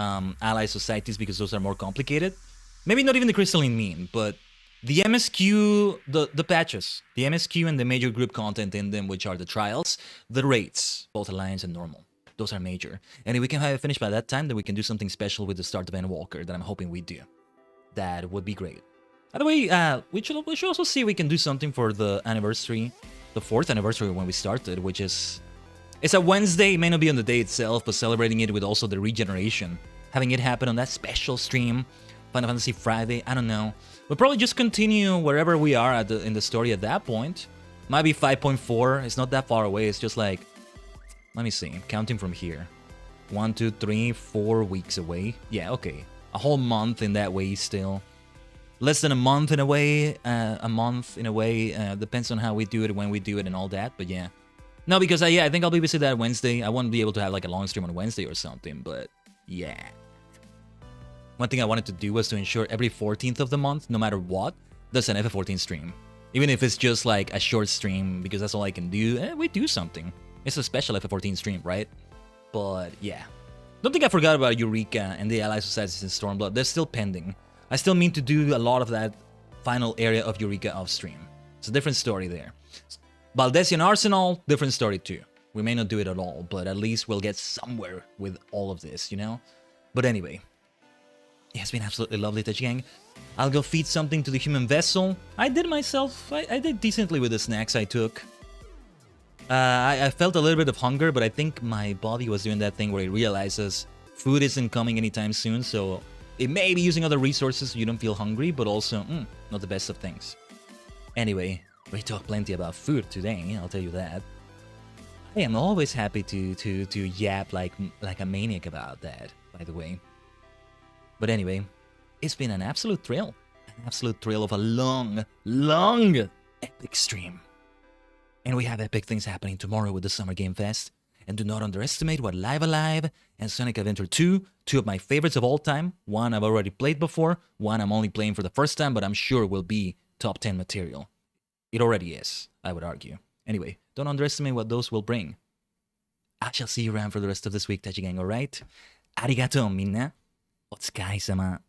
ally societies, because those are more complicated. Maybe not even the Crystalline Mean, but the MSQ, the patches. The MSQ and the major group content in them, which are the trials, the raids, both Alliance and normal. Those are major. And if we can have it finished by that time, then we can do something special with the start of Endwalker that I'm hoping we do. That would be great. By the way, we should also see if we can do something for the anniversary, the 4th anniversary when we started, which is... It's a Wednesday, it may not be on the day itself, but celebrating it with also the regeneration. Having it happen on that special stream, Final Fantasy Friday, I don't know. We'll probably just continue wherever we are in the story at that point. Might be 5.4, it's not that far away, it's just like... Let me see, I'm counting from here. 1, 2, 3, 4 weeks away. Yeah, okay. A whole month in that way still. Less than a month in a way. Depends on how we do it, when we do it, and all that. But yeah. No, because yeah, I think I'll be busy that Wednesday. I won't be able to have like a long stream on Wednesday or something. But yeah. One thing I wanted to do was to ensure every 14th of the month, no matter what, there's an FF14 stream. Even if it's just like a short stream, because that's all I can do. We do something. It's a special FF14 stream, right? But yeah. Don't think I forgot about Eureka and the Ally Societies in Stormblood. They're still pending. I still mean to do a lot of that final area of Eureka off stream. It's a different story there. Baldesion Arsenal, different story too. We may not do it at all, but at least we'll get somewhere with all of this, you know? But anyway. Yeah, it's been absolutely lovely, Tajigen. I'll go feed something to the human vessel. I did myself. I did decently with the snacks I took. I felt a little bit of hunger, but I think my body was doing that thing where it realizes food isn't coming anytime soon, so it may be using other resources so you don't feel hungry, but also, not the best of things. Anyway, we talk plenty about food today, I'll tell you that. I am always happy to yap like a maniac about that, by the way. But anyway, it's been an absolute thrill. An absolute thrill of a long, epic stream. And we have epic things happening tomorrow with the Summer Game Fest. And do not underestimate what Live Alive and Sonic Adventure 2, two of my favorites of all time. One I've already played before, one I'm only playing for the first time, but I'm sure will be top 10 material. It already is, I would argue. Anyway, don't underestimate what those will bring. I shall see you around for the rest of this week, Tajigen, alright? Arigato, minna. Otsukaresama.